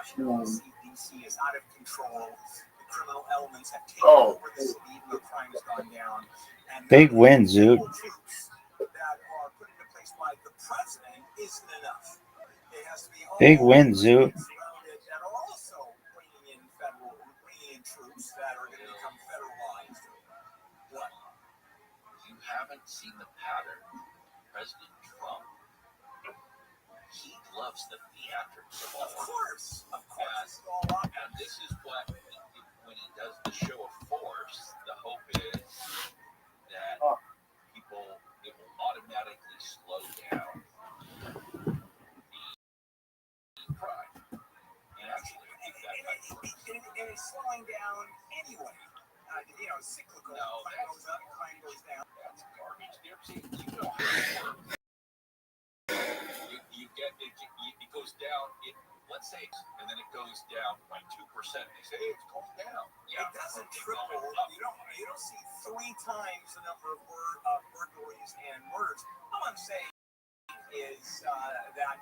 Washington, D.C. is out of control. The criminal elements have taken over the city, even though crime has gone down. And big win, Zoot. Troops that are put into place by the president isn't enough. It has to be all big win, Zoot. that are also bringing in troops that are going to become federalized. What? You haven't seen the pattern. President Trump, he loves the theatrics of all. Of course. And this is what, when he does the show of force, the hope is that people, it will automatically slow down the crime. And actually, and it's slowing down anyway. Cyclical. No, crime goes up, crime goes down. That's garbage. You know how it works. You get it goes down. Let's say, and then it goes down by 2%. They say, hey, it's going down. Yeah, it doesn't triple. You don't see 3 times the number of burglaries and murders. All I'm saying is that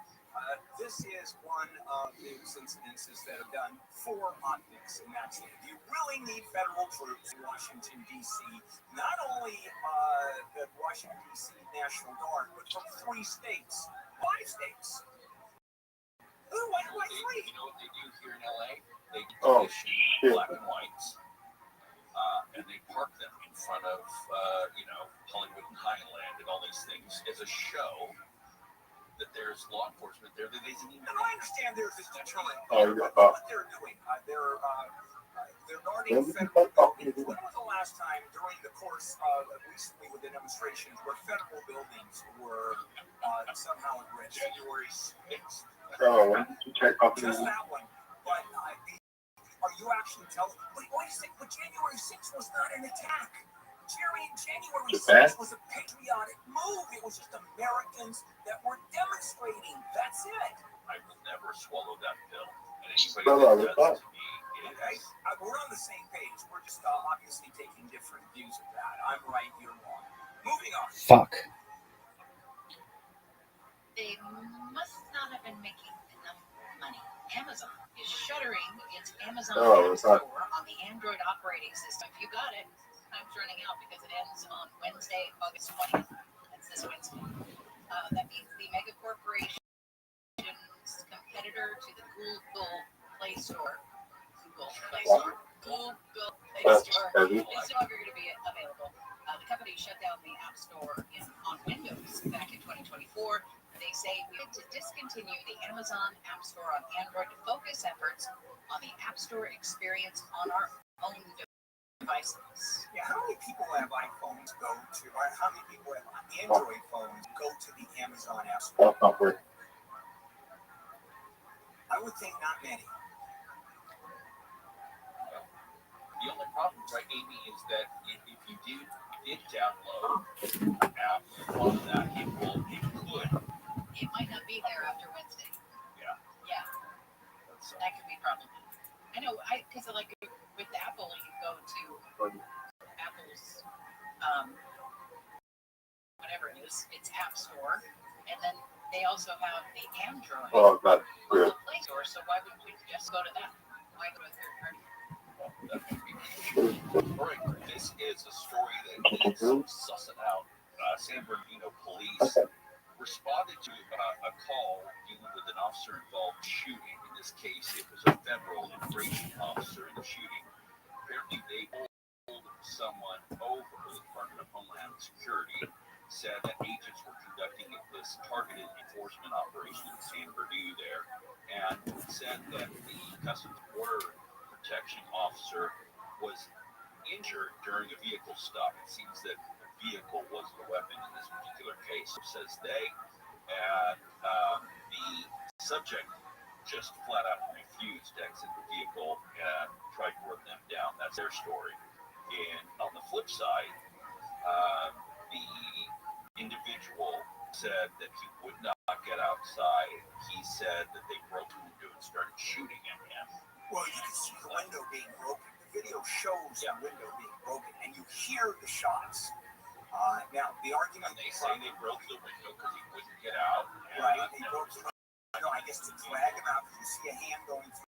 this is one of those incidences that have done for optics, and that's it. You really need federal troops in Washington, D.C., not only the Washington, D.C. National Guard, but from 3 states, 5 states. Why 3? You know what they do here in L.A.? They commission black and whites, and they park them in front of, Hollywood and Highland and all these things as a show that there's law enforcement there that they didn't even. And I understand there's this deterrent. But what they're doing, they're guarding federal buildings. When was the last time during the course of recently with the demonstrations where federal buildings were somehow at risk? January 6th. Just that one. But are you actually telling? Wait a second. But January 6th was not an attack. January 6th was a patriotic move. It was just Americans that were demonstrating. That's it. I will never swallow that pill. And anybody that does to me is... We're on the same page. We're just obviously taking different views of that. I'm right, you're wrong. Moving on. Fuck. They must not have been making enough money. Amazon is shuttering its Amazon store on the Android operating system. If you got it, time's running out because it ends on Wednesday, August 20th. That's this Wednesday. That means the mega corporation's competitor to the Google Play Store. Google Play Store is no longer going to be available. The company shut down the App Store on Windows back in 2024. They say we had to discontinue the Amazon App Store on Android to focus efforts on the App Store experience on our own devices. Yeah, how many people have iPhones go to, or how many people have Android phones go to the Amazon App Store? I would think not many. The only problem, right, Amy, is that if you did download an app from that, it could. It might not be there after Wednesday. Yeah. That could be problematic. I know, because like with Apple, you go to Apple's, whatever it is, its App Store, and then they also have the Android Google Play Store, so why wouldn't we just go to that? Why go to a third party? All right, this is a story that needs sussing out. San Bernardino police responded to a call dealing with an officer-involved shooting. In this case, it was a federal immigration officer in the shooting. Apparently, they pulled someone over. The Department of Homeland Security said that agents were conducting this targeted enforcement operation in San Bernardino there, and said that the Customs Border Protection officer was injured during a vehicle stop. It seems that the vehicle was the weapon in this particular case, says they, and the subject just flat out refused to exit the vehicle and tried to run them down. That's their story. And on the flip side, the individual said that he would not get outside. He said that they broke the window and started shooting at him. Well, you can see the window being broken. The video shows the window being broken, and you hear the shots. Now, the argument... They say they broke the window because he wouldn't get out. Right, they broke the window, I guess, to drag him out, because you see a hand going through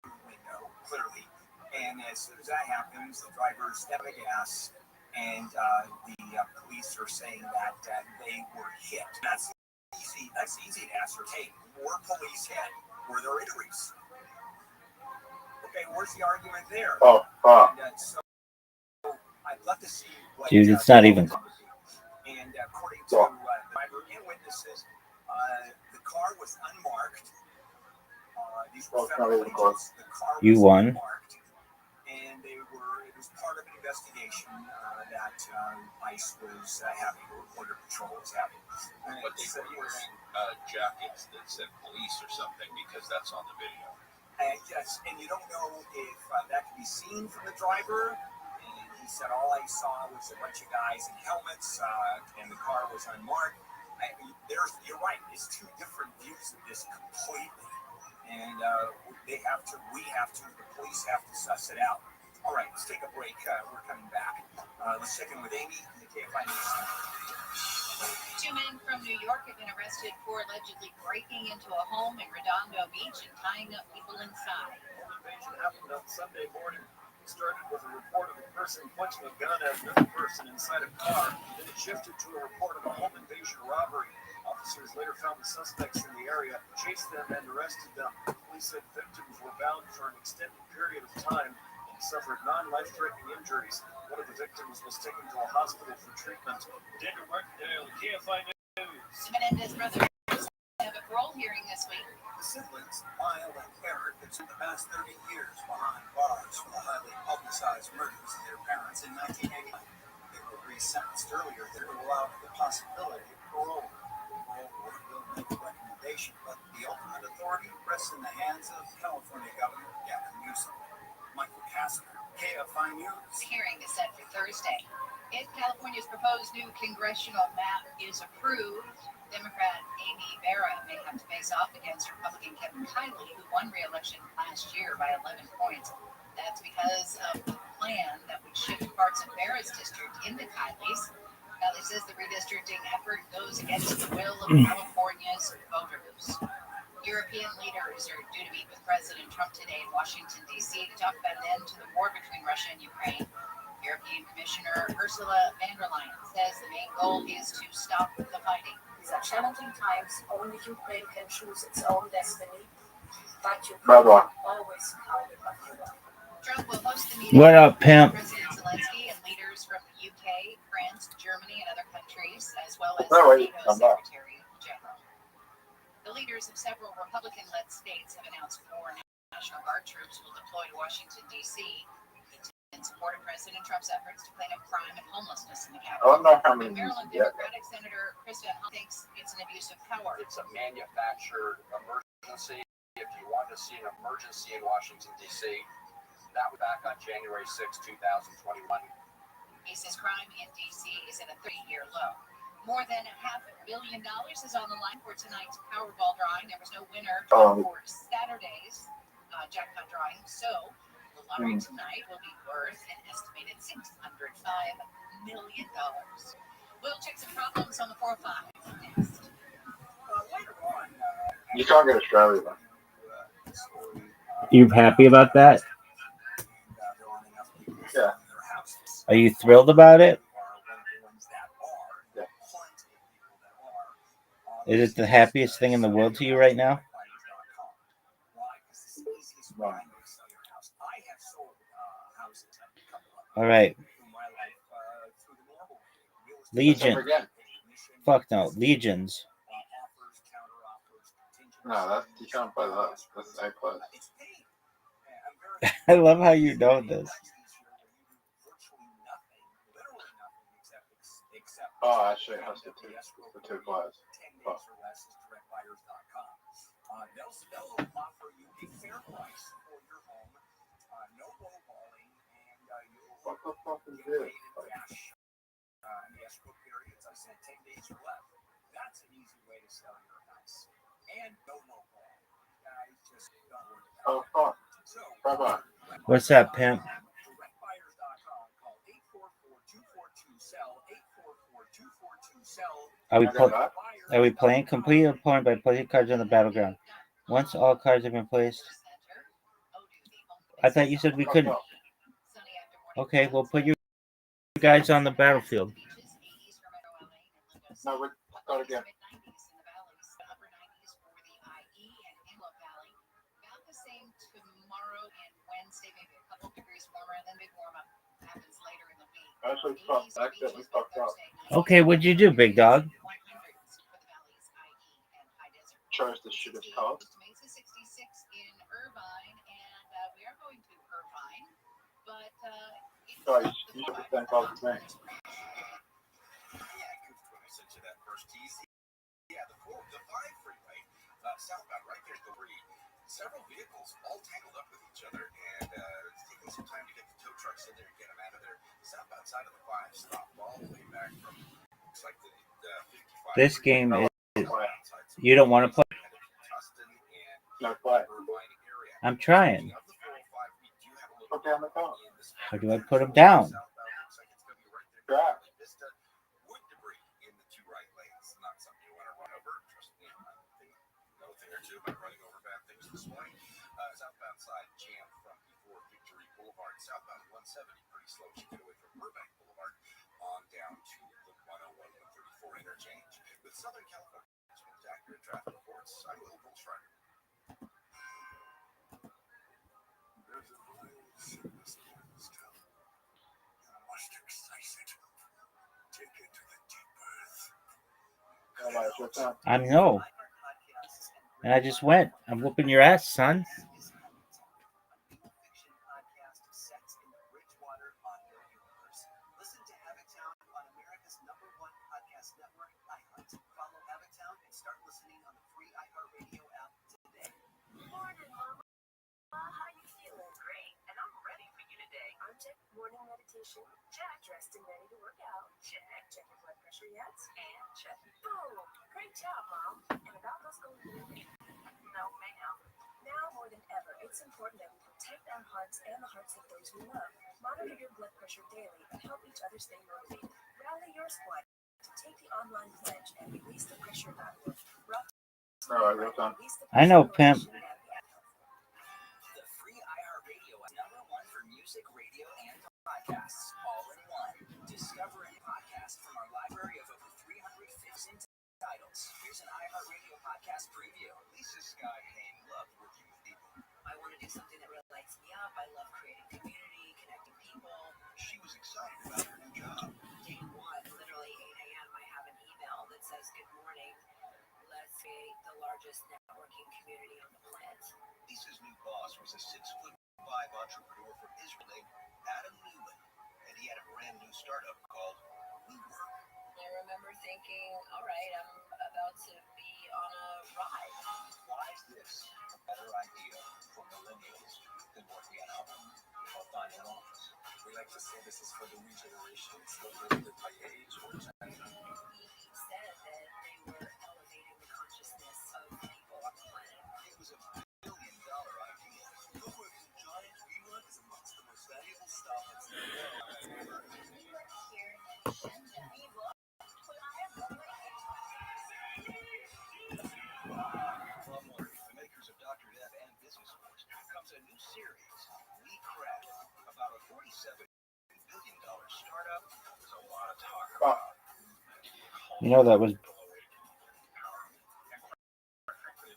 And as soon as that happens, the driver stepped on the gas, and the police are saying that they were hit. That's easy. That's easy to ascertain. Were police hit? Were there injuries? Okay, where's the argument there? And, so I'd love to see what. Dude, it's not even. And according to the driver and witnesses, the car was unmarked. These were federal agents. The car was unmarked, and it was part of an investigation that ICE was having, or Border Patrol was having. But they were wearing jackets that said police or something, because that's on the video. Yes, and you don't know if that can be seen from the driver. And he said, all I saw was a bunch of guys in helmets, and the car was unmarked. You're right. It's two different views of this completely, and the police have to suss it out. All right, let's take a break. We're coming back. Let's check in with Amy in the KFI News. 2 men from New York have been arrested for allegedly breaking into a home in Redondo Beach and tying up people inside. The invasion happened on Sunday morning. It started with a report of a person pointing a gun at another person inside a car. Then it shifted to a report of a home invasion robbery. Officers later found the suspects in the area, chased them, and arrested them. Police said victims were bound for an extended period of time and suffered non-life-threatening injuries. One of the victims was taken to a hospital for treatment. Daniel Martindale, KFI News. Menendez brothers have a parole hearing this week. The siblings, Lyle and Eric, had spent the past 30 years behind bars for the highly publicized murders of their parents in 1989. They were resentenced earlier there to allow for the possibility of parole. The parole board will make a recommendation, but the ultimate authority rests in the hands of California Governor Gavin Newsom. Michael Kastner, KFI News. The hearing is set for Thursday. If California's proposed new congressional map is approved, Democrat Amy Barra may have to face off against Republican Kevin Kiley, who won re-election last year by 11 points. That's because of the plan that would shift parts of Barra's district into Kiley's. Kiley says the redistricting effort goes against the will of California's voters. European leaders are due to meet with President Trump today in Washington, D.C. to talk about an end to the war between Russia and Ukraine. European Commissioner Ursula von der Leyen says the main goal is to stop the fighting. These are challenging times. Only Ukraine can choose its own destiny. But Ukraine always counted on Europe. Trump will host the meeting What up, pimp? with President Zelensky and leaders from the UK, France, Germany, and other countries, as well as NATO Secretary General. The leaders of several Republican-led states have announced more National Guard troops will deploy to Washington, D.C. in support of President Trump's efforts to clean up crime and homelessness in the capital. Maryland Democratic Senator Kristen thinks it's an abuse of power. It's a manufactured emergency. If you want to see an emergency in Washington, D.C., that was back on January 6, 2021. He says crime in D.C. is at a 30-year low. More than $500 million is on the line for tonight's Powerball drawing. There was no winner for Saturday's jackpot drawing, so the lottery tonight will be worth an estimated $605 million. We'll check some problems on the 4-5 next. Later on, You can't get Australia, though. You happy about that? Yeah. Are you thrilled about it? Yeah. Is it the happiest thing in the world to you right now? No. All right. Legion. Again. Fuck no. Legions. No, that you can't play that. That's A plus. I love how you know this. Oh, actually, it has the two players. Oh. They'll offer you a fair price for your home, no lowballing, and you'll What the fuck is get this? paid in cash. In the escrow period, as I said, 10 days or less. That's an easy way to sell your house. And no lowball. Guys, just don't worry about Oh, it. fuck. So, Bye-bye. What's that, pimp? directbuyers.com. Call 844-242-SELL, 844-242-SELL. Are we playing? Complete your opponent by placing cards on the battleground. Once all cards have been placed. I thought you said we couldn't. Okay, we'll put you guys on the battlefield. No, we start again. About the same tomorrow and Wednesday, maybe a couple degrees warmer, and then big warm up happens later in the week. Actually, fuck, I accidentally fucked up. Okay, what'd you do, big dog? Chose to shoot his car. Mesa 66 in Irvine, and we are going to Irvine, but Guys, you should have been called to me. Yeah, I goofed when I sent you that first tease. Yeah, the 5 freeway, southbound, right there's the three. Several vehicles all tangled up with each other, and it's taking some time to get the tow trucks in there and get them out of there. Southbound side of the 5 stopped all the way back from, looks like the 55. This game is. Play. You don't want to play? No, play. I'm trying. Put down the car. How do I put them down? Drive. Wood debris in the 2 right lanes. Not something you want to run over. Trust me, I know a thing or two about running over bad things this morning. Southbound side jammed from before Victory Boulevard. Southbound 170 pretty slow to get away from Burbank Boulevard on down to the 101-134 interchange. With Southern California accurate traffic reports, I'm Will Bullstrider. There's a blaze in this town. You must excise it. Take it to the deep earth. I know. And I just went. I'm whooping your ass, son. Listen to Habitown on America's #1 podcast network, iHeart. Follow Habitown and start listening on the free iHeartRadio app today. Morning, Mama. How you feeling? Great, and I'm ready for you today. Check morning meditation. Check. Dressed and ready to work out. Check. Check your blood pressure yet? And check. Boom. Great job, Mom. And about those goals you made? No, ma'am. Now more than ever, it's important that we protect our hearts and the hearts of those we love. Monitor your blood pressure daily and help each other stay motivated. Rally your squad to take the online pledge and release the pressure.org. All right, real time. I know, pimp. The free iHeartRadio #1 for music, radio, and podcasts, all in one. Discover a podcast from our library of over 350 titles. Here's an iHeartRadio podcast preview. Lisa Sky Hain loved working with people. I want to do something that really lights me up. I love creating community, connecting people. She was excited about her new job. Day 1, literally 8 a.m., I have an email that says, "Good morning. Let's create the largest networking community on the planet." Lisa's new boss was a 6'5" entrepreneur from Israel named Adam Newman, and he had a brand new startup called WeWork. I remember thinking, all right, I'm about to be on a ride. Why is this a better idea for millennials than working at home or finding an office? We like to say this is for the new generations, limited by age or gender. He said that they were elevating the consciousness of people on the planet. It was a $1 billion idea. WeWork's giant WeWork is amongst the most valuable stuff that's ever. Here in Shenzhen. The makers of Dr. Dev and Business Force comes a new series, We Crash, about a $47 billion startup. There's a lot of talk about. You know that was. It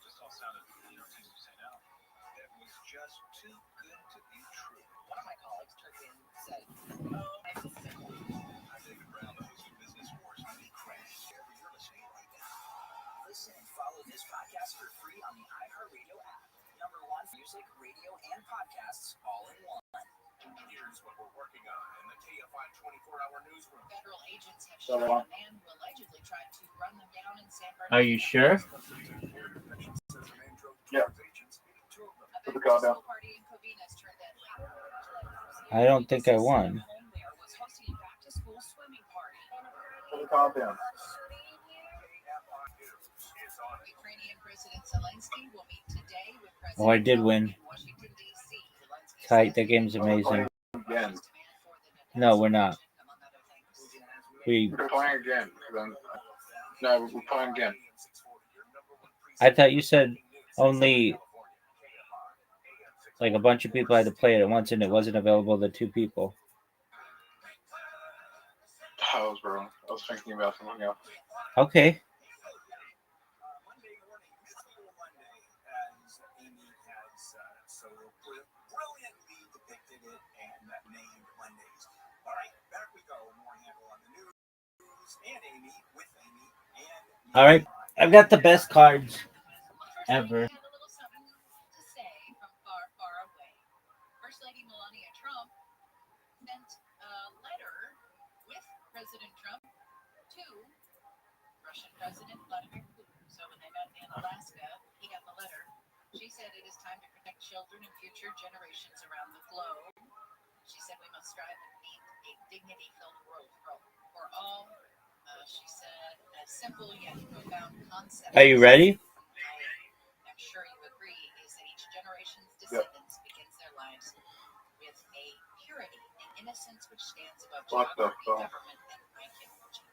just all sounded, easy to say now. It was just too good to be true. One of my colleagues turned in and said, I'm David Brown, the host of Business Wars. We Crash. Wherever you're listening right now. Listen and follow this podcast for free on the iHeartRadio app. #1 for music, radio, and podcasts, all in one. Here's what we're working on in the KFI 24-hour newsroom. Federal agents have shot a man who allegedly tried to run them down in San Bernardino. Are you sure? Yeah. Put the car down. I don't think I won. Put the car down. Ukrainian President Zelensky will meet today with President Oh, I did win. in Washington, D.C. Tight. That game's amazing. Again. No, we're not. We're playing again. No, we're playing again. I thought you said only like a bunch of people had to play it at once, and it wasn't available to 2 people. I was wrong. I was thinking about something else. Okay. Monday morning, Mystical Monday, as Amy has so brilliantly depicted it and named Mondays. All right, back we go. More handle on the news and Amy with Amy and. All right. I've got the best cards ever. Had a little something to say from far, far away. First Lady Melania Trump sent a letter with President Trump to Russian President Vladimir Putin. So when they met in Alaska, he got the letter. She said it is time to protect children and future generations around the globe. She said we must strive and meet a dignity-filled world for all. She said a simple yet profound concept. Are you ready? I'm sure you agree, is that each generation's descendants begins their lives with a purity and innocence which stands above geography, government, and ideology.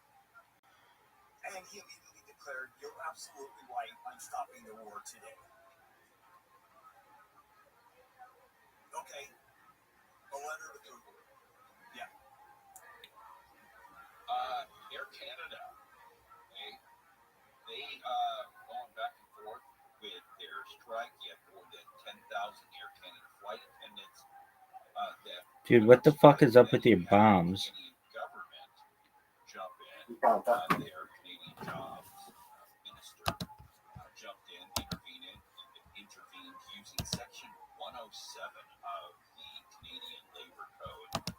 And he immediately declared, "You're absolutely right. I'm stopping the war today." Okay. A letter to Google. Yeah. Air Canada, they going back and forth with their strike. You have more than 10,000 Air Canada flight attendants. Dude, what the fuck is up with your bombs? Canadian government jump in. Their Canadian jobs minister jumped in, intervened using Section 107 of the Canadian Labor Code.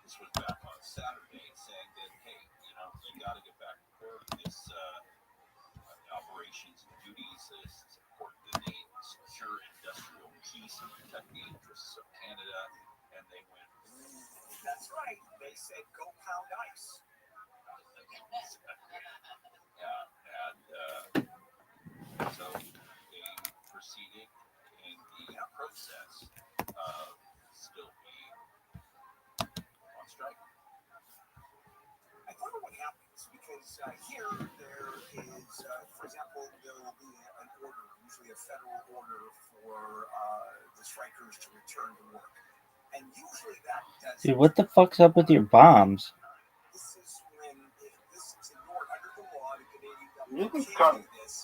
This was back on Saturday, saying that, hey, you got to get back to work. This operations and duties is support the secure industrial peace and protect the interests of Canada. And they went, That's right. They said, "Go pound ice." yeah, and so they proceeded in the process of still being on strike. I wonder what happens because here there is, for example, there will be an order, usually a federal order for the strikers to return to work, and usually that does. Dude, what the fuck's up with your bombs? This is when if this is ignored under the law, the Canadian You government can can't come. do this,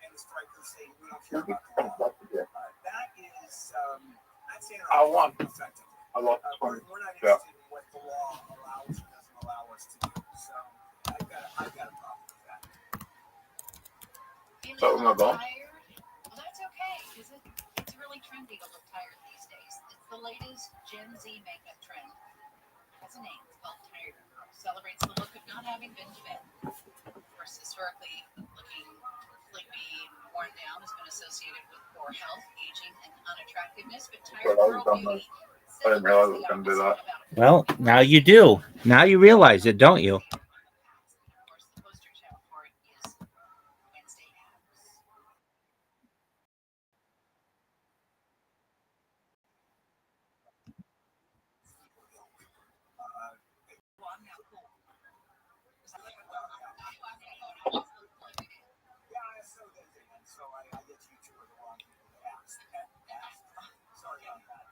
and the strikers say we don't care about the law. That is that's I want. effectively. I lost We're 20. not Yeah. interested in what the law allows or doesn't allow us to do. So I've got a problem with that. Feeling So, a my little bomb? tired? Well, that's okay, because it's really trendy to look tired these days. It's the latest Gen Z makeup trend. It has a name. It's called Tired Girl. Celebrates the look of not having been to bed. Of course, historically, looking sleepy and worn down has been associated with poor health, aging, and unattractiveness. But Tired Girl Beauty I didn't realize it was going to do that. Well, now you do. Now you realize it, don't you? Of course, the poster child for it is Wednesday Addams. Yeah, so I guess you two are the wrong people to ask. Sorry about that.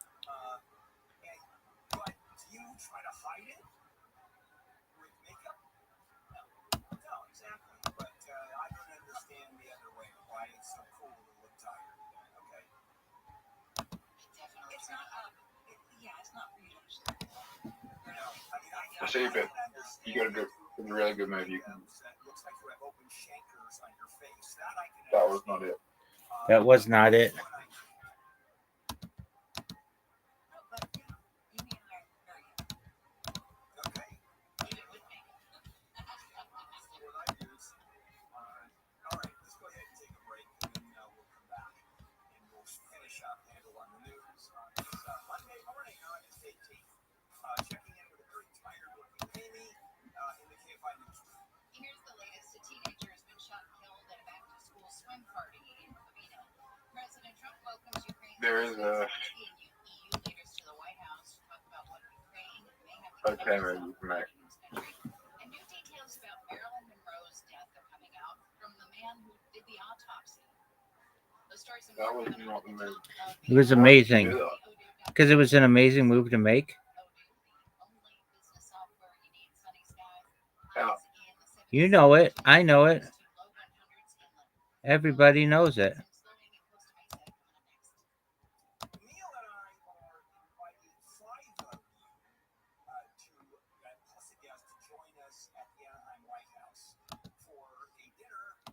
But do you try to hide it with makeup? No, exactly. But I don't understand the other way. Why it's so cool to look tired. Okay. Definitely. It's not. It's not for you to understand. I See if it. You got to do a really good movie. You can. Looks like you have open chancres on your face. That I can. That was not it. That was not it. Okay. Leave it with me. What I use. All right, let's go ahead and take a break, and then we'll come back and we'll finish up handle on the news on this Monday morning, August 18th. Checking in with a very tired-looking Amy in the KFI newsroom. Here's the latest. A teenager has been shot and killed at a back-to-school swim party in Kovina. President Trump welcomes Ukraine's There is a. Zelensky and EU leaders to the White House to talk about what Ukraine may have to Okay, maybe you can make. And new details about Marilyn Monroe's death are coming out from the man who did the autopsy. Those stories and That more was coming not up the at movie. top of It was amazing. Because it was an amazing move to make. Odoo, the only business software you need, Sunny Sky. You know it. I know it. Everybody knows it. Neil and I are inviting 5 of you plus a guest to join us at the Anaheim White House for a dinner of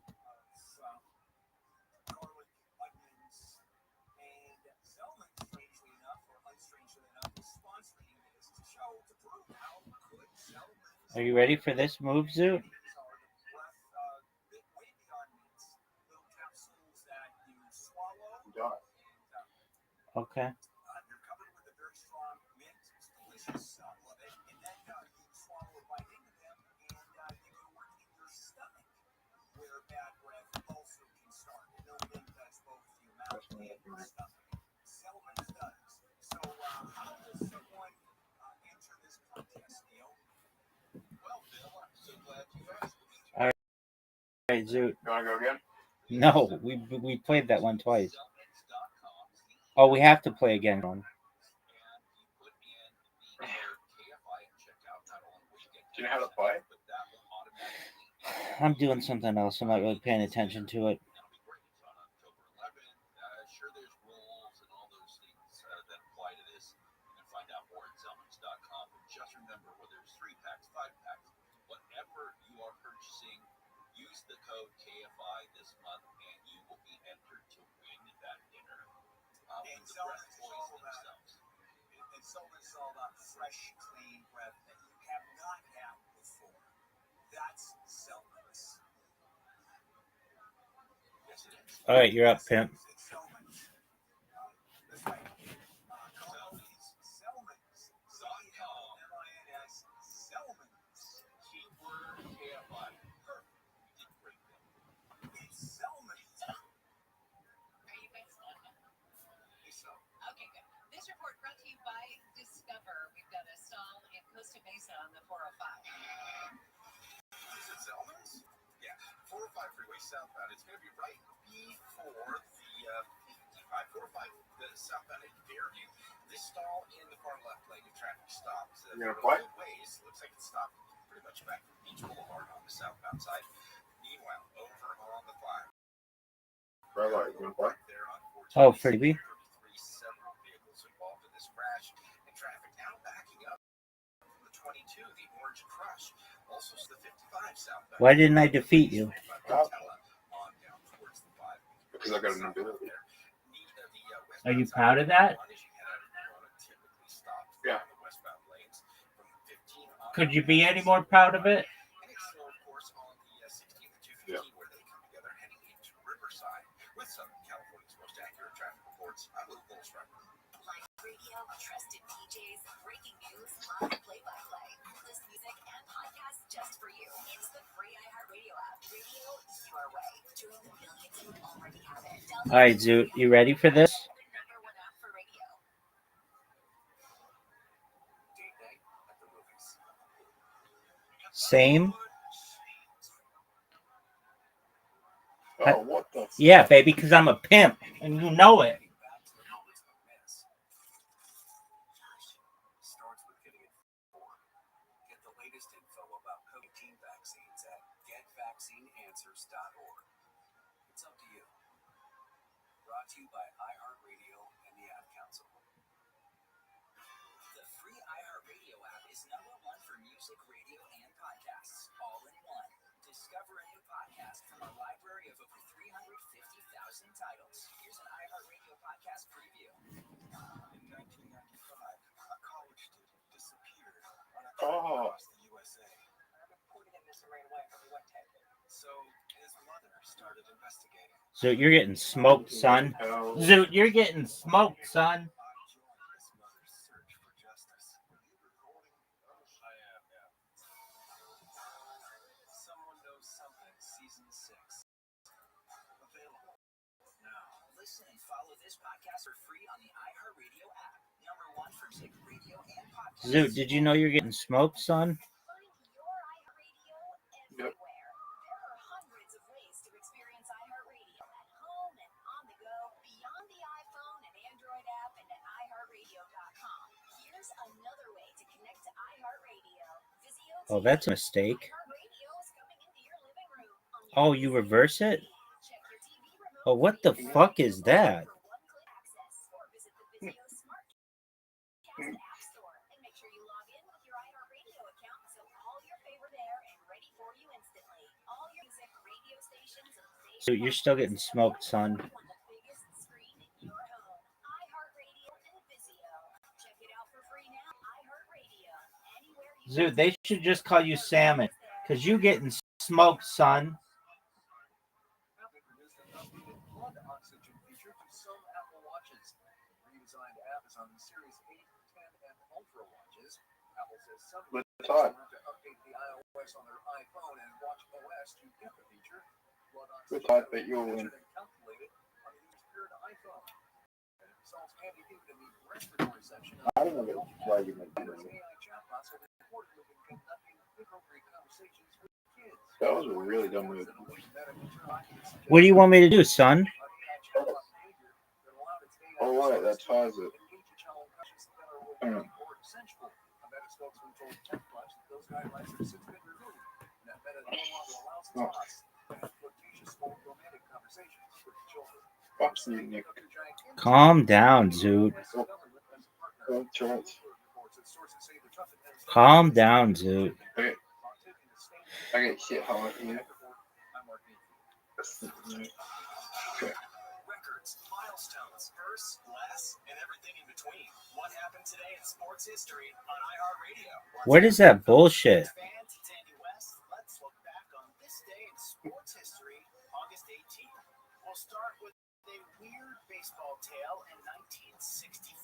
garlic, onions, and Zelman, strangely enough, or unstrangely enough, is sponsoring this to prove how good Zelman's Are you ready for this move, Zoot? are. The breath, way beyond mints, little capsules that you swallow. Done. And, Okay. they're covered with a very strong mint. It's delicious. I love it. And then you swallow a bite into them, and they go working in your stomach, where bad breath also can start. And no mint does both your mouth and your stomach. Selman's does. So how does someone enter this contest, Neil? Well, Bill, I'm so glad you asked. All right, Zoot. You want to go again? No, we played that one twice. Oh, we have to play again. And you put in the code KFI at checkout. Not only will you get Do you know how to play? but that will automatically I'm doing something else. I'm not really paying attention to it. that'll be great. It's on October 11th. Sure, there's rules and all those things that apply to this. You can find out more at Zelmans.com. But just remember, whether it's 3-packs, 5-packs, whatever you are purchasing, use the code KFI this month, and you will be entered to win that dinner. And With the breath Selman's toys all about themselves. and Selman's all about fresh, clean breath that you have not had before. That's Selman's. Yes, it is. All right, you're up, pimp. It's Selman's. That's right. Selman's. Selmins. Selman's. Keyword KFI. Perfect. You did great, Bill. It's Selman's. Are you guys done now? Okay, good. This report brought to you by Discover. We've got a stall in Costa Mesa on the 405. Is it Zelman's? Yeah, 405 freeway southbound. It's going to be right before the 55. 405 the southbound at Fairview. This stall in the far left lane of traffic stops. You gonna play? Ways looks like it's stopped pretty much back from Beach Boulevard on the southbound side. Meanwhile, over on the 5. Right, you want to play? There on Oh, freebie. 33, several vehicles involved in this crash, and traffic now backing up from the 22, the Orange Crush, also the 55 southbound. Why didn't I defeat you? On down towards the 5. Because I got an ability. Are you proud of that? Yeah. Could you be any more proud of it? And it's slow, of course, on the 16th and 215 Yeah. where they come together heading into Riverside with Southern California's most accurate traffic reports. I'm Luke Bolstra. Live radio, trusted DJs, breaking news, live play-by-play, this music and podcasts just for you. It's the free iHeartRadio app. Radio your way. Join the millions who already have it. All right, Zoot, you ready for this? The #1 app for radio. Date night at the movies. Same? Oh, what the? Yeah, baby, because I'm a pimp, and you know it. Starts with getting informed. Get the latest info about COVID-19 vaccines at getvaccineanswers.org. It's up to you. Brought to you by iHeartRadio and the Ad Council. The free iHeartRadio app is #1 for music, radio, and podcasts, all in one. Discover a new podcast from our library of over 350,000 titles. Here's an iHeartRadio podcast preview. In 1995, a college student disappeared on a trip across the USA. I reported him missing right away, but we went to So his mother started investigating. Zoot, you're getting smoked, son. Hell. Zoot, you're getting smoked, son. I joined his mother's search for justice. Are you recording? I am, yeah. Someone Knows Something, Season 6. Available now. Listen and follow this podcast for free on the iHeartRadio app. #1 for music, radio, and podcasts. Zoot, did you know you're getting smoked, son? Find your iHeartRadio everywhere. There are hundreds of ways to experience iHeartRadio at home and on the go, beyond the iPhone and Android app, and at iHeartRadio.com. Here's another way to connect to iHeartRadio. Vizio Oh, that's a mistake. iHeartRadio is coming in Oh, you reverse it? Oh, what the fuck is that? So you're still getting smoked, son. Zoo, they should just call you Salmon, because you getting smoked, son. Blood oxygen feature to some Apple Watches. Redesigned app is on the Series 8, 10, and Ultra watches. Apple says some users want to update the iOS on their iPhone and Watch OS to get the feature. Blood oxygen that you'll win. calculated on the user's paired iPhone. And it results can be even in the respiratory section. I don't know why you make that. AI chatbots have reportedly been conducting inappropriate conversations with kids. That was a really dumb move. What do you want me to do, son? Oh, right, that ties it. Oh. Fuck you, Nick. Calm down, Zoot. Oh, Charles. Calm down, Zoot. Okay. I get shit hard here. Okay. Records, milestones, firsts, last, and everything in between. What happened today in sports history on iHeartRadio? What is that bullshit? Fans, it's Andy West. Let's look back on this day in sports history, August 18th. We'll start with a weird baseball tale in 1965.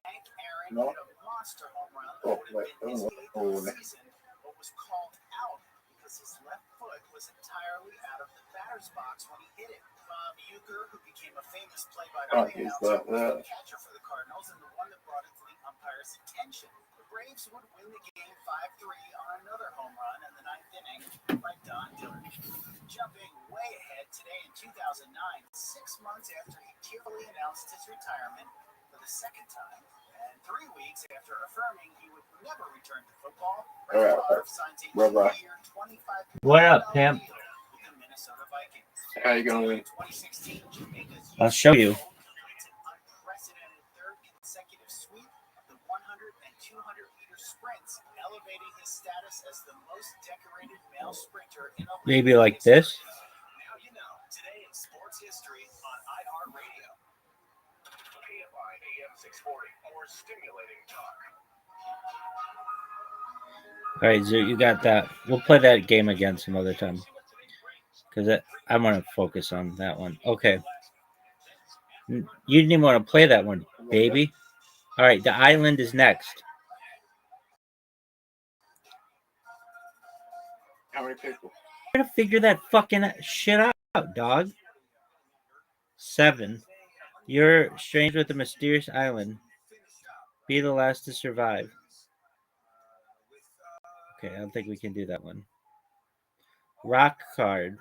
Hank Aaron hit a monster home run that would have been his 8th season, but was called out because his left foot was entirely out of the batter's box when he hit it. Bob Uecker, who became a famous play-by-play announcer, was the catcher for the Cardinals and the one that brought it to the umpire's attention. The Braves would win the game 5-3 on another home run in the 9th inning by Don Dillard. Jumping way ahead, today in 2009, 6 months after he tearfully announced his retirement for the second time, and 3 weeks after affirming he would never return to football, Brett Favre signs a 2-year, $25 What up, pimp? deal with the Minnesota Vikings. How you gonna win? 2016, Jamaica's I'll show you. completes an unprecedented third consecutive sweep of the 100 and 200-meter sprints, elevating his status as the most decorated male sprinter in Olympic Maybe like history. this. Now you know, today in sports history on iHeartRadio. KFI AM 640, more stimulating talk. All right, Zoot, you got that. We'll play that game again some other time. Because I want to focus on that one. Okay. You didn't even want to play that one, baby. All right, the island is next. How many people? Try to figure that fucking shit out, dog. 7. You're strange with a mysterious island. Be the last to survive. Okay, I don't think we can do that one. Rock card.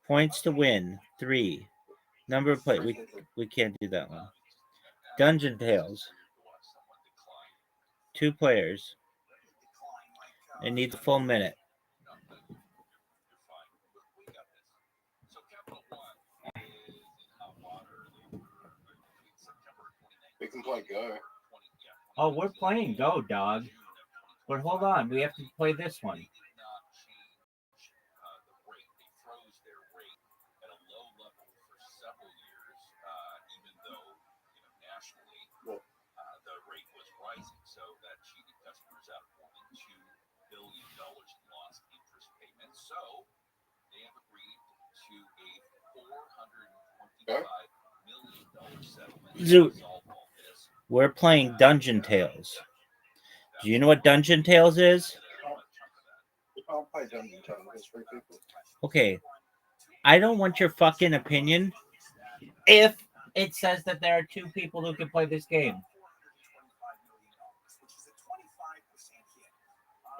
Points to win. 3. Number of play. We can't do that one. Dungeon Tales. 2 players. It needs a full minute. We can play Go. Oh, we're playing Go, dog. But hold on, we have to play this one. Zoot, we're playing Dungeon Tales. Do you know what Dungeon Tales is? I'll play Dungeon Tales. There's 3 people. Okay, I don't want your fucking opinion if it says that there are 2 people who can play this game.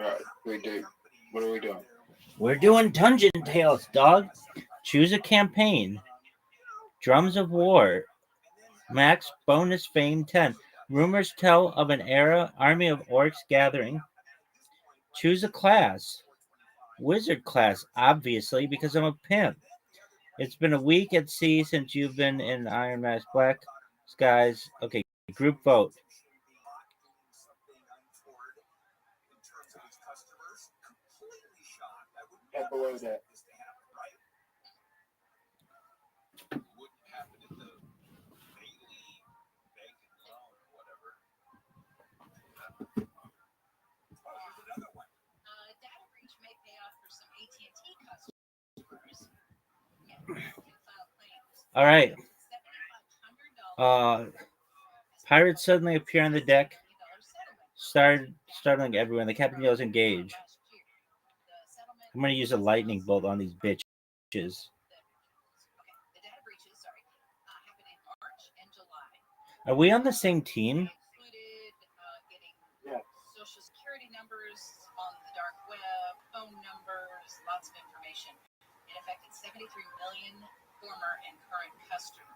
Alright, we do. What are we doing? We're doing Dungeon Tales, dog. Choose a campaign. Drums of War. Max bonus fame 10. Rumors tell of an army of orcs gathering. Choose a class. Wizard class, obviously, because I'm a pimp. It's been a week at sea since you've been in Iron Mask Black Skies. Okay, group vote. And below that. Wouldn't happen at the Bailey Bank and Loan or whatever. Data breach may pay off for some AT&T customers. Yeah, can file claims. All right. $7,500 Pirates suddenly appear on the deck, settlement. startling everyone. The captain yells, "Engage!" I'm going to use a lightning bolt on these bitches. The data breaches, happened in March and July. Are we on the same team? Included getting Yeah. social security numbers on the dark web, phone numbers, lots of information. It affected 73 million former and current customers.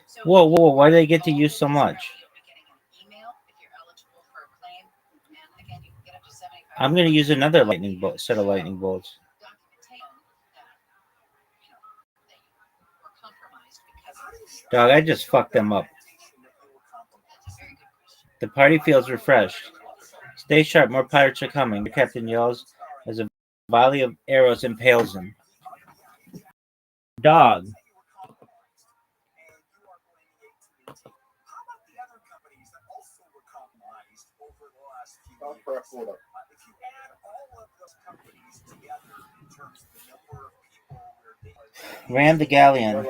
So Whoa, why do they get to use so much? you'll be getting an email if you're eligible for a claim. And again, you can get up to 75. I'm going to use another lightning bolt, set of lightning bolts. Documentation that you were compromised because of this. Dog, I just fucked them up. That's a very good question. The party feels refreshed. Stay sharp, more pirates are coming. The captain yells as a volley of arrows impales him. Dog. Don't press water. If you add all of those companies together in terms of the number of people where they Ram the galleon.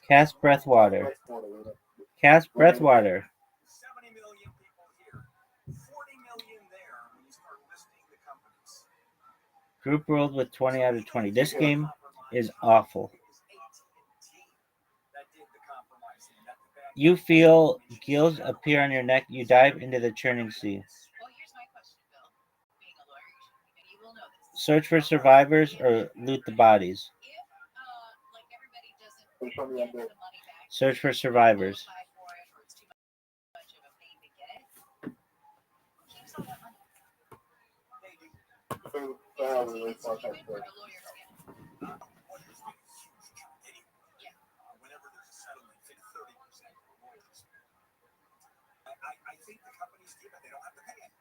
Cast breath water. Cast breath water. 70 million people here, 40 million there when you start listing the companies. Group rolled with 20 out of 20. This game is awful. That did the compromising. You feel gills appear on your neck. You dive into the churning sea. Well, here's my question, Bill. Being a lawyer, maybe you will know this. Search for survivors or loot the bodies. If, like everybody doesn't Which one do you get want to the money back, Search for survivors. apply for it, or it's too much of a pain to get it, who keeps all that money? do? It's a payment for the lawyers get it. Whenever there's a settlement, say 30% of the lawyers. I think the companies keep it. They don't have to pay it.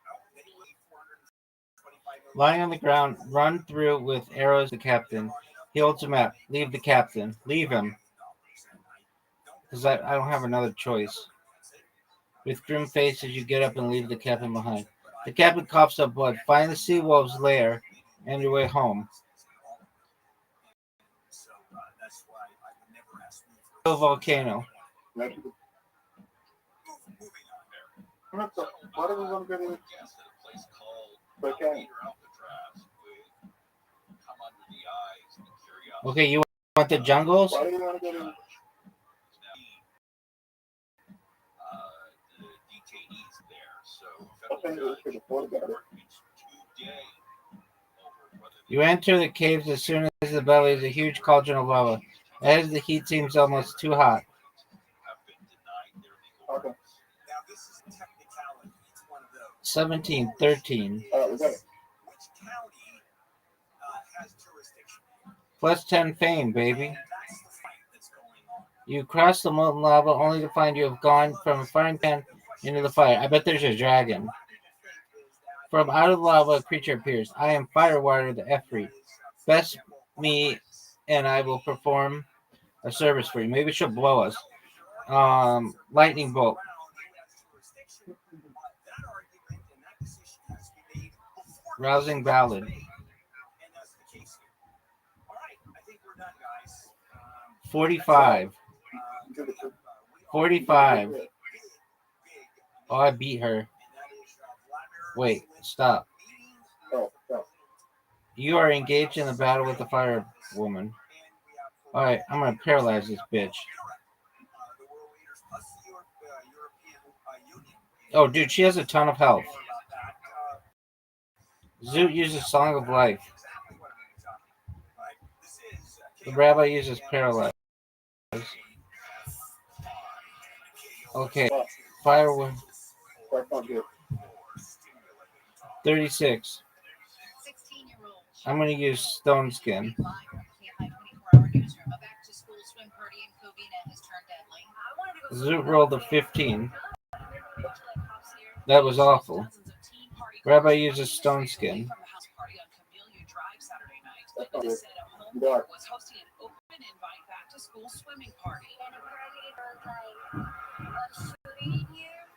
No, they leave 425 million. Lying on the ground, run through with arrows the captain. He holds him up. Leave the captain. Leave him. Because I don't have another choice. With grim faces, you get up and leave the captain behind. The captain coughs up blood. Find the sea wolf's lair and your way home. So that's why I would never ask me for Kill volcano. moving on. Why do we want to go to Guest at a place called Okay. Peter Alcatraz would come under the eyes and the curiosity. Okay, you want the jungles? Why do you want to go to The detainees there. So I think we could afford that. it's today over whether You enter the caves as soon as the belly is a huge cauldron of lava. As the heat seems almost too hot. have been denied their legal Okay. rights. Now, this is a technicality. It's one of those. 17, 13. We got it. Which county has jurisdiction? Plus 10 fame, baby. That's the fight that's going on. You cross the molten lava only to find you have gone from a frying pan into the fire. I bet there's a dragon. From out of the lava, a creature appears. I am Firewater, the Efreet. Best me, and I will perform a service for you. Maybe she'll blow us. Lightning bolt. Rousing ballad. And that's the case here. All right, I think we're done, guys. 45. 45. Big, Oh, I beat her. and that is Vladimir Wait, stop. Oh, oh. You are engaged in the battle with the fire woman. Alright, I'm gonna paralyze this bitch. the world leaders plus the European Union. Oh, dude, she has a ton of health. More about that. Zoot uses Song of Life. Exactly what I'm talking about. Right? This is The rabbi uses paralyze. Okay, fire woman. That's not good. 36. 16-year-old. I'm going to use Stone Skin. Live from KFI 24-hour newsroom. A back-to-school swim party in Covina has turned deadly. Zoot rolled a 15. That was awful. Rabbi uses Stone Skin. Party on Camellia Drive Saturday night. That's not The good. set of home was hosting an open invite back-to-school swimming party.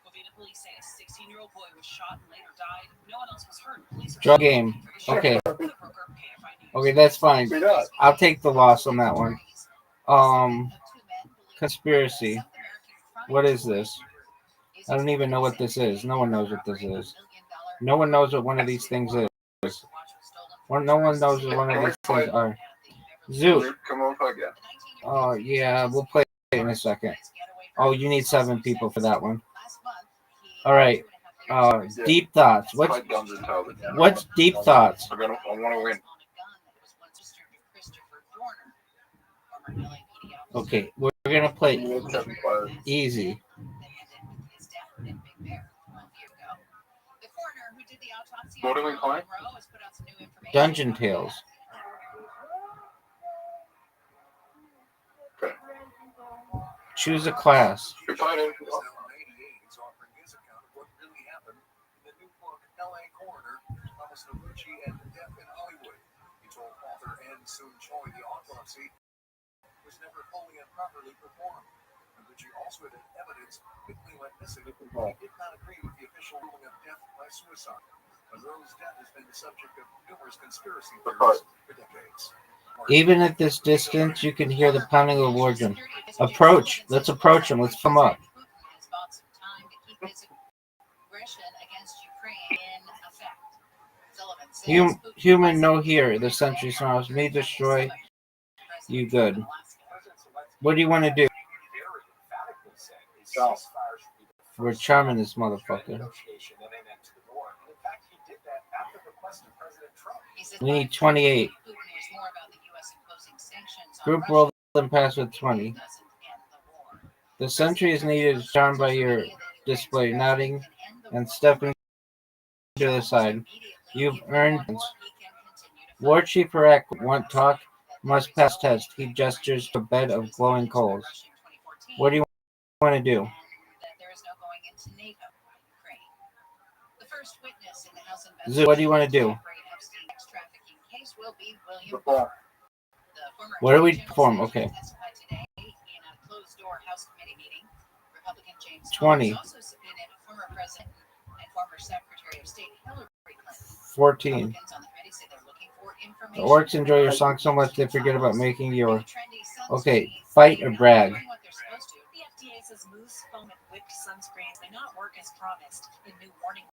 Covina police say a 16-year-old boy was shot and later died. No one else was hurt. Police are Draw game. Okay. Okay, that's fine. I'll take the loss on that one. Conspiracy. What is this? I don't even know what this is. No one knows what this is. No one knows what one of these things is. No one knows what one of these things are. Zoot. Come over again. Oh, yeah, we'll play it in a second. Oh, you need 7 people for that one. All right. Deep thoughts. What's deep thoughts? I want to win. Okay, we're gonna play You need 7 players. easy. What are we playing? Dungeon Tales. Okay. Choose a class. You're fighting. is offering his account of what really happened in the new book, L.A. Coroner, Thomas Noguchi and Death in Hollywood. He told author Ann Soon Choi the autopsy was never fully and properly performed. Noguchi also had evidence quickly went missing. He did not agree with the official ruling of death by suicide. Monroe's death has been the subject of numerous conspiracy theories for decades. Even at this distance, you can hear the pounding of a war drum. Approach. Let's approach him. Let's come up. Human, no here. The sentry snarls. Me destroy. You good. What do you want to do? We're charming this motherfucker. We need 28. Group roll and pass with 20. The sentry is needed to charm by your display, nodding and stepping to the side. You've earned. War Chief Iraq want talk, must pass test. He gestures to a bed of glowing coals. What do you want to do? Zoo, what do you want to do? What do we perform? Okay. 20. 14. The orcs enjoy your song so much they forget about making your... Okay, fight or brag? The FDA says mousse, foam, and whipped sunscreens may not work as promised in new warning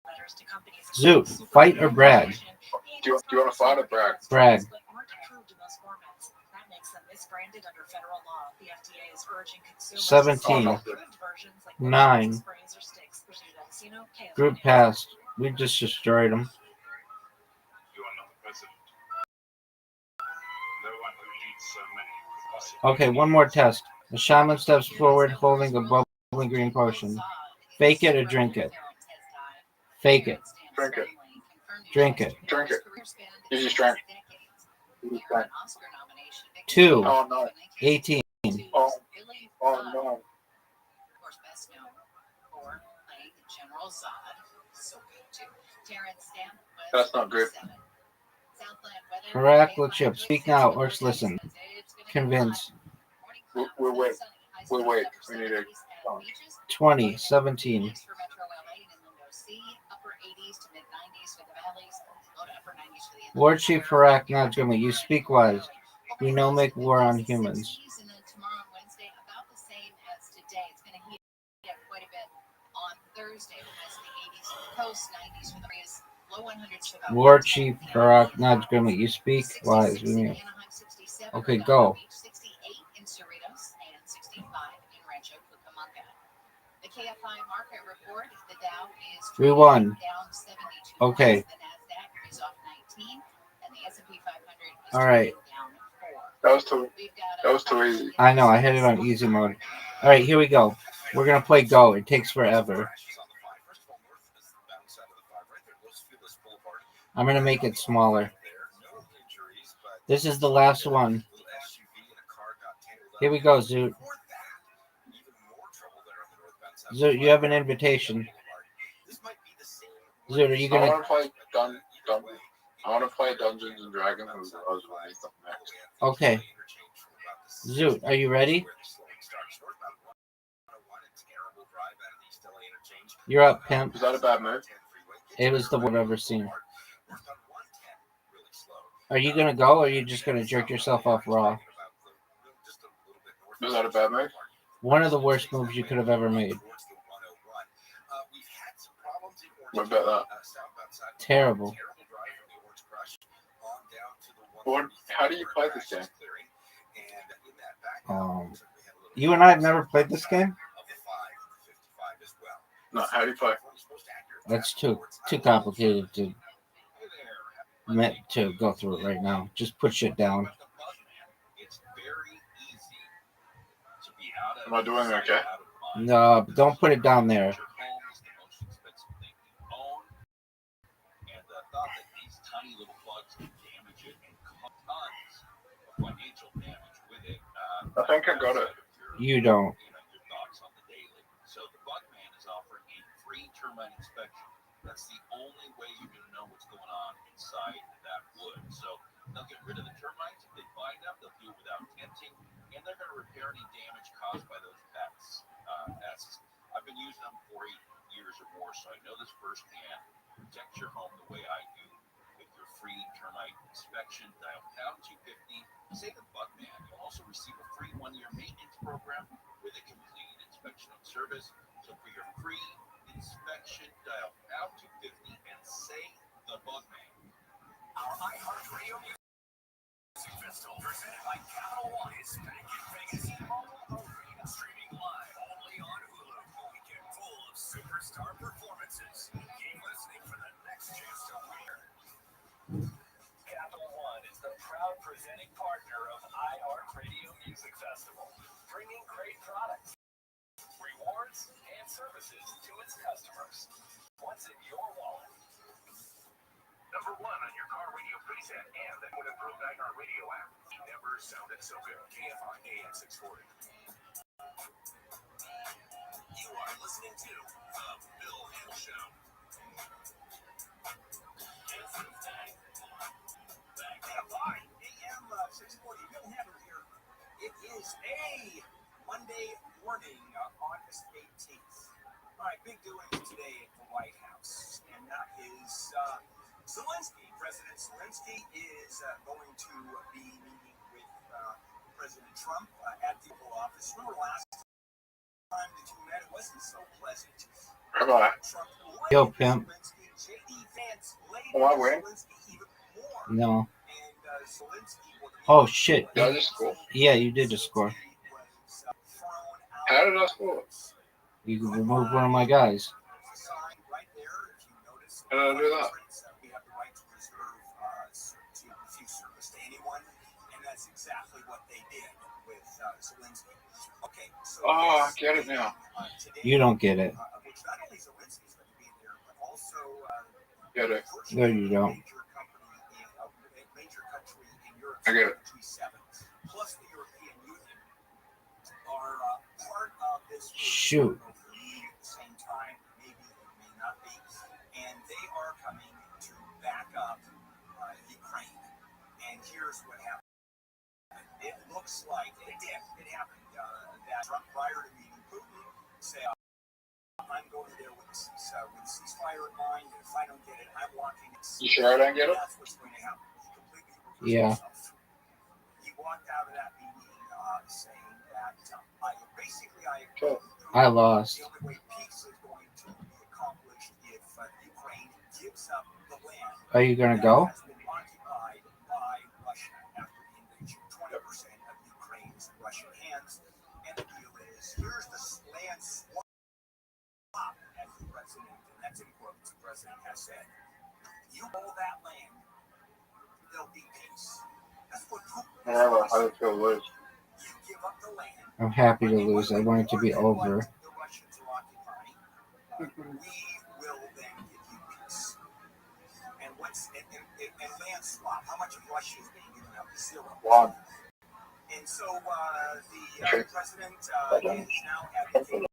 letters to companies. Zoot, fight or brag? Do you want to fight or brag? Brag. Aren't approved in those formats. That makes them misbranded under federal law. The FDA is urging consumers 17. to approved versions like 9. sprays or sticks. Group passed. We just destroyed them. You are not the president. No one who leads so many could possibly. Okay, one more test. The shaman steps forward holding a bubbling green potion. Fake it or drink it? Fake it. Drink it. Drink it. Drink it. Use your strength. 2. Oh no. 18. Oh no. That's not good. Miracle chip. Speak now, orcs listen. Convince. We'll wait. We'll wait. We need a 20. 17. War Chief Harak Najumi, you speak wise. We know make war on humans. War Chief Harak Najumi, you speak wise. We know. Okay, go. 3 1. Okay. All right. That was too easy. I know. I had it on easy mode. All right, here we go. We're gonna play Go. It takes forever. I'm going to make it smaller. This is the last one. Here we go, Zoot. Zoot, you have an invitation. Zoot, are you I going want to play I want to play Dungeons and Dragons with Rose when they come next. Okay. Zoot, are you ready? You're up, pimp. Is that a bad move? It was the one I've ever seen. Are you going to go, or are you just going to jerk yourself off raw? Is that a bad move? One of the worst moves you could have ever made. What about that? Terrible. How do you play this game? You and I have never played this game? No, how do you play? That's too complicated to go through it right now. Just put shit down. Am I doing okay? No, don't put it down there. I think I got it. You don't. So the Bugman is offering a free termite inspection. That's the only way you're going to know what's going on inside that wood. So they'll get rid of the termites. If they find them, they'll do it without tenting, and they're going to repair any damage caused by those pests. I've been using them for 8 years or more, so I know this firsthand. Protect your home the way I do with your free termite inspection. Dial pound 250. Say the Bugman. You'll also receive a free 1-year maintenance program with a complete inspection and service. So for your free inspection, dial pound 250 and say the Bugman. Our iHeartRadio Music Festival presented by Capital One is back in Vegas. Mobile Arena streaming live only on Hulu. A weekend full of superstar performances. Keep listening for the next chance to win. Capital One is the proud presenting partner of iHeartRadio Music Festival, bringing great products, rewards, and services to its customers. What's in your wallet? Number 1 on your car radio preset and the improved iHeartRadio app. Never sounded so good. KFI AM 640. You are listening to The Bill Hill Show. KFI AM 640. Bill Hill here. It is a Monday morning, August 18th. All right, big doings today at the White House, and that is Zelensky. President Zelensky is going to be meeting with President Trump at the Oval Office. Remember last time the two met, it wasn't so pleasant. Trump Yo, pimp. Zelensky, JD Vance laid Am I winning? Zelensky even more. No. And Zelensky Oh, shit. Did I just score? Yeah, you did just score. How did I score? You removed one of my guys. How did I do that? We have the right to reserve to refuse service to anyone, and that's exactly what they did with Zelensky. Okay, so Oh, I get it now. You don't get it. Which not only Zelensky's going to be there, but also Get it. No, you don't. Major country in Europe, I get it. G7, plus the European Union are part of this. Shoot. At the same time, maybe it may not be, and they are coming to back up Ukraine. And here's what happened. It looks like it happened. That Trump, prior to meeting Putin, said, "I'm going there with ceasefire in mind. If I don't get it, I'm walking." You sure I didn't get it? That's what's going to happen. He completely reversed Yeah. himself. He walked out of that meeting saying that I lost. the only way peace is going to be accomplished if Ukraine gives up the land. Are you gonna go? Has been occupied by Russia after the invasion. 20% of Ukraine is in Russian hands, and the deal is here's the land swap, as the president, and that's in quotes, the president has said. You hold that land, there'll be peace. That's what Putin Remember, how did it feel lose? You give up the land. I'm happy to lose. I want it to be over. The Russians are occupying. We will then give you peace. And and land swap. How much of Russia is being given up? 0. One. And so the president is now advocating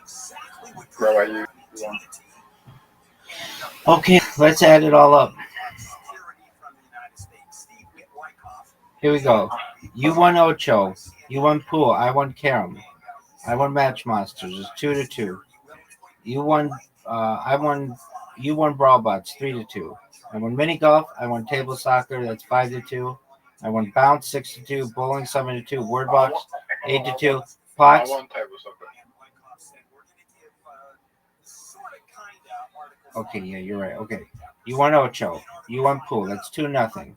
exactly what Rabbi, you to the T. Okay, let's add it all up. Security from the United States. Steve Wyckoff. Here we go. You won Ocho. You won Pool. I won Carom. I won Match Monsters. It's 2-2. You won. I won. You won Brawl Bots 3-2. I won Mini Golf. I won Table Soccer. That's 5-2. I won Bounce 6-2. Bowling 7-2. Word Box 8-2. I Pots. won table soccer. Okay, yeah, you're right. Okay. You won Ocho. You won Pool. That's 2-0.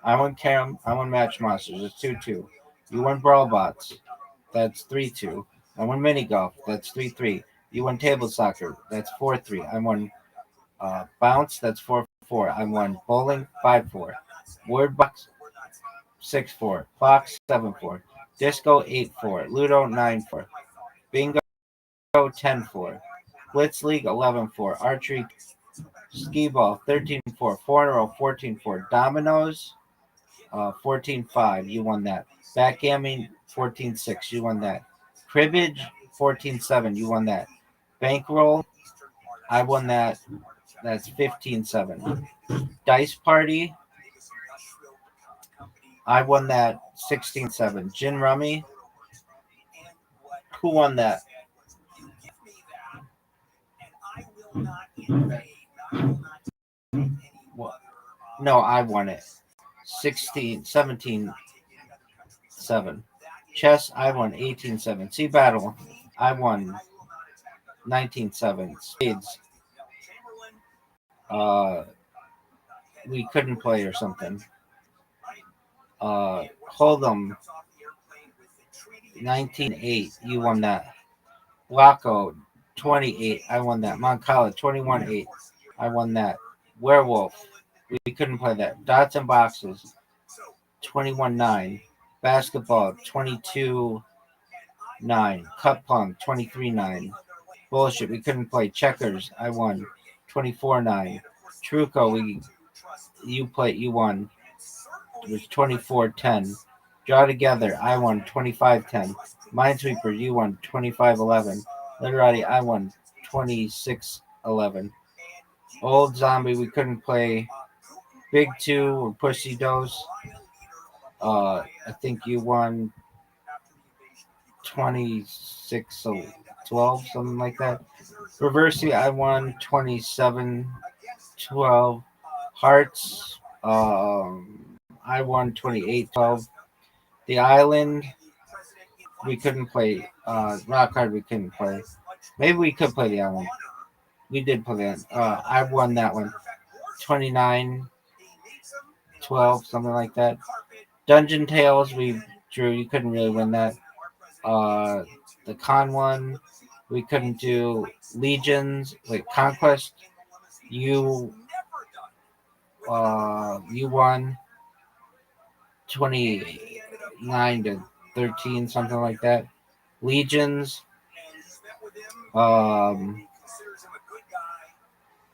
I won Carom. I won Match Monsters. It's 2-2. You won Brawl Bots. That's 3-2. I won Mini Golf. That's 3-3. You won Table Soccer. That's 4-3. I won Bounce. That's 4-4. I won Bowling 5-4. Word Box 6-4. Fox 7-4. Disco 8-4. Ludo 9-4. Bingo 10-4. Blitz League 11-4. Archery Skee Ball 13-4. 4 in a row 14-4. Dominoes 14-5. You won that. Backgammon 14-6. You won that. Cribbage 14-7. You won that. Bankroll I won that. That's 15-7. Dice Party I won that 16-7. Gin Rummy who won that? No, I won it. 17-7. Chess, I won 18-7. Sea Battle, I won 19-7. Spades, we couldn't play or something. Hold'em, 19-8. You won that. Blocko, 28. I won that. Moncala, 21-8. I won that. Werewolf, we couldn't play that. Dots and Boxes, 21-9. Basketball, 22-9. Cup Punk, 23-9. Bullshit, we couldn't play. Checkers, I won. 24-9. Truco, you won. It was 24-10. Draw Together, I won 25-10. Minesweeper, you won 25-11. Literati, I won 26-11. Old Zombie, we couldn't play. Big Two or Pussy Dose, I think you won 26-12, something like that. Reversi, I won 27-12. Hearts, I won 28-12. The Island, we couldn't play. Rock Hard, we couldn't play. Maybe we could play the Island. We did play that. I won that one. 29-12, something like that. Dungeon Tales, we drew. You couldn't really win that. The Con one, we couldn't do. Legions, like Conquest, you won 29-13, something like that. Legions,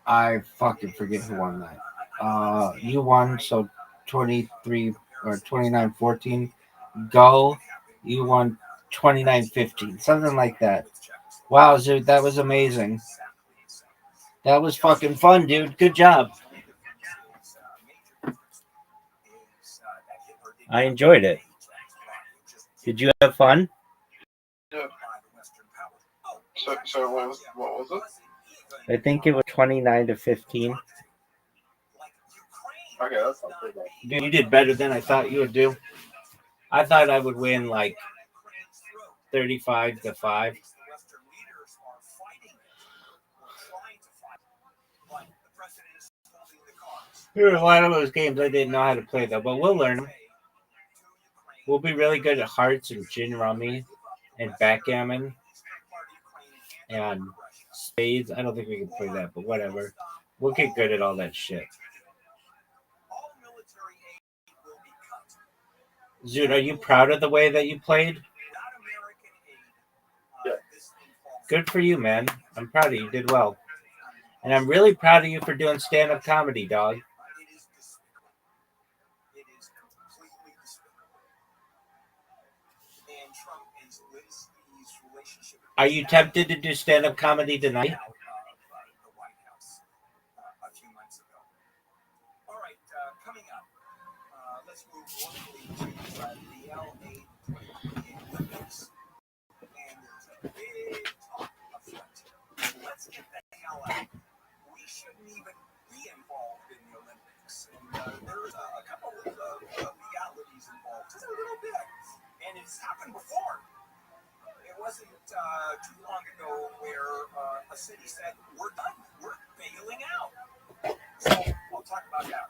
I fucking forget who won that. You won, so 23 or 29-14. Go, you won 29-15, something like that. Wow, dude, that was amazing. That was fucking fun, dude. Good job. I enjoyed it. Did you have fun? Yeah. So what was it? I think it was 29-15. Okay, that's not too bad. Dude, you did better than I thought you would do. I thought I would win like 35-5. There were a lot of those games I didn't know how to play though, but we'll learn. We'll be really good at Hearts and Gin Rummy and Backgammon and Spades. I don't think we can play that, but whatever. We'll get good at all that shit. Zoot, are you proud of the way that you played? Yeah. Good for you, man. I'm proud of you. You did well. And I'm really proud of you for doing stand-up comedy, dog. relationship. Are you tempted to do stand-up comedy tonight? Out of the White House a few months ago. All right, coming up, let's move locally to the LA 2028 Olympics. And there's a big talk afoot. Let's get the hell out. We shouldn't even be involved in the Olympics. And there's a couple of legalities involved, just a little bit. And it's happened before. It wasn't too long ago where a city said, we're done. We're bailing out. So we'll talk about that.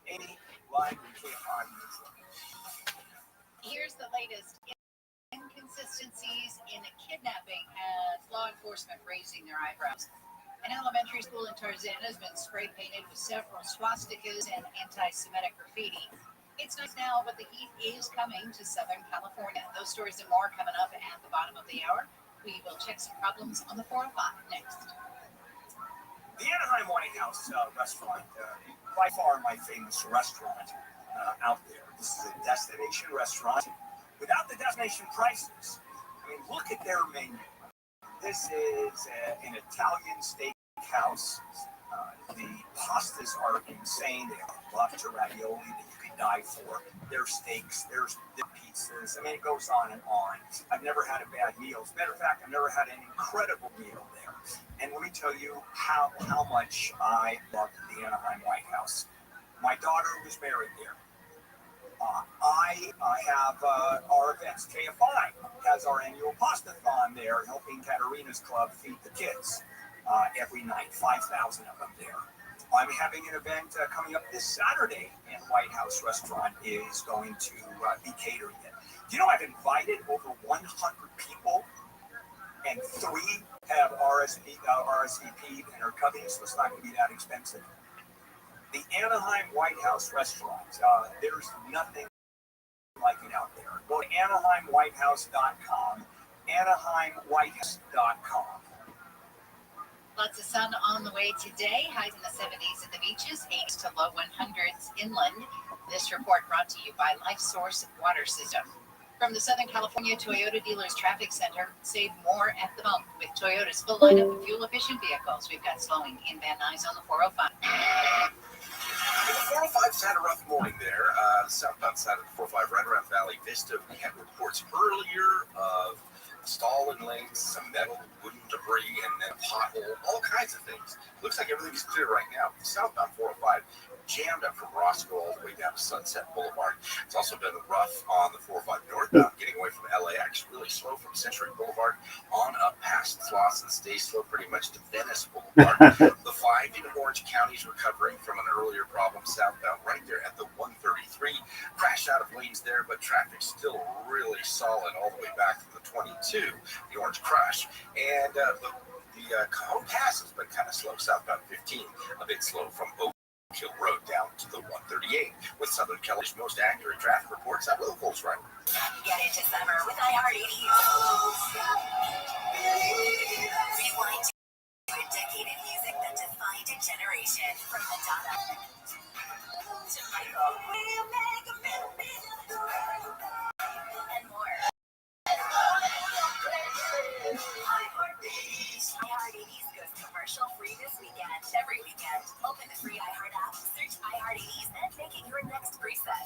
Amy, live in KFI News. Here's the latest inconsistencies in a kidnapping has law enforcement raising their eyebrows. An elementary school in Tarzana has been spray painted with several swastikas and anti-Semitic graffiti. It's nice now, but the heat is coming to Southern California. Those stories and more coming up at the bottom of the hour. We will check some problems on the 405 next. The Anaheim White House restaurant, by far my famous restaurant out there. This is a destination restaurant without the destination prices. I mean, look at their menu. This is an Italian steakhouse. The pastas are insane. They have lobster ravioli that you could die for. There's steaks, there's pizzas. I mean, it goes on and on. I've never had a bad meal. As a matter of fact, I've never had an incredible meal there. And let me tell you how much I love the Anaheim White House. My daughter was married there. I have our events. KFI has our annual pasta-thon there, helping Katerina's Club feed the kids every night, 5,000 of them there. I'm having an event coming up this Saturday, and White House Restaurant is going to be catering it. Do you know I've invited over 100 people, and 3 have RSVP'd and are coming, so it's not going to be that expensive. The Anaheim White House Restaurant, there's nothing like it out there. Go to AnaheimWhitehouse.com, AnaheimWhitehouse.com. Lots of sun on the way today. Highs in the 70s at the beaches, 80s to low 100s inland. This report brought to you by Life Source Water System. From the Southern California Toyota Dealers Traffic Center, save more at the pump with Toyota's full lineup of fuel-efficient vehicles. We've got slowing in Van Nuys on the 405. The 405's had a rough morning there. Southbound side of the 405 right around Valley Vista. We had reports earlier of stalling lanes, some metal, wooden debris, and then a pothole, all kinds of things. Looks like everything's clear right now. Southbound 405 jammed up from Roscoe all the way down to Sunset Boulevard. It's also been rough on the 405 northbound, getting away from LAX, really slow from Century Boulevard on up past Slauson, stays slow pretty much to Venice Boulevard. The 5 in Orange County is recovering from an earlier problem southbound right there at the 133. Crash out of lanes there, but traffic's still really solid all the way back to the 22, the orange crash. And the Cajon Pass has been kind of slow southbound 15, a bit slow from Oak Hill Road down to the 138, with Southern California's most accurate traffic reports at Locals right. Get into summer with iHeartRadio. Rewind to a decade of music that defined a generation. From Madonna to Michael. We'll make a memory and more. iHeartRadio goes commercial-free this weekend. Every weekend, open the free iHeart app, search iHeartRadio, and make it your next preset.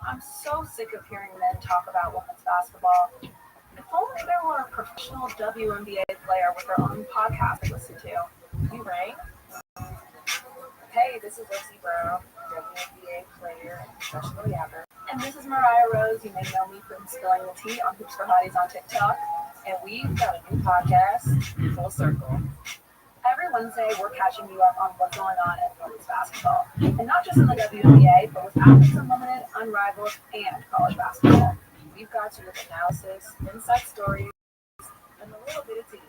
I'm so sick of hearing men talk about women's basketball. If only there were a professional WNBA player with their own podcast to listen to. You ring? Hey, this is Lucy Brown, WNBA player and professional yapper. And this is Mariah Rose. You may know me from spilling the tea on Hoops for Hotties on TikTok. And we've got a new podcast, Full Circle. Every Wednesday, we're catching you up on what's going on in women's basketball. And not just in the WNBA, but with Athletes Unlimited, Unrivaled, and college basketball. We've got you with analysis, inside stories, and a little bit of tea.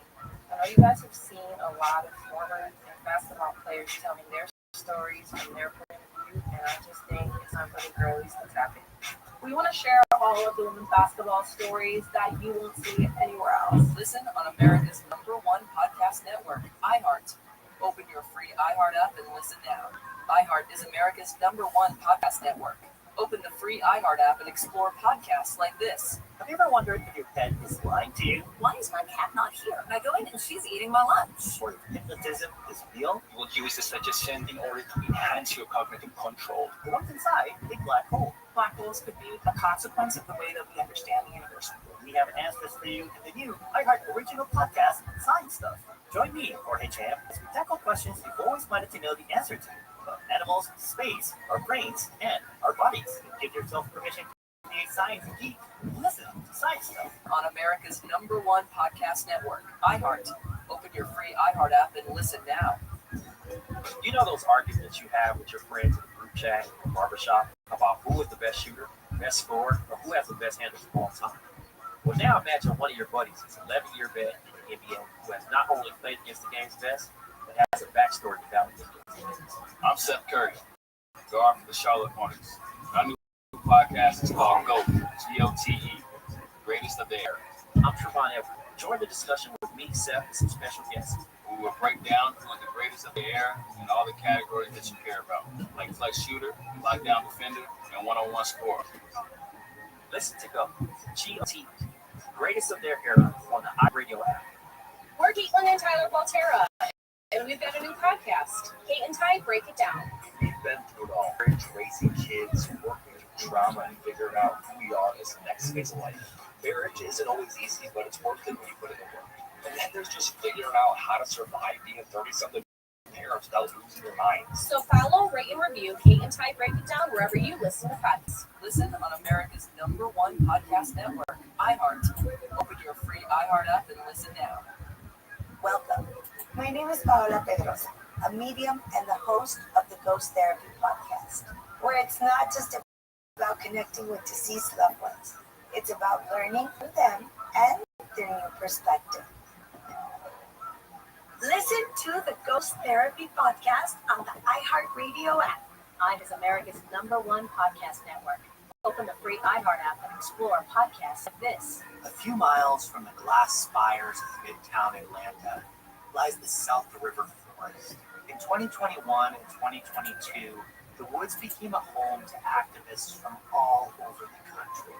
I know you guys have seen a lot of former basketball players telling their stories from their point of view, and I just think it's time for the girlies to tap in. We want to share all of the women's basketball stories that you won't see anywhere else. Listen on America's #1 podcast network, iHeart, Open your free iHeart app and listen now. iHeart is America's #1 podcast network. Open the free iHeart app and explore podcasts like this. Have you ever wondered if your pet is lying to you? Why is my cat not here? I go in and she's eating my lunch. Or if hypnotism is real? You will use the suggestion in order to enhance your cognitive control. What's inside a black hole? Black holes could be a consequence of the way that we understand the universe. We have answers for you in the new iHeart original podcast, Science Stuff. Join me, Jorge Champ, as we tackle questions you've always wanted to know the answer to about animals, space, our brains, and our bodies. Give yourself permission to be a science geek. Listen to Science Stuff On America's #1 podcast network, iHeart. Open your free iHeart app and listen now. You know those arguments you have with your friends in the group chat or barbershop about who is the best shooter, best scorer, or who has the best handles of all time? Well, now imagine one of your buddies is an 11-year vet in the NBA who has not only played against the game's best, but has a backstory to validate it. I'm Seth Curry, guard for the Charlotte Hornets. Our new podcast is called GOAT, G-O-T-E, Greatest of the Era. I'm Trevon Everett. Join the discussion with me, Seth, and some special guests. We will break down who is the greatest of the era in all the categories that you care about, like flex shooter, lockdown defender, and one-on-one scorer. Listen to GOAT, G-O-T-E, Greatest of their era on the iRadio app. We're Caitlin and Tyler Waltera, and we've got a new podcast, Kate and Ty Break It Down. We've been through it all. Raising kids, working through trauma, and figuring out who we are as the next phase of life. Marriage isn't always easy, but it's worth it when you put it in work. And then there's just figuring out how to survive being a 30-something parent without losing your mind. So follow, rate, and review Kate and Ty Break It Down wherever you listen to podcasts. Listen on America's #1 podcast network, iHeart. Open your free iHeart app and listen now. Welcome. My name is Paola Pedrosa, a medium and the host of the Ghost Therapy Podcast, where it's not just about connecting with deceased loved ones. It's about learning from them and their new perspective. Listen to the Ghost Therapy Podcast on the iHeartRadio app. IHEART is America's #1 podcast network. Open the free iHeart app and explore podcasts like this. A few miles from the glass spires of Midtown Atlanta lies the South River Forest. In 2021 and 2022, the woods became a home to activists from all over the country.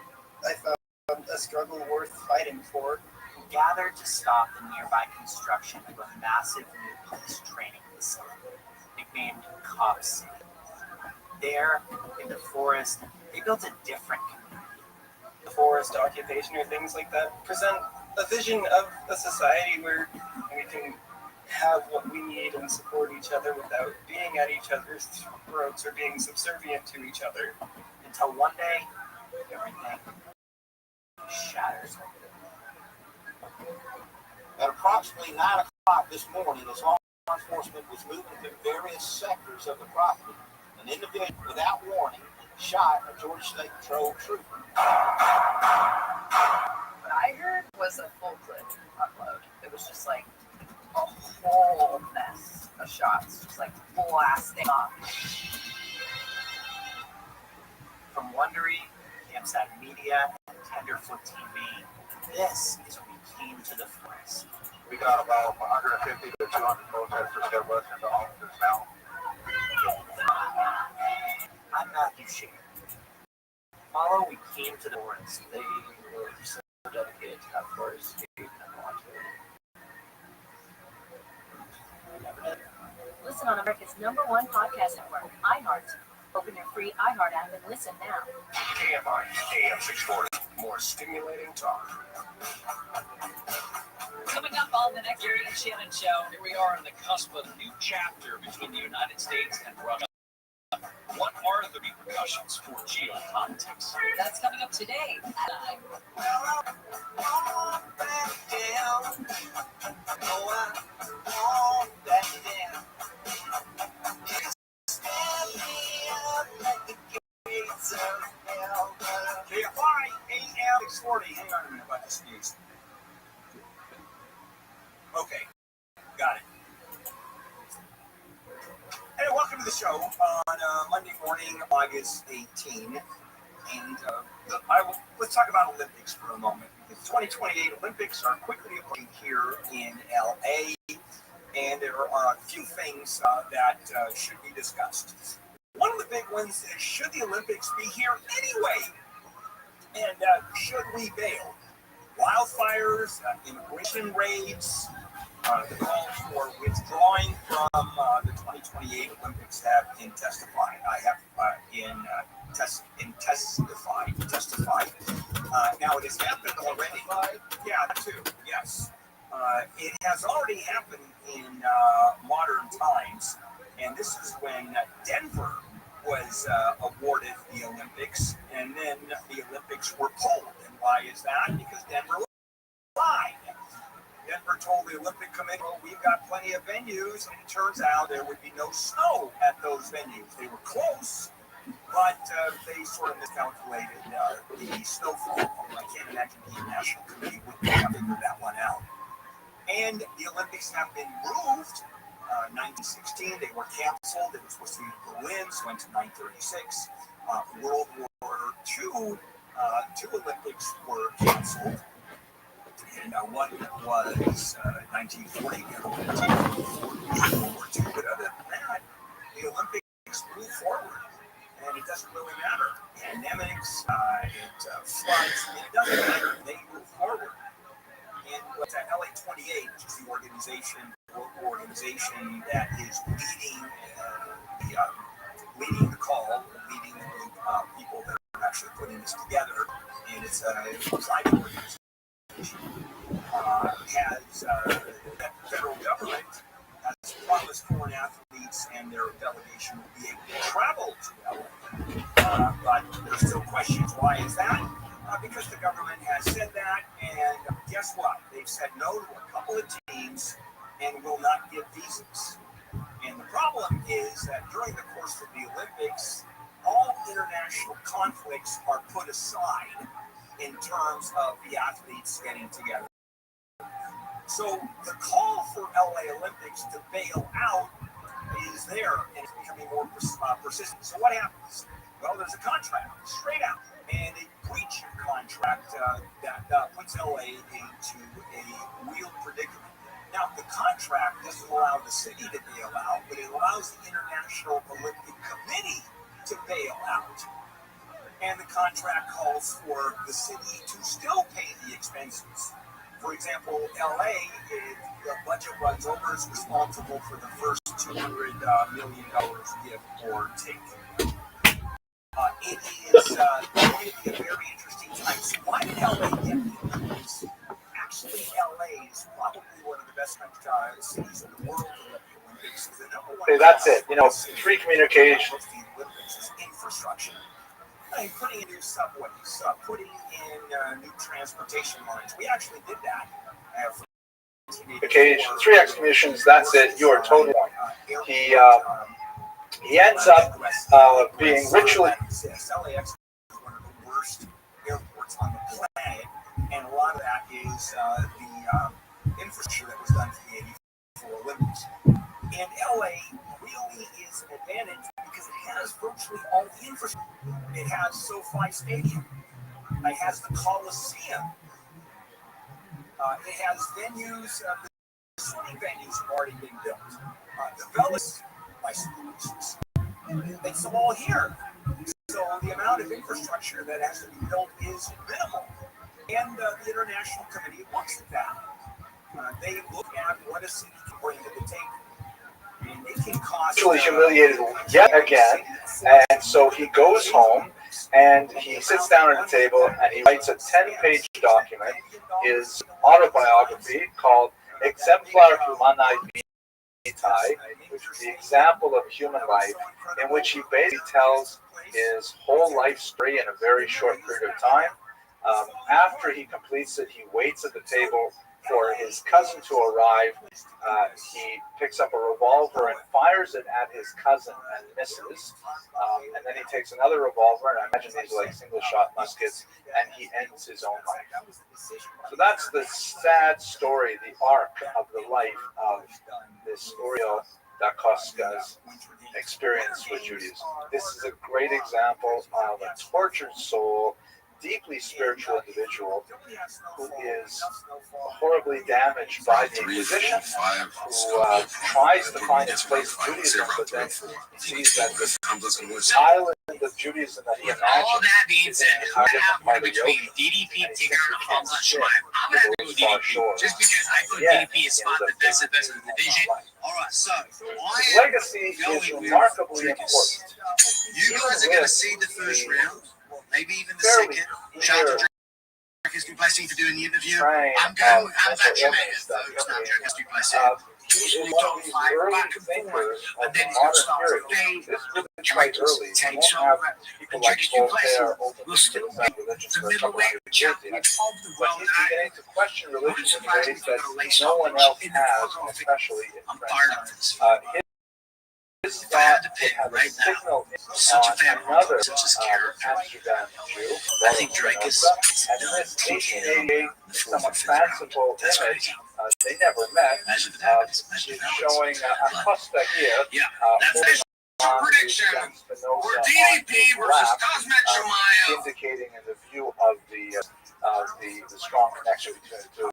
I found a struggle worth fighting for. Who gathered to stop the nearby construction of a massive new police training facility nicknamed Cop City. There, in the forest, they built a different community. The forest occupation or things like that present a vision of a society where we can have what we need and support each other without being at each other's throats or being subservient to each other. Until one day, everything shatters. At approximately 9 o'clock this morning, as law enforcement was moving through various sectors of the property, an individual, without warning, shot a Georgia State Patrol trooper. What I heard was a full clip upload. It was just like a whole mess of shots, just like blasting off. From Wondery, Camsat Media, and Tenderfoot TV, this is when we came to the forest. We got about 150 to 200 protesters that rushed into officers now. I'm Matthew Shea. Follow, we came to the forest. They were so dedicated to that forest and watching. Listen on America's #1 podcast network, iHeart. Open your free iHeart app and listen now. KMI, AM 640. More stimulating talk. Coming up on the next Gary and Shannon show, here we are on the cusp of a new chapter between the United States and Russia. What are the repercussions for geopolitics? That's coming up today at 9. KFI AM 640. Hang on a minute about this news. Okay, got it. Hey, welcome to the show on Monday morning, August 18. And let's talk about Olympics for a moment. The 2028 Olympics are quickly approaching here in LA. And there are a few things that should be discussed. One of the big ones is, should the Olympics be here anyway? And should we bail? Wildfires, immigration raids, the call for withdrawing from the 2028 Olympics have been testified. I have testified. Now it has happened already. Yeah, that too. Yes, it has already happened in modern times, and this is when Denver was awarded the Olympics, and then the Olympics were pulled. And why is that? Because Denver lied. Denver told the Olympic Committee, well, we've got plenty of venues, and it turns out there would be no snow at those venues. They were close, but they sort of miscalculated the snowfall. I can't imagine the National Committee would have figured that one out. And the Olympics have been moved. 1916, they were canceled. It was supposed to be in Berlin, so went to 1936. World War II, two Olympics were canceled. And one was 1940, the other one was World War II. But other than that, the Olympics move forward. And it doesn't really matter. Pandemics, floods, it doesn't matter. They move forward. And LA 28, which is the organization that is leading the call, leading the group of people that are actually putting this together, and it's a private organization. The federal government has promised foreign athletes and their delegation will be able to travel to LA. But there's still questions. Why is that? Because the government has said that, and guess what? They've said no to a couple of teams and will not give visas. And the problem is that during the course of the Olympics, all international conflicts are put aside in terms of the athletes getting together. So the call for LA Olympics to bail out is there, and it's becoming more persistent. So what happens? Well, there's a contract, straight out, and a breach of contract that puts LA into a real predicament. Now, the contract doesn't allow the city to bail out, but it allows the International Olympic Committee to bail out. And the contract calls for the city to still pay the expenses. For example, LA, if the budget runs over, is responsible for the first $200 million give or take. It is going to be a very interesting time. So why did LA get the Olympics? Actually, LA is probably one of the best cities in the world for the Olympics. The number one Okay, that's it. Free communication. The Olympics is infrastructure. Putting in new subways, putting in new transportation lines. We actually did that. Occasion, 3 exclamations, that's it, you are totally wrong. He ends up being ritually. LAX is one of the worst airports on the planet, and a lot of that is the infrastructure that was done for the 84 Olympics. And LA really is an advantage because it has virtually all the infrastructure. It has SoFi Stadium. It has the Coliseum. It has venues. The swimming venues have already been built. The Velas licenses. It's all here. So the amount of infrastructure that has to be built is minimal. And the International Committee looks at that. They look at what a city can bring to the table. Actually humiliated yet again, and so he goes home and he sits down at the table and he writes a 10-page document, his autobiography called Exemplar Humanae Vitae, which is the example of human life, in which he basically tells his whole life story in a very short period of time. After he completes it, he waits at the table for his cousin to arrive. He picks up a revolver and fires it at his cousin and misses. And then he takes another revolver, and I imagine these are like single-shot muskets, and he ends his own life. So that's the sad story, the arc of the life of this Uriel Dakoska's experience with Judaism. This is a great example of a tortured soul deeply spiritual individual who is horribly damaged by the Inquisition, who tries to find his place in Judaism, but then sees that this island of Judaism that he imagined. All that being said, who would have one between DDP, Tigger, and Hamza Shemaev? I'm going to have to go with DDP, just because I thought DDP is spot the best of the division. All right, so his legacy is remarkably important. You guys are going to see the first round, maybe even the second. Shout out to Drake, good blessing for doing the interview. I'm going with Shemaev, though. It's not Drake, good blessing. Usually don't fight back and forth, but then it's going to start to fade. Drake takes over, and Drake is good blessing. We'll still be the middleweight champion of the world. Beginning to question religion in ways that no one else has, especially in I'm fired up for this. his If I had to pick right now, such a fan of such as character, Amsterdam Jew. I think Drake is And in this 1888 somewhat fanciful image, they never met. Imagine if it happens. Imagine He's if it happens. showing Acosta here. Yeah, that's the prediction. We're DDP versus Cosmet Shemaev. Indicating in the view of the strong connection between the two.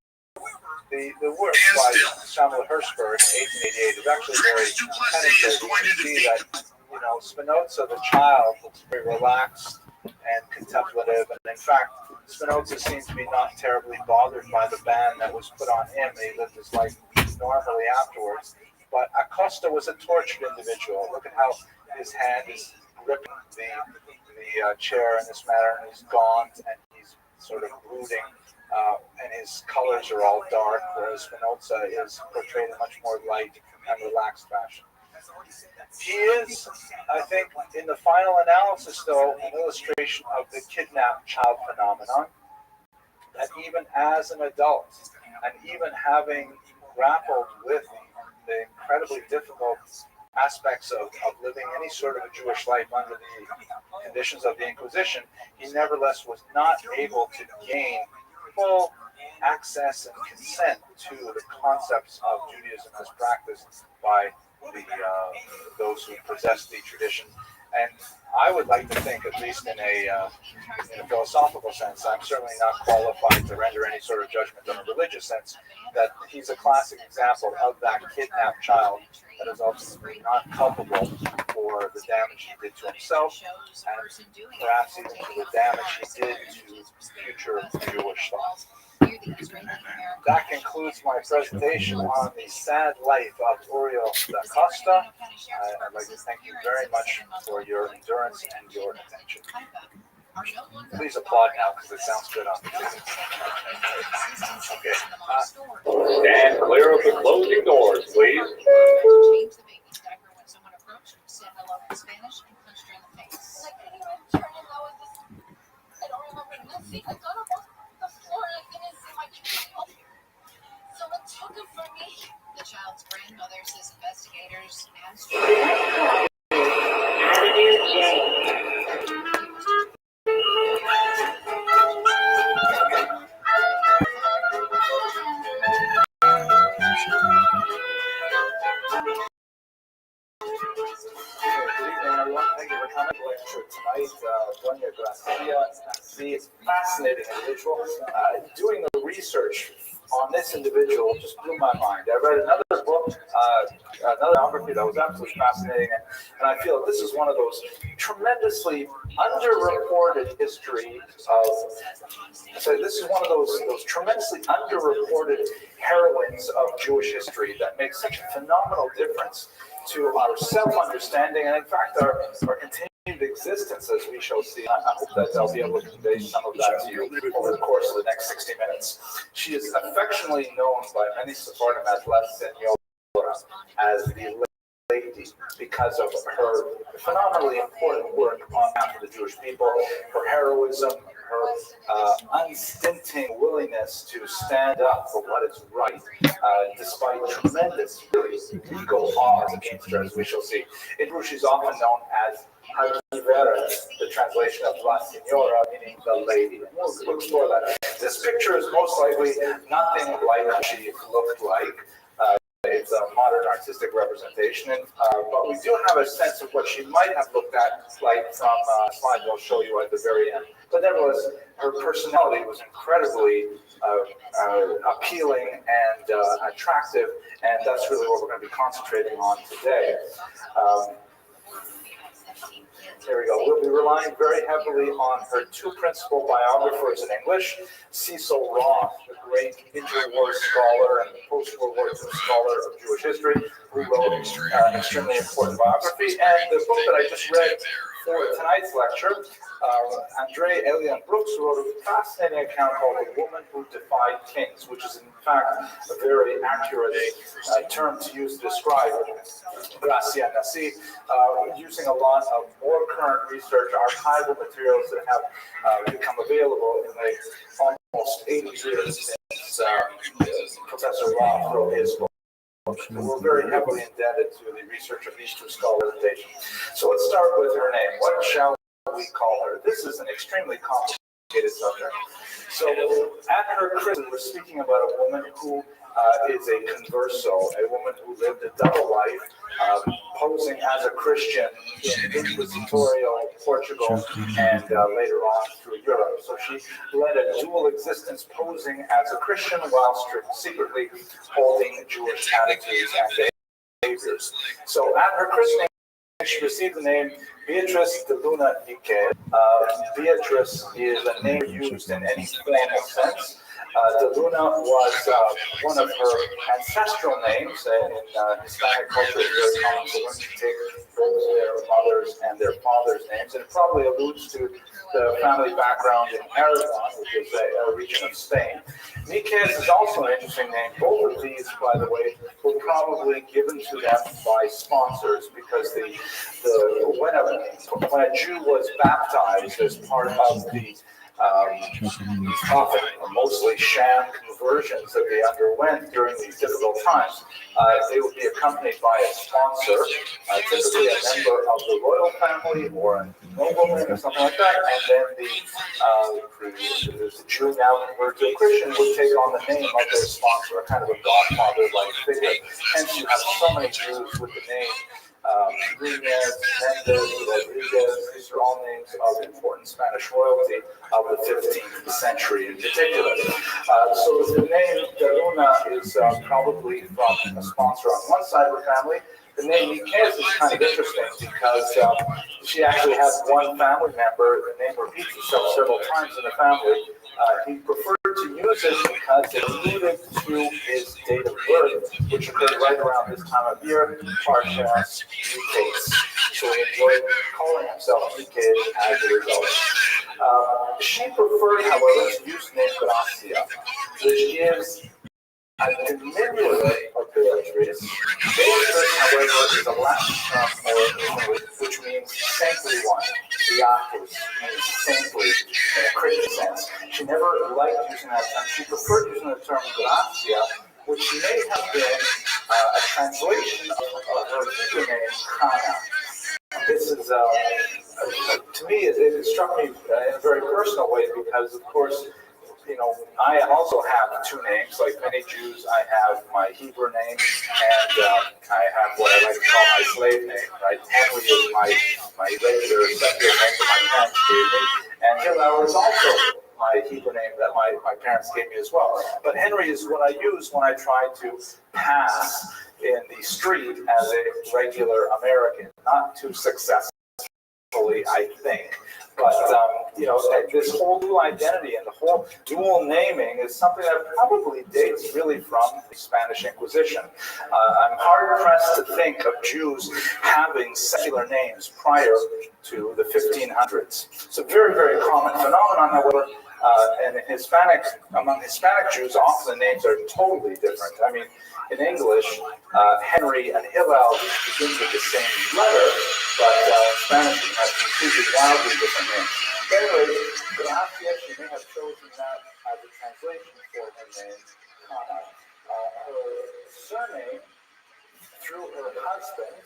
The work by Samuel Hirschberg in 1888 is actually very penetrating. You see that, Spinoza, the child, looks very relaxed and contemplative, and in fact, Spinoza seems to be not terribly bothered by the ban that was put on him. He lived his life normally afterwards. But Acosta was a tortured individual. Look at how his hand is gripping the chair in this manner, and he's gaunt, and he's sort of brooding. And his colors are all dark, whereas Spinoza is portrayed in much more light and relaxed fashion. He is, I think, in the final analysis, though, an illustration of the kidnapped child phenomenon, that even as an adult, and even having grappled with the incredibly difficult aspects of living any sort of a Jewish life under the conditions of the Inquisition, he nevertheless was not able to gain full access and consent to the concepts of Judaism as practiced by those who possess the tradition. And I would like to think, at least in a philosophical sense, I'm certainly not qualified to render any sort of judgment in a religious sense, that he's a classic example of that kidnapped child that is ultimately not culpable for the damage he did to himself, and perhaps even for the damage he did to future Jewish thought. That concludes my presentation on the sad life of Uriel da Costa. I'd like to thank you very much for your endurance and your attention. Please applaud now, because it sounds good on the TV. Okay. Stand clear of the closing doors, please. Change the baby's diaper when someone approached, said hello in Spanish, and punched her in the face. I couldn't even turn it. I don't remember nothing. I got up off the floor and I didn't see my child. Someone took it from me. The child's grandmother says investigators asked Thank you for coming to lecture tonight. Doña Gracia, it's fascinating individual. Doing the research on this individual just blew my mind. I read another book, another biography that was absolutely fascinating, and I feel this is one of those tremendously underreported histories of. So this is one of those tremendously underreported heroines of Jewish history that makes such a phenomenal difference to our self-understanding and, in fact, our continued existence, as we shall see. I hope that I'll be able to convey some of that to you over the course of the next 60 minutes. She is affectionately known by many Sephardim as La Senora, as the lady, because of her phenomenally important work on behalf of the Jewish people, her heroism, her unstinting willingness to stand up for what is right, despite tremendous legal odds against her, as we shall see. In Hebrew, she's often known as Hagiveret, the translation of La Senora, meaning the lady. We'll explore that. This picture is most likely nothing like what she looked like. It's modern artistic representation. But we do have a sense of what she might have looked at, like from a slide we'll show you at the very end. But nevertheless, her personality was incredibly appealing and attractive, and that's really what we're going to be concentrating on today. There we go. We'll be relying very heavily on her two principal biographers in English, Cecil Roth, the great interwar scholar and post-World War II scholar of Jewish history, who wrote an extremely important biography, and the book that I just read for tonight's lecture, Andre Elian Brooks wrote a fascinating account called The Woman Who Defied Kings, which is in fact a very accurate term to use to describe Gracia Nasi, using a lot of more current research, archival materials that have become available in the almost 80 years since Professor Roth wrote his book. We're very heavily indebted to the research of these two scholars. So let's start with her name. What shall we call her? This is an extremely complicated subject. So at her christening, we're speaking about a woman who is a converso, a woman who lived a double life, posing as a Christian in inquisitorial Portugal and later on through Europe. So she led a dual existence, posing as a Christian whilst secretly holding Jewish attitudes and behaviors. So at her christening, she received the name Beatrice de Luna Nique. Beatrice is a name used in any formal sense. De Luna was one of her ancestral names. In Hispanic culture, it's very common for women to take both their mothers and their father's names, and it probably alludes to the family background in Aragon, which is a region of Spain. Niques is also an interesting name. Both of these, by the way, were probably given to them by sponsors, because when a Jew was baptized as part of the often mostly sham conversions that they underwent during these difficult times, they would be accompanied by a sponsor, typically a member of the royal family or a nobleman or something like that, and then the Jew now converted to a Christian would take on the name of their sponsor, a kind of a godfather-like figure. Hence you have so many Jews with the name Nunez, Mendez, Rodriguez. These are all names of important Spanish royalty of the 15th century in particular. So the name De Luna is probably from a sponsor on one side of the family. The name Niques is kind of interesting because she actually has one family member. The name repeats itself several times in the family. He preferred to use it because it alluded to his date of birth, which occurred right around this time of year, Parshas Niques. So he enjoyed calling himself Niques as a result. She preferred, however, to use the name Gracia, which gives a diminutive of Beatrice. Beatrice, however, is a Latin term which means saintly one. Beatus means saintly in a Christian sense. She never liked using that term. She preferred using the term Gracia, which may have been a translation of her Hebrew name, Hannah. This is, to me, it struck me in a very personal way because, of course, you know, I also have two names. Like many Jews, I have my Hebrew name, and I have what I like to call my slave name, right? Henry is my regular secular name that my parents gave me, and Hillel is also my Hebrew name that my parents gave me as well. But Henry is what I use when I try to pass in the street as a regular American, not too successfully, I think. But, you know, this whole dual identity and the whole dual naming is something that probably dates really from the Spanish Inquisition. I'm hard-pressed to think of Jews having secular names prior to the 1500s. It's a very, very common phenomenon, however, and among Hispanic Jews, often the names are totally different. I mean, in English, Henry and Hillel begin with the same letter, but in Spanish we have completely wildly different names. Anyway, Gracia, she may have chosen that as a translation for her name, Hannah. Her surname, through her husband,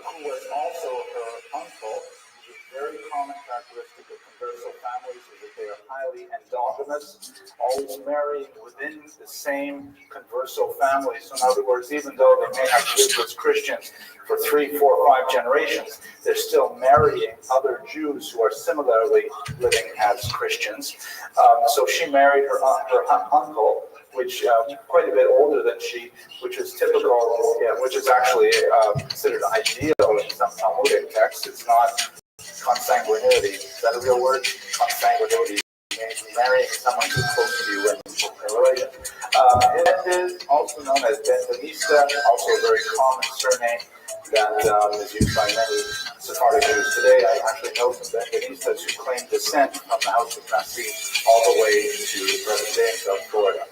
who was also her uncle, a very common characteristic of converso families is that they are highly endogamous, always marrying within the same converso family. So in other words, even though they may have lived as Christians for 3, 4, 5 generations, they're still marrying other Jews who are similarly living as Christians. So she married her uncle, which quite a bit older than she, which is typical, which is actually considered ideal in some Talmudic texts. It's not consanguinity. Is that a real word? Consanguinity means marrying someone who's close to you in relation. It is also known as Benvenista, also a very common surname that is used by many Sephardic Jews today. I actually know some Benvenistas who claim descent from the house of Nasi all the way to present day in South Florida.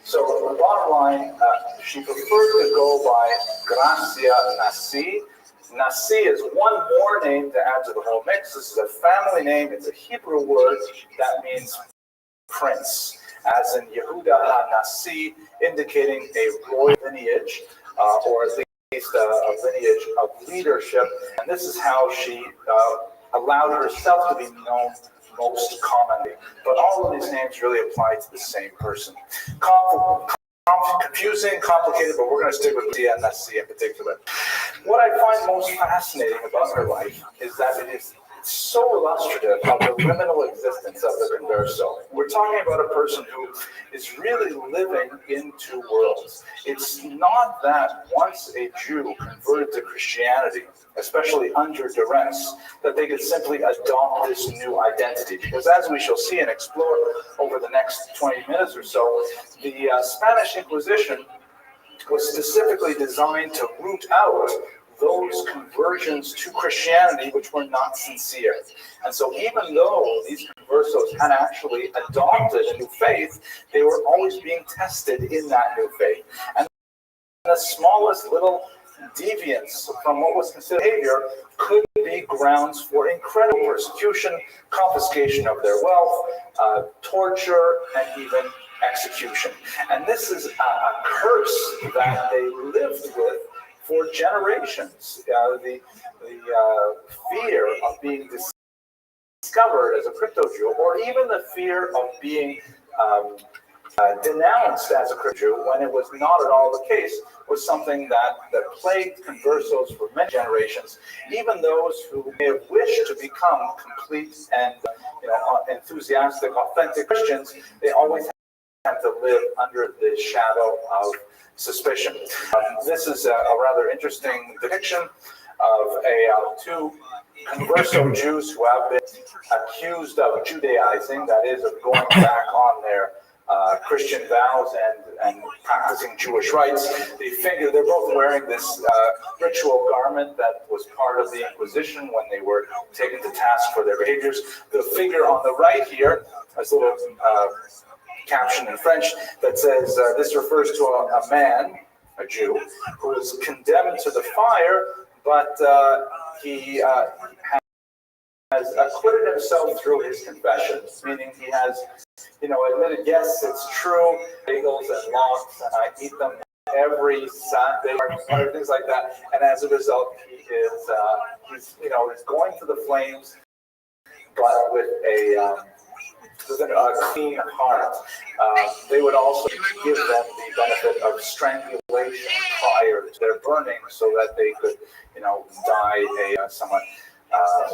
So the bottom line, she preferred to go by Gracia Nasi. Nasi is one more name to add to the whole mix. This is a family name. It's a Hebrew word that means prince, as in Yehuda HaNasi, indicating a royal lineage, or at least a lineage of leadership. And this is how she allowed herself to be known most commonly. But all of these names really apply to the same person. Confusing, complicated, but we're going to stick with Dia Nasi in particular. What I find most fascinating about her life is that it is so illustrative of the liminal existence of the converso. We're talking about a person who is really living in two worlds. It's not that once a Jew converted to Christianity, especially under duress, that they could simply adopt this new identity. Because as we shall see and explore over the next 20 minutes or so, the Spanish Inquisition was specifically designed to root out those conversions to Christianity which were not sincere. And so even though these conversos had actually adopted a new faith, they were always being tested in that new faith. And the smallest little deviance from what was considered behavior could be grounds for incredible persecution, confiscation of their wealth, torture, and even execution. And this is a curse that they lived with for generations. The fear of being discovered as a crypto Jew, or even the fear of being denounced as a crypto Jew when it was not at all the case, was something that plagued conversos for many generations. Even those who may have wished to become complete and enthusiastic, authentic Christians, they always have to live under the shadow of suspicion. This is a rather interesting depiction of two converso Jews who have been accused of Judaizing, that is, of going back on their Christian vows and practicing Jewish rites. They're both wearing this ritual garment that was part of the Inquisition when they were taken to task for their behaviors. The figure on the right here, has a little caption in French that says, this refers to a man, a Jew, who was condemned to the fire, but he has acquitted himself through his confession, meaning he has, admitted, yes, it's true, bagels and lox, and I eat them every Sunday, or things like that, and as a result, he is, he's going to the flames, but with a clean heart. They would also give them the benefit of strangulation prior to their burning, so that they could, die a somewhat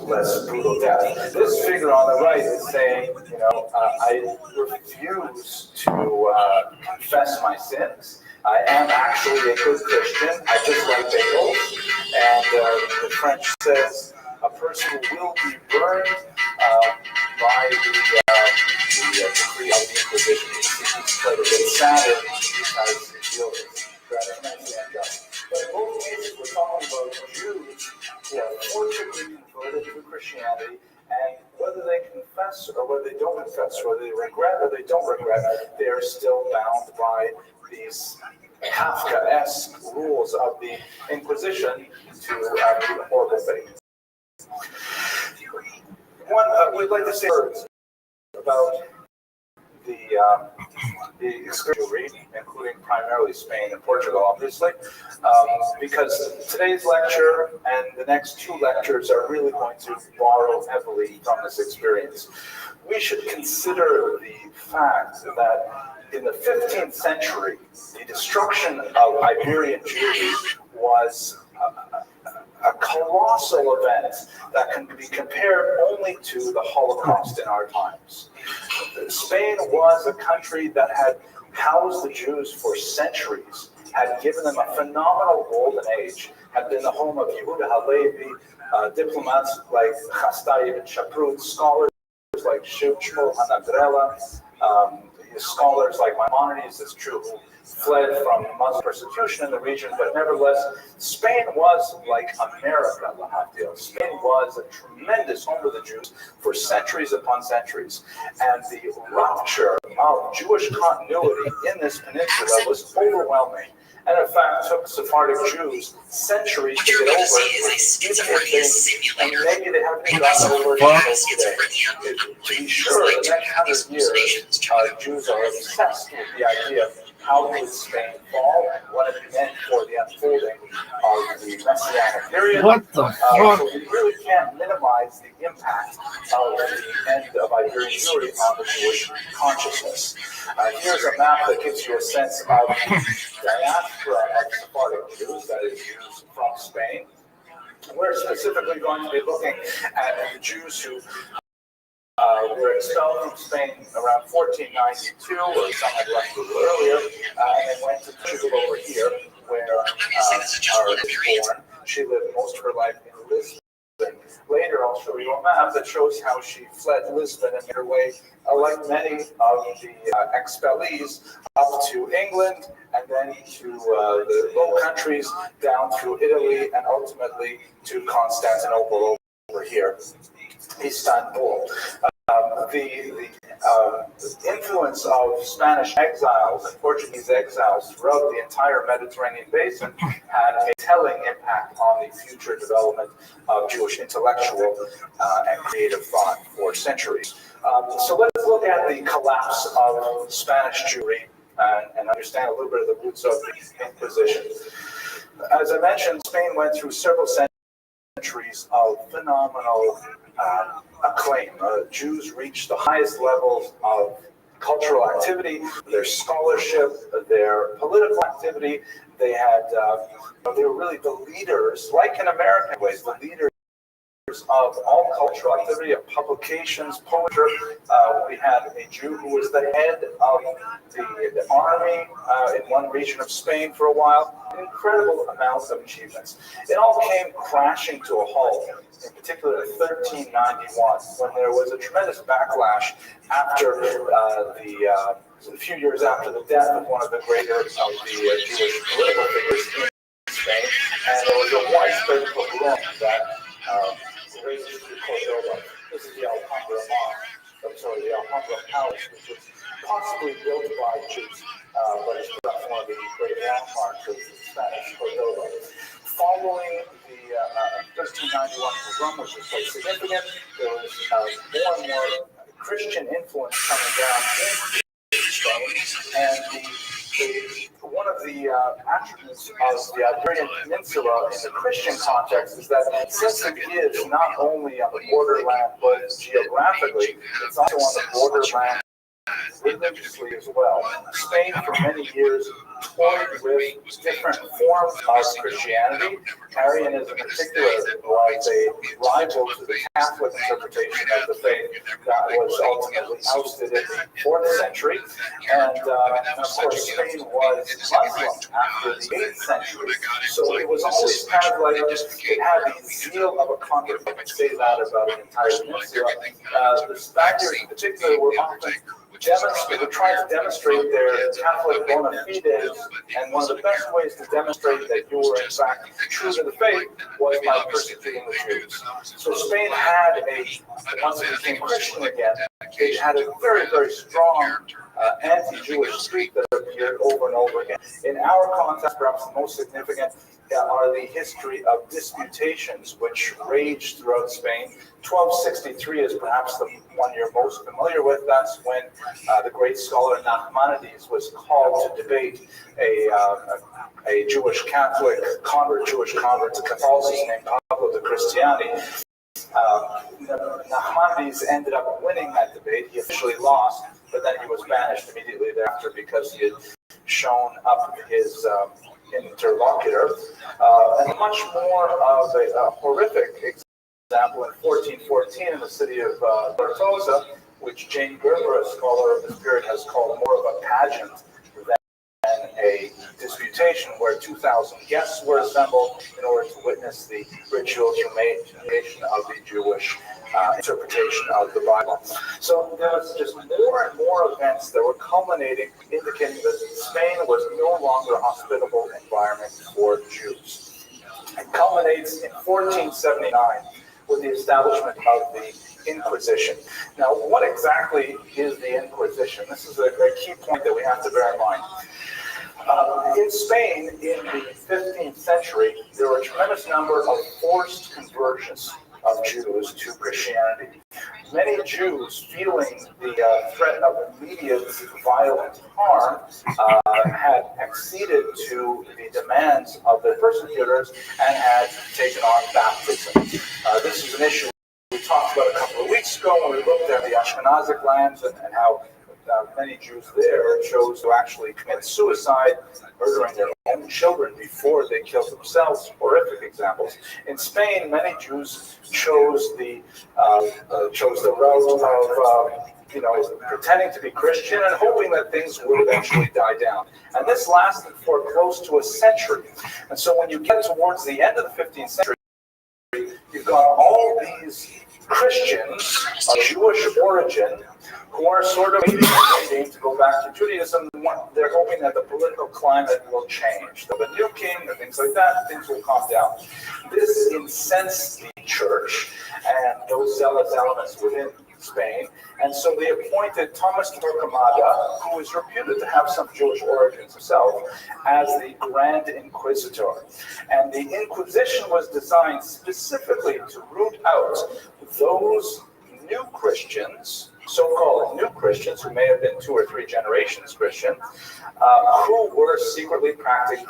less brutal death. This figure on the right is saying, I refuse to confess my sins. I am actually a good Christian. I just like bagels. And the French says a person will be burned by the decree of the Inquisition. He's quite a bit saddened because he feels gratifying. But in both cases, we're talking about Jews who are forcibly converted to Christianity, and whether they confess or whether they don't confess, whether they regret or they don't regret, they are still bound by these Kafkaesque rules of the Inquisition to do the horrible thing. We'd like to say words about the experience, including primarily Spain and Portugal, obviously, because today's lecture and the next two lectures are really going to borrow heavily from this experience. we should consider the fact that in the 15th century, the destruction of Iberian Jewry was a colossal event that can be compared only to the Holocaust in our times. Spain was a country that had housed the Jews for centuries, had given them a phenomenal golden age, had been the home of Yehuda Halevi, diplomats like Chastai ibn Shaprut, scholars like Shmuel Hanagrela, scholars like Maimonides, it's true, who fled from Muslim persecution in the region, but nevertheless, Spain was like America, Lahatio. Spain was a tremendous home to the Jews for centuries upon centuries. And the rupture of Jewish continuity in this peninsula was overwhelming. And in fact, took Sephardic Jews centuries to get over it, and maybe they haven't gotten over it until today. To be sure, the next 100 years, Jews are obsessed with the idea of how would Spain fall and what it meant for the unfolding of the Messianic period. What the fuck? So we really can't minimize the impact of the end of Iberian Jewry on the Jewish consciousness. Here's a map that gives you a sense of the diaspora of Sephardic Jews, that is, Jews from Spain. We're specifically going to be looking at the Jews who were expelled from Spain around 1492, or some had left a little earlier, and then went to Portugal over here, where Ara is born. She lived most of her life in Lisbon. Later, I'll show you a map that shows how she fled Lisbon and made her way, like many of the expellees, up to England, and then to the Low Countries, down through Italy, and ultimately to Constantinople over here, Istanbul. The influence of Spanish exiles and Portuguese exiles throughout the entire Mediterranean basin had a telling impact on the future development of Jewish intellectual and creative thought for centuries. So let's look at the collapse of Spanish Jewry and understand a little bit of the roots of the Inquisition. As I mentioned, Spain went through several centuries of phenomenal acclaim. Jews reached the highest levels of cultural activity, their scholarship, their political activity. They had, they were really the leaders, like in American ways, the leaders of all cultural activity, of publications, poetry. We had a Jew who was the head of the army in one region of Spain for a while. Incredible amounts of achievements. It all came crashing to a halt, in particular in 1391, when there was a tremendous backlash after a few years after the death of one of the greater of the Jewish political figures in Spain, and there was a widespread pogrom that raised to Cordoba. This is the Alhambra Palace, which was possibly built by Jews, but it's perhaps one of the great landmarks of Spanish Cordoba. Following the 1391 pogrom, which was quite significant, there was more and more Christian influence coming down in Spain, and one of the attributes of the Iberian Peninsula in the Christian context is that since it is not only on the borderland but geographically, it's also on the borderland religiously as well. Spain for many years toyed with different forms of Christianity. Arianism in particular was a rival to the Catholic interpretation of the faith that was ultimately ousted in the 4th century. And of course, Spain was Muslim after the 8th century. So it was always kind of like it had the zeal of a convert. I can say that about an entire peninsula. The Spaniards in particular were often trying to demonstrate their Catholic bona fides, and one of the best ways to demonstrate that you were in fact true to the faith was by persecuting the Jews. So Spain had once it became Christian again, it had a very, very strong anti-Jewish streak that appeared over and over again. In our context, perhaps the most significant are the history of disputations which raged throughout Spain. 1263 is perhaps the one you're most familiar with. That's when the great scholar Nachmanides was called to debate a Jewish Catholic convert, to Catholicism named Pablo de Cristiani. Nachmanides ended up winning that debate. He officially lost, but then he was banished immediately thereafter because he had shown up his interlocutor. And much more of a horrific example in 1414 in the city of Tortosa, which Jane Gerber, a scholar of this period, has called more of a pageant than a disputation, where 2,000 guests were assembled in order to witness the ritual humiliation of the Jewish interpretation of the Bible. So there was just more and more events that were culminating, indicating that Spain was no longer a hospitable environment for Jews. It culminates in 1479 with the establishment of the Inquisition. Now, what exactly is the Inquisition? This is a key point that we have to bear in mind. In Spain, in the 15th century, there were a tremendous number of forced conversions of Jews to Christianity. Many Jews, feeling the threat of immediate violent harm, had acceded to the demands of their persecutors and had taken on baptism. This is an issue we talked about a couple of weeks ago when we looked at the Ashkenazic lands and how many Jews there chose to actually commit suicide, murdering their own children before they killed themselves. Horrific examples. In Spain, many Jews chose the route of pretending to be Christian and hoping that things would eventually die down. And this lasted for close to a century. And so when you get towards the end of the 15th century, you've got all these Christians of Jewish origin who are sort of waiting to go back to Judaism. They're hoping that the political climate will change. There'll be a new king and things like that, things will calm down. This incensed the church and those zealous elements within Spain, and so they appointed Thomas Torquemada, who is reputed to have some Jewish origins himself, as the Grand Inquisitor. And the Inquisition was designed specifically to root out those new Christians, so-called new Christians, who may have been 2 or 3 generations Christian, who were secretly practicing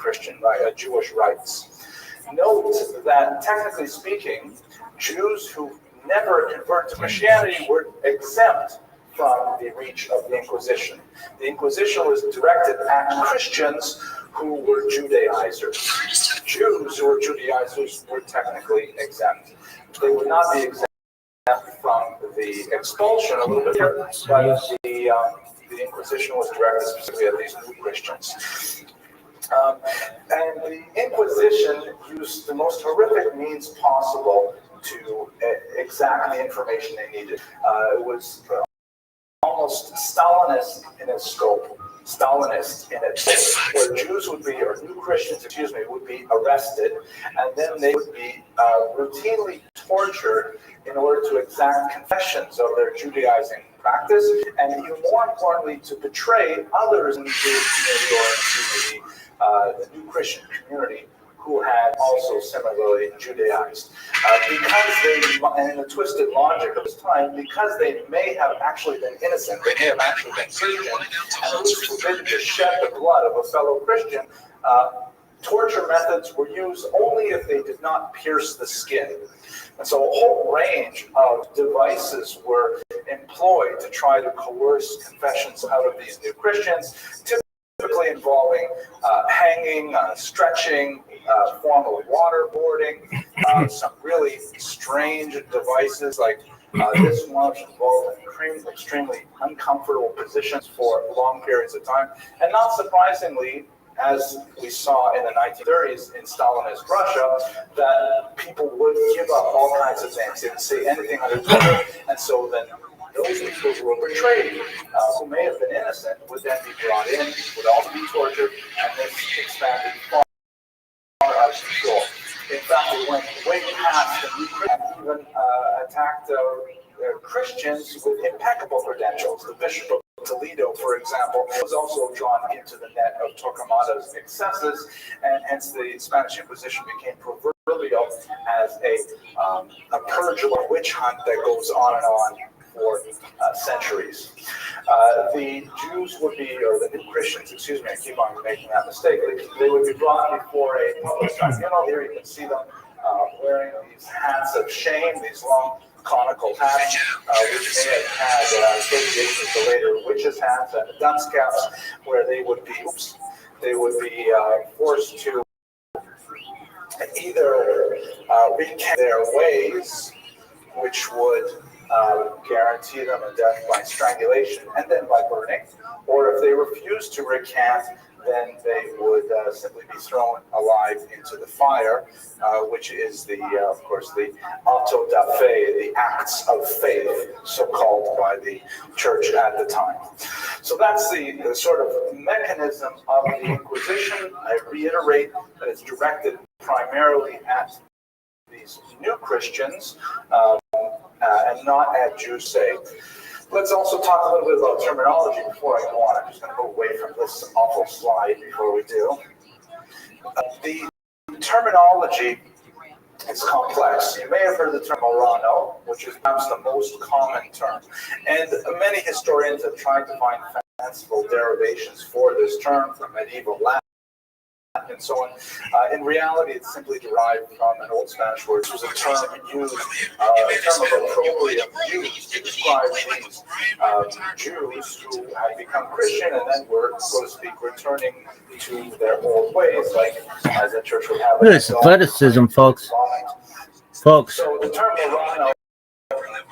Jewish rites. Note that, technically speaking, Jews who never convert to Christianity were exempt from the reach of the Inquisition. The Inquisition was directed at Christians who were Judaizers. Jews who were Judaizers were technically exempt. They would not be exempt from the expulsion a little bit here, but the Inquisition was directed specifically at these new Christians. And the Inquisition used the most horrific means possible to exact the information they needed. It was almost Stalinist in its scope, Stalinist in it, where Jews would be, or new Christians, would be arrested, and then they would be routinely tortured in order to exact confessions of their Judaizing practice, and even more importantly, to betray others in the Jewish community or into the new Christian community who had also similarly Judaized. Because they, and in the twisted logic of this time, because they may have actually been innocent, they may have actually been Christian, and it was forbidden to shed the blood of a fellow Christian, torture methods were used only if they did not pierce the skin. And so a whole range of devices were employed to try to coerce confessions out of these new Christians, typically involving hanging, stretching, formal waterboarding, some really strange devices like this one, which involved extremely uncomfortable positions for long periods of time. And not surprisingly, as we saw in the 1930s in Stalinist Russia, that people would give up all kinds of things. They would say anything under torture, and so then those people who were betrayed, who may have been innocent, would then be brought in, would also be tortured, and this expanded far out of control. In fact, it went way past the Ukraine and even attacked Christians with impeccable credentials. The Bishop of Toledo, for example, was also drawn into the net of Torquemada's excesses, and hence the Spanish Inquisition became proverbial as a purge or witch hunt that goes on and on for centuries. The Jews would be, or the new Christians, I keep on making that mistake, they would be brought before a public tribunal. Here you can see them wearing these hats of shame, these long conical hats, which may have had associations to later witches' hats and dunce caps, where they would be forced to either recant their ways, which would guarantee them a death by strangulation and then by burning, or if they refused to recant, then they would simply be thrown alive into the fire, which is of course, the auto da fe, the acts of faith, so called by the church at the time. So that's the sort of mechanism of the Inquisition. I reiterate that it's directed primarily at these new Christians and not at Jews saved. Let's also talk a little bit about terminology before I go on. I'm just going to go away from this awful slide before we do. The terminology is complex. You may have heard the term Morano, which is perhaps the most common term. And many historians have tried to find fanciful derivations for this term from medieval Latin and so on. In reality, it's simply derived from an Old Spanish word. It was a term used, a term of opprobrium used to describe these Jews who had become Christian and then were, so to speak, returning to their old ways, like as a church would have. This is athleticism, folks. So the term Morano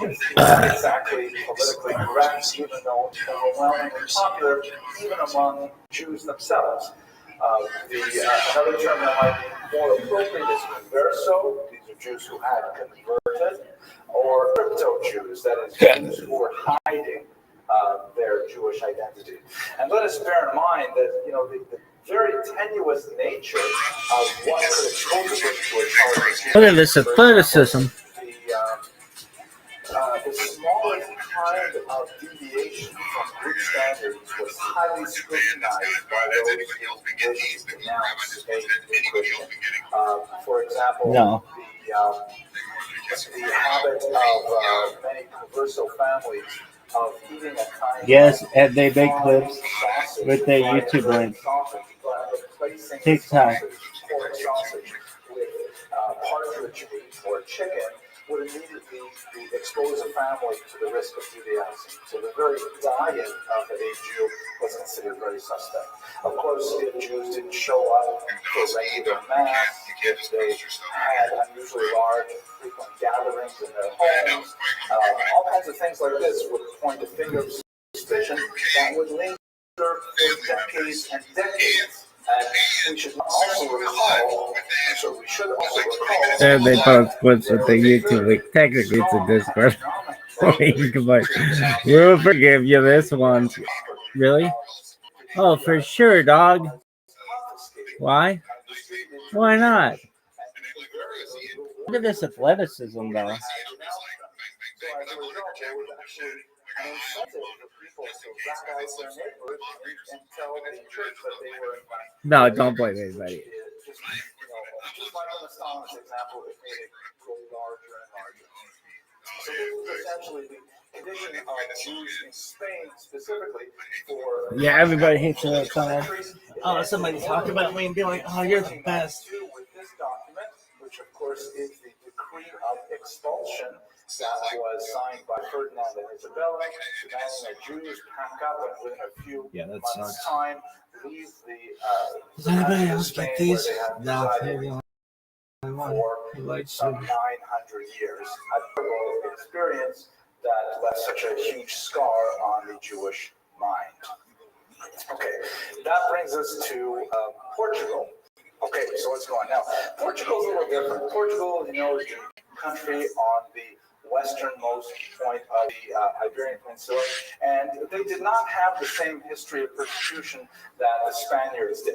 is not exactly politically correct, even though it's overwhelmingly popular, even among Jews themselves. Another term that might be more appropriate is converso. These are Jews who had converted, or crypto-Jews, that is, Jews who were hiding their Jewish identity. And let us bear in mind that, the very tenuous nature of what could expose a person to a charge. Look at this athleticism. The smallest kind of deviation from Greek standards was highly scrutinized by those who wished to denounce a new Christian. For example, the habit of many converso families of eating a kind yes, of and they make clips with their YouTube link. TikTok. Pork sausage with partridge meat or chicken would immediately expose a family to the risk of Judaism. So the very diet of a Jew was considered very suspect. Of course, if Jews didn't show up for regular mass, if they had unusually large, frequent gatherings in their homes, all kinds of things like this would point a finger of suspicion that would linger for decades and decades. And we should also recall, And they post clips with the YouTube link. Technically, it's a Discord. We'll forgive you this one. Really? Oh, for sure, dog. Why? Why not? Look at this athleticism, though. No, don't blame anybody. Just like in the Stalin example, it made it grow larger and larger. So essentially, the condition of Jews in Spain specifically for yeah, everybody hates it. Oh, somebody talk about me and be like, "Oh, you're the best." With this document, which of course is the decree of expulsion that was signed by Ferdinand and Isabella, demanding that Jews pack up and within a few months' time leave the. Does anybody else get these? No, for some 900 years. A terrible experience that left such a huge scar on the Jewish mind. Okay, that brings us to Portugal. Okay, so what's going on now? Portugal's a little different. Portugal, is a country on the westernmost point of the Iberian Peninsula, and they did not have the same history of persecution that the Spaniards did.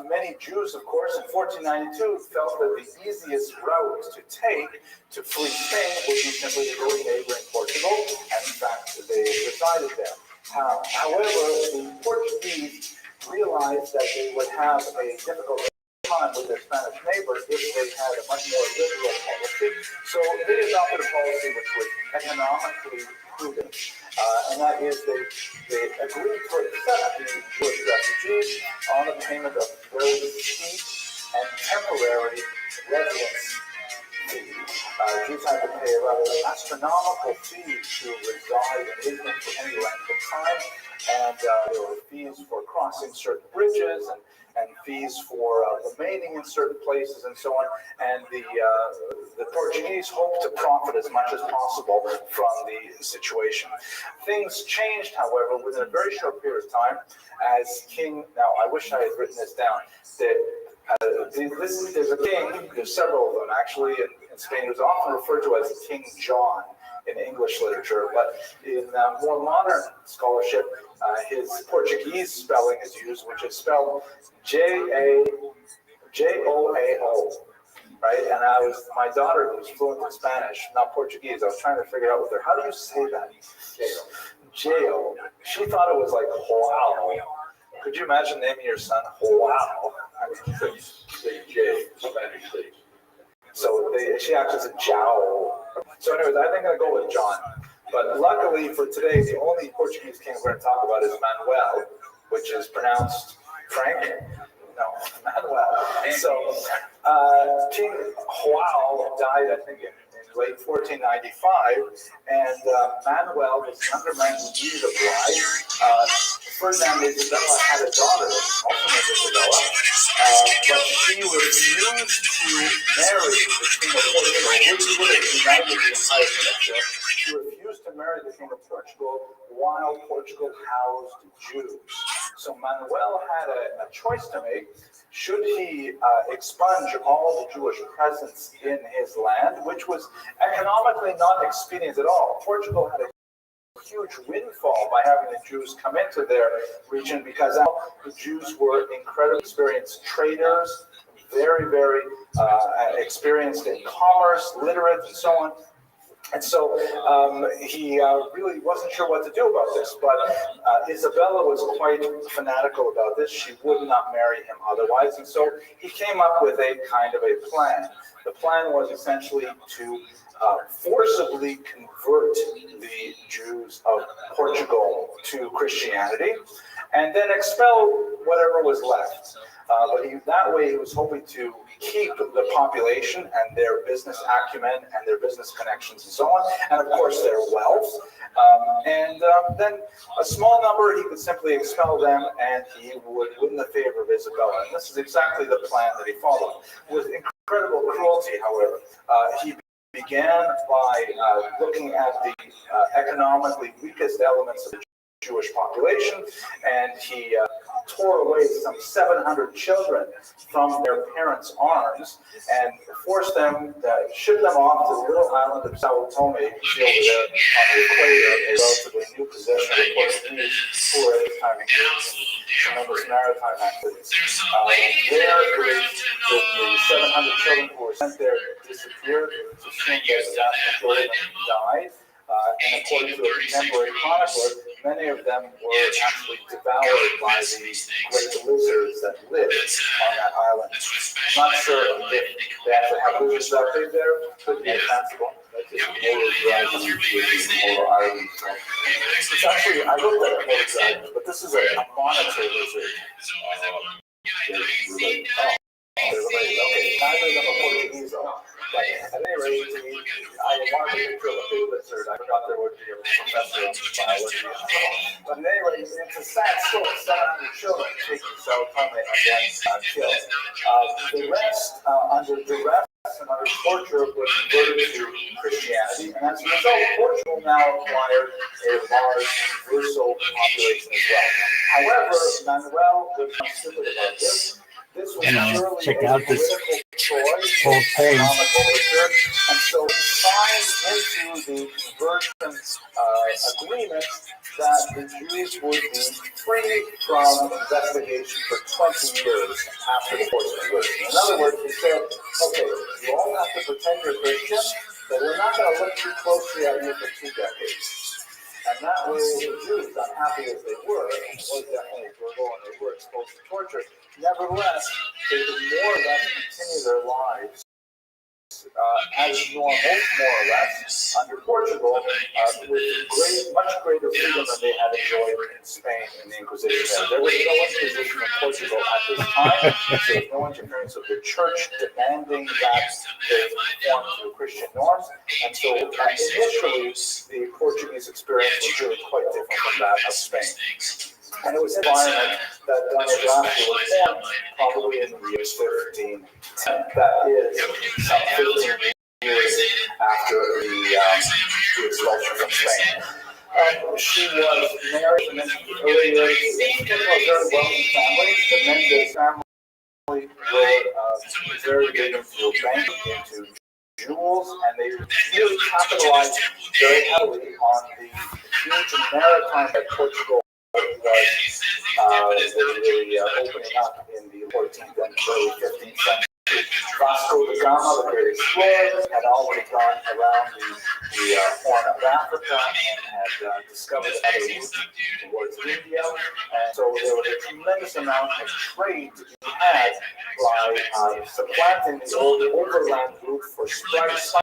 Many Jews, of course, in 1492 felt that the easiest route to take to flee Spain would be simply to go to neighboring Portugal, and in fact, they resided there. However, the Portuguese realized that they would have a difficult time with their Spanish neighbors if they had a much more liberal policy. So they adopted a policy which was economically prudent, and that is they agreed to accept the Jewish refugees on the payment of very cheap and temporary residence Jews had to pay a rather astronomical fee to reside in Israel for any length of time, and there were fees for crossing certain bridges and fees for remaining in certain places and so on. And the Portuguese hoped to profit as much as possible from the situation. Things changed, however, within a very short period of time as King, now I wish I had written this down, there's a king, there's several of them actually in Spain, who's often referred to as King John in English literature, but in more modern scholarship, his Portuguese spelling is used, which is spelled Jajoao, right? And my daughter, who's fluent in Spanish, not Portuguese, I was trying to figure out with her, how do you say that? Jao. She thought it was like Joao. Could you imagine naming your son Joao? I mean, say J, Spanish say. So she actually said Jao. So anyways, I think I'm going to go with John. But luckily for today, the only Portuguese king we're going to talk about is Manuel, which is pronounced Frank. No, Manuel. So King Joao died, I think, in late 1495, and Manuel was the younger man who needed a bride. Ferdinand and Isabella had a daughter, also named Isabella, but she refused to marry the King of Portugal, which would have united the entire peninsula. She refused to marry the King of Portugal while Portugal housed Jews. So Manuel had a choice to make. Should he expunge all the Jewish presence in his land, which was economically not expedient at all? Portugal had a huge windfall by having the Jews come into their region because now the Jews were incredibly experienced traders, very, very experienced in commerce, literate, and so on. And so he really wasn't sure what to do about this, but Isabella was quite fanatical about this. She would not marry him otherwise, and so he came up with a kind of a plan. The plan was essentially to forcibly convert the Jews of Portugal to Christianity and then expel whatever was left. But that way he was hoping to keep the population and their business acumen and their business connections and so on, and of course their wealth. Then a small number he could simply expel them and he would win the favor of Isabella. And this is exactly the plan that he followed. With incredible cruelty, however, he began by looking at the economically weakest elements of the Jewish population, and he tore away some 700 children from their parents' arms and forced them, shipped them off to the little island of Sao Tome, over there on the equator, a relatively new possession of the Portuguese, who were at the time engaged in tremendous maritime activities. The 700 children who were sent there disappeared. It's assumed that the vast majority of them died. And according to a contemporary chronicler, many of them were actually devoured by the great lizards that lived on that island. I'm not sure if they actually have lizards that big there. Could be fanciful. That's just motor dragons, which is motor island. It's actually, I looked at motor dragons, but this is a monitor lizard. They're related. Okay, neither of them are Portuguese, though. But at any rate, I wanted to picture of a big lizard. I forgot there would be a professor of biology. But at any rate, it's a sad story. 700 children taken Sao Tome again killed. The rest, under duress and under torture, were converted to Christianity. And as a result, Portugal now acquired a large universal population as well. However, Manuel was not stupid about this. This was purely check a out this choice, whole thing. and so he signed into the conversion agreement that the Jews would be free from investigation for 20 years after the forced conversion. In other words, he said, okay, you all have to pretend you're Christian, but we're not going to look too closely at you for 2 decades. And that way, the Jews, unhappy as they were, and was definitely brutal and they were exposed to torture, nevertheless, they could more or less continue their lives as normal, more or less, under Portugal, with much greater freedom than they had enjoyed in Spain in the Inquisition. There was no Inquisition in Portugal at this time, so there was no interference of the church demanding that they conform to Christian norms, and so initially the Portuguese experience was really quite different from that of Spain. And it was an environment that Dona Gracia was born probably in the year 1510. That is some 15 years after the expulsion from Spain. She was married, I mentioned earlier, to a very wealthy family. The Mendez family were very big into banking, into jewels, and they really capitalized very heavily on the huge maritime that Portugal was really opening up in the 14th and early 15th century. Vasco da Gama, the great explorer, had already gone around the Horn of Africa and had discovered other routes towards India. And so there was a tremendous amount of trade to be had by supplanting the old overland route for spices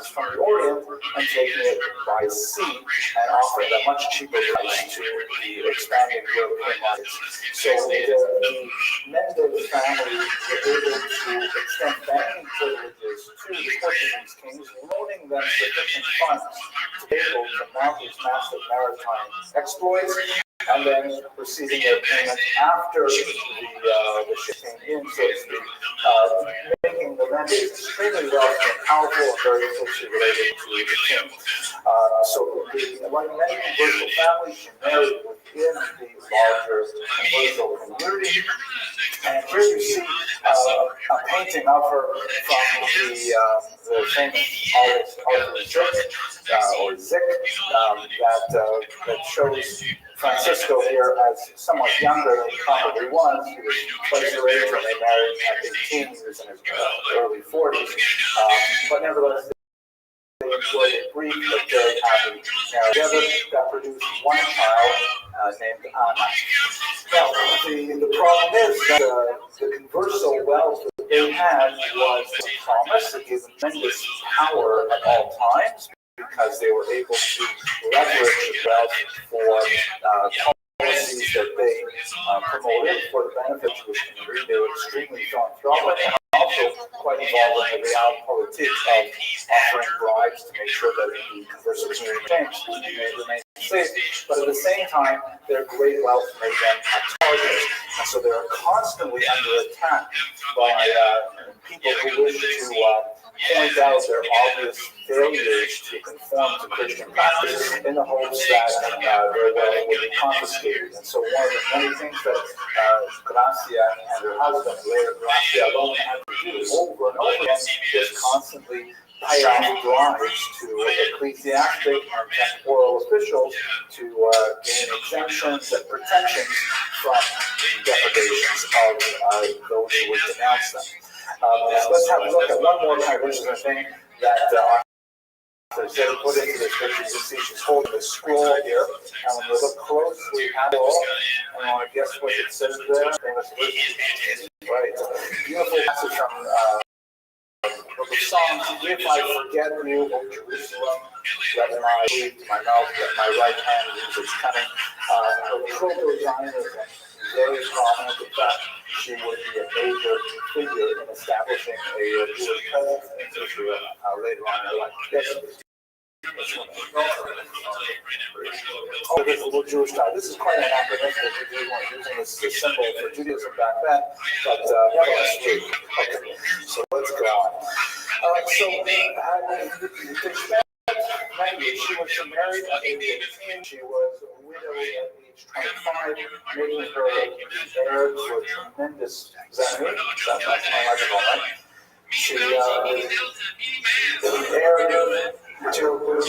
from the Orient and taking it by sea and offering a much cheaper price to the expanding European markets. So the Mendez family were able to extend banking privileges to the Portuguese kings, loaning them sufficient funds to be able to mount these massive maritime exploits, and then receiving their payment after the ship came in, so to speak, making the Mendez extremely wealthy and powerful and very closely related to the king. So, like many convertible families, she married within the larger convertible community. And here you see a painting of her from the famous artist Arthur Zick, that shows Francisco here as somewhat younger than he probably was. He was twice her age when they married at 18. He was in his early 40s. But nevertheless, they enjoyed a brief but very happy marriage together that produced one child named Anna. Now, the problem is that the converso wealth that they had was a promise that gave them tremendous power at all times, because they were able to leverage wealth for policies that they promoted for the benefit of the Jewish community. They were extremely philanthropic and also quite involved in the realpolitik of offering bribes to make sure that the converso community remained safe. But at the same time, their great wealth made them a target. And so they were constantly under attack by people who wished to point out their obvious failures to conform to Christian practice in the hopes that their wealth would be confiscated. And so one of the many things that Gracia and her husband, later Gracia alone, had to do over and over again was constantly pay off bribes to ecclesiastic and temporal officials to gain exemptions and protections from the depredations of those who would denounce them. Let's have a look at one more kind of interesting thing that Zed put into this picture. You can see she's holding a scroll here, and when you look closely at it all, and I want to guess what it says there. Right, beautiful passage from the Psalms. If I forget you, O Jerusalem, let my lead to my mouth, let my right hand use its cunning. Proto-Zionism is very prominent. In fact, she would be a major figure in establishing a Jewish presence in Israel later on in her life. Yes. Oh, there's a little Jewish tie. This is quite anachronistic. We weren't using this as a symbol for Judaism back then, but nevertheless, okay. So let's go on. She was married at age 18. She was widowed at age 25, making her heir to a tremendous zanui. That's not chronological, right? She was heir to tremendous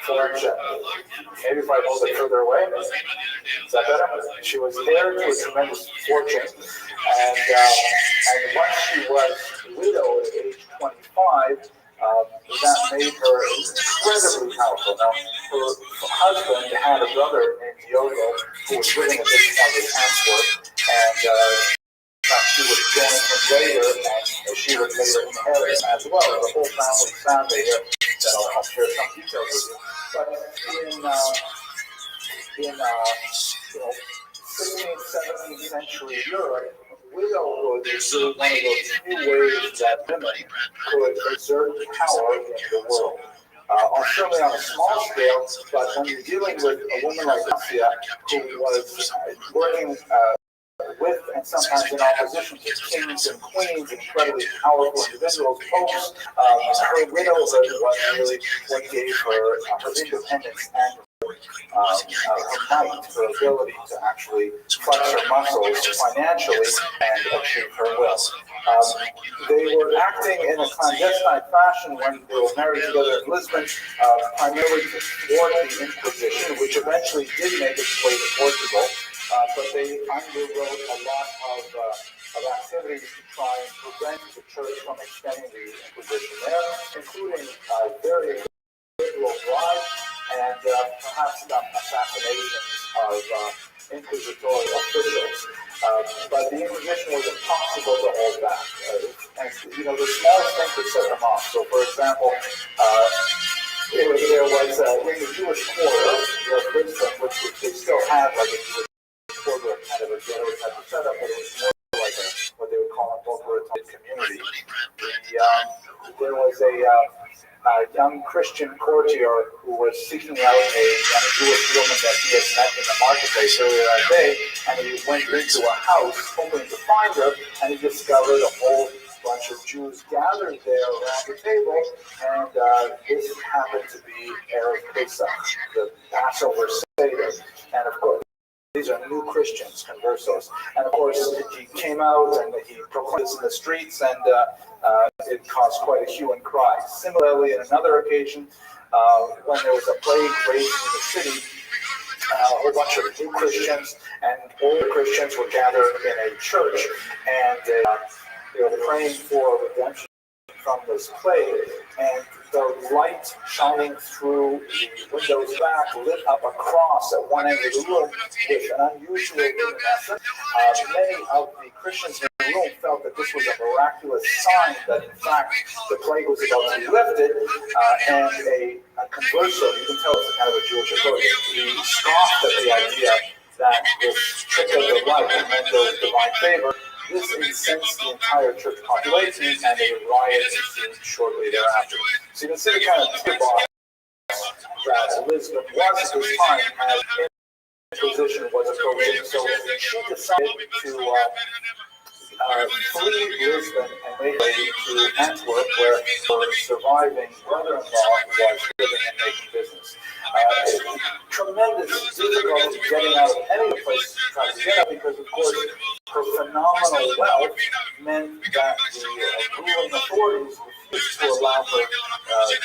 fortune. Maybe if I hold it further away, is that better? She was heir to a tremendous fortune, and once she was widowed at age 25, that made her incredibly powerful. Now, her husband had a brother named Diogo who was living at this point in Antwerp, and fact, she would join him later, and she would later inherit him as well. The whole family family here that I'll share some details with you. But in 16th, 17th century Europe, widowhood is really one of those few ways that women could exert power in the world. Certainly on a small scale, but when you're dealing with a woman like Lucia, who was working with and sometimes in opposition to kings and queens, incredibly powerful individuals, popes, her widowhood was really what gave her her independence and her might, her ability to actually flex her muscles financially and achieve her will. They were acting in a clandestine fashion when they were married together in Lisbon, primarily to thwart the Inquisition, which eventually did make its way to Portugal, but they underwrote a lot of activities to try and prevent the church from extending the Inquisition there, including very liberal bribes and perhaps some assassinations of inquisitorial officials. But the Inquisition was impossible to hold back. And, the smallest thing could set them off. So, for example, there was in the Jewish quarter, which they still had like a Jewish quarter, kind of a ghetto type of setup, but it was more like what they would call a Boca community. There was a young Christian courtier who was seeking out a Jewish woman that he had met in the marketplace earlier that day, and he went into a house hoping to find her, and he discovered a whole bunch of Jews gathered there around the table, and this happened to be Erev Pesach, the Passover Seder, and of course, these are new Christians, conversos. And of course, he came out and he proclaimed this in the streets, and it caused quite a hue and cry. Similarly, in another occasion, when there was a plague raging in the city, a whole bunch of new Christians and older Christians were gathered in a church, and they were praying for redemption from this plague, and the light shining through the windows back lit up a cross at one end of the room with an unusual luminescence. Many of the Christians in the room felt that this was a miraculous sign that, in fact, the plague was about to be lifted, and a converso, you can tell it's a kind of a Jewish approach, he scoffed at the idea that this trick of the light meant there was divine favor. This incensed the entire church population, and a riot ensued shortly thereafter. So you can see the kind of tip-off that Lisbon was at this time as Inquisition was approaching. So she decided to flee Lisbon and make way to Antwerp, where her surviving brother-in-law was living and making business. Tremendous difficulty getting out of any of the places she tried to get out, because, of course, her phenomenal wealth meant that the ruling authorities refused to allow her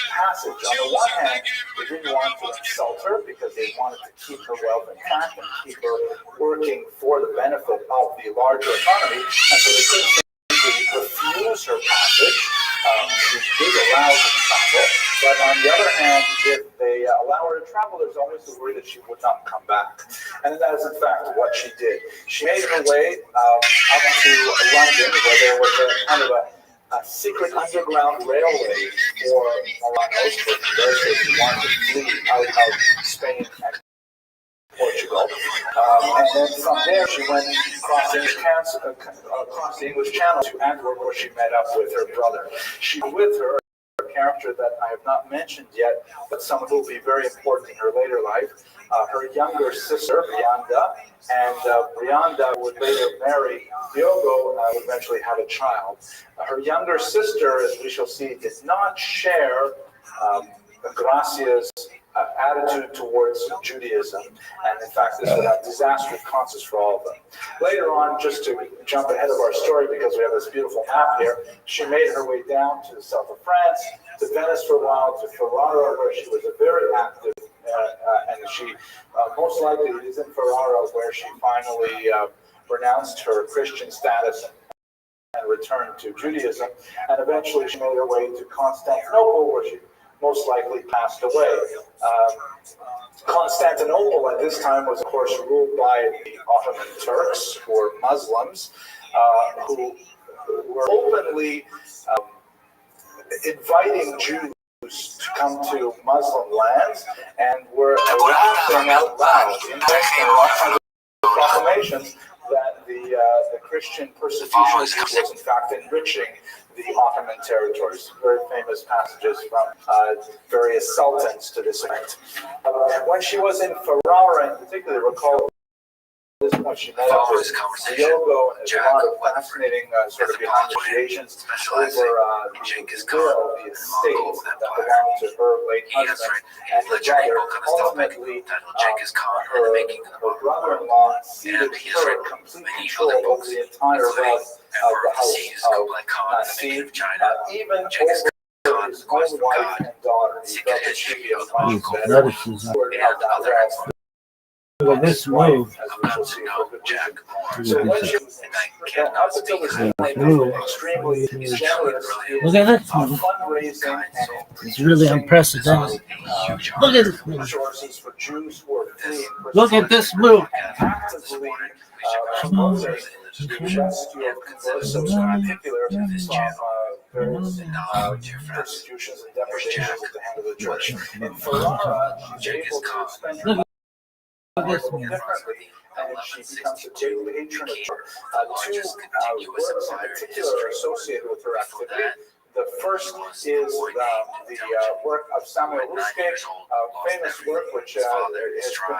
passage. On the one hand, they didn't want to insult her because they wanted to keep her wealth intact and keep her working for the benefit of the larger economy, and so they couldn't simply refuse her passage. She did allow her to travel, but on the other hand, if they allow her to travel, there's always the worry that she would not come back. And that is, in fact, what she did. She made her way up to London, where there was a kind of a secret underground railway for Moranos, for those who wanted to flee out of Spain and Portugal. And then from there, she went across the English Channel to Antwerp, where she met up with her brother. She was with her a character that I have not mentioned yet, but someone who will be very important in her later life, her younger sister, Brianda, and Brianda would later marry Diogo, would eventually have a child. Her younger sister, as we shall see, did not share Gracia's attitude towards Judaism, and in fact this would have disastrous consequences for all of them. Later on, just to jump ahead of our story because we have this beautiful map here, she made her way down to the south of France, to Venice for a while, to Ferrara, where she was a very active, and she most likely it is in Ferrara where she finally renounced her Christian status and returned to Judaism, and eventually she made her way to Constantinople, where she most likely passed away. Constantinople at this time was, of course, ruled by the Ottoman Turks, who were Muslims, who were openly inviting Jews to come to Muslim lands and were laughing out loud in their proclamations that the Christian persecution was in fact enriching the Ottoman territories. Very famous passages from various sultans to this effect. When she was in Ferrara, in particular, recall at this point she met up with Diogo, and there's a lot of fascinating sort of behind the creations over the will, the estate that belonged to her late husband and her brother. Ultimately, her brother-in-law ceded her complete control over the entire wealth of the house of Nassim, even over his own wife and daughter. He felt that she'd be a much better steward of that wealth. Look at this move. So when she up until this point, extremely generous Look at this move. fundraising and It's really unprecedented. Look at this move. resources for Jews who are fleeing Look at this move. actively promoting the rescue of conversos, in particular from various persecutions and depredations at the hand of the church. In Ferrara, she's able to spend her differently, and she becomes a great patron of church. Two works in particular are associated with her activity. The first is the work of Samuel Ruskay, a famous work which has been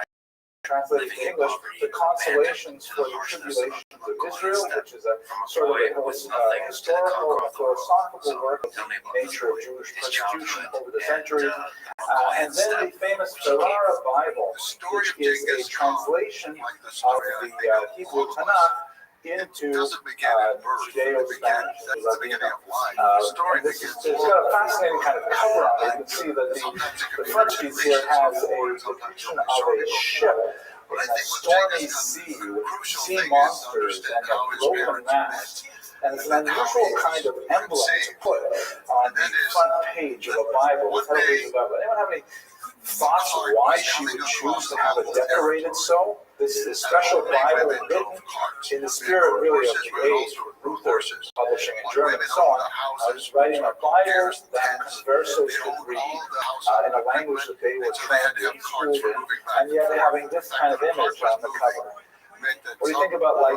translated to English, The Consolations for the Tribulations of Israel, which is a sort of a historical and philosophical work of the nature of Jewish persecution over the centuries. And then the famous Ferrara Bible, which is a translation of the Hebrew Tanakh into Judeo-Spanish. It's got a fascinating kind of cover on it. You can see that the front piece here has a depiction of a ship in a stormy sea with sea monsters and a broken mast. And it's an unusual kind of emblem to put on the front page of a Bible. Anyone have any thoughts of why she would choose to have it decorated so? This special Bible written in the spirit really of the age, Luther publishing in German and so on. I was writing a Bible that conversos could read in a language that they were trained in school in, and yet having this kind of image on the cover. What do you think about like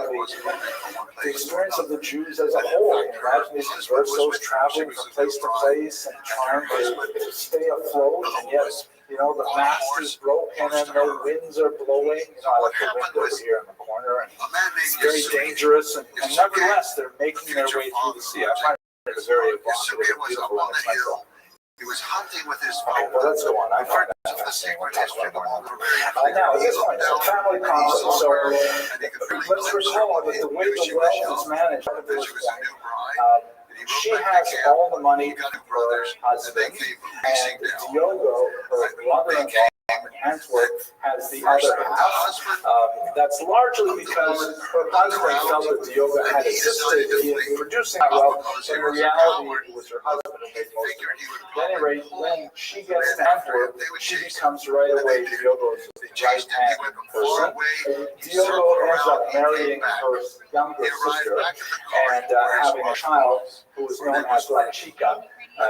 the experience of the Jews as a whole? Imagine these conversos traveling from place to place and trying to stay afloat, and yet, you know, the mast is broken and the winds are blowing. You know, I like the wind over here in the corner, and it's very dangerous. And nevertheless, they're making their way through the sea. I find it a very evocative and beautiful image myself. He was hunting with his Okay, well, let's go on. I find that fascinating. We'll talk about that. Now, at this point, so family conflict. So let's recall that the way the wealth is managed up to this point, she has all the money for her husband, and Diogo, her brother-in-law in Antwerp, has the other half. That's largely because her husband felt that Diogo had assisted in producing that wealth. In reality, it was her husband who made most of it. At any rate, when she gets to Antwerp, she becomes right away Diogo's right-hand person. Diogo ends up marrying her younger sister and having a child who is known as La Chica.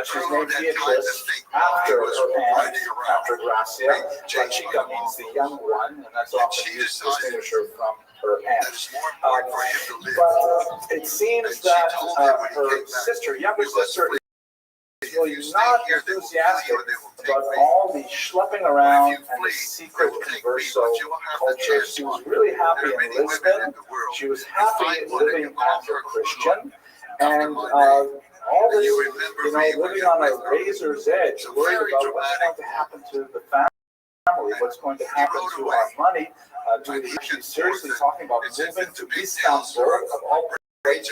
She's named Beatrice after her aunt, after Gracia. La Chica means the young one, and that's often used to distinguish her from her aunt. But it seems that her sister, younger sister, is really not enthusiastic about all the schlepping around and the secret converso culture. She was really happy in Lisbon. She was happy living as a Christian. And all this, you know, living on a razor's edge, worried about what's going to happen to the family, what's going to happen to our money. She's seriously talking about moving to Istanbul, of all places.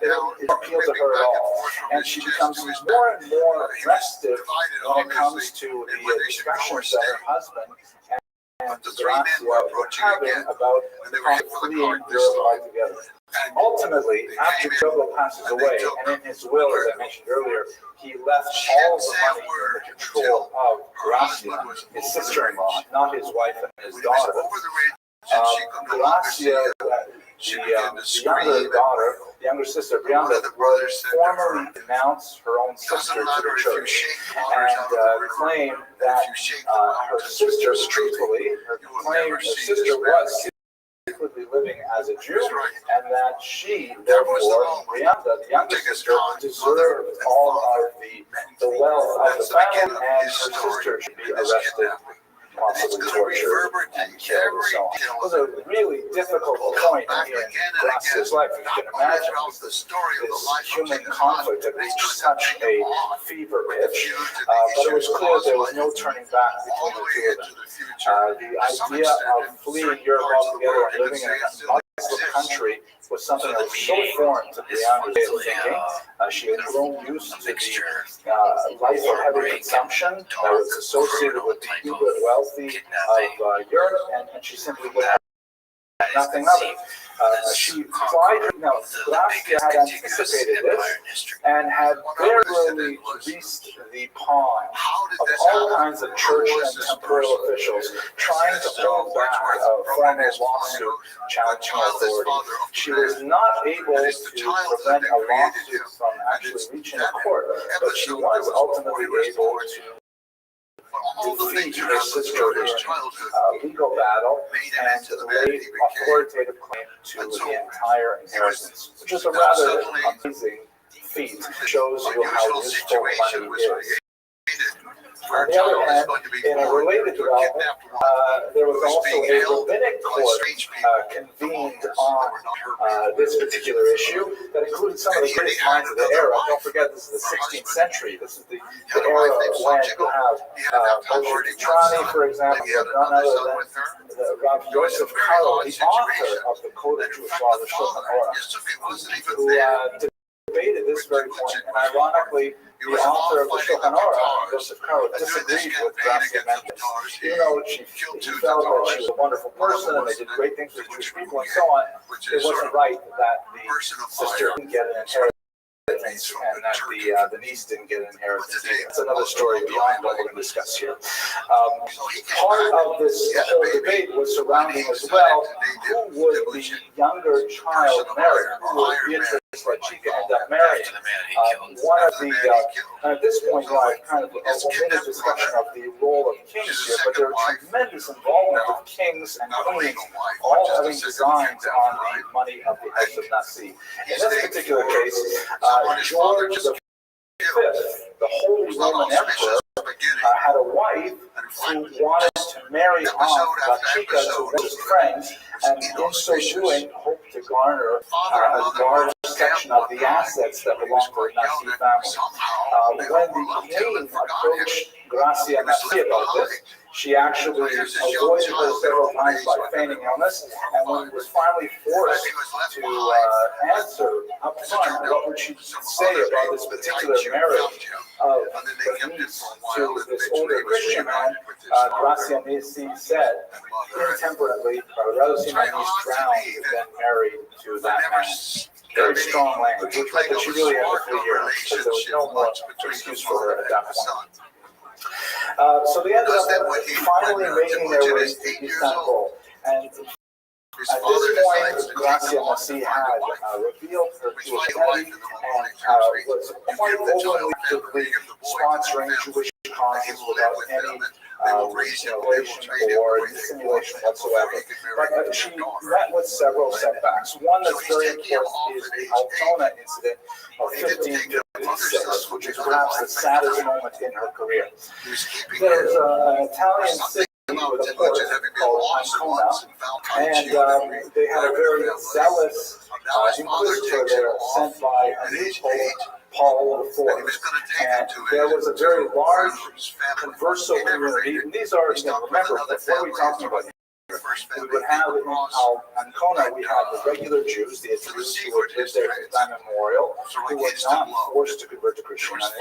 It appealed to her at all. And she becomes more and more restive when it comes to the discussions that her husband and Gracia were having about fleeing Europe altogether. Ultimately, after Jogo passes away, and in his will, as I mentioned earlier, he left all the money in the control of Gracia, his sister-in-law, not his wife and his daughter. Gracia, the younger sister, Brianda, would formally denounce her own sister to the church and claim that her sister was secretly living as a Jew, and that she, therefore, Brianda, the younger sister, deserved all of the wealth of the family, and her sister should be arrested, possibly tortured, and killed, and so on. It was a really difficult point in Gracia's life. You can imagine this human conflict that reached such a fever pitch, but it was clear there was no turning back between the two of them. The idea of fleeing Europe altogether and living in a Muslim country was something that was so foreign to Brianda's way of thinking. She had grown used to the life of heavy consumption that was associated with the uber wealthy of Europe, and she simply would have nothing of it. She tried, Gracia had anticipated this and had very early greased the pawn of all kinds of church and temporal officials trying to hold back a formal lawsuit challenging authority. She was not able to prevent a lawsuit from actually reaching a court, but she was ultimately able to defeat her sister in a legal battle and lay authoritative claim to the entire inheritance, which is a rather amazing feat. It shows you how useful money is. On the other hand, in a related development, there was also a rabbinic court convened on this particular issue that included some of the greatest minds of the era. Don't forget, this is the 16th century. This is the era when you have Moshe Vitrani, for example, none other than Rabbi Yosef Karo, the author of the Code of Jewish Law, the Shulchan Aruch, who debated this very point, and ironically, the author of the Shulchan Aruch, Yosef Karo, disagreed with Gracia Mendes. Even though she felt that she was a wonderful person and they did great things for Jewish people and so on, it wasn't right that the sister didn't get an inheritance and that the niece didn't get an inheritance. That's another story beyond what we're going to discuss here. Part of this whole debate was surrounding as well who would the younger child marry, who would Beatrice Lachika end up marrying. One of the, at this point, I've kind of omitted discussion of the role of kings here, but there was tremendous involvement of kings and queens, all having designs on the money of the House of Nasi. In this particular case, George V, the Holy Roman Emperor, had a wife who wanted to marry off Lachika to one of his friends, and in so doing, hoped to garner a large section of the assets that belonged to the Nasi family. When the queen approached Gracia Nasi about this, she actually avoided her several times by feigning illness, and when he was finally forced to answer up front what would she say about this particular marriage of the niece to this older Christian man, Gracia Nasi said intemperately, I would rather see my niece drowned than married to that man. Very strong language, which meant that she really had to flee Europe, because there was no more excuse for her at that point. So they ended up finally making their way to Istanbul, and at this point, Gracia Nasi had revealed her Jewish identity and was quite openly sponsoring Jewish causes without any relation or dissimulation whatsoever. But she met with several setbacks. One that's very important is the Altona incident of 1556, which is perhaps the saddest moment in her career. There's an Italian city with a port called Ancona, and they had a very zealous inquisitor there sent by a new pope, Paul IV. And there was a very large converso community. And these are, remember, what are we talking about? We would have in Ancona, we have the regular Jews, the Jews who would live there since time immemorial, who were not forced to convert to Christianity.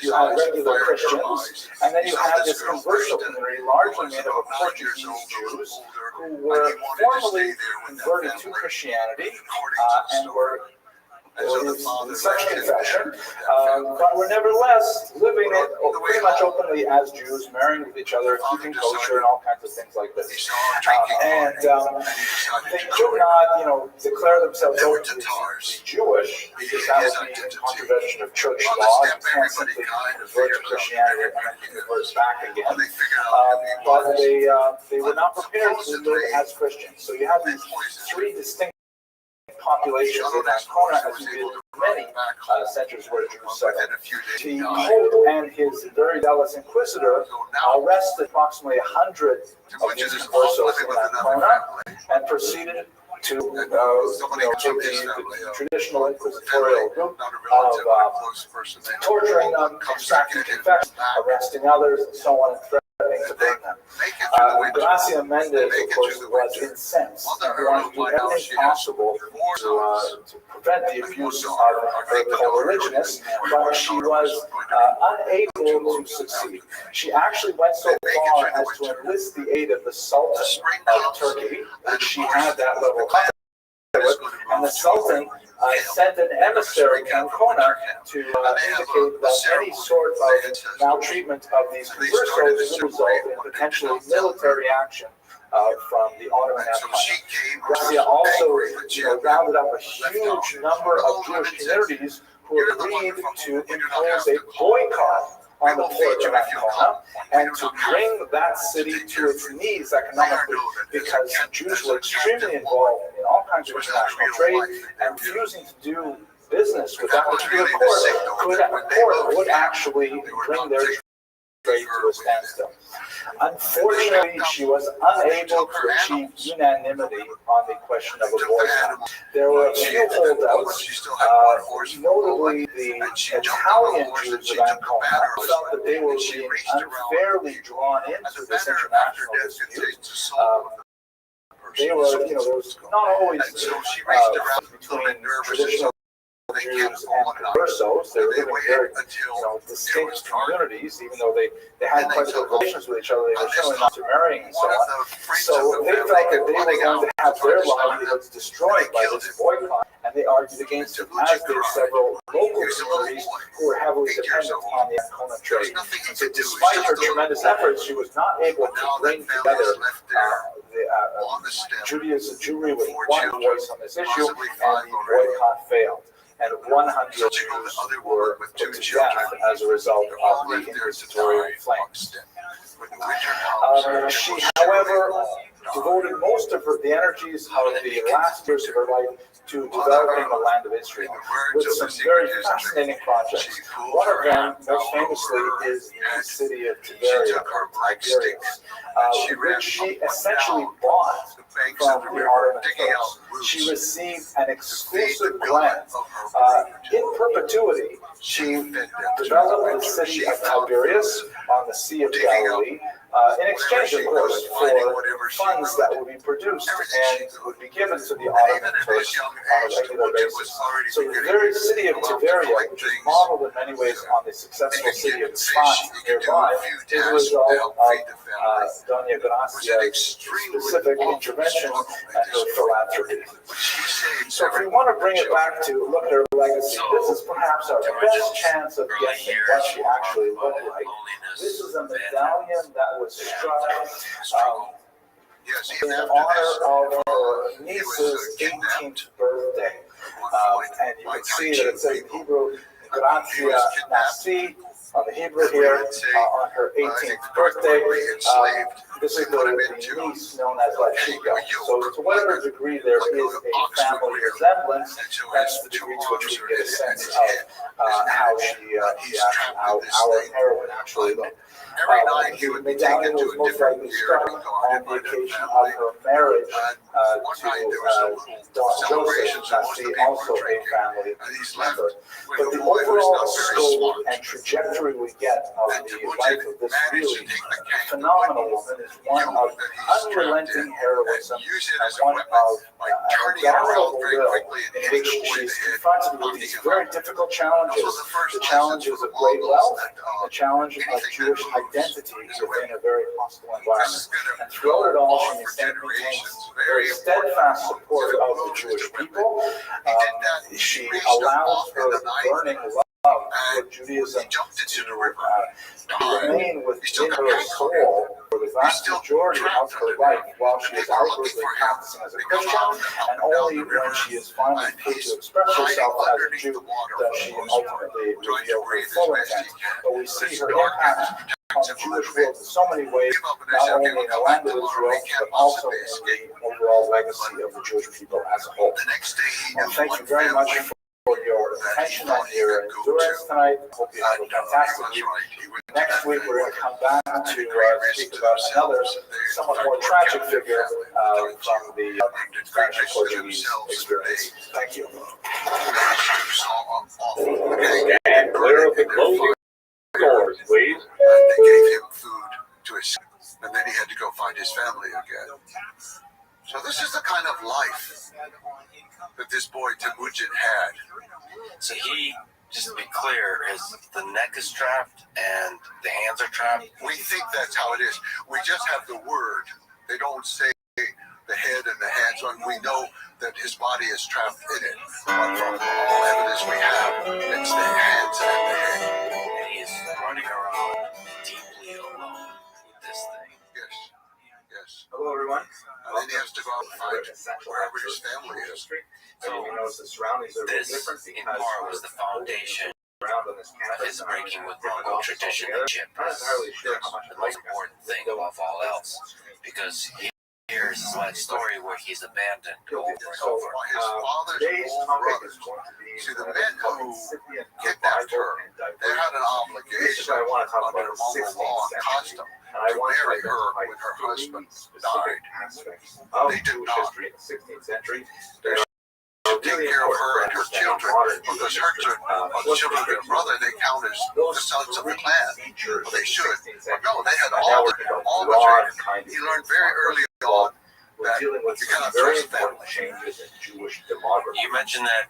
You had regular Christians, and then you had this converso community, largely made up of Portuguese Jews, who were formally converted to Christianity and were in such confession, but were nevertheless living it pretty much openly as Jews, marrying with each other, keeping kosher, and all kinds of things like this. And they could not, declare themselves openly Jewish, because that would be in contravention of church law. You can't simply convert to Christianity and then convert back again. But they were not prepared to live as Christians. So you have these three distinct populations in Ancona, as you did in many centers where Jews settled. The Pope and his very zealous inquisitor arrested approximately 100 of these conversos in Ancona and proceeded to take the traditional inquisitorial route of torturing them, extracting confessions, arresting others, and so on, and threatening to burn them. Gracia Mendez, of course, was incensed and wanted to do everything possible to prevent the abuse of her co-religionists, but she was unable to succeed. She actually went so far as to enlist the aid of the Sultan of Turkey, which she had that level of with, and the Sultan sent an emissary to Ancona to indicate that any sort of maltreatment of these conversos would result in potentially military action from the Ottoman Empire. Gracia also rounded up a huge number of Jewish communities who agreed to impose a boycott on the port of Ancona and to bring that city to its knees economically, because Jews were extremely involved in all kinds of international trade, and refusing to do business with that particular port would actually bring their trade to a standstill. Unfortunately, she was unable to achieve unanimity on the question of a boycott. There were a few holdouts, notably the Italian Jews of Ancona, who felt that they were being unfairly drawn into this international dispute. They were, there was not always between traditional Jews and conversos. They were living very, distinct communities, even though they had quite good relations with each other. They were certainly not intermarrying and so on. So they felt that they were going to have their livelihoods destroyed by this boycott, and they argued against it, as did several local communities who were heavily dependent on the Ancona trade. And so despite her tremendous efforts, she was not able to bring together Judaism and Jewry with one voice on this issue, and the boycott failed. And 100 Jews were put to death as a result of the inquisitorial flames. She, however, devoted most of the energies of the last years of her life to developing the land of Israel with some very fascinating projects. One of them, most famously, is the city of Tiberias, which she essentially bought from the Ottoman Turks. She received an exclusive land. In perpetuity, she developed the city of Tiberias on the Sea of Galilee, in exchange, of course, for funds that would be produced and would be given to the Ottoman Turks on a regular basis. So the very city of Tiberia, which is modeled in many ways on the successful city of Tzfat nearby, is a result of Doña Gracia's specific intervention and her philanthropy. So if we want to bring it back to look at her legacy, this is perhaps our best chance of guessing what she actually looked like. This is a medallion that was struck in honor of her niece's 18th birthday. And you can see that it says in Hebrew, Gracia Nasi, on the Hebrew here, on her 18th birthday. This is the niece known as Lachika. So to whatever degree there is a family resemblance, that's the degree to which we get a sense of how how our heroine actually looked. The medallion was most likely struck on the occasion of her marriage to Don Joseph Nasi, also a family member. But the overall scope and trajectory we get of the life of this really phenomenal woman is one of unrelenting heroism and one of unbearable will, in which she's confronted with these very difficult challenges. The challenges of great wealth, the challenge of Jewish identity within a very hostile environment. And throughout it all, she maintains very steadfast support of the Jewish people. She allows her burning love for Judaism to remain within her soul for the vast majority of her life while she is outwardly practicing as a Christian, and only when she is finally free to express herself as a Jew does she ultimately reveal her full intent. But we see her impact on the Jewish world in so many ways, not only in the land of Israel, but also in the overall legacy of the Jewish people as a whole. And thank you very much for your attention and your endurance tonight. Hope you have a fantastic week. Next week, we're going to come back to speak about another somewhat more tragic figure from the Spanish-Portuguese experience. Thank you. And clear of the closing doors, please. They gave him food to his, and then he had to go find his family again. So this is the kind of life that this boy Temujin had. So he, just to be clear, the neck is trapped and the hands are trapped. We think that's how it is. We just have the word. They don't say the head and the hands on. We know that his body is trapped in it. But from all evidence we have, it's the hands and the head. And he is running around deeply alone with this thing. Yes. Yes. Hello, everyone. And then he has to go out and find wherever his family is. So this, in part, was the foundation of his breaking with Mongol tradition and chip. The most important thing above all else, because he hears his life story where he's abandoned over and over. His father's old brothers, see, the men who kidnapped her, they had an obligation under Mongol law and custom to marry her when her husband died. They did not. They should take care of her and her children, because the children of their brother, they count as the sons of the clan. Well, they should. But no, they had all the training. He learned very early on that you cannot trust family. You mentioned that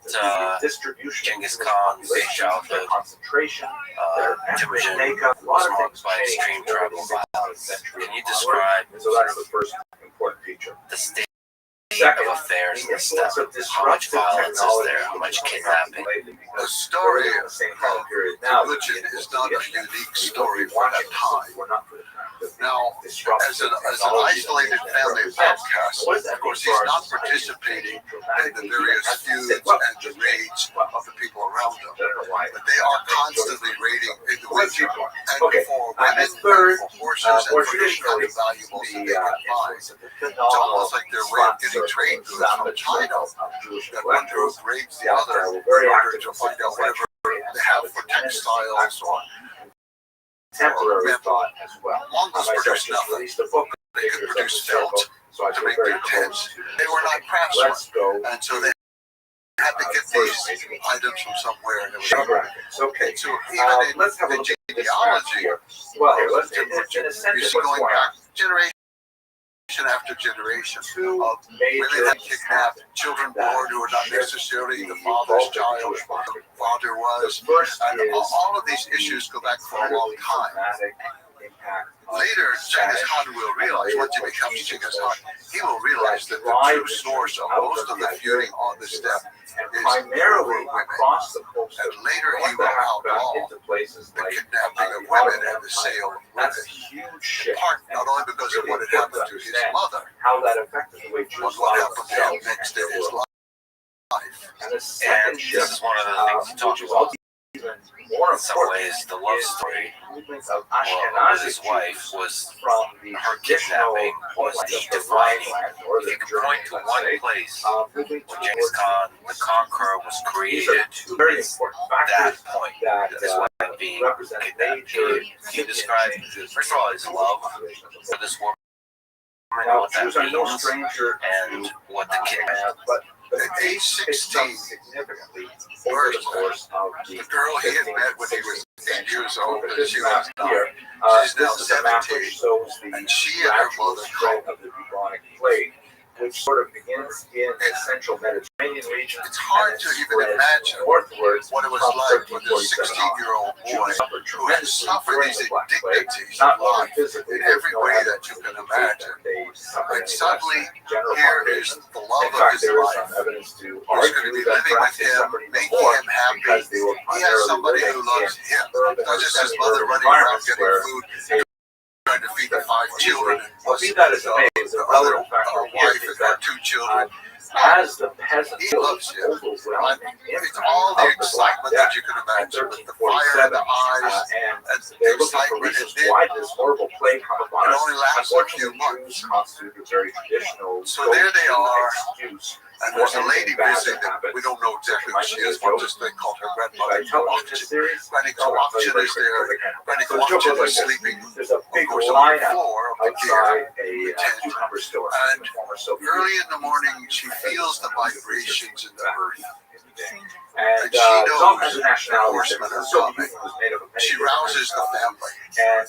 Genghis Khan's childhood, Temujin was marked by extreme tribal violence. Can you describe the state of affairs in the steppe? How much violence is there? How much kidnapping? The story of Temujin is not a unique story for that time. Now, as an isolated family of outcasts, of course, he's not participating in the various feuds and the raids of the people around him. But they are constantly raiding in the winter, and for women, for horses, and for any kind of valuables that they can find. It's almost like their way of getting trade goods from China, that one group raids the other in order to find out whatever they have for textiles or temporary thought as well. Mongols produced nothing. They could produce felt to make their tents. They were not craftsmen, and so they had to get these items from somewhere. And it was okay. So even in the genealogy, well, here, let's you see going back generation after generation of women had kidnapped, children born who were not necessarily the father's child, the father was, and all of these issues go back for a long time. Later, Genghis Khan will realize, once he becomes Genghis Khan, he will realize that the true source of most of the feuding on the steppe is primarily across the coast. And later he will outlaw the kidnapping of women and the sale of women. In part, not only because of what had happened to his mother, but what happened to him next in his life. And this is one of the things he talks about. In some ways, the love story with his wife was her kidnapping was the defining. If you could point to one place where Genghis Khan, the conqueror, was created, that point, his wife being kidnapped. Can you describe, first of all, his love for this woman, what that means, and what the kidnapping But At age 16, significantly over the course of the girl he had met when he was 8 years old, and she was 9. here. She's now This is a map 17, which shows the and she and her gradual mother spread of the bubonic plague, which sort of begins in the central Mediterranean region. It's hard to even imagine northwards what it was like for this 16-year-old boy who had suffered these indignities of life in every way that you can imagine. And suddenly, here is the love of his life, who's going to be living with him, making him happy. He has somebody who loves him, not just his mother running around getting food, trying to feed the 5 children, and plus the other wife and her 2 children. As the peasants, he loves him. It's all the excitement that you can imagine, with the fire in the eyes and the excitement. And then why this horrible plague come upon it us. only lasts a few months. Constitute a very traditional. So there they are. And there's a lady visiting them. We don't know exactly who she is, but just they call her Grandmother Rothschild. Granny Rothschild is there. Granny Rothschild is sleeping, of course, on the floor of the gear, the tent. And early in the morning, she feels the vibrations in the earth. And she knows the horsemen are coming. She rouses the family. And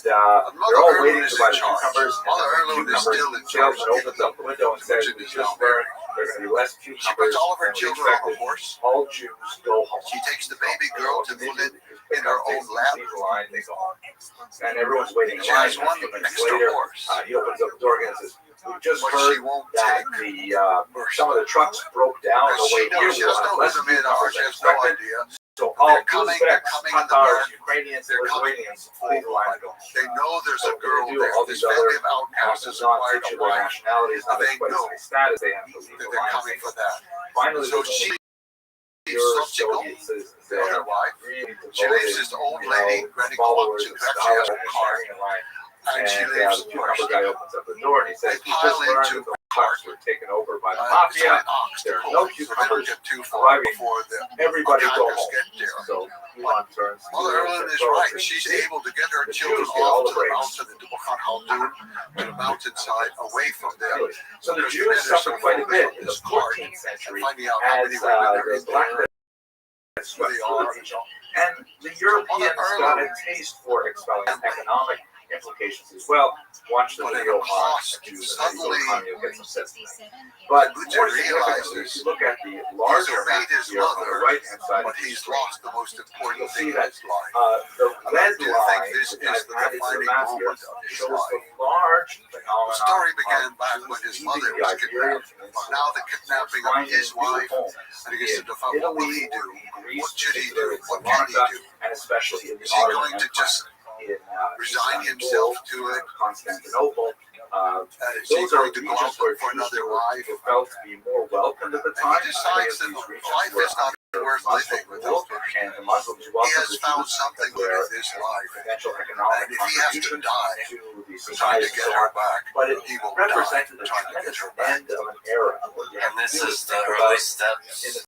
Mother Erlund is in charge. Mother Erlund is still in charge. Opens up the window and says, "There's going to be less cucumbers." She puts all of her children on a horse. All Jews go home. She takes the baby girl to put it in her own lap. And everyone's waiting in She line. has one extra horse. He opens up the door again and says, "We just But heard she won't that take some of the trucks broke down on the she way here. knows, she doesn't know who the men are. She has no idea. So all They're coming in the Tatars, back. Ukrainians, They're coming Lithuanians, full leave the line. They know there's a girl there. All This these family other of outcasts has acquired a wife. nationalities, And they know status, they have to leave that the they're line. coming for that. Finally, So she leaves the other wife. She leaves this old lady, Granny Rothschild, who actually has a car. And she leaves the cucumber guy opens up the door and he says, They pile into the carts were taken over by the it's mafia. like ox There are pull. no So they don't cucumbers get too far arriving. before the Everybody go attackers home. get there. So Elon turns to Mother Erlund is right. She's able to get her children off to the mountain, into Buchan Haldun, to the mountainside, away from them. So the Because Jews there's suffered some quite a bit in the this part, 14th century finding out how many as women are in the black there, who they are. and the Europeans got a taste for expelling economic implications as well. Watch the But at video a cost, suddenly, But Lucha more significantly, if realizes you look at the he's larger obeyed map his here on the mother, right-hand side, but he's lost the most you'll important see thing in that his life. the And I red do line, think this which is I've the added to the defining map here, moment of his shows life. the large The phenomenon story of began back when his mother the was Iberian kidnapped. Peninsula, But now the kidnapping of his wife, and he gets to define what will he do? What should he do? What can he do? and especially in the Is he Ottoman going to Empire. just In resign Istanbul, himself to it? Constantinople. Is he Those are going to go out regions where for another wife? Jews felt to be more welcomed at the And time. he decides that life is not worth living without her. And the Muslims He welcomed has the found Jews something as their good in his life. potential economic And if he has to contribution die to the trying society. to get her back, But it he will represented die the trying to get tremendous her back. end of an era. And this is the early steps in the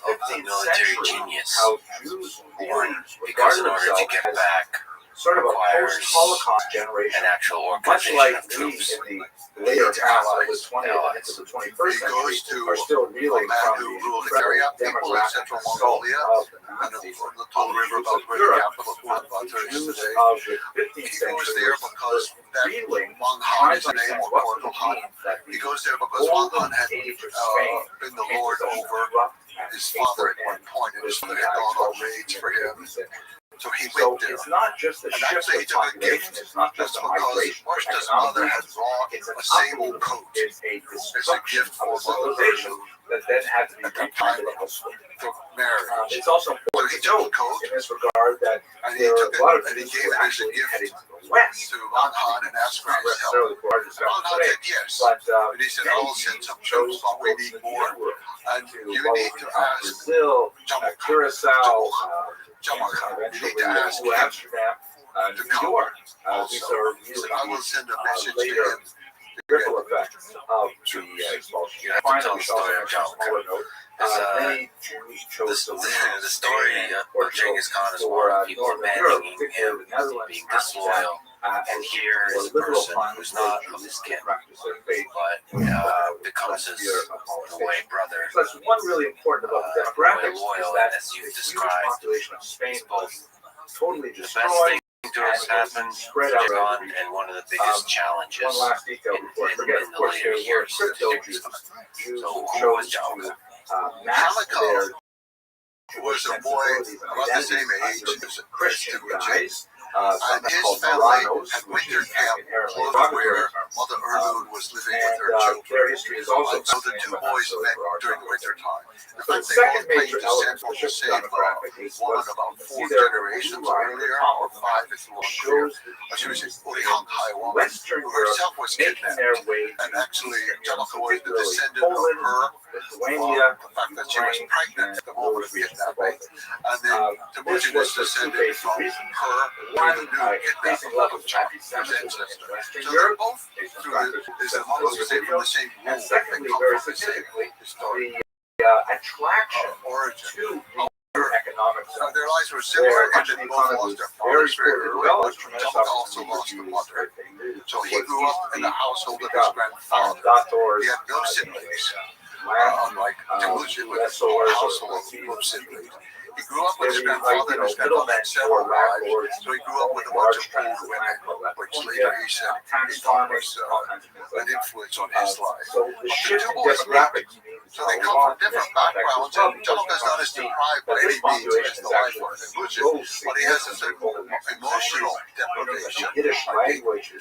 of the 15th military century, genius, how Jews born regarded because in order to themselves get as back sort of a requires post-Holocaust generation, an actual much organization like of we troops. in the later half of the Allies. 20th into the 21st He century goes to are still reeling a man from who the ruled the area people in demographic central assault Mongolia of the and Nazis on the Tall River Jews about of where the Europe. capital of Ulaanbaatar is Jews today. of the He 15th goes century there because that reeling, Wang Han trying is to the name, understand or what's Corporal the Han. meaning that He goes there because Wang Han had age of Spain been the lord over his father at one point, and his father had gone on raids for him. So he So went there. it's not just a And shift actually, he of took a population, gift it's not just just a because migration. Marsh's mother had brought It's an a sable uproot. coat It's a as a destruction gift of for a civilization that then had to be at that time replanted. for marriage. It's also So he important to took note the coat in this regard that and he there are took a lot it of and he Jews gave who it are as a actually gift heading to the west. to Wang Han and asked for Not his help. necessarily for our Wang discussion Han today, said yes. but And he said, many I'll send some Jews chose troops, but we to need go to more. Europe, And to you what need would to become ask Brazil, Curacao, Jamaica. You eventually need to ask New him Amsterdam, to New come. York. Also, These are he really said, I will send a message to later him. ripple effects of the expulsion. You have to tell the story of on a smaller note, many Jews chose to leave The story of Genghis Khan is one of people abandoning him because he's being disloyal. And here is a person who's not of his kin, but becomes his away brother. So that's one really important about the demographics is that as you've the huge described, population of Spain was totally the best destroyed. thing to us happened Spread out on, and one of the biggest challenges one last detail before I forget, in of the course, later there were years. crypto Jews who So who chose was to Jalka? mask their was a boy about the same age as Christian Jim. guys. And his Called family Marranos, had which winter is camp inherently close to where Mother Erdud was living with her their children. history is also And so the two boys met during the winter time. In So the fact, they second both major claimed element descent for from the shift same demographic is woman about 4 generations earlier, or 5 if you want to clear. She was a Hanghai woman Western who Europe herself was making kidnapped. their way And actually, Jalka was the particularly descendant of Poland, her Lithuania, the fact that she was pregnant at the moment of kidnapping. And then this Temujin was is for two descended basic from reasons. her One, through the new increasing kidnapping levels of of Jalka's anti-Semitism ancestor. in Western So they're Europe, both based on through the, factors as amongst those say, from the videos. same And womb. secondly, They come very from the same specifically, historic the attraction origin. to the economic So zone. their lives were similar in that the both economy lost their very fathers very poorly early, developed. but Jalka also lost the mother. So he grew up in the household of his grandfather. He had no siblings, unlike Temujin with his whole household of siblings. He grew up with his grandfather, and his grandfather had several wives, so he grew up with a bunch of older women, which later he said he thought was an influence on his life. So the The shift two in boys meet, demographics means so they come from different backgrounds, and Jalka's not as deprived by any means as the wife of Temujin, but he has a certain emotional deprivation,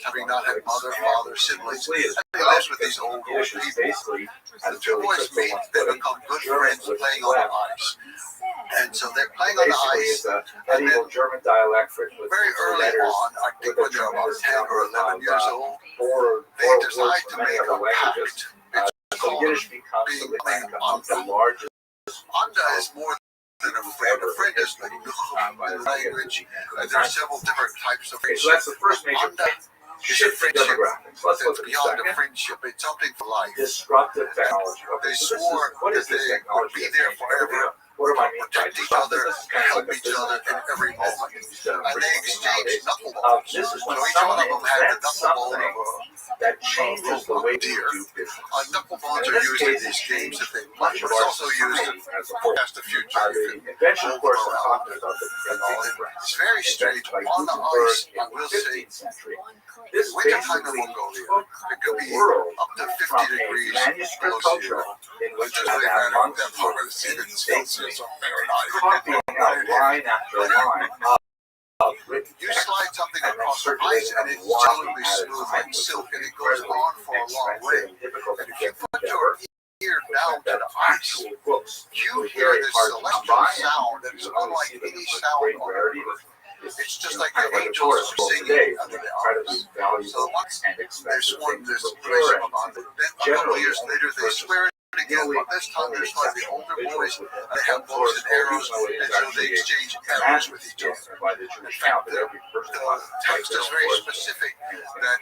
having not had mother, father, siblings, and he lives with these old people. The two boys meet, they become good friends playing on the ice. And so they're playing on the ice, and then German dialect very early on, I think when they're about 10 or 11 years old, they decide to make a pact. It's called being Anda. Anda is more than a friend. A friend is the language, and there are several different types of friendship. So that's the first major Anda is a friendship that's beyond a friendship. It's something for life. Disruptive technology. They swore that they would be there forever, protect each other, help each other in every moment. And they exchanged knucklebones. So each one of them had the knucklebone of that changes the way deer. we do business. Knucklebones are used in these games that they play, but it's also used to forecast the future. The invention, of course, is talking about the It's very strange. On the ice, I will say, this wintertime in basically Mongolia, took it could the be world up to from 50 a degrees manuscript below culture zero. in It which doesn't we really have matter months that far to see that Celsius or Fahrenheit. copying out line after line of written You text slide something and then across the ice circulating and them it's one totally at a smooth time, like silk and it goes incredibly on for a long way. expensive and difficult And to if you get put together. your ear down to the ice, Actual books you were hear very this hard to come celestial by, sound and that's you only unlike see them any with sound great on rarity. earth. It's just You know, like kind the of like a angels tourist are book singing today, under the incredibly ice. valuable So once and they expensive sworn things this to place procure, of Anda, then a couple generally years only later they purchased swear it again, but this time there's like the older boys, they have bows and arrows, and so they exchange arrows with each other. by the Jewish In count fact, that every person the text is very specific that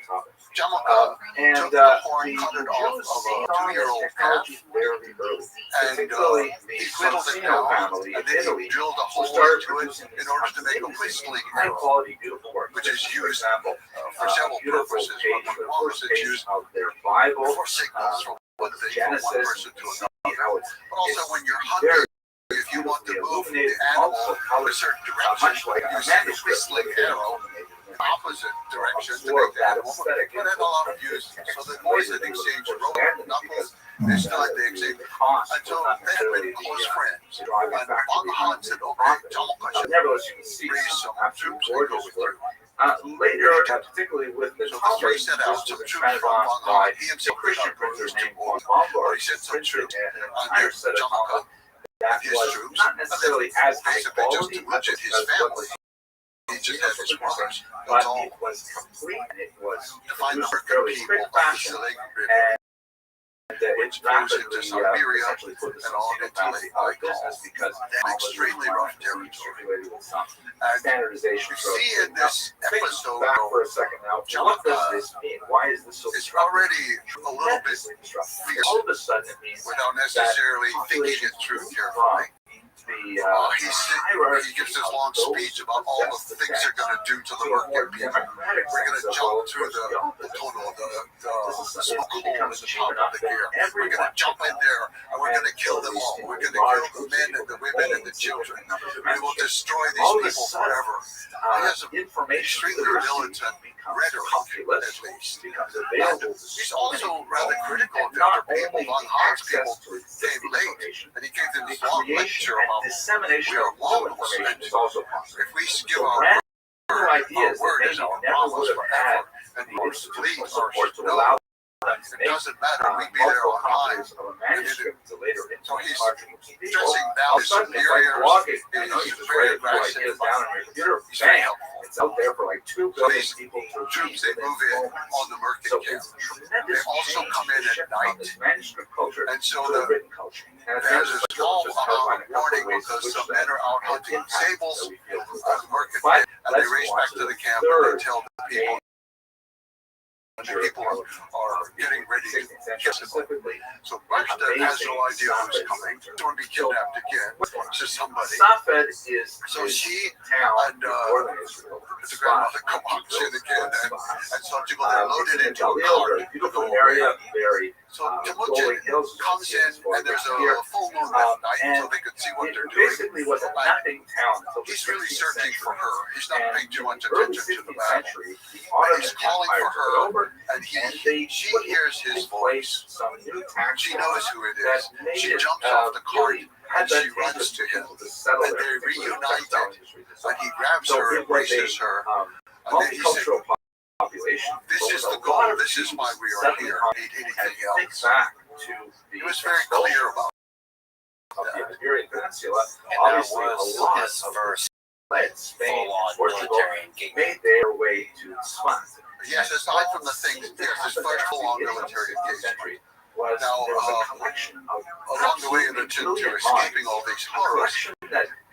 Jalka and took the horn, cut it off Jews of see a 2-year-old calf, technology very early. and Particularly the he whittled it Sonsino down, family and in then Italy, he drilled a who hole started into it producing in order to make a whistling high arrow, quality, beautiful work, which is for used example, for several beautiful purposes. page, But the one first was it's page used of their Bible, for signals from one thing, from one Genesis, person to and another. how it's But also when you're very hunting, if you want to move the illuminated, animal also in a certain direction, much like a you send a manuscript whistling arrow in the opposite direction to absorb make the that animal. aesthetic But it had a lot of use. So the boys that exchanged rope knuckles, this time they exchanged until they had been close friends. And Banghan said, okay, Jalka should nevertheless, you can see raise some troops and go with you. later, particularly with the So the three set out some troops from Banghan. He himself did not bring his two boys, but he sent some troops under Jalka and his troops. Not necessarily as high Basically just quality to legit his family. He just had his brothers. That's all. it was complete. It was To find the fairly people quick of the fashion, Select River, which flows into rapidly Siberia essentially put the and on Sonsino into family Lake out of Baikal. business because Then extremely rough territory. circulated with some And standardization. you see in this episode, back for a second now. What does this mean? Why is this so it's disruptive? already a little bit Tremendously disruptive. fierce All of a sudden, it means without necessarily thinking it through carefully. he gives this long speech about all the things they're going to do to the working people. We're going to jump through the tunnel, the smoke hole in the top of the gear. We're going to jump in there and we're going to kill them all. We're going to kill the men and the women and the children. We will destroy these people forever. He has an extremely militant rhetoric, at least. And he's also rather critical of the other people. Von Hahn's people came late, and he gave them this long lecture about we are lawless, and if we give our word is our promise forever, and the police are to allow. It doesn't matter, we'd be there on time. So he's dressing down his superiors, he's very aggressive, he's very helpful. It's out there for like 2 billion people. Troops, they move in on the Merkin camp. They also come in at night, and so there's a small warning because some men are out hunting sables on the Merkin camp, and they race back to the camp and they tell the people. People are getting ready to kill them. So Buxton has no idea who's coming. She's going to be kidnapped again to somebody. So she and the grandmother come up in again, and some people are loaded into a car. So Temujin comes in, and there's a full moon that night, so they could see what they're doing. Basically was a nothing town. He's really searching for her. He's not paying too much attention to the battle. And he's calling for her, and she hears his voice. She knows who it is. She jumps off the cart, and she runs to him. And they reunited, and he grabs her, embraces her, and then he says, this is the goal. This is why we are here. Need anything else? He was very clear about And there was his first full-on military engagement. Made their way to Swan. yes, aside from the things, yes, his first full-on military engagement. Now, along the way to escaping all these horrors,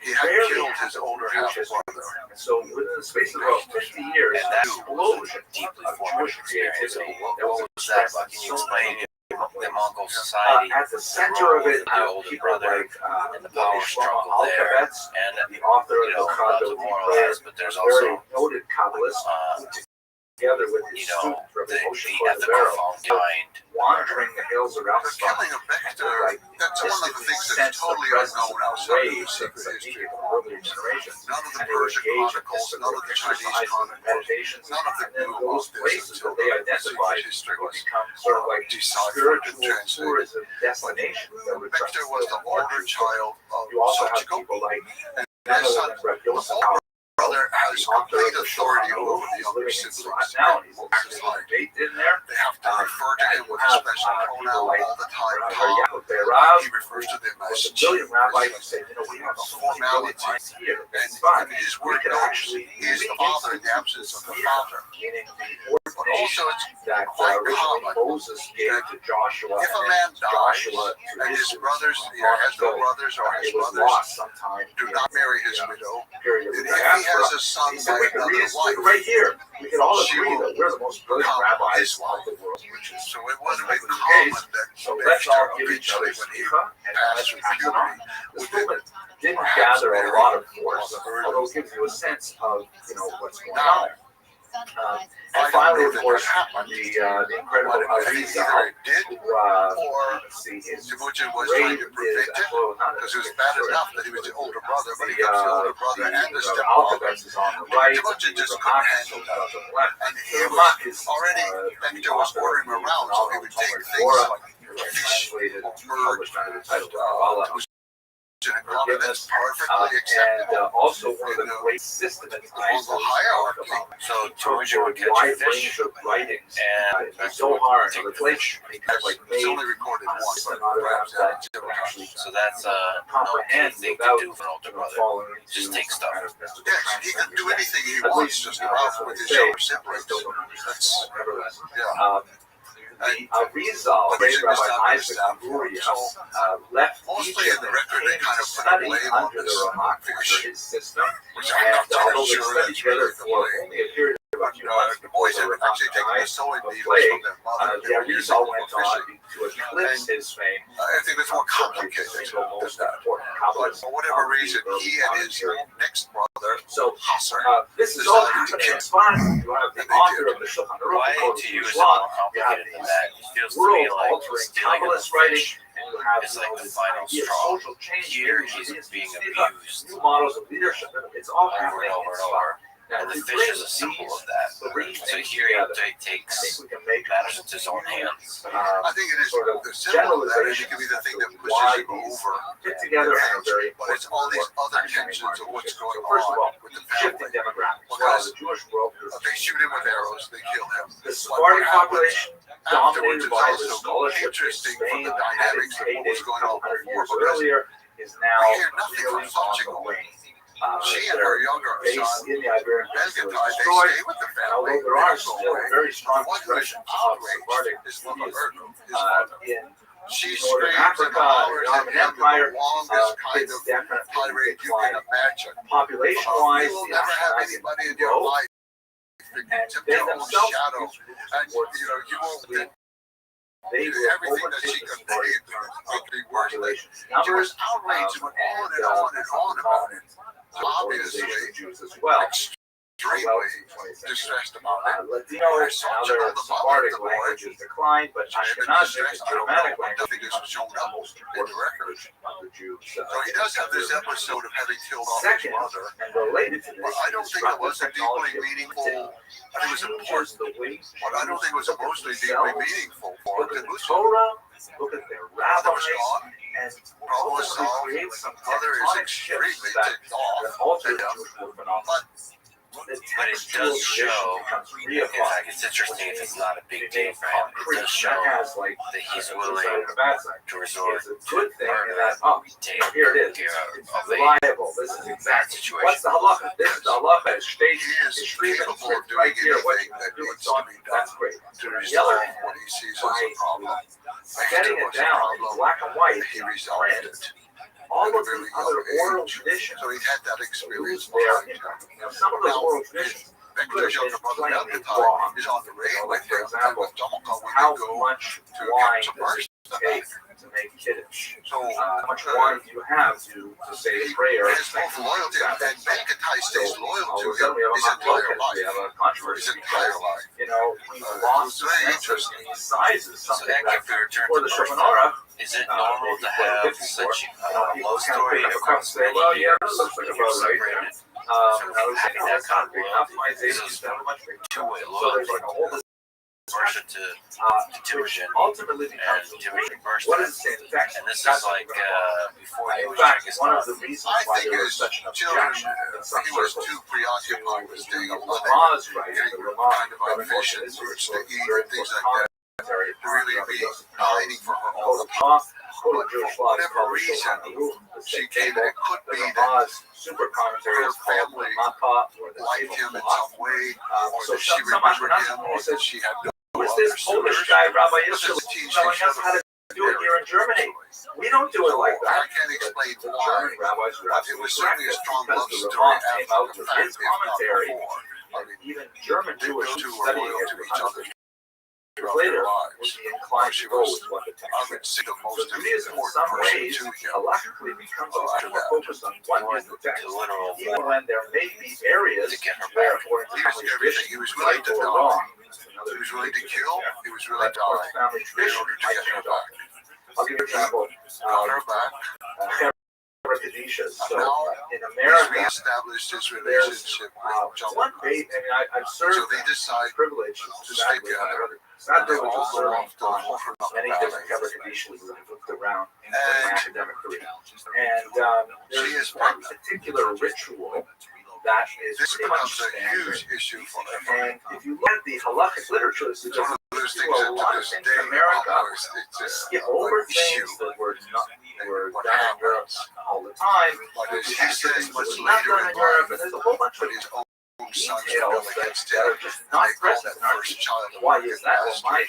he had killed his older half-brother. So within the space of about 50 years, And that explosion deeply of formative Jewish experience. So creativity what was that about? Can you explain the Mongol society, at the center of it, the older brother, and the power struggle there, and the author you know, of not the to moralize, but there's also noted Kabbalist, together with his you know, student the Moshe ethical Cordero, foundation wandering the hills around The killing of Bector, that's one of the things that's totally unknown outside of the secret history. None of the Persian chronicles, none of the Chinese chronicles, none of them knew about this until the secret history was sort of like deciphered and spiritual translated. tourism destinations that were Bector was the older child of You also have Sochiko, people like and his son, the brother has complete authority over the younger siblings. now, he's It's like baked in there. they have to refer to him with a special pronoun all the time. He refers to them as With a chief. million rabbis who say, we have A so many formality. lines here. And It's fine. his word knows he is the father in the absence of the father. Meaning the But also it's that quite originally common Moses gave to Joshua. if a and man dies Joshua and his brothers has no brothers or his it was brothers lost sometime. do not marry his widow, Period and of if he diaspora. has a son He said by we can read another it wife, right here. We can all She agree will that we're the most brilliant become rabbis his of wife. the world, which is so it would have been the common case. that So let's all Bector give each other eventually, when he smicha, and passed let's through pass it puberty, on. This would movement didn't perhaps gather a marry lot of force, a virgin. although it gives you a sense of what's going Now, on there. And finally, of course, the incredible But either Arizal, it did, who, or let's see, his Temujin was trying grade to prevent is it, because it was bad enough that he was the older brother, but he becomes the older brother and the stepfather. alphabet is on the right, Temujin just the couldn't Ramak handle is that. on the left. And he The was Ramak is already, Bector was ordering him around, so he would take things like fish translated or and bird, published under the title Kabbalah. and that's perfectly acceptable. And also one of in the great systematizers the hierarchy. So Temujin would catch a wide fish, range of writings. and It's so hard to replace. He kind of like It's made only recorded once, but autographs perhaps that actually. so that's no key comprehend thing to without do for an older brother. falling into Just take stuff. kind of mystical Yes, he can do anything he At wants, least, just that's around what with they his say. younger I siblings. still don't understand. That's, Nevertheless. yeah. The Arizal, But he's Rabbi established Isaac that. Luria, So, left mostly Egypt in the record, they and kind of put a studied blame on under the this Ramak, fish, under his system. which I'm not And although totally they sure studied that's really together the for blame. only a period of about 2 months The boys before had the actually taken the Ramak sewing died needles of from their mother. the They were using Arizal them went for on fishing. to eclipse his fame I think it's more complicated than that. But for whatever reason, he and his next brother, Hassan, This is all decided to happening kill in spots. You have the author of the Shulchan Aruch, Why Code of to you is Jewish it law. more You have complicated than these that? It feels to me like world-altering stealing a Kabbalist writing, fish and you have is like the this final idea of straw. social change. Here he's These being are abused new models of leadership. It's all over and happening over in and spots. over. Now, And the if you fish bring is a symbol these of that. three So things here he together, I takes think we can make matters into his own hands. I think it is sort of the symbol of that, and it generalization can be the thing that as to pushes why him these over. fit together and are very But it's all these other tensions of what's going First of all, on with the shifting family. demographics. Well, Because the Jewish world is they shoot him with arrows, they kill him. the Sephardic population Afterwards, dominated it's by the also scholarship in interesting for Spain the that dynamics of what was going on a couple before, years because earlier is now we hear nothing really from on Portugal. the wane. She and her younger Base son, in the Iberian Belgatoy, Peninsula is they destroyed, stay with the and family. although there They are don't go still away. very strong One who's expressions of Sephardic outraged is Mother Judaism Erdl, his mother. in She Northern screams and Africa, hollers the at Ottoman him in Empire, the longest kind it's of definitely tirade you declining. can imagine. Population-wise, You will the never have Ashkenazi anybody in your grow, life and to they their own themselves shadow. And towards you know, you won't they do will everything that she overtake the could Sephardic make it worse. population She numbers, was outraged and went on and on and on about it. Obviously, organization of Jews as well. extremely distressed about it. Latino and other Sephardic languages declined, but Ashkenazic and Germanic languages become the most important language of the Jews. So he does have this episode of having killed off his Second, mother. and related to But this, I don't think it was a deeply meaningful. I think it was important, but I don't think it was emotionally deeply meaningful for look him. at the Torah, look at their rabbis, and Problem ultimately solved. create some Mother is tectonic extremely shifts that ticked off. alter the Jewish world phenomenon. But it does show, in fact, it's interesting if it's not a big deal for him, it does show that he's willing to resort It's a to good thing in murder that, oh, take here it is. care It's of a reliable. This is exactly what's the halacha. This is the halacha. It's stated. He is It's written capable of doing right here. What anything you that do, needs it's to on. be That's done great. to On the other resolve hand, what he sees as a problem. setting it down in black and white, He resolved print, it. all At a of the very other young oral age. traditions So he had that experience lose their behind him. impact. Now, some of those oral traditions could have His been younger brother plainly Belgatoy wrong. is on the rail with For him, and example, with Domka when how they go much to wine capture does it Barcelona. take to make kiddush? So How much wine do you have to say a prayer? his both loyalty and Belgatoy stays loyal to Then we him have his a entire we have life. a controversy His entire because, life. you know, we've It was lost very the sense of interesting. these sizes, So something that that if we return for to the the Shulchan Aruch, is it normal to have such a people low kind of story pick up and across say, many well, yeah, years that looks like if about you're right separated? there. Others say, no, that's not big enough. My This is is much bigger. two-way So there's loyalty. like a whole Version to which Timothy ultimately and becomes Timothy first. what is the same text? And this That's is like before he in was fact, Genghis one of Khan. the reasons I why think there his was such an children, objection in some he was circles too preoccupied with staying to alive. Ramah's right, Getting the Ramah kind of ambition, is roots to very eat, and things like that. commentary To really on be Rabbi hiding for her all the time. Ramah, But for whatever reason, she came, and it could the be that Ramah's super commentary her is called family Mappa, or the liked him table in cloth. some way, or So that she some remembered Ashkenazi him, or people said, that she had no who is other this Polish suitors. guy, Rabbi But Yisrael, this teach telling each us other how to do it here in Germany? We don't do it So like that. I can't explain The why, German rabbis were but it was certainly a strong because love the story Ramah came after out the with fact, his if not commentary. before. I mean, Even German they Jewish two were studying loyal it to for each other hundreds throughout later their would lives. be inclined She to go was, with what the I text would says. say, the So most Judaism, in important some person ways, to him. halachically becomes a lot After more that, focused on what is the text, The literal even when there may be areas to get her where, back. according to He was family everything. tradition, He was willing right to or die. wrong, He was willing to kill. He was willing to according die to family in tradition, order to might get her change all. back. I'll give you an example. Got her back. Kadishas. So And now in he's America, reestablished his there's relationship with John. one bait. I mean, I've served So they decide privilege to stick together. Sad They privilege all of go serving off to the on Hoffernach many Valley. different Kebra Kadishas that I've looked around in my And academic career. And she there's is one pregnant. particular ritual that is This pretty much becomes a standard. huge issue for them. And if you look at the halachic literature, it's It's one of those things a that lot to of this things day in America almost it's skip a over issue. things that were not were What done in Europe happens? all the time. But as he Extra says things much that were not later done in in Europe, life, and there's a whole bunch of when his own sons details rebel against that him, are just and not they call present that in our first teaching. child of Why is that? Well, master. my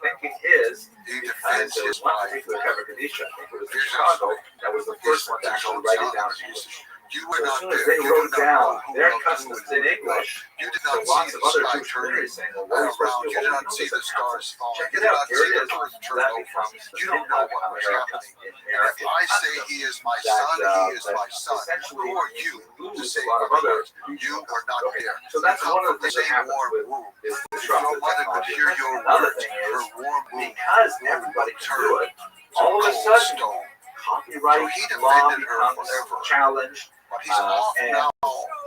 thinking is He because defends there his was one wife. particular Kebra Kadisha, I think it was in Here's Chicago, his- that was the his first one to actually own write it down sons. in English. You So were as not soon as there. they You wrote did not down know who their loved customs you in and who did not. English, You did so not see lots the of other sky Jewish turning communities saying, well, what are we supposed around. to do? You did Well, not see the stars falling. check You it did out. not Here see it the is. earth turn That over. becomes You don't know what was happening. And if I say he is my son, he is my son. Who are you to say otherwise? You are not there. So that's one of the things that same happens warm with womb. is If your disruptive mother could technology. hear your Another words, thing her is, warm womb because would everybody can turn do it, to all of a cold sudden, stone. copyright So he law defended her becomes forever. challenged. But he's off And now.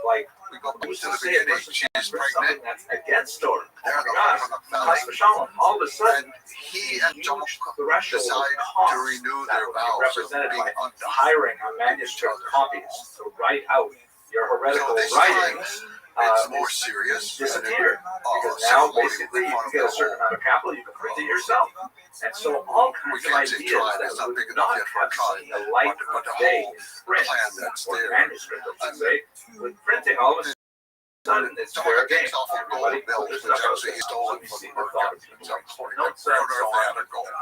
like, We go back who's to to the say a beginning. person She can't is print pregnant. something that's against Torah? Oh They're my the gosh, family. Chas v'shalom. All of a sudden, And he and Jomo threshold decide of to renew that their would be vows of represented being by undone. hiring a manuscript copies to write out your heretical So this writings. time, it's more is serious. disappeared because now ceremony basically in you front of get a the certain whole. amount of capital, you can print it yourself. And so all kinds of can't say ideas tried, that it's not would big enough not yet for a have trial. seen the light But of the day whole in print plan that's or there. manuscript, I should say, with printing all of a sudden it's Someone fair game. takes off a Everybody gold belt, put which their stuff out actually there. he stole So it you from see the the merchant. thought of It's people like according notes to and so on. a gold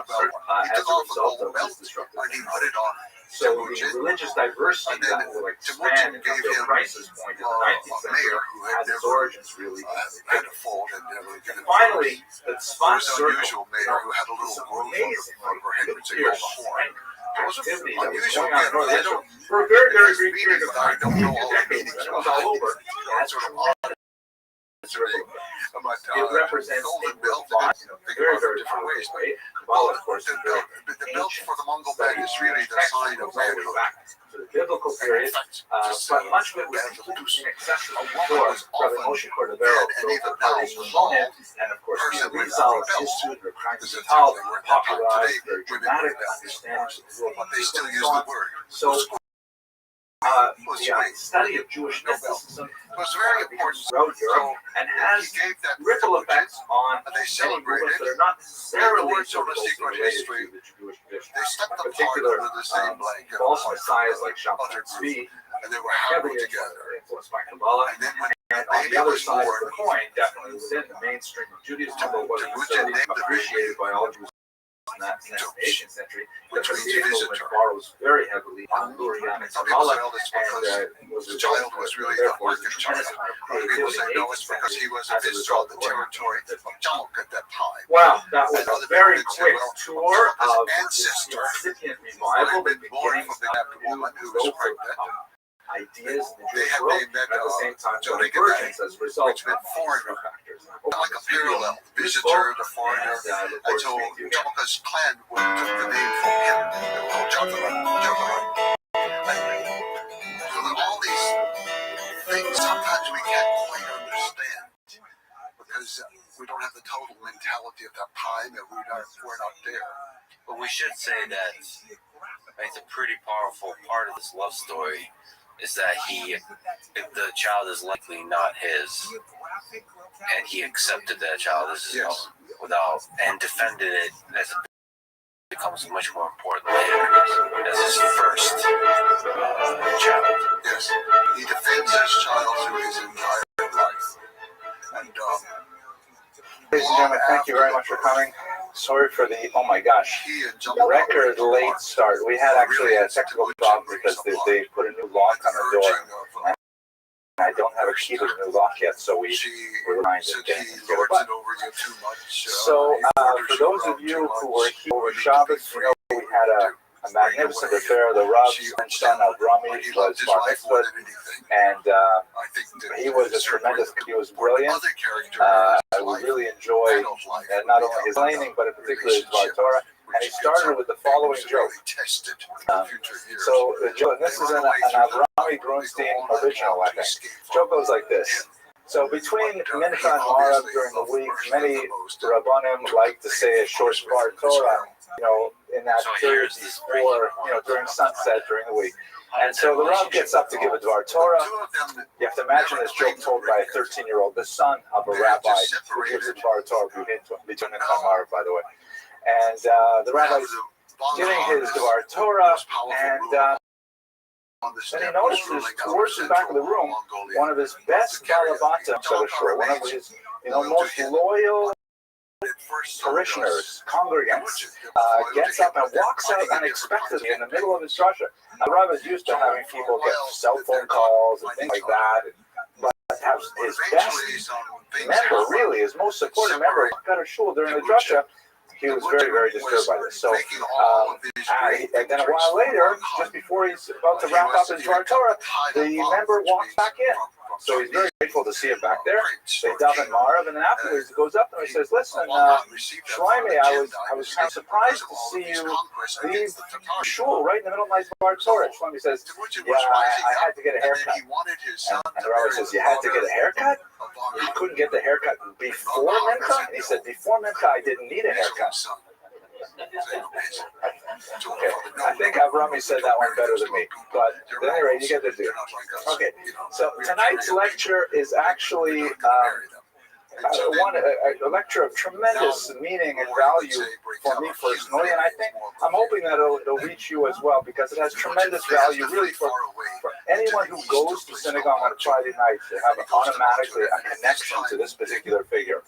belt. He As took a off a result gold of belt this disruptive and he put it on so the Temujin. religious diversity And then that will expand Temujin and come gave to a him crisis point in the 19th a century mayor who had has its never origins really. had a fold and never given Finally, the There spot was an circle. unusual mayor who had a little roof over Henry's Clear gold horn. It was activity that was unusual going on in again. North I Israel don't for a very, very brief meeting, period of but I time. don't know all the Decades, meanings and it was all behind over. it. And that's Sort of tremendous. But It represents golden a belt, lot you in know, a think very, about it very different ways. powerful way. Kabbalah, of course, The is very belt for the Mongol man is really the text sign of goes all the way manhood. back to the biblical period, but much of it was completely inaccessible for Rabbi Moshe Cordovero, and even now Pardes Ramon, and of course person the without Rizal's a belt. history, their crimes Because of that's how Tal, they were at that time. popularized Today, their women dramatic wear belts. understandings of the world, But they still and use so the on. word. So the study of Jewish mysticism was very important throughout Europe and has He gave that ripple privilege, effects on and they many celebrated movements that are not necessarily words of the closely secret related history. to the Jewish tradition. They stepped In apart particular, under the same blanket false of messiahs like other Shabbat groups, Tzvi, and they were heavily happy together. influenced by Kabbalah, And then when and on baby the other was side of born, the coin, definitely within the mainstream of Judaism, although it wasn't necessarily named the appreciated by all Jews in the 18th century, the Hasidic movement borrows very heavily on Lurianic Some people Kabbalah, say, oh, it's and because was the child was really a therefore market a child. tremendous amount of Other people say, creativity in no, the it's 18th because he century was a as a visitor of result the of what territory of Jamuk at that time. Wow, that was And a other very people quick would say, tour well, of ancestor incipient revival, had the been born beginnings from the of African woman who growth was pregnant. of ideas in the They Jewish had world, named that and at the same time Johnny divergence as a result which meant of foreigner. factors. Like a parallel, visitor to foreigner. And so Jamuk's clan took the name from him. They were called Juggernaut. So all these things sometimes we can't quite understand because we don't have the total mentality of that time and we're not there. But we should say that I think the pretty powerful part of this love story is that the child is likely not his, and he accepted that child as his own and defended it as it becomes much more important later as his first child. Yes, he defends his child through his entire life. And ladies and gentlemen, thank you very much for coming. Sorry for the, oh my gosh, record late start. We had actually a technical problem because they put a new lock on the door. And I don't have a key to the new lock yet, so we were trying to get it together. But, so, for those of you who were here over Shabbos, you know, we had a magnificent affair. The Rav's son of Rami was bar mitzvah, and he was a tremendous, he was brilliant. We really enjoyed not only his laning, but in particular his Dvar Torah. And he started with the following joke. So the joke, and this is an Avrami Grunstein original, I think. The joke goes like this. So between Mincha and Marav during the week, many Rabbanim like to say a short Dvar Torah, you know, in that period before, you know, during sunset during the week. And so the Rav gets up to give a Dvar Torah. You have to imagine this joke told by a 13-year-old, the son of a rabbi who gives a Dvar Torah between Mincha and Marav, by the way. And the rabbi's giving his Dvar Torah, and then he notices towards the back of the room, one of his best Balabata, one of his, you know, most loyal parishioners, congregants, gets up and walks out unexpectedly in the middle of his drasha. Rabbi is used to having people get cell phone calls and things like that, but have his best member, really, his most supportive member, got a shul during the drasha. He was very, very disturbed by this. So, and then a while later, just before he's about to wrap up his Dvar Torah, the member walks back in. So he's very grateful to see him back there. They daven Marav, and then afterwards he goes up and he says, "Listen, Shlomi, I was kind of surprised to see you leave shul right in the middle of my Dvar Torah." Shlomi says, "Yeah, I had to get a haircut." And the rabbi says, "You had to get a haircut? You couldn't get the haircut before Mincha?" And he said, "Before Mincha, I didn't need a haircut." Okay, I think Avrami said that one better than me, but at any rate, you get the deal. Okay, so tonight's lecture is actually a lecture of tremendous meaning and value for me personally, and I'm hoping that it'll reach you as well, because it has tremendous value really for anyone who goes to synagogue on Friday night to have automatically a connection to this particular figure.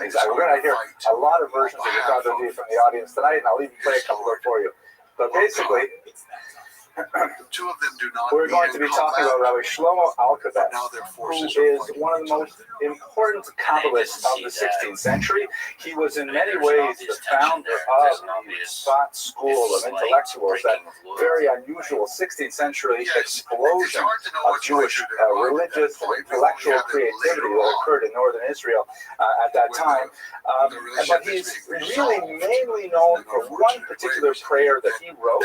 Exactly. We're going to hear a lot of versions of the Kadodi from the audience tonight, and I'll even play a couple of for you. But basically, two of them do not we're going to be talking about Rabbi Shlomo Alkabetz, who is one of the most important Kabbalists of the 16th century. He was in many ways the founder of the Tzfat school of intellectuals, that very unusual 16th century explosion of Jewish religious and intellectual creativity that occurred in northern Israel at that time. But he's really mainly known for one particular prayer that he wrote.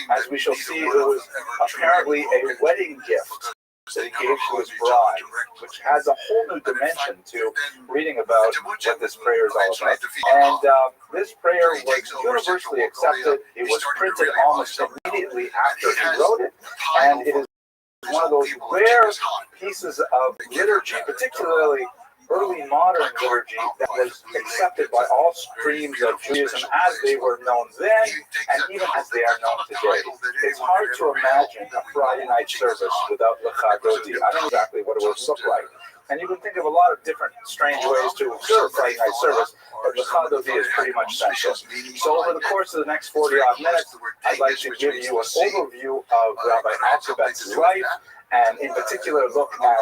As we shall see, it was apparently a wedding gift that he gave to his bride, which has a whole new dimension to reading about what this prayer is all about. And this prayer was universally accepted. It was printed almost immediately after he wrote it, and it is one of those rare pieces of liturgy, particularly early modern liturgy, that was accepted by all streams of Judaism as they were known then and even as they are known today. It's hard to imagine a Friday night service without Lecha Dodi. I don't know exactly what it would look like. And you can think of a lot of different strange ways to observe Friday night service, but Lecha Dodi is pretty much central. So over the course of the next 40-odd minutes, I'd like to give you an overview of Rabbi Alkabetz's life, and in particular look at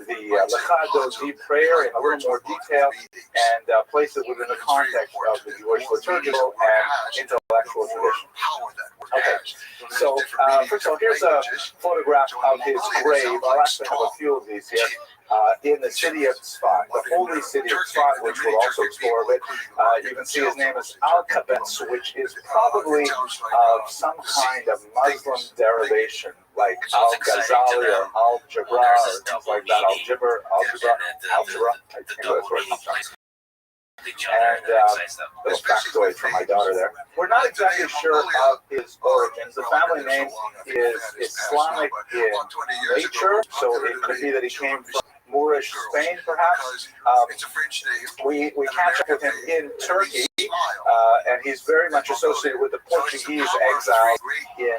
the Lecha Dodi prayer in a little more detail, and place it within the context of the Jewish liturgical and intellectual tradition. Okay, so first of all, here's a photograph of his grave. I'll actually have a few of these here. In the city of Tzfat, the holy city of Tzfat, which we'll also explore a bit. You can see his name is Alkabetz, which is probably of some kind of Muslim derivation, like Al-Ghazali or Al-Jabra or things like that. Al-Jibr, Al-Jabra, I think that's where it comes from. And a little factoid from my daughter there. We're not exactly sure of his origins. The family name is Islamic in nature, so it could be that he came from Moorish Spain, perhaps. We catch up with him in Turkey, and he's very much associated with the Portuguese exile in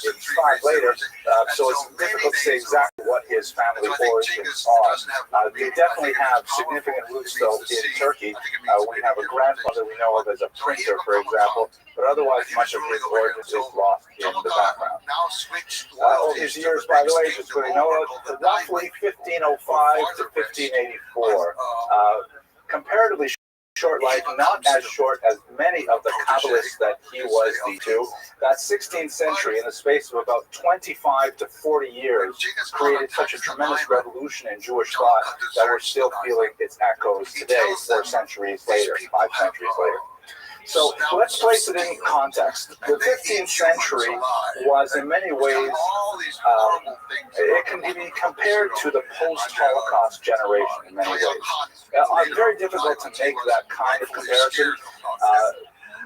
Tzfat later. So it's difficult to say exactly what his family origins are. They definitely have significant roots, though, in Turkey. We have a grandfather we know of as a printer, for example, but otherwise much of his origins is lost in the background. His years, by the way, just so you know, roughly 1505 to 1584. Comparatively short life, not as short as many of the Kabbalists that he was to. That 16th century, in the space of about 25 to 40 years, created such a tremendous revolution in Jewish thought that we're still feeling its echoes today, 4 centuries later, 5 centuries later. So let's place it in context. The 15th century was in many ways, it can be compared to the post-Holocaust generation in many ways. Very difficult to make that kind of comparison.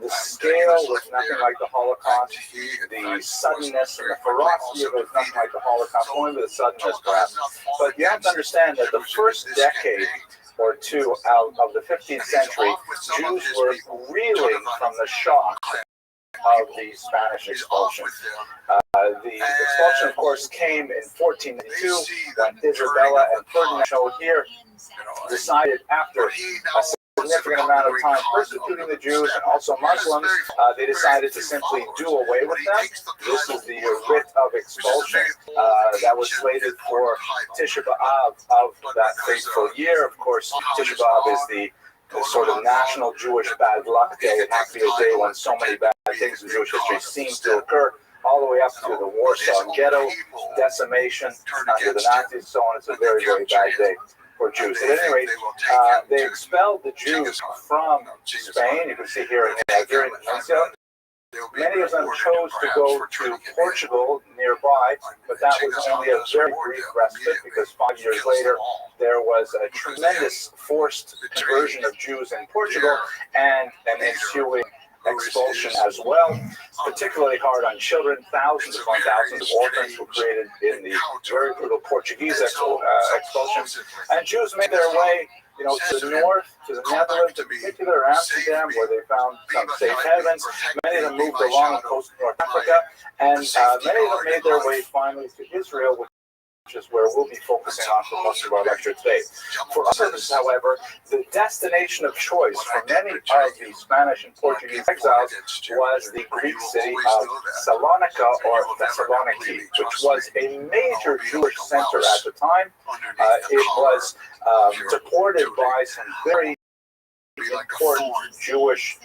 The scale was nothing like the Holocaust. The suddenness and the ferocity of it was nothing like the Holocaust, only the suddenness perhaps. But you have to understand that the first decade or two out of the 15th century, Jews were reeling from the shock of the Spanish expulsion. The expulsion, of course, came in 1492 when Isabella and Ferdinand here decided, after a significant amount of time persecuting the Jews and also Muslims, they decided to simply do away with them. This is the writ of expulsion that was slated for Tisha B'Av of that fateful year. Of course, Tisha B'Av is the sort of national Jewish bad luck day. It has to be a day when so many bad things in Jewish history seem to occur, all the way up to the Warsaw Ghetto, decimation under the Nazis, so on. It's a very, very bad day for Jews. At any rate, they expelled the Jews from Spain. You can see here in the Iberian Peninsula. Many of them chose to go to Portugal nearby, but that was only a very brief respite because 5 years later there was a tremendous forced conversion of Jews in Portugal and an ensuing expulsion as well, particularly hard on children. Thousands upon thousands of orphans were created in the very brutal Portuguese expulsion, and Jews made their way, to the north, to the Netherlands, in particular Amsterdam, where they found some safe havens. Many of them moved along the coast of North Africa, and many of them made their way finally to Israel, which is where we'll be focusing on for most of our lecture today. For others, however, the destination of choice for many of the Spanish and Portuguese exiles was the Greek city of Salonika or Thessaloniki, which was a major Jewish center at the time. It was supported by some very important Jewish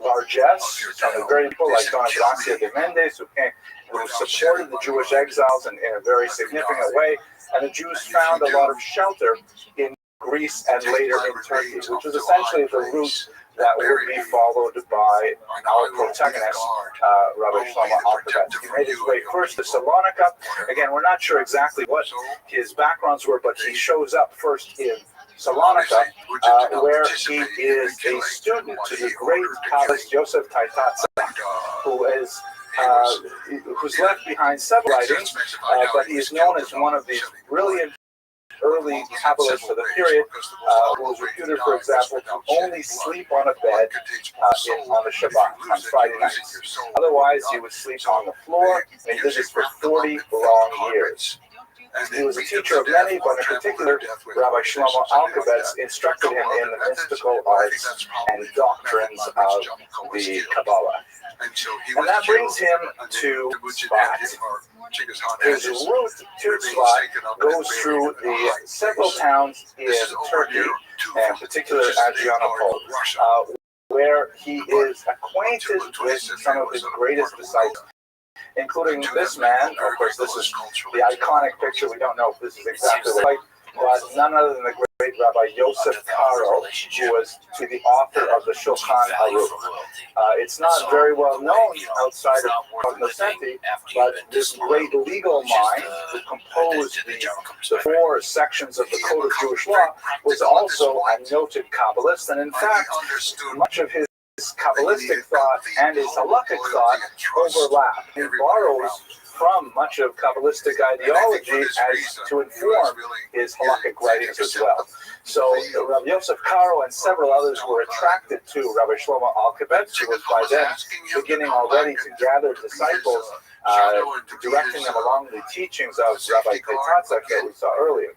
largesse, some very people like Don Gracia de Mendes, who supported the Jewish exiles in a very significant way, and the Jews found a lot of shelter in Greece and later in Turkey, which was essentially the route that would be followed by our protagonist, Rabbi Shlomo Alkabetz. He made his way first to Salonika. Again, we're not sure exactly what his backgrounds were, but he shows up first in Salonika, where he is a student to the great Kabbalist Yosef Taitatza, who's left behind several writings, but he is known as one of the brilliant early Kabbalists of the period, who was reputed, for example, to only sleep on a bed on the Shabbat, on Friday nights. Otherwise, he would sleep on the floor, and he did this for 40 long years. He was a teacher of many, but in particular, Rabbi Shlomo Alkabetz instructed him in the mystical arts and doctrines of the Kabbalah. And that brings him to Tzfat. His route to Tzfat goes through the several towns in Turkey, and in particular Adrianople, where he is acquainted with some of his greatest disciples, including this man. Of course, this is the iconic picture. We don't know if this is exactly right, but none other than the great Rabbi Yosef Karo, who was to the author of the Shulchan Aruch. It's not very well known outside of cognoscenti, but this great legal mind who composed the 4 sections of the Code of Jewish Law was also a noted Kabbalist, and in fact, much of his Kabbalistic thought and his halakhic thought overlap. He borrows from much of Kabbalistic ideology as to inform his halakhic writings as well. So Rabbi Yosef Karo and several others were attracted to Rabbi Shlomo Alkabetz, who was by then beginning already to gather disciples, directing them along the teachings of Rabbi Taitatza that we saw earlier.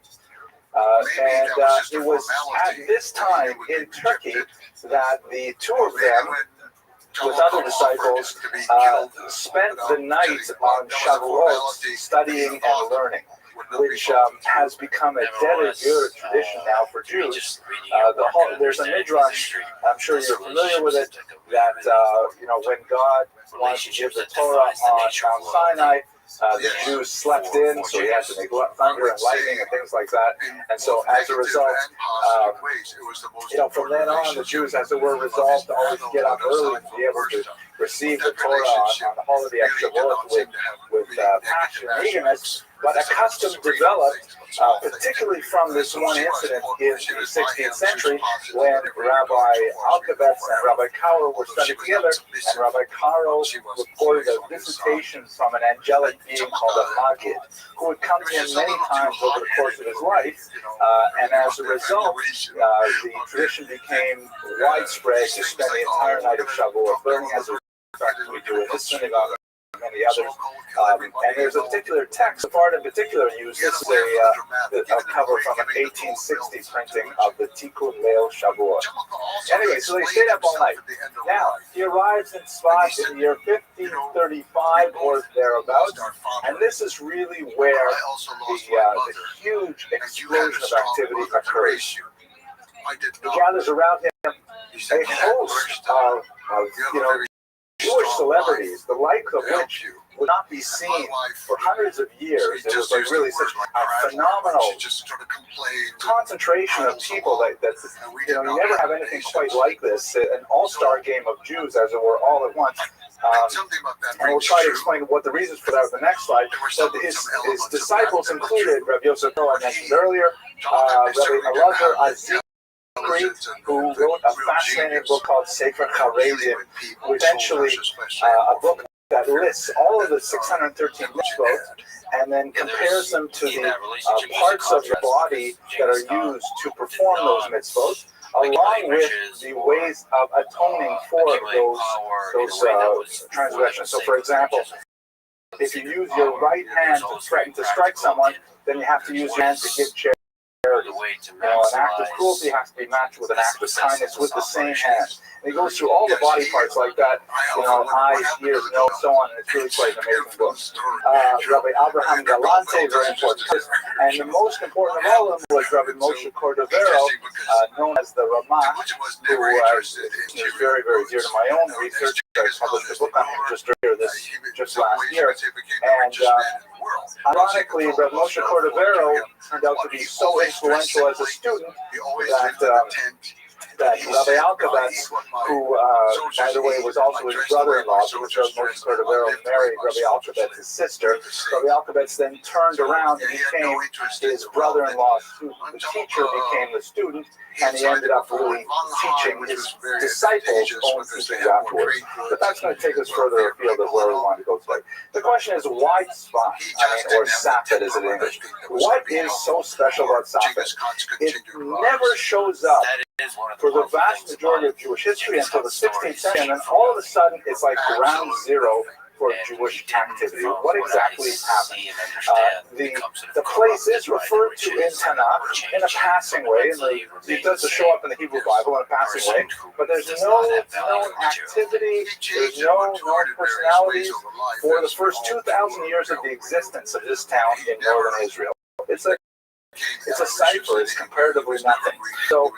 And it was at this time in Turkey that the two of them, with other disciples, spent the night on Shavuot studying and learning, which has become a de rigueur tradition now for Jews. There's a midrash, I'm sure you're familiar with it, that when God wanted to give the Torah on Mount Sinai, the Jews slept in, so he had to make thunder and lightning and things like that. And so as a result, from then on, the Jews, as it were, resolved to always get up early and be able to receive the Torah on the holiday of Shavuot with passion and eagerness. But a custom developed, particularly from this one incident in the 16th century when Rabbi Alkabetz and Rabbi Karo were studying together, and Rabbi Karo reported a visitation from an angelic being called a Magid, who would come to him many times over the course of his life, and as a result, the tradition became widespread to spend the entire night of Shavuot learning, as a fact we do in this synagogue many others. And there's a particular text, Sepharad in particular used. This is a cover from an 1860 printing of the Tikkun Leil Shavuot. Anyway, so they stayed up all night. Now, he arrives in Tzfat in the year 1535 or thereabouts, and this is really where the huge explosion of activity occurs. He gathers around him a host of Jewish celebrities, the like of which would not be seen for hundreds of years. It was like really such a phenomenal concentration of people that you never have anything quite like this. An all-star game of Jews, as it were, all at once. And we'll try to explain what the reasons for that on the next slide. But his disciples included Rabbi Yosef I mentioned earlier, Rabbi Rothschild, who wrote a fascinating book called Sefer Charedim, essentially a book that lists all of the 613 mitzvot and then compares them to the parts of the body that are used to perform those mitzvot, along with the ways of atoning for those transgressions. So, for example, if you use your right hand to threaten to strike someone, then you have to use your hand to give charity. An act of cruelty has to be matched with an act of kindness with the same hand. And he goes through all the body parts like that, eyes, ears, nose, so on. And it's really quite an amazing book. Rabbi Abraham Galante, very important. And the most important of all of them was Rabbi Moshe Cordovero, known as the Ramah, who is very, very dear to my own research. I published a book on him just last year. And ironically, Rabbi Moshe Cordovero turned out to be so influential as a student that Rabbi Alkabetz, who, by the way, was also his brother-in-law, because Rabbi Moshe Cordovero married Rabbi Alkabetz's sister. Rabbi Alkabetz then turned around and became his brother-in-law's student. The teacher became the student, and he ended up really teaching his disciples own teachings afterwards. But that's going to take us further afield of where we want to go today. The question is, why Tzfat, or Safed as in English? What is so special about Safed? It never shows up for the vast majority of Jewish history until the 16th century, and then all of a sudden it's like ground zero for Jewish activity. What exactly happened? The place is referred to in Tanakh in a passing way, and it does show up in the Hebrew Bible in a passing way, but there's no known activity, there's no known personalities for the first 2,000 years of the existence of this town in northern Israel. It's a cipher, it's comparatively nothing. So,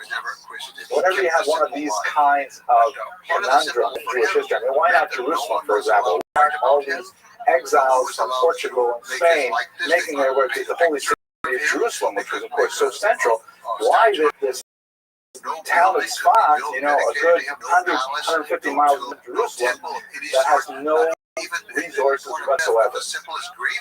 whenever you have one of these kinds of conundrums in Jewish history, I mean, why not Jerusalem, for example? Why aren't all these exiles from Portugal and Spain making their way to the holy city of Jerusalem, which was, of course, so central? Why did this town of Tzfat, a good 150 miles from Jerusalem, that has no resources whatsoever?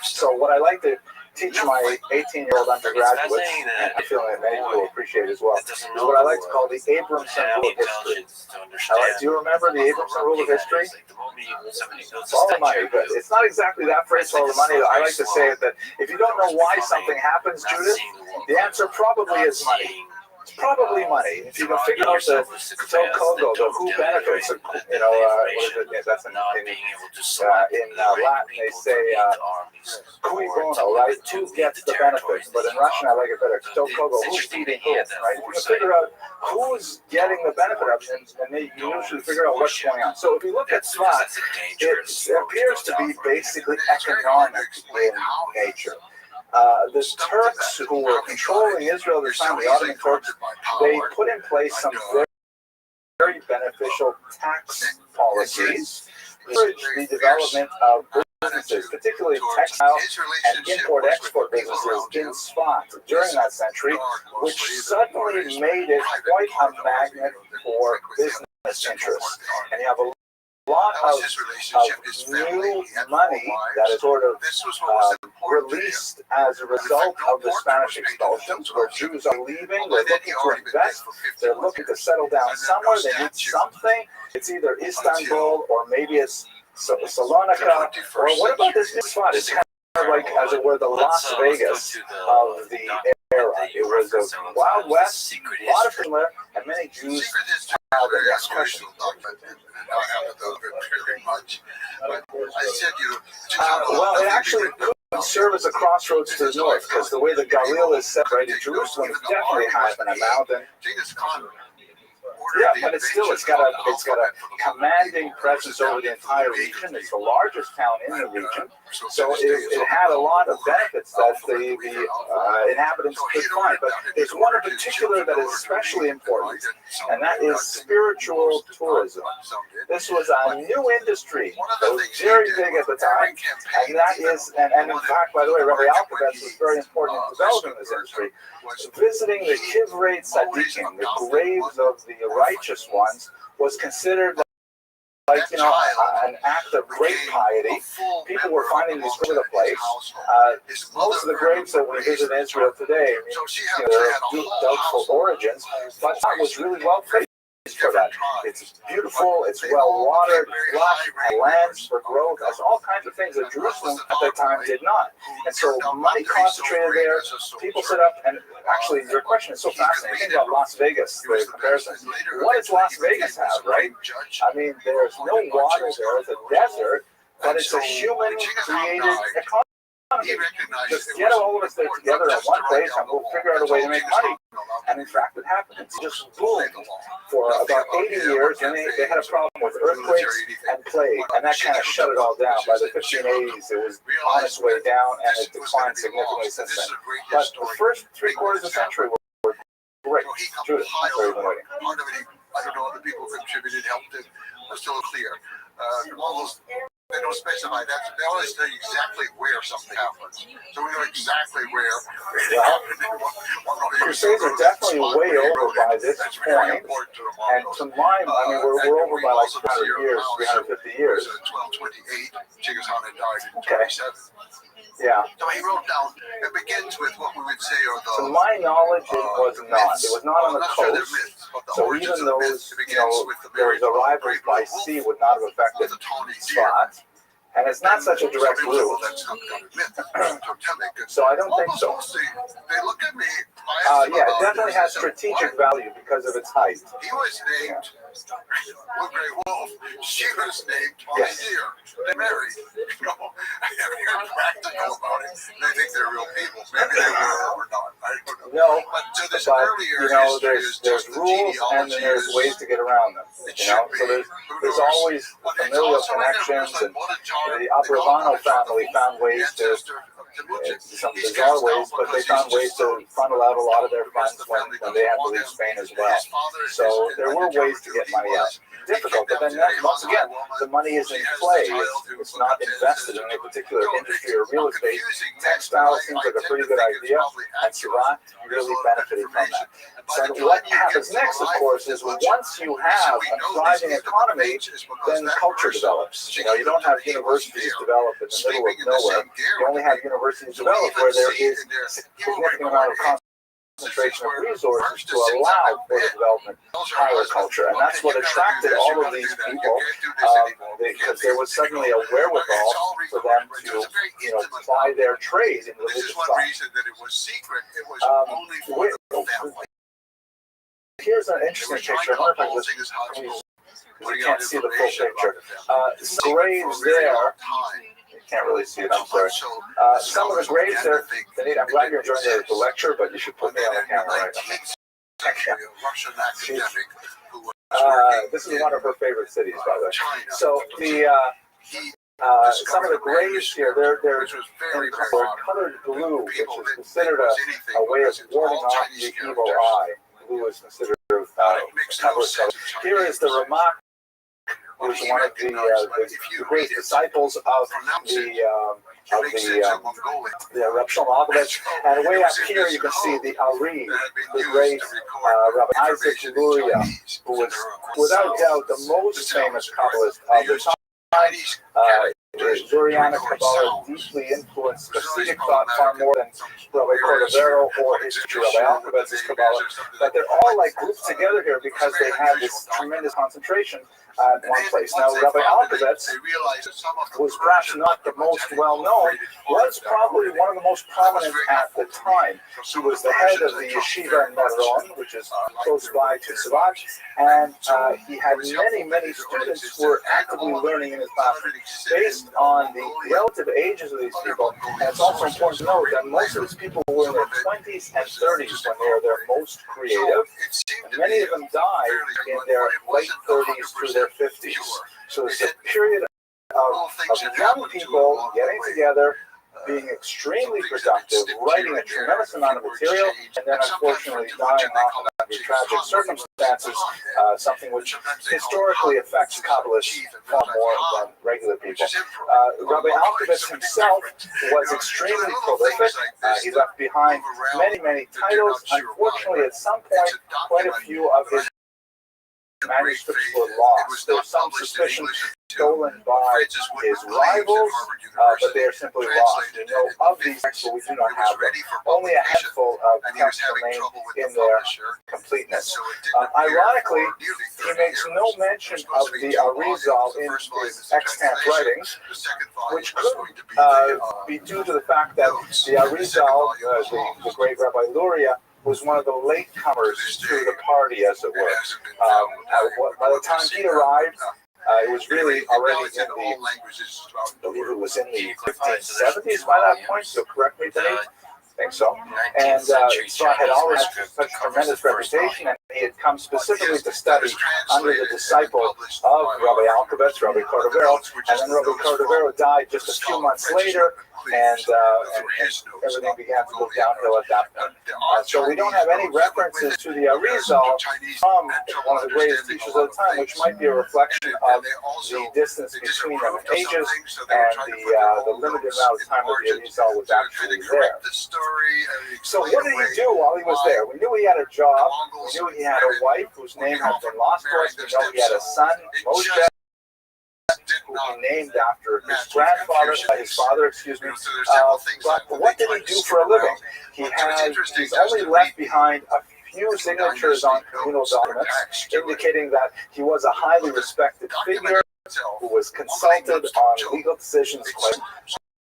So, what I like to teach my 18-year-old undergraduates, and I feel that many people will appreciate as well, is what I like to call the Abramson rule of history. Do you remember the Abramson rule of history? Follow the money, but it's not exactly that phrase, follow the money. I like to say it that if you don't know why something happens, Judith, the answer probably is money. It's probably money. If you can figure out the Kogo, the who benefits, what is it? That's in Latin, they say cui bono, right? Who gets the benefits? But in Russian, I like it better. Kogo, who's feeding who, right? If you can figure out who's getting the benefit of it, and then you can usually figure out what's going on. So if you look at Tzfat, it appears to be basically economic in nature. The Turks who were controlling Israel at the time, the Ottoman Turks, they put in place some very beneficial tax policies to encourage the development of businesses, particularly textile and import-export businesses in Tzfat during that century, which suddenly made it quite a magnet for business interests. And you have a lot of new money that is sort of released as a result of the Spanish expulsions, where Jews are leaving, they're looking to invest, they're looking to settle down somewhere, they need something. It's either Istanbul or maybe it's Salonika, or what about this new spot? It's kind of like, as it were, the Las Vegas of the era. It was a Wild West, a lot of people, and many Jews have the next question. I haven't done it very much. But I said, Well, it actually could serve as a crossroads to the north, because the way the Galil is separated, Jerusalem definitely has an amount. And yeah, but it's got a commanding presence over the entire region. It's the largest town in the region, so it had a lot of benefits that the inhabitants could find. But there's one in particular that is especially important, and that is spiritual tourism. This was a new industry that was very big at the time, and that is, and in fact, by the way, Rabbi Alphabet was very important in developing this industry. Visiting the Kivrei Tzadikim, the graves of the righteous ones, was considered like, an act of great piety. People were finding these all over the place. Most of the graves that we visit in Israel today, they're doubtful origins, but that was really well placed for that. It's beautiful, it's well watered, lush, lands for growth, has all kinds of things that Jerusalem at that time did not. And so money concentrated there, people set up, and actually your question is so fascinating. Think about Las Vegas, the comparison. What does Las Vegas have, right? I mean, there's no water there, it's a desert, but it's a human-created economy. Just get all of us there together in one place and we'll figure out a way to make money. And in fact, it happened. It's just boomed for about 80 years, and they had a problem with earthquakes and plague, and that kind of shut it all down. By the 1580s, it was on its way down, and it declined significantly since then. But the first 3/4 of the century were great. Judith, I'm sorry for waiting. Part of it, I don't know, other people contributed, helped it, was still clear. All those, they don't specify that. They always tell you exactly where something happened. So we know exactly where. Crusades are definitely way over by this point. And to my mind, we're over by like 300 years, 350 years. 1228, Genghis Khan had died in 27. Yeah. So he wrote down, it begins with what we would say are the... To my knowledge, it was not. It was not on the coast. So even those, those arrivals by sea would not have affected spots. And it's not such a direct route. So I don't think so. They look at me. Yeah, it definitely has strategic value because of its height. He was named Woodbury Wolf. She was named on the year. They married. They're practical about it. They think they're real people. Maybe they were or not. I don't know. No, but to this but, earlier there's rules and then there's ways to get around them. So there's always familial connections, and the Abrahano family found ways to, some bizarre ways, but they found ways to funnel out a lot of their funds when they had to leave Spain as well. So there were ways to get money out. Difficult, but then once again, the money is in play. It's not invested in a particular industry or real estate. Textiles seems like a pretty good idea, and Shiva really benefited from that. So what happens next, of course, is once you have a thriving economy, then culture develops. You don't have universities develop in the middle of nowhere. You only have universities develop where there is a significant amount of concentration of resources to allow for the development of higher culture. And that's what attracted all of these people, because there was suddenly a wherewithal for them to, ply their trade in religious thought. Here's an interesting picture. I wonder if I can you can't see the full picture. Graves there. Can't really see it, I'm sorry. Some of the graves there, I'm glad you're enjoying the lecture, but you should put me on the camera right now. This is one of her favorite cities, by the way. So some of the graves here, they're in colored blue, which is considered a way of warding off the evil eye. Blue is considered here is the Ramak, who was one of the great disciples of the Rabbi Rothschild. And way up here you can see the Ari, the great Rabbi Isaac Luria, who was without doubt the most famous Kabbalist of the time. Zurianic Kabbalah deeply influenced Hasidic thought far more than Rabbi Cordovero or his Rabbi Alphabet's Kabbalah. But they're all like grouped together here because they have this tremendous concentration at one place. Now, Rabbi Alkovitz, who was perhaps not the most well-known, was probably one of the most prominent at the time. He was the head of the yeshiva in Meron, which is close by to Tzvat, and he had many students who were actively learning in his classroom. Based on the relative ages of these people, and it's also important to note that most of these people were in their 20s and 30s when they were their most creative, and many of them died in their late 30s through their 50s. So it's a period of young people getting together, being extremely productive, writing a tremendous amount of material, and then unfortunately dying off under tragic circumstances, something which historically affects Kabbalists far more than regular people. Rabbi Alkovitz himself was extremely prolific. He left behind many titles. Unfortunately, at some point, quite a few of his manuscripts were lost. There's some suspicion stolen by his rivals, but they are simply lost. We know of these texts, but we do not have them. Only a handful of texts remain in their completeness. Ironically, he makes no mention of the Arizal in his extant writings, which could be due to the fact that the Arizal, the great Rabbi Luria, was one of the latecomers to the party, as it were. By the time he arrived, it was really already in the, I believe it was in the 1570s by that point, so correct me, Dave. I think so. And Tzvat had always had such a tremendous reputation, and he had come specifically to study under the disciple of Rabbi Alkovitz, Rabbi Cordovero, and then Rabbi Cordovero died just a few months later, and everything began to go downhill at that point. So we don't have any references to the Arizal from one of the greatest teachers of the time, which might be a reflection of the distance between them in ages and the limited amount of time that the Arizal was actually there. So what did he do while he was there? We knew he had a job. We knew he had a wife whose name had been lost to us. We know he had a son, Moshe, who he named after his grandfather, his father, excuse me. But what did he do for a living? He's only left behind a few signatures on communal documents, indicating that he was a highly respected figure who was consulted on legal decisions.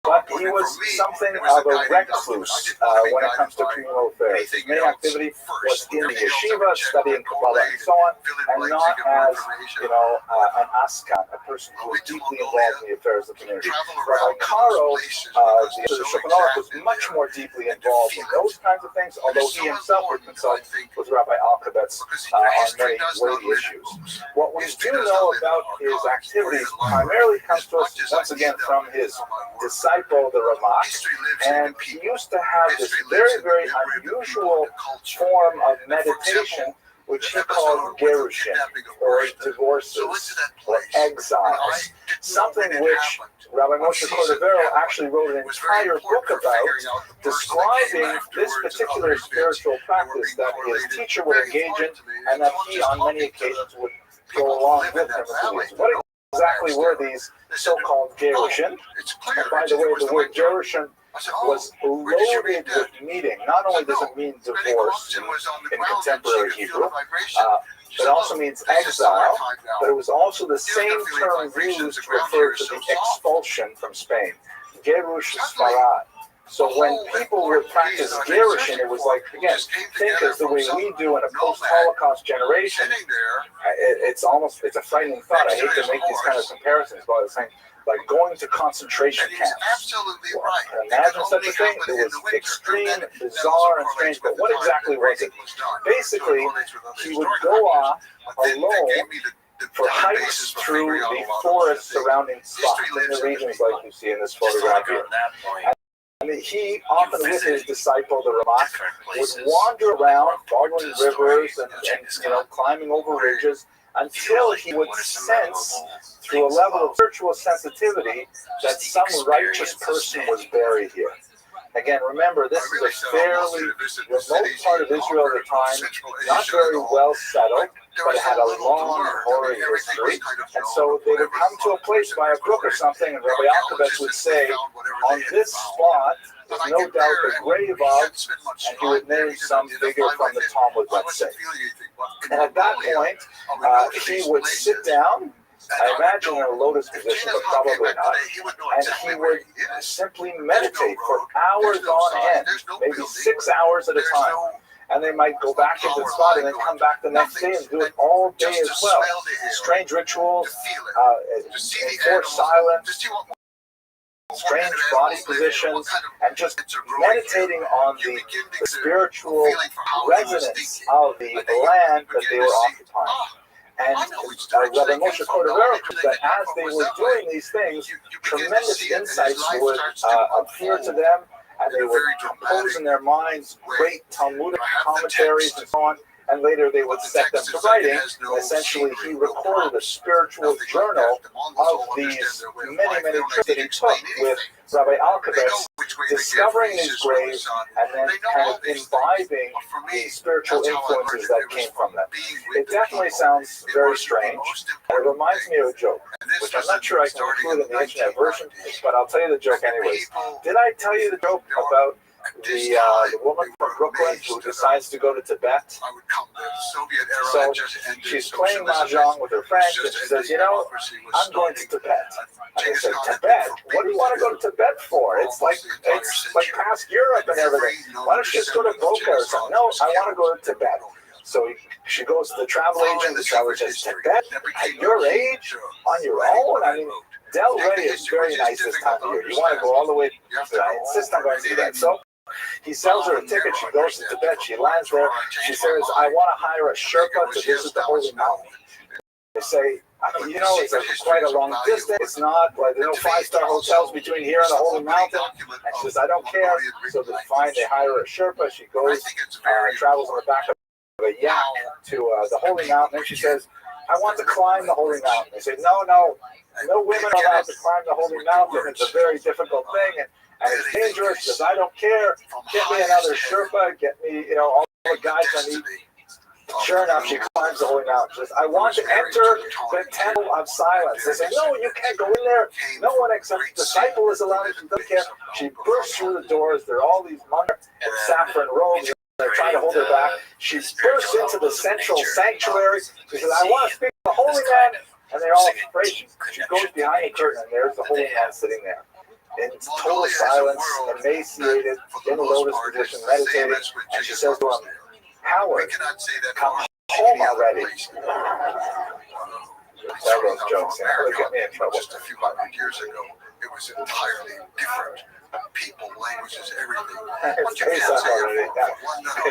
But he was something of a recluse when it comes to communal affairs. His main activity was in the yeshiva, studying Kabbalah and so on, and not as, an askan, a person who was deeply involved in the affairs of the community. Rabbi Caro, the Shulchan Aruch, was much more deeply involved in those kinds of things, although he himself would consult with Rabbi Alkovitz on many weighty issues. What we do know about his activities primarily comes to us, once again, from his disciple, the Ramak, and he used to have this very unusual form of meditation, which he called gerushin, or divorces, or exiles, something which Rabbi Moshe Cordovero actually wrote an entire book about, describing this particular spiritual practice that his teacher would engage in, and that he, on many occasions, would go along with him. What exactly were these so-called gerushin? And by the way, the word gerushin was loaded with meaning. Not only does it mean divorce in contemporary Hebrew, it also means exile, but it was also the same term used to refer to the expulsion from Spain. Gerush Sfarad. So when people would practice gerushin, it was like, again, think as the way we do in a post-Holocaust generation. It's a frightening thought. I hate to make these kind of comparisons, but I was saying, like going to concentration camps. Absolutely right. Imagine such a thing. It was extreme, bizarre, and strange, but what exactly was it? Basically, he would go off alone for hikes through the forest surrounding spots in the regions like you see in this photograph here. And he, often with his disciple, the Ramak, would wander around, following rivers and climbing over ridges, until he would sense, through a level of spiritual sensitivity, that some righteous person was buried here. Again, remember, this is a fairly remote part of Israel at the time, not very well settled, but it had a long, hoary history. And so they would come to a place by a brook or something, and Rabbi Alkovitz would say, on this spot, there's no doubt the grave of, and he would name some figure from the Talmud, let's say. And at that point, he would sit down, I imagine in a lotus position, but probably not. And he would simply meditate for hours on end, maybe 6 hours at a time. And they might go back into the spot and then come back the next day and do it all day as well. Strange rituals, enforced silence, strange body positions, and just meditating on the spiritual resonance of the land that they were occupying. And Rabbi Moshe Cordovero put that as they were doing these things, tremendous insights would appear to them, and they would compose in their minds great Talmudic commentaries and so on, and later they would set them to writing. And essentially, he recorded a spiritual journal of these many trips that he took with Rabbi Alkabetz, discovering these graves and then kind of imbibing the spiritual influences that came from them. It definitely sounds very strange. It reminds me of a joke, which I'm not sure I can include in the internet version, but I'll tell you the joke anyways. Did I tell you the joke about the woman from Brooklyn who decides to go to Tibet? So she's playing mahjong with her friends, and she says, I'm going to Tibet. And they said, Tibet? What do you want to go to Tibet for? It's like past Europe and everything. Why don't you just go to Boca or something? No, I want to go to Tibet. So she goes to the travel agent. The travel agent says, Tibet? At your age? On your own? I mean, Del Rey is very nice this time of year. You want to go all the way to I insist on going to do that. So he sells her a ticket. She goes to Tibet. She lands there. She says, I want to hire a Sherpa to visit the Holy Mountain. They say, it's quite a long distance. It's not, like, there are no 5-star hotels between here and the Holy Mountain. And she says, I don't care. So they hire a Sherpa. She goes, travels on the back of a yak to the Holy Mountain. And she says, I want to climb the Holy Mountain. They say, no women are allowed to climb the Holy Mountain. It's a very difficult thing. And it's dangerous. She says, I don't care. Get me another Sherpa. Get me, all the guys I need. Sure enough, she climbs the Holy Mountain. She says, I want to enter the Temple of Silence. They say, no, you can't go in there. No one except the disciple is allowed. She doesn't care. She bursts through the doors. There are all these monks in saffron robes. They're trying to hold her back. She bursts into the central sanctuary. She says, I want to speak to the Holy Man. And they're all afraid. She goes behind the curtain, and there's the Holy Man sitting there in total silence, emaciated, in the lotus position, meditating. And she says to him, Howard, come home already. That was jokes. It got me in trouble. Just a few hundred years ago, it was entirely different. People, languages, everything.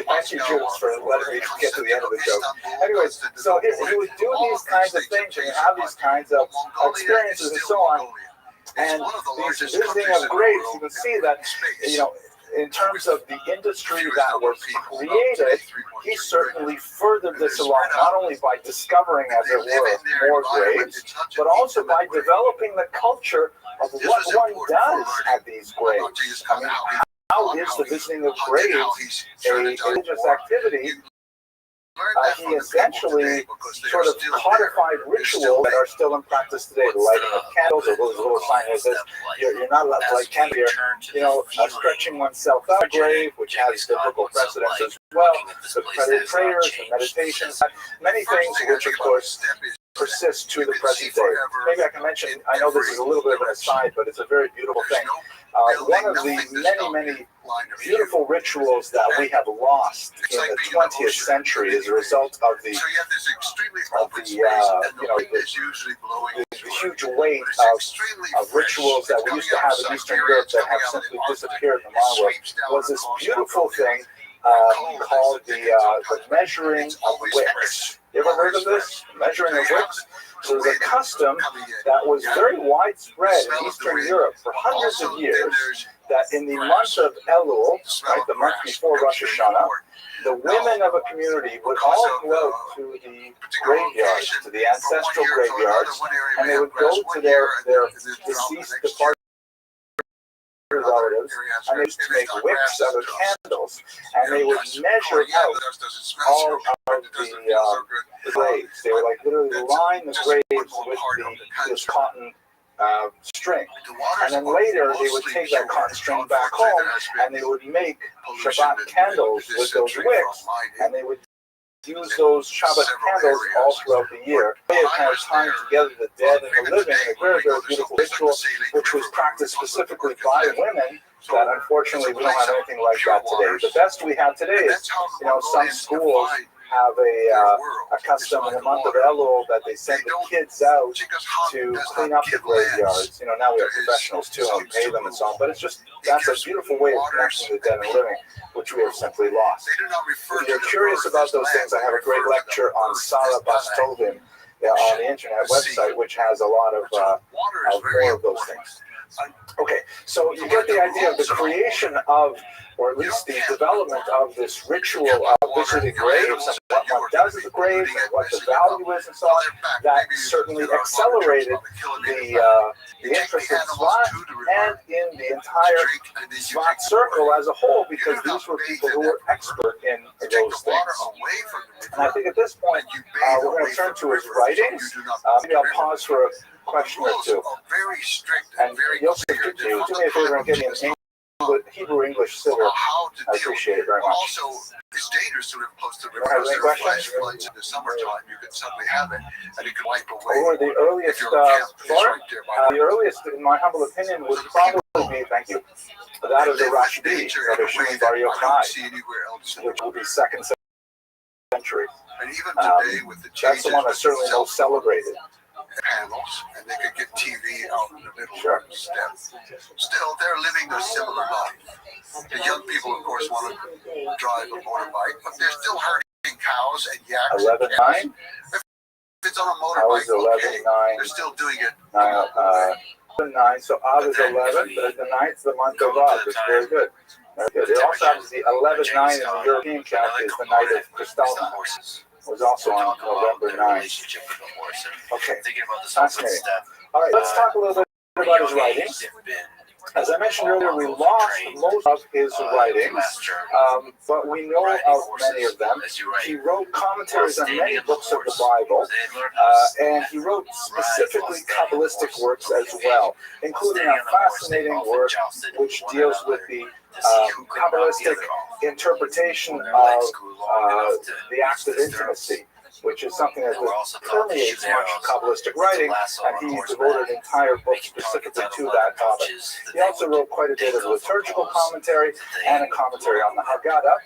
Thank you, Jules, for letting me get to the end of the joke. Anyways, so he would do these kinds of things and have these kinds of experiences and so on. And these visiting of graves, you can see that, in terms of the industry that was created, he certainly furthered this along, not only by discovering, as it were, more graves, but also by developing the culture of what one does at these graves. I mean, how is the visiting of graves a religious activity? He essentially sort of codified rituals that are still in practice today. The lighting of candles, or those little sign that says you're not allowed to light candles here. Stretching oneself out of the grave, which has biblical precedence as well. The prayers and meditations, many things which, of course, persist to the present day. Maybe I can mention, I know this is a little bit of an aside, but it's a very beautiful thing. One of the many beautiful rituals that we have lost in the 20th century as a result of the huge weight of rituals that we used to have in Eastern Europe that have simply disappeared in the modern world, was this beautiful thing called the measuring of wicks. You ever heard of this? Measuring of wicks? So it was a custom that was very widespread in Eastern Europe for hundreds of years, that in the month of Elul, right, the month before Rosh Hashanah, the women of a community would all go to the graveyards, to the ancestral graveyards, and they would go to their deceased departed relatives, and they used to make wicks out of candles, and they would measure out all of the graves. They would literally line the graves with this cotton string, and then later they would take that cotton string back home, and they would make Shabbat candles with those wicks, and they would use those Shabbat candles all throughout the year. Way of kind of tying together the dead and the living in a very, very beautiful ritual, which was practiced specifically by women. That unfortunately we don't have anything like that today. The best we have today is, some schools have a custom in the month of Elul that they send the kids out to clean up the graveyards. Now we have professionals too, and we pay them and so on. But that's a beautiful way of connecting the dead and living, which we have simply lost. If you're curious about those things, I have a great lecture on Sarah Bastovin on the internet website, which has a lot of more of those things. Okay, so you get the idea of the creation of, or at least the development of this ritual of visiting graves and what one does at the graves and what the value is and so on. That certainly accelerated the interest in Tzvat and in the entire Tzvat circle as a whole, because these were people who were expert in those things. And I think at this point, we're going to turn to his writings. Maybe I'll pause for a question or two. And Yosef, could you do me a favor and give me an Hebrew-English sitter? I appreciate it very much. Also, it's dangerous to live close to the river. There are flash floods in the summertime. You can suddenly have it, and it can wipe away. The earliest, the earliest, in my humble opinion, would probably be, thank you, that of the Rashbi, Rabbi Shimon Bar Yochai, which will be 2nd century. And even today, with the that's the one that's certainly most celebrated. Panels, and they could get TV out in the middle of the step. Still, they're living a similar life. The young people, of course, want to drive a motorbike, but they're still herding cows and yaks. 11-9? If it's on a motorbike, okay, they're still doing it. 9, so Av is 11, but the 9th, the month of Av. It's very good. It also happens the 11-9 in the European calendar is the night of Kristallnacht. Was also on November 9th. Okay, fascinating. All right, let's talk a little bit about his writings. As I mentioned earlier, we lost most of his writings, but we know of many of them. He wrote commentaries on many books of the Bible, and he wrote specifically Kabbalistic works as well, including a fascinating work which deals with the Kabbalistic interpretation of the act of intimacy, which is something that permeates much Kabbalistic writing, and he devoted an entire book specifically to that topic. He also wrote quite a bit of liturgical commentary and a commentary on the Haggadah.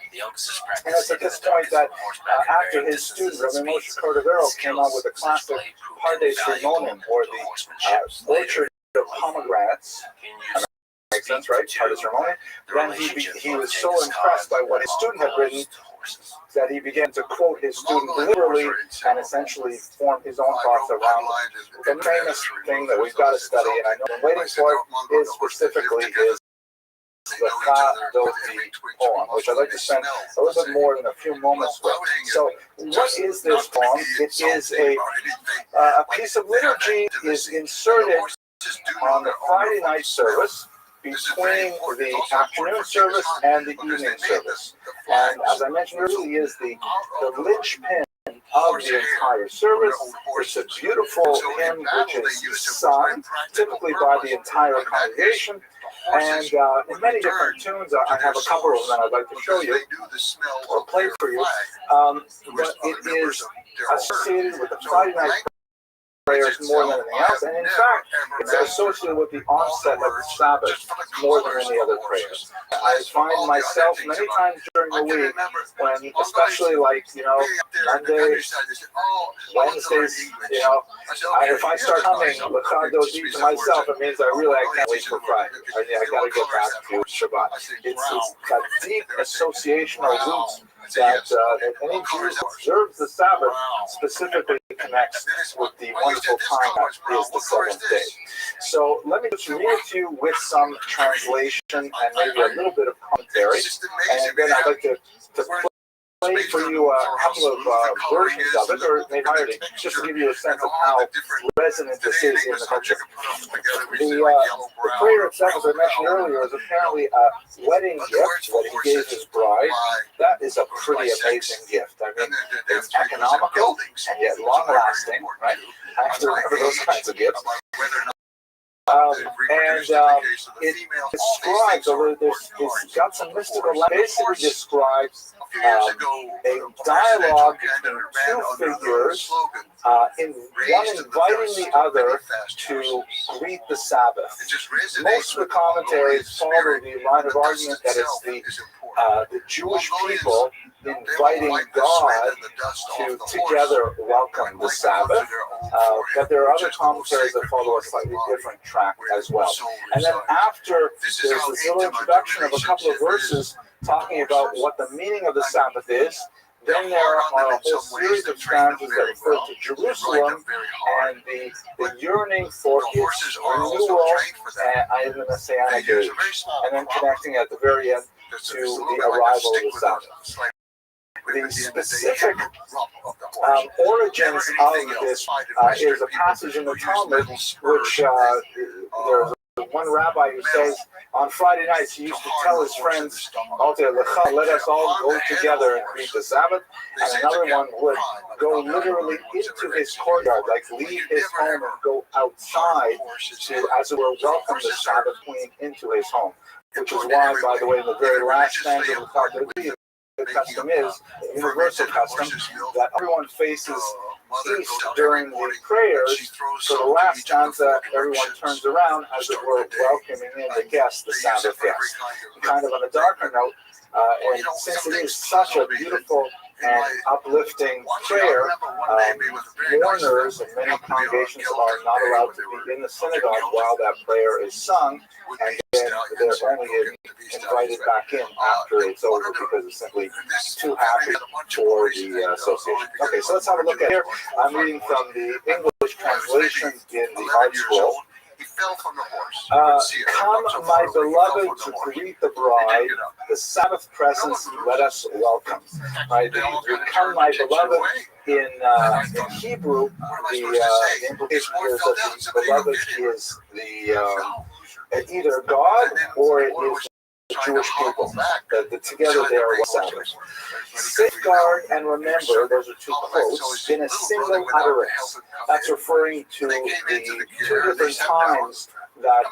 And it's at this point that after his student, Rabbi Moshe Cordovero, came out with a classic Pardes Rimonim, or the orchard of pomegranates. Makes sense, right? Pardes Rimonim. Then he was so impressed by what his student had written that he began to quote his student literally and essentially form his own thoughts around the famous thing that we've got to study, and I know I'm waiting for it, is specifically is the Chadoti poem, which I'd like to spend a little bit more than a few moments with. So, what is this poem? It is a piece of liturgy is inserted on the Friday night service between the afternoon service and the evening service. And as I mentioned earlier, is the linchpin of the entire service. It's a beautiful hymn which is sung typically by the entire congregation. And in many different tunes, I have a couple of them that I'd like to show you or play for you. But it is associated with the Friday night prayers more than anything else, and in fact, it's associated with the onset of the Sabbath more than any other prayers. I find myself many times during the week when, especially Mondays, Wednesdays, if I start humming L'Chadoti to myself, it means I can't wait for Friday. I got to get back to Shabbat. It's got deep associational roots that any Jew who observes the Sabbath specifically connects with the wonderful time that is the seventh day. So let me just read it to you with some translation and maybe a little bit of commentary, and then I'd like to play for you a couple of versions of it, or maybe entirely, just to give you a sense of how resonant this is in the culture. The prayer itself, as I mentioned earlier, is apparently a wedding gift that he gave his bride. That is a pretty amazing gift. I mean, it's economical and yet long-lasting, right? I have to remember those kinds of gifts. It describes, although it's got some mystical, basically describes a dialogue between two figures, one inviting the other to greet the Sabbath. Most of the commentaries follow the line of argument that it's the Jewish people inviting God to together welcome the Sabbath, but there are other commentaries that follow a slightly different track as well. And then after, there's this little introduction of a couple of verses talking about what the meaning of the Sabbath is. Then there are a whole series of stanzas that refer to Jerusalem and the yearning for its renewal in the Messianic age, and then connecting at the very end to the arrival of the Sabbath. The specific origins of this is a passage in the Talmud, which there's one rabbi who says on Friday nights he used to tell his friends, let us all go together and greet the Sabbath, and another one would go literally into his courtyard, like leave his home and go outside to, as it were, welcome the Sabbath queen into his home, which is why, by the way, in the very last stanza of the Talmud, the custom is, a universal custom, that everyone faces east during the prayers. So the last stanza, everyone turns around, as it were, welcoming in the guest, the Sabbath guest. Kind of on a darker note, and since it is such a beautiful and uplifting prayer, mourners in many congregations are not allowed to be in the synagogue while that prayer is sung, and then they're only invited back in after it's over because it's simply too happy for the association. Okay, so let's have a look at here. I'm reading from the English translation in the Art Scroll. Come, my beloved, to greet the bride, the Sabbath presence let us welcome. Right? Come, my beloved, in Hebrew, the implication here is that the beloved is either God or it is the Jewish people. Together they are one Sabbath. Safeguard and remember, those are two quotes, in a single utterance. That's referring to the two different times that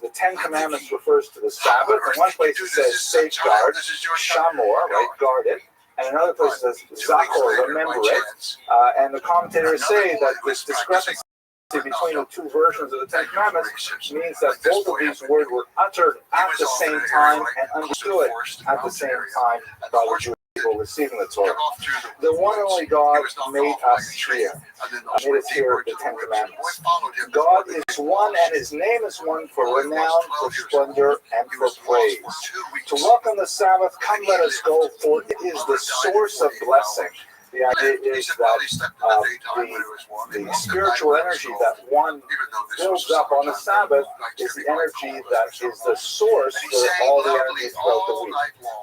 the Ten Commandments refers to the Sabbath. In one place it says safeguard, shamor, right, guard it. And another place it says zakor, remember it. And the commentators say that this discrepancy between the two versions of the Ten Commandments means that both of these words were uttered at the same time and understood at the same time by the Jewish people receiving the Torah. The one and only God made us here. Made us here the Ten Commandments. God is one and his name is one for renown, for splendor, and for praise. To welcome the Sabbath, come let us go, for it is the source of blessing. The idea is that the spiritual energy that one builds up on the Sabbath is the energy that is the source for all the energy throughout the week.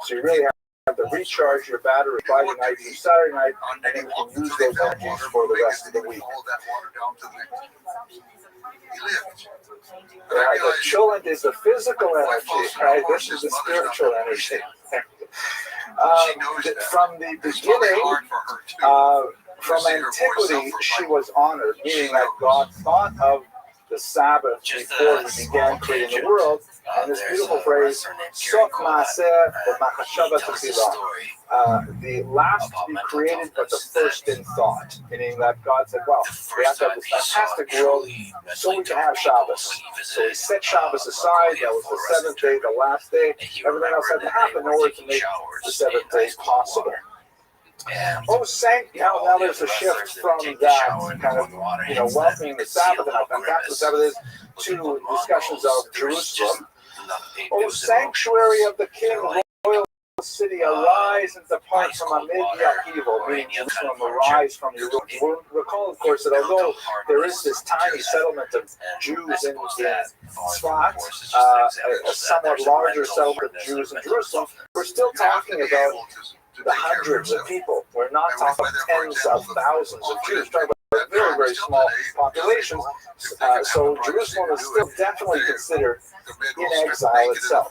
So you really have to recharge your battery Friday night through Saturday night, and then you can use those energies for the rest of the week. Right, the chulent is the physical energy, right? This is the spiritual energy. From the beginning, from antiquity, she was honored, meaning that God thought of the Sabbath before he began creating the world. And this beautiful phrase, Sof Maaseh v'Machashava Tefillah, the last to be created, but the first in thought, meaning that God said, well, we have to have this fantastic world so we can have Shabbos. So he set Shabbos aside, that was the seventh day, the last day. Everything else had to happen in order to make the seventh day possible. Now there's a shift from that kind of, welcoming the Sabbath and how fantastic the Sabbath is to discussions of Jerusalem. O sanctuary of the King, royal city, arise and depart from amid the evil, meaning Jerusalem, arise from your ruin. Recall, of course, that although there is this tiny settlement of Jews in Tzfat, a somewhat larger settlement of Jews in Jerusalem, we're still talking about the hundreds of people. We're not talking about tens of thousands of Jews. We're talking about very, very small populations. So Jerusalem is still definitely considered in exile itself.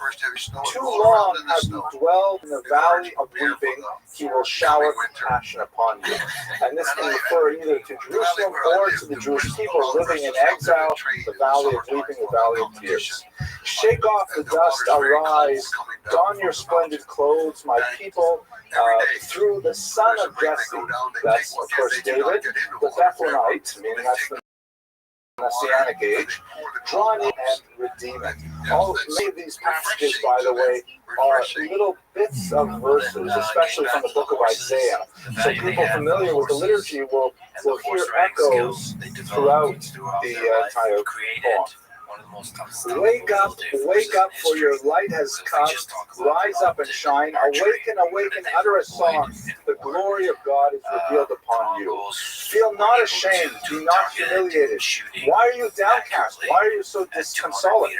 Too long have you dwelled in the valley of weeping, he will shower compassion upon you. And this can refer either to Jerusalem or to the Jewish people living in exile, the valley of weeping, the valley of tears. Shake off the dust, arise, don your splendid clothes, my people, through the son of Jesse, that's of course David, the Bethlehemite, meaning that's the Messianic age, draw near and redeem it. Many of these passages, by the way, are little bits of verses, especially from the book of Isaiah. So people familiar with the liturgy will hear echoes throughout the entire poem. Wake up, for your light has come. Rise up and shine. Awaken, awaken, utter a song. The glory of God is revealed upon you. Feel not ashamed, be not humiliated. Why are you downcast? Why are you so disconsolate?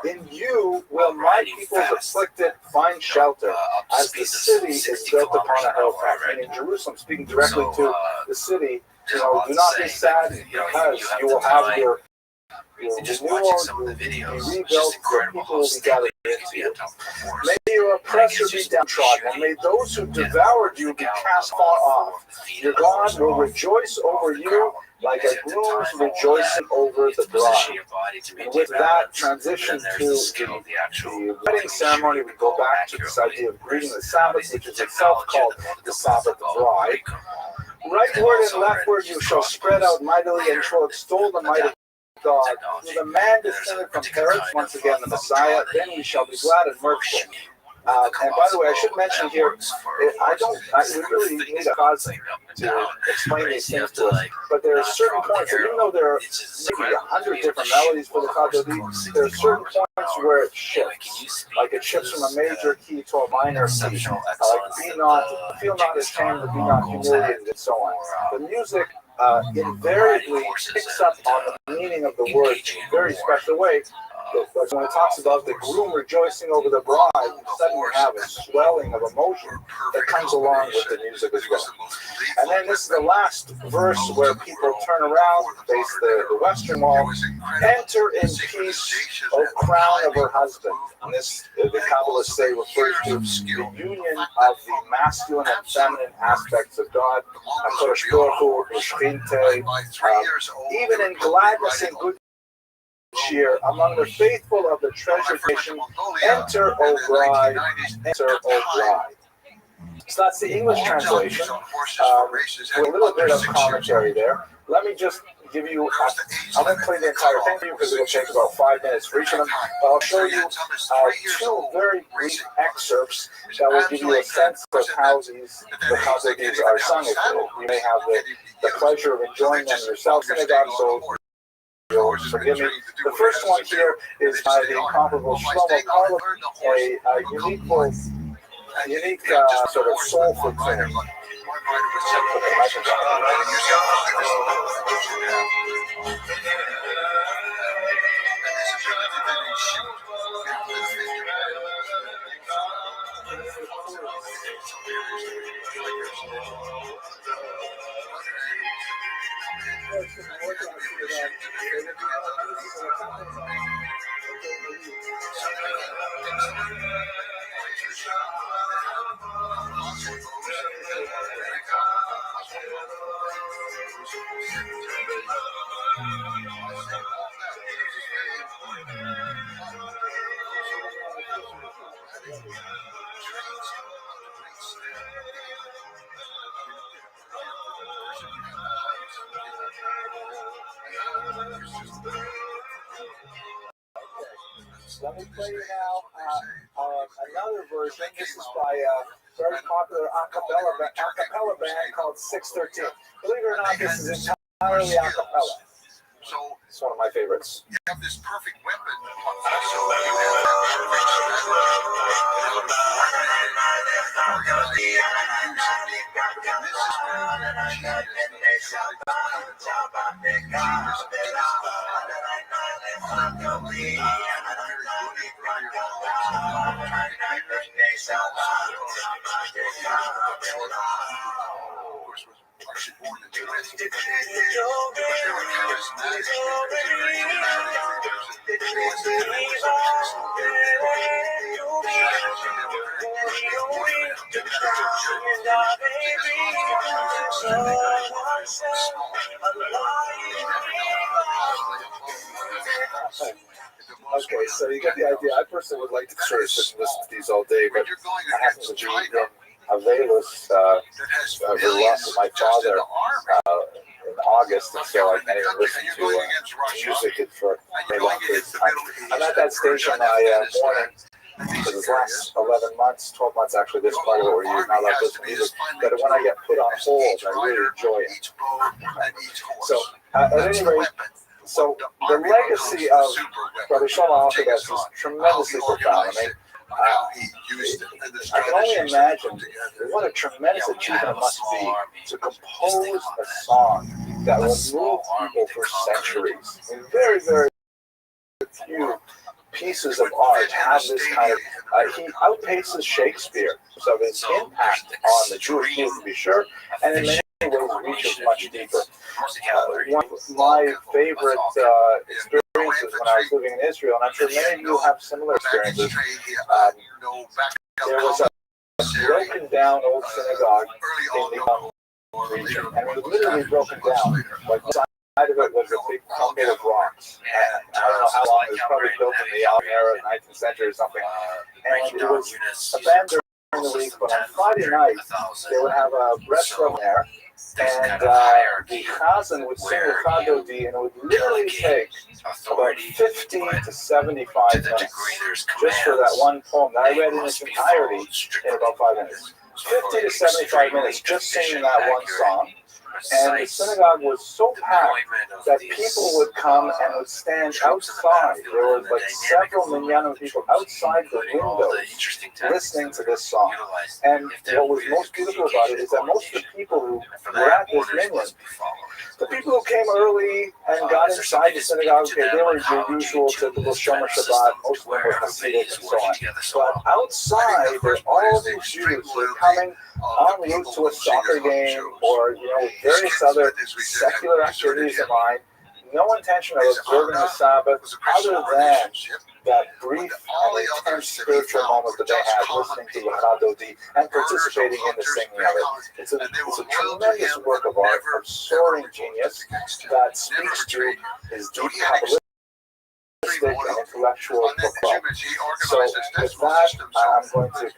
In you will my peoples afflicted find shelter, as the city is built upon a hilltop. And in Jerusalem, speaking directly to the city, do not be sad, because you will have your just watching some of the videos, it's just incredible how stable you can be on top of the force. May your oppressor be downtrodden, and may those who devoured you be cast far off. Your God will rejoice over you like a groom rejoicing over the bride. And with that transition to the wedding ceremony, we go back to this idea of greeting the Sabbath, which is itself called the Sabbath of the bride. Rightward and leftward you shall spread out mightily, and shall extol the might of God. With a man descended from Herod, once again the Messiah, then we shall be glad and mirthful. And by the way, I should mention here, we really need a cause to explain these things to us, but there are certain points, and even though there are maybe 100 different melodies for the Kadodi, there are certain points where it shifts, like it shifts from a major key to a minor key, like feel not ashamed, be not humiliated, and so on. The music invariably picks up on the meaning of the words in a very special way. But when it talks about the groom rejoicing over the bride, you suddenly have a swelling of emotion that comes along with the music as well. And then this is the last verse where people turn around, face the western wall, enter in peace, O crown of her husband. And this, the Kabbalists say, refers to the union of the masculine and feminine aspects of God, even in gladness and good cheer among the faithful of the treasured nation. Enter, O bride, enter, O bride. So that's the English translation, with a little bit of commentary there. Let me just give you, I won't play the entire thing for you because it will take about 5 minutes for each of them. But I'll show you two very brief excerpts that will give you a sense of how these are sung. You may have the pleasure of enjoying them yourself, synagogue, so forgive me. The first one here is by the incomparable Shlomo Karlov, a unique sort of soulful tune. Let me play you now another version. This is by a very popular a cappella band called 613. Believe it or not, this is entirely a cappella. So it's one of my favorites. You have this perfect weapon. Okay, so you get the idea. I personally would like to sort of sit and listen to these all day, but I happen to be in Avelis with my father in August, and so I can't even listen to music for very long periods of time. I'm at that stage on my morning, for the last 11 months, 12 months actually, this part of it where you're not allowed to listen to music, but when I get put on hold, I really enjoy it. So, at any rate, so the legacy of Rabbi Shlomo Alphabet is tremendously profound. I mean, I can only imagine what a tremendous achievement it must be to compose a song that will move people for centuries. I mean, very, very few pieces of art have this kind of, he outpaces Shakespeare, so his impact on the Jewish people, to be sure, and in many ways reaches much deeper. One of my favorite experiences when I was living in Israel, and I'm sure many of you have similar experiences, there was a broken down old synagogue in the region, and it was literally broken down. Like, side of it was a big crumble of rocks. And I don't know how long, it was probably built in the era, 19th century or something. And it was abandoned during the week, but on Friday night, they would have a restaurant there, and the chazan would sing the chadodi, and it would literally take about 50 to 75 minutes just for that one poem that I read in its entirety in about 5 minutes. 50 to 75 minutes just singing that one song. And the synagogue was so packed that people would come and would stand outside. There were like several minyanim people outside the windows listening to this song. And what was most beautiful about it is that most of the people who were at this minyan, the people who came early and got inside the synagogue, okay, they were your usual typical Shomer Shabbat, most of them were Hasidic and so on. But outside, there were all these Jews who were coming en route to a soccer game or, various other secular activities of mine. No intention of observing the Sabbath other than that brief and intense spiritual moment that they had listening to the Chadodi and participating in the singing of it. It's a tremendous work of art of soaring genius that speaks to his deep Kabbalistic and intellectual profile. So with that, I'm going to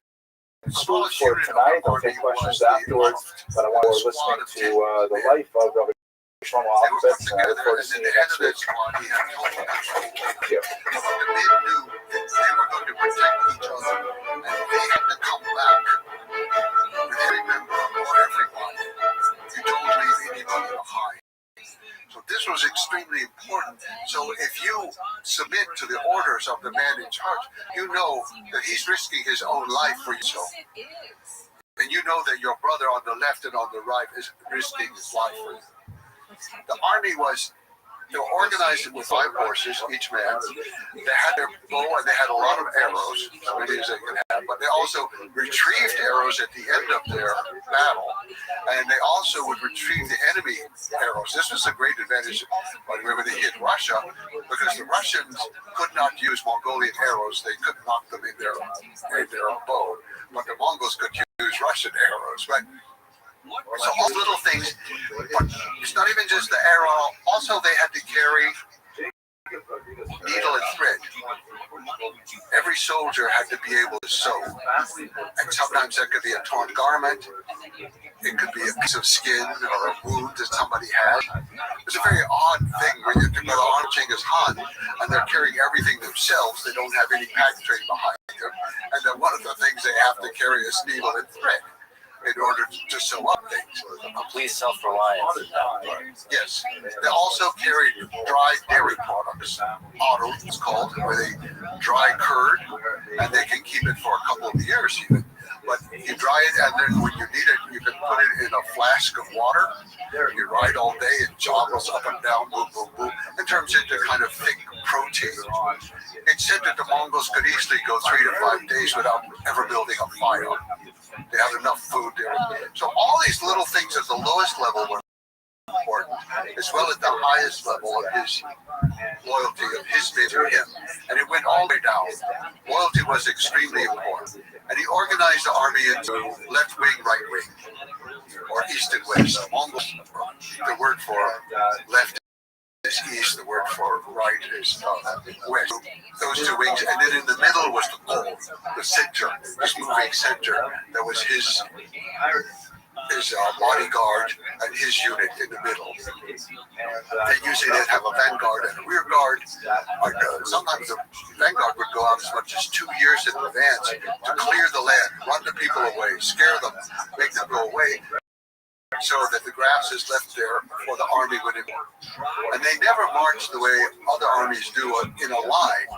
conclude for tonight. I'll take questions afterwards, but I want to listening to the life of Rabbi Shlomo Alphabet, and I look forward to seeing you next week. Thank you. They knew they were going to protect each other, and they had to come back with every member or everyone. You don't leave anybody behind. So this was extremely important. So if you submit to the orders of the man in charge, you know that he's risking his own life for you. And you know that your brother on the left and on the right is risking his life for you. The army was, they were organized with 5 horses, each man. They had their bow and they had a lot of arrows, so many as they could have, but they also retrieved arrows at the end of their battle. And they also would retrieve the enemy arrows. This was a great advantage when they hit Russia, because the Russians could not use Mongolian arrows. They couldn't knock them in their bow, but the Mongols could use Russian arrows, right? So all little things, but it's not even just the arrow. Also, they had to carry needle and thread. Every soldier had to be able to sew, and sometimes that could be a torn garment. It could be a piece of skin or a wound that somebody had. It's a very odd thing when you go to Genghis Khan and they're carrying everything themselves. They don't have any pack train behind them, and then one of the things they have to carry is needle and thread in order to sew up things. Complete self-reliance. Yes. They also carried dry dairy products. Auto, it's called, where they dry curd, and they can keep it for a couple of years even. But you dry it, and then when you need it, you can put it in a flask of water. You ride all day, it joggles up and down, boom, boom, boom. It turns into kind of thick protein. It's said that the Mongols could easily go 3 to 5 days without ever building a fire. They have enough food there. So all these little things at the lowest level were important. as well as the highest level of his loyalty of his faith to him. And it went all the way down. Loyalty was extremely important. And he organized the army into left wing, right wing, or east and west. Mongols, the word for left is east, the word for right is west. Those two wings, and then in the middle was the pole, the center, this moving center that was his bodyguard and his unit in the middle. They usually did have a vanguard and a rear guard. Sometimes the vanguard would go out as much as 2 years in advance to clear the land, run the people away, scare them, make them go away, so that the grass is left there for the army when it marched. And they never marched the way other armies do in a line,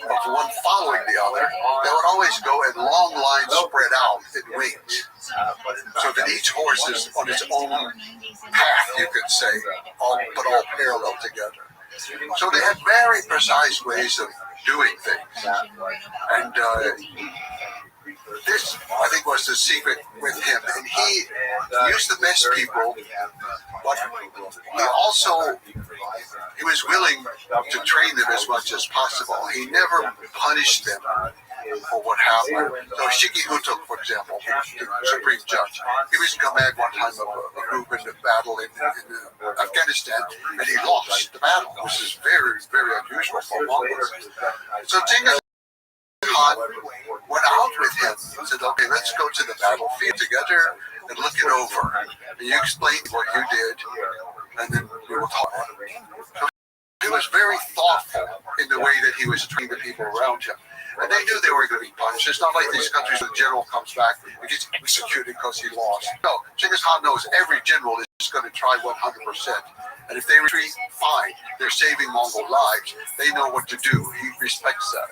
of one following the other. They would always go in long lines spread out in wings, so that each horse is on its own path, you could say, but all parallel together. So they had very precise ways of doing things. And this, I think, was the secret with him. And he used the best people, but he was willing to train them as much as possible. He never punished them for what happened. So Shiki Hutuk, for example, the Supreme Judge, he was in command one time of a group in the battle in Afghanistan, and he lost the battle, which is very, very unusual for Mongols. So Genghis Khan went out with him and said, okay, let's go to the battlefield together and look it over. And you explain what you did, and then we will talk. So he was very thoughtful in the way that he was treating the people around him. And they knew they were going to be punished. It's not like these countries where the general comes back and gets executed because he lost. No, Genghis Khan knows every general is going to try 100%. And if they retreat, fine. They're saving Mongol lives. They know what to do. He respects that.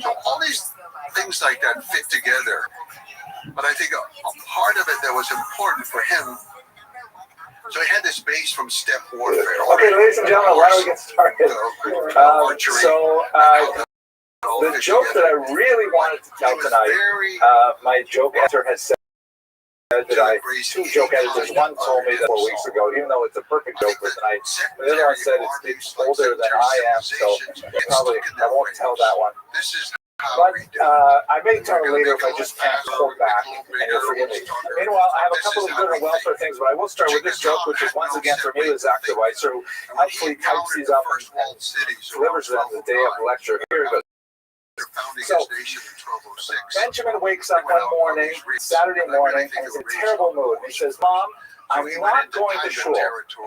So all these things like that fit together. But I think a part of it that was important for him, so he had this base from steppe warfare. Okay, ladies and gentlemen, why don't we get started? The joke that I really wanted to tell tonight, my joke editor has said that two joke editors, one told me that 4 weeks ago, even though it's a perfect joke for tonight, the other one said it's older than I am, so probably I won't tell that one. But I may tell it later if I just can't hold back and you'll forgive me. Meanwhile, I have a couple of good and welfare things, but I will start with this joke, which is once again from Mila Zakhtawitzer, who helpfully types these up and delivers them the day of the lecture. Here it goes. So, Benjamin wakes up one morning, Saturday morning, and he's in a terrible mood. He says, Mom, I'm not going to shul.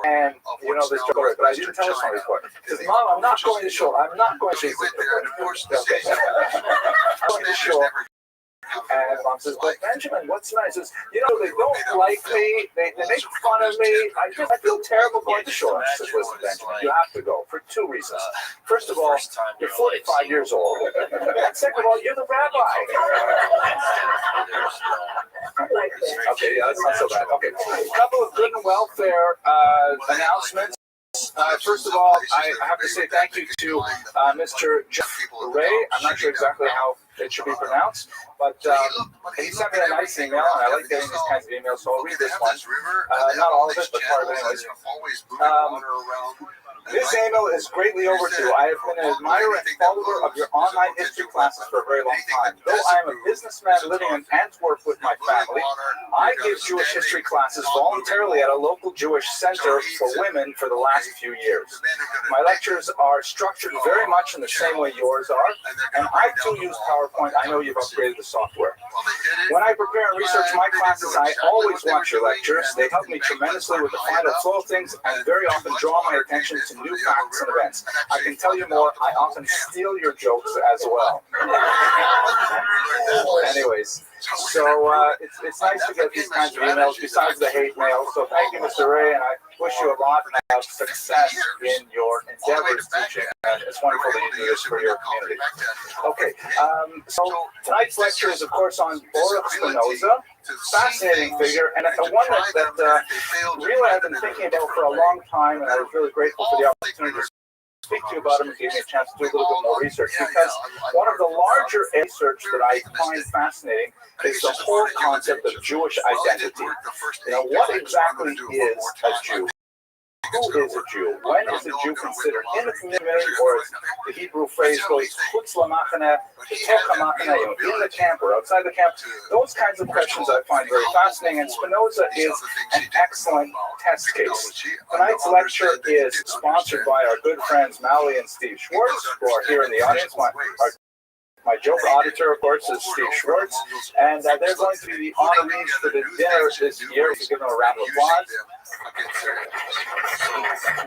And you know this story, but I didn't tell this one before. He says, Mom, I'm not going to shul. I'm not going to shul. I'm going to shul. And Mom says, but Benjamin, what's nice is, you know, they don't like me, they make fun of me, I feel terrible going to shul. She says, listen, Benjamin, you have to go for two reasons. First of all, you're 45 years old. And second of all, you're the rabbi. Okay, yeah, that's not so bad. Okay, a couple of good and welfare announcements. First of all, I have to say thank you to Mr. Jeff Ray. I'm not sure exactly how it should be pronounced, but he sent me a nice email, and I like getting these kinds of emails, so I'll read this one. Not all of it, but part of it anyways. This email is greatly overdue. I have been an admirer and follower of your online history classes for a very long time. Though I am a businessman living in Antwerp with my family, I give Jewish history classes voluntarily at a local Jewish center for women for the last few years. My lectures are structured very much in the same way yours are, and I too use PowerPoint. I know you've upgraded the software. When I prepare and research my classes, I always watch your lectures. They help me tremendously with the final flow of things and very often draw my attention to new facts and events. I can tell you more. I often steal your jokes as well. Anyways, so it's nice to get these kinds of emails besides the hate mail. So thank you, Mr. Ray, and I wish you a lot of success in your endeavors teaching. And it's wonderful that you do this for your community. Okay, so tonight's lecture is, of course, on Baruch Spinoza. Fascinating figure, and one that really I've been thinking about for a long time, and I was really grateful for the opportunity to speak to you about him and give me a chance to do a little bit more research, because one of the larger research that I find fascinating is the whole concept of Jewish identity. Now, what exactly is a Jew? who is a Jew? When is a Jew considered in the community, or as the Hebrew phrase goes, chutz lamachane, in the camp or outside the camp? Those kinds of questions I find very fascinating, and Spinoza is an excellent test case. Tonight's lecture is sponsored by our good friends Maui and Steve Schwartz, who are here in the audience. My joker auditor, of course, is Steve Schwartz, and they're going to be the honorees for the dinner this year. We give them a round of applause.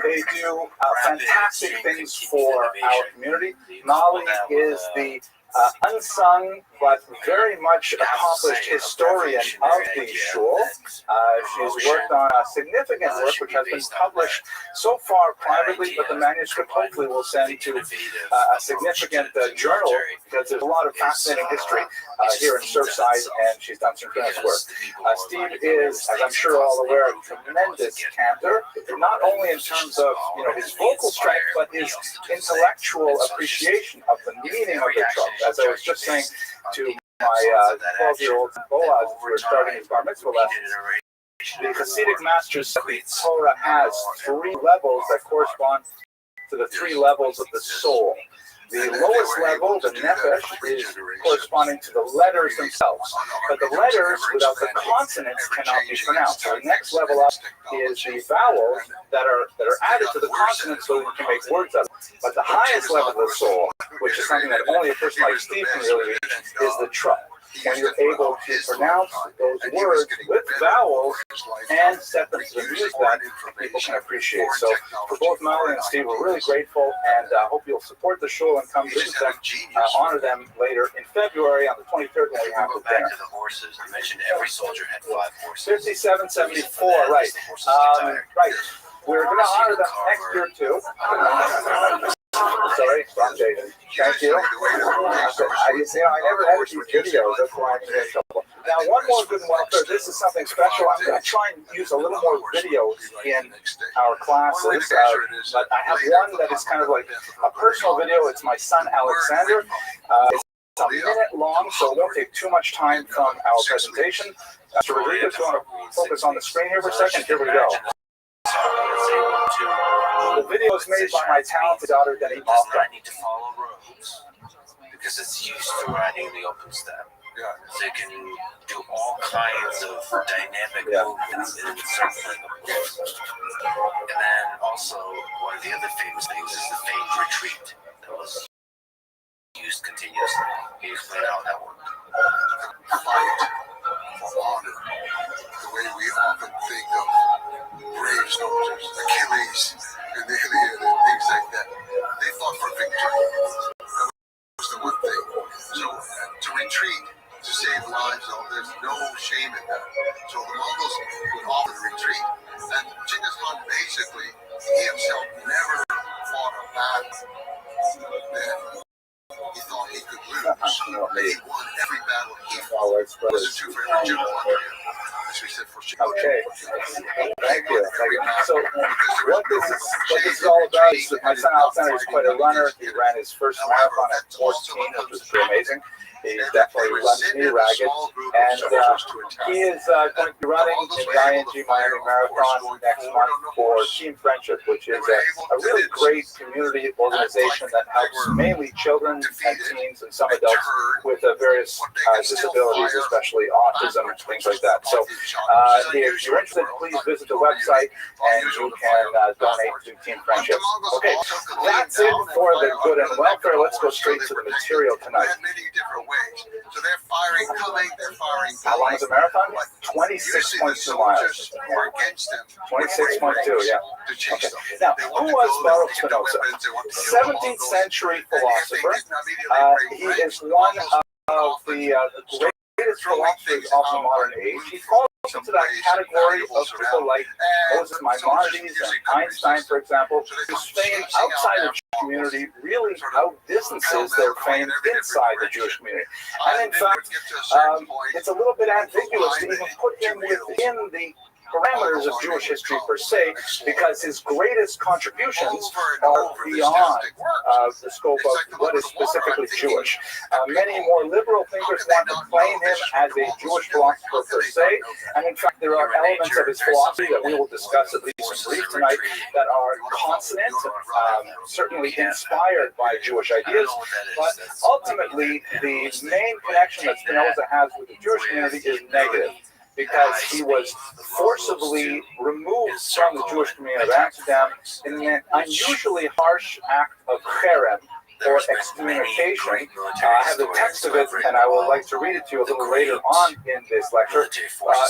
They do fantastic things for our community. Molly is the unsung but very much accomplished historian of the shul. She's worked on significant work which has been published so far privately, but the manuscript hopefully will send to a significant journal, because there's a lot of fascinating history here in Surfside, and she's done some tremendous work. Steve is, as I'm sure all aware, a tremendous cantor, not only in terms of his vocal strength, but his intellectual appreciation of the meaning of the trunk. As I was just saying to my 12-year-old Boaz, who was starting his bar mitzvah lessons, the Hasidic masters said the Torah has 3 levels that correspond to the 3 levels of the soul. The lowest level, the nefesh, is corresponding to the letters themselves. But the letters without the consonants cannot be pronounced. So the next level up is the vowels that are added to the consonants so that you can make words out of it. But the highest level of the soul, which is something that only a person like Steve can really reach, is the truk. When you're able to pronounce those words with vowels and set them to the music that people can appreciate. So for both Molly and Steve, we're really grateful, and hope you'll support the show and come visit them, honor them later in February on the 23rd when we have the dinner. The horses, I mentioned every soldier had 5 horses. 5774, right. Right. We're going to honor them next year too. Sorry, wrong Jason. Thank you. I never had these videos. That's why I'm in trouble. Now, one more good welfare. This is something special. I'm going to try and use a little more videos in our classes. But I have one that is kind of like a personal video. It's my son, Alexander. It's a minute long, so it won't take too much time from our presentation. Mr. Rodriguez, you want to focus on the screen here for a second? Here we go. The video is made by my talented daughter, Denny It does not need to follow roads because it's used to riding the open step. So it can do all kinds of dynamic movements in circling the place. And then also, one of the other famous things is the famed retreat that was used continuously. Can you explain how that worked? Fight for honor. The way we often think of brave soldiers, Achilles, and the Iliad, and things like that. They fought for victory. That was the one thing. So to retreat, to save lives, there's no shame in that. So the Mongols would offer the retreat. And Genghis Khan basically, he himself never fought a battle that he thought he could lose. He won every battle he fought. Wasn't true for every general under him. Okay, thank you. So what this is all about is that my son Alexander is quite a runner. He ran his first marathon at 14, which was pretty amazing. He definitely runs me ragged, and he is going to be running in the ING Miami Marathon next month for Team Friendship, which is a really great community organization that helps mainly children and teens and some adults with various disabilities, especially autism and things like that. So if you're interested, please visit the website and you can donate to Team Friendship. Okay, that's it for the good and welfare. Let's go straight to the material tonight. So they're firing coming, they're firing. How long is the marathon? 26.2 miles. 26.2, yeah. Okay. Now, who was Baruch Spinoza? 17th century philosopher. He is one of the greatest philosophers of the modern age. He falls into that category of people like Moses Maimonides and Einstein, for example, whose fame outside the Jewish community really outdistances their fame inside the Jewish community. And in fact, it's a little bit ambiguous to even put him within the parameters of Jewish history per se, because his greatest contributions are beyond the scope of what is specifically Jewish. Many more liberal thinkers want to claim him as a Jewish philosopher per se, and in fact there are elements of his philosophy that we will discuss at least in brief tonight that are consonant, certainly inspired by Jewish ideas, but ultimately the main connection that Spinoza has with the Jewish community is negative, because he was forcibly removed from the Jewish community of Amsterdam in an unusually harsh act of cherem, or excommunication. I have the text of it, and I would like to read it to you a little later on in this lecture.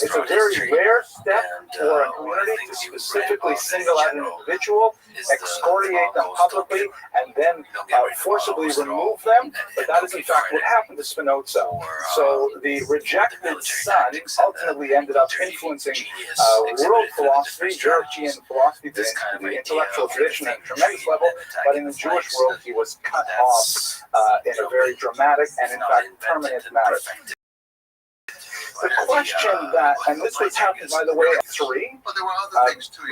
It's a very rare step for a community to specifically single out an individual, excoriate them publicly, and then forcibly remove them. But that is in fact what happened to Spinoza. So the rejected son ultimately ended up influencing world philosophy, European philosophy, the intellectual tradition at a tremendous level, but in the Jewish world he was cut off in a very dramatic and in fact permanent manner. The question that, and this was happened by the way at 3,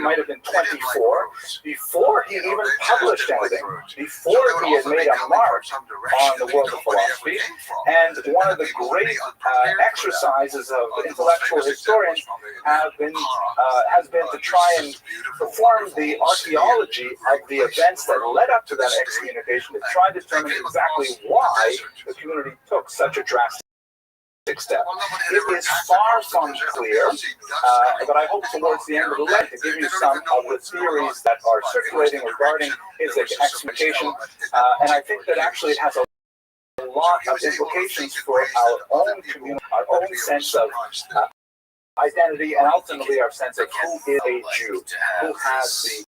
might have been 24, before he even published anything, before he had made a mark on the world of philosophy, and one of the great exercises of intellectual historians has been to try and perform the archaeology of the events that led up to that excommunication, to try to determine exactly why the community took such a drastic step. It is far from clear, but I hope towards the end of the lecture to give you some of the theories that are circulating regarding his excommunication, and I think that actually it has a lot of implications for our own community, our own sense of identity, and ultimately our sense of who is a Jew, who has the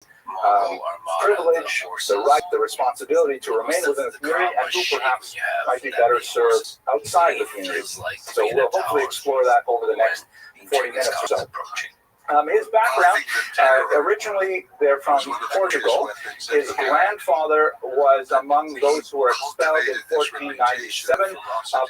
privilege, the right, the responsibility to remain within the community, and who perhaps might be better served outside the community. So we'll hopefully explore that over the next 40 minutes or so. His background, originally they're from Portugal. His grandfather was among those who were expelled in 1497,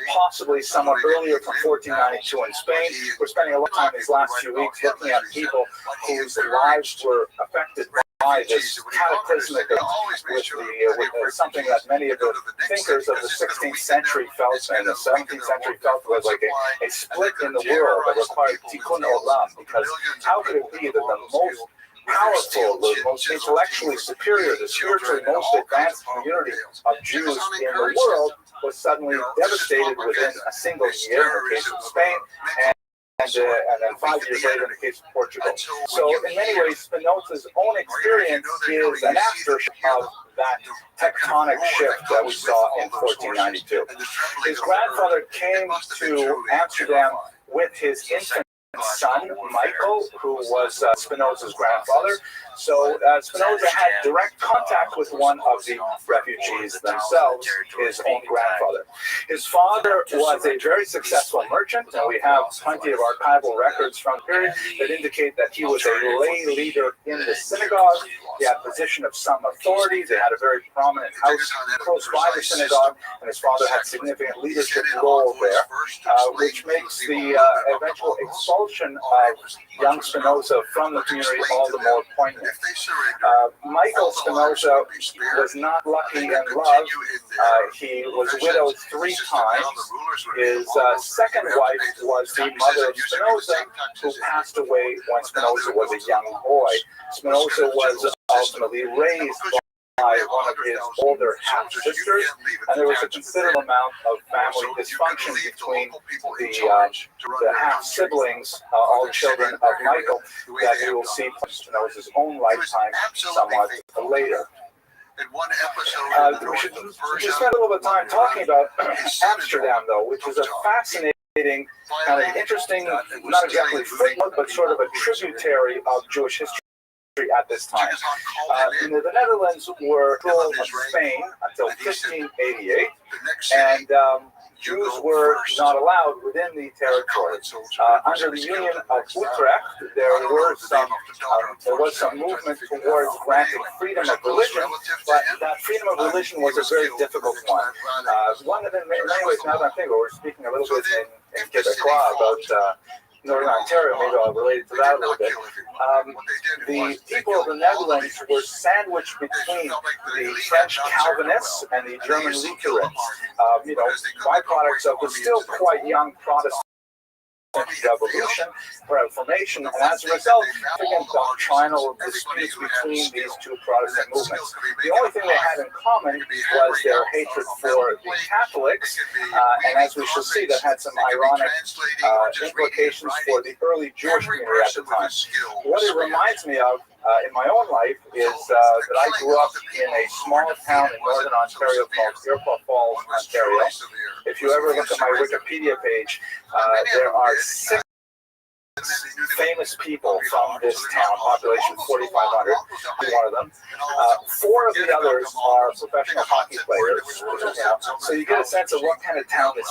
possibly somewhat earlier from 1492 in Spain. We're spending a lot of time these last few weeks looking at people whose lives were affected by this cataclysmic with something that many of the thinkers of the 16th century felt and the 17th century felt was like a split in the world that required tikkun olam, because how could it be that the most powerful, the most intellectually superior, the spiritually most advanced community of Jews in the world was suddenly devastated within a single year in the case of Spain, and then 5 years later in the case of Portugal. So in many ways, Spinoza's own experience is an aftershock of that tectonic shift that we saw in 1492. His grandfather came to Amsterdam with his infant son, Michael, who was Spinoza's grandfather. So Spinoza had direct contact with one of the refugees themselves, his own grandfather. His father was a very successful merchant, and we have plenty of archival records from the period that indicate that he was a lay leader in the synagogue. He had a position of some authority. They had a very prominent house close by the synagogue, and his father had significant leadership role there, which makes the eventual expulsion of young Spinoza from the community all the more poignant. Michael Spinoza was not lucky in love. He was widowed 3 times. His second wife was the mother of Spinoza, who passed away when Spinoza was a young boy. Spinoza was ultimately raised by one of his older half-sisters, and there was a considerable amount of family dysfunction between the half-siblings, all children of Michael, that we will see in Spinoza's own lifetime somewhat later. We should just spend a little bit of time talking about Amsterdam, though, which is a fascinating kind of interesting, not exactly footnote, but sort of a tributary of Jewish history at this time. The Netherlands were ruled by Spain until 1588, and Jews were not allowed within the territory. Under the Union of Utrecht, there was some movement towards granting freedom of religion, but that freedom of religion was a very difficult one. One of them, in many ways, now that I'm thinking, we're speaking a little bit in Quebecois about Northern Ontario, maybe I'll relate it to that a little bit. The people of the Netherlands were sandwiched between the French Calvinists and the German Lutherans. Byproducts of the still quite young Protestant revolution, Reformation, and as a result, significant doctrinal disputes between these two Protestant movements. The only thing they had in common was their hatred for the Catholics, and as we shall see, that had some ironic implications for the early Jewish community at the time. What it reminds me of in my own life is that I grew up in a small town in northern Ontario called Iroquois Falls, Ontario. If you ever look at my Wikipedia page, there are 6 famous people from this town, population 4,500, one of them. 4 of the others are professional hockey players. So you get a sense of what kind of town this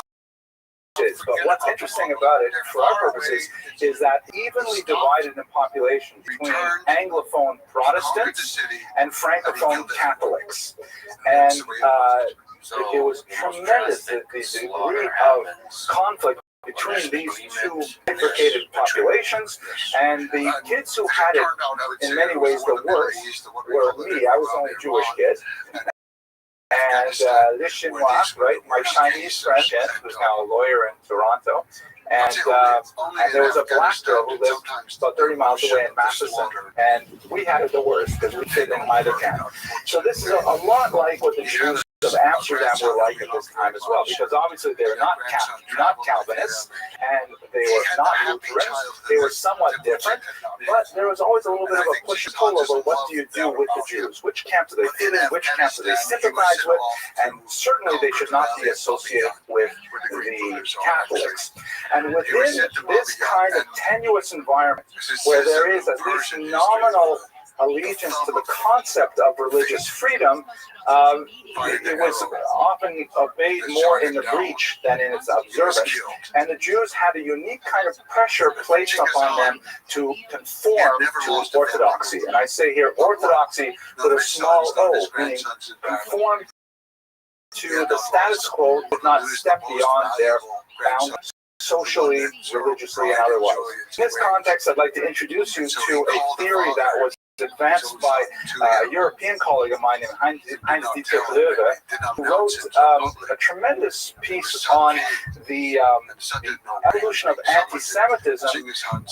is. But what's interesting about it, for our purposes, is that evenly divided in population between Anglophone Protestants and Francophone Catholics. And it was tremendous, the degree of conflict between these two bifurcated populations, and the kids who had it in many ways the worst were me. I was the only Jewish kid. And this Chinois, right, my Chinese friend, who's now a lawyer in Toronto, and there was a black girl who lived about 30 miles away in Matheson, and we had it the worst because we fit in either camp. So this is a lot like what the Jews of Amsterdam were like at this time as well, because obviously they were not Calvinists, and they were not Lutherans. They were somewhat different, but there was always a little bit of a push and pull over what do you do with the Jews? Which camp do they fit in? Which camp do they sympathize with? And certainly they should not be associated with the Catholics. And within this kind of tenuous environment, where there is at least nominal allegiance to the concept of religious freedom, it was often obeyed more in the breach than in its observance. And the Jews had a unique kind of pressure placed upon them to conform to orthodoxy. And I say here orthodoxy with a small o, meaning conform to the status quo, but not step beyond their boundaries, socially, religiously, and otherwise. In this context, I'd like to introduce you to a theory that was advanced by a European colleague of mine named Heinz-Dietrich Löwe, who wrote a tremendous piece on the evolution of anti-Semitism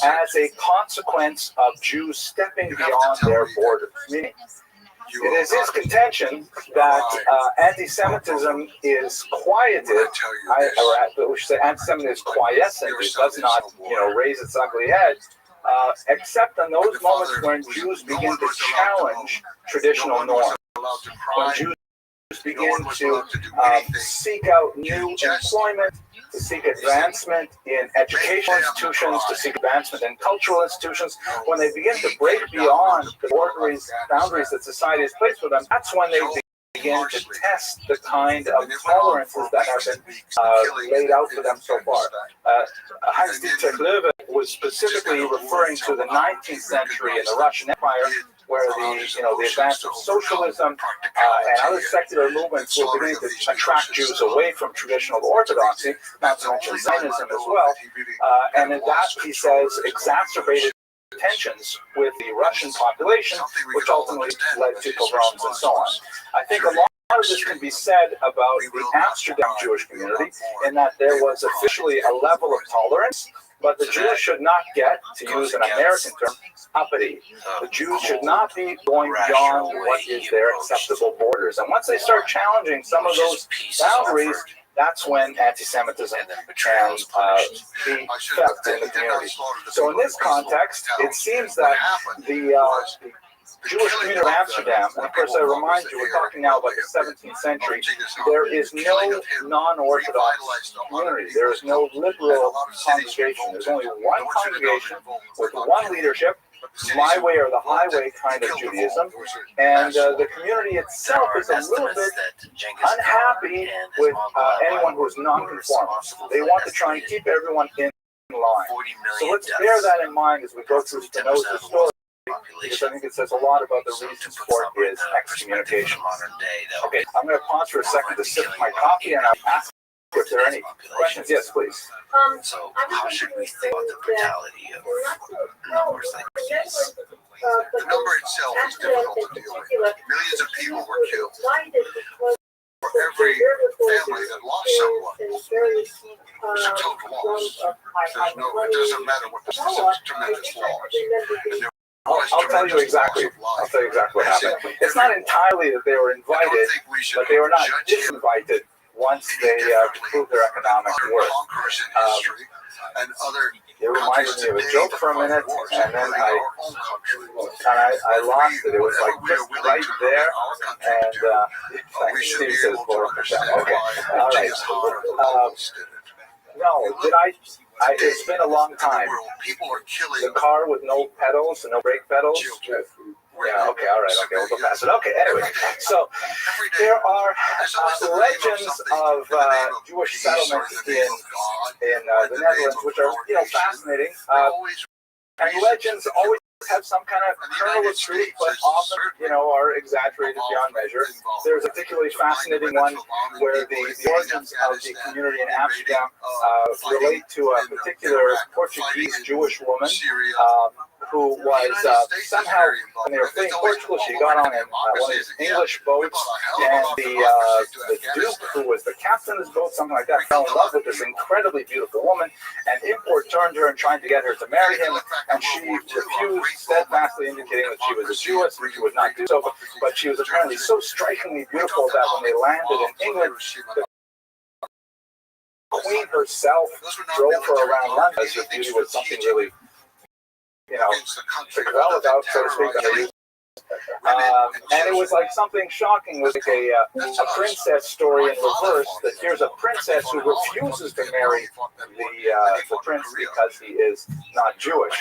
as a consequence of Jews stepping beyond their borders. Meaning, it is his contention that anti-Semitism is quieted, or we should say anti-Semitism is quiescent. It does not, raise its ugly head. Except in those moments when Jews begin to challenge traditional norms, when Jews begin to seek out new employment, to seek advancement in educational institutions, to seek advancement in cultural institutions, when they begin to break beyond the boundaries that society has placed for them, that's when they begin to test the kind of tolerances that have been laid out for them so far. Heinz-Dietrich Löwe was specifically referring to the 19th century in the Russian Empire, where the advance of socialism and other secular movements were beginning to attract Jews away from traditional orthodoxy, not to mention Zionism as well. And in that, he says, exacerbated tensions with the Russian population, which ultimately led to pogroms and so on. I think a lot of this can be said about the Amsterdam Jewish community, in that there was officially a level of tolerance, but the Jews should not get, to use an American term, uppity. The Jews should not be going beyond what is their acceptable borders. And once they start challenging some of those boundaries, that's when anti-Semitism can be felt in the community. So in this context, it seems that the Jewish community of Amsterdam, and of course I remind you, we're talking now about the 17th century, there is no non-Orthodox community. There is no liberal congregation. There's only one congregation with one leadership, my way or the highway kind of Judaism, and the community itself is a little bit unhappy with anyone who is non-conformist. They want to try and keep everyone in line. So let's bear that in mind as we go through Spinoza's story, because I think it says a lot about the reasons for his excommunication. Okay, I'm going to pause for a second to sip my coffee, and I'll ask If there are any questions, yes, please. So how should we think about the brutality of numbers like these? The number itself is difficult to deal with. Millions of people were killed. For every family that lost someone, it's a total loss. It doesn't matter what, this is a tremendous loss. I'll tell you exactly. I'll tell you exactly what happened. It's not entirely that they were invited, but they were not disinvited once they proved their economic worth. It reminded me of a joke for a minute, and then I lost it. It was like just right there, and Steve says, "Well, okay, all right." No, did I? It's been a long time. The car with no pedals and no brake pedals. Yeah, okay, all right, okay, we'll go past it. Okay, anyway, so there are legends of Jewish settlements in the Netherlands, which are, fascinating. And legends always have some kind of kernel of truth, but often, are exaggerated beyond measure. There's a particularly fascinating one where the origins of the community in Amsterdam relate to a particular Portuguese Jewish woman who was somehow, when they were fleeing Portugal, she got on one of these English boats, and the Duke, who was the captain of this boat, something like that, fell in love with this incredibly beautiful woman, and Import turned her and tried to get her to marry him, and she refused, steadfastly indicating that she was a Jewess and she would not do so, but she was apparently so strikingly beautiful that when they landed in England, the Queen herself drove her around London as if beauty was something really, to go about, so to speak. And it was like something shocking, was like a princess story in reverse, that here's a princess who refuses to marry the prince because he is not Jewish.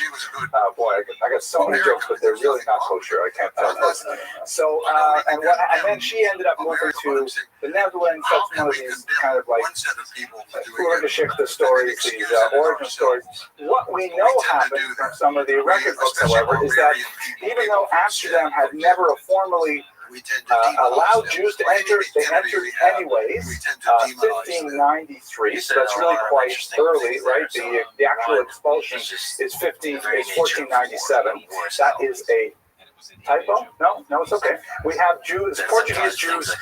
Boy, I got so many jokes, but they're really not kosher. I can't tell this. So, and then she ended up moving to the Netherlands. That's one of these kind of like Geschichte stories, these origin stories. What we know happened from some of the record books, however, is that even though Amsterdam had never formally allowed Jews to enter, they entered anyways. 1593, so that's really quite early, right? The actual expulsion is 1497. That is a typo? No, it's okay. We have Jews, Portuguese Jews,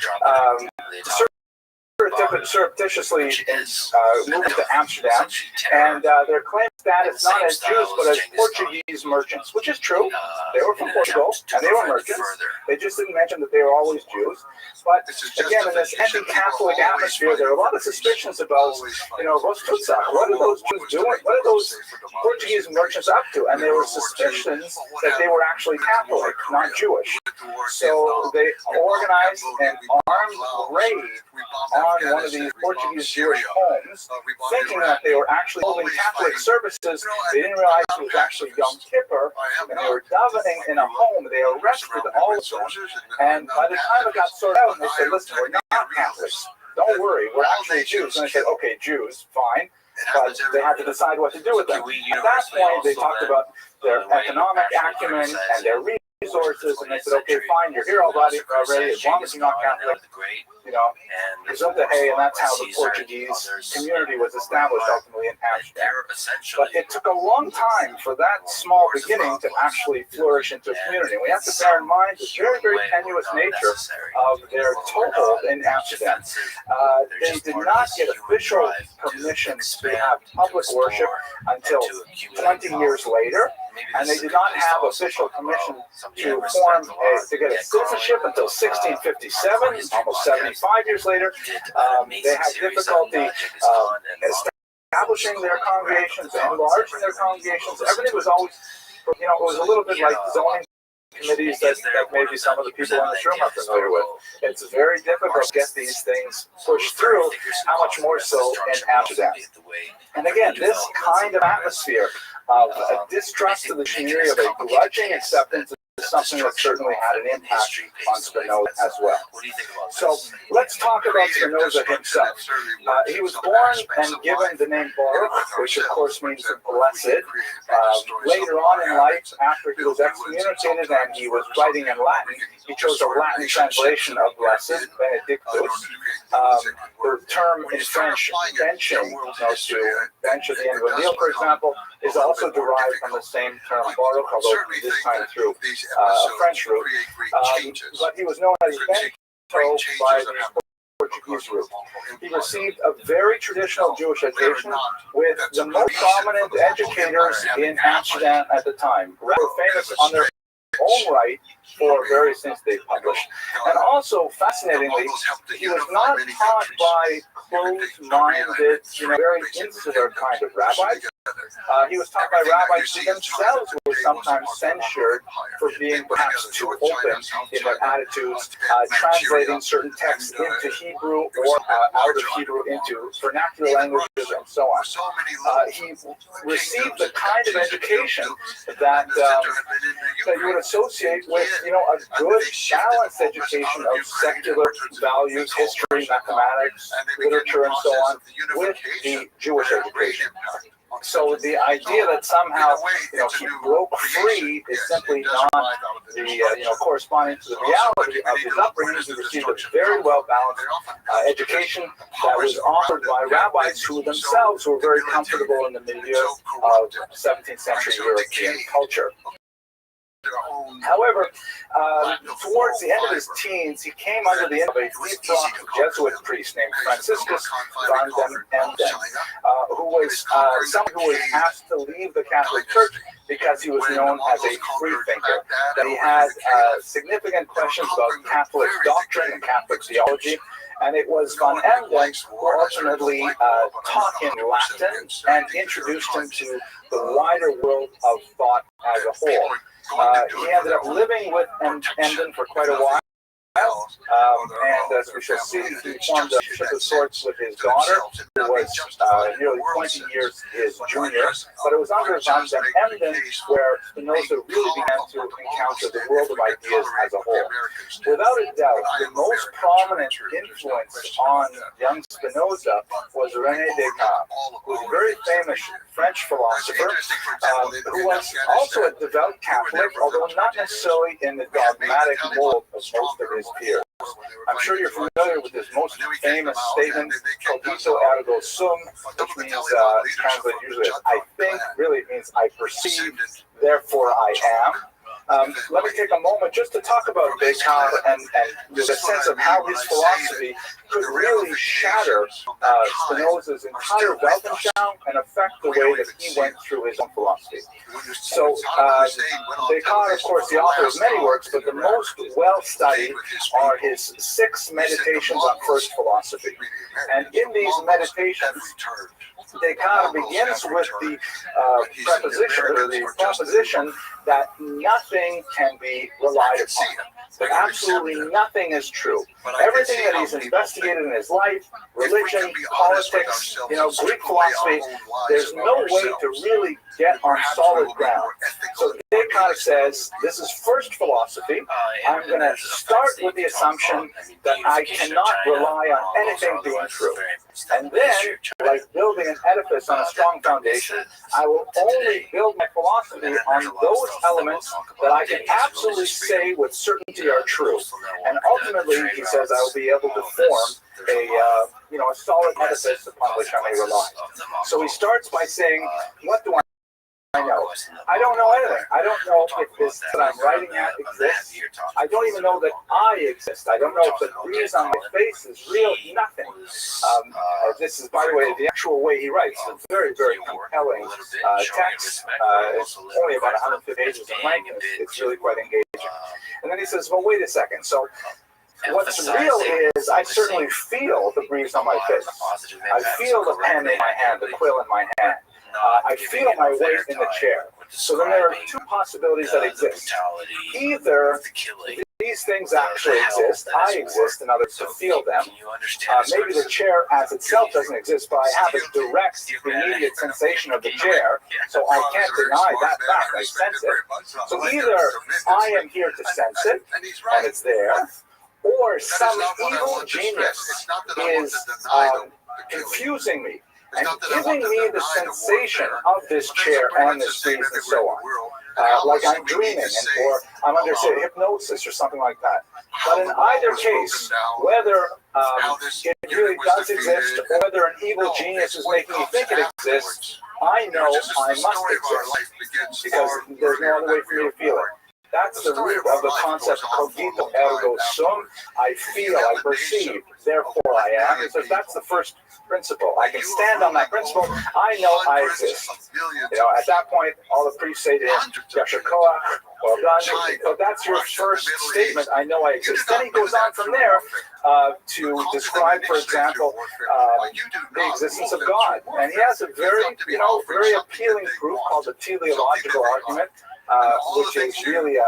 surreptitiously moved to Amsterdam, and their claim status not as Jews but as Portuguese merchants, which is true. They were from Portugal and they were merchants. They just didn't mention that they were always Jews. But again, in this anti-Catholic atmosphere, there are a lot of suspicions about, what are those Jews doing? What are those Portuguese merchants up to? And there were suspicions that they were actually Catholic, not Jewish. So they organized an armed raid on one of these Portuguese Jewish homes, thinking that they were actually holding Catholic services. They didn't realize it was actually Yom Kippur, and they were davening in a home. They arrested all of them, and by the time it got sorted out, they said, "Listen, we're not Catholics. Don't worry, we're actually Jews." And they said, "Okay, Jews, fine." But they had to decide what to do with them. At that point, they talked about their economic acumen and their resources, and they said, "Okay, fine, you're here already, as long as you're not Catholic, Gesundheit, and that's how the Portuguese community was established ultimately in Amsterdam. But it took a long time for that small beginning to actually flourish into a community. And we have to bear in mind the very, very tenuous nature of their toehold in Amsterdam. They did not get official permission to have public worship until 20 years later. And they did not have official permission to get a citizenship until 1657, almost 75 years later. They had difficulty establishing their congregations, enlarging their congregations. Everything was always, it was a little bit like zoning committees that maybe some of the people in this room are familiar with. It's very difficult to get these things pushed through, how much more so in Amsterdam. And again, this kind of atmosphere of a distrust of the community, of a grudging acceptance of something that certainly had an impact on Spinoza as well. So let's talk about Spinoza himself. He was born and given the name Baruch, which of course means blessed. Later on in life, after he was excommunicated and he was writing in Latin, he chose a Latin translation of blessed, Benedictus. The term in French, benching, to bench at the end of a meal, for example, is also derived from the same term Baruch, although this time through a French root. But he was known as Bento by the Portuguese root. He received a very traditional Jewish education with the most prominent educators in Amsterdam at the time, rather famous on their own right for various things they published. And also, fascinatingly, he was not taught by closed-minded, very insular kind of rabbis. He was taught by rabbis who themselves were sometimes censured for being perhaps too open in their attitudes, translating certain texts into Hebrew or out of Hebrew into vernacular languages and so on. He received the kind of education that you would associate with, a good, balanced education of secular values, history, mathematics, literature, and so on, with the Jewish education. So the idea that somehow, he broke free is simply not the, corresponding to the reality of his upbringing. He received a very well-balanced education that was offered by rabbis who themselves were very comfortable in the milieu of 17th century European culture. However, towards the end of his teens, he came under the influence of a Jesuit priest named Franciscus van den Emden, who was someone who was asked to leave the Catholic Church because he was known as a freethinker, that he had significant questions about Catholic doctrine and Catholic theology. And it was Van Emden who ultimately taught him Latin and introduced him to the wider world of thought as a whole. He ended up living with Emden for quite a while. And as we shall see, he formed a ship of sorts with his daughter, who was nearly 20 years his junior. But it was under Van den Emden where Spinoza really began to encounter the world of ideas as a whole. Without a doubt, the most prominent influence on young Spinoza was René Descartes, who was a very famous French philosopher, who was also a devout Catholic, although not necessarily in the dogmatic mold of most of his peers. I'm sure you're familiar with his most famous statement, cogito ergo sum, which means, translated usually as I think, really it means I perceive, therefore I am. Let me take a moment just to talk about Descartes and the sense of how his philosophy could really shatter Spinoza's entire Weltanschauung and affect the way that he went through his own philosophy. So Descartes, of course, the author of many works, but the most well-studied are his 6 meditations on first philosophy. And in these meditations, Descartes begins with the proposition that nothing can be relied upon. That absolutely nothing is true. Everything that he's investigated in his life, religion, politics, Greek philosophy, there's no way to really get on solid ground. So Descartes says, this is first philosophy. I'm going to start with the assumption that I cannot rely on anything being true. And then, like building an edifice on a strong foundation, I will only build my philosophy on those elements that I can absolutely say with certainty are true. And ultimately, he says, I will be able to form a solid edifice upon which I may rely. So he starts by saying, what do I know? I don't know anything. I don't know if this that I'm writing at exists. I don't even know that I exist. I don't know if the breeze on my face is real. Nothing. This is, by the way, the actual way he writes. A very, very compelling text. It's only about 150 pages in length. It's really quite engaging. And then he says, well, wait a second. So what's real is I certainly feel the breeze on my face. I feel the pen in my hand, the quill in my hand. I feel my weight in the chair. So then there are two possibilities that exist. Either these things actually exist, I exist, and others to feel them. Maybe the chair as itself doesn't exist, but I have a direct, immediate sensation of the chair, so I can't deny that fact. I sense it. So either I am here to sense it, and it's there, or some evil genius is confusing me and giving me the sensation of this chair and this space and so on. Like I'm dreaming, or I'm under, say, hypnosis or something like that. But in either case, whether it really does exist, or whether an evil genius is making me think it exists, I know I must exist, because there's no other way for me to feel it. That's the root of the concept cogito ergo sum. I feel, I perceive, therefore I am. So that's the first principle. I can stand on that principle. I know I exist. At that point, all the priests say to him, Yashakoa, well done. So that's your first statement. I know I exist. Then he goes on from there to describe, for example, the existence of God. And he has a very, very appealing proof called the teleological argument. Which is really a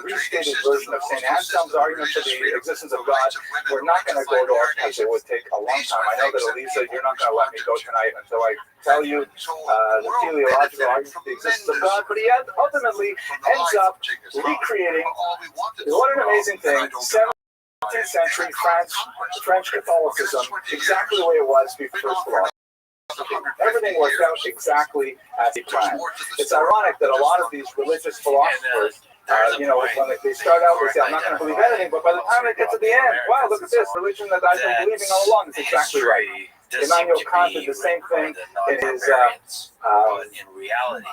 restated version of St. Anselm's argument for the existence of God. We're not going to go there because it would take a long time. I know that, Elisa, you're not going to let me go tonight until I tell you the teleological argument for the existence of God. But he ultimately ends up recreating, what an amazing thing, 17th century French Catholicism, exactly the way it was before philosophy. Everything worked out exactly as he planned. It's ironic that a lot of these religious philosophers, when they start out, they say, I'm not going to believe anything, but by the time they get to the end, wow, look at this religion that I've been believing all along. It's exactly right. Immanuel Kant did the same thing in his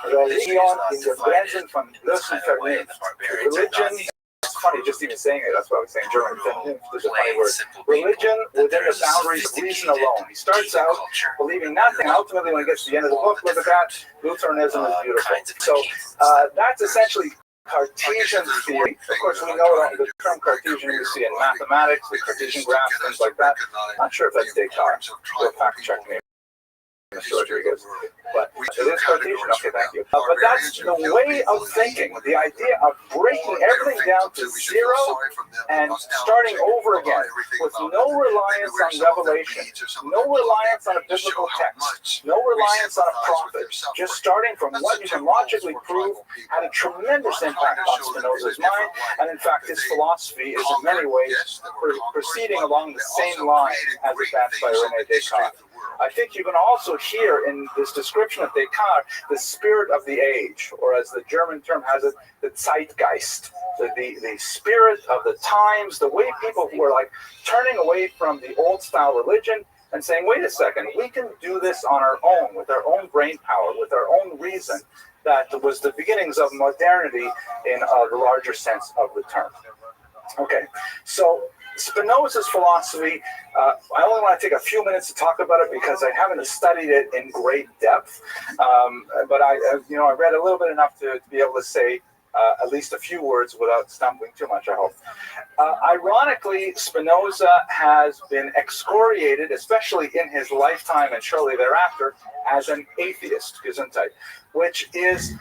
Religion in der Grenzen von bloßem Vernunft. Religion. Funny just even saying it. That's what I was saying in German. There's a funny word. Religion within the boundaries of reason alone. He starts out believing nothing. Ultimately, when he gets to the end of the book, look at that. Lutheranism is beautiful. So that's essentially Cartesian theory. Of course, we know the term Cartesian we see in mathematics, the Cartesian graphs, things like that. I'm not sure if that's Descartes. You'll fact check me. Rodriguez. But it is Cartesian. Okay, thank you. But that's the way of thinking, the idea of breaking everything down to zero and starting over again with no reliance on revelation, no reliance on a biblical text, no reliance on a prophet, just starting from what you can logically prove had a tremendous impact on Spinoza's mind. And in fact, his philosophy is in many ways proceeding along the same line as advanced by René Descartes. I think you can also hear in this description of Descartes the spirit of the age, or as the German term has it, the Zeitgeist, the spirit of the times, the way people were like turning away from the old style religion and saying, wait a second, we can do this on our own, with our own brain power, with our own reason. That was the beginnings of modernity in the larger sense of the term. Okay, so Spinoza's philosophy, I only want to take a few minutes to talk about it because I haven't studied it in great depth. But I read a little bit enough to be able to say at least a few words without stumbling too much, I hope. Ironically, Spinoza has been excoriated, especially in his lifetime and shortly thereafter, as an atheist, Gesundheit, which is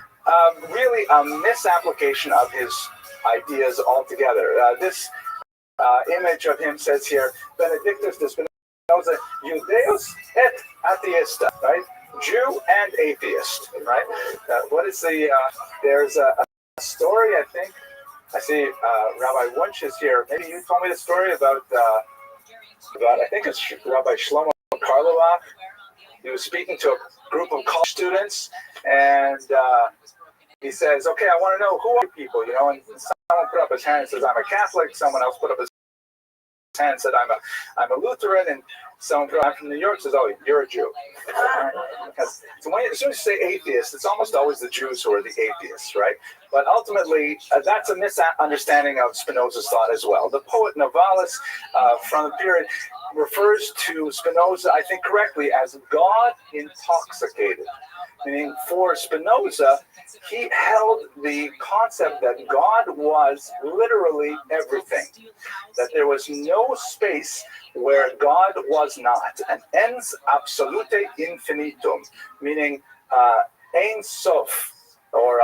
really a misapplication of his ideas altogether. This image of him says here, Benedictus de Spinoza, Judeus et atheista, right? Jew and atheist, right? What is the, there's a story, I think. I see Rabbi Wunsch is here. Maybe you told me the story about I think it's Rabbi Shlomo Karlovac. He was speaking to a group of college students, and he says, okay, I want to know, who are you people, and someone put up his hand and says, I'm a Catholic. Someone else put up his hand and said, I'm a Lutheran. And someone I'm from New York says, oh, you're a Jew. Because as soon as you say atheist, it's almost always the Jews who are the atheists, right? But ultimately, that's a misunderstanding of Spinoza's thought as well. The poet Novalis from the period refers to Spinoza, I think correctly, as God intoxicated. Meaning for Spinoza, he held the concept that God was literally everything, that there was no space where God was not, an ens absolute infinitum, meaning Ein Sof, or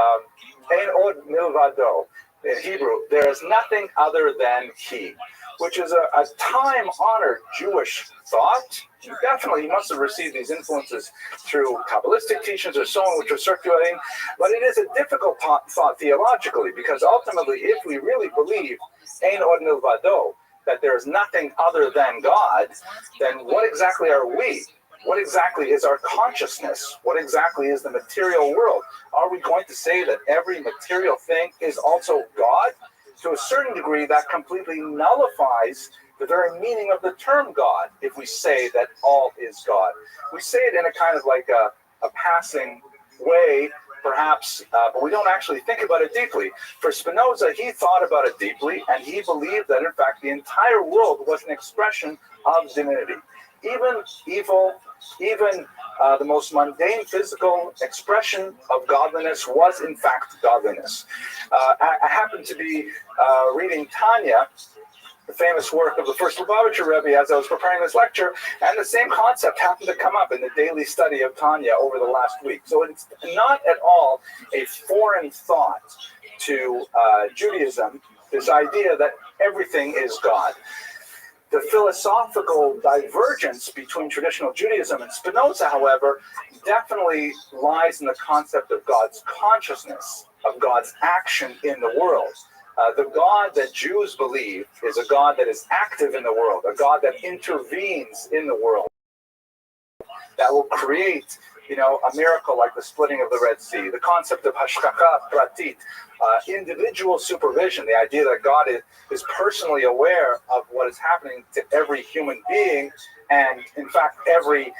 Ein Od Milvado. In Hebrew, there is nothing other than He, which is a time-honored Jewish thought. Definitely, he must have received these influences through Kabbalistic teachings or so on, which are circulating. But it is a difficult thought theologically, because ultimately, if we really believe Ein Od Milvado, that there is nothing other than God, then what exactly are we? What exactly is our consciousness? What exactly is the material world? Are we going to say that every material thing is also God? To a certain degree, that completely nullifies the very meaning of the term God if we say that all is God. We say it in a kind of like a passing way, perhaps, but we don't actually think about it deeply. For Spinoza, he thought about it deeply, and he believed that, in fact, the entire world was an expression of divinity. Even evil, even the most mundane physical expression of godliness was, in fact, godliness. I happened to be reading Tanya, the famous work of the first Lubavitcher Rebbe, as I was preparing this lecture, and the same concept happened to come up in the daily study of Tanya over the last week. So it's not at all a foreign thought to Judaism, this idea that everything is God. The philosophical divergence between traditional Judaism and Spinoza, however, definitely lies in the concept of God's consciousness, of God's action in the world. The God that Jews believe is a God that is active in the world, a God that intervenes in the world, that will create, a miracle like the splitting of the Red Sea. The concept of hashgacha pratit, individual supervision, the idea that God is personally aware of what is happening to every human being, and in fact every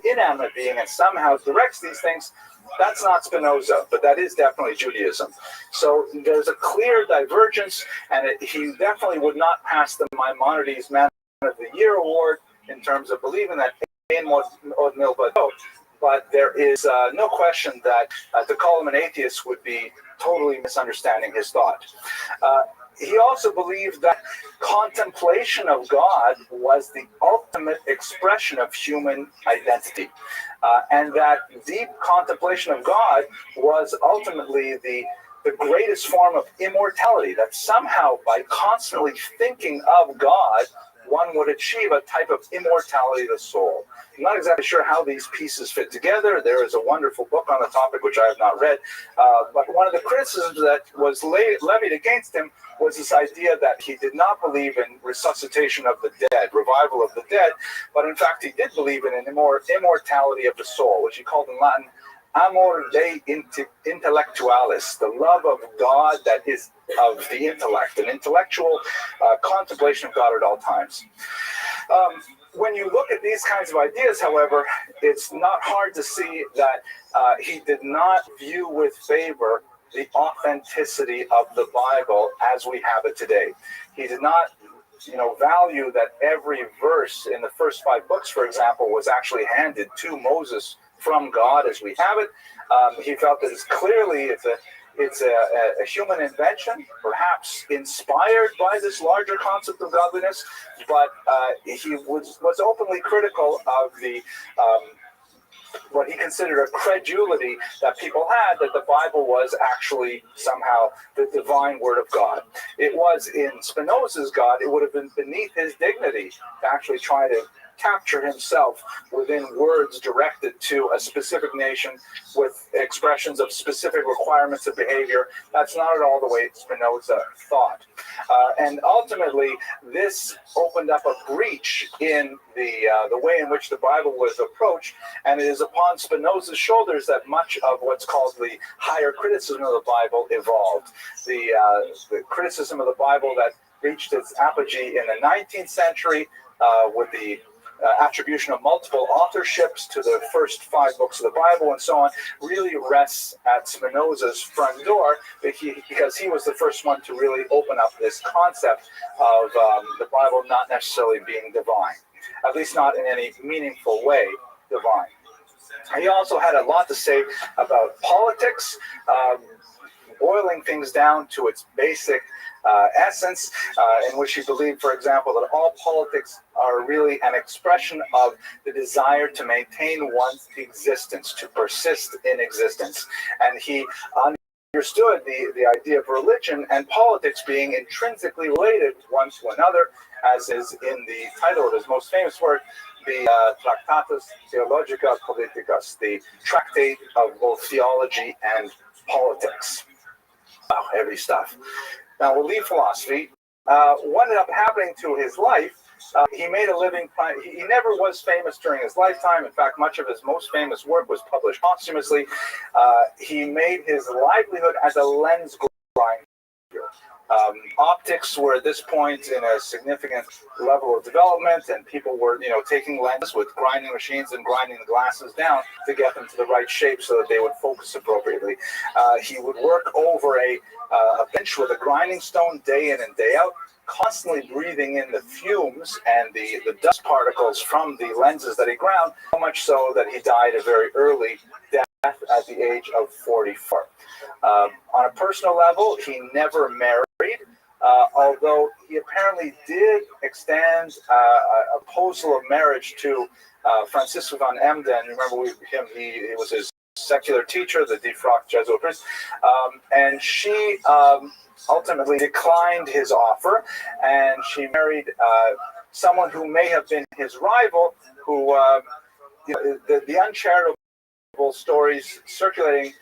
inanimate being, and somehow directs these things. That's not Spinoza, but that is definitely Judaism. So there's a clear divergence, and he definitely would not pass the Maimonides Man of the Year award in terms of believing that Ein Od Milvado. But there is no question that to call him an atheist would be totally misunderstanding his thought. He also believed that contemplation of God was the ultimate expression of human identity, and that deep contemplation of God was ultimately the greatest form of immortality, that somehow by constantly thinking of God, one would achieve a type of immortality of the soul. I'm not exactly sure how these pieces fit together. There is a wonderful book on the topic, which I have not read, but one of the criticisms that was levied against him was this idea that he did not believe in resuscitation of the dead, revival of the dead, but in fact he did believe in an immortality of the soul, which he called in Latin amor Dei intellectualis, the love of God that is of the intellect, an intellectual contemplation of God at all times. When you look at these kinds of ideas, however, it's not hard to see that he did not view with favor the authenticity of the Bible as we have it today. He did not value that every verse in the first 5 books, for example, was actually handed to Moses from God as we have it. He felt that it's a human invention, perhaps inspired by this larger concept of godliness, but he was openly critical of the what he considered a credulity that people had, that the Bible was actually somehow the divine word of God. It was in Spinoza's God, it would have been beneath his dignity to actually try to capture himself within words directed to a specific nation with expressions of specific requirements of behavior. That's not at all the way Spinoza thought. And ultimately, this opened up a breach in the way in which the Bible was approached, and it is upon Spinoza's shoulders that much of what's called the higher criticism of the Bible evolved. The criticism of the Bible that reached its apogee in the 19th century with the attribution of multiple authorships to the first 5 books of the Bible and so on, really rests at Spinoza's front door, because he was the first one to really open up this concept of the Bible not necessarily being divine, at least not in any meaningful way divine. He also had a lot to say about politics, boiling things down to its basic essence, in which he believed, for example, that all politics are really an expression of the desire to maintain one's existence, to persist in existence. And he understood the idea of religion and politics being intrinsically related one to another, as is in the title of his most famous work, the Tractatus Theologica Politicus, the tractate of both theology and politics. Wow, heavy stuff. Now we'll leave philosophy. What ended up happening to his life, he made a living. He never was famous during his lifetime. In fact, much of his most famous work was published posthumously. He made his livelihood as a lens grinder. Optics were at this point in a significant level of development, and people were, taking lenses with grinding machines and grinding the glasses down to get them to the right shape so that they would focus appropriately. He would work over a bench with a grinding stone day in and day out, constantly breathing in the fumes and the dust particles from the lenses that he ground, so much so that he died a very early death at the age of 44. On a personal level, he never married, although he apparently did extend a proposal of marriage to Francisco van Emden. Remember him? He was his secular teacher, the defrocked Jesuit priest, and she ultimately declined his offer, and she married someone who may have been his rival, who the uncharitable stories circulating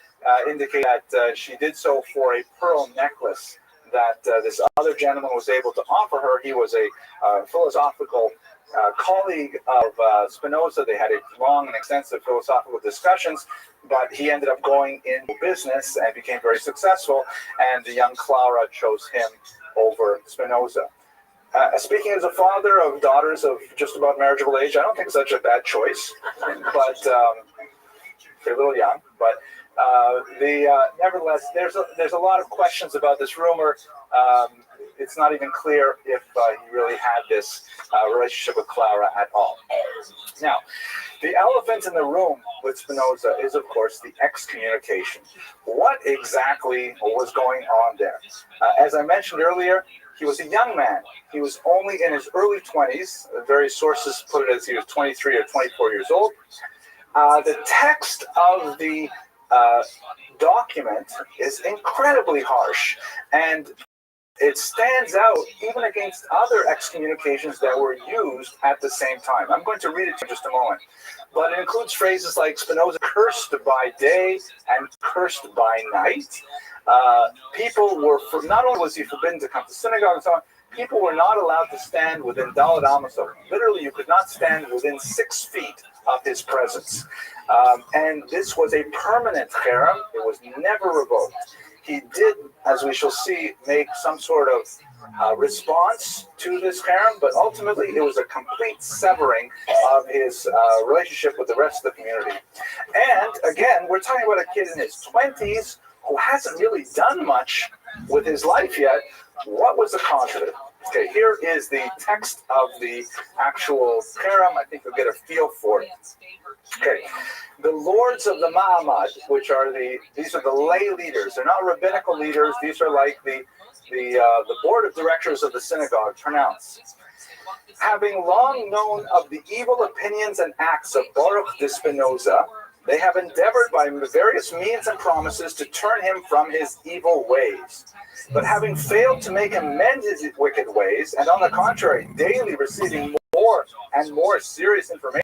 indicate that she did so for a pearl necklace that this other gentleman was able to offer her. He was a philosophical colleague of Spinoza. They had a long and extensive philosophical discussions, but he ended up going into business and became very successful, and the young Clara chose him over Spinoza. Speaking as a father of daughters of just about marriageable age, I don't think it's such a bad choice, but they're a little young. But nevertheless, there's a lot of questions about this rumor. It's not even clear if he really had this relationship with Clara at all. Now, the elephant in the room with Spinoza is, of course, the excommunication. What exactly was going on there? As I mentioned earlier, he was a young man. He was only in his early 20s. Various sources put it as he was 23 or 24 years old. The text of the document is incredibly harsh, and it stands out even against other excommunications that were used at the same time. I'm going to read it to you in just a moment. But it includes phrases like Spinoza cursed by day and cursed by night. People were, not only was he forbidden to come to synagogue and so on, people were not allowed to stand within Dalet Amos. Literally, you could not stand within 6 feet of his presence. And this was a permanent cherem. It was never revoked. He did, as we shall see, make some sort of response to this cherem, but ultimately it was a complete severing of his relationship with the rest of the community. And again, we're talking about a kid in his 20s who hasn't really done much with his life yet. What was the cause of it? Okay, here is the text of the actual cherem. I think you'll get a feel for it. Okay, the lords of the Ma'amad, which are these are the lay leaders. They're not rabbinical leaders. These are like the board of directors of the synagogue, pronounce. Having long known of the evil opinions and acts of Baruch de Spinoza, they have endeavored by various means and promises to turn him from his evil ways. But having failed to make him mend his wicked ways, and on the contrary, daily receiving more and more serious information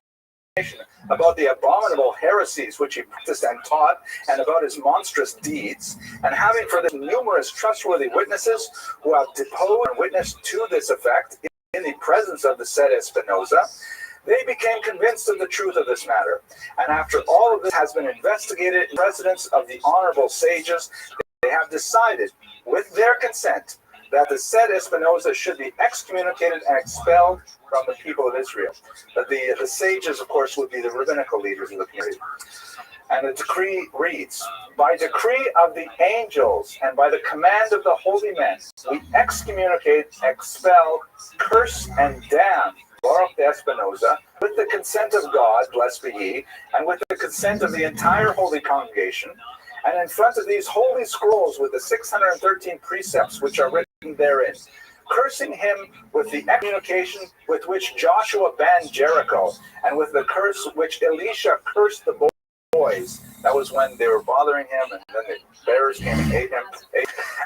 about the abominable heresies which he practiced and taught, and about his monstrous deeds, and having for this numerous trustworthy witnesses who have deposed and witnessed to this effect in the presence of the said Spinoza, they became convinced of the truth of this matter. And after all of this has been investigated in the presence of the honorable sages, they have decided, with their consent, that the said Spinoza should be excommunicated and expelled from the people of Israel. But the sages, of course, would be the rabbinical leaders of the community. And the decree reads, by decree of the angels and by the command of the holy men, we excommunicate, expel, curse, and damn Baruch de Spinoza, with the consent of God, blessed be he, and with the consent of the entire holy congregation, and in front of these holy scrolls with the 613 precepts which are written therein, cursing him with the excommunication with which Joshua banned Jericho, and with the curse which Elisha cursed the boys. That was when they were bothering him, and then the bears came and ate him.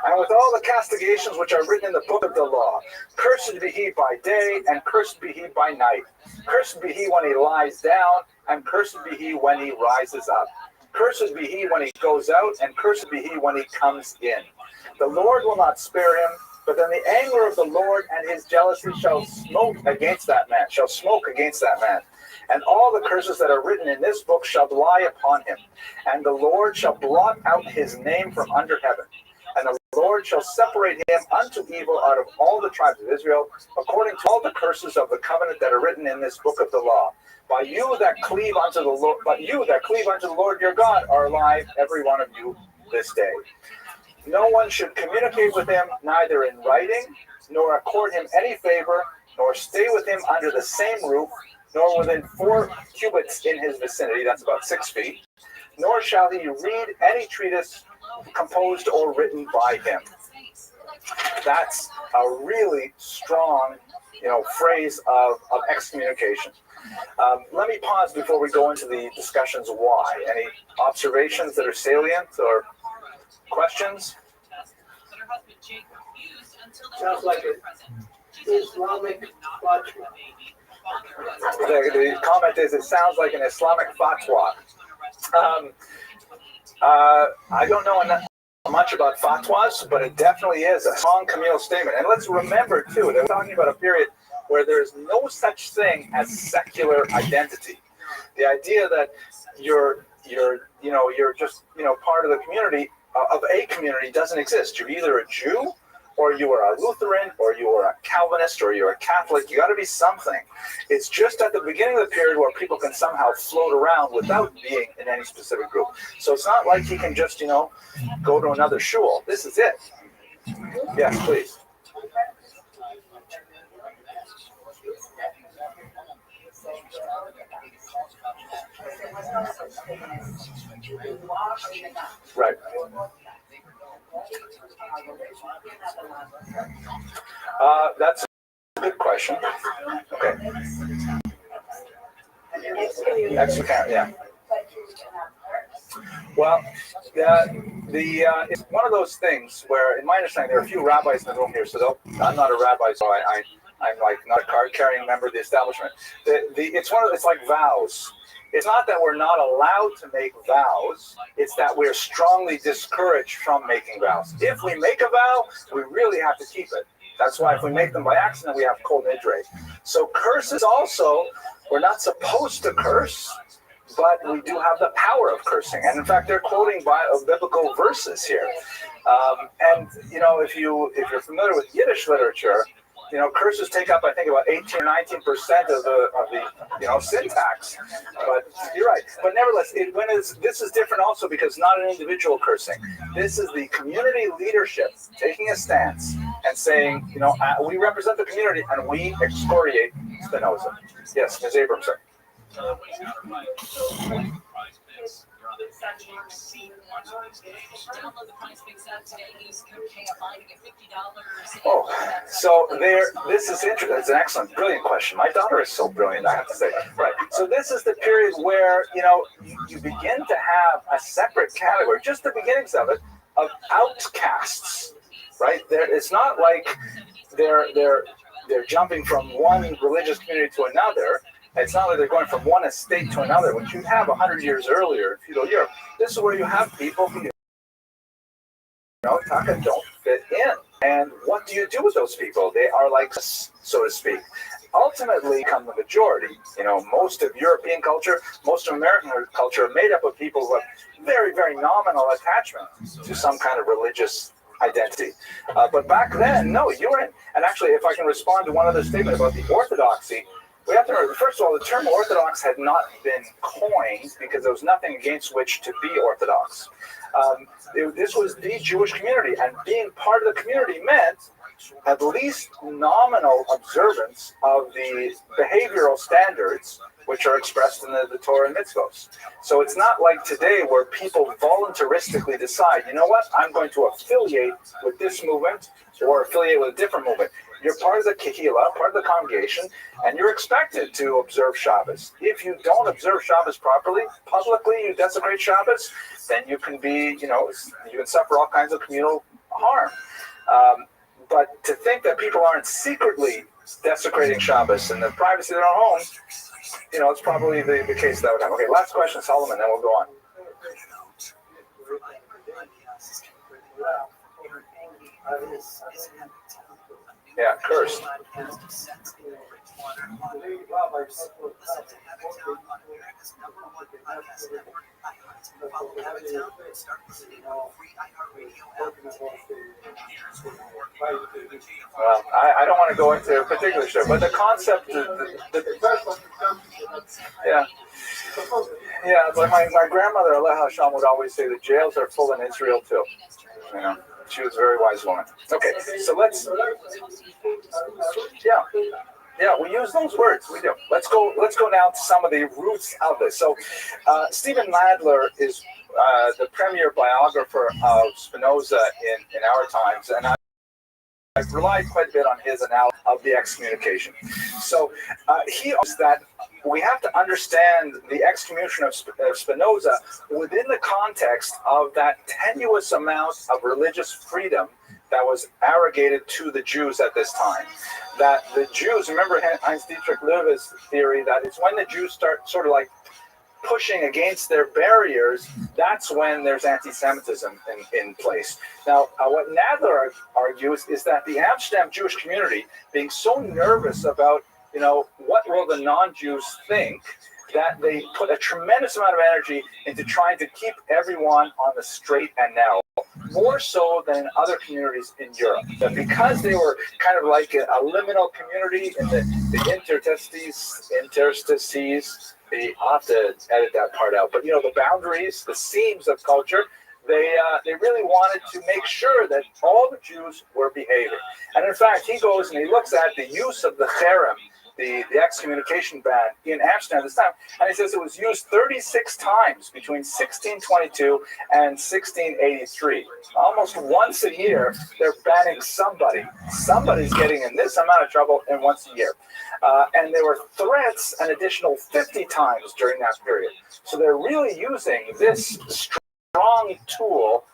And with all the castigations which are written in the book of the law, cursed be he by day, and cursed be he by night. Cursed be he when he lies down, and cursed be he when he rises up. Cursed be he when he goes out, and cursed be he when he comes in. The Lord will not spare him, but then the anger of the Lord and his jealousy shall smoke against that man, And all the curses that are written in this book shall lie upon him. And the Lord shall blot out his name from under heaven. And the Lord shall separate him unto evil out of all the tribes of Israel, according to all the curses of the covenant that are written in this book of the law. But you that cleave unto the Lord your God are alive, every one of you, this day. No one should communicate with him, neither in writing, nor accord him any favor, nor stay with him under the same roof, nor within 4 cubits in his vicinity, that's about 6 feet, nor shall he read any treatise composed or written by him. That's a really strong, phrase of excommunication. Let me pause before we go into the discussions why. Any observations that are salient or questions? Sounds like an Islamic fatwa. The comment is, it sounds like an Islamic fatwa. I don't know much about fatwas, but it definitely is a strong communal statement. And let's remember, too, that we're talking about a period where there's no such thing as secular identity. The idea that you're just, part of the community, of a community, doesn't exist. You're either a Jew, or you are a Lutheran, or you are a Calvinist, or you're a Catholic. You got to be something. It's just at the beginning of the period where people can somehow float around without being in any specific group. So it's not like you can just, go to another shul. This is it. Yes, please. Right. That's a good question. Okay. Yeah. Well, it's one of those things where, in my understanding, there are a few rabbis in the room here, so I'm not a rabbi, so I'm like not a card-carrying member of the establishment. It's like vows. It's not that we're not allowed to make vows, it's that we're strongly discouraged from making vows. If we make a vow, we really have to keep it. That's why if we make them by accident, we have kol nidre. So curses also, we're not supposed to curse, but we do have the power of cursing. And in fact, they're quoting biblical verses here. And if you're familiar with Yiddish literature, curses take up, I think, about 18 or 19% of the syntax. But you're right. But nevertheless, this is different also because not an individual cursing. This is the community leadership taking a stance and saying, we represent the community and we excoriate Spinoza. Yes, Ms. Abramson. Oh, so this is interesting. It's an excellent, brilliant question. My daughter is so brilliant, I have to say. Right. So this is the period where, you begin to have a separate category, just the beginnings of it, of outcasts, right? It's not like they're jumping from one religious community to another. It's not like they're going from one estate to another, which you'd have 100 years earlier in feudal Europe. This is where you have people who, don't fit in. And what do you do with those people? They are like, so to speak. Ultimately, come the majority. Most of European culture, most of American culture are made up of people who have very, very nominal attachment to some kind of religious identity. But back then, no, you were in. And actually, if I can respond to one other statement about the orthodoxy, we have to remember, first of all, the term Orthodox had not been coined because there was nothing against which to be Orthodox. This was the Jewish community, and being part of the community meant at least nominal observance of the behavioral standards which are expressed in the Torah and mitzvos. So it's not like today where people voluntaristically decide, you know what, I'm going to affiliate with this movement or affiliate with a different movement. You're part of the kehillah, part of the congregation, and you're expected to observe Shabbos. If you don't observe Shabbos properly, publicly, you desecrate Shabbos, then you can be, you can suffer all kinds of communal harm. But to think that people aren't secretly desecrating Shabbos in the privacy of their own home, it's probably the case that would happen. Okay, last question, Solomon, then we'll go on. Yeah, cursed. Well, I don't want to go into particular stuff, but the concept, but my grandmother, Allah Hashem, would always say the jails are full in Israel too. She was a very wise woman. Okay, so let's, we use those words. We do. Let's go now to some of the roots of this. So, Stephen Madler is the premier biographer of Spinoza in our times, and I've relied quite a bit on his analysis of the excommunication. So he argues that we have to understand the excommunication of Spinoza within the context of that tenuous amount of religious freedom that was arrogated to the Jews at this time. That the Jews, remember Heinz Dietrich Löwe's theory that it's when the Jews start sort of like pushing against their barriers, that's when there's anti-Semitism in place. Now, what Nadler argues is that the Amsterdam Jewish community, being so nervous about, what will the non-Jews think, that they put a tremendous amount of energy into trying to keep everyone on the straight and narrow, more so than in other communities in Europe. That because they were kind of like a liminal community in the interstices, I'll have to edit that part out. But the boundaries, the seams of culture, they really wanted to make sure that all the Jews were behaving. And in fact, he goes and he looks at the use of the cherem, the excommunication ban in Amsterdam this time, and he says it was used 36 times between 1622 and 1683. Almost once a year, they're banning somebody. Somebody's getting in this amount of trouble in once a year. And there were threats an additional 50 times during that period. So they're really using this strong tool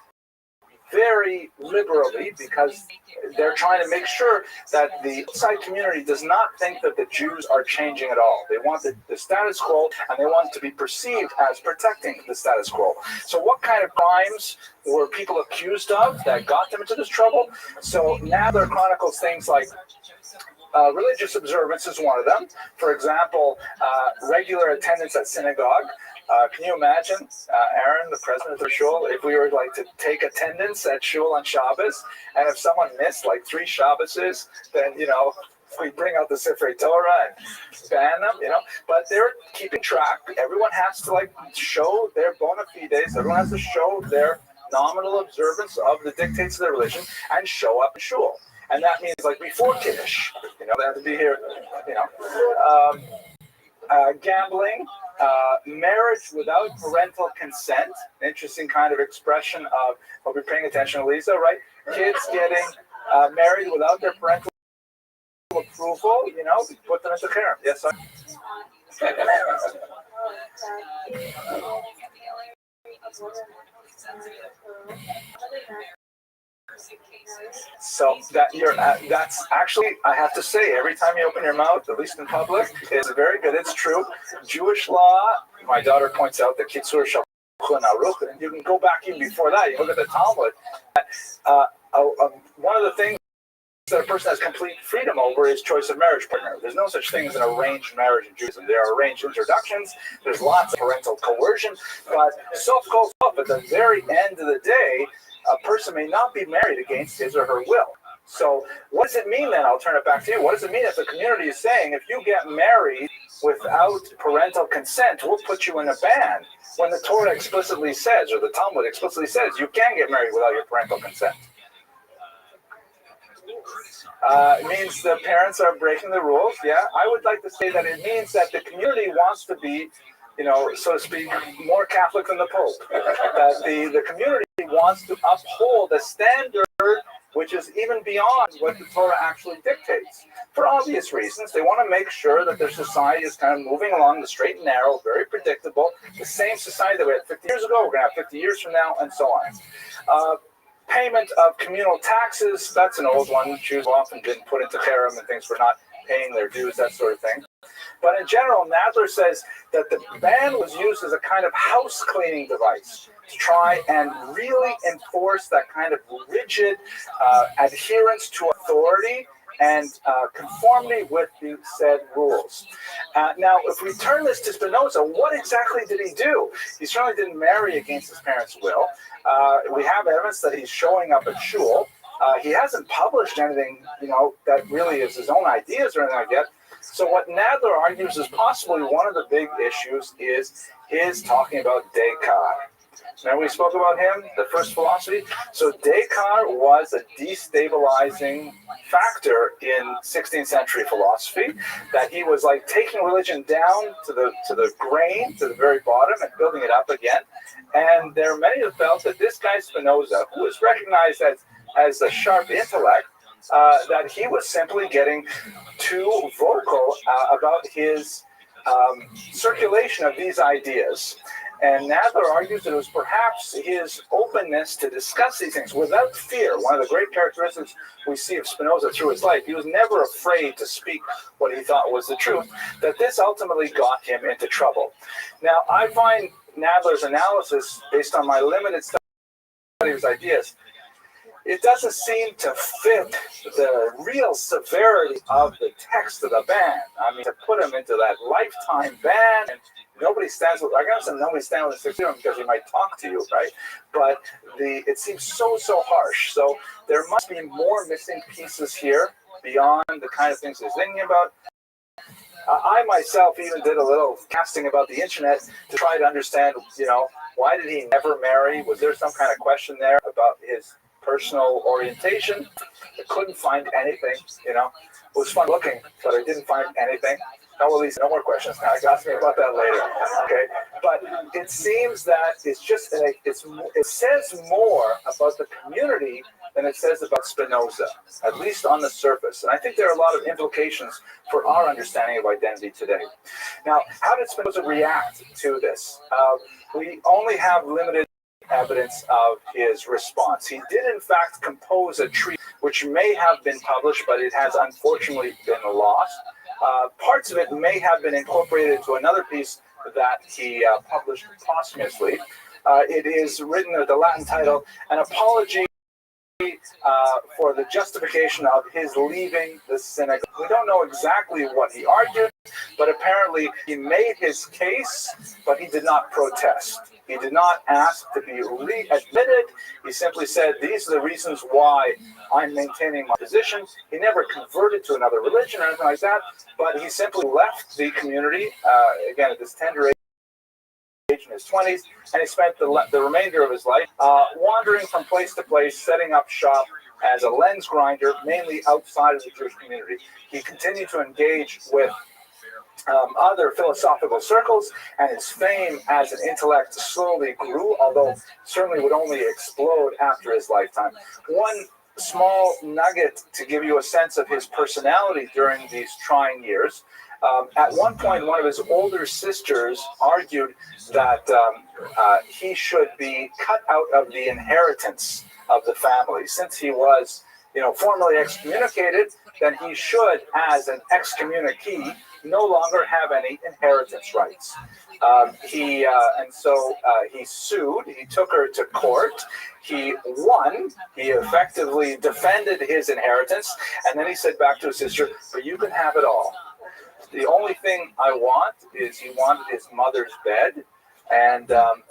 very liberally because they're trying to make sure that the outside community does not think that the Jews are changing at all. They want the status quo, and they want to be perceived as protecting the status quo. So what kind of crimes were people accused of that got them into this trouble? So Nadler chronicles things like religious observance is one of them. For example, regular attendance at synagogue. Can you imagine, Aaron, the president of Shul, if we were like to take attendance at Shul on Shabbos, and if someone missed like 3 Shabboses, then, we bring out the Sifrei Torah and ban them, But they're keeping track. Everyone has to show their bona fides. Everyone has to show their nominal observance of the dictates of their religion and show up in Shul. And that means before Kiddush, they have to be here, gambling, marriage without parental consent, interesting kind of expression of, hope you're paying attention, Lisa, right? Kids getting married without their parental approval, put them into cherem. Yes, sir. So that's actually, I have to say, every time you open your mouth, at least in public, it's very good. It's true. Jewish law, my daughter points out the Kitzur Shulchan Aruch, and you can go back even before that. You look at the Talmud. One of the things that a person has complete freedom over is choice of marriage partner. There's no such thing as an arranged marriage in Judaism. There are arranged introductions. There's lots of parental coercion, but at the very end of the day, a person may not be married against his or her will. So what does it mean then? I'll turn it back to you. What does it mean if the community is saying if you get married without parental consent, we'll put you in a ban, when the Torah explicitly says, or the Talmud explicitly says, you can get married without your parental consent? It means the parents are breaking the rules. Yeah, I would like to say that it means that the community wants to be, so to speak, more Catholic than the Pope. That the community wants to uphold a standard which is even beyond what the Torah actually dictates. For obvious reasons, they want to make sure that their society is kind of moving along the straight and narrow, very predictable, the same society that we had 50 years ago, we're going to have 50 years from now, and so on. Payment of communal taxes, that's an old one. Jews have often been put into harem and things for not paying their dues, that sort of thing. But in general, Nadler says that the ban was used as a kind of house cleaning device to try and really enforce that kind of rigid adherence to authority and conformity with the said rules. Now, if we turn this to Spinoza, what exactly did he do? He certainly didn't marry against his parents' will. We have evidence that he's showing up at shul. He hasn't published anything, that really is his own ideas or anything like that. So what Nadler argues is possibly one of the big issues is his talking about Descartes. Remember we spoke about him, the first philosophy? So Descartes was a destabilizing factor in 16th century philosophy, that he was like taking religion down to the grain, to the very bottom, and building it up again. And there are many who felt that this guy Spinoza, who was recognized as a sharp intellect, that he was simply getting too vocal about his circulation of these ideas. And Nadler argues that it was perhaps his openness to discuss these things without fear. One of the great characteristics we see of Spinoza through his life, he was never afraid to speak what he thought was the truth, that this ultimately got him into trouble. Now, I find Nadler's analysis, based on my limited study of his ideas, it doesn't seem to fit the real severity of the text of the ban. I mean, to put him into that lifetime ban, and nobody stands with, I guess nobody stands with 60 because he might talk to you, right? But it seems so harsh. So there must be more missing pieces here beyond the kind of things he's thinking about. I myself even did a little casting about the internet to try to understand, why did he never marry? Was there some kind of question there about his personal orientation? I couldn't find anything, It was fun looking, but I didn't find anything. No, Elise, no more questions now. Ask me about that later. Okay, but it seems that it's just it says more about the community than it says about Spinoza, at least on the surface. And I think there are a lot of implications for our understanding of identity today. Now, how did Spinoza react to this? We only have limited evidence of his response. He did, in fact, compose a treatise which may have been published, but it has unfortunately been lost. Parts of it may have been incorporated into another piece that he published posthumously. It is written with the Latin title, An Apology for the Justification of His Leaving the Synagogue. We don't know exactly what he argued, but apparently he made his case, but he did not protest. He did not ask to be readmitted. He simply said, these are the reasons why I'm maintaining my position. He never converted to another religion or anything like that, but he simply left the community, again, at this tender age in his 20s, and he spent the remainder of his life wandering from place to place, setting up shop as a lens grinder, mainly outside of the Jewish community. He continued to engage with other philosophical circles, and his fame as an intellect slowly grew, although certainly would only explode after his lifetime. One small nugget to give you a sense of his personality during these trying years. At one point, one of his older sisters argued that he should be cut out of the inheritance of the family. Since he was, formally excommunicated, then he should, as an excommunicee, no longer have any inheritance rights. He sued. He took her to court. He won. He effectively defended his inheritance, and then he said back to his sister, "But you can have it all. The only thing I want is," he wanted his mother's bed and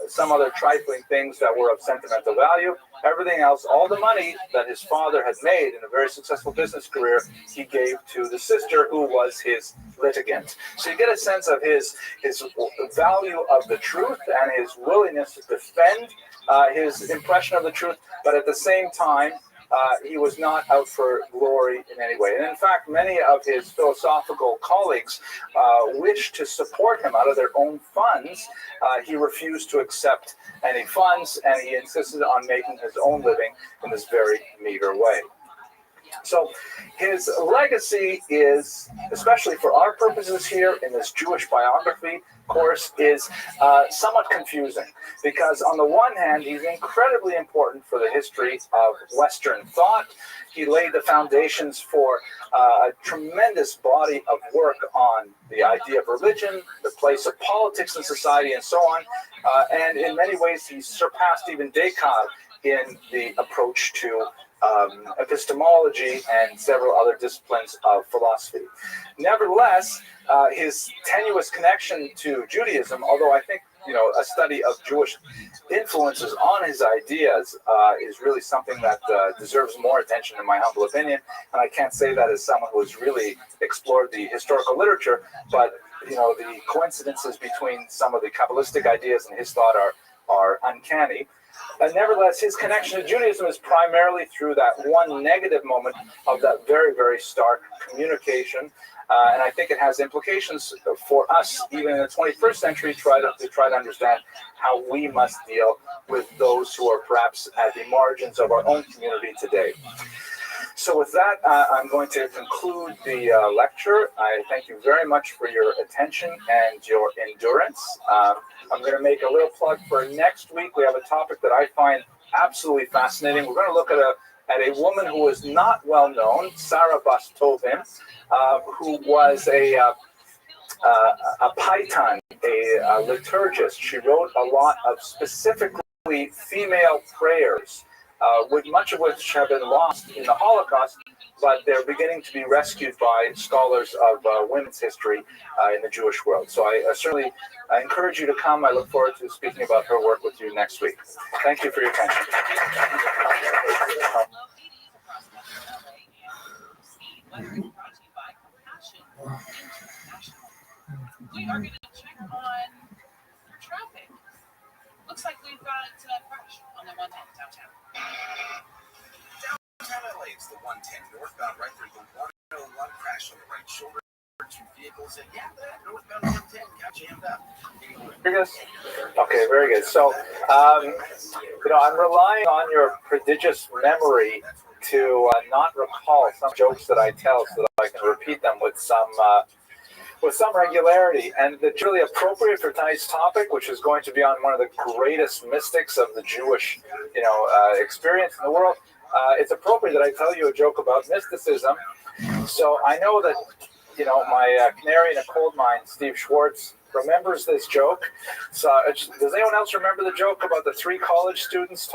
some other trifling things that were of sentimental value. Everything else, all the money that his father had made in a very successful business career, he gave to the sister who was his litigant. So you get a sense of his value of the truth and his willingness to defend his impression of the truth, but at the same time, he was not out for glory in any way. And in fact, many of his philosophical colleagues wished to support him out of their own funds. He refused to accept any funds, and he insisted on making his own living in this very meager way. So his legacy is, especially for our purposes here in this Jewish biography course, is somewhat confusing, because on the one hand, he's incredibly important for the history of Western thought. He laid the foundations for a tremendous body of work on the idea of religion, the place of politics in society, and so on. And in many ways, he surpassed even Descartes in the approach to epistemology and several other disciplines of philosophy. Nevertheless, his tenuous connection to Judaism, although I think a study of Jewish influences on his ideas is really something that deserves more attention, in my humble opinion. And I can't say that as someone who has really explored the historical literature, but the coincidences between some of the Kabbalistic ideas and his thought are uncanny. Nevertheless, his connection to Judaism is primarily through that one negative moment of that very, very stark communication. And I think it has implications for us, even in the 21st century, to try to understand how we must deal with those who are perhaps at the margins of our own community today. So with that, I'm going to conclude the lecture. I thank you very much for your attention and your endurance. I'm going to make a little plug for next week. We have a topic that I find absolutely fascinating. We're going to look at a woman who is not well known, Sarah Bas Tovim, who was a paitan, a liturgist. She wrote a lot of specifically female prayers, much of which have been lost in the Holocaust, but they're beginning to be rescued by scholars of women's history in the Jewish world. So I certainly encourage you to come. I look forward to speaking about her work with you next week. Thank you for your attention. We are going to check on traffic. Looks like we've got a crash on the 110 downtown. Downtown LA, it's the 110 northbound right there. The 101 crash on the right shoulder. Two vehicles, and that northbound 110 got jammed up. Okay, very good. So, I'm relying on your prodigious memory to not recall some jokes that I tell, so that I can repeat them with some regularity. And it's really appropriate for tonight's topic, which is going to be on one of the greatest mystics of the Jewish, experience in the world. It's appropriate that I tell you a joke about mysticism. So I know that, my canary in a coal mine, Steve Schwartz, remembers this joke. So does anyone else remember the joke about the 3 college students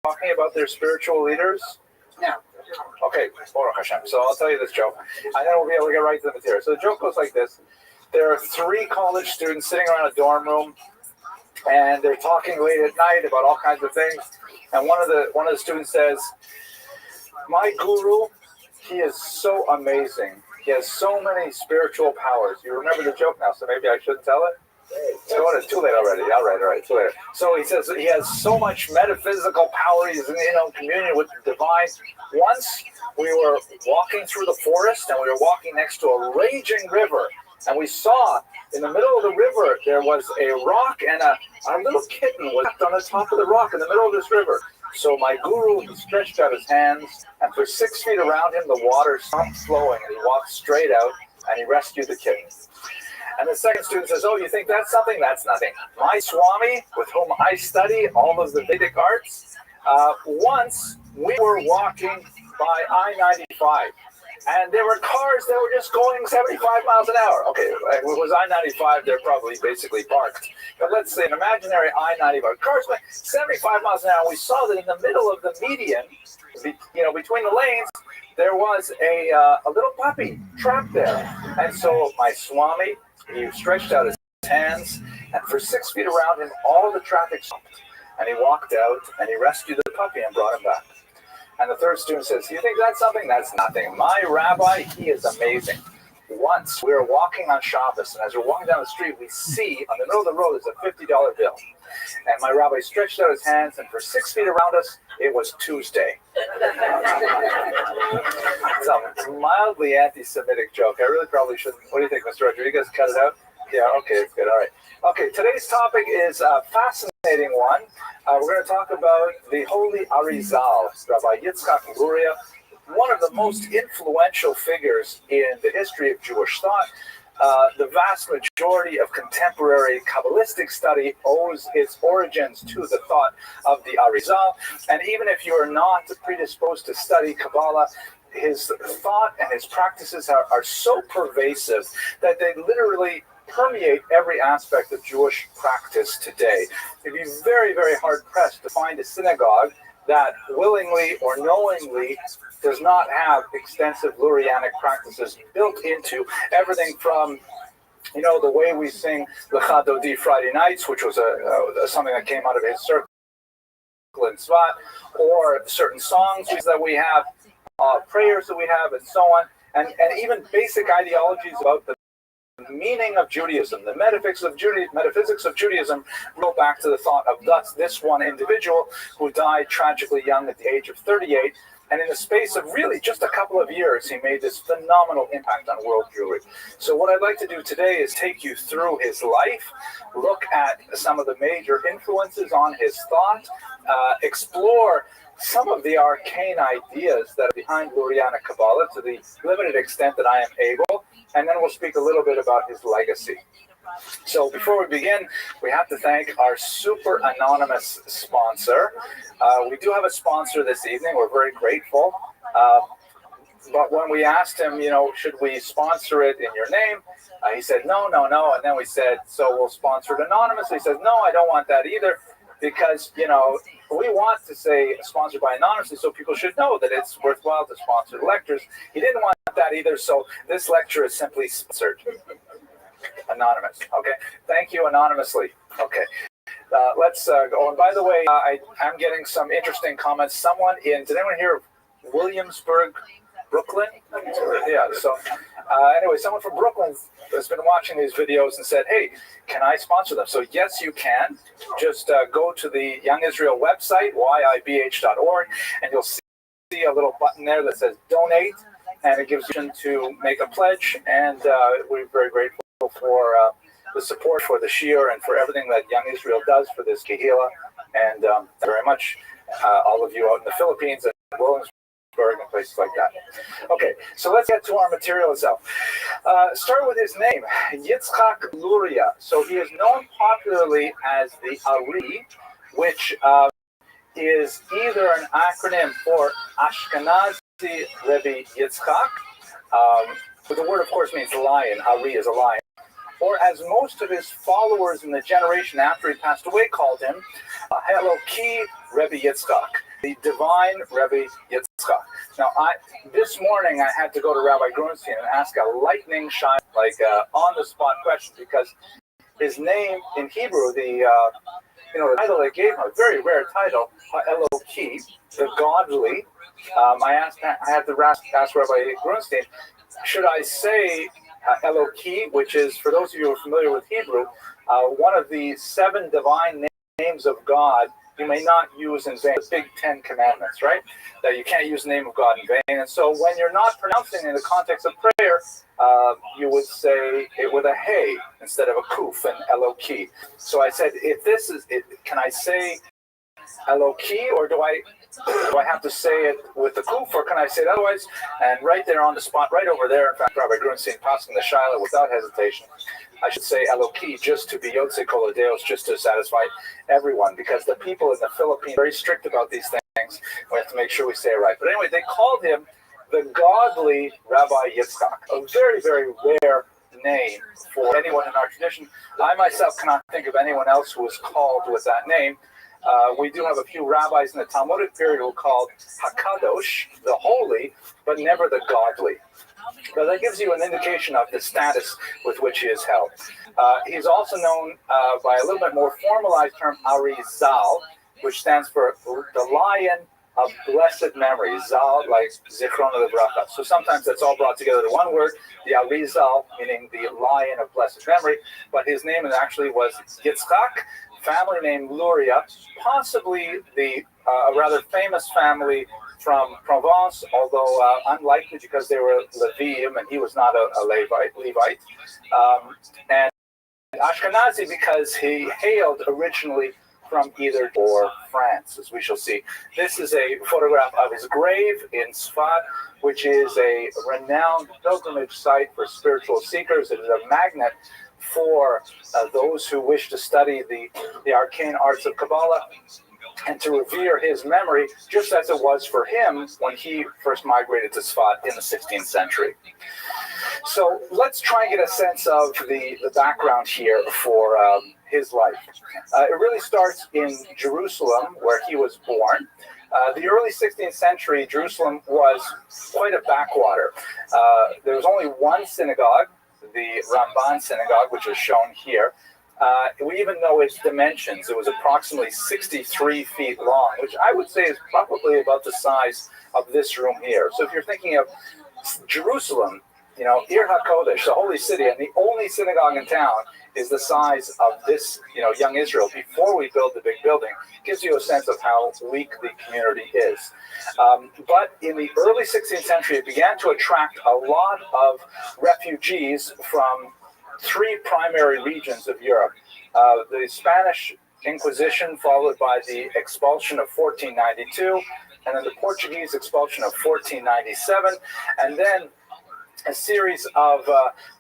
talking about their spiritual leaders? No. Okay, Baruch Hashem. So I'll tell you this joke, and then we'll be able to get right to the material. So the joke goes like this. There are 3 college students sitting around a dorm room, and they're talking late at night about all kinds of things. And one of the students says, "My guru, he is so amazing. He has so many spiritual powers." You remember the joke now, so maybe I shouldn't tell it? It's too late already. All right, too late. So he says he has so much metaphysical power. He's in communion with the divine. Once we were walking through the forest, and we were walking next to a raging river, and we saw in the middle of the river there was a rock, and a little kitten was on the top of the rock in the middle of this river. So my guru, he stretched out his hands, and for 6 feet around him, the water stopped flowing, and he walked straight out, and he rescued the kitten. And the second student says, "Oh, you think that's something? That's nothing. My Swami, with whom I study all of the Vedic arts, once we were walking by I-95, and there were cars that were just going 75 miles an hour. Okay, it was I-95, they're probably basically parked. But let's say an imaginary I-95. Cars went 75 miles an hour. We saw that in the middle of the median, between the lanes, there was a little puppy trapped there. And so my Swami, he stretched out his hands, and for 6 feet around him, all the traffic stopped. And he walked out, and he rescued the puppy and brought him back. And the third student says, "You think that's something? That's nothing. My rabbi, he is amazing. Once we were walking on Shabbos, and as we're walking down the street, we see on the middle of the road is a $50 bill. And my rabbi stretched out his hands, and for 6 feet around us, it was Tuesday. It's a mildly anti-Semitic joke. I really probably shouldn't. What do you think, Mr. Rodriguez? Cut it out? Yeah, okay, it's good. All right. Okay, today's topic is a fascinating one. We're going to talk about the Holy Arizal, Rabbi Yitzchak Luria, one of the most influential figures in the history of Jewish thought. The vast majority of contemporary Kabbalistic study owes its origins to the thought of the Arizal. And even if you are not predisposed to study Kabbalah, his thought and his practices are so pervasive that they literally permeate every aspect of Jewish practice today. It'd be very, very hard-pressed to find a synagogue that willingly or knowingly does not have extensive Lurianic practices built into everything from, you know, the way we sing Lecha Dodi Friday nights, which was something that came out of his circle in Tzvat, or certain songs that we have, prayers that we have, and so on, and even basic ideologies about the meaning of Judaism, the metaphysics of Judaism, go back to the thought of this one individual who died tragically young at the age of 38. And in the space of really just a couple of years, he made this phenomenal impact on world Jewry. So what I'd like to do today is take you through his life, look at some of the major influences on his thought, explore some of the arcane ideas that are behind Lurianic Kabbalah to the limited extent that I am able, and then we'll speak a little bit about his legacy. So before we begin, we have to thank our super anonymous sponsor. We do have a sponsor this evening. We're very grateful. But when we asked him, you know, should we sponsor it in your name? He said, no. And then we said, so we'll sponsor it anonymously. He says, no, I don't want that either. Because, you know, we want to say sponsored by anonymously so people should know that it's worthwhile to sponsor lectures. He didn't want that either, so this lecture is simply sponsored. Anonymous, okay? Thank you anonymously. Okay, let's go. And by the way, I'm getting some interesting comments. Did anyone hear of Williamsburg, Brooklyn? Yeah, so anyway, someone from Brooklyn has been watching these videos and said, hey, can I sponsor them? So yes, you can. Just go to the Young Israel website, yibh.org, and you'll see a little button there that says donate, and it gives you to make a pledge, and we're very grateful for the support for the Shiur and for everything that Young Israel does for this Kehillah, and very much all of you out in the Philippines and Williamsburg and places like that. Okay, so let's get to our material itself. Start with his name, Yitzchak Luria. So he is known popularly as the Ari, which is either an acronym for Ashkenazi Rebbe Yitzchak, but the word, of course, means lion. Ari is a lion. Or as most of his followers in the generation after he passed away called him, Eloki Rebbe Yitzchak, the divine Rebbe Yitzchak. Now, this morning I had to go to Rabbi Grunstein and ask a lightning shot, on-the-spot question, because his name in Hebrew, the title they gave him, a very rare title, Eloki, the godly. I had to ask Rabbi Grunstein, should I say Eloki, which is, for those of you who are familiar with Hebrew, one of the 7 divine names of God you may not use in vain. The big 10 commandments, right? That you can't use the name of God in vain. And so when you're not pronouncing in the context of prayer, you would say it with a hey instead of a kuf and Eloki. So I said, if this is it, can I say Eloki, or do I have to say it with the kuf, or can I say it otherwise? And right there on the spot, right over there, in fact, Rabbi Grunstein passing the Shiloh without hesitation, I should say Eloki, just to be Yotze Kolodeos, just to satisfy everyone, because the people in the Philippines are very strict about these things. We have to make sure we say it right. But anyway, they called him the godly Rabbi Yitzchak, a very, very rare name for anyone in our tradition. I myself cannot think of anyone else who was called with that name. We do have a few rabbis in the Talmudic period who are called Hakadosh, the holy, but never the godly. But that gives you an indication of the status with which he is held. He's also known by a little bit more formalized term, Arizal, which stands for the lion of blessed memory. Zal, like Zichron Livracha. So sometimes that's all brought together to one word, the Arizal, meaning the lion of blessed memory. But his name actually was Yitzchak, family name Luria, possibly the a rather famous family from Provence, although unlikely because they were Levim and he was not a Levite. And Ashkenazi because he hailed originally from either or France, as we shall see. This is a photograph of his grave in Sfat, which is a renowned pilgrimage site for spiritual seekers. It is a magnet for those who wish to study the arcane arts of Kabbalah and to revere his memory, just as it was for him when he first migrated to Sfat in the 16th century. So let's try and get a sense of the background here for his life. It really starts in Jerusalem, where he was born. The early 16th century, Jerusalem was quite a backwater. There was only one synagogue, the Ramban synagogue, which is shown here. We even know its dimensions. It was approximately 63 feet long, which I would say is probably about the size of this room here. So if you're thinking of Jerusalem, you know, Ir HaKodesh, the holy city, and the only synagogue in town is the size of this, you know, young Israel before we build the big building, gives you a sense of how weak the community is. But in the early 16th century, it began to attract a lot of refugees from three primary regions of Europe. The Spanish Inquisition, followed by the expulsion of 1492, and then the Portuguese expulsion of 1497, and then a series of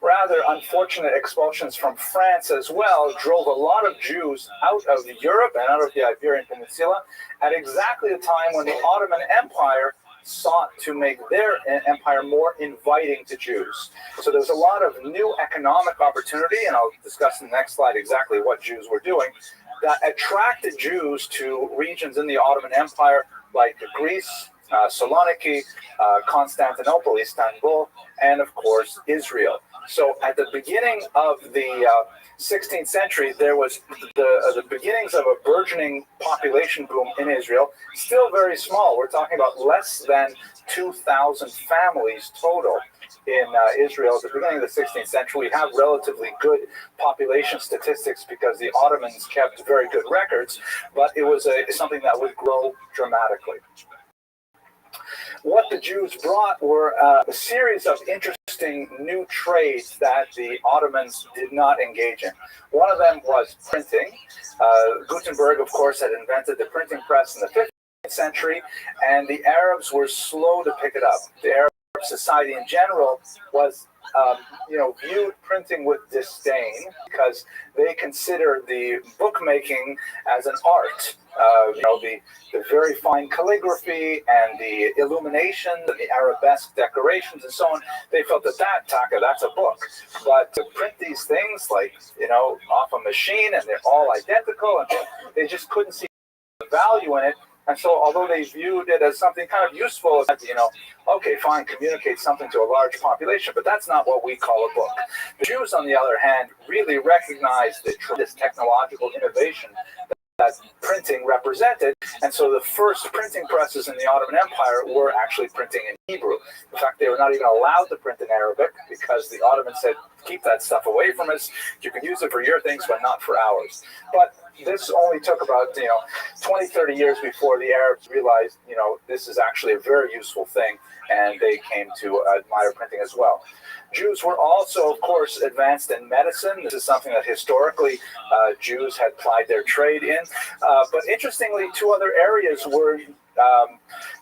rather unfortunate expulsions from France as well drove a lot of Jews out of Europe and out of the Iberian Peninsula at exactly the time when the Ottoman Empire sought to make their empire more inviting to Jews. So there's a lot of new economic opportunity, and I'll discuss in the next slide exactly what Jews were doing, that attracted Jews to regions in the Ottoman Empire like Greece, Saloniki, Constantinople, Istanbul, and of course Israel. So at the beginning of the 16th century, there was the beginnings of a burgeoning population boom in Israel, still very small. We're talking about less than 2,000 families total in Israel at the beginning of the 16th century. We have relatively good population statistics because the Ottomans kept very good records, but it was something that would grow dramatically. What the Jews brought were a series of interesting new trades that the Ottomans did not engage in. One of them was printing. Gutenberg, of course, had invented the printing press in the 15th century, and the Arabs were slow to pick it up. The Arab society in general was viewed printing with disdain because they considered the bookmaking as an art. The very fine calligraphy and the illumination, the arabesque decorations and so on, they felt that's a book. But to print these things off a machine and they're all identical, and they just couldn't see the value in it. And so although they viewed it as something kind of useful, okay, fine, communicate something to a large population, but that's not what we call a book. The Jews, on the other hand, really recognized the tremendous technological innovation that printing represented, and so the first printing presses in the Ottoman Empire were actually printing in Hebrew. In fact, they were not even allowed to print in Arabic because the Ottomans said, keep that stuff away from us. You can use it for your things, but not for ours. But this only took about 20, 30 years before the Arabs realized this is actually a very useful thing, and they came to admire printing as well. Jews were also, of course, advanced in medicine. This is something that historically Jews had plied their trade in. But interestingly, two other areas were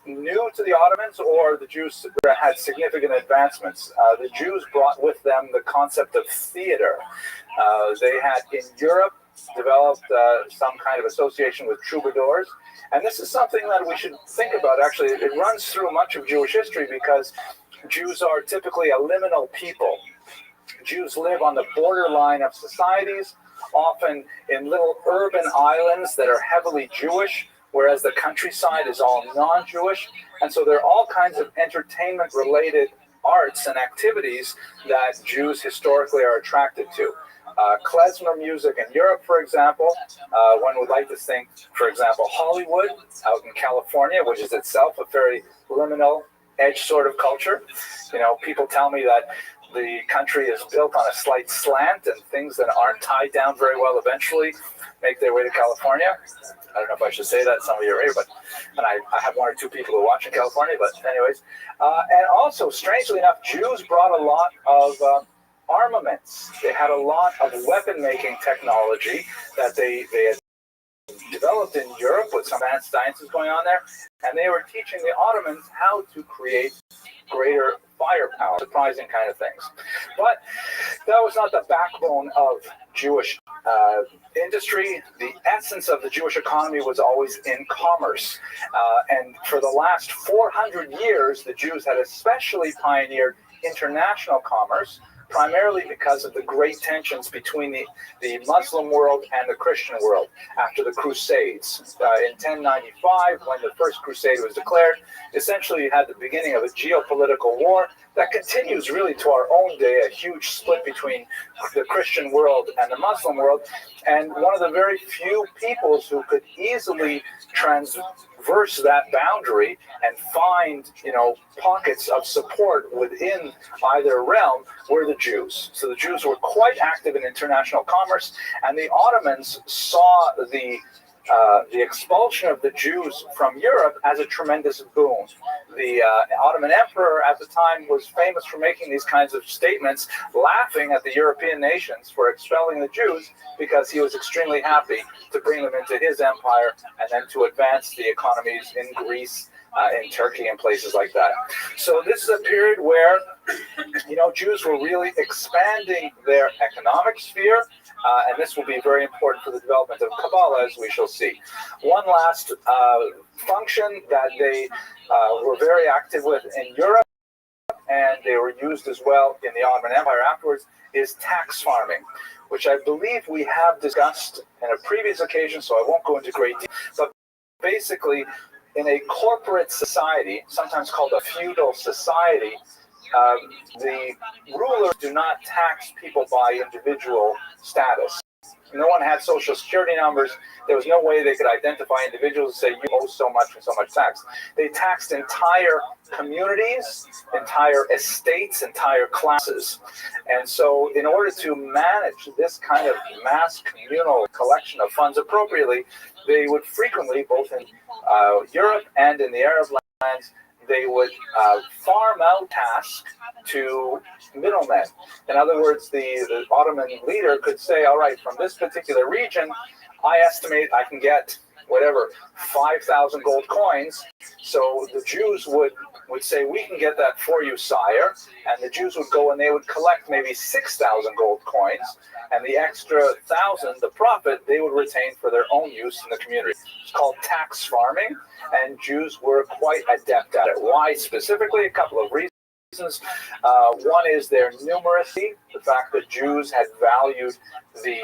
new to the Ottomans, or the Jews had significant advancements. The Jews brought with them the concept of theater. They had in Europe developed some kind of association with troubadours. And this is something that we should think about. Actually, it runs through much of Jewish history because Jews are typically a liminal people. Jews live on the borderline of societies, often in little urban islands that are heavily Jewish, whereas the countryside is all non-Jewish. And so there are all kinds of entertainment-related arts and activities that Jews historically are attracted to. Klezmer music in Europe, for example. One would like to think, for example, Hollywood out in California, which is itself a very liminal edge sort of culture. People tell me that the country is built on a slight slant, and things that aren't tied down very well eventually make their way to California. I don't know if I should say that. Some of you are here, but and I have one or two people who watch in California. But anyways, and also strangely enough, Jews brought a lot of armaments. They had a lot of weapon-making technology that they had developed in Europe with some advanced sciences going on there, and they were teaching the Ottomans how to create greater firepower, surprising kind of things. But that was not the backbone of Jewish industry. The essence of the Jewish economy was always in commerce. And for the last 400 years, the Jews had especially pioneered international commerce, primarily because of the great tensions between the Muslim world and the Christian world after the Crusades. In 1095, when the First Crusade was declared, essentially you had the beginning of a geopolitical war that continues really to our own day, a huge split between the Christian world and the Muslim world. And one of the very few peoples who could easily transverse that boundary and find, pockets of support within either realm were the Jews. So the Jews were quite active in international commerce, and the Ottomans saw the expulsion of the Jews from Europe as a tremendous boon. The Ottoman emperor at the time was famous for making these kinds of statements, laughing at the European nations for expelling the Jews, because he was extremely happy to bring them into his empire and then to advance the economies in Greece, in Turkey, and places like that. So this is a period where, Jews were really expanding their economic sphere, and this will be very important for the development of Kabbalah, as we shall see. One last function that they were very active with in Europe, and they were used as well in the Ottoman Empire afterwards, is tax farming, which I believe we have discussed in a previous occasion, so I won't go into great detail. But basically, in a corporate society, sometimes called a feudal society, the rulers do not tax people by individual status. No one had social security numbers. There was no way they could identify individuals and say, you owe so much and so much tax. They taxed entire communities, entire estates, entire classes. And so in order to manage this kind of mass communal collection of funds appropriately, they would frequently, both in Europe and in the Arab lands, they would farm out tasks to middlemen. In other words, the Ottoman leader could say, all right, from this particular region, I estimate I can get whatever, 5,000 gold coins. So the Jews would say, we can get that for you, sire. And the Jews would go and they would collect maybe 6,000 gold coins. And the extra 1,000, the profit, they would retain for their own use in the community. It's called tax farming, and Jews were quite adept at it. Why specifically? A couple of reasons. One is their numeracy, the fact that Jews had valued the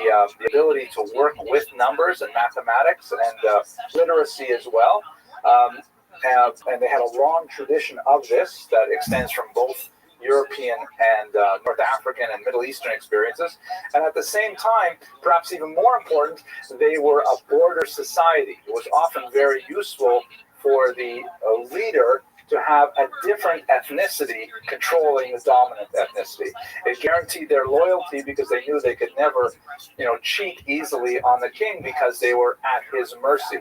ability to work with numbers and mathematics and literacy as well. And they had a long tradition of this that extends from both European and North African and Middle Eastern experiences. And at the same time, perhaps even more important, they were a border society. It was often very useful for the leader to have a different ethnicity controlling the dominant ethnicity. It guaranteed their loyalty because they knew they could never, cheat easily on the king because they were at his mercy.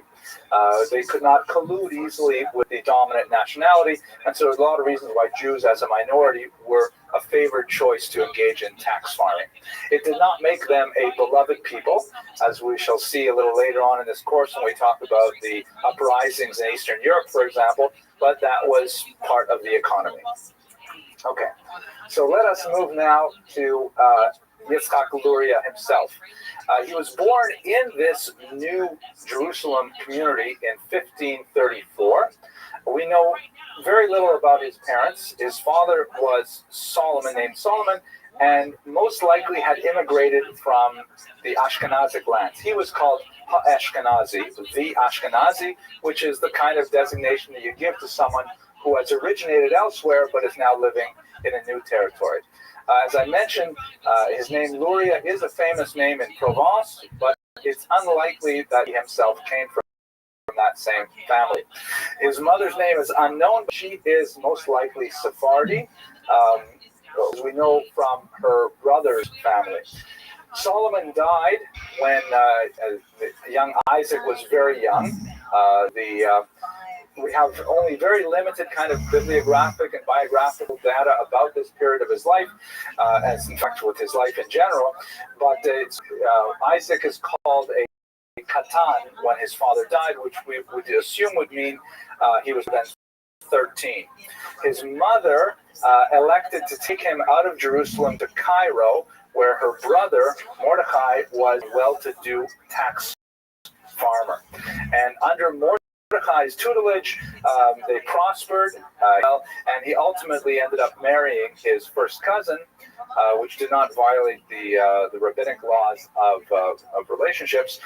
They could not collude easily with the dominant nationality, and so there's a lot of reasons why Jews as a minority were a favored choice to engage in tax farming. It did not make them a beloved people, as we shall see a little later on in this course when we talk about the uprisings in Eastern Europe, for example, but that was part of the economy. Okay, so let us move now to Yitzhak Luria himself. He was born in this new Jerusalem community in 1534. We know very little about his parents. His father was named Solomon, and most likely had immigrated from the Ashkenazic lands. He was called Ha-Ashkenazi, the Ashkenazi, which is the kind of designation that you give to someone who has originated elsewhere but is now living in a new territory. As I mentioned, his name Luria is a famous name in Provence, but it's unlikely that he himself came from that same family. His mother's name is unknown, but she is most likely Sephardi. biblical, as we know from her brother's family. Solomon died when young Isaac was very young. We have only very limited kind of bibliographic and biographical data about this period of his life, as in fact with his life in general. But Isaac is called a Katan when his father died, which we would assume would mean he was then 13. His mother elected to take him out of Jerusalem to Cairo, where her brother Mordecai was a well-to-do tax farmer. And under Mordecai's tutelage, they prospered, and he ultimately ended up marrying his first cousin, which did not violate the rabbinic laws of relationships.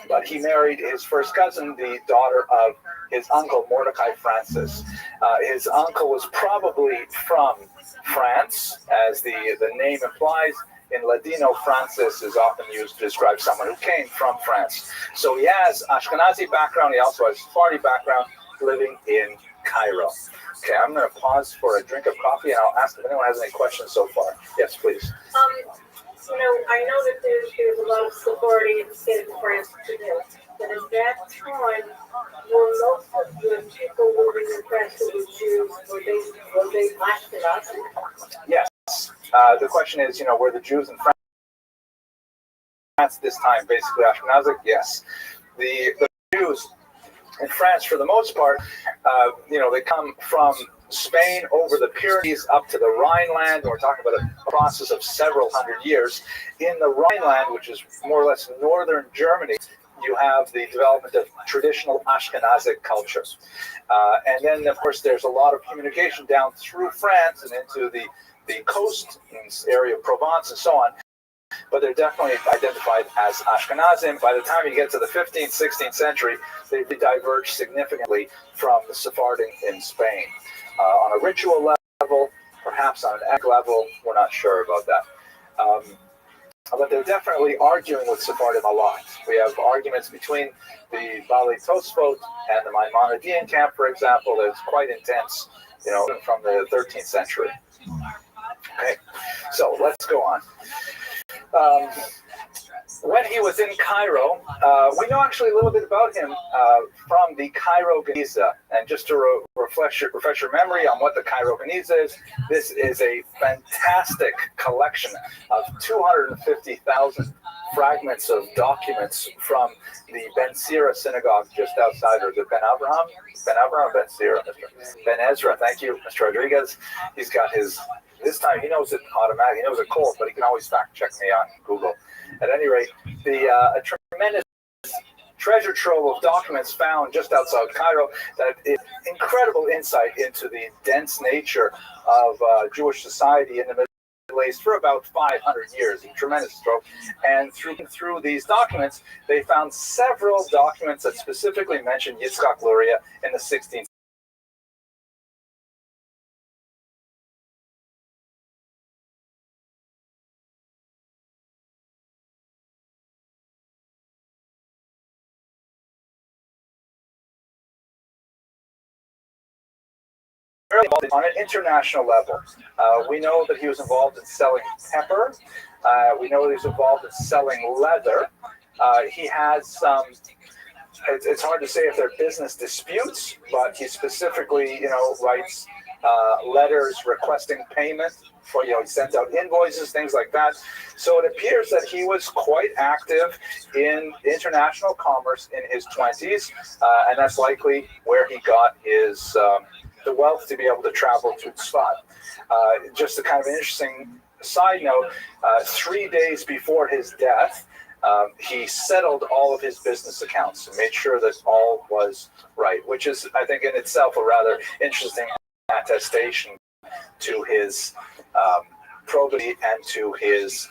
But he married his first cousin, the daughter of his uncle, Mordecai Francis. His uncle was probably from France, as the name implies. In Ladino, Francis is often used to describe someone who came from France. So he has Ashkenazi background. He also has Sephardi background, living in Cairo. Okay, I'm going to pause for a drink of coffee, and I'll ask if anyone has any questions so far. Yes, please. I know that there's a lot of Sephardi in the state of France today, but at that time, were most of the people living in France who were Jews, were they Ashkenazi? Yes. The question is, were the Jews in France this time basically Ashkenazic? Yes. The Jews in France, for the most part, they come from Spain over the Pyrenees up to the Rhineland. We're talking about a process of several hundred years. In the Rhineland, which is more or less northern Germany, you have the development of traditional Ashkenazic culture. And then, of course, there's a lot of communication down through France and into the coast area of Provence and so on. But they're definitely identified as Ashkenazim. By the time you get to the 15th, 16th century, they diverge significantly from the Sephardim in Spain. On a ritual level, perhaps on an ethnic level, we're not sure about that. But they're definitely arguing with Sephardim a lot. We have arguments between the Baalei Tosfot and the Maimonidean camp, for example, that's quite intense, from the 13th century. Okay, so let's go on. When he was in Cairo, we know actually a little bit about him from the Cairo Geniza. And just to refresh your memory on what the Cairo Geniza is, this is a fantastic collection of 250,000 fragments of documents from the Ben Sira synagogue just outside, or is it Ben Abraham? Ben Abraham, Ben Sira, Ben Ezra. Thank you, Mr. Rodriguez. He's got his, this time he knows it automatically. He knows it cold, but he can always fact check me on Google. At any rate, a tremendous treasure trove of documents found just outside Cairo that is incredible insight into the dense nature of Jewish society in the Middle East for about 500 years. A tremendous trove. And through these documents, they found several documents that specifically mention Yitzchak Luria in the 16th on an international level. We know that he was involved in selling pepper. We know that he was involved in selling leather. He has some, it's hard to say if they're business disputes, but he specifically, writes letters requesting payment for, he sent out invoices, things like that. So it appears that he was quite active in international commerce in his 20s, and that's likely where he got his the wealth to be able to travel to Tzfat. Just a kind of interesting side note, 3 days before his death, he settled all of his business accounts and made sure that all was right, which is, I think, in itself a rather interesting attestation to his probity and to his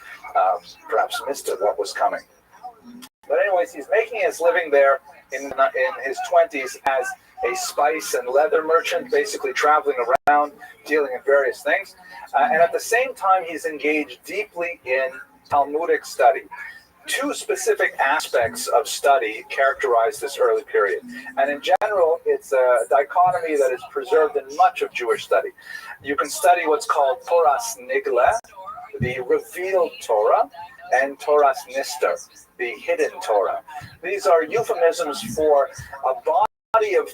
perhaps missed of what was coming. But anyways, he's making his living there in his 20s as a spice and leather merchant, basically traveling around, dealing in various things. And at the same time, he's engaged deeply in Talmudic study. two specific aspects of study characterize this early period. And in general, it's a dichotomy that is preserved in much of Jewish study. You can study what's called Toras Nigle, the revealed Torah, and Toras Nister, the hidden Torah. These are euphemisms for a body of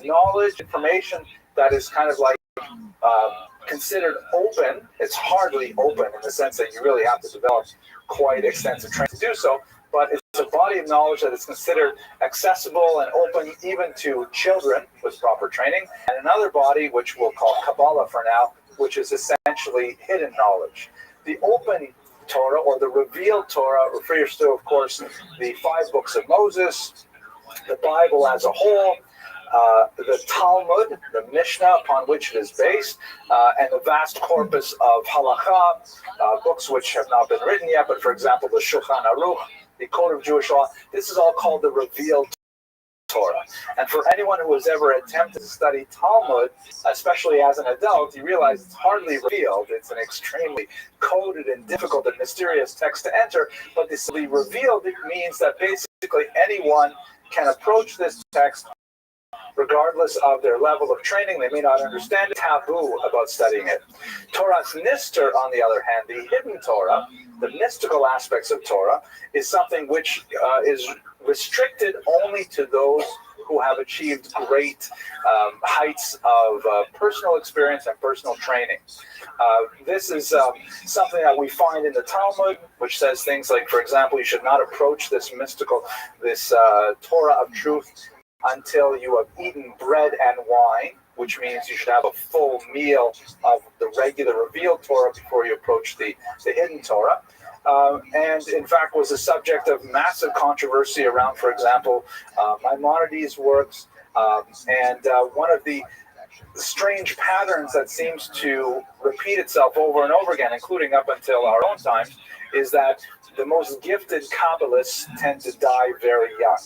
knowledge, information that is kind of like considered open. It's hardly open in the sense that you really have to develop quite extensive training to do so, but it's a body of knowledge that is considered accessible and open even to children with proper training, and another body, which we'll call Kabbalah for now, which is essentially hidden knowledge. The open Torah, or the revealed Torah, refers to, of course, the 5 books of Moses, the Bible as a whole, the Talmud, the Mishnah upon which it is based, and the vast corpus of halakha, books which have not been written yet, but for example, the Shulchan Aruch, the Code of Jewish Law. This is all called the revealed Torah. And for anyone who has ever attempted to study Talmud, especially as an adult, you realize it's hardly revealed. It's an extremely coded and difficult and mysterious text to enter, but this revealed means that basically anyone can approach this text regardless of their level of training. They may not understand it, taboo about studying it. Toras Nister, on the other hand, the hidden Torah, the mystical aspects of Torah, is something which is restricted only to those who have achieved great heights of personal experience and personal training. This is something that we find in the Talmud, which says things like, for example, you should not approach this Torah of truth until you have eaten bread and wine, which means you should have a full meal of the regular revealed Torah before you approach the hidden Torah. And in fact was a subject of massive controversy around, for example, Maimonides' works. And one of the strange patterns that seems to repeat itself over and over again, including up until our own times, is that the most gifted Kabbalists tend to die very young.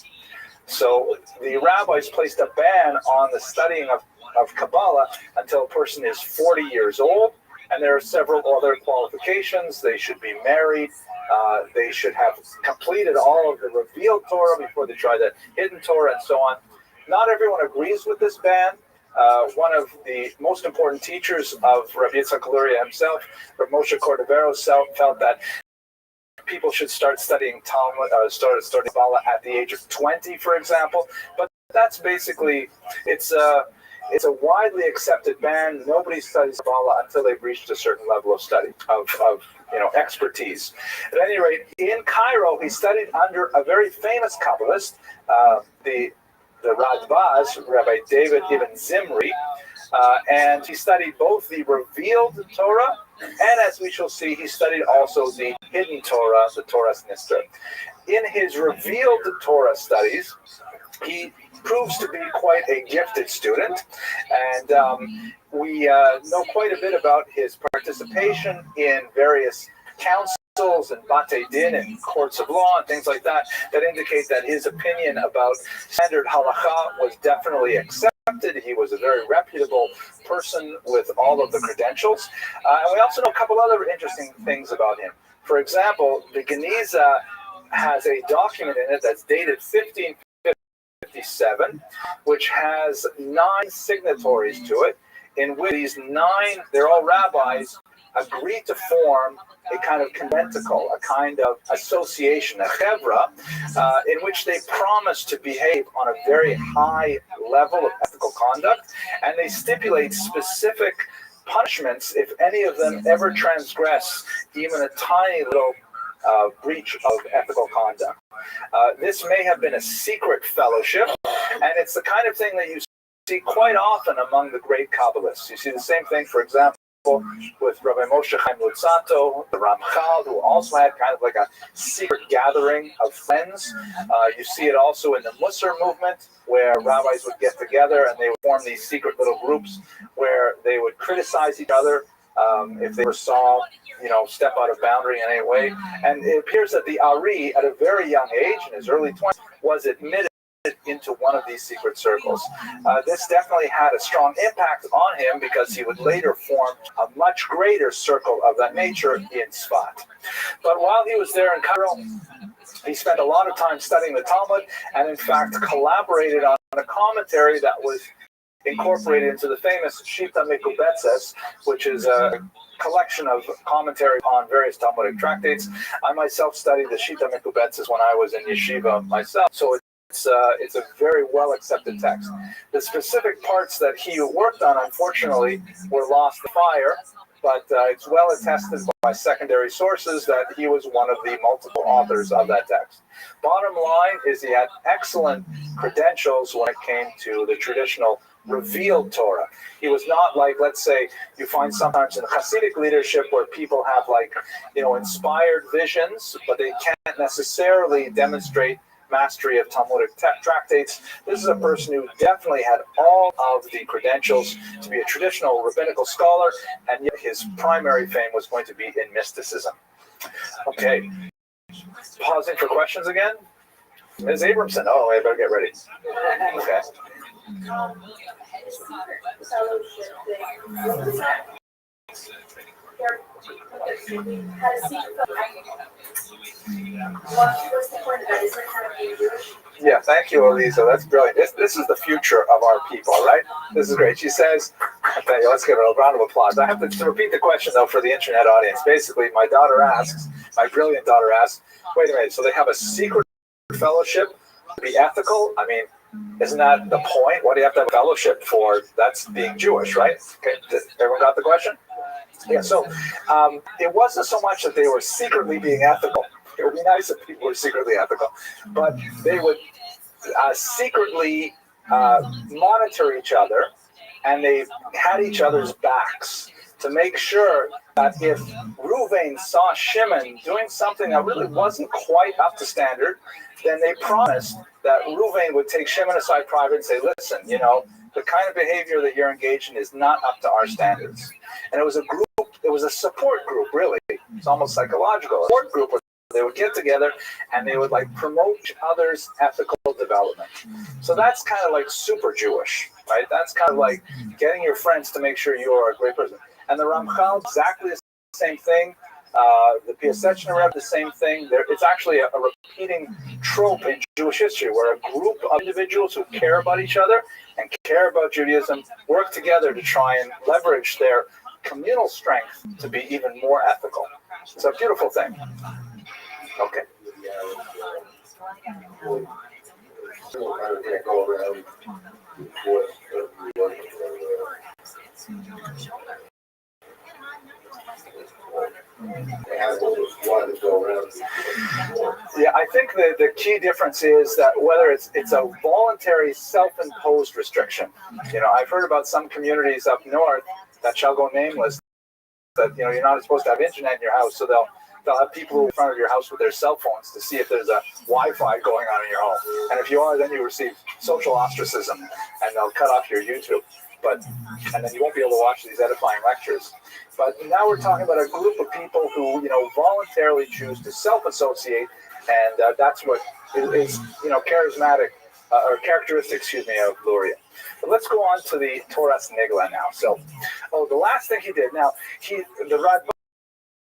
So the rabbis placed a ban on the studying of Kabbalah until a person is 40 years old, and there are several other qualifications. They should be married, they should have completed all of the revealed Torah before they try the hidden Torah, and so on. Not everyone agrees with this ban. One of the most important teachers of Rabbi Yitzhak Luria himself, Rabbi Moshe Cordovero, felt that people should start studying Talmud, start Kabbalah at the age of 20, for example. But that's basically, it's a widely accepted ban. Nobody studies Kabbalah until they've reached a certain level of study, of expertise. At any rate, in Cairo, he studied under a very famous Kabbalist, the Radbaz, Rabbi David Ibn Zimri, and he studied both the revealed Torah, and as we shall see, he studied also the hidden Torah, the Toras Nister. In his revealed Torah studies, he proves to be quite a gifted student, and we know quite a bit about his participation in various councils and Bate Din and courts of law and things like that, that indicate that his opinion about standard halakha was definitely accepted. He was a very reputable person with all of the credentials. And we also know a couple other interesting things about him. For example, the Geniza has a document in it that's dated 1557, which has 9 signatories to it, in which these 9, they're all rabbis, agreed to form a kind of conventicle, a kind of association, a chevra, in which they promise to behave on a very high level of ethical conduct, and they stipulate specific punishments if any of them ever transgress even a tiny little breach of ethical conduct. This may have been a secret fellowship, and it's the kind of thing that you see quite often among the great Kabbalists. You see the same thing, for example, with Rabbi Moshe Chaim Luzzatto, the Ramchal, who also had kind of like a secret gathering of friends. You see it also in the Musar movement, where rabbis would get together and they would form these secret little groups where they would criticize each other if they saw, step out of boundary in any way. And it appears that the Ari, at a very young age, in his early 20s, was admitted into one of these secret circles. This definitely had a strong impact on him because he would later form a much greater circle of that nature in Sfat. But while he was there in Cairo, he spent a lot of time studying the Talmud and, in fact, collaborated on a commentary that was incorporated into the famous Shita Mekubetzes, which is a collection of commentary on various Talmudic tractates. I myself studied the Shita Mekubetzes when I was in yeshiva myself, so it's a very well accepted text. The specific parts that he worked on, unfortunately, were lost to fire, but it's well attested by secondary sources that he was one of the multiple authors of that text. Bottom line is he had excellent credentials when it came to the traditional revealed Torah. He was not like, let's say, you find sometimes in Hasidic leadership where people have inspired visions, but they can't necessarily demonstrate mastery of Talmudic tractates. This is a person who definitely had all of the credentials to be a traditional rabbinical scholar, and yet his primary fame was going to be in mysticism. Okay, pausing for questions again. Ms. Abramson, I better get ready. Okay. Yeah, thank you, Elisa. That's brilliant. This is the future of our people, right? This is great. She says, okay, let's give her a round of applause. I have to repeat the question, though, for the internet audience. Basically, my brilliant daughter asks, wait a minute, so they have a secret fellowship to be ethical? I mean, isn't that the point? What do you have to have a fellowship for? That's being Jewish, right? Okay, everyone got the question? Yeah, so it wasn't so much that they were secretly being ethical. It would be nice if people were secretly ethical, but they would secretly monitor each other, and they had each other's backs to make sure that if Reuven saw Shimon doing something that really wasn't quite up to standard, then they promised that Reuven would take Shimon aside private and say, listen, the kind of behavior that you're engaged in is not up to our standards. And it was a support group, really. It's almost psychological. A support group where they would get together and they would promote each other's ethical development. So that's kind of like super Jewish, right? That's kind of like getting your friends to make sure you are a great person. And the Ramchal, exactly the same thing. The Piaseczner Rebbe, the same thing. It's actually a repeating trope in Jewish history where a group of individuals who care about each other and care about Judaism work together to try and leverage their communal strength to be even more ethical. It's a beautiful thing. Okay. Yeah, I think the key difference is that whether it's a voluntary self-imposed restriction. I've heard about some communities up north that shall go nameless that you're not supposed to have internet in your house, so they'll have people in front of your house with their cell phones to see if there's a Wi-Fi going on in your home. And if you are, then you receive social ostracism, and they'll cut off your YouTube. And then you won't be able to watch these edifying lectures. But now we're talking about a group of people who, voluntarily choose to self-associate, and that's what is charismatic or characteristic, of Luria. But let's go on to the Toras Nigla now. So, the last thing he did. Now, the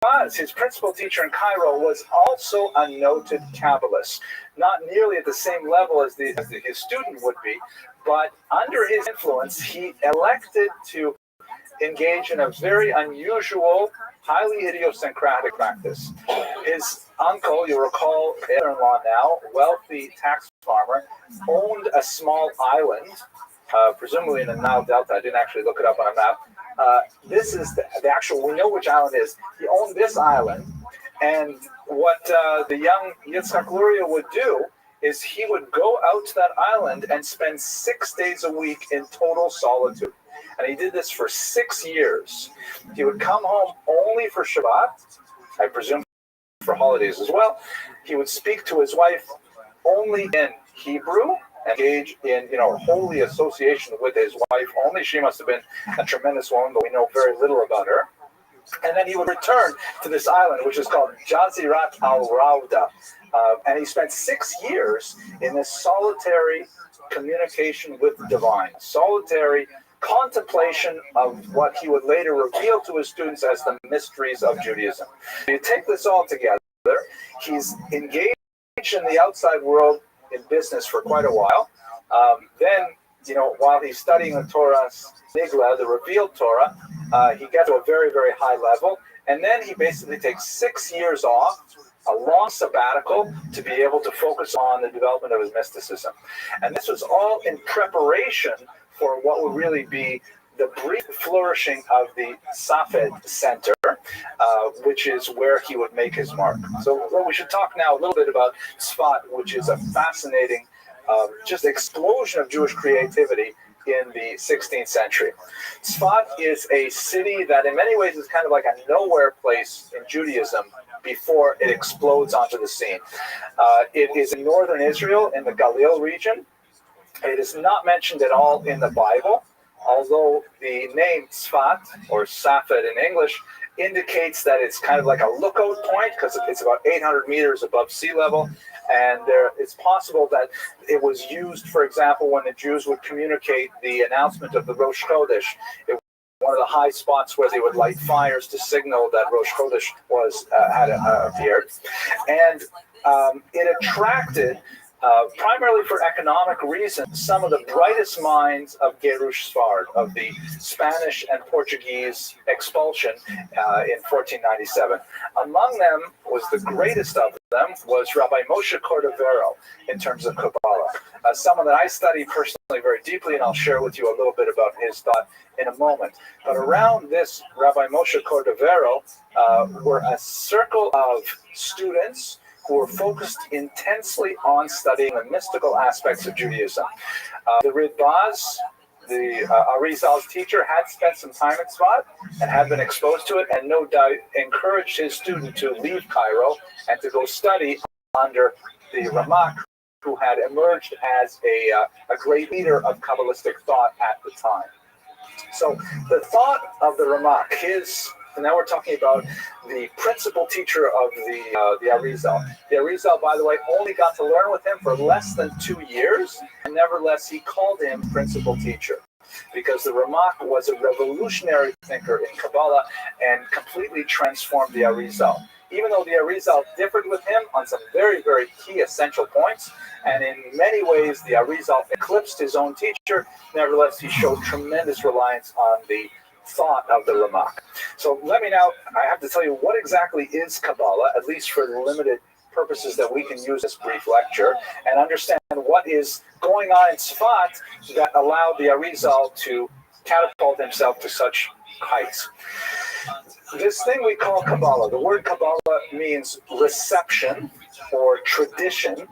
Radbaz, his principal teacher in Cairo, was also a noted Kabbalist. Not nearly at the same level as his student would be, but under his influence, he elected to engage in a very unusual, highly idiosyncratic practice. His uncle, you recall, brother-in-law now, wealthy tax farmer, owned a small island, presumably in the Nile Delta. I didn't actually look it up on a map. This is the actual, we know which island it is. He owned this island, and what the young Yitzhak Luria would do is he would go out to that island and spend 6 days a week in total solitude. And he did this for 6 years. He would come home only for Shabbat, I presume for holidays as well. He would speak to his wife only in Hebrew, engage in holy association with his wife only. She must have been a tremendous woman, but we know very little about her. And then he would return to this island, which is called Jazirat al-Rauda. And he spent 6 years in this solitary communication with the divine, solitary contemplation of what he would later reveal to his students as the mysteries of Judaism. You take this all together, he's engaged in the outside world in business for quite a while. Then, while he's studying the Torah's Nigla, the revealed Torah, he gets to a very, very high level. And then he basically takes 6 years off, a long sabbatical, to be able to focus on the development of his mysticism. And this was all in preparation for what would really be the brief flourishing of the Safed Center, which is where he would make his mark. So we should talk now a little bit about Tzfat, which is a fascinating just explosion of Jewish creativity in the 16th century. Tzfat is a city that in many ways is kind of like a nowhere place in Judaism before it explodes onto the scene. It is in northern Israel, in the Galil region. It is not mentioned at all in the Bible, although the name Tzfat, or Safed in English, indicates that it's kind of like a lookout point because it's about 800 meters above sea level. And it's possible that it was used, for example, when the Jews would communicate the announcement of the Rosh Chodesh. It was one of the high spots where they would light fires to signal that Rosh Chodesh had appeared. And it attracted, primarily for economic reasons, some of the brightest minds of Gerush Sfard, of the Spanish and Portuguese expulsion in 1497. Among them was the greatest of them was Rabbi Moshe Cordovero in terms of Kabbalah, someone that I study personally very deeply, and I'll share with you a little bit about his thought in a moment. But around this Rabbi Moshe Cordovero were a circle of students who were focused intensely on studying the mystical aspects of Judaism. The Ridbaz, the Arizal's teacher, had spent some time at Tzfat and had been exposed to it, and no doubt encouraged his student to leave Cairo and to go study under the Ramak, who had emerged as a great leader of Kabbalistic thought at the time. So the thought of the Ramak, and now we're talking about the principal teacher of the Arizal. The Arizal, by the way, only got to learn with him for less than 2 years, and nevertheless, he called him principal teacher, because the Ramak was a revolutionary thinker in Kabbalah and completely transformed the Arizal. Even though the Arizal differed with him on some very, very key essential points, and in many ways the Arizal eclipsed his own teacher, nevertheless, he showed tremendous reliance on the thought of the Ramak. So I have to tell you what exactly is Kabbalah, at least for the limited purposes that we can use this brief lecture, and understand what is going on in Tzfat that allowed the Arizal to catapult himself to such heights. This thing we call Kabbalah, the word Kabbalah means reception or tradition.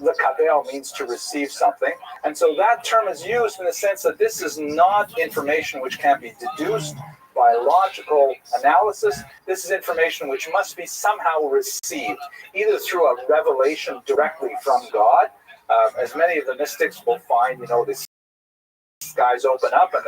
Lekabel means to receive something. And so that term is used in the sense that this is not information which can be deduced by logical analysis. This is information which must be somehow received, either through a revelation directly from God, as many of the mystics will find, the skies open up and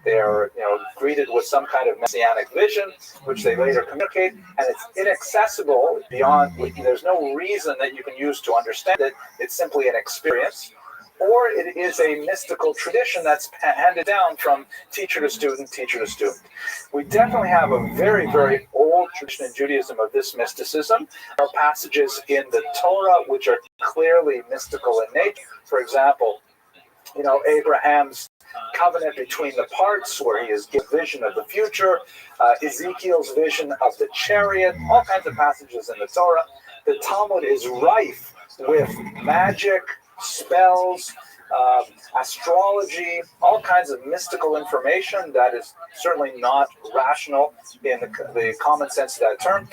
they are greeted with some kind of messianic vision, which they later communicate, and it's inaccessible beyond, there's no reason that you can use to understand it. It's simply an experience. Or it is a mystical tradition that's handed down from teacher to student, teacher to student. We definitely have a very, very old tradition in Judaism of this mysticism. There are passages in the Torah which are clearly mystical in nature. For example, Abraham's covenant between the parts, where he is given vision of the future, Ezekiel's vision of the chariot, all kinds of passages in the Torah. The Talmud is rife with magic, spells, astrology, all kinds of mystical information that is certainly not rational in the common sense of that term.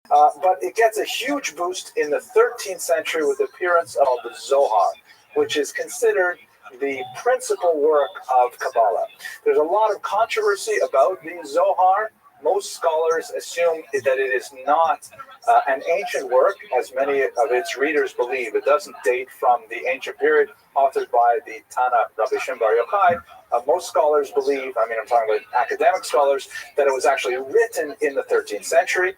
But it gets a huge boost in the 13th century with the appearance of the Zohar, which is considered the principal work of Kabbalah. There's a lot of controversy about the Zohar. Most scholars assume that it is not an ancient work, as many of its readers believe. It doesn't date from the ancient period, authored by the Tana Rabbi Shimon Bar Yochai, Most scholars believe, I'm talking about academic scholars, that it was actually written in the 13th century.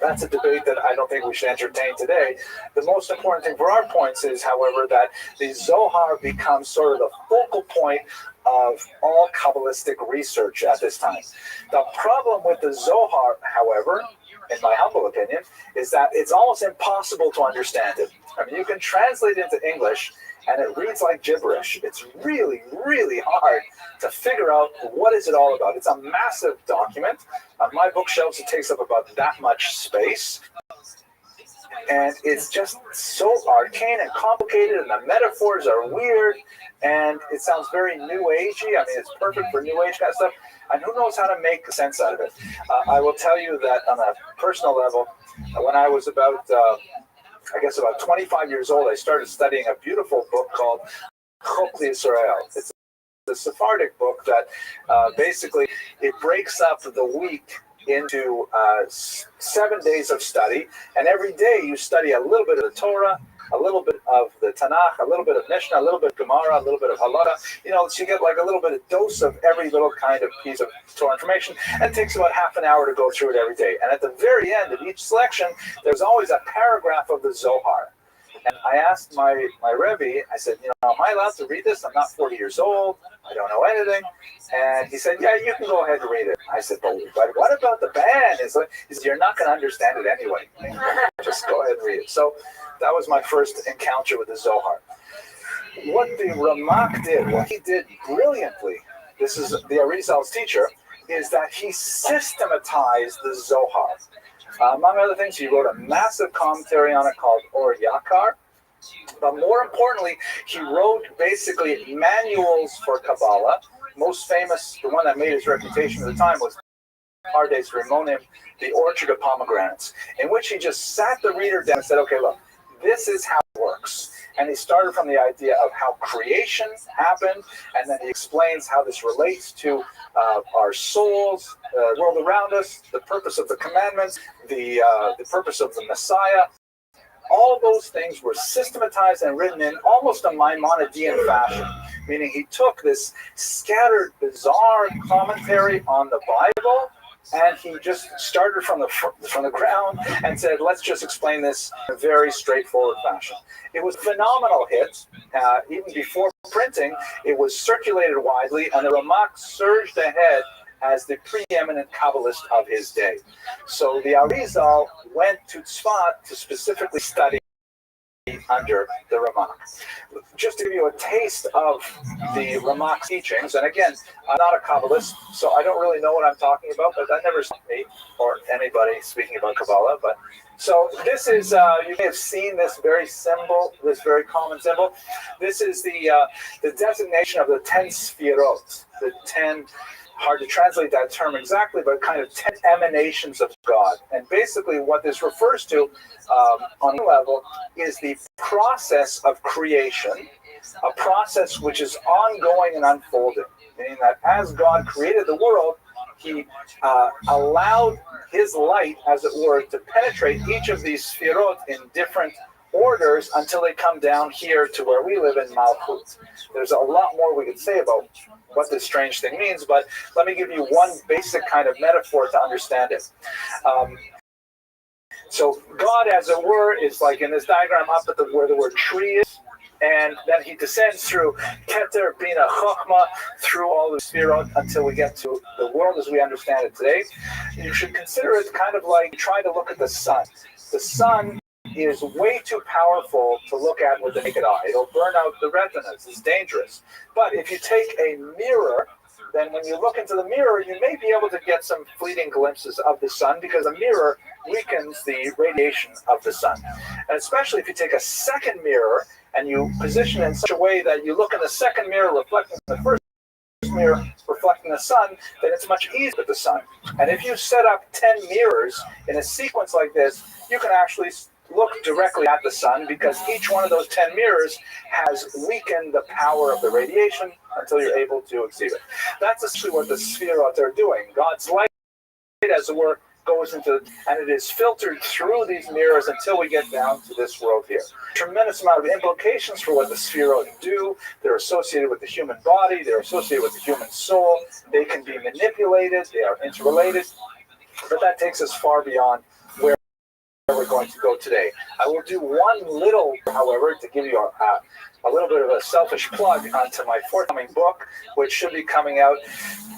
That's a debate that I don't think we should entertain today. The most important thing for our points is, however, that the Zohar becomes sort of the focal point of all Kabbalistic research at this time. The problem with the Zohar, however, in my humble opinion, is that it's almost impossible to understand it. You can translate it into English, and it reads like gibberish. It's really, really hard to figure out what is it all about. It's a massive document. On my bookshelves, it takes up about that much space. And it's just so arcane and complicated, and the metaphors are weird, and it sounds very New Agey. It's perfect for New Age kind of stuff. And who knows how to make sense out of it? I will tell you that on a personal level, when I was about 25 years old, I started studying a beautiful book called Chok Israel. It's a Sephardic book that basically it breaks up the week into 7 days of study, and every day you study a little bit of the Torah, a little bit of the Tanakh, a little bit of Mishnah, a little bit of Gemara, a little bit of Halacha. So you get like a little bit of dose of every little kind of piece of Torah information, and it takes about half an hour to go through it every day. And at the very end of each selection, there's always a paragraph of the Zohar. And I asked my Rebbe, I said, am I allowed to read this? I'm not 40 years old. I don't know anything. And he said, yeah, you can go ahead and read it. I said, but what about the band? He said, you're not going to understand it anyway. Just go ahead and read it. So that was my first encounter with the Zohar. What the Ramak did, what he did brilliantly, this is the Arizal's teacher, is that he systematized the Zohar. Among other things, he wrote a massive commentary on it called Or Yakar. But more importantly, he wrote basically manuals for Kabbalah. Most famous, the one that made his reputation at the time, was Pardes Rimonim, the Orchard of Pomegranates, in which he just sat the reader down and said, okay, look, this is how it works. And he started from the idea of how creation happened, and then he explains how this relates to our souls, the world around us, the purpose of the commandments, the purpose of the Messiah. All those things were systematized and written in almost a Maimonidean fashion, meaning he took this scattered, bizarre commentary on the Bible, and he just started from the ground and said, let's just explain this in a very straightforward fashion. It was a phenomenal hit. Even before printing, it was circulated widely, and the Ramak surged ahead as the preeminent Kabbalist of his day. So the Arizal went to Tzfat to specifically study under the Ramak. Just to give you a taste of the Ramak's teachings, and again, I'm not a Kabbalist, so I don't really know what I'm talking about, but that never stopped me or anybody speaking about Kabbalah. But so this is, you may have seen this very symbol, this very common symbol. This is the designation of the 10 Sfirot, the 10, hard to translate that term exactly, but kind of 10 emanations of God. And basically what this refers to on one level is the process of creation, a process which is ongoing and unfolding, meaning that as God created the world, he allowed his light, as it were, to penetrate each of these Sfirot in different orders until they come down here to where we live in Malchut. There's a lot more we could say about what this strange thing means, but let me give you one basic kind of metaphor to understand it. So God, as it were, is like in this diagram up at where the word tree is, and then he descends through Keter, Bina, Chochmah, through all the Sfirot until we get to the world as we understand it today. You should consider it kind of like trying to look at the sun. The sun is way too powerful to look at with the naked eye. It'll burn out the retinas. It's dangerous. But if you take a mirror, then when you look into the mirror, you may be able to get some fleeting glimpses of the sun, because a mirror weakens the radiation of the sun. And especially if you take a second mirror and you position it in such a way that you look in the second mirror reflecting the first mirror reflecting the sun, then it's much easier with the sun. And if you set up 10 mirrors in a sequence like this, you can actually look directly at the sun, because each one of those 10 mirrors has weakened the power of the radiation until you're able to exceed it. That's essentially what the Sfirot are doing. God's light, as it were, goes into, and it is filtered through these mirrors until we get down to this world here. Tremendous amount of implications for what the Sefirot do. They're associated with the human body. They're associated with the human soul. They can be manipulated. They are interrelated. But that takes us far beyond where we're going to go today. I will do one little, however, to give you a little bit of a selfish plug onto my forthcoming book, which should be coming out.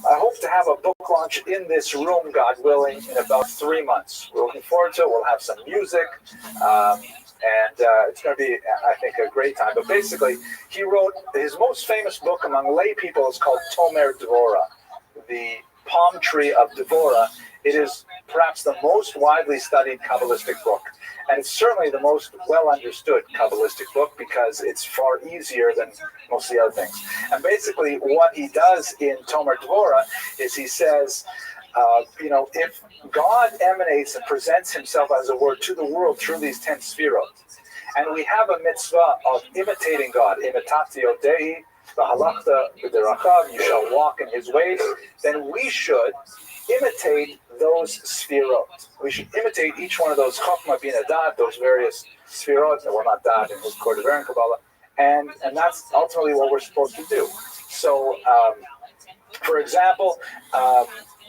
I hope to have a book launch in this room, God willing, in about 3 months. We're looking forward to it. We'll have some music, and it's going to be, I think, a great time. But basically, he wrote his most famous book among lay people is called Tomer Dvorah, the palm tree of Devorah. It is perhaps the most widely studied Kabbalistic book, and it's certainly the most well-understood Kabbalistic book because it's far easier than most of the other things. And basically what he does in Tomer Dvorah is he says, if God emanates and presents himself as a word to the world through these 10 Sefirot, and we have a mitzvah of imitating God, imitatio Dei, v'halachta b'derachav, you shall walk in his ways, then we should imitate those Sefirot. We should imitate each one of those Chokhmah, Bina, Dad, those various Sefirot, that were not Dad in his Court of Aaron Kabbalah, and that's ultimately what we're supposed to do. So, for example,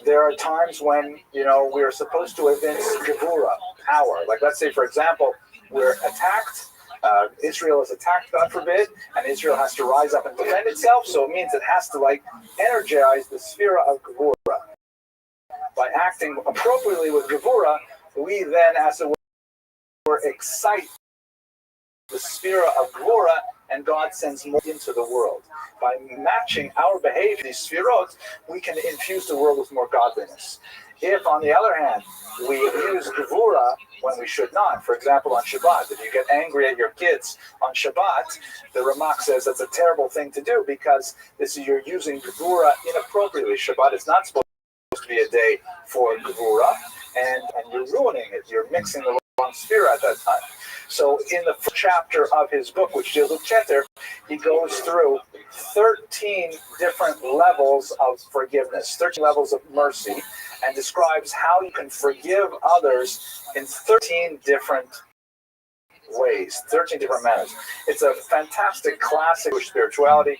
there are times when, we are supposed to evince Gevura, power. Like, let's say, for example, we're attacked, Israel is attacked, God forbid, and Israel has to rise up and defend itself, so it means it has to, energize the Sefirah of Gevura. By acting appropriately with Gevura, we then, as it were, excite the Sefirah of Gevura, and God sends more into the world. By matching our behavior, these Sefirot, we can infuse the world with more godliness. If, on the other hand, we use Gevura when we should not, for example, on Shabbat, if you get angry at your kids on Shabbat, the Ramak says that's a terrible thing to do because you're using Gevura inappropriately. Shabbat is not supposed to be a day for Gevura, and you're ruining it. You're mixing the wrong Sefirah at that time. So in the first chapter of his book, which deals with Keter, he goes through 13 different levels of forgiveness, 13 levels of mercy, and describes how you can forgive others in 13 different ways, 13 different manners. It's a fantastic classic of spirituality,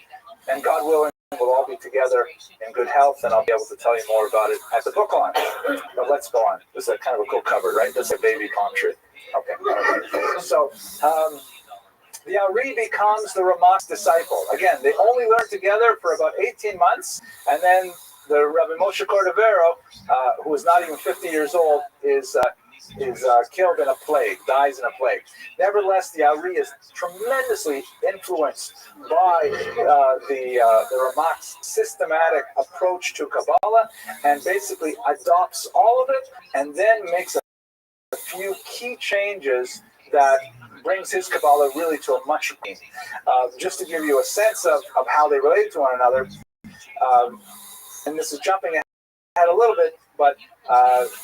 and God willing, we'll all be together in good health, and I'll be able to tell you more about it at the book launch. But let's go on. This is kind of a cool cover, right? This is a baby palm tree. Okay. So, the Ari becomes the Ramak's disciple. Again, they only learn together for about 18 months, and then the Rabbi Moshe Cordovero, who is not even 50 years old, is killed in a plague, dies in a plague. Nevertheless, the Ari is tremendously influenced by the Ramak's systematic approach to Kabbalah, and basically adopts all of it, and then makes a few key changes that brings his Kabbalah really to a much just to give you a sense of how they relate to one another, and this is jumping ahead a little bit, but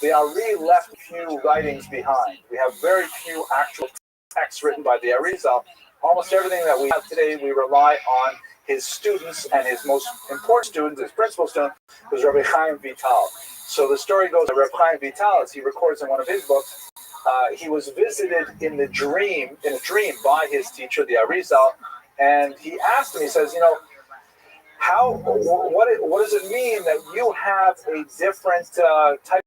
the Ari left a few writings behind. We have very few actual texts written by the Arizal. Almost everything that we have today, we rely on his students, and his most important student, his principal student, was Rabbi Chaim Vital. So the story goes that Rabbi Chaim Vital, as he records in one of his books, he was visited in a dream by his teacher, the Arizal, and he asked him, he says, what does it mean that you have a different type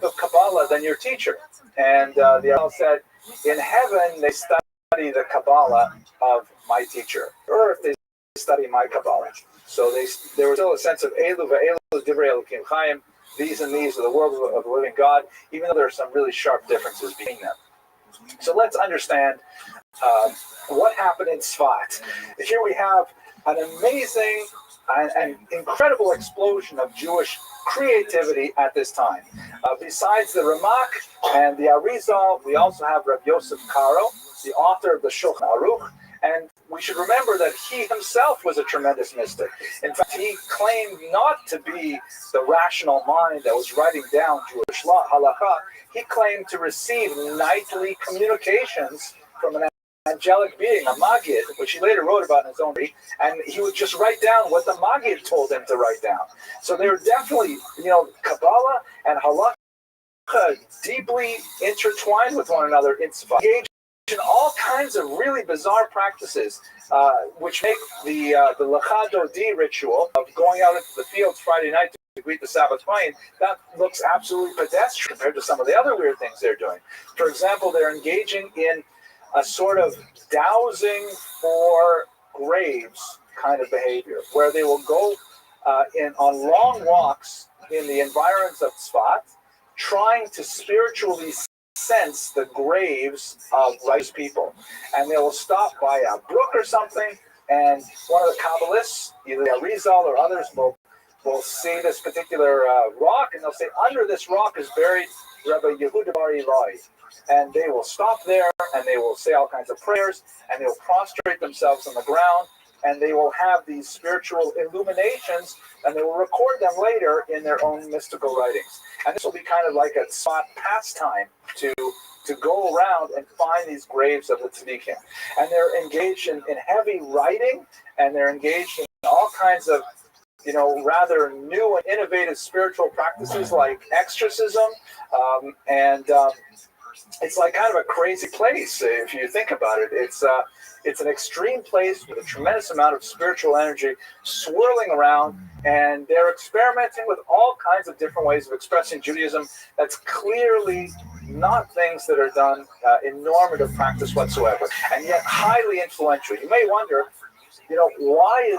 of Kabbalah than your teacher? And the Arizal said, in heaven they study the Kabbalah of my teacher. Earth they study my Kabbalah. So there was still a sense of Elu ve'elu divrei Elokim Chaim. These and these are the world of the living God, even though there are some really sharp differences between them. So let's understand what happened in Tzfat. Here we have an amazing and incredible explosion of Jewish creativity at this time. Besides the Ramak and the Arizal, we also have Rabbi Yosef Karo, the author of the Shulchan Aruch, and we should remember that he himself was a tremendous mystic. In fact, he claimed not to be the rational mind that was writing down Jewish law, halakha. He claimed to receive nightly communications from an angelic being, a Maggid, which he later wrote about in his own book, and he would just write down what the Maggid told him to write down. So they were definitely, Kabbalah and halakha deeply intertwined with one another in Tzva, engage in all kinds of really bizarre practices, which make the Lecha Dodi ritual of going out into the fields Friday night to greet the Sabbath Vine, that looks absolutely pedestrian compared to some of the other weird things they're doing. For example, they're engaging in a sort of dowsing for graves kind of behavior, where they will go on long walks in the environs of Tzfat, trying to spiritually sense the graves of righteous people. And they will stop by a brook or something, and one of the Kabbalists, either Arizal or others, will see this particular rock, and they'll say, under this rock is buried Rabbi Yehuda Bar Ilai. And they will stop there, and they will say all kinds of prayers, and they will prostrate themselves on the ground, and they will have these spiritual illuminations, and they will record them later in their own mystical writings. And this will be kind of like a spot pastime to go around and find these graves of the tzaddikim. And they're engaged in heavy writing, and they're engaged in all kinds of rather new and innovative spiritual practices like exorcism, it's like kind of a crazy place if you think about it. It's an extreme place with a tremendous amount of spiritual energy swirling around, and they're experimenting with all kinds of different ways of expressing Judaism that's clearly not things that are done in normative practice whatsoever, and yet highly influential. You may wonder, why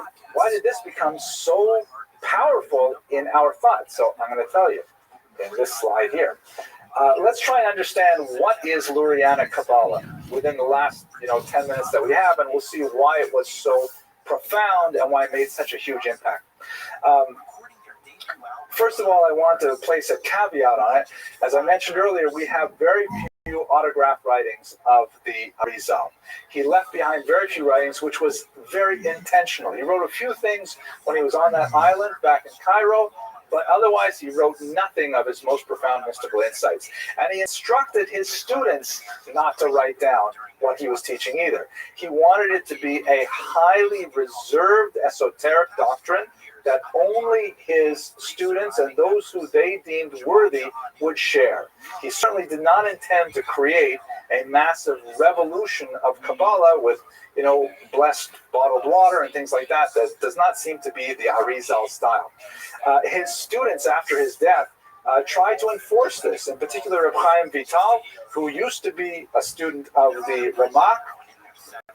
did this become so powerful in our thought? So I'm going to tell you in this slide here. Let's try and understand what is Lurianic Kabbalah within the last 10 minutes that we have, and we'll see why it was so profound and why it made such a huge impact. First of all, I want to place a caveat on it. As I mentioned earlier, we have very few autograph writings of the Arizal. He left behind very few writings, which was very intentional. He wrote a few things when he was on that island back in Cairo, but otherwise he wrote nothing of his most profound mystical insights. And he instructed his students not to write down what he was teaching either. He wanted it to be a highly reserved esoteric doctrine that only his students and those who they deemed worthy would share. He certainly did not intend to create a massive revolution of Kabbalah with, blessed bottled water and things like that. That does not seem to be the Arizal style. His students, after his death, tried to enforce this. In particular, Reb Chaim Vital, who used to be a student of the Ramak,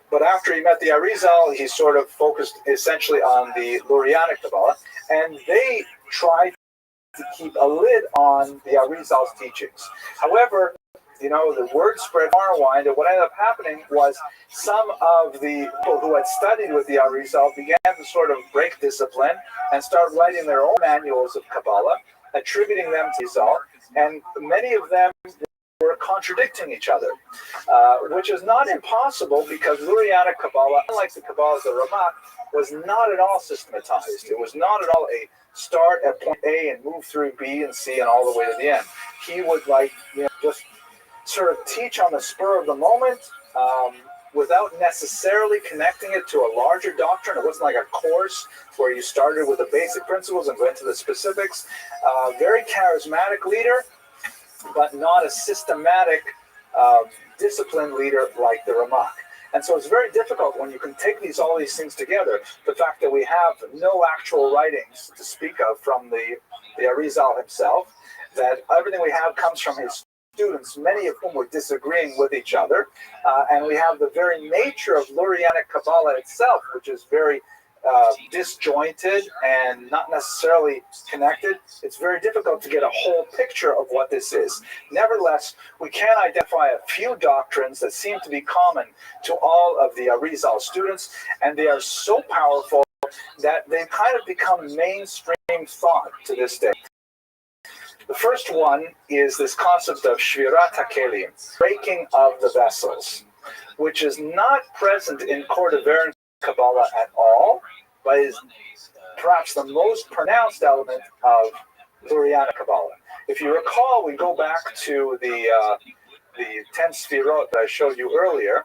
but after he met the Arizal, he sort of focused essentially on the Lurianic Kabbalah, and they tried to keep a lid on the Arizal's teachings. However, the word spread far and wide, and what ended up happening was some of the people who had studied with the Arizal began to sort of break discipline and start writing their own manuals of Kabbalah, attributing them to Arizal, and many of them were contradicting each other, which is not impossible because Lurianic Kabbalah, unlike the Kabbalah of the Ramak, was not at all systematized. It was not at all a start at point A and move through B and C and all the way to the end. He would just sort of teach on the spur of the moment without necessarily connecting it to a larger doctrine. It wasn't like a course where you started with the basic principles and went to the specifics. Very charismatic leader, but not a systematic disciplined leader like the Ramak. And so it's very difficult when you can take all these things together. The fact that we have no actual writings to speak of from the Arizal himself, that everything we have comes from his students, many of whom were disagreeing with each other. And we have the very nature of Lurianic Kabbalah itself, which is very disjointed and not necessarily connected. It's very difficult to get a whole picture of what this is. Nevertheless, we can identify a few doctrines that seem to be common to all of the Arizal students, and they are so powerful that they've kind of become mainstream thought to this day. The first one is this concept of Shvirat HaKelim, breaking of the vessels, which is not present in Kordoveran Kabbalah at all, but is perhaps the most pronounced element of Lurianic Kabbalah. If you recall, we go back to the 10 Sfirot that I showed you earlier.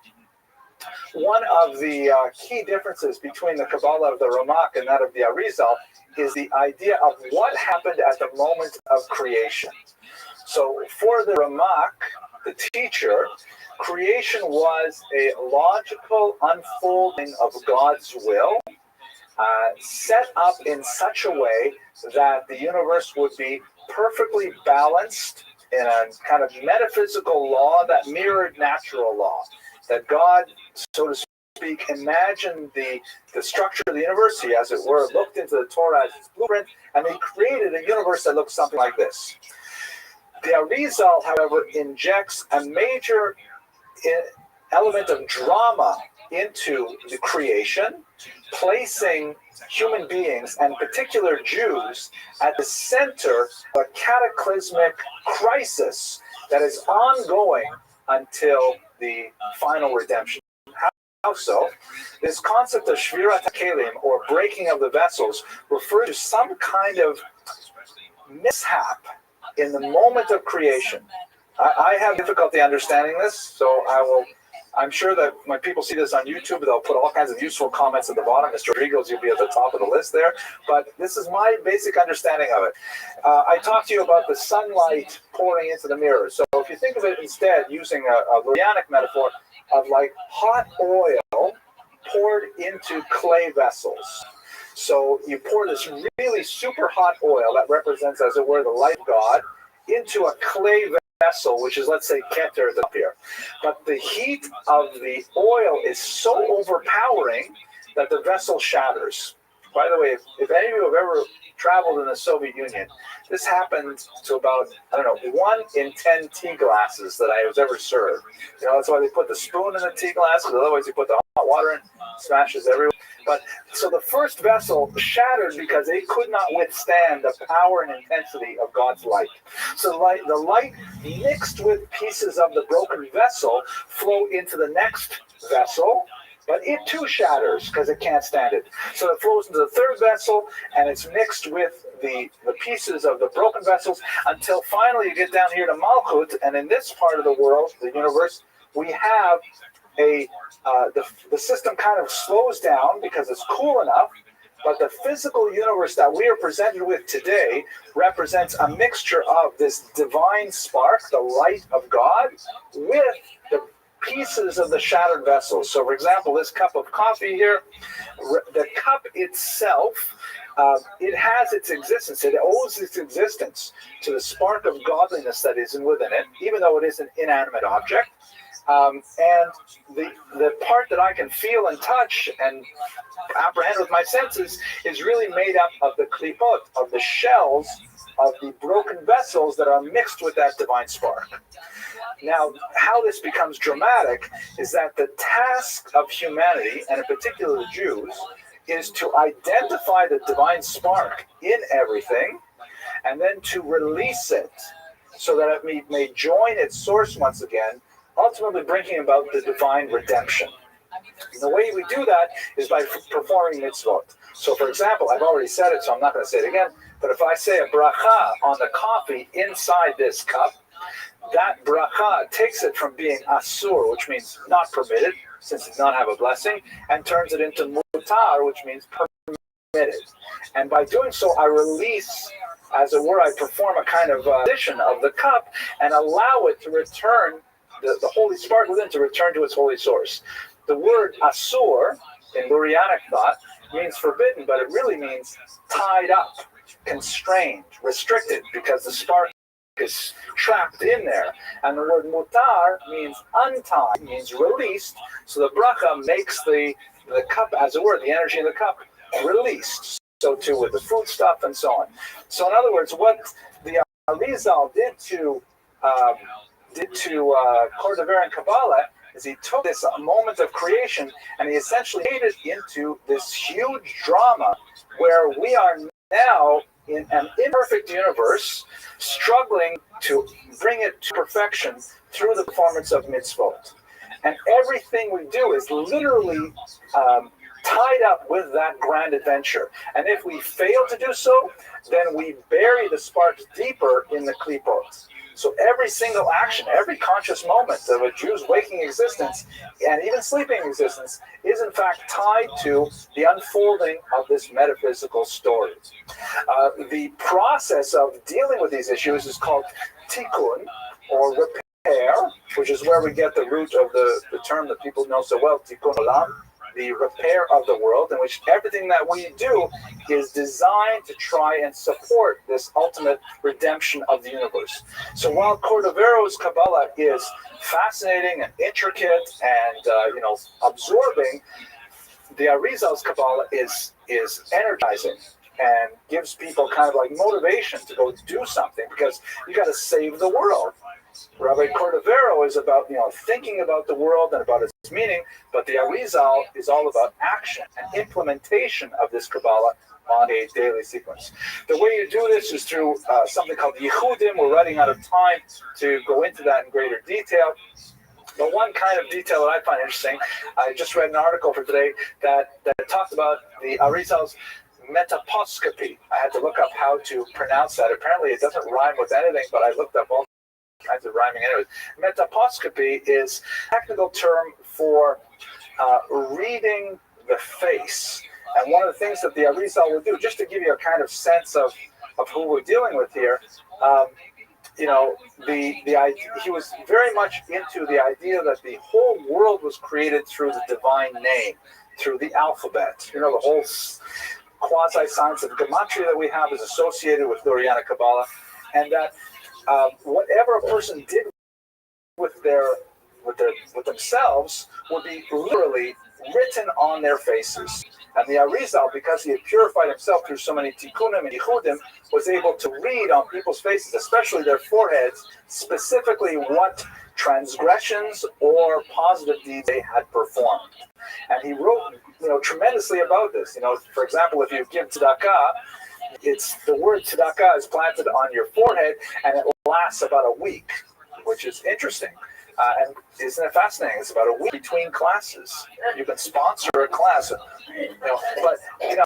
One of the key differences between the Kabbalah of the Ramak and that of the Arizal is the idea of what happened at the moment of creation. So for the Ramak, the teacher, creation was a logical unfolding of God's will, set up in such a way that the universe would be perfectly balanced in a kind of metaphysical law that mirrored natural law. That God, so to speak, imagined the structure of the universe, he, as it were, looked into the Torah as its blueprint, and they created a universe that looks something like this. The Arizal, however, injects a major element of drama into the creation, placing human beings, and particular Jews, at the center of a cataclysmic crisis that is ongoing until the final redemption. How so? This concept of Shvirat HaKelim, or breaking of the vessels, refers to some kind of mishap in the moment of creation. I have difficulty understanding this, so I'm sure that when people see this on YouTube, they'll put all kinds of useful comments at the bottom. Mr. Rodriguez, you'll be at the top of the list there. But this is my basic understanding of it. I talked to you about the sunlight pouring into the mirror. So if you think of it instead using a Lurianic metaphor of like hot oil poured into clay vessels. So you pour this really super hot oil that represents, as it were, the light of God into a clay vessel, which is, let's say, Keter up here. But the heat of the oil is so overpowering that the vessel shatters. By the way, if any of you have ever traveled in the Soviet Union, this happened to about, 1 in 10 tea glasses that I was ever served. That's why they put the spoon in the tea glass, because otherwise you put the hot water in, smashes everywhere. But so the first vessel shattered because it could not withstand the power and intensity of God's light. So the light mixed with pieces of the broken vessel flow into the next vessel, but it too shatters because it can't stand it. So it flows into the third vessel, and it's mixed with the pieces of the broken vessels until finally you get down here to Malchut, and in this part of the world, the universe, we have the system kind of slows down because it's cool enough, but the physical universe that we are presented with today represents a mixture of this divine spark, the light of God, with the pieces of the shattered vessels. So, for example, this cup of coffee here, the cup itself, it has its existence. It owes its existence to the spark of godliness that is within it, even though it is an inanimate object. And the part that I can feel and touch and apprehend with my senses is really made up of the klipot, of the shells of the broken vessels that are mixed with that divine spark. Now, how this becomes dramatic is that the task of humanity, and in particular the Jews, is to identify the divine spark in everything and then to release it so that it may join its source once again, ultimately bringing about the divine redemption. And the way we do that is by performing mitzvot. So, for example, I've already said it, so I'm not going to say it again, but if I say a bracha on the coffee inside this cup, that bracha takes it from being asur, which means not permitted, since it does not have a blessing, and turns it into mutar, which means permitted. And by doing so, I release, as it were, I perform a kind of addition of the cup and allow it to return, the holy spark within to return to its holy source. The word asur, in Lurianic thought, means forbidden, but it really means tied up, constrained, restricted, because the spark is trapped in there. And the word mutar means untied, means released. So the bracha makes the cup, as it were, the energy in the cup, released. So too with the food stuff and so on. So in other words, what the Arizal did to Kordaver and Kabbalah is he took this moment of creation and he essentially made it into this huge drama where we are now in an imperfect universe, struggling to bring it to perfection through the performance of mitzvot. And everything we do is literally tied up with that grand adventure. And if we fail to do so, then we bury the sparks deeper in the klipot. So every single action, every conscious moment of a Jew's waking existence and even sleeping existence is in fact tied to the unfolding of this metaphysical story. The process of dealing with these issues is called tikkun, or repair, which is where we get the root of the term that people know so well, tikkun olam, the repair of the world, in which everything that we do is designed to try and support this ultimate redemption of the universe. So while Cordovero's Kabbalah is fascinating and intricate and absorbing, the Arizal's Kabbalah is energizing and gives people kind of like motivation to go do something, because you got to save the world. Rabbi Cordovero is about thinking about the world and about its meaning, but the Arizal is all about action and implementation of this Kabbalah on a daily sequence. The way you do this is through something called Yichudim. We're running out of time to go into that in greater detail. But one kind of detail that I find interesting, I just read an article for today that talked about the Arizal's metaposcopy. I had to look up how to pronounce that. Apparently it doesn't rhyme with anything, but I looked up all kinds of rhyming anyways. Metaposcopy is a technical term for reading the face. And one of the things that the Arizal will do, just to give you a kind of sense of who we're dealing with here, he was very much into the idea that the whole world was created through the divine name, through the alphabet. The whole quasi-science of gematria that we have is associated with Lurianic Kabbalah, and that whatever a person did with themselves would be literally written on their faces. And the Arizal, because he had purified himself through so many tikkunim and yichudim, was able to read on people's faces, especially their foreheads, specifically what transgressions or positive deeds they had performed. And he wrote, tremendously about this. For example, if you give tzedakah, it's the word tzedakah is planted on your forehead, and it lasts about a week, which is interesting. And isn't it fascinating? It's about a week between classes. You can sponsor a class, but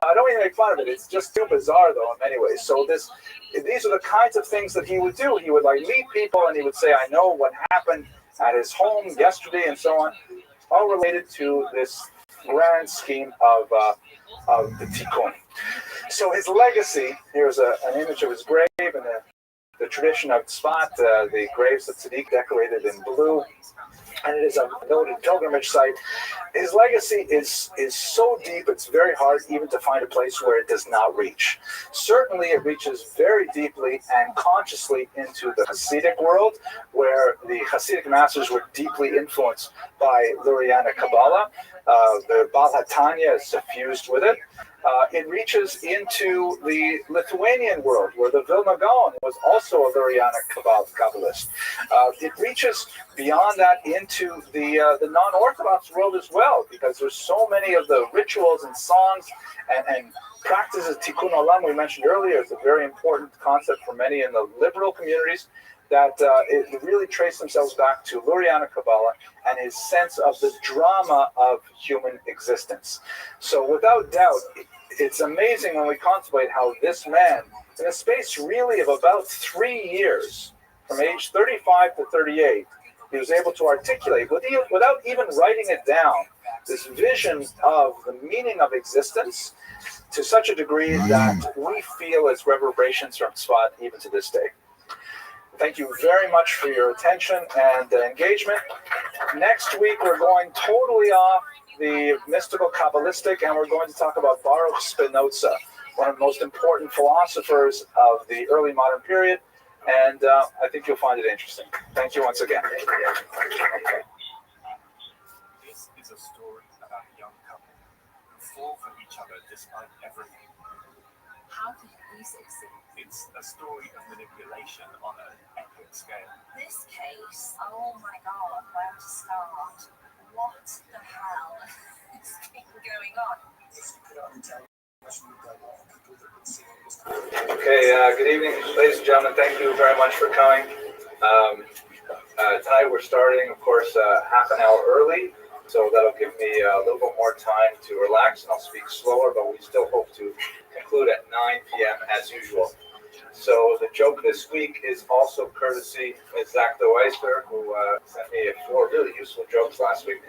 I don't even make fun of it. It's just too bizarre, though, in many ways. So these are the kinds of things that he would do. He would meet people, and he would say, "I know what happened at his home yesterday," and so on, all related to this grand scheme of the tikkun. So his legacy. Here's an image of his grave, and the tradition of Tzfat, the graves of Tzaddik decorated in blue, and it is a noted pilgrimage site. His legacy is so deep, it's very hard even to find a place where it does not reach. Certainly it reaches very deeply and consciously into the Hasidic world, where the Hasidic masters were deeply influenced by Lurianic Kabbalah. The Baal HaTanya is suffused with it. It reaches into the Lithuanian world, where the Vilna Gaon was also a Lurianic Kabbalist. It reaches beyond that into the non-Orthodox world as well, because there's so many of the rituals and songs and practices. Tikkun Olam, we mentioned earlier, is a very important concept for many in the liberal communities, that it really trace themselves back to Lurianic Kabbalah and his sense of the drama of human existence. So without doubt, it's amazing when we contemplate how this man, in a space really of about 3 years, from age 35 to 38, he was able to articulate, without even writing it down, this vision of the meaning of existence to such a degree that we feel its reverberations from Tzfat even to this day. Thank you very much for your attention and engagement. Next week, we're going totally off the mystical Kabbalistic, and we're going to talk about Baruch Spinoza, one of the most important philosophers of the early modern period, and I think you'll find it interesting. Thank you once again. This is a story about a young couple who fall for each other despite everything. How did we succeed? It's a story of manipulation on an epic scale. This case, oh my god, where to start? What the hell has been going on? Okay, good evening, ladies and gentlemen. Thank you very much for coming. Tonight we're starting, of course, half an hour early, so that'll give me a little bit more time to relax, and I'll speak slower, but we still hope to conclude at 9 p.m. as usual. So the joke this week is also courtesy of Zach the Oyster, who sent me 4 really useful jokes last week.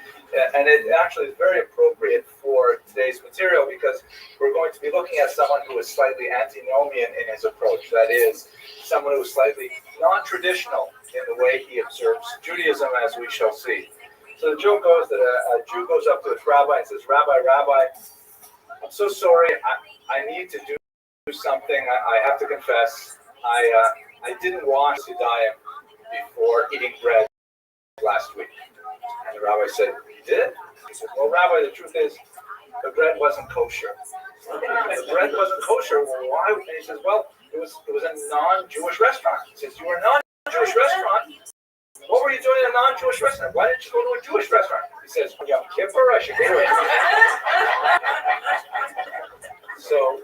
And it actually is very appropriate for today's material because we're going to be looking at someone who is slightly antinomian in his approach. That is, someone who is slightly non-traditional in the way he observes Judaism, as we shall see. So the joke goes that a Jew goes up to his rabbi and says, Rabbi, I'm so sorry, I need to do something. I have to confess, I didn't wash Yadayim before eating bread last week. And the rabbi said, you did? He said, well, Rabbi, the truth is, the bread wasn't kosher. The bread wasn't kosher. Well, why? And he says, well, it was a non-Jewish restaurant. He says, you were a non-Jewish restaurant? What were you doing in a non-Jewish restaurant? Why didn't you go to a Jewish restaurant? He says, Yom Kippur, I should go to it. So,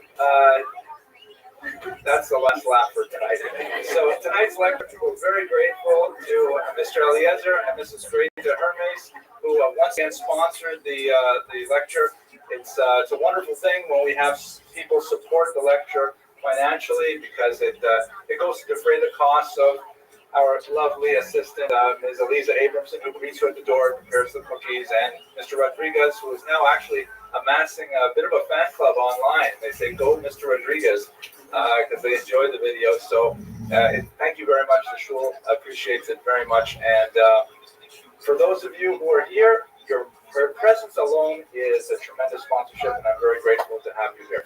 that's the last laugh for tonight. So tonight's lecture, we're very grateful to Mr. Eliezer and Mrs. Greta Hermes, who once again sponsored the lecture. It's a wonderful thing when we have people support the lecture financially because it goes to defray the costs of our lovely assistant, Ms. Eliza Abramson, who greets you at the door and prepares the cookies, and Mr. Rodriguez, who is now actually amassing a bit of a fan club online. They say, go Mr. Rodriguez, because they enjoy the video. So thank you very much. The shul appreciates it very much. And for those of you who are here, your presence alone is a tremendous sponsorship, and I'm very grateful to have you here.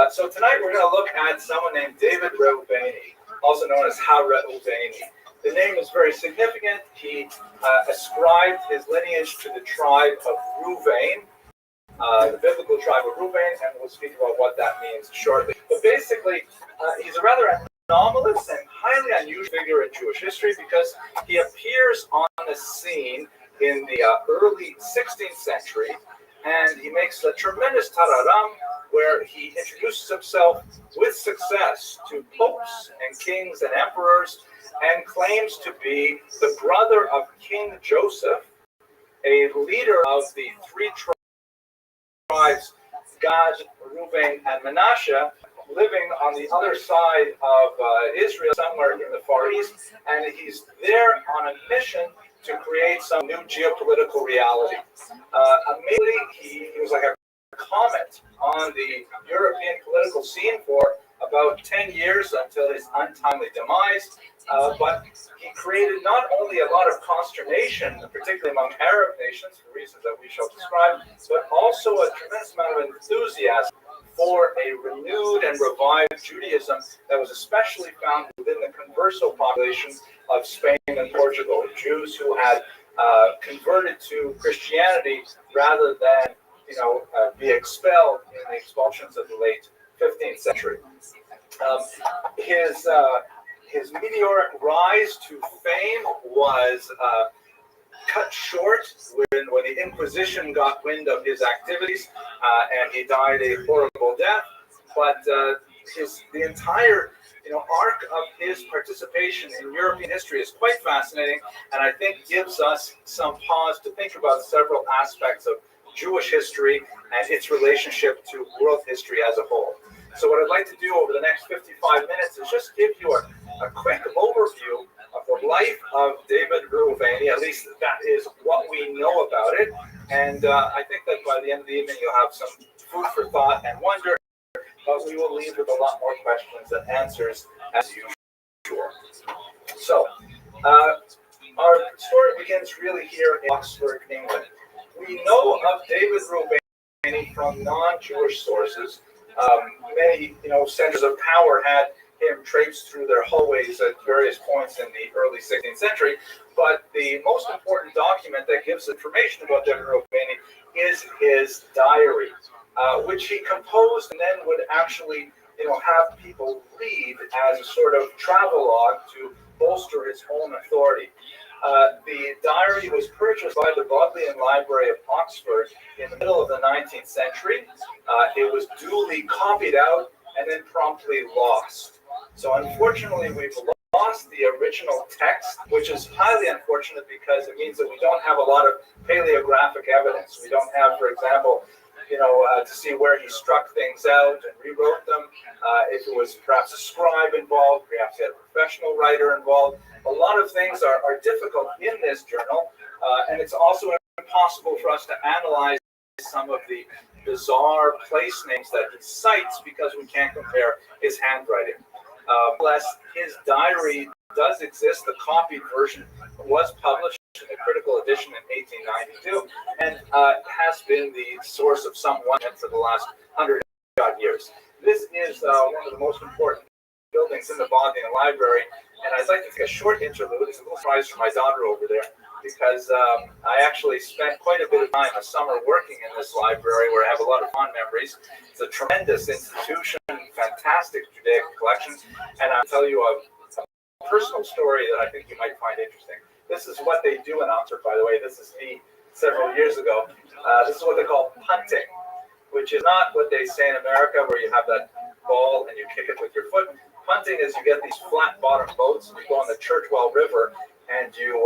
So tonight we're going to look at someone named David Reubeni, also known as Ha-Reubeni. The name is very significant. He ascribed his lineage to the tribe of Reuven, the biblical tribe of Reuven, and we'll speak about what that means shortly. But basically, he's a rather anomalous and highly unusual figure in Jewish history because he appears on the scene in the early 16th century, and he makes a tremendous tararam where he introduces himself with success to popes and kings and emperors and claims to be the brother of King Joseph, a leader of the 3 tribes, Gad, Reuben, and Manasseh, living on the other side of Israel, somewhere in the Far East, and he's there on a mission to create some new geopolitical reality. Amazingly, he was like a comet on the European political scene for about 10 years until his untimely demise. But he created not only a lot of consternation, particularly among Arab nations, for reasons that we shall describe, but also a tremendous amount of enthusiasm for a renewed and revived Judaism that was especially found within the converso population of Spain and Portugal, Jews who had converted to Christianity rather than be expelled in the expulsions of the late 15th century. His meteoric rise to fame was cut short when the Inquisition got wind of his activities, and he died a horrible death. But the entire arc of his participation in European history is quite fascinating, and I think gives us some pause to think about several aspects of Jewish history and its relationship to world history as a whole. So what I'd like to do over the next 55 minutes is just give you a quick overview of the life of David Reubeni. At least that is what we know about it. And I think that by the end of the evening, you'll have some food for thought and wonder, but we will leave with a lot more questions and answers as usual. So our story begins really here in Oxford, England. We know of David Reubeni from non-Jewish sources. Many, centers of power had him traipse through their hallways at various points in the early 16th century. But the most important document that gives information about David Reubeni is his diary, which he composed and then would actually, have people read as a sort of travelogue to bolster his own authority. The diary was purchased by the Bodleian Library of Oxford in the middle of the 19th century. It was duly copied out and then promptly lost. So unfortunately, we've lost the original text, which is highly unfortunate because it means that we don't have a lot of paleographic evidence. We don't have, for example, to see where he struck things out and rewrote them. If it was perhaps a scribe involved, perhaps he had a professional writer involved. A lot of things are difficult in this journal, and it's also impossible for us to analyze some of the bizarre place names that he cites because we can't compare his handwriting. Plus, his diary does exist. The copied version was published in a critical edition in 1892 and has been the source of some wonder for the last 100 years. This is one of the most important buildings in the Bodleian Library, and I'd like to take a short interlude. It's a little surprise for my daughter over there, because I actually spent quite a bit of time a summer working in this library where I have a lot of fond memories. It's a tremendous institution, fantastic Judaic collection, and I'll tell you a personal story that I think you might find interesting. This is what they do in Oxford, by the way. This is me several years ago. This is what they call punting, which is not what they say in America where you have that ball and you kick it with your foot. Punting is you get these flat-bottom boats and you go on the Churchwell River and you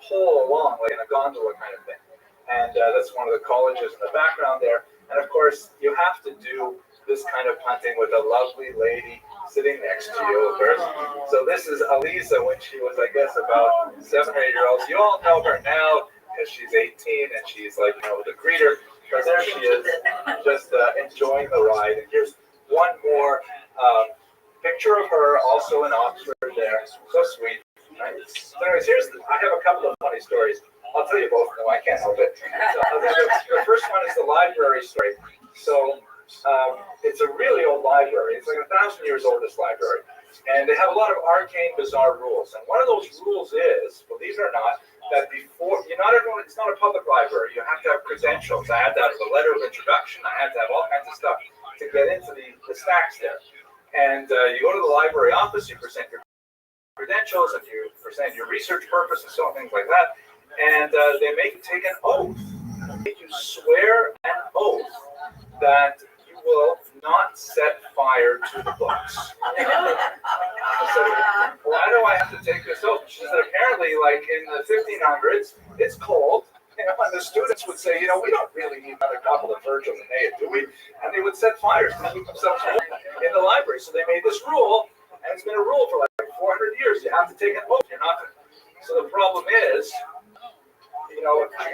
pull along like in a gondola kind of thing. And that's one of the colleges in the background there. And of course, you have to do this kind of punting with a lovely lady sitting next to you. So this is Aliza when she was, I guess, about 7 or 8 years old. You all know her now because she's 18 and she's like, the greeter. But there she is, just enjoying the ride. And here's one more picture of her, also in Oxford there. So sweet. Right? So anyways, I have a couple of funny stories. I'll tell you both. No, I can't help it. So, the first one is the library story. So it's a really old library. It's like 1,000 years old, this library. And they have a lot of arcane, bizarre rules. And one of those rules is, believe it or not, that before, it's not a public library. You have to have credentials. I had to have a letter of introduction. I had to have all kinds of stuff to get into the stacks there. And you go to the library office, you present your credentials, and you present your research purpose and so on, things like that. And they make you take an oath. They make you swear an oath that you will not set fire to the books. I said, why do I have to take this oath? She said, apparently, like in the 1500s, it's cold. And the students would say, we don't really need another couple of Virgil and Aeneid, do we? And they would set fires to keep themselves warm in the library. So they made this rule, and it's been a rule for like 400 years. You have to take an oath. You're not to. So the problem is,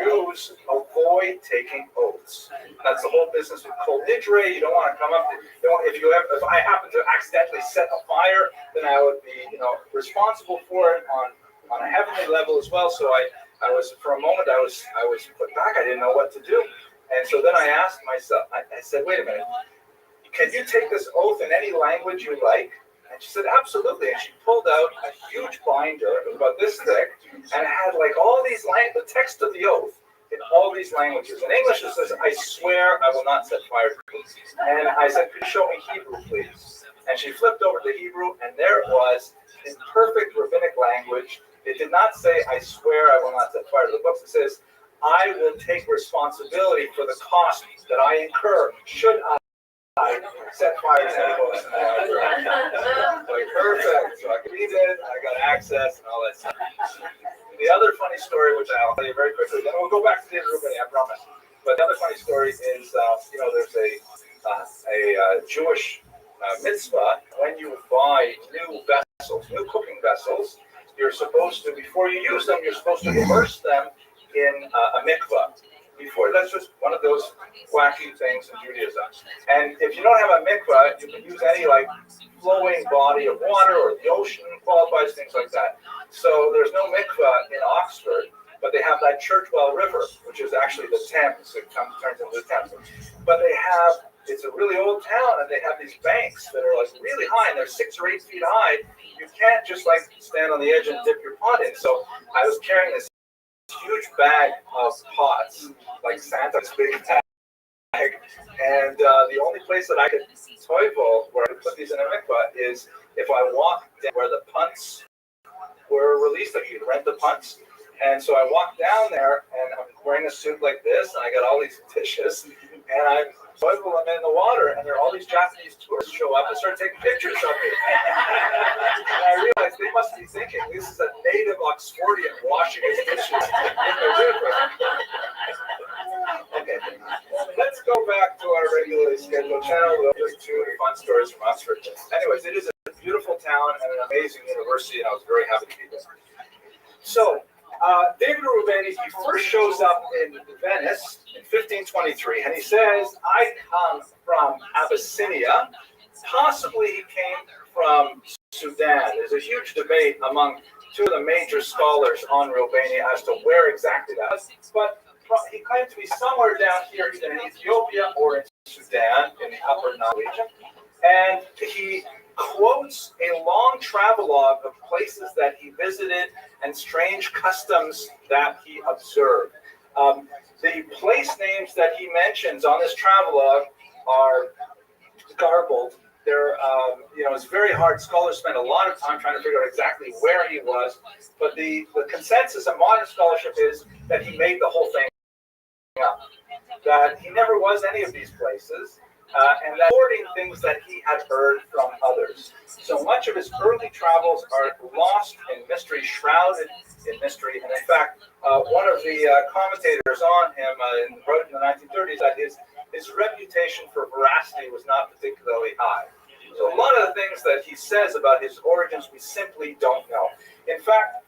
Jews avoid taking oaths. That's the whole business with kol nidre. You don't want to come up. If I happen to accidentally set a fire, then I would be, responsible for it on a heavenly level as well. So I was, for a moment, I was put back. I didn't know what to do. And so then I asked myself, I said, wait a minute, can you take this oath in any language you like? And she said, absolutely. And she pulled out a huge binder, it was about this thick, and it had like all these the text of the oath in all these languages. In English, it says, I swear I will not set fire to the books. And I said, could you show me Hebrew, please? And she flipped over to Hebrew, and there it was, in perfect rabbinic language. It did not say, I swear I will not set fire to the books. It says, I will take responsibility for the cost that I incur should I set fire to any books in the library. Like, perfect. So I could read it, I got access, and all that stuff. The other funny story, which I'll tell you very quickly, then we'll go back to David Rubin, I promise. But the other funny story is, there's a Jewish mitzvah. When you buy new vessels, new cooking vessels, you're supposed to, before you use them, you're supposed to immerse them in a mikvah. That's just one of those wacky things in Judaism. And if you don't have a mikvah, you can use any flowing body of water, or the ocean qualifies, things like that. So there's no mikvah in Oxford, but they have that Churchwell River, which is actually the Thames. It turns into the Thames. But it's a really old town, and they have these banks that are really high, and they're 6 or 8 feet high. You can't just stand on the edge and dip your pot in. So I was carrying this huge bag of pots, like Santa's big bag, and the only place that I could toivel where I could put these in a mikvah is if I walked down where the punts were released. Like, you'd rent the punts, and so I walked down there, and I'm wearing a suit like this, and I got all these dishes, and I'm toivel them in the water, and there are all these Japanese tourists show up and start taking pictures of me. And I realized they must be thinking this is a native Oxfordian washing his dishes in the river. Okay, let's go shows up in Venice in 1523, and he says, I come from Abyssinia. Possibly he came from Sudan. There's a huge debate among two of the major scholars on Albania as to where exactly that was. But he claimed to be somewhere down here, either in Ethiopia or in Sudan, in the upper Nile region. And he quotes a long travelogue of places that he visited and strange customs that he observed. The place names that he mentions on this travelogue are garbled. They're, it's very hard. Scholars spend a lot of time trying to figure out exactly where he was. But the consensus of modern scholarship is that he made the whole thing up, that he never was any of these places, and that reporting things that he had heard from others. So much of his early travels are lost in mystery, shrouded in mystery. And in fact, one of the commentators on him wrote in the 1930s that his reputation for veracity was not particularly high. So a lot of the things that he says about his origins, we simply don't know. In fact,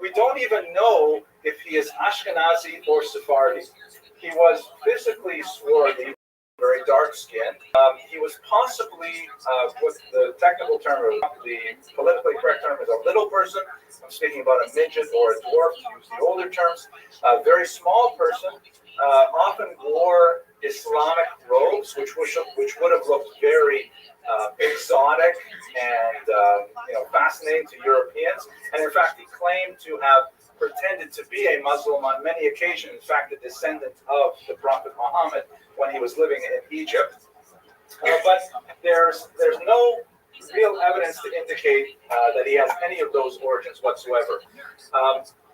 we don't even know if he is Ashkenazi or Sephardi. He was physically swarthy, very dark-skinned. He was possibly, what the technical term, or the politically correct term, is a little person. I'm speaking about a midget or a dwarf, to use the older terms. A very small person, often wore Islamic robes, which would have looked very exotic and fascinating to Europeans. And in fact, he claimed to have pretended to be a Muslim on many occasions. In fact, a descendant of the Prophet Muhammad when he was living in Egypt. But there's no real evidence to indicate that he has any of those origins whatsoever.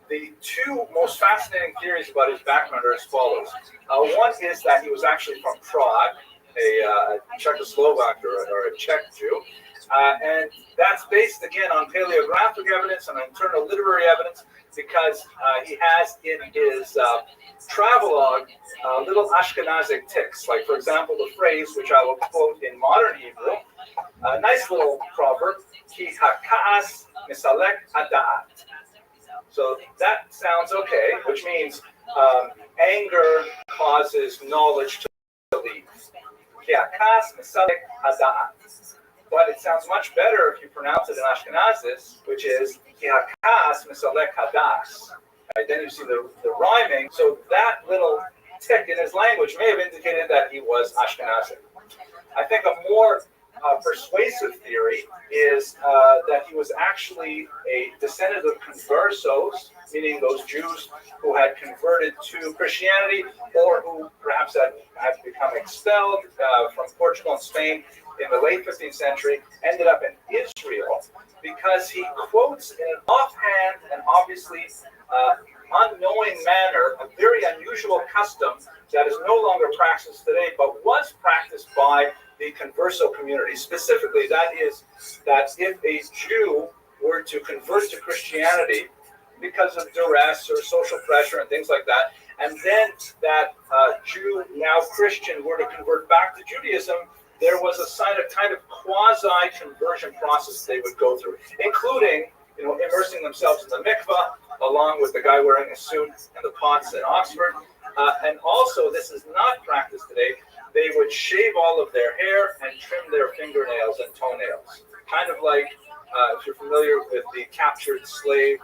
The two most fascinating theories about his background are as follows. One is that he was actually from Prague, a Czechoslovak or a Czech Jew. And that's based, again, on paleographic evidence and internal literary evidence, because he has in his travelogue little Ashkenazic ticks. Like, for example, the phrase, which I will quote in modern Hebrew, a nice little proverb, ki hakas misalek hadat. So that sounds okay, which means anger causes knowledge to leave. Ki hakas misalek hadat. But it sounds much better if you pronounce it in Ashkenazis, which is ki hakas misalek hadas. Right, then you see the rhyming. So that little tick in his language may have indicated that he was Ashkenazic. I think a more persuasive theory is that he was actually a descendant of conversos, meaning those Jews who had converted to Christianity or who perhaps had become expelled from Portugal and Spain in the late 15th century, ended up in Israel, because he quotes in an offhand and obviously unknowing manner a very unusual custom that is no longer practiced today, but was practiced by the converso community. Specifically, that is that if a Jew were to convert to Christianity because of duress or social pressure and things like that, and then that Jew, now Christian, were to convert back to Judaism, there was a kind of quasi-conversion process they would go through, including immersing themselves in the mikvah, along with the guy wearing a suit and the pots in Oxford. And also, this is not practiced today, they would shave all of their hair and trim their fingernails and toenails. Kind of like, if you're familiar with the captured slave,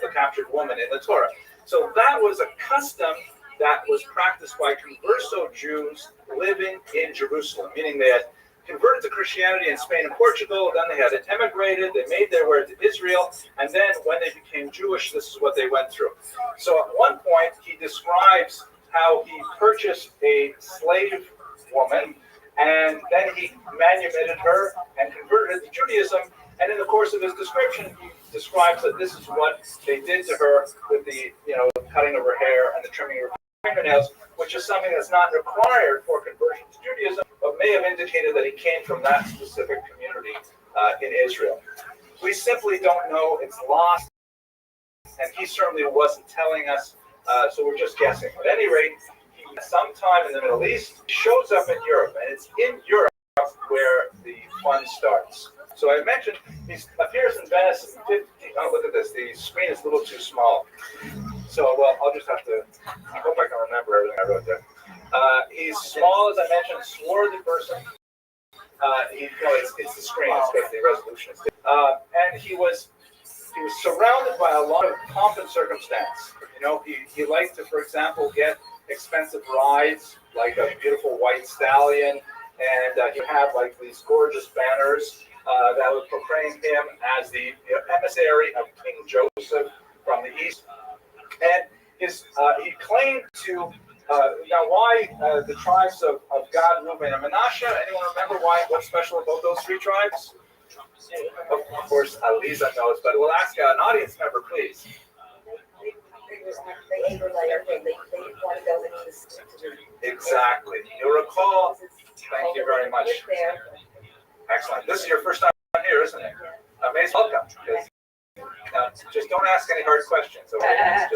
the captured woman in the Torah. So that was a custom that was practiced by converso Jews living in Jerusalem, meaning they had converted to Christianity in Spain and Portugal, then they had emigrated, they made their way to Israel, and then when they became Jewish, this is what they went through. So at one point, he describes how he purchased a slave woman, and then he manumitted her and converted her to Judaism, and in the course of his description, he describes that this is what they did to her with the, cutting of her hair and the trimming of her fingernails, which is something that's not required for conversion to Judaism, but may have indicated that he came from that specific community in Israel. We simply don't know. It's lost, and he certainly wasn't telling us, so we're just guessing. At any rate, sometime in the Middle East, shows up in Europe, and it's in Europe where the fun starts. So I mentioned he appears in Venice in 15. Oh, look at this. The screen is a little too small. So, well, I'll just have to, I hope I can remember everything I wrote there. He's small, as I mentioned, swarthy person. It's the screen, it's because the resolution is and he was surrounded by a lot of pomp and circumstance. You know, he liked to, for example, get expensive rides, like a beautiful white stallion, and he had like these gorgeous banners that would proclaim him as the emissary of King Joseph from the east. And he claimed to, now why the tribes of Gad, Reuben, and Manasseh? Anyone remember what's special about those three tribes? Of course, Aliza knows, but we'll ask an audience member, please. Exactly. You'll recall, thank you very much. Excellent. This is your first time here, isn't it? Amazing. Welcome. Just don't ask any hard questions. Okay?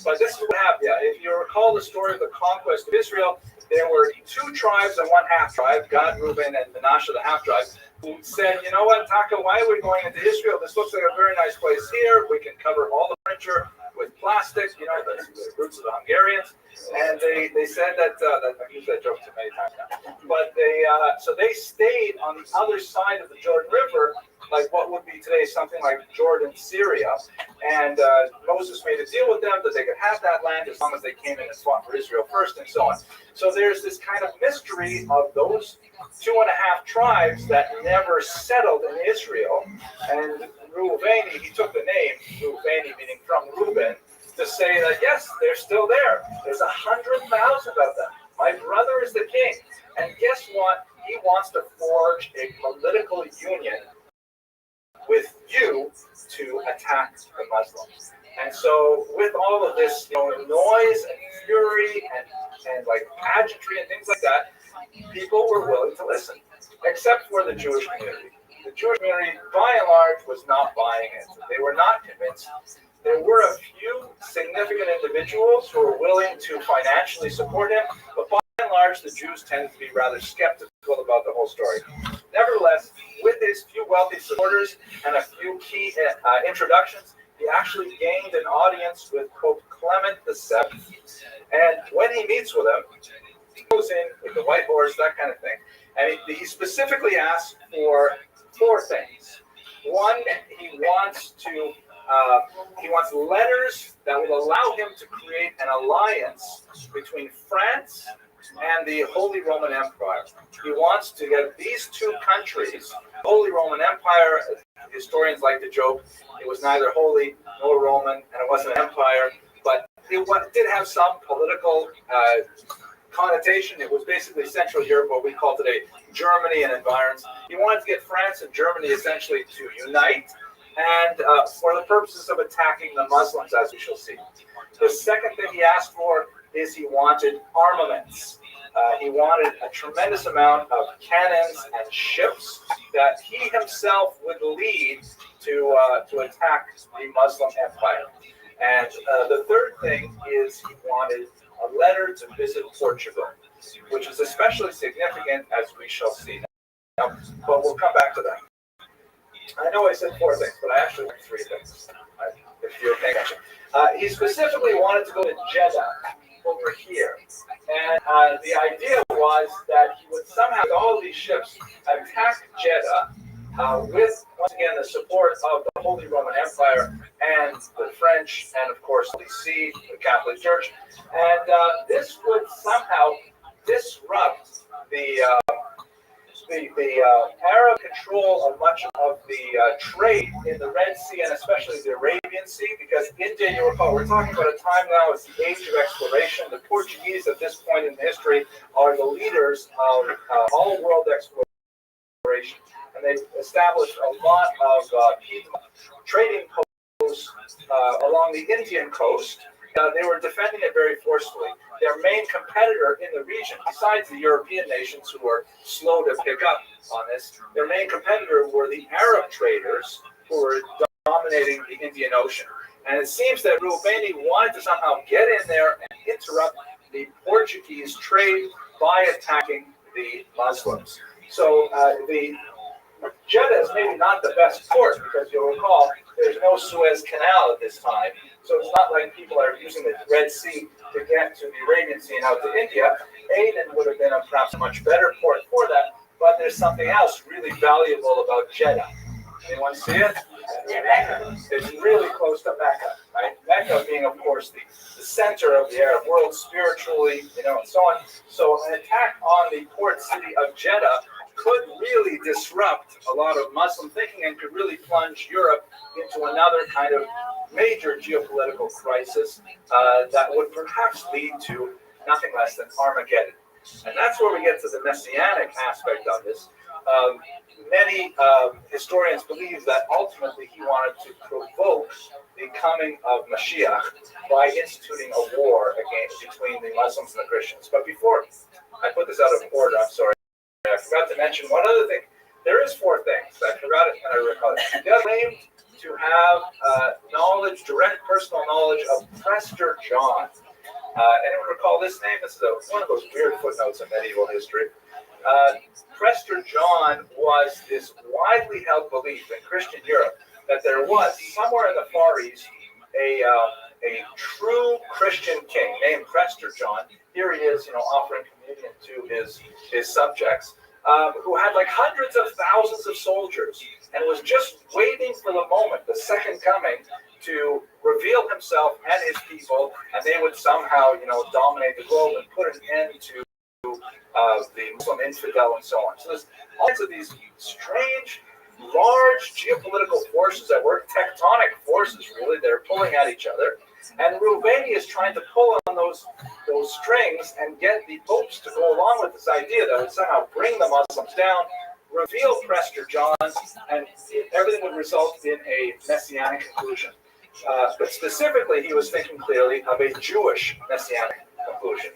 But this is what happened. Yeah, if you recall the story of the conquest of Israel, there were two tribes and one half tribe, Gad, Reuben, and Manasseh, the half tribe, who said, you know what, Taka, why are we going into Israel? This looks like a very nice place here. We can cover all the furniture with plastic, you know, the roots of the Hungarians. And they said that, I've used that joke too many times now. But so they stayed on the other side of the Jordan River, like what would be today something like Jordan, Syria. And Moses made a deal with them that they could have that land as long as they came in and fought for Israel first and so on. So there's this kind of mystery of those 2.5 tribes that never settled in Israel. And Reuveni, he took the name, Reuveni meaning from Reuben, to say that yes, they're still there. There's 100,000 of them. My brother is the king. And guess what? He wants to forge a political union with you to attack the Muslims. And so with all of this, you know, noise and fury and like pageantry and things like that, people were willing to listen, except for the Jewish community. The Jewish community, by and large, was not buying it. They were not convinced. There were a few significant individuals who were willing to financially support him, but by and large, the Jews tended to be rather skeptical about the whole story. Nevertheless, with his few wealthy supporters and a few key introductions, he actually gained an audience with Pope Clement VII. And when he meets with him, he goes in with the white horse, that kind of thing. And he specifically asks for 4 things. One, he wants letters that will allow him to create an alliance between France and the Holy Roman Empire. He wants to get these two countries, Holy Roman Empire, historians like to joke, it was neither holy nor Roman, and it wasn't an empire, but it did have some political connotation. It was basically Central Europe, what we call today Germany and environs. He wanted to get France and Germany essentially to unite, and for the purposes of attacking the Muslims, as we shall see. The second thing he asked for is he wanted armaments. He wanted a tremendous amount of cannons and ships that he himself would lead to attack the Muslim empire. And the third thing is he wanted a letter to visit Portugal, which is especially significant, as we shall see now. But we'll come back to that. I know I said 4 things, but I actually went 3 things, if you're paying attention. He specifically wanted to go to Jeddah, over here. And the idea was that he would somehow, with all these ships, attack Jeddah with, once again, the support of the Holy Roman Empire and the French, and of course, the sea, the Catholic Church. And this would somehow disrupt the Arab control of much of the trade in the Red Sea and especially the Arabian Sea, because India, you recall, we're talking about a time now, it's the age of exploration. The Portuguese at this point in history are the leaders of all world exploration. And they've established a lot of trading posts along the Indian coast. They were defending it very forcefully. Their main competitor in the region, besides the European nations who were slow to pick up on this, their main competitor were the Arab traders who were dominating the Indian Ocean. And it seems that Reuveni wanted to somehow get in there and interrupt the Portuguese trade by attacking the Muslims. So the Jeddah is maybe not the best port, because you'll recall there's no Suez Canal at this time. So it's not like people are using the Red Sea to get to the Arabian Sea and out to India. Aden would have been perhaps a much better port for that, but there's something else really valuable about Jeddah. Anyone see it? It's really close to Mecca, right? Mecca being, of course, the center of the Arab world spiritually, and so on. So an attack on the port city of Jeddah could really disrupt a lot of Muslim thinking and could really plunge Europe into another kind of major geopolitical crisis that would perhaps lead to nothing less than Armageddon. And that's where we get to the messianic aspect of this. Many historians believe that ultimately he wanted to provoke the coming of Mashiach by instituting a war between the Muslims and the Christians. But before I put this out of order, I'm sorry, I forgot to mention one other thing. There is 4 things. I forgot it and I recall it. They claimed to have knowledge, direct personal knowledge of Prester John. Anyone recall this name? This is one of those weird footnotes in medieval history. Prester John was this widely held belief in Christian Europe that there was somewhere in the Far East a true Christian king named Prester John. Here he is, offering communion to his subjects, who had like hundreds of thousands of soldiers and was just waiting for the moment, the second coming, to reveal himself and his people, and they would somehow, dominate the globe and put an end to the Muslim infidel and so on. So there's all kinds of these strange, large geopolitical forces at work, tectonic forces really, that are pulling at each other. And Rubeni is trying to pull on those strings and get the popes to go along with this idea that would somehow bring the Muslims down, reveal Prester John, and everything would result in a messianic conclusion. But specifically, he was thinking clearly of a Jewish messianic conclusion.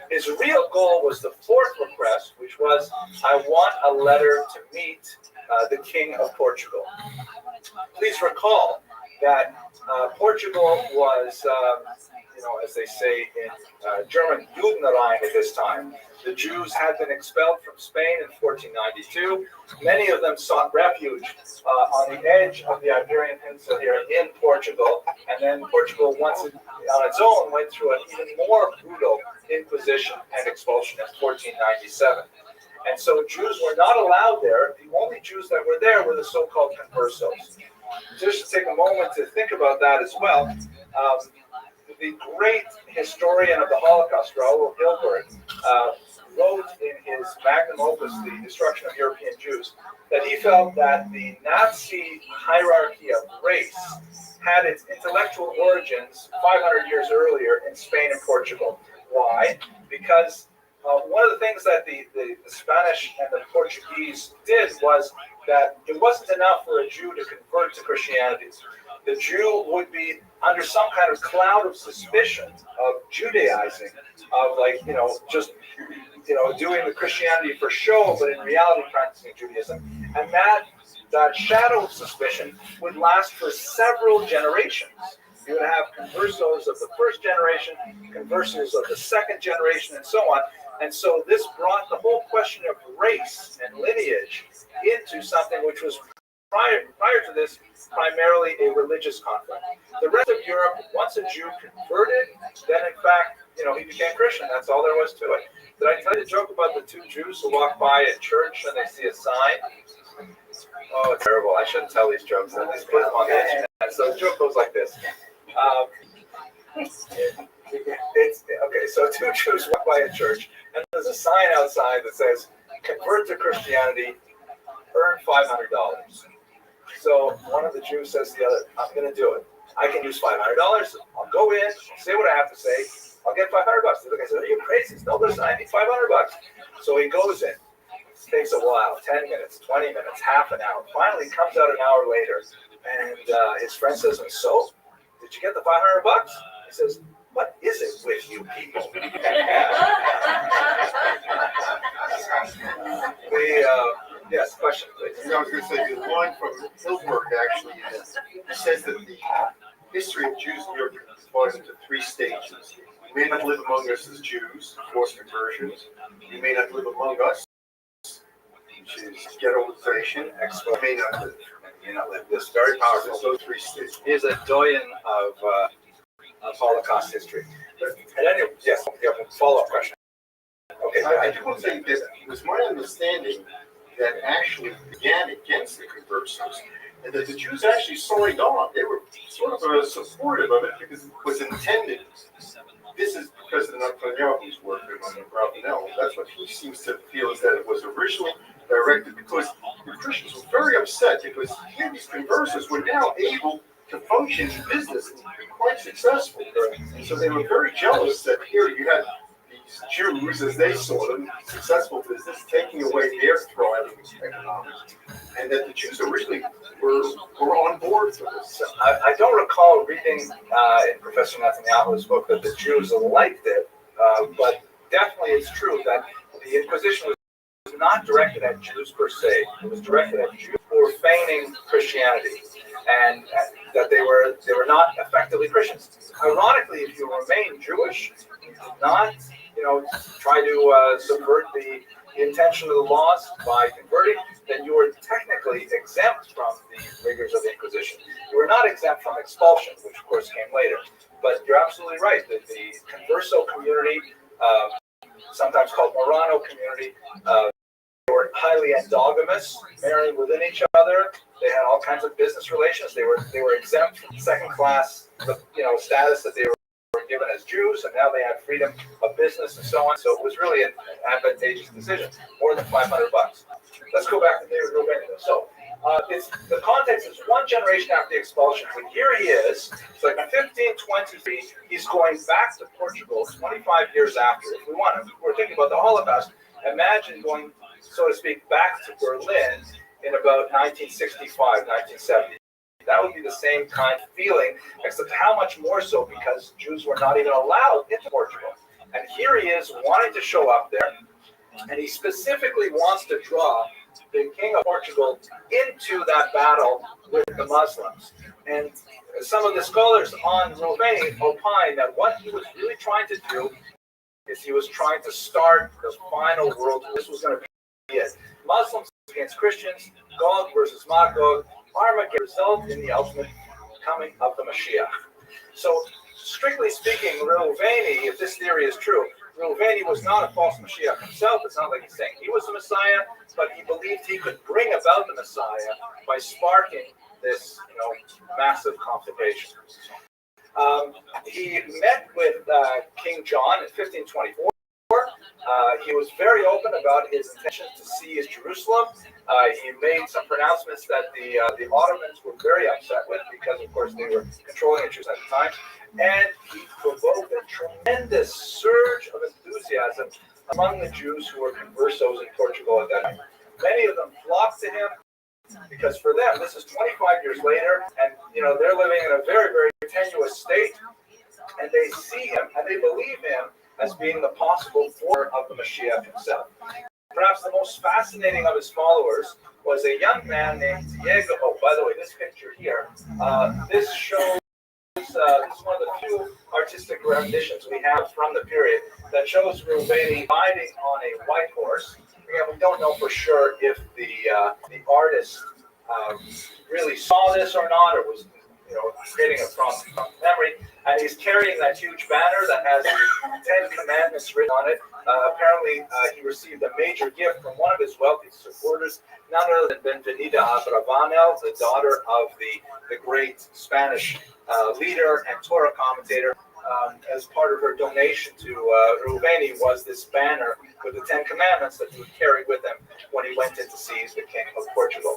His real goal was the 4th request, which was, I want a letter to meet the King of Portugal. Please recall that Portugal was, as they say in German, Judenrein at this time. The Jews had been expelled from Spain in 1492. Many of them sought refuge on the edge of the Iberian Peninsula here in Portugal. And then Portugal, once on its own, went through an even more brutal inquisition and expulsion in 1497. And so Jews were not allowed there. The only Jews that were there were the so-called conversos. Just take a moment to think about that as well. The great historian of the Holocaust, Raoul Hilberg, wrote in his magnum opus, The Destruction of European Jews, that he felt that the Nazi hierarchy of race had its intellectual origins 500 years earlier in Spain and Portugal. Why? Because one of the things that the Spanish and the Portuguese did was that it wasn't enough for a Jew to convert to Christianity. The Jew would be under some kind of cloud of suspicion of Judaizing, of doing the Christianity for show, but in reality practicing Judaism. And that shadow of suspicion would last for several generations. You would have conversos of the first generation, conversos of the second generation, and so on. And so this brought the whole question of race and lineage into something which was prior to this primarily a religious conflict. The rest of Europe, once a Jew converted, then in fact, he became Christian. That's all there was to it. Did I tell you the joke about the 2 Jews who walk by a church and they see a sign? Oh, it's terrible. I shouldn't tell these jokes. I just put them on the internet. So the joke goes like this. Okay, so 2 Jews walk by a church, and there's a sign outside that says, convert to Christianity, earn $500. So one of the Jews says to the other, I'm going to do it. I can use $500. I'll go in, I'll say what I have to say. I'll get $500. The other guy says, are you crazy? No, listen, I need $500. So he goes in. It takes a while, 10 minutes, 20 minutes, half an hour. Finally, he comes out an hour later, and his friend says, so, did you get the $500? He says, what is it with you people? Yes, question, please. I was going to say, the line from Hilberg actually says that the history of Jews in Europe is divided into 3 stages. You may not live among us as Jews, forced conversions. You may not live among us, which is ghettoization. You may not live. This very powerful. Those 3 stages. He's a doyen of of Holocaust history. And anyway, yes, you have a follow-up question. Okay, I do want to say that it was my understanding that actually began against the conversos, and that the Jews actually signed on. They were sort of supportive of it because it was intended. This is President Netanyahu's work, and Rabinel. That's what he seems to feel, is that it was originally directed because the Christians were very upset because here these conversos were now able to function in business and be quite successful. And so they were very jealous that here you had these Jews, as they saw them, successful business, taking away their thriving economics, and that the Jews originally were on board for this. I don't recall reading in Professor Netanyahu's book that the Jews liked it, but definitely it's true that the Inquisition was not directed at Jews per se. It was directed at Jews who were feigning Christianity, and that they were not effectively Christians. Ironically, if you remain Jewish, you did not, try to subvert the intention of the laws by converting, then you were technically exempt from the rigors of the Inquisition. You were not exempt from expulsion, which of course came later. But you're absolutely right that the Converso community, sometimes called Marrano community, they were highly endogamous, marrying within each other. They had all kinds of business relations. They were exempt from second-class, status that they were given as Jews, and now they had freedom of business and so on. So it was really an advantageous decision. More than $500. Let's go back to David Rubin. So the context is one generation after the expulsion. But here he is. It's like in 1523, he's going back to Portugal 25 years after. If we're thinking about the Holocaust. Imagine going, so to speak, back to Berlin in about 1965, 1970. That would be the same kind of feeling, except how much more so because Jews were not even allowed into Portugal. And here he is wanting to show up there, and he specifically wants to draw the king of Portugal into that battle with the Muslims. And some of the scholars on Rovani opine that what he was really trying to do is he was trying to start the final world. This was going to be it. Muslims against Christians, Gog versus Magog, Armageddon result in the ultimate coming of the Mashiach. So, strictly speaking, Rovani, if this theory is true, Rovani was not a false Mashiach himself. It's not like he's saying he was the Messiah, but he believed he could bring about the Messiah by sparking this, massive conflagration. He met with King John in 1524. He was very open about his intention to seize Jerusalem. He made some pronouncements that the Ottomans were very upset with because, of course, they were controlling Jews at the time. And he provoked a tremendous surge of enthusiasm among the Jews who were conversos in Portugal at that time. Many of them flocked to him because for them, this is 25 years later, and they're living in a very, very tenuous state, and they see him and they believe him as being the possible form of the Mashiach himself. Perhaps the most fascinating of his followers was a young man named Diego. Oh, by the way, this picture here, this shows, this is one of the few artistic renditions we have from the period that shows Rovani riding on a white horse. Again, we don't know for sure if the artist really saw this or not, or was creating it from memory. And he's carrying that huge banner that has the 10 Commandments written on it. Apparently, he received a major gift from one of his wealthy supporters, none other than Benvenida Abravanel, the daughter of the great Spanish leader and Torah commentator. As part of her donation to Rovani was this banner with the 10 Commandments that he would carry with him when he went in to seize the king of Portugal.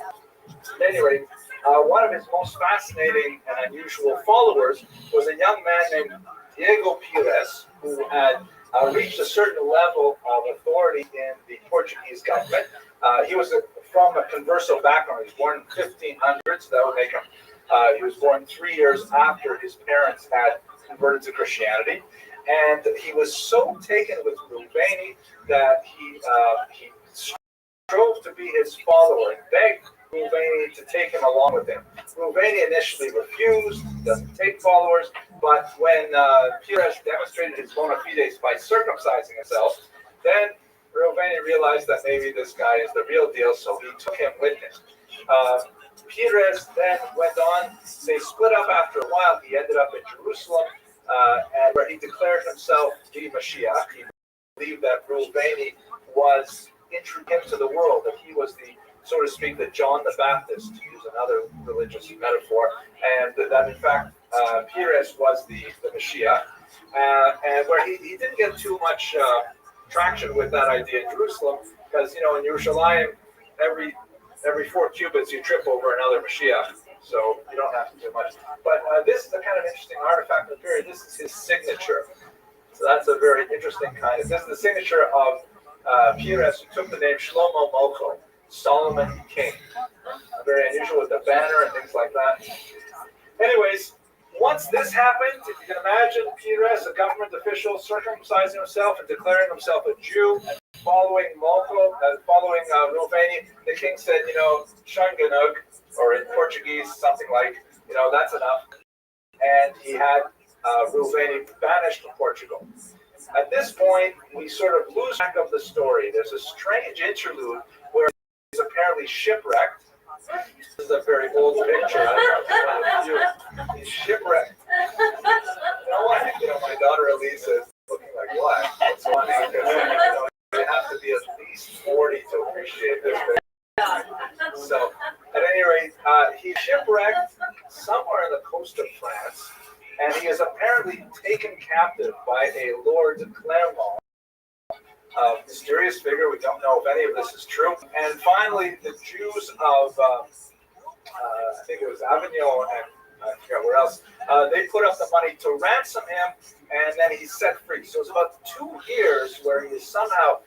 At any rate, one of his most fascinating and unusual followers was a young man named Diego Pires, who had reached a certain level of authority in the Portuguese government. He was from a converso background. He was born in 1500, so that would make him, he was born 3 years after his parents had converted to Christianity. And he was so taken with Rovani that he strove to be his follower and begged Rovani to take him along with him. Rovani initially refused, doesn't take followers, but when Pires demonstrated his bona fides by circumcising himself, then Rovani realized that maybe this guy is the real deal, so he took him with him. Pires then went on. They split up after a while. He ended up in Jerusalem. and where he declared himself the Mashiach. He believed that Reuven was introduced to the world, that he was the, so to speak, the John the Baptist, to use another religious metaphor, and that in fact Peres was the Mashiach, and where he didn't get too much traction with that idea in Jerusalem, because in Yerushalayim, every 4 cubits you trip over another Mashiach, so you don't have to do much. But this is a kind of interesting artifact of the period. This is his signature. So that's a very interesting kind of. This is the signature of Peres, who took the name Shlomo Molcho, Solomon King. Very unusual with the banner and things like that. Anyways, once this happened, if you can imagine Peres, a government official, circumcising himself and declaring himself a Jew, and following Molcho, following Reuven, the king said, Shanganug, or in Portuguese, something like, that's enough. And he had Reuven banished from Portugal. At this point, we sort of lose track of the story. There's a strange interlude where he's apparently shipwrecked. This is a very old picture. He's shipwrecked. You know what? My daughter Elisa is looking like what? It's funny because you have to be at least 40 to appreciate this thing. So, at any rate, he's shipwrecked somewhere on the coast of France, and he is apparently taken captive by a Lord Clermont, a mysterious figure. We don't know if any of this is true. And finally, the Jews of, I think it was Avignon and I forget where else, they put up the money to ransom him, and then he's set free. So it's about 2 years where he is somehow,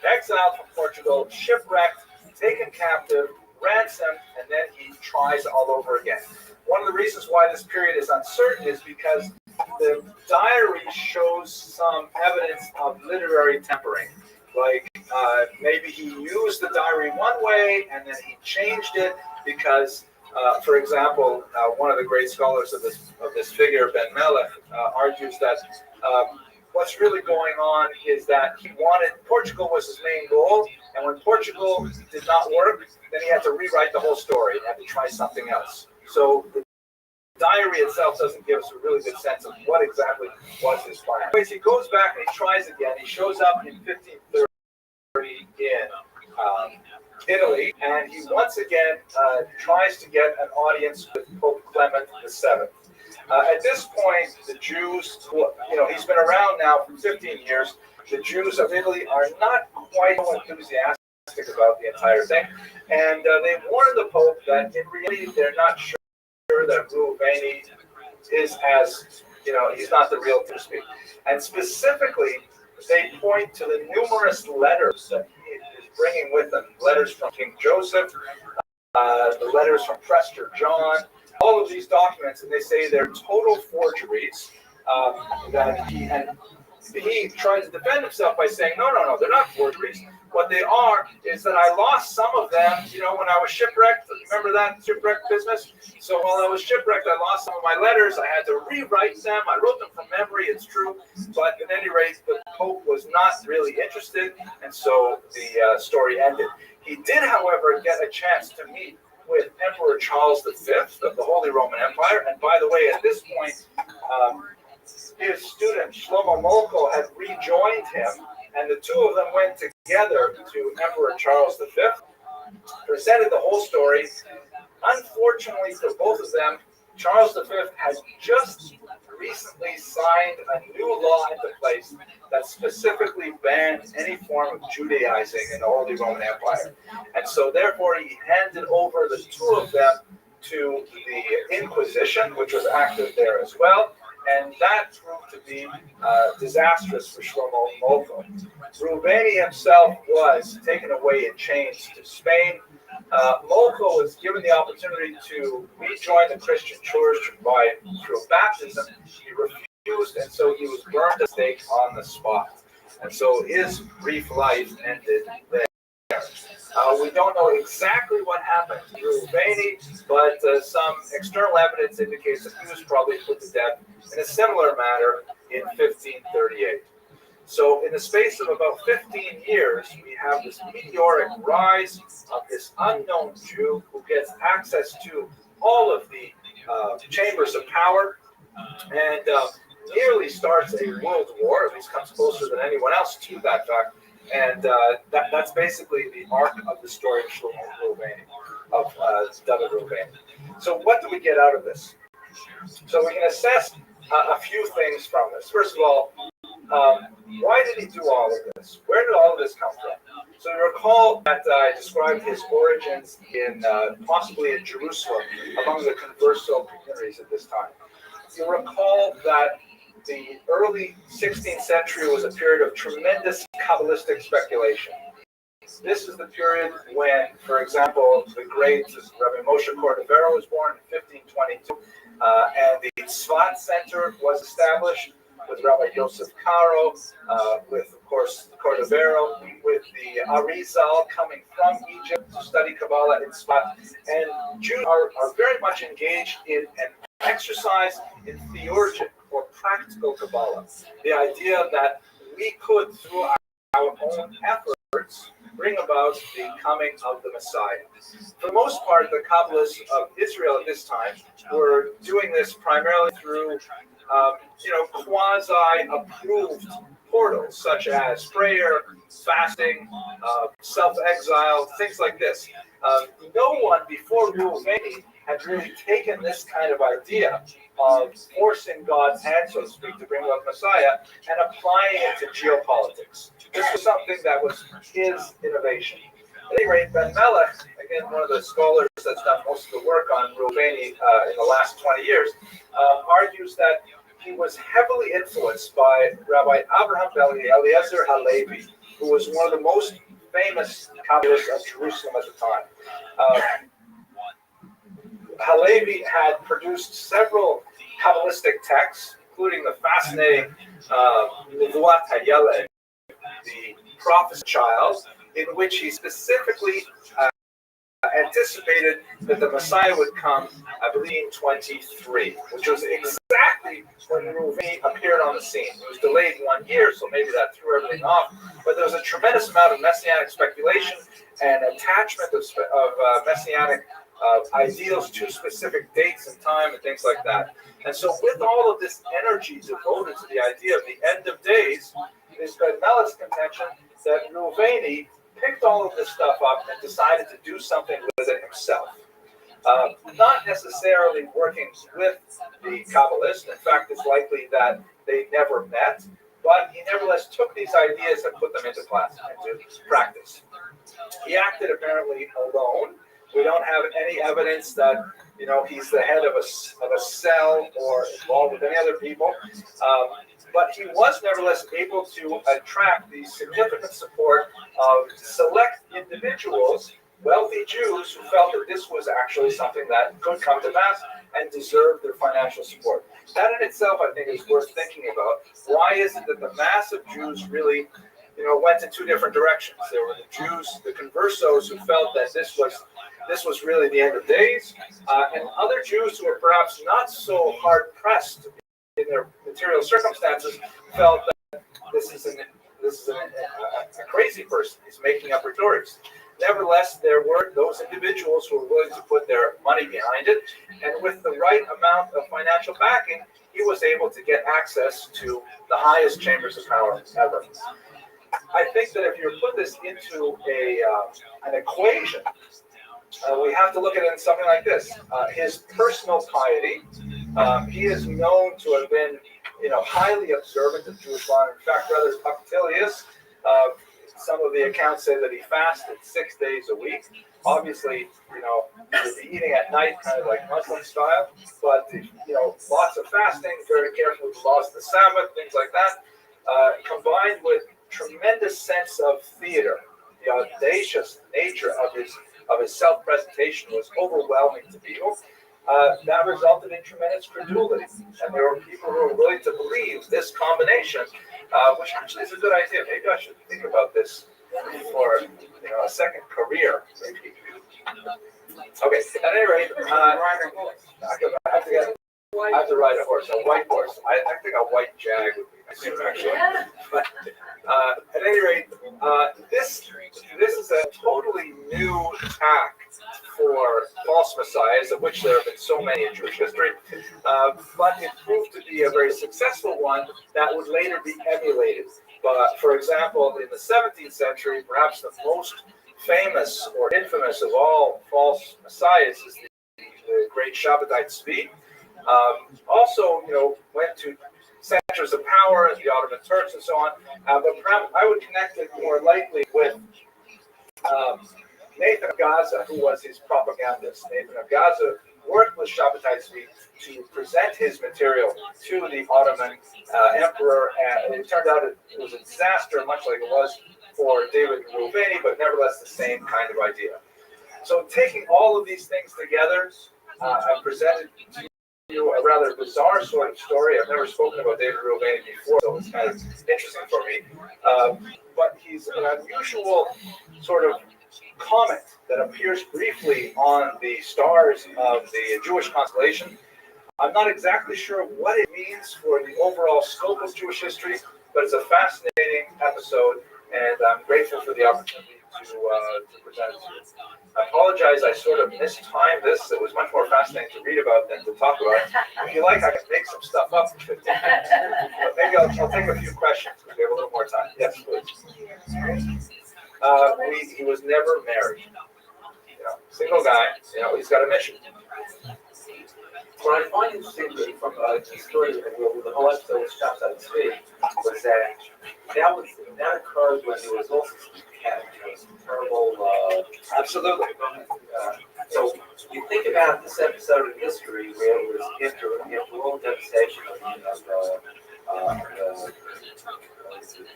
exiled from Portugal, shipwrecked, taken captive, ransomed, and then he tries all over again. One of the reasons why this period is uncertain is because the diary shows some evidence of literary tempering. Like maybe he used the diary one way and then he changed it because, for example, one of the great scholars of this figure, Ben Melech, argues that what's really going on is that Portugal was his main goal, and when Portugal did not work, then he had to rewrite the whole story and had to try something else. So the diary itself doesn't give us a really good sense of what exactly was his plan. Anyways, he goes back and he tries again. He shows up in 1530 in Italy, and he once again tries to get an audience with Pope Clement VII. At this point, the Jews, he's been around now for 15 years. The Jews of Italy are not quite enthusiastic about the entire thing, and they warn the Pope that in reality they're not sure that Reuven is as, he's not the real to speak. And specifically, they point to the numerous letters that he is bringing with him, letters from King Joseph, the letters from Prester John, all of these documents, and they say they're total forgeries. He tries to defend himself by saying, no, they're not forgeries. What they are is that I lost some of them, when I was shipwrecked. Remember that shipwreck business? So while I was shipwrecked, I lost some of my letters. I had to rewrite them. I wrote them from memory, it's true. But at any rate, the Pope was not really interested, and so the story ended. He did, however, get a chance to meet with Emperor Charles V of the Holy Roman Empire. And by the way, at this point, his student Shlomo Molcho had rejoined him, and the two of them went together to Emperor Charles V, presented the whole story. Unfortunately for both of them, Charles V has just recently signed a new law into place that specifically bans any form of Judaizing in the Holy Roman Empire. And so therefore he handed over the two of them to the Inquisition, which was active there as well. And that proved to be disastrous for Shlomo Molcho. Reuven himself was taken away in chains to Spain. Molcho was given the opportunity to rejoin the Christian church through baptism. He refused, and so he was burned at the stake on the spot. And so his brief life ended there. We don't know exactly what happened to Reuven, but some external evidence indicates that he was probably put to death in a similar manner in 1538. So in the space of about 15 years, we have this meteoric rise of this unknown Jew who gets access to all of the chambers of power, and nearly starts a world war, at least comes closer than anyone else to that fact. And that's basically the arc of the story of Shlomo Reuven, of David Reuven. So what do we get out of this? So we can assess a few things from this. First of all, why did he do all of this? Where did all of this come from? So you recall that I described his origins in possibly in Jerusalem among the converso communities at this time. You recall that the early 16th century was a period of tremendous Kabbalistic speculation. This is the period when, for example, the great Rabbi Moshe Cordovero was born in 1522, and the Tzfat Center was established with Rabbi Yosef Karo, with, of course, Cordovero, with the Arizal coming from Egypt to study Kabbalah in Tzfat. And Jews are very much engaged in an exercise in theurgic or practical Kabbalah. The idea that we could, through our own efforts, bring about the coming of the Messiah. For the most part, the Kabbalists of Israel at this time were doing this primarily through, quasi-approved portals, such as prayer, fasting, self-exile, things like this. No one before Reuven had really taken this kind of idea of forcing God's hand, so to speak, to bring about Messiah and applying it to geopolitics. This was something that was his innovation. At any rate, Ben Melech, again, one of the scholars that's done most of the work on Reuveni in the last 20 years, argues that he was heavily influenced by Rabbi Abraham Eliezer Halevi, who was one of the most famous Kabbalists of Jerusalem at the time. Halevi had produced several Kabbalistic texts, including the fascinating Nevuat HaYeled, the prophet's child, in which he specifically anticipated that the Messiah would come, I believe, in 23, which was exactly when Reuven appeared on the scene. It was delayed 1 year, so maybe that threw everything off. But there was a tremendous amount of messianic speculation and attachment of messianic ideals to specific dates and time and things like that. And so with all of this energy devoted to the idea of the end of days, it is Ben Melech's contention that Reuveni picked all of this stuff up and decided to do something with it himself. Not necessarily working with the Kabbalists. In fact, it's likely that they never met, but he nevertheless took these ideas and put them into practice. He acted apparently alone. We don't have any evidence that he's the head of a cell or involved with any other people. But he was nevertheless able to attract the significant support of select individuals, wealthy Jews, who felt that this was actually something that could come to pass and deserved their financial support. That in itself, I think, is worth thinking about. Why is it that the mass of Jews really went in two different directions? There were the Jews, the conversos, who felt that this was really the end of days, and other Jews who were perhaps not so hard-pressed in their material circumstances felt that this is a crazy person. He's making up rhetorics. Nevertheless, there were those individuals who were willing to put their money behind it, and with the right amount of financial backing, he was able to get access to the highest chambers of power ever. I think that if you put this into an equation, we have to look at it in something like this. His personal piety, he is known to have been, highly observant of Jewish law. In fact, rather punctilious. Some of the accounts say that he fasted 6 days a week. Obviously, he'd be eating at night, kind of like Muslim style. But lots of fasting, very careful with the laws of the Sabbath, things like that, combined with tremendous sense of theater. The audacious nature of his self-presentation was overwhelming to people. That resulted in tremendous credulity, and there were people who were willing to believe this combination, which actually is a good idea. Maybe I should think about this for a second career. Maybe. Okay. At any rate, I have to ride a horse, a white horse. I think a white jag would be nice, actually. But at any rate, this is a totally new tack for false messiahs, of which there have been so many in Jewish history, but it proved to be a very successful one that would later be emulated. But for example, in the 17th century, perhaps the most famous or infamous of all false messiahs is the great Shabbatai Tzvi. Also, went to centers of power, the Ottoman Turks and so on. But perhaps I would connect it more likely with Nathan of Gaza, who was his propagandist. Nathan of Gaza worked with Shabbatai Tzvi to present his material to the Ottoman emperor, and it turned out it was a disaster, much like it was for David Reubeni, but nevertheless the same kind of idea. So taking all of these things together, I presented to you a rather bizarre sort of story. I've never spoken about David Reubeni before, so it's kind of interesting for me. But he's an unusual sort of comet that appears briefly on the stars of the Jewish constellation. I'm not exactly sure what it means for the overall scope of Jewish history, but it's a fascinating episode, and I'm grateful for the opportunity to present it to you. I apologize, I sort of mistimed this. It was much more fascinating to read about than to talk about. If you like, I can make some stuff up in 15 minutes. But maybe I'll take a few questions because we have a little more time. Yes, please. He was never married. Single guy. He's got a mission. What I find interesting from the story of the whole episode with Shabbatai Tzvi was that occurred when there was also some terrible. Absolutely. So you think about this episode of history where it was after all the devastation of the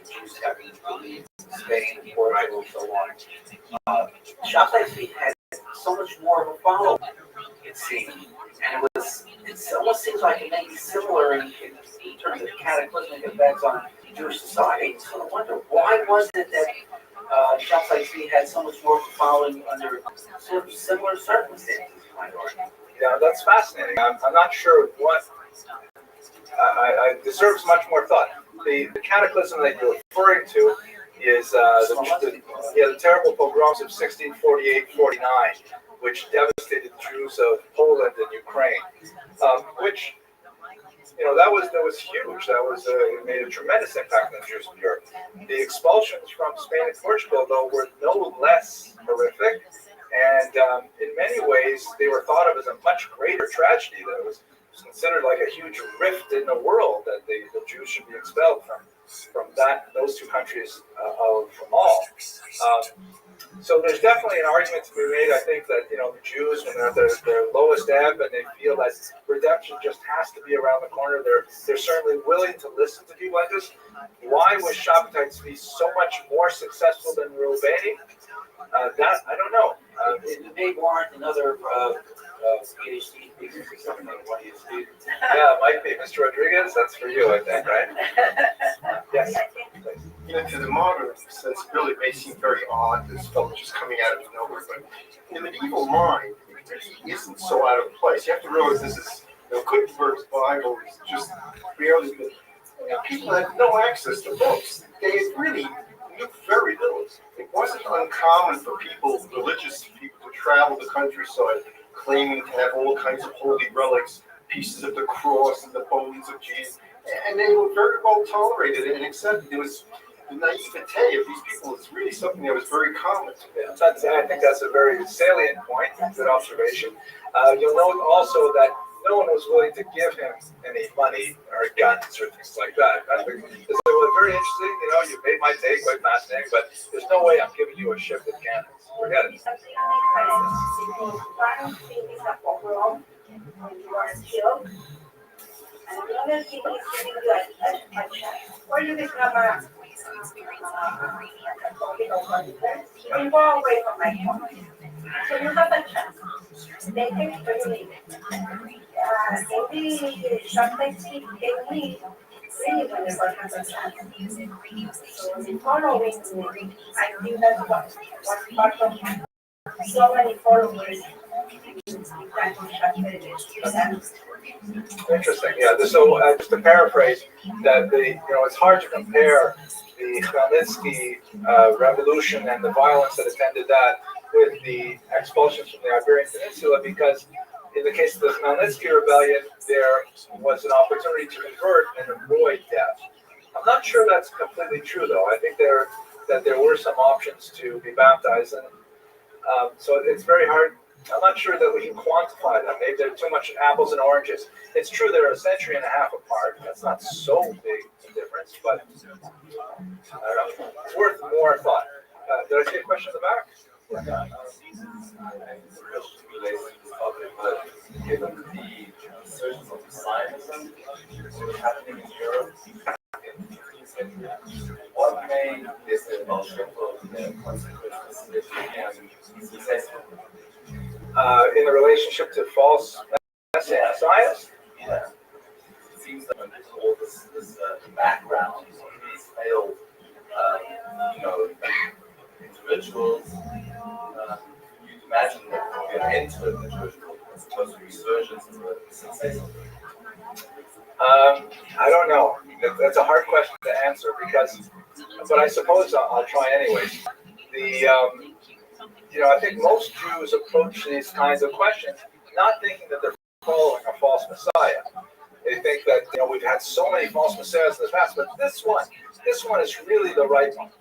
Jews having to leave Spain and Portugal and so on. Shabbatai Tzvi had so much more of a following, it seemed. And it almost seems like it may be similar in terms of cataclysmic effects on Jewish society. So I wonder, why was it that Shabbatai Tzvi had so much more following under sort of similar circumstances? Yeah, that's fascinating. I'm not sure what deserves much more thought. The cataclysm that you're referring to is the terrible pogroms of 1648-49, which devastated the Jews of Poland and Ukraine, which that was huge. It made a tremendous impact on the Jews in Europe. The expulsions from Spain and Portugal, though, were no less horrific, and in many ways they were thought of as a much greater tragedy. That it was considered like a huge rift in the world that the Jews should be expelled from those two countries of all. So there's definitely an argument to be made, I think, that the Jews, when they're at their lowest ebb and they feel that redemption just has to be around the corner, they're certainly willing to listen to people like this. Why was Shabbatai Tzvi so much more successful than Reubeni? That I don't know. It may warrant another PhD thesis or something like one of your students. Yeah, it might be. Mr. Rodriguez, that's for you, I think, right? Yes. To the modern sensibility, it may seem very odd, this fellow just coming out of nowhere, but in the medieval mind, it really isn't so out of place. You have to realize this is, Gutenberg's Bible is just barely good. People had no access to books. They really knew very little. It wasn't uncommon for people, religious people, to travel the countryside claiming to have all kinds of holy relics, pieces of the cross and the bones of Jesus, and they were very well tolerated and accepted. It was the naivete of these people is really something that was very common. Yeah, I think that's a very salient point. Good observation. You'll note also that no one was willing to give him any money or guns or things like that. It was very interesting. You made my day quite fascinating, but there's no way I'm giving you a ship with cannons. Forget it. I'm far away from my home. So you have a chance. They can believe it. Maybe Shabbatai Tzvi gave me really whenever I have a chance. So the following, I think that's what part of so many followers. Interesting. Yeah. So just to paraphrase, that it's hard to compare the Khmelnytsky revolution and the violence that attended that with the expulsions from the Iberian Peninsula because in the case of the Khmelnytsky rebellion, there was an opportunity to convert and avoid death. I'm not sure that's completely true, though. I think that there were some options to be baptized, and so it's very hard. I'm not sure that we can quantify that. Maybe they're too much apples and oranges. It's true they're a century and a half apart. That's not so big a difference, but I don't know. It's worth more thought. Did I see a question in the back? Given the resurgence of Zionism happening in Europe in the 15th century, what made this emotional consequences and successful? In relationship to false messiahs? Yeah. It seems that all this background of these failed, individuals, you'd imagine that we're going to enter the individual as opposed to resurgence of a success. I don't know. That's a hard question to answer but I suppose I'll try anyways. I think most Jews approach these kinds of questions not thinking that they're following a false messiah. They think that we've had so many false messiahs in the past, but this one is really the right one.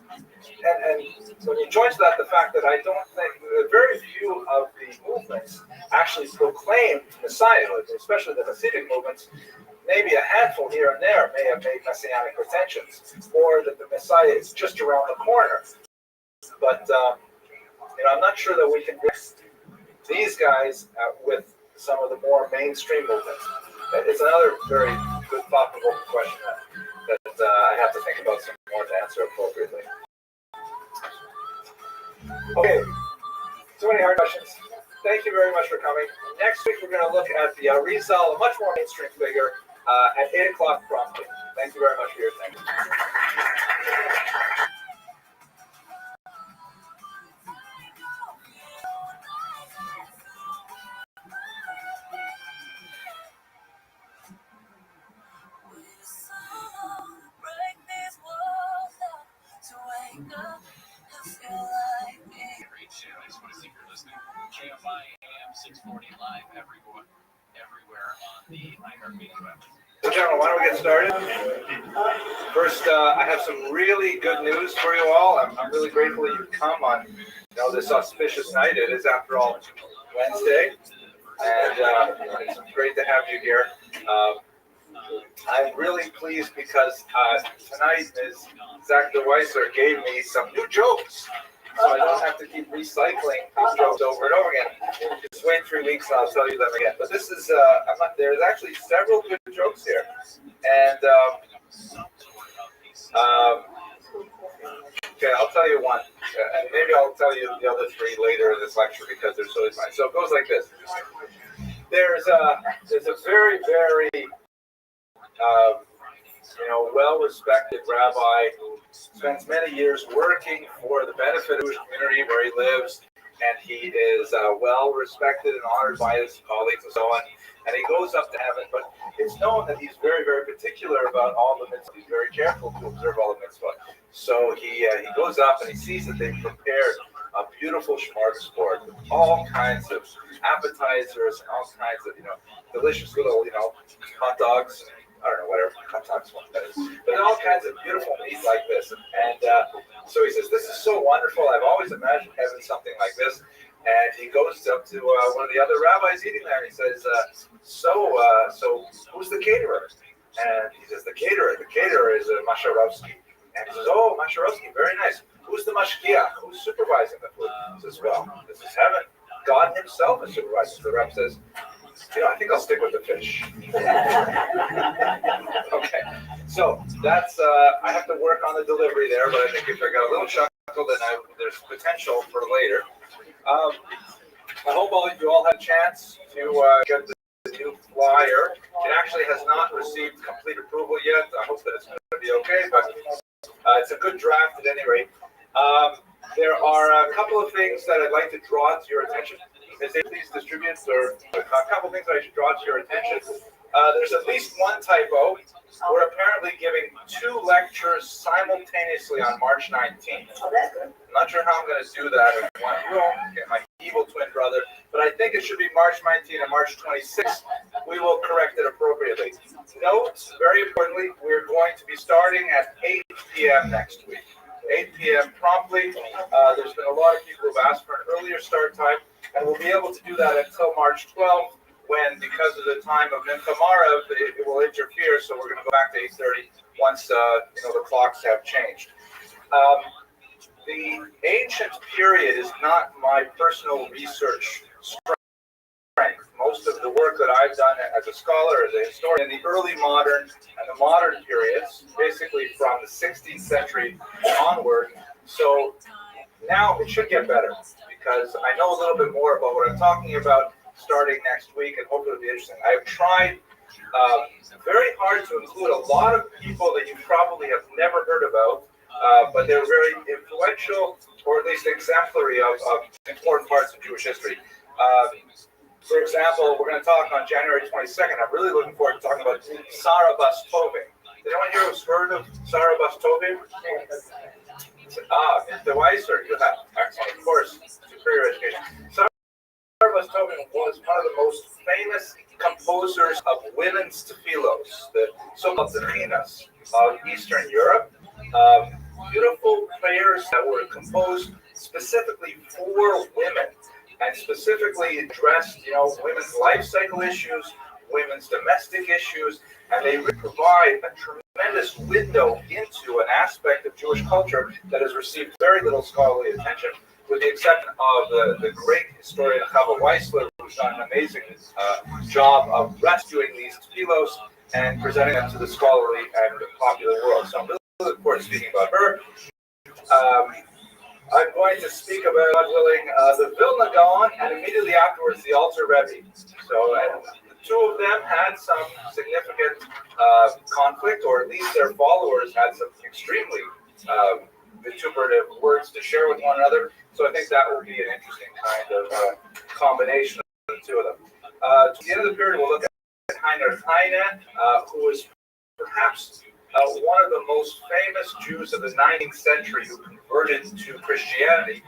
And when you join to that the fact that I don't think that very few of the movements actually proclaimed messiahhood, especially the Hasidic movements. Maybe a handful here and there may have made messianic pretensions, or that the Messiah is just around the corner. But I'm not sure that we can mix these guys with some of the more mainstream movements. It's another very good, thought-provoking question that I have to think about some more to answer appropriately. Okay, too many hard questions. Thank you very much for coming. Next week we're going to look at the Arizal, a much more mainstream figure, at 8 o'clock promptly. Thank you very much for your attention. I just want to see if you're listening. KFI AM 640 live everywhere on the iHeartMedia app. So, gentlemen, why don't we get started? First, I have some really good news for you all. I'm really grateful that you come on this auspicious night. It is, after all, Wednesday, and it's great to have you here. I'm really pleased because tonight Ms. Zach DeWeiser gave me some new jokes. So I don't have to keep recycling these jokes over and over again. Just wait 3 weeks and I'll tell you them again. But this is, there's actually several good jokes here. And, okay, I'll tell you one. And maybe I'll tell you the other 3 later in this lecture because they're so fun. So it goes like this. There's a very, very, well-respected rabbi who spends many years working for the benefit of the community where he lives, and he is well-respected and honored by his colleagues and so on, and he goes up to heaven, but it's known that he's very, very particular about all the mitzvot. He's very careful to observe all the mitzvot. So he goes up and he sees that they've prepared a beautiful smorgasbord with all kinds of appetizers and all kinds of, delicious little, hot dogs. I don't know, whatever hot dogs one that is. But all kinds of beautiful meat like this. And so he says, this is so wonderful. I've always imagined having something like this. And he goes up to one of the other rabbis eating there. And he says, so who's the caterer? And he says, the caterer is Masharovsky. And he says, oh, Masharovsky, very nice. Who's the mashgiach? Who's supervising the food? He says, well, this is heaven. God himself is supervising. The reb says, I think I'll stick with the fish. Okay, so that's, I have to work on the delivery there, but I think if I got a little chuckle, then there's potential for later. I hope you all had a chance to get the new flyer. It actually has not received complete approval yet. I hope that it's going to be okay, but it's a good draft at any rate. There are a couple of things that I'd like to draw to your attention. As they please distribute, or a couple of things I should draw to your attention. There's at least one typo. We're apparently giving 2 lectures simultaneously on March 19th. Oh, that's good. I'm not sure how I'm going to do that in one room, get my evil twin brother, but I think it should be March 19th and March 26th. We will correct it appropriately. Note, very importantly, we're going to be starting at 8 p.m. next week. 8 p.m. promptly. There's been a lot of people who've asked for an earlier start time, and we'll be able to do that until March 12th, when, because of the time of Mincha Marav, it will interfere, so we're going to go back to 8:30 once the clocks have changed. The ancient period is not my personal research strength. Most of the work that I've done as a scholar, as a historian, in the early modern and the modern periods, basically from the 16th century onward. So now it should get better, because I know a little bit more about what I'm talking about starting next week, and hopefully it'll be interesting. I've tried very hard to include a lot of people that you probably have never heard about, but they're very influential, or at least exemplary of important parts of Jewish history. For example, we're going to talk on January 22nd. I'm really looking forward to talking about Sarah Bas Tovim. Did anyone here who's heard of Sarah Bas Tovim? The Weiser, you have. Excellent, of course, superior education. Sarah Bas Tovim was one of the most famous composers of women's tefillos, the so-called techinas of Eastern Europe. Beautiful prayers that were composed specifically for women, and specifically addressed, women's life cycle issues, women's domestic issues, and they provide a tremendous window into an aspect of Jewish culture that has received very little scholarly attention, with the exception of the great historian Chava Weissler, who's done an amazing job of rescuing these tefillos and presenting them to the scholarly and popular world. So I'm really looking forward to speaking about her. I'm going to speak about, God willing, the Vilna Gaon, and immediately afterwards the Alter Rebbe. So the two of them had some significant conflict, or at least their followers had some extremely vituperative words to share with one another. So I think that will be an interesting kind of combination of the two of them. To the end of the period, we'll look at Heinrich Heine, who was perhaps one of the most famous Jews of the 19th century who converted to Christianity,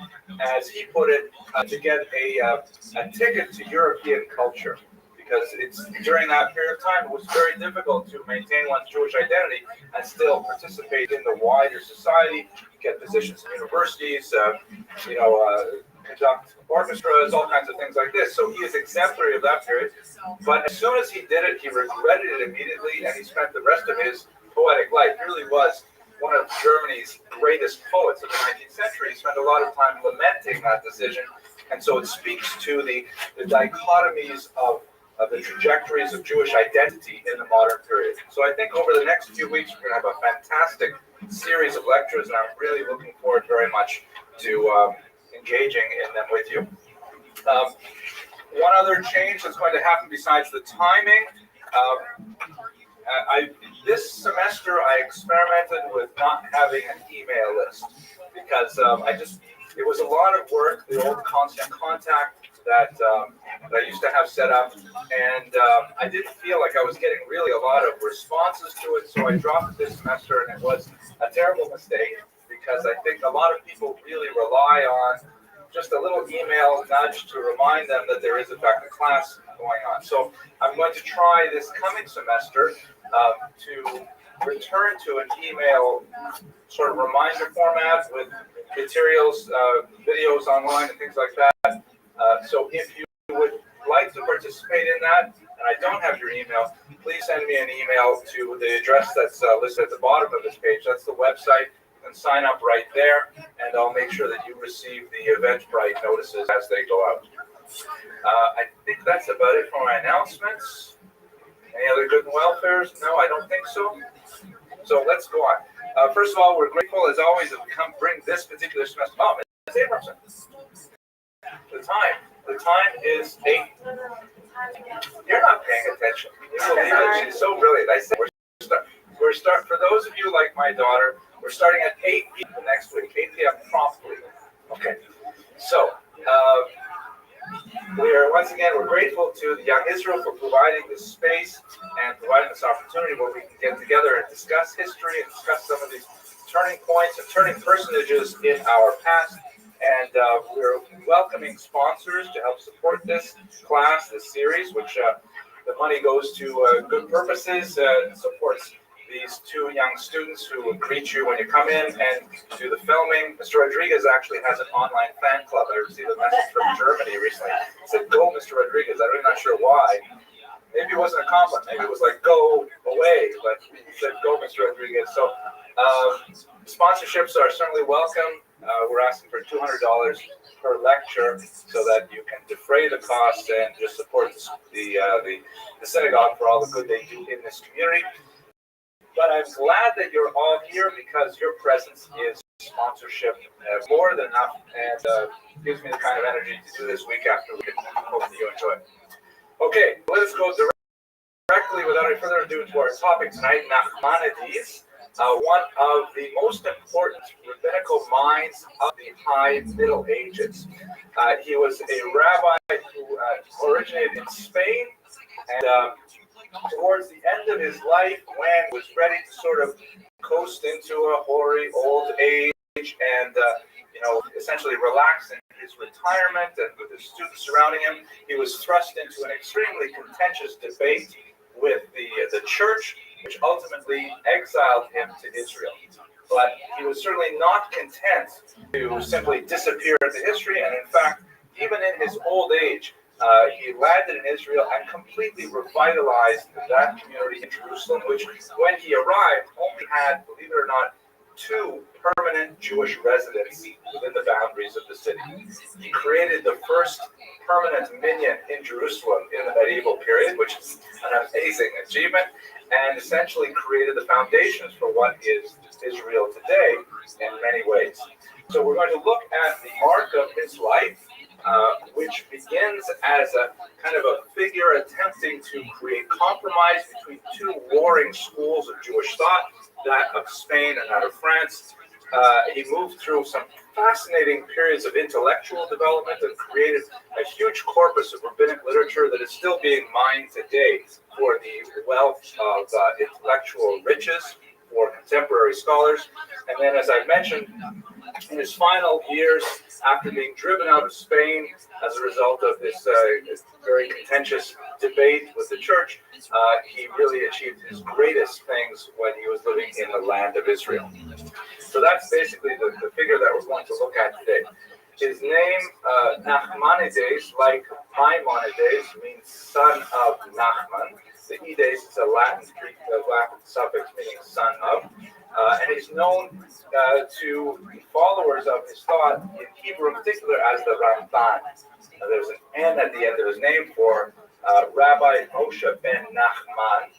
as he put it, to get a ticket to European culture. Because it's during that period of time, it was very difficult to maintain one's Jewish identity and still participate in the wider society, get positions in universities, conduct orchestras, all kinds of things like this. So he is exemplary of that period. But as soon as he did it, he regretted it immediately, and he spent the rest of his poetic life. He really was one of Germany's greatest poets of the 19th century. He spent a lot of time lamenting that decision, and so it speaks to the dichotomies of the trajectories of Jewish identity in the modern period. So I think over the next few weeks, we're going to have a fantastic series of lectures, and I'm really looking forward very much to engaging in them with you. One other change that's going to happen besides the timing, this semester I experimented with not having an email list, because it was a lot of work, the old constant contact that I used to have set up, and I didn't feel like I was getting really a lot of responses to it, so I dropped it this semester, and it was a terrible mistake, because I think a lot of people really rely on just a little email nudge to remind them that there is in fact a class going on. So I'm going to try this coming semester to return to an email sort of reminder format with materials, videos online and things like that. So if you would like to participate in that, and I don't have your email, please send me an email to the address that's listed at the bottom of this page. That's the website. You can sign up right there, and I'll make sure that you receive the Eventbrite notices as they go out. I think that's about it for my announcements. Any other good and welfares? No, I don't think so. So let's go on. First of all, we're grateful as always that we come bring this particular semester. Oh, Ms. Abramson. The time is 8. You're not paying attention. You believe it? She's so brilliant. I said we're start for those of you like my daughter. We're starting at 8 p.m. next week. 8 p.m. promptly. Okay. So We're grateful to the Young Israel for providing this space and providing this opportunity where we can get together and discuss history and discuss some of these turning points and turning personages in our past. And we're welcoming sponsors to help support this class, this series, which the money goes to good purposes and supports these two young students who will greet you when you come in and do the filming. Mr. Rodriguez actually has an online fan club. I received a message from Germany recently. It said, "Go, Mr. Rodriguez." I'm really not sure why. Maybe it wasn't a compliment. Maybe it was like, "Go away." But he said, "Go, Mr. Rodriguez." So sponsorships are certainly welcome. We're asking for $200 per lecture so that you can defray the cost and just support the synagogue for all the good they do in this community. But I'm glad that you're all here because your presence is sponsorship more than enough and gives me the kind of energy to do this week after week. Hope that you enjoy it. Okay, let us go directly, without any further ado, to our topic tonight, Nachmanides, one of the most important rabbinical minds of the High Middle Ages. He was a rabbi who originated in Spain, and towards the end of his life, when he was ready to sort of coast into a hoary old age and essentially relax in his retirement and with the students surrounding him, he was thrust into an extremely contentious debate with the church, which ultimately exiled him to Israel. But he was certainly not content to simply disappear into history, and in fact, even in his old age, he landed in Israel and completely revitalized that community in Jerusalem, which, when he arrived, only had, believe it or not, 2 permanent Jewish residents within the boundaries of the city. He created the first permanent minyan in Jerusalem in the medieval period, which is an amazing achievement, and essentially created the foundations for what is Israel today in many ways. So we're going to look at the arc of his life, which begins as a kind of a figure attempting to create compromise between 2 warring schools of Jewish thought, that of Spain and that of France. He moved through some fascinating periods of intellectual development and created a huge corpus of rabbinic literature that is still being mined today for the wealth of intellectual riches for contemporary scholars. And then, as I mentioned, in his final years, after being driven out of Spain as a result of this very contentious debate with the church, he really achieved his greatest things when he was living in the land of Israel. So that's basically the figure that we're going to look at today. His name, Nachmanides, like Maimonides, means son of Nachman. The ides is a Latin suffix meaning son of. And he's known to followers of his thought, in Hebrew in particular, as the Ramban. There's an N at the end of his name for Rabbi Moshe ben Nachman,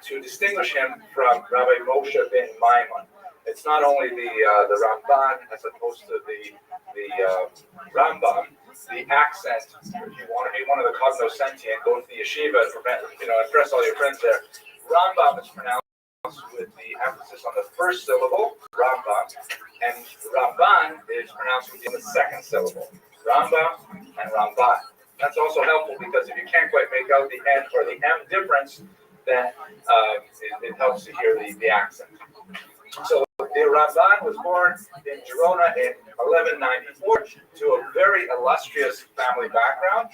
to distinguish him from Rabbi Moshe ben Maimon. It's not only the Ramban as opposed to the Rambam. The accent, if you want to be one of the cognoscenti and go to the yeshiva and impress all your friends there, Rambam is pronounced with the emphasis on the first syllable, Rambam, and Ramban is pronounced with the second syllable, Rambam and Ramban. That's also helpful because if you can't quite make out the N or the M difference, then it helps to hear the accent. So the Ramban was born in Girona in 1194 to a very illustrious family background.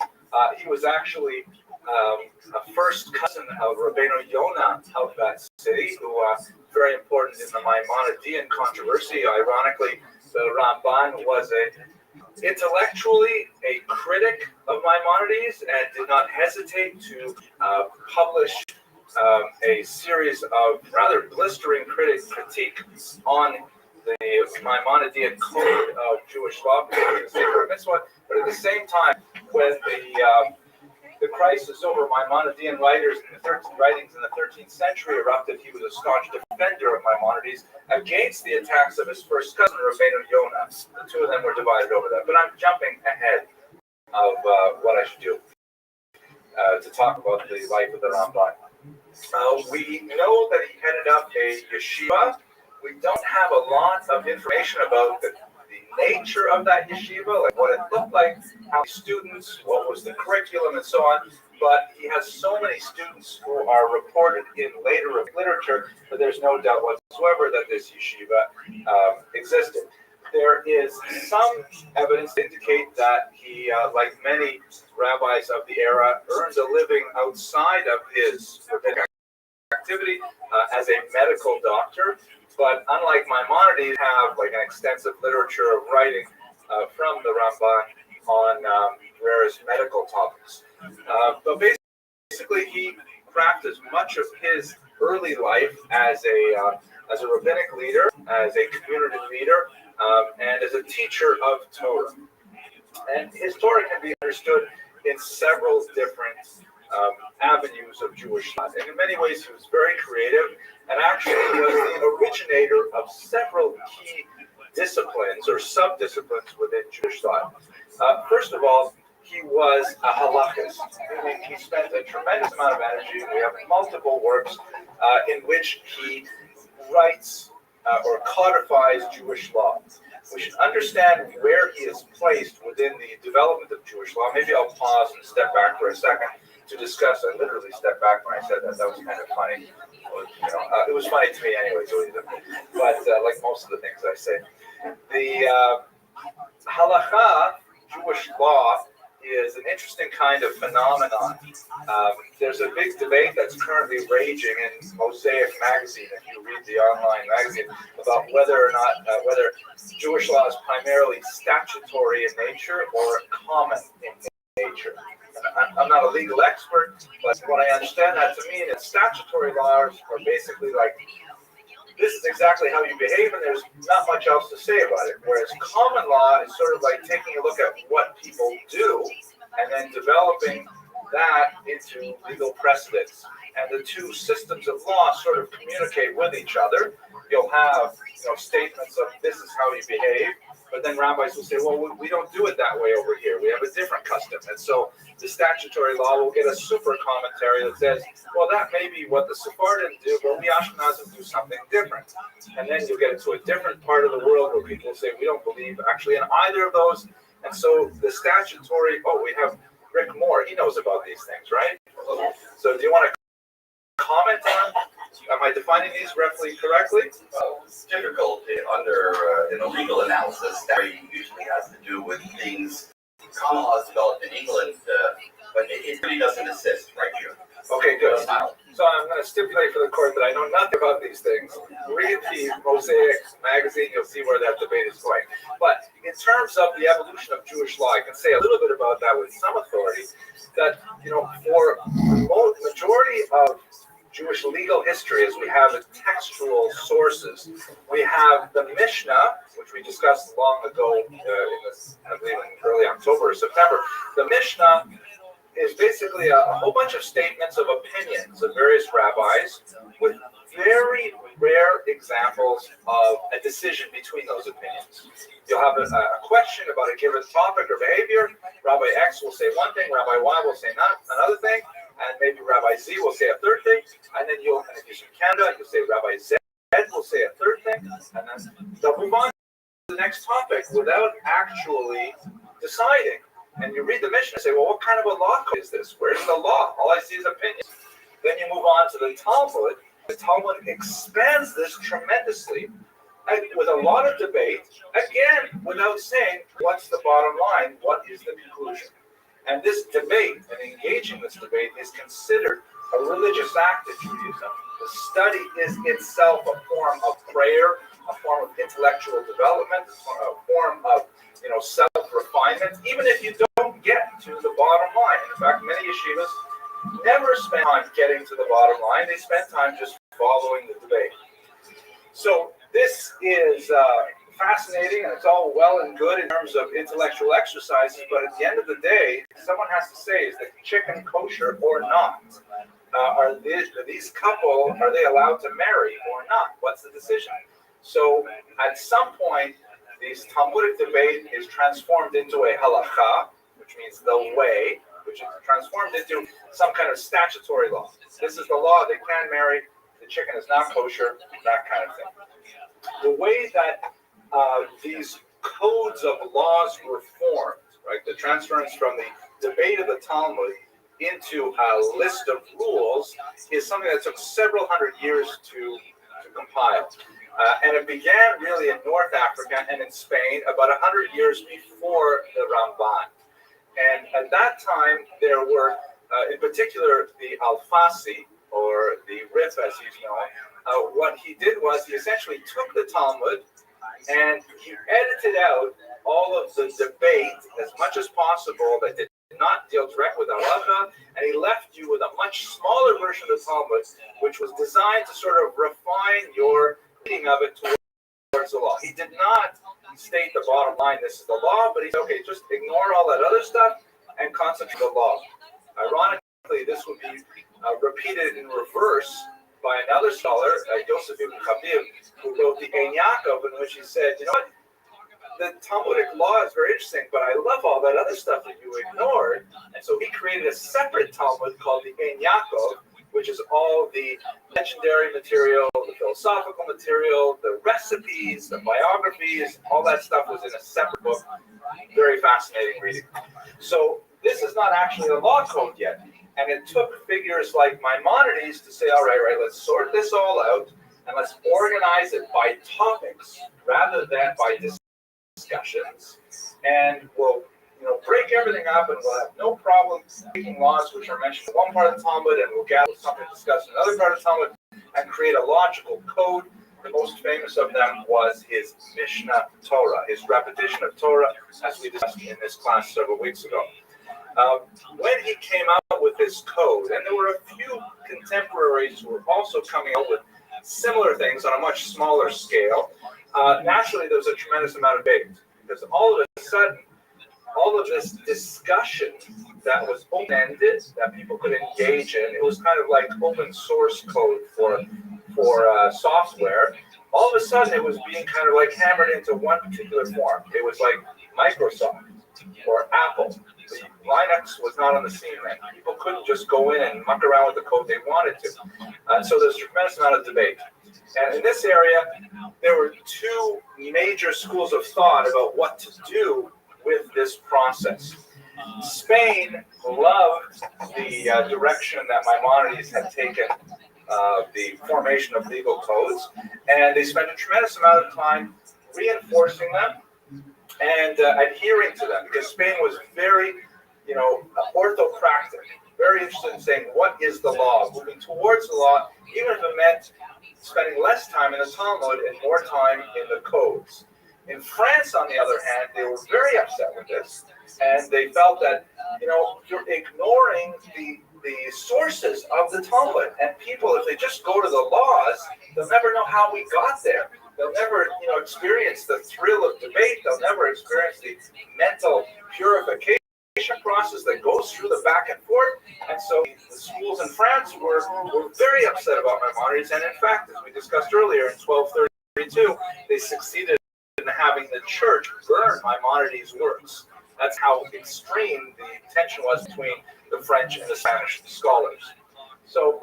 He was actually a first cousin of Rabbeinu Yonah of that city, who was very important in the Maimonidean controversy. Ironically, the Ramban was intellectually a critic of Maimonides and did not hesitate to publish a series of rather blistering critique on the Maimonidean code of Jewish law, but at the same time, when the crisis over Maimonidean writings in the 13th century erupted, he was a staunch defender of Maimonides against the attacks of his first cousin, Rabbeinu Yonah. The two of them were divided over that. But I'm jumping ahead of what I should do to talk about the life of the Ramban. We know that he headed up a yeshiva. We don't have a lot of information about the nature of that yeshiva, like what it looked like, how many students, what was the curriculum, and so on. But he has so many students who are reported in later literature that there's no doubt whatsoever that this yeshiva existed. There is some evidence to indicate that he, like many rabbis of the era, earned a living outside of his rabbinic activity as a medical doctor. But unlike Maimonides, have like an extensive literature of writing from the Ramban on various medical topics. But basically, he crafted much of his early life as a rabbinic leader, as a community leader, and as a teacher of Torah. And his Torah can be understood in several different avenues of Jewish thought. And in many ways, he was very creative and actually was the originator of several key disciplines or sub-disciplines within Jewish thought. First of all, he was a halachist. He spent a tremendous amount of energy. We have multiple works in which he writes or codifies Jewish law. We should understand where he is placed within the development of Jewish law. Maybe I'll pause and step back for a second to discuss. I literally stepped back when I said that. That was kind of funny. It was funny to me anyway. But like most of the things I say, the halacha, Jewish law, is an interesting kind of phenomenon. There's a big debate that's currently raging in Mosaic magazine, if you read the online magazine, about whether or not whether Jewish law is primarily statutory in nature or common in nature. I'm not a legal expert, but what I understand that to mean is statutory laws are basically like, this is exactly how you behave, and there's not much else to say about it. Whereas common law is sort of like taking a look at what people do and then developing that into legal precedents. And the two systems of law sort of communicate with each other. You'll have statements of this is how you behave, but then rabbis will say, well, we don't do it that way over here. We have a different custom. And so the statutory law will get a super commentary that says, well, that may be what the Sephardim do, but we Ashkenazim do something different. And then you'll get into a different part of the world where people say, we don't believe actually in either of those. And so the statutory, we have Rick Moore. He knows about these things, right? So do you want to comment on, am I defining these roughly correctly? Well, it's difficult in a legal analysis. That usually has to do with things, common laws developed in England, but it really doesn't assist right here. Okay, good. So I'm going to stipulate for the court that I know nothing about these things. Read the Mosaic magazine, you'll see where that debate is going. But in terms of the evolution of Jewish law, I can say a little bit about that with some authority, that, for the majority of Jewish legal history, as we have in textual sources, we have the Mishnah, which we discussed long ago I believe in early October or September. The Mishnah is basically a whole bunch of statements of opinions of various rabbis with very rare examples of a decision between those opinions. You'll have a question about a given topic or behavior. Rabbi X will say one thing, Rabbi Y will say another thing, and maybe Rabbi Z will say a third thing, and then if you're in Canada, you'll say Rabbi Z will say a third thing, and then they'll move on to the next topic without actually deciding. And you read the Mishnah and say, well, what kind of a law is this? Where's the law? All I see is opinions. Then you move on to the Talmud. The Talmud expands this tremendously with a lot of debate, again, without saying what's the bottom line, what is the conclusion. And this debate, and engaging this debate, is considered a religious act in Judaism. The study is itself a form of prayer, a form of intellectual development, a form of self-refinement, even if you don't get to the bottom line. In fact, many yeshivas never spend time getting to the bottom line. They spend time just following the debate. So this is fascinating, and it's all well and good in terms of intellectual exercises, but at the end of the day, someone has to say, is the chicken kosher or not? Are these couple, are they allowed to marry or not? What's the decision? So at some point, this Talmudic debate is transformed into a halacha, which means the way, which is transformed into some kind of statutory law. This is the law, they can marry, the chicken is not kosher, that kind of thing. The way that these codes of laws were formed, right? The transference from the debate of the Talmud into a list of rules is something that took several hundred years to compile. And it began really in North Africa and in Spain about 100 years before the Ramban. And at that time, there were, in particular, the Alfasi, or the Rif, as he's known. What he did was he essentially took the Talmud and he edited out all of the debate as much as possible that did not deal directly with halacha, and he left you with a much smaller version of the Talmud, which was designed to sort of refine your reading of it towards the law. He did not state the bottom line, this is the law, but he's okay, just ignore all that other stuff and concentrate on the law. Ironically, this would be repeated in reverse by another scholar, Yosef ibn Habib, who wrote the Ein Yaakov, in which he said, you know what, the Talmudic law is very interesting, but I love all that other stuff that you ignored. And so he created a separate Talmud called the Ein Yaakov, which is all the legendary material, the philosophical material, the recipes, the biographies, all that stuff was in a separate book. Very fascinating reading. So this is not actually a law code yet. And it took figures like Maimonides to say, all right, let's sort this all out and let's organize it by topics rather than by discussions. And we'll break everything up and we'll have no problem taking laws which are mentioned in one part of the Talmud and we'll gather something discussed in another part of the Talmud and create a logical code. The most famous of them was his Mishnah Torah, his repetition of Torah, as we discussed in this class several weeks ago. When he came out with this code, and there were a few contemporaries who were also coming out with similar things on a much smaller scale, naturally there was a tremendous amount of debate, because all of a sudden, all of this discussion that was open-ended, that people could engage in, it was kind of like open source code for software. All of a sudden, it was being kind of like hammered into one particular form. It was like Microsoft or Apple. Linux was not on the scene then. People couldn't just go in and muck around with the code they wanted to. So there's a tremendous amount of debate. And in this area, there were two major schools of thought about what to do with this process. Spain loved the direction that Maimonides had taken, the formation of legal codes, and they spent a tremendous amount of time reinforcing them and adhering to them, because Spain was very, orthopractic, very interested in saying, what is the law? Moving towards the law, even if it meant spending less time in the Talmud and more time in the codes. In France, on the other hand, they were very upset with this, and they felt that, you're ignoring the sources of the Talmud, and people, if they just go to the laws, they'll never know how we got there. They'll never, experience the thrill of debate. They'll never experience the mental purification process that goes through the back and forth. And so the schools in France were very upset about Maimonides, and in fact, as we discussed earlier, in 1232, they succeeded in having the church burn Maimonides' works. That's how extreme the tension was between the French and the Spanish scholars. So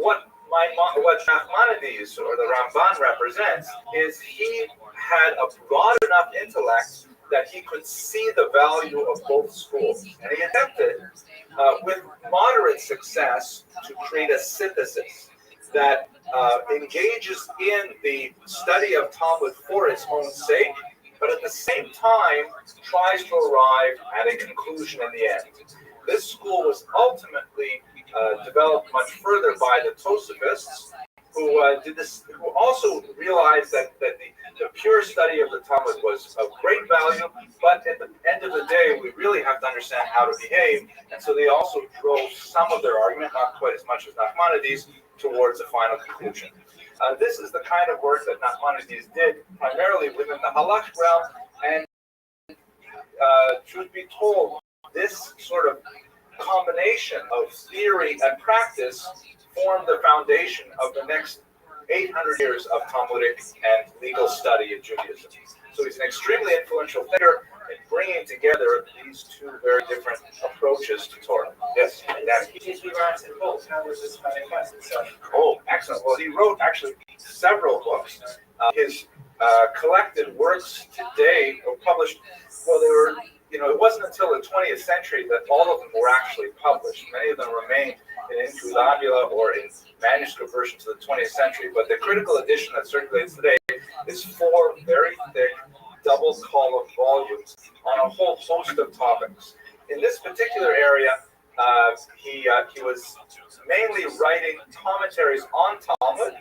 what Maimonides, or the Ramban, represents is he had a broad enough intellect that he could see the value of both schools. And he attempted, with moderate success, to create a synthesis that engages in the study of Talmud for its own sake, but at the same time tries to arrive at a conclusion in the end. This school was ultimately developed much further by the Tosafists, who did this, who also realized that the pure study of the Talmud was of great value, but at the end of the day, we really have to understand how to behave. And so they also drove some of their argument, not quite as much as Nachmanides, towards a final conclusion. This is the kind of work that Nachmanides did, primarily within the halakhic realm, and truth be told, this sort of combination of theory and practice formed the foundation of the next 800 years of Talmudic and legal study in Judaism. So he's an extremely influential figure in bringing together these two very different approaches to Torah. Yes, Oh, excellent. Well, he wrote actually several books. His collected works today or published. Well, they were, it wasn't until the 20th century that all of them were actually published. Many of them remained in incunabula or in manuscript versions of the 20th century. But the critical edition that circulates today is 4 very thick, double-column volumes on a whole host of topics. In this particular area, he was mainly writing commentaries on Talmud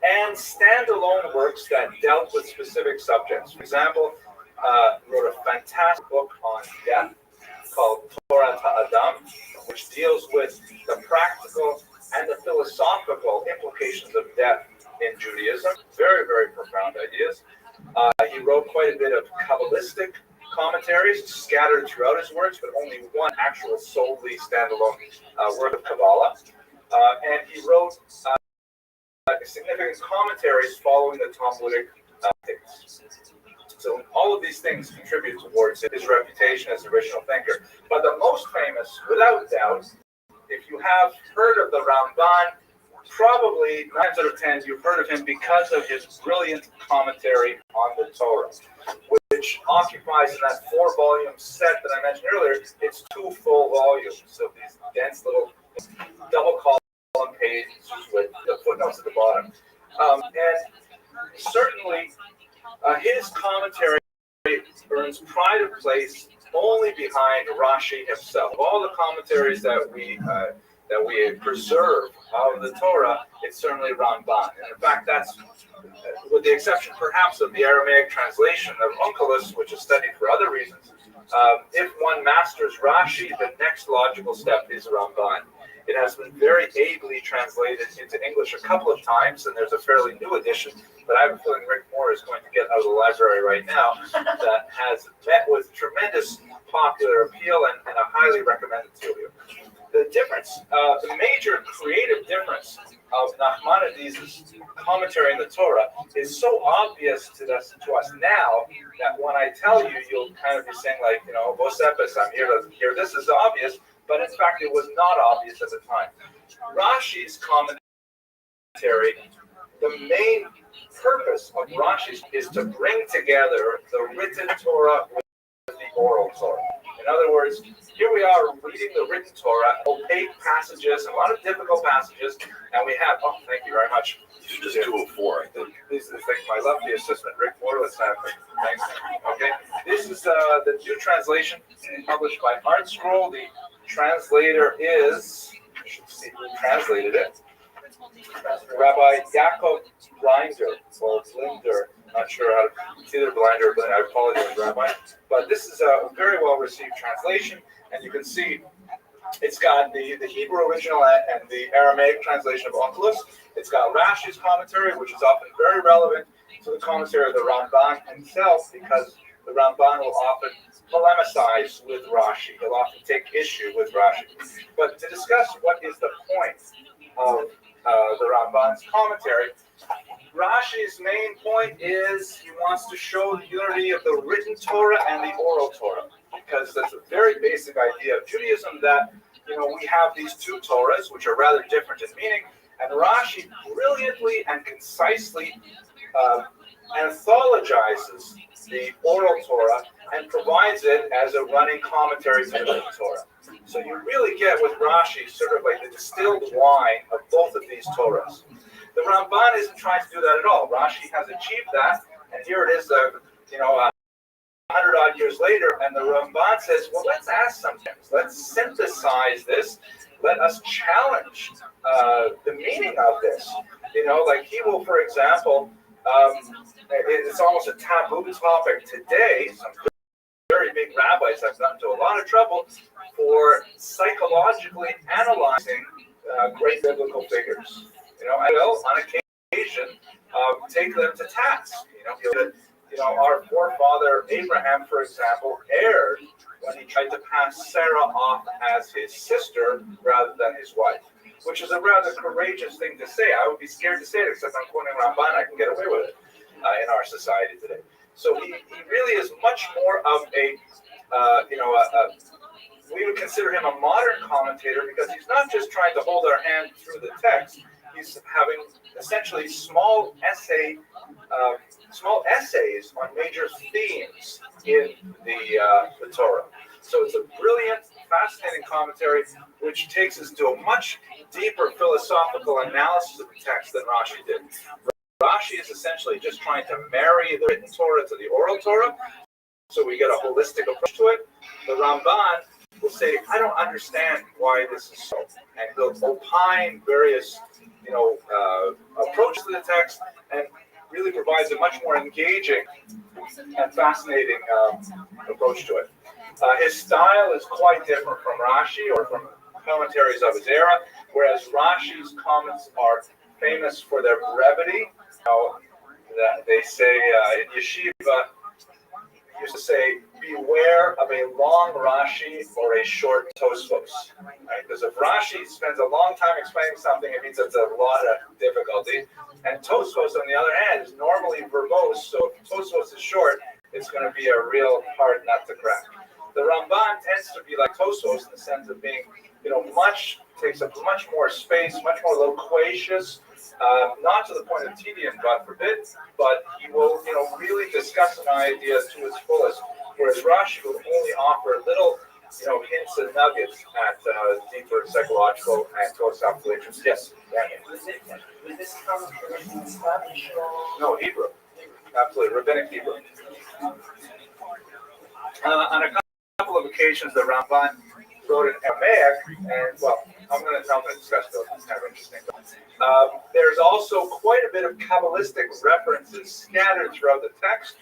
and standalone works that dealt with specific subjects. For example, wrote a fantastic book on death called Torah Ta'adam, which deals with the practical and the philosophical implications of death in Judaism. Very, very profound ideas. He wrote quite a bit of Kabbalistic commentaries scattered throughout his works, but only one actual solely standalone work of Kabbalah. And he wrote significant commentaries following the Talmudic texts. So all of these things contribute towards his reputation as an original thinker. But the most famous, without doubt, if you have heard of the Ramban, probably 9 out of 10 you've heard of him because of his brilliant commentary on the Torah, which occupies in that 4-volume set that I mentioned earlier. It's 2 full volumes, so these dense little double-column pages with the footnotes at the bottom. And certainly, his commentary earns pride of place only behind Rashi himself. Of all the commentaries that we preserve of the Torah, it's certainly Ramban. And in fact, that's, with the exception perhaps of the Aramaic translation of Onkelos, which is studied for other reasons, if one masters Rashi, the next logical step is Ramban. It has been very ably translated into English a couple of times, and there's a fairly new edition that I have a feeling Rick Moore is going to get out of the library right now that has met with tremendous popular appeal, and I highly recommend it to you. The difference, the major creative difference of Nachmanides' commentary on the Torah is so obvious to us now that when I tell you, you'll kind of be saying like, Vos epis, I'm here to hear this is obvious, but in fact it was not obvious at the time. Rashi's commentary, the main purpose of Rashi is to bring together the written Torah with the oral Torah. In other words, here we are reading the written Torah, opaque passages, a lot of difficult passages, and we have, thank you very much. You just 204, I think. This is my lovely assistant, Rick Moore. Let's have thanks. Okay, this is the new translation published by Art Scroll. The translator is, I should see who translated it, Rabbi Yaakov Blinder, or Blinder. Not sure how to, it's either Blinder or Blinder. I apologize, Rabbi. But this is a very well received translation, and you can see it's got the Hebrew original and the Aramaic translation of Onkelos. It's got Rashi's commentary, which is often very relevant to the commentary of the Ramban himself, because the Ramban will often polemicize with Rashi. He'll often take issue with Rashi. But to discuss what is the point of the Ramban's commentary, Rashi's main point is he wants to show the unity of the written Torah and the oral Torah, because that's a very basic idea of Judaism that, we have these 2 Torahs, which are rather different in meaning, and Rashi brilliantly and concisely anthologizes the oral Torah and provides it as a running commentary to the written Torah. So you really get with Rashi sort of like the distilled wine of both of these Torahs. The Ramban isn't trying to do that at all. Rashi has achieved that, and here it is, 100-odd years later, and the Ramban says, well, let's ask some things. Let's synthesize this. Let us challenge the meaning of this. Like he will, for example, it's almost a taboo topic today. Some very big rabbis have gotten into a lot of trouble for psychologically analyzing great biblical figures. I will, on occasion, take them to task. Our forefather Abraham, for example, erred when he tried to pass Sarah off as his sister rather than his wife, which is a rather courageous thing to say. I would be scared to say it, except I'm quoting Ramban. I can get away with it in our society today. So he really is much more of we would consider him a modern commentator, because he's not just trying to hold our hand through the text. he's having essentially small essays on major themes in the Torah. So it's a brilliant, fascinating commentary which takes us to a much deeper philosophical analysis of the text than Rashi did. Rashi is essentially just trying to marry the written Torah to the oral Torah, so we get a holistic approach to it. The Ramban will say, I don't understand why this is so, and he'll opine various, approaches to the text, and really provides a much more engaging and fascinating approach to it. His style is quite different from Rashi or from commentaries of his era, whereas Rashi's comments are famous for their brevity. That they say in yeshiva, used to say, beware of a long Rashi or a short Tosfos. Right? Because if Rashi spends a long time explaining something, it means it's a lot of difficulty. And Tosfos, on the other hand, is normally verbose. So if Tosfos is short, it's going to be a real hard nut to crack. The Ramban tends to be like Tosfos in the sense of being, takes up much more space, much more loquacious. Not to the point of tedium, God forbid, but he will, really discuss an idea to its fullest. Whereas Rashi will only offer little, hints and nuggets at deeper psychological and philosophical interests. Yes, Daniel. Was this conversation in Spanish or? No, Hebrew. Absolutely, rabbinic Hebrew. On a couple of occasions, the Ramban wrote in Aramaic, and I'm going to discuss those. It's kind of interesting. There's also quite a bit of Kabbalistic references scattered throughout the text,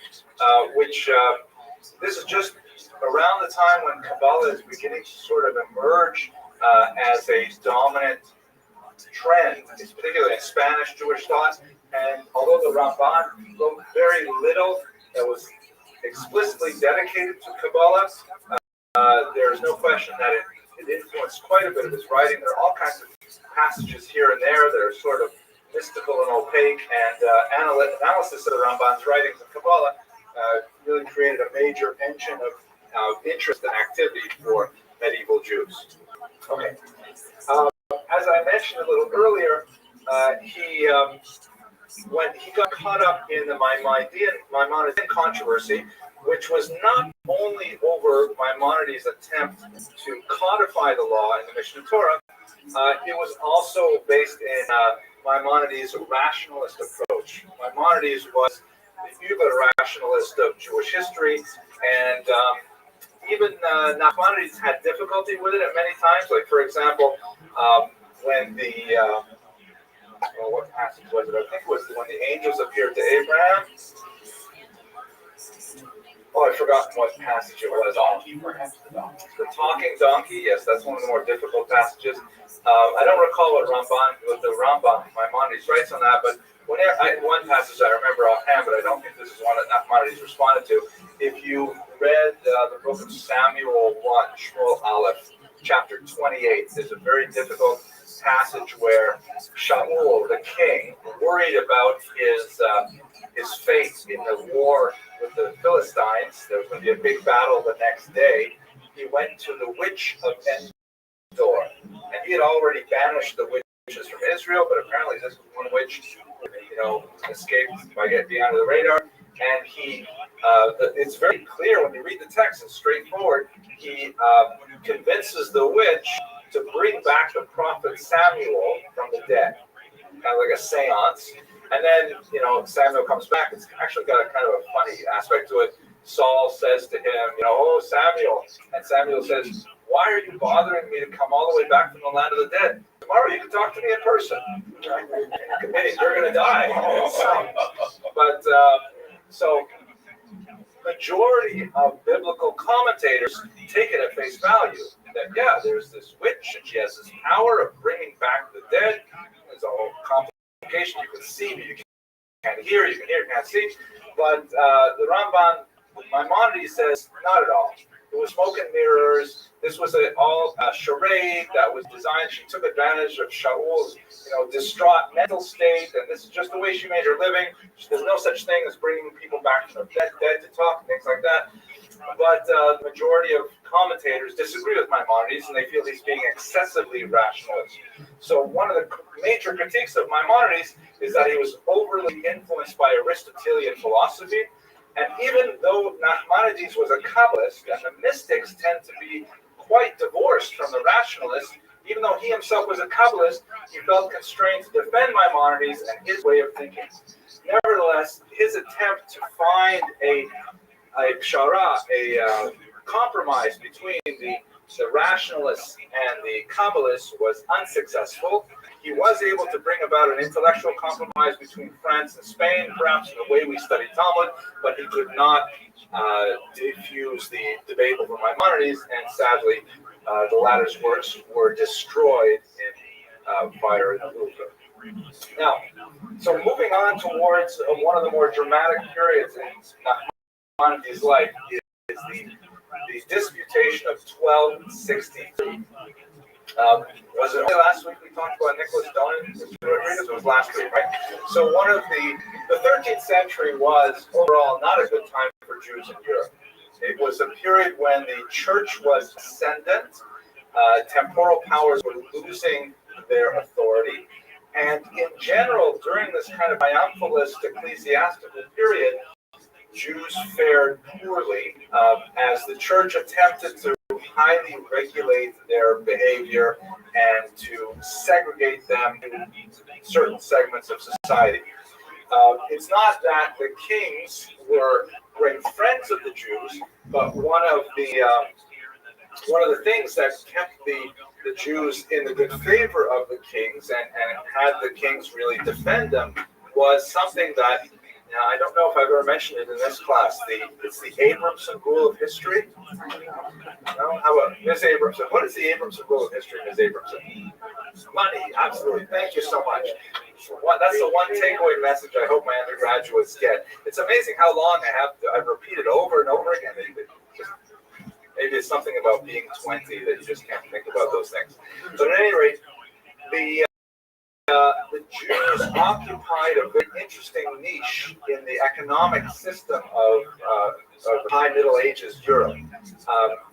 which this is just around the time when Kabbalah is beginning to sort of emerge as a dominant trend, particularly in Spanish Jewish thought. And although the Ramban wrote very little that was explicitly dedicated to Kabbalah, there's no question that it influenced quite a bit of his writing. There are all kinds of passages here and there that are sort of mystical and opaque, and analysis of the Ramban's writings in Kabbalah really created a major engine of interest and activity for medieval Jews. Okay. As I mentioned a little earlier, when he got caught up in the Maimonidean controversy, which was not only over Maimonides' attempt to codify the law in the Mishnah Torah, it was also based in Maimonides' rationalist approach. Maimonides was the uber-rationalist of Jewish history, and even Nachmanides had difficulty with it at many times. Like, for example, when what passage was it? I think it was when the angels appeared to Abraham. Oh, I've forgotten what passage it was. The talking donkey. Yes, that's one of the more difficult passages. I don't recall what the Rambam Maimonides writes on that, but one passage I remember offhand, but I don't think this is one that Nachmanides responded to. If you read the book of Samuel 1, Shmuel Aleph, chapter 28, there's a very difficult passage where Shaul, the king, worried about his fate in the war with the Philistines. There was going to be a big battle the next day. He went to the witch of Endor, and he had already banished the witches from Israel, but apparently this was one witch, escaped by getting under the radar. And it's very clear when you read the text, it's straightforward. He convinces the witch to bring back the prophet Samuel from the dead, kind of like a seance. And then, Samuel comes back. It's actually got a kind of a funny aspect to it. Saul says to him, oh, Samuel. And Samuel says, why are you bothering me to come all the way back from the land of the dead? Tomorrow you can talk to me in person. You're going to die. But, so majority of biblical commentators take it at face value. That, there's this witch, and she has this power of bringing back the dead. There's a whole complication. You can see, but you can't hear. You can hear, can't see. But the Ramban, Maimonides says, not at all. It was smoke and mirrors. This was all a charade that was designed. She took advantage of Shaul's, distraught mental state, and this is just the way she made her living. There's no such thing as bringing people back from the dead to talk and things like that. but the majority of commentators disagree with Maimonides, and they feel he's being excessively rationalist. So one of the major critiques of Maimonides is that he was overly influenced by Aristotelian philosophy, and even though Nachmanides was a Kabbalist, and the mystics tend to be quite divorced from the rationalists, even though he himself was a Kabbalist, he felt constrained to defend Maimonides and his way of thinking. Nevertheless, his attempt to find a pshara, a compromise between the rationalists and the Kabbalists was unsuccessful. He was able to bring about an intellectual compromise between France and Spain, perhaps in the way we study Talmud, but he could not diffuse the debate over Maimonides, and sadly, the latter's works were destroyed in fire in the Louvre. Now, so moving on towards one of the more dramatic periods in Nachmanides' life is the disputation of 1263. Was it only last week we talked about Nicholas Donin? It was last week, right? So one of the 13th century was overall not a good time for Jews in Europe. It was a period when the church was ascendant, temporal powers were losing their authority, and in general, during this kind of triumphalist ecclesiastical period, Jews fared poorly as the church attempted to highly regulate their behavior and to segregate them in certain segments of society. It's not that the kings were great friends of the Jews, but one of the things that kept the Jews in the good favor of the kings and had the kings really defend them was something that, I don't know if I've ever mentioned it in this class. It's the Abramson rule of history. No? How about Ms. Abramson? What is the Abramson rule of history, Ms. Abramson? Money, absolutely. Thank you so much. That's the one takeaway message I hope my undergraduates get. It's amazing how long I've repeated over and over again. Maybe it's something about being 20 that you just can't think about those things. But at any rate, the Jews occupied a very interesting niche in the economic system of High Middle Ages Europe.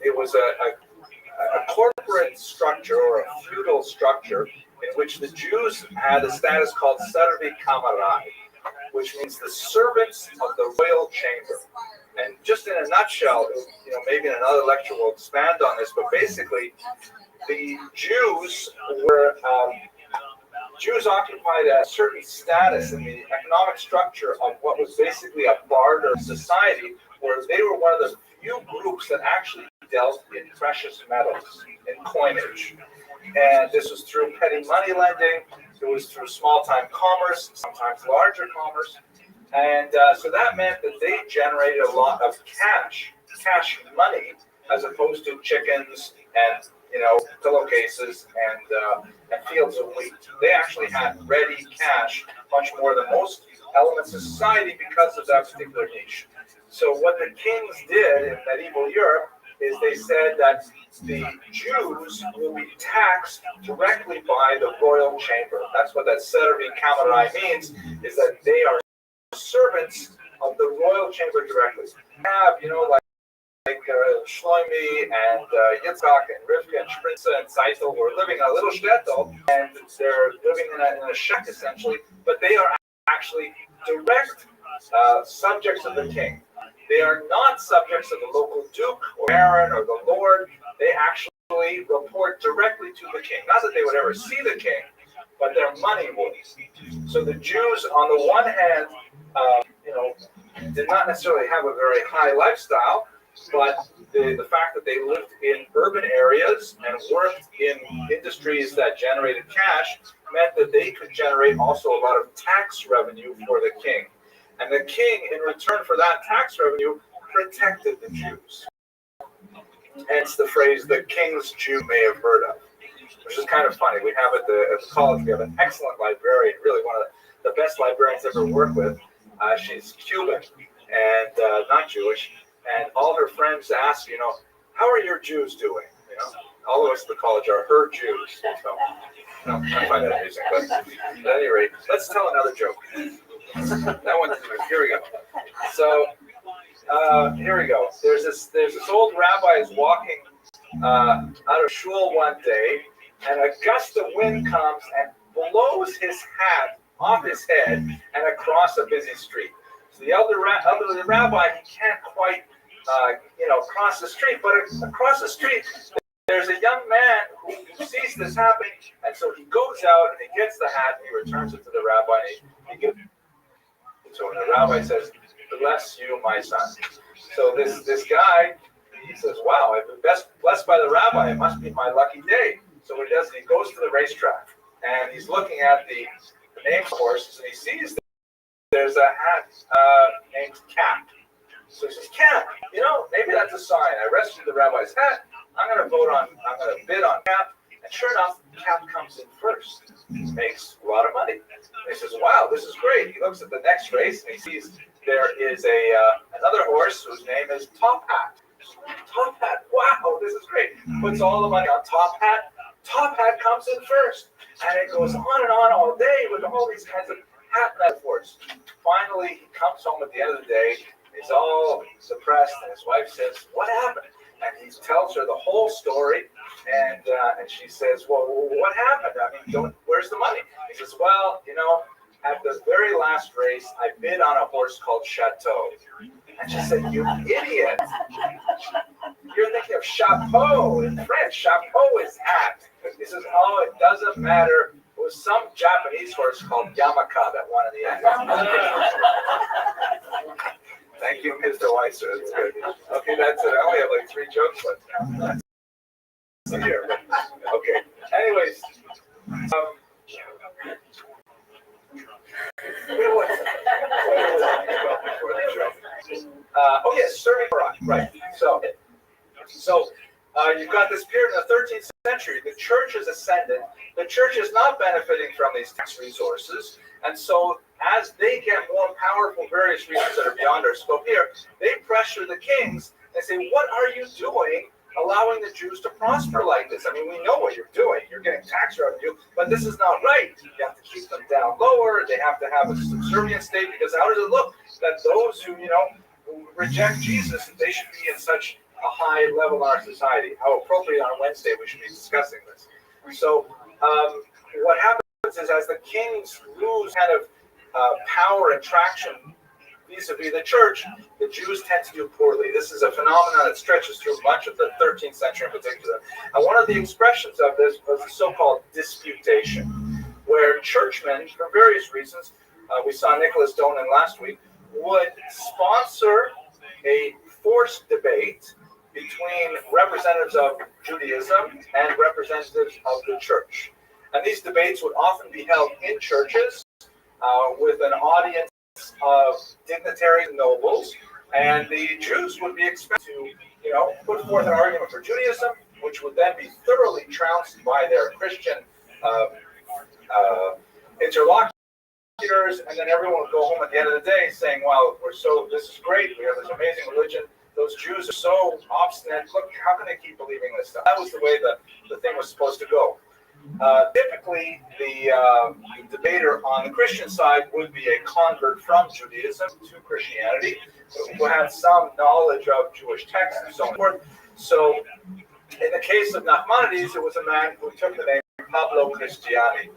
It was a corporate structure or a feudal structure in which the Jews had a status called Servi Kamarai, which means the servants of the royal chamber. And just in a nutshell, maybe in another lecture we'll expand on this, but basically the Jews occupied a certain status in the economic structure of what was basically a barter society, where they were one of the few groups that actually dealt in precious metals, in coinage. And this was through petty money lending, it was through small-time commerce, sometimes larger commerce. And so that meant that they generated a lot of cash money, as opposed to chickens and pillowcases and fields of wheat. They actually had ready cash, much more than most elements of society, because of that particular niche. So what the kings did in medieval Europe is they said that the Jews will be taxed directly by the royal chamber. That's what that Servi Kamarai means, is that they are servants of the royal chamber directly. Have, like Shlomi and Yitzhak and Rivka and Shpritza and Seitel were living in a little shtetl, and they're living in a shack essentially, but they are actually direct subjects of the king. They are not subjects of the local duke or baron or the lord. They actually report directly to the king. Not that they would ever see the king, but their money would. So the Jews, on the one hand, did not necessarily have a very high lifestyle, but the fact that they lived in urban areas and worked in industries that generated cash meant that they could generate also a lot of tax revenue for the king. And the king, in return for that tax revenue, protected the Jews. Hence the phrase, the king's Jew may have heard of, which is kind of funny. We have at the college, we have an excellent librarian, really one of the best librarians I've ever worked with. She's Cuban and not Jewish. And all her friends ask, how are your Jews doing? All of us at the college are her Jews. So, I find that amusing. But at any rate, let's tell another joke. That one's here we go. So Here we go. There's this old rabbi is walking out of shul one day, and a gust of wind comes and blows his hat off his head and across a busy street. So the elderly rabbi, he can't quite, cross the street, but across the street, there's a young man who sees this happening, and so he goes out and he gets the hat and he returns it to the rabbi. And he gives it to him. The rabbi says, "Bless you, my son." So this guy, he says, "Wow, I've been blessed by the rabbi. It must be my lucky day." So what he does is he goes to the racetrack and he's looking at the name horses and he sees that there's a hat named Cap. So he says, "Cap, maybe that's a sign. I rescued the rabbi's hat. I'm going to bid on Cap." And sure enough, Cap comes in first. He makes a lot of money. And he says, "Wow, this is great." He looks at the next race and he sees there is another horse whose name is Top Hat. Top Hat, wow, this is great. Puts all the money on Top Hat. Top Hat comes in first. And it goes on and on all day with all these kinds of hat metaphors. Finally, he comes home at the end of the day. He's all depressed, and his wife says, "What happened?" And he tells her the whole story, and she says, "Well, what happened? I mean, where's the money?" He says, "Well, at the very last race, I bid on a horse called Chateau." And she said, "You idiot! You're thinking of chapeau in French. Chapeau is hat." He says, "Oh, it doesn't matter. It was some Japanese horse called Yamaka that won in the end." Thank you, Mr. Weiser. That's good. Okay, that's it. I only have like 3 jokes left now. That's here. Okay. Anyways, yes, serving right. So you've got this period in the 13th century. The church is ascendant. The church is not benefiting from these tax resources, and so as they get more powerful, various reasons that are beyond our scope here, they pressure the kings and say, "What are you doing, allowing the Jews to prosper like this? I mean, we know what you're doing. You're getting tax revenue, but this is not right. You have to keep them down lower. They have to have a subservient state, because how does it look that those who reject Jesus, they should be in such a high level in our society? How appropriate on Wednesday we should be discussing this." So what happens is, as the kings lose kind of power and traction vis-a-vis the church, the Jews tend to do poorly. This is a phenomenon that stretches through much of the 13th century in particular. And one of the expressions of this was the so-called disputation, where churchmen, for various reasons, we saw Nicholas Donan last week, would sponsor a forced debate between representatives of Judaism and representatives of the church. And these debates would often be held in churches with an audience of dignitaries and nobles, and the Jews would be expected to, put forth an argument for Judaism, which would then be thoroughly trounced by their Christian interlocutors, and then everyone would go home at the end of the day saying, "Wow, this is great. We have this amazing religion. Those Jews are so obstinate. Look, how can they keep believing this stuff?" That was the way the thing was supposed to go. Typically, the debater on the Christian side would be a convert from Judaism to Christianity, who had some knowledge of Jewish texts and so forth. So, in the case of Nachmanides, it was a man who took the name Pablo Cristiani.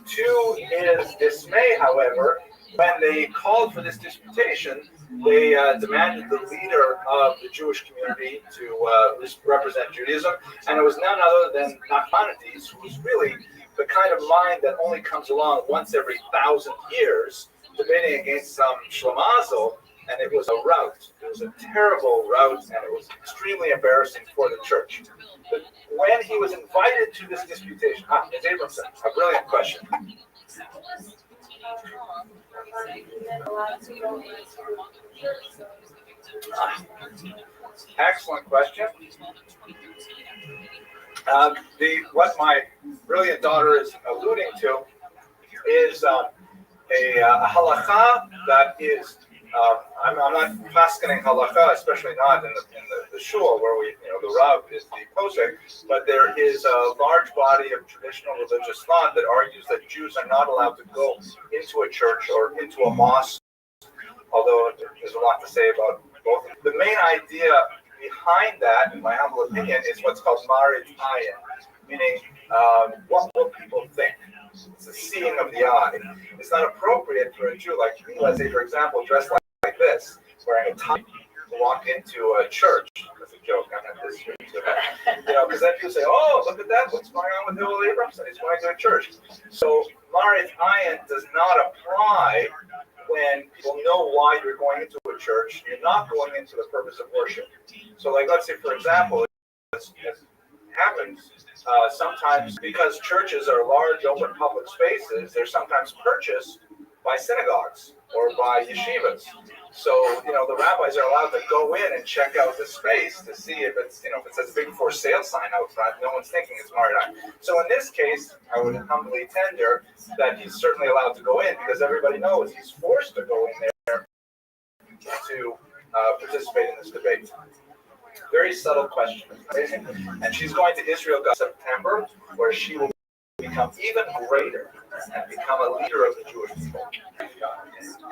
To his dismay, however, when they called for this disputation, they demanded the leader of the Jewish community to represent Judaism, and it was none other than Nachmanides, who was really the kind of mind that only comes along once every 1,000 years, debating against some Shlomazel, and it was a rout. It was a terrible rout, and it was extremely embarrassing for the church. But when he was invited to this disputation, Ms. Abramson, a brilliant question. Excellent question. What my brilliant daughter is alluding to is a halakha that is. I'm not faskening halakha, especially not in the shul where the Rav is the posek, but there is a large body of traditional religious thought that argues that Jews are not allowed to go into a church or into a mosque although there's a lot to say about both. The main idea behind that, in my humble opinion, is what's called marit ayin, meaning what will people think? It's the seeing of the eye. It's not appropriate for a Jew like me, let's say, for example, dressed like this, wearing a tie, to walk into a church. That's a joke. I'm not this church. Because then people say, oh, look at that. What's going on with Hillel Abrams? He's going to a church. So marit ayin does not apply when people know why you're going into a church. You're not going into the purpose of worship. So, like, let's say, for example, it happens sometimes because churches are large, open public spaces. They're sometimes purchased by synagogues or by yeshivas. So, the rabbis are allowed to go in and check out the space to see if it's, if it says big for sale sign out front, no one's thinking it's marit ayin. So in this case, I would humbly tender that he's certainly allowed to go in because everybody knows he's forced to go in there to participate in this debate. Very subtle question. And she's going to Israel in September, where she will become even greater and become a leader of the Jewish people.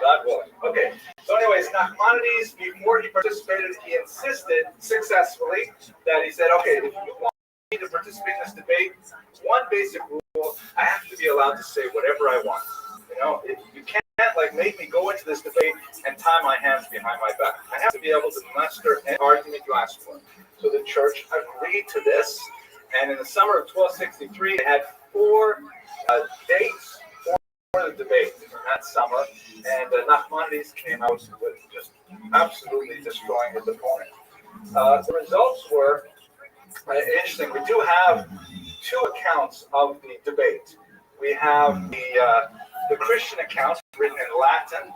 God willing. Okay. So anyways, Nachmanides, before he participated, he insisted successfully that he said, okay, if you want me to participate in this debate, one basic rule, I have to be allowed to say whatever I want. If you can't make me go into this debate and tie my hands behind my back. I have to be able to muster an argument you ask for. So the church agreed to this, and in the summer of 1263, they had 4 dates for the debate in that summer, and Nachmanides came out with just absolutely destroying his opponent. The results were interesting. We do have 2 accounts of the debate. We have the Christian account written in Latin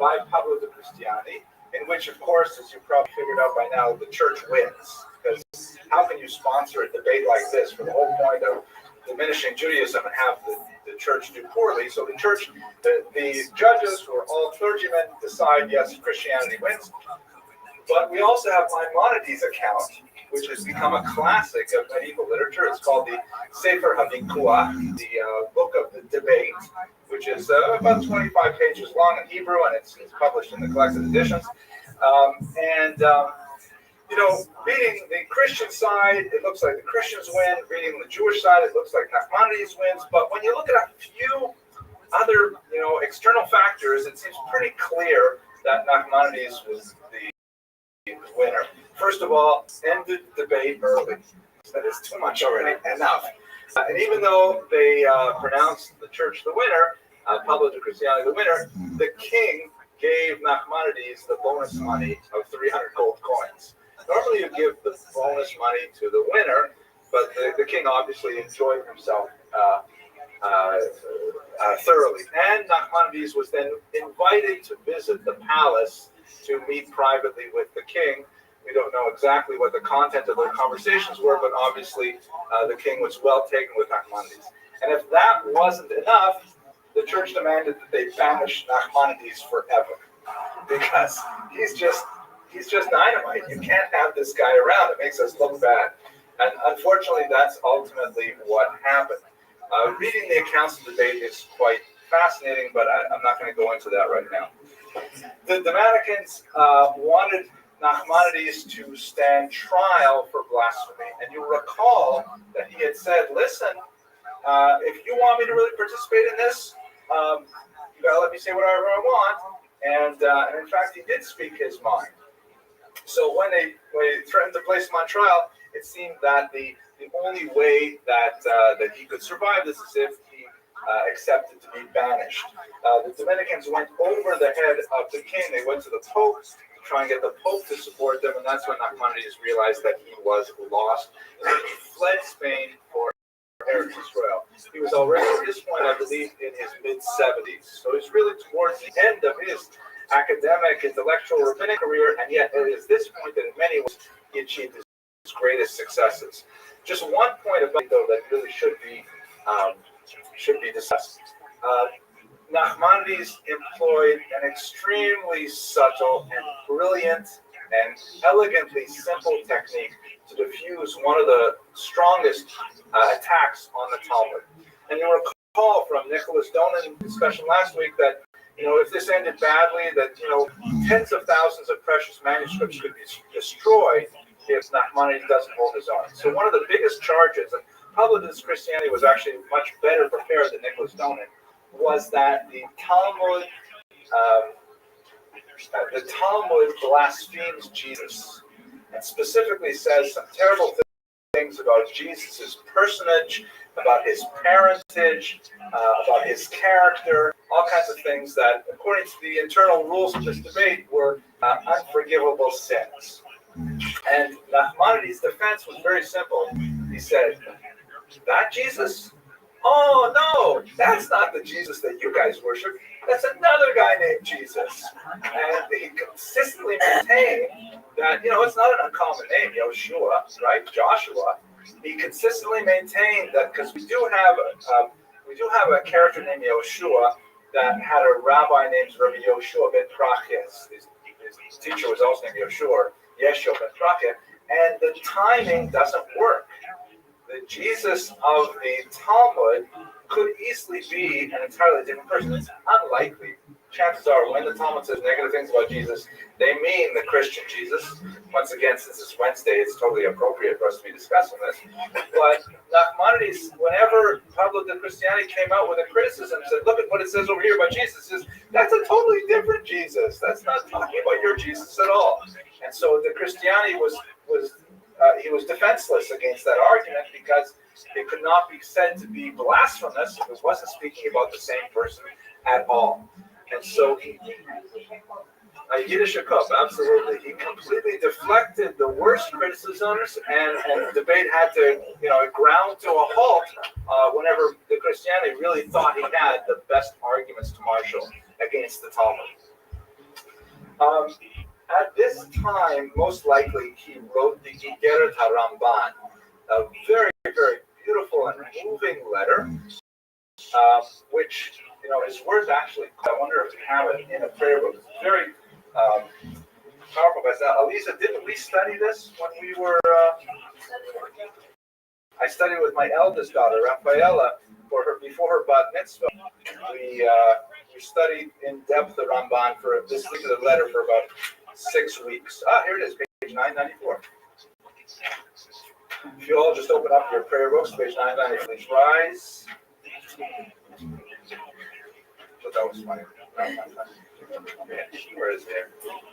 by Pablo de Cristiani, in which, of course, as you probably figured out by now, the church wins. Because how can you sponsor a debate like this for the whole point of diminishing Judaism and have the church do poorly? So the church, the judges, who are all clergymen, decide, yes, Christianity wins. But we also have Maimonides' account, which has become a classic of medieval literature. It's called the Sefer HaVikuach, the book of the debate, which is about 25 pages long in Hebrew, and it's published in the collected editions. Reading the Christian side, it looks like the Christians win. Reading the Jewish side, it looks like Nachmanides wins. But when you look at a few other, external factors, it seems pretty clear that Nachmanides was the winner. First of all, ended the debate early. That is too much already. Enough. And even though they pronounced the church the winner, Pablo de Cristiani the winner, the king gave Nachmanides the bonus money of 300 gold coins. Normally you give the bonus money to the winner, but the king obviously enjoyed himself thoroughly. And Nachmanides was then invited to visit the palace to meet privately with the king. We don't know exactly what the content of their conversations were, but obviously the king was well taken with Nachmanides. And if that wasn't enough, the church demanded that they banish Nachmanides forever, because he's just dynamite. You can't have this guy around. It makes us look bad. And unfortunately, that's ultimately what happened. Reading the accounts of the debate is quite fascinating, but I'm not going to go into that right now. The Dominicans wanted Nachmanides to stand trial for blasphemy. And you recall that he had said, listen, if you want me to really participate in this, you got to let me say whatever I want. And in fact, he did speak his mind. So when they threatened to place him on trial, it seemed that the only way that he could survive this is if he accepted to be banished. The Dominicans went over the head of the king. They went to the Pope to try and get the Pope to support them, and that's when Nachmanides realized that he was lost. And he fled Spain for Eretz Israel. He was already at this point, I believe, in his mid-70s. So he's really towards the end of his academic, intellectual, rabbinic career, and yet it is this point that in many ways he achieved his greatest successes. Just one point about it, though, that really should be discussed. Nachmanides employed an extremely subtle and brilliant and elegantly simple technique to diffuse one of the strongest attacks on the Talmud. And you recall from Nicholas Donan's discussion last week that if this ended badly, that, tens of thousands of precious manuscripts could be destroyed if Nachmanides doesn't hold his own. So one of the biggest charges, and Publicanist Christianity was actually much better prepared than Nicholas Donin, was that the Talmud blasphemes Jesus, and specifically says some terrible things about Jesus' personage, about his parentage, about his character, all kinds of things that, according to the internal rules of this debate, were unforgivable sins. And Nachmanides' defense was very simple. He said, that Jesus? Oh, no, that's not the Jesus that you guys worship. That's another guy named Jesus. And he consistently maintained that, it's not an uncommon name, Yoshua, right? Joshua. He consistently maintained that, because we do have a character named Yoshua that had a rabbi named Rabbi Yoshua ben Prachias. His teacher was also named Yeshua ben Prachias, and the timing doesn't work. The Jesus of the Talmud could easily be an entirely different person. It's unlikely. Chances are, when the Talmud says negative things about Jesus, they mean the Christian Jesus. Once again, since it's Wednesday, it's totally appropriate for us to be discussing this. But Nachmanides, whenever Pablo de Christiani came out with a criticism, said, look at what it says over here about Jesus, that's a totally different Jesus. That's not talking about your Jesus at all. And so de Christiani was defenseless against that argument, because it could not be said to be blasphemous if it wasn't speaking about the same person at all. And so Yiddish Cup, absolutely. He completely deflected the worst criticisms, and the debate had to, ground to a halt whenever the Christianity really thought he had the best arguments to marshal against the Talmud. At this time, most likely, he wrote the Igeret HaRamban, a very, very beautiful and moving letter, which, is worth actually, I wonder if we have it in a prayer book. It's very powerful. Elisa, didn't we study this when we were, I studied with my eldest daughter, Rafaela, before her bat mitzvah. We studied in depth the Ramban for this particular letter for about 6 weeks. Here it is, page 994. If you all just open up your prayer books, page 994, please rise. So that was funny. Where is it?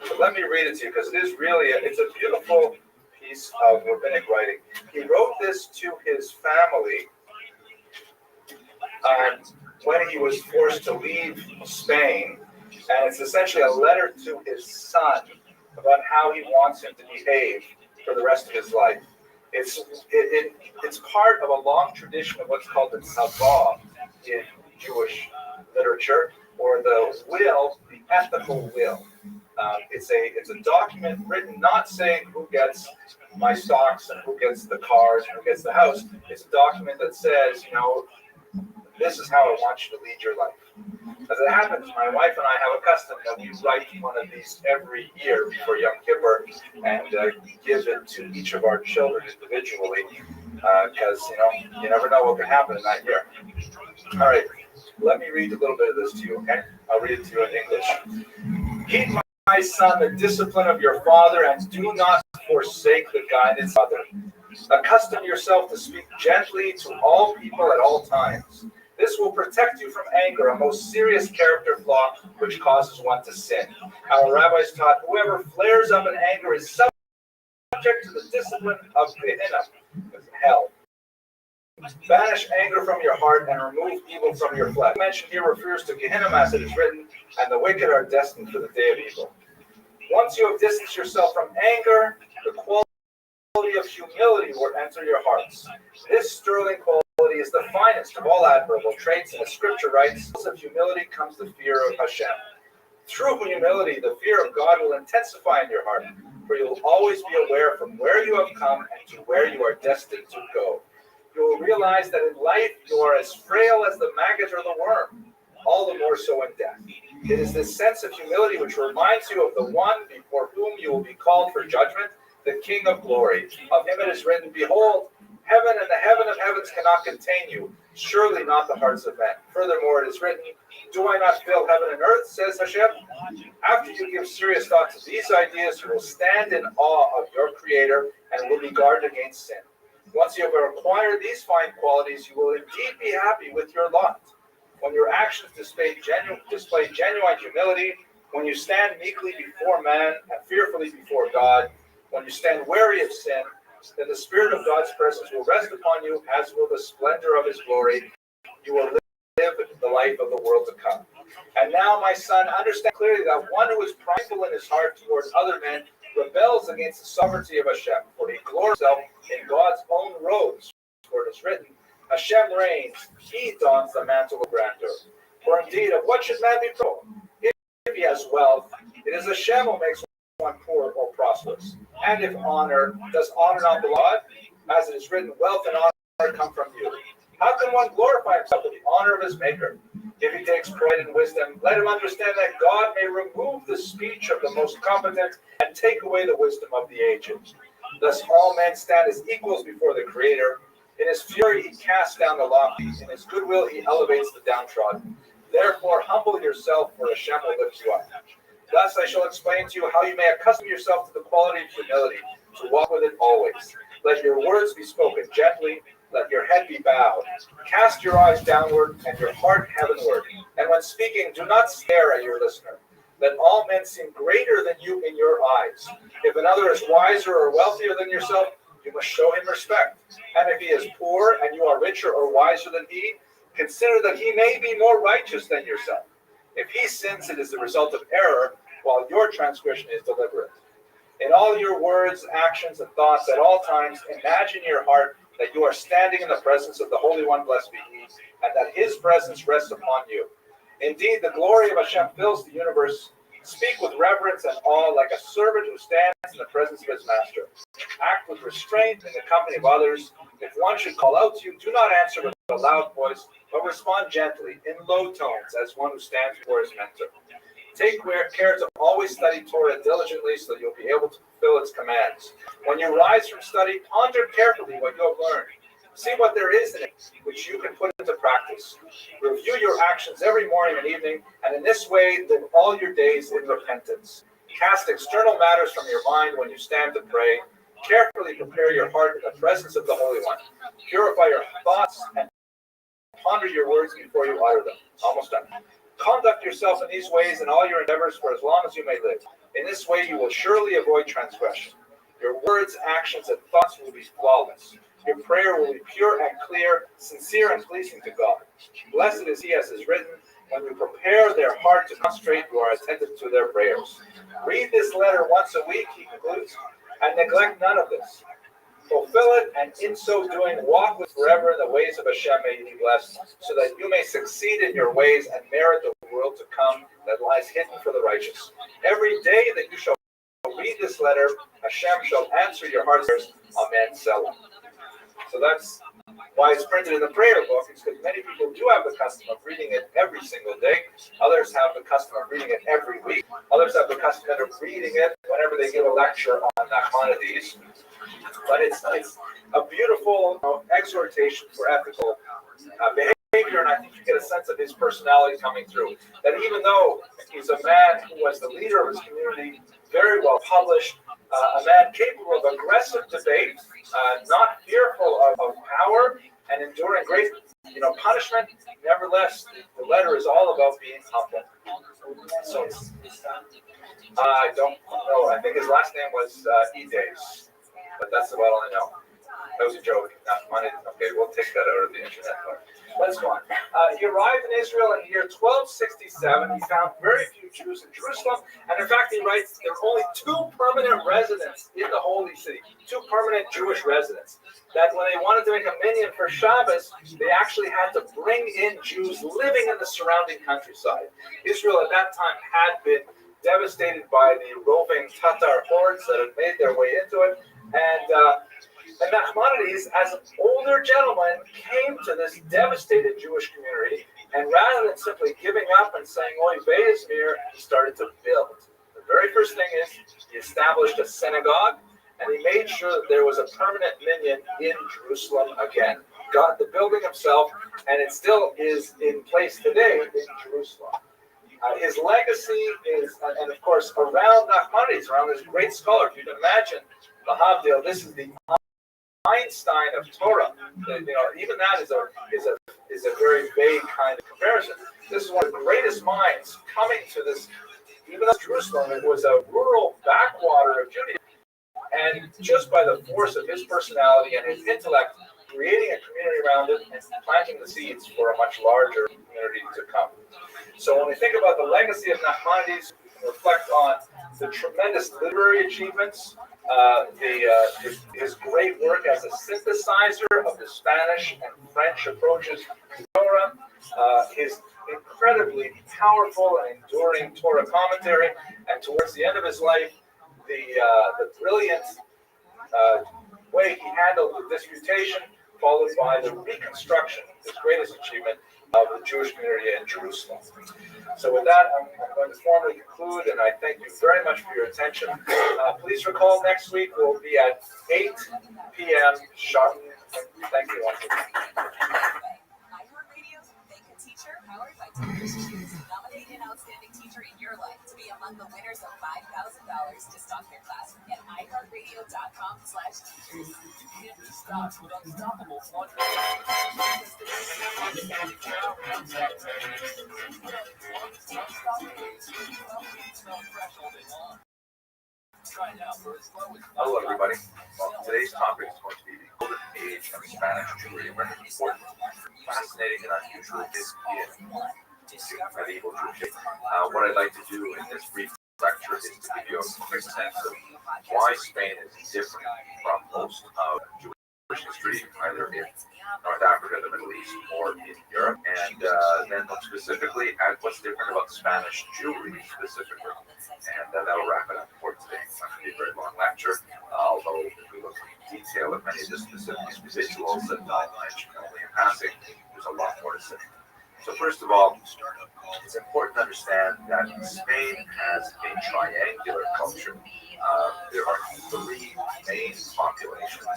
So let me read it to you, because it is really, it's a beautiful piece of rabbinic writing. He wrote this to his family when he was forced to leave Spain, and it's essentially a letter to his son about how he wants him to behave for the rest of his life. It's part of a long tradition of what's called the tzavah in Jewish literature, or the will, the ethical will. It's a document written not saying who gets my stocks and who gets the cars and who gets the house. It's a document that says, this is how I want you to lead your life. As it happens, my wife and I have a custom that we write one of these every year before Yom Kippur and give it to each of our children individually, because you never know what could happen in that year. All right, let me read a little bit of this to you, okay? I'll read it to you in English. Heed, my son, the discipline of your father, and do not forsake the guidance of others. Accustom yourself to speak gently to all people at all times. This will protect you from anger, a most serious character flaw which causes one to sin. Our rabbis taught whoever flares up in anger is subject to the discipline of Gehenna, hell. Banish anger from your heart and remove evil from your flesh. The mention here refers to Gehenna, as it is written, and the wicked are destined for the day of evil. Once you have distanced yourself from anger, the quality of humility will enter your hearts. This sterling quality is the finest of all admirable traits, and the scripture writes, of humility comes the fear of Hashem. Through humility, the fear of God will intensify in your heart, for you will always be aware from where you have come and to where you are destined to go. You will realize that in life you are as frail as the maggot or the worm, all the more so in death. It is this sense of humility which reminds you of the one before whom you will be called for judgment, the King of glory. Of him it is written, behold, Heaven and the heaven of heavens cannot contain you, surely not the hearts of men. Furthermore, it is written, do I not fill heaven and earth, says Hashem? After you give serious thought to these ideas, you will stand in awe of your Creator and will be guarded against sin. Once you have acquired these fine qualities, you will indeed be happy with your lot. When your actions display genuine humility, when you stand meekly before man and fearfully before God, when you stand wary of sin, then the Spirit of God's presence will rest upon you, as will the splendor of His glory. You will live the life of the world to come. And now, my son, understand clearly that one who is prideful in his heart towards other men rebels against the sovereignty of Hashem, for he glorifies himself in God's own robes. For it is written, Hashem reigns, He dons the mantle of grandeur. For indeed, of what should man be proud? If he has wealth, it is Hashem who makes one poor or prosperous. And if honor, does honor not belong? As it is written, wealth and honor come from you. How can one glorify himself with the honor of his maker? If he takes pride in wisdom, let him understand that God may remove the speech of the most competent and take away the wisdom of the aged. Thus all men stand as equals before the Creator. In his fury he casts down the lofty, in his goodwill he elevates the downtrodden. Therefore humble yourself, for Hashem will lift you up. Thus I shall explain to you how you may accustom yourself to the quality of humility, to walk with it always. Let your words be spoken gently, let your head be bowed. Cast your eyes downward and your heart heavenward. And when speaking, do not stare at your listener. Let all men seem greater than you in your eyes. If another is wiser or wealthier than yourself, you must show him respect. And if he is poor and you are richer or wiser than he, consider that he may be more righteous than yourself. If he sins, it is the result of error, while your transgression is deliberate. In all your words, actions, and thoughts, at all times, imagine in your heart that you are standing in the presence of the Holy One, blessed be He, and that His presence rests upon you. Indeed, the glory of Hashem fills the universe. Speak with reverence and awe, like a servant who stands in the presence of his master. Act with restraint in the company of others. If one should call out to you, do not answer with a loud voice, but respond gently, in low tones, as one who stands before his mentor. Take care to always study Torah diligently, so that you'll be able to fulfill its commands. When you rise from study, ponder carefully what you have learned. See what there is in it, which you can put into practice. Review your actions every morning and evening, and in this way live all your days in repentance. Cast external matters from your mind when you stand to pray. Carefully prepare your heart in the presence of the Holy One. Purify your thoughts and ponder your words before you utter them. Almost done. Conduct yourself in these ways in all your endeavors for as long as you may live. In this way you will surely avoid transgression. Your words, actions, and thoughts will be flawless. Your prayer will be pure and clear, sincere and pleasing to God. Blessed is he, as is written, when you prepare their heart to concentrate, you are attentive to their prayers. Read this letter once a week, he concludes, and neglect none of this. Fulfill it, and in so doing, walk with forever in the ways of Hashem, may you be blessed, so that you may succeed in your ways and merit the world to come that lies hidden for the righteous. Every day that you shall read this letter, Hashem shall answer your heart's prayers. Amen. Selah. So that's why it's printed in the prayer book, is because many people do have the custom of reading it every single day. Others have the custom of reading it every week. Others have the custom of reading it whenever they give a lecture on Nachmanides. But it's a beautiful exhortation for ethical behavior, and I think you get a sense of his personality coming through. That even though he's a man who was the leader of his community, very well published, a man capable of aggressive debate, not fearful of power, and enduring great, punishment. Nevertheless, the letter is all about being humble. So I don't know. I think his last name was Edes, but that's about all I know. That was a joke, not money. Okay, we'll take that out of the internet. Let's go on. He arrived in Israel in the year 1267. He found very few Jews in Jerusalem, and in fact, he writes there are only 2 permanent residents in the Holy City, 2 permanent Jewish residents. That when they wanted to make a minyan for Shabbos, they actually had to bring in Jews living in the surrounding countryside. Israel at that time had been devastated by the roving Tatar hordes that had made their way into it, and Nachmanides, as an older gentleman, came to this devastated Jewish community, and rather than simply giving up and saying, "Oy vey is mir," he started to build. The very first thing is he established a synagogue, and he made sure that there was a permanent minyan in Jerusalem again. Got the building himself, and it still is in place today in Jerusalem. His legacy is, and of course, around Nachmanides, around this great scholar. If you can imagine, Lahavdil, this is the Einstein of Torah. Even that is a very vague kind of comparison. This is one of the greatest minds coming to this. Even though Jerusalem, it was a rural backwater of Judaism, and just by the force of his personality and his intellect, creating a community around it and planting the seeds for a much larger community to come. So when we think about the legacy of Nachmanides, we can reflect on the tremendous literary achievements, his great work as a synthesizer of the Spanish and French approaches to Torah, his incredibly powerful and enduring Torah commentary, and towards the end of his life, the brilliant way he handled the disputation, followed by the reconstruction, his greatest achievement, of the Jewish community in Jerusalem. So with that, I'm going to formally conclude, and I thank you very much for your attention. Please recall next week we'll be at 8 p.m. sharp. Thank you once again. iHeartRadio's Thank a Teacher, powered by Teachers Choose. Nominate an outstanding teacher in your life to be among the winners of $5,000 to stock your classroom at iHeartRadio.com/teachers. You can't be stopped with unstoppable fun. Hello, everybody. Well, today's topic is going to be the golden age of Spanish Jewry and whether it's important, fascinating, and unusual is in medieval Jewry. What I'd like to do in this brief lecture is to give you a quick sense of why Spain is different from most of Jewish history, either in North Africa, the Middle East, or in Europe, and then look specifically at what's different about Spanish Jewry specifically. And that'll wrap it up for today. It's not going to be a very long lecture, although if we look in detail at many of the specific individuals that I'll mention only in passing, there's a lot more to say. So first of all, it's important to understand that Spain has a triangular culture. There are three main populations,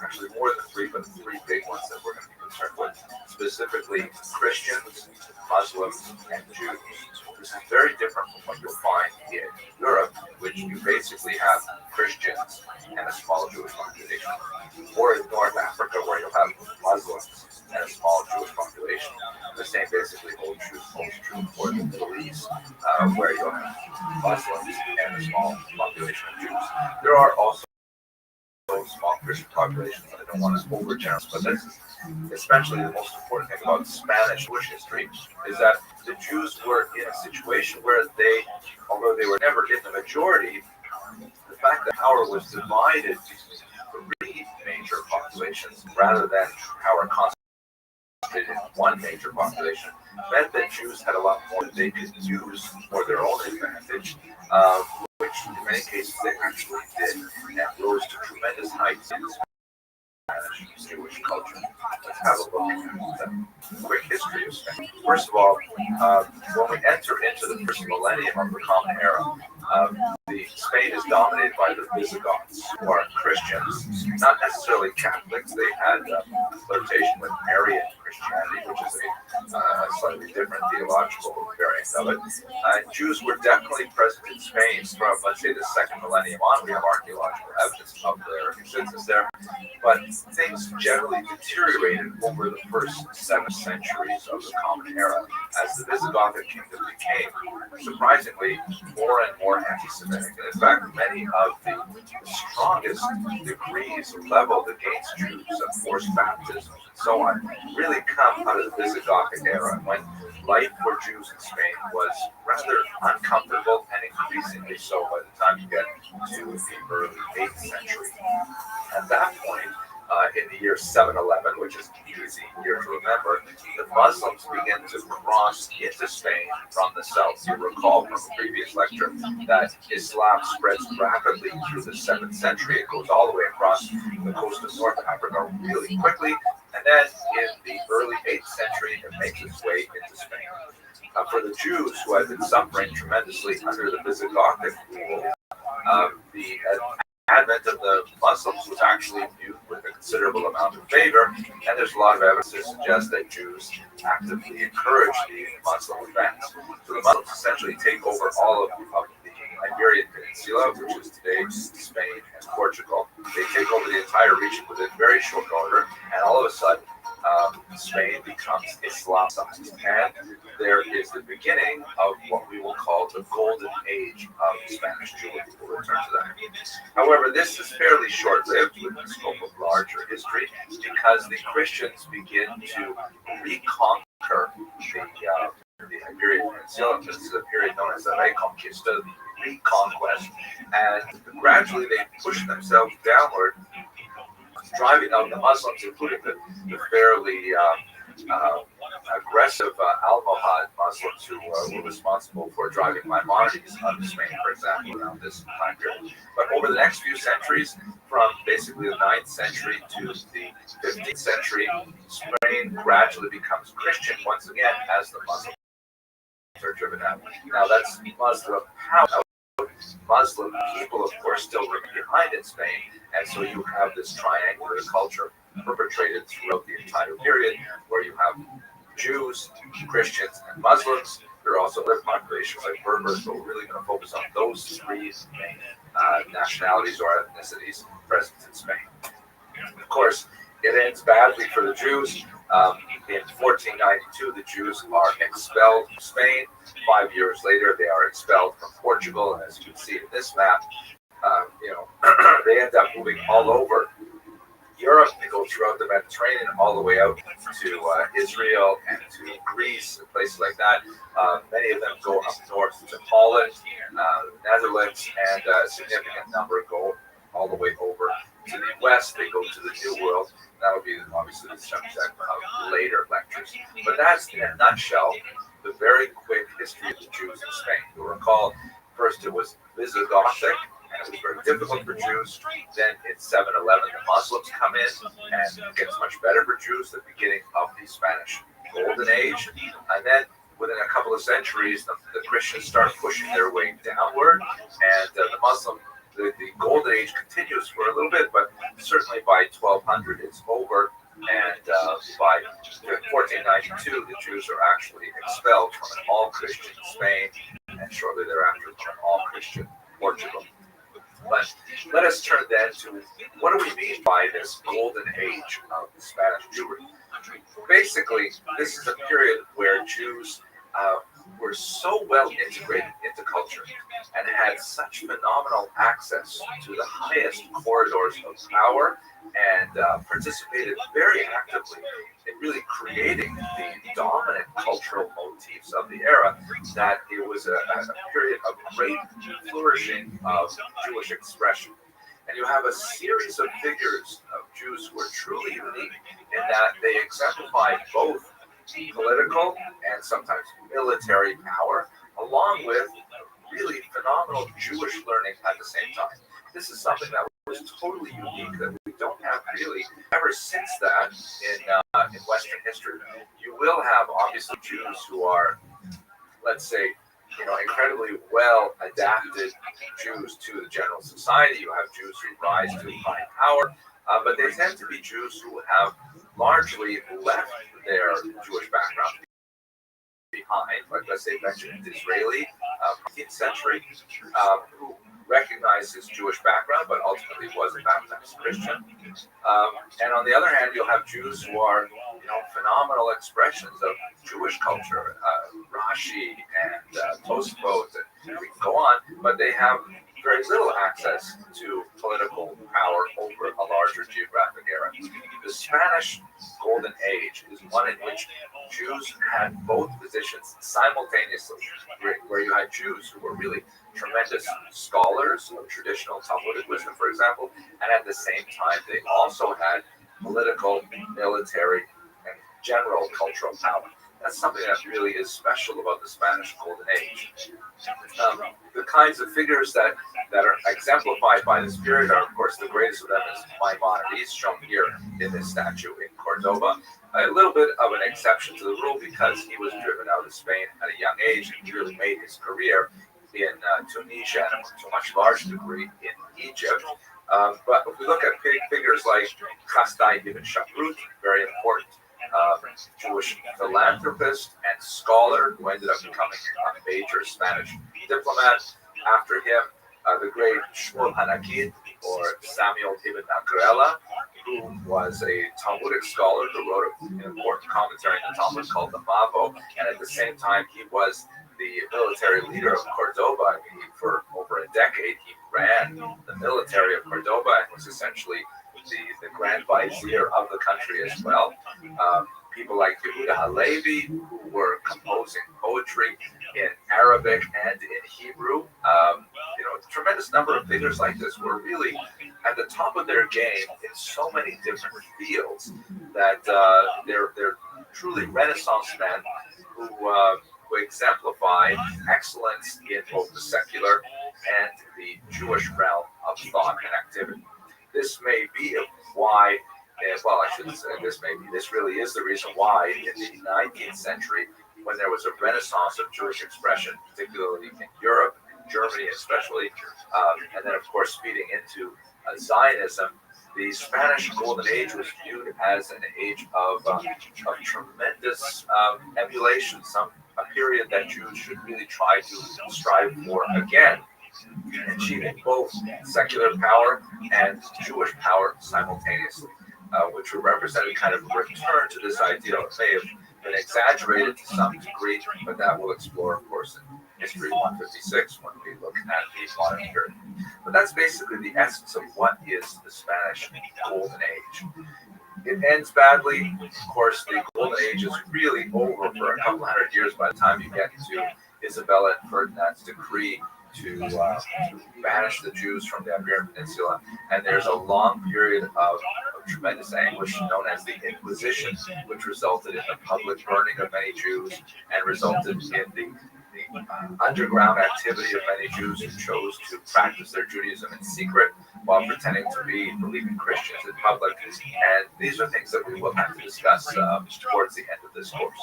actually more than three, but three big ones that we're going to be concerned with, specifically Christians, Muslims, and Jews. This is very different from what you'll find in Europe, which you basically have Christians and a small Jewish population, or in North Africa, where you'll have Muslims and a small Jewish population. The same basically holds true for the Middle East, where you'll have Muslims and a small population of Jews. There are also small Christian populations, I don't want to overgeneralize, but this is especially the most important thing about Spanish Jewish history, is that the Jews were in a situation where they, although they were never in the majority, the fact that power was divided into three major populations rather than power concentrated in one major population meant that Jews had a lot more that they could use for their own advantage, which in many cases they actually did, and rose to tremendous heights in Spanish Jewish culture. Let's have a look at the quick history of Spain. First of all, when we enter into the first millennium of the Common Era, Spain is dominated by the Visigoths, who are Christians, not necessarily Catholics. They had a flirtation with Arian Christianity, which is a slightly different theological variant of it. Jews were definitely present in Spain from, let's say, the second millennium on. We have archaeological evidence of their existence there, but things generally deteriorated over the first 7 centuries of the Common Era as the Visigothic kingdom became, surprisingly, more and more anti-Semitic. And in fact, many of the strongest degrees leveled against Jews of forced baptism and so on really come out of the Visigothic era, when life for Jews in Spain was rather uncomfortable, and increasingly so by the time you get to the early 8th century. At that point, in the year 711, which is an easy year to remember, the Muslims begin to cross into Spain from the south. You recall from the previous lecture that Islam spreads rapidly through the 7th century. It goes all the way across the coast of North Africa really quickly, and then in the early 8th century, it makes its way into Spain. For the Jews, who had been suffering tremendously under the Visigothic rule, the advent of the Muslims was actually viewed with a considerable amount of favor, and there's a lot of evidence to suggest that Jews actively encouraged the Muslim advance. So the Muslims essentially take over all of the Iberian Peninsula, which is today Spain and Portugal. They take over the entire region within very short order, and all of a sudden, Spain becomes Islamicized, and there is the beginning of what we will call the golden age of Spanish Jewry. We'll return to that. However, this is fairly short-lived with the scope of larger history because the Christians begin to reconquer the Iberian Peninsula. This is a period known as the Reconquista, the reconquest, and gradually they push themselves downward, driving out the Muslims, including the fairly aggressive Almohad Muslims who were responsible for driving Maimonides out of Spain, for example, around this time period. But over the next few centuries, from basically the 9th century to the 15th century, Spain gradually becomes Christian once again as the Muslims are driven out. Now that's Muslim power. Muslim people, of course, still remain behind in Spain, and so you have this triangular culture perpetrated throughout the entire period, where you have Jews, Christians, and Muslims. There are also other populations like Berbers, but we're really going to focus on those three main nationalities or ethnicities present in Spain. Of course, it ends badly for the Jews. In 1492, the Jews are expelled from Spain. 5 years later, they are expelled from Portugal. And as you can see in this map, they end up moving all over Europe. They go throughout the Mediterranean, all the way out to Israel and to Greece and places like that. Many of them go up north to Holland, Netherlands, and a significant number go all the way over to the west. They go to the New World. That would be obviously the subject of later lectures. But that's, in a nutshell, the very quick history of the Jews in Spain. You'll recall, first it was Visigothic, and it was very difficult for Jews. Then in 711, the Muslims come in, and it gets much better for Jews, the beginning of the Spanish Golden Age. And then within a couple of centuries, the Christians start pushing their way downward, and the Golden Age continues for a little bit, but certainly by 1200 it's over, and by 1492 the Jews are actually expelled from an all-Christian Spain, and shortly thereafter from an all-Christian Portugal. But let us turn then to what do we mean by this Golden Age of Spanish Jewry. Basically, this is a period where Jews were so well integrated into culture and had such phenomenal access to the highest corridors of power and participated very actively in really creating the dominant cultural motifs of the era, that it was a period of great flourishing of Jewish expression. And you have a series of figures of Jews who are truly unique in that they exemplify both political and sometimes military power, along with really phenomenal Jewish learning at the same time. This is something that was totally unique that we don't have really ever since that in Western history. You will have obviously Jews who are, let's say, incredibly well adapted Jews to the general society. You have Jews who rise to high power, but they tend to be Jews who have largely left their Jewish background behind, like let's say Benjamin Disraeli, 19th century, who recognized his Jewish background, but ultimately was a baptized Christian. And on the other hand, you'll have Jews who are, phenomenal expressions of Jewish culture, Rashi and Tosfot, and we can go on, but they have very little access to political power over a larger geographic area. The Spanish Golden Age is one in which Jews had both positions simultaneously, where you had Jews who were really tremendous scholars of traditional Talmudic wisdom, for example, and at the same time they also had political, military, and general cultural power. That's something that really is special about the Spanish Golden Age. The kinds of figures that are exemplified by this period are, of course, the greatest of them is Maimonides, shown here in this statue in Cordoba. A little bit of an exception to the rule because he was driven out of Spain at a young age and really made his career in Tunisia and to a much larger degree in Egypt. But if we look at figures like Chasdai ibn Shaprut, very important Jewish philanthropist and scholar who ended up becoming a major Spanish diplomat. After him, the great Shmuel Hanakid, or Samuel ibn Agrella, who was a Talmudic scholar who wrote an important commentary on the Talmud called the Mavo, and at the same time he was the military leader of Cordoba. For over a decade, he ran the military of Cordoba and was essentially the Grand Vizier of the country as well. People like Yehuda Halevi, who were composing poetry in Arabic and in Hebrew. A tremendous number of figures like this were really at the top of their game in so many different fields that they're truly Renaissance men who exemplify excellence in both the secular and the Jewish realm of thought and activity. This may be why, well, I shouldn't say this may be, this really is the reason why in the 19th century, when there was a renaissance of Jewish expression, particularly in Europe, Germany especially, and then of course feeding into Zionism, the Spanish Golden Age was viewed as an age of tremendous emulation, a period that Jews should really try to strive for again, achieving both secular power and Jewish power simultaneously, which would represent a kind of return to this idea. It may have been exaggerated to some degree, but that we'll explore, of course, in History 156 when we look at the modern period. But that's basically the essence of what is the Spanish Golden Age. It ends badly. Of course, the Golden Age is really over for a couple hundred years by the time you get to Isabella and Ferdinand's decree to banish the Jews from the Iberian Peninsula. And there's a long period of tremendous anguish known as the Inquisition, which resulted in the public burning of many Jews and resulted in the underground activity of many Jews who chose to practice their Judaism in secret while pretending to be believing Christians in public. And these are things that we will have to discuss towards the end of this course.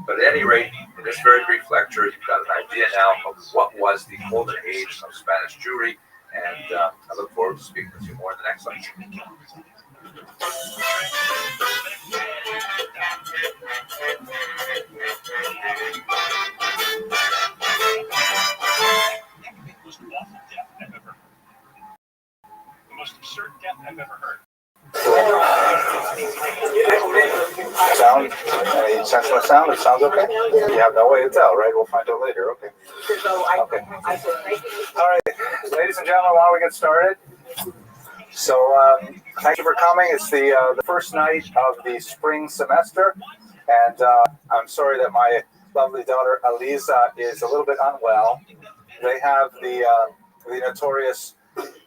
But at any rate, in this very brief lecture, you've got an idea now of what was the Golden Age of Spanish Jewry, and I look forward to speaking with you more in the next lecture. The most absurd death I've ever heard. Sound? Any sense of sound? It sounds okay? You have no way to tell, right? We'll find out later. Okay. Okay. All right, ladies and gentlemen, why don't we get started? So, thank you for coming. It's the first night of the spring semester, and I'm sorry that my lovely daughter Aliza is a little bit unwell. They have the notorious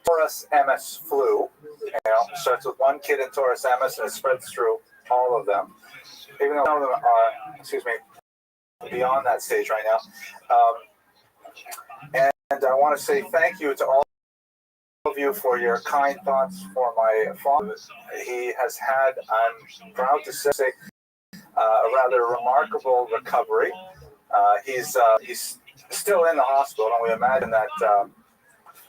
Taurus MS flu. It starts with one kid in Taurus MS and it spreads through all of them. Even though some of them are, beyond that stage right now. And I want to say thank you to all of you for your kind thoughts for my father. He has had, I'm proud to say, a rather remarkable recovery. He's still in the hospital, and we imagine that.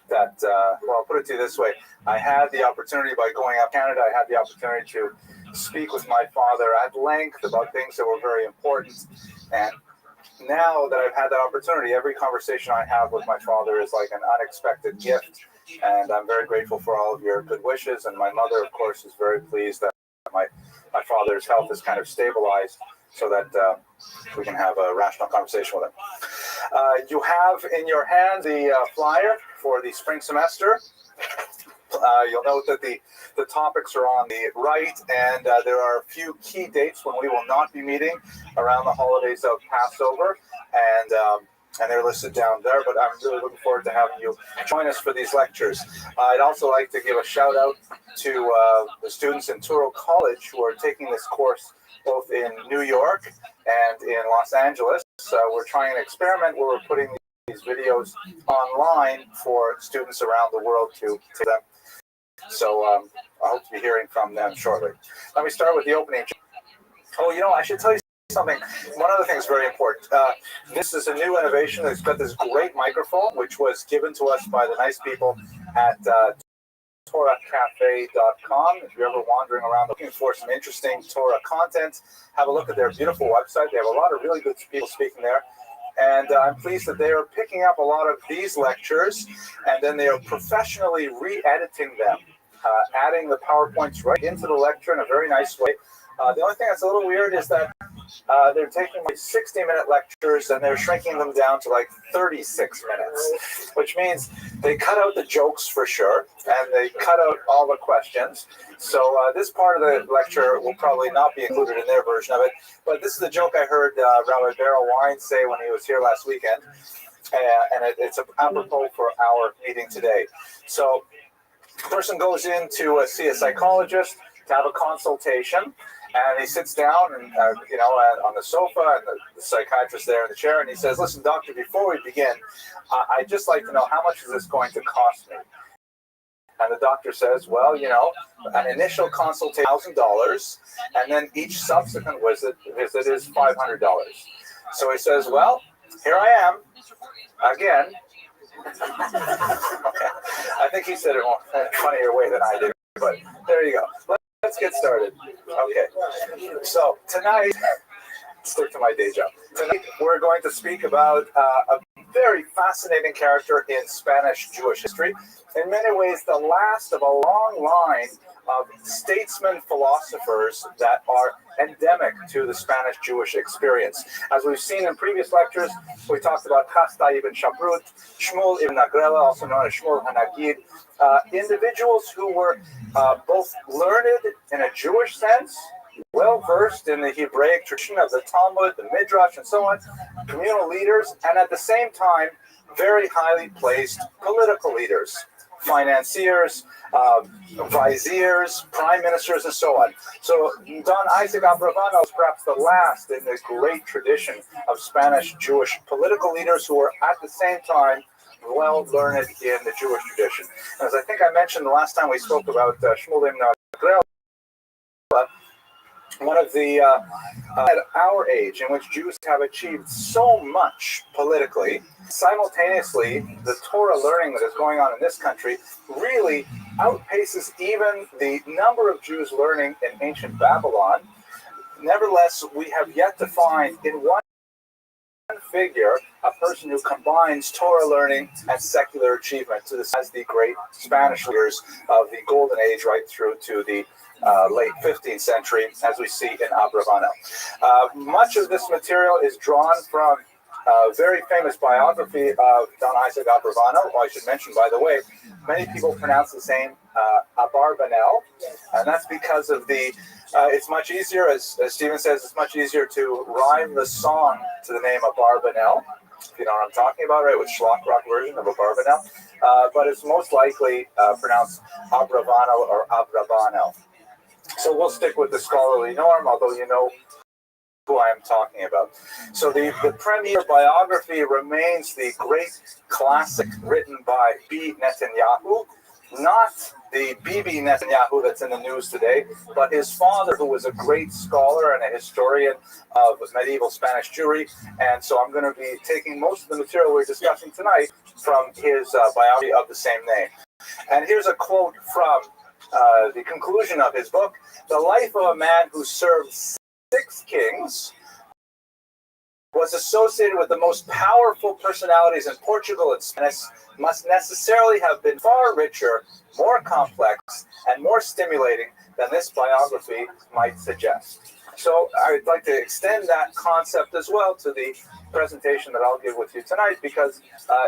Well, I'll put it to you this way. I had the opportunity, by going up Canada, I had the opportunity to speak with my father at length about things that were very important. And now that I've had that opportunity, every conversation I have with my father is like an unexpected gift. And I'm very grateful for all of your good wishes. And my mother, of course, is very pleased that my father's health is kind of stabilized so that we can have a rational conversation with him. You have in your hand the flyer for the spring semester. You'll note that the topics are on the right, and there are a few key dates when we will not be meeting around the holidays of Passover, and they're listed down there, but I'm really looking forward to having you join us for these lectures. I'd also like to give a shout out to the students in Touro College who are taking this course both in New York and in Los Angeles. We're trying an experiment where we're putting these videos online for students around the world to take them. So I hope to be hearing from them shortly. Let me start with the opening. Oh, I should tell you something. One other thing is very important. This is a new innovation. It's got this great microphone, which was given to us by the nice people at TorahCafe.com. If you're ever wandering around looking for some interesting Torah content, have a look at their beautiful website. They have a lot of really good people speaking there. And I'm pleased that they are picking up a lot of these lectures, and then they are professionally re-editing them, adding the PowerPoints right into the lecture in a very nice way. The only thing that's a little weird is that they're taking like 60-minute lectures and they're shrinking them down to like 36 minutes, which means they cut out the jokes for sure, and they cut out all the questions. So this part of the lecture will probably not be included in their version of it. But this is a joke I heard Rabbi Beryl Wine say when he was here last weekend, and it's apropos for our meeting today. So the person goes in to see a psychologist to have a consultation. And he sits down and, on the sofa, and the psychiatrist there in the chair, and he says, "Listen, doctor, before we begin, I'd just like to know, how much is this going to cost me?" And the doctor says, "Well, an initial consultation is $1,000, and then each subsequent visit is $500. So he says, "Well, here I am, again." I think he said it in a funnier way than I did, but there you go. Let's get started. Okay, so tonight, stick to my day job. Tonight we're going to speak about a very fascinating character in Spanish Jewish history. In many ways, the last of a long line of statesmen philosophers that are endemic to the Spanish Jewish experience. As we've seen in previous lectures, we talked about Chasdai ibn Shaprut, Shmuel ibn Agrela, also known as Shmuel Hanagid, individuals who were both learned in a Jewish sense, well-versed in the Hebraic tradition of the Talmud, the Midrash, and so on, communal leaders, and at the same time, very highly placed political leaders, financiers, viziers, prime ministers, and so on. So Don Isaac Abravanel is perhaps the last in the great tradition of Spanish Jewish political leaders who were at the same time well-learned in the Jewish tradition. As I think I mentioned the last time we spoke about Shmuel ibn Agrela, one of the, at our age, in which Jews have achieved so much politically, simultaneously, the Torah learning that is going on in this country really outpaces even the number of Jews learning in ancient Babylon. Nevertheless, we have yet to find in one figure a person who combines Torah learning and secular achievement as the great Spanish leaders of the Golden Age right through to the late 15th century, as we see in Abravanel. Much of this material is drawn from a very famous biography of Don Isaac Abravanel. I should mention, by the way, many people pronounce the same Abarbanel, and that's because of the it's much easier, as Stephen says, it's much easier to rhyme the song to the name Abarbanel, if you know what I'm talking about, right, with Schlock Rock version of Abarbanel, but it's most likely pronounced Abravanel or Abrabanel. So we'll stick with the scholarly norm, although you know who I am talking about. So the premier biography remains the great classic written by B. Netanyahu, not the Bibi Netanyahu that's in the news today, but his father, who was a great scholar and a historian of medieval Spanish Jewry. And so I'm going to be taking most of the material we're discussing tonight from his biography of the same name. And here's a quote from the conclusion of his book: "The life of a man who served 6 kings was associated with the most powerful personalities in Portugal and Spain, must necessarily have been far richer, more complex, and more stimulating than this biography might suggest." So I'd like to extend that concept as well to the presentation that I'll give with you tonight, because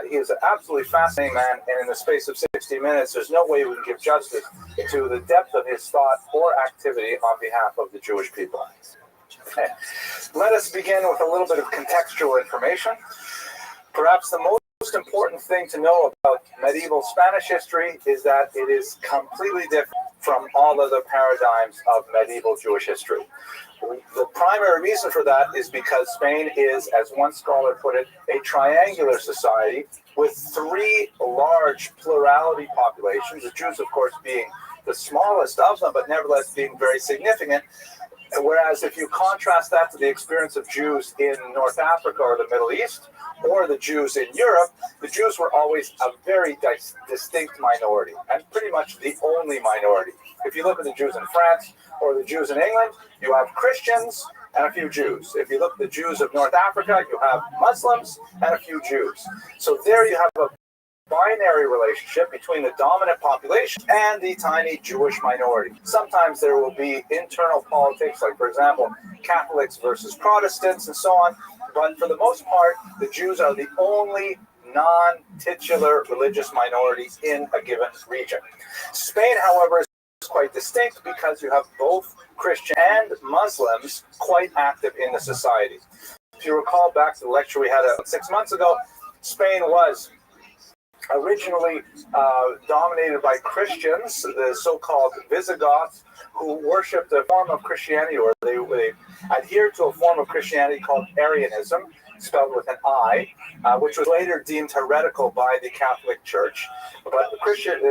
he is an absolutely fascinating man, and in the space of 60 minutes, there's no way we can give justice to the depth of his thought or activity on behalf of the Jewish people. Okay. Let us begin with a little bit of contextual information. Perhaps the most important thing to know about medieval Spanish history is that it is completely different from all other paradigms of medieval Jewish history. The primary reason for that is because Spain is, as one scholar put it, a triangular society with 3 large plurality populations, the Jews, of course, being the smallest of them, but nevertheless being very significant. Whereas if you contrast that to the experience of Jews in North Africa or the Middle East, or the Jews in Europe, the Jews were always a very distinct minority, and pretty much the only minority. If you look at the Jews in France or the Jews in England, you have Christians and a few Jews. If you look at the Jews of North Africa, you have Muslims and a few Jews. So there you have a binary relationship between the dominant population and the tiny Jewish minority. Sometimes there will be internal politics, like, for example, Catholics versus Protestants and so on. But for the most part, the Jews are the only non-titular religious minority in a given region. Spain, however, is quite distinct because you have both Christian and Muslims quite active in the society. If you recall back to the lecture we had 6 months ago, Spain was originally dominated by Christians, the so-called Visigoths, who worshipped a form of Christianity, or they adhered to a form of Christianity called Arianism, spelled with an I, which was later deemed heretical by the Catholic Church. But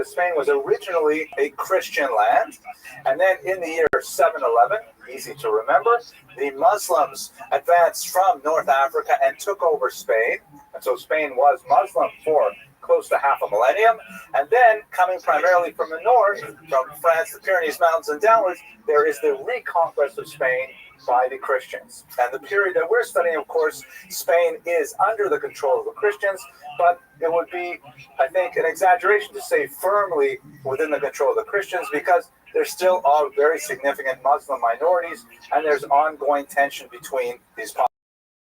Spain was originally a Christian land, and then in the year 711, easy to remember, the Muslims advanced from North Africa and took over Spain, and so Spain was Muslim for close to half a millennium. And then, coming primarily from the north, from France, the Pyrenees Mountains, and downwards, there is the reconquest of Spain by the Christians. And the period that we're studying, of course, Spain is under the control of the Christians, but it would be, I think, an exaggeration to say firmly within the control of the Christians, because there still are very significant Muslim minorities, and there's ongoing tension between these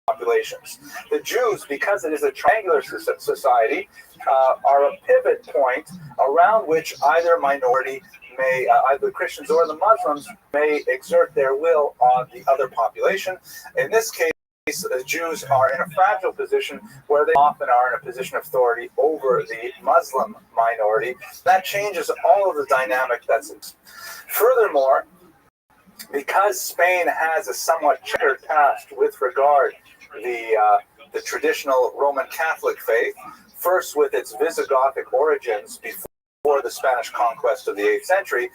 populations. The Jews, because it is a triangular society, are a pivot point around which either minority may, either the Christians or the Muslims, may exert their will on the other population. In this case, the Jews are in a fragile position where they often are in a position of authority over the Muslim minority. That changes all of the dynamic that's in. Furthermore, because Spain has a somewhat checkered past with regard the traditional Roman Catholic faith, first with its Visigothic origins before the Spanish conquest of the 8th century,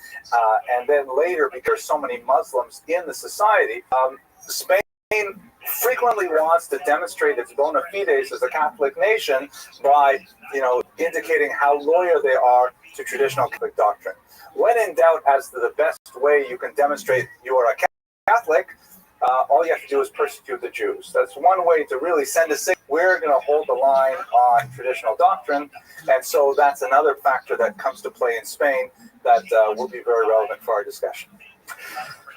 and then later, because there are so many Muslims in the society, Spain frequently wants to demonstrate its bona fides as a Catholic nation by, indicating how loyal they are to traditional Catholic doctrine. When in doubt as to the best way you can demonstrate you are a Catholic, all you have to do is persecute the Jews. That's one way to really send a signal. We're going to hold the line on traditional doctrine, and so that's another factor that comes to play in Spain that will be very relevant for our discussion.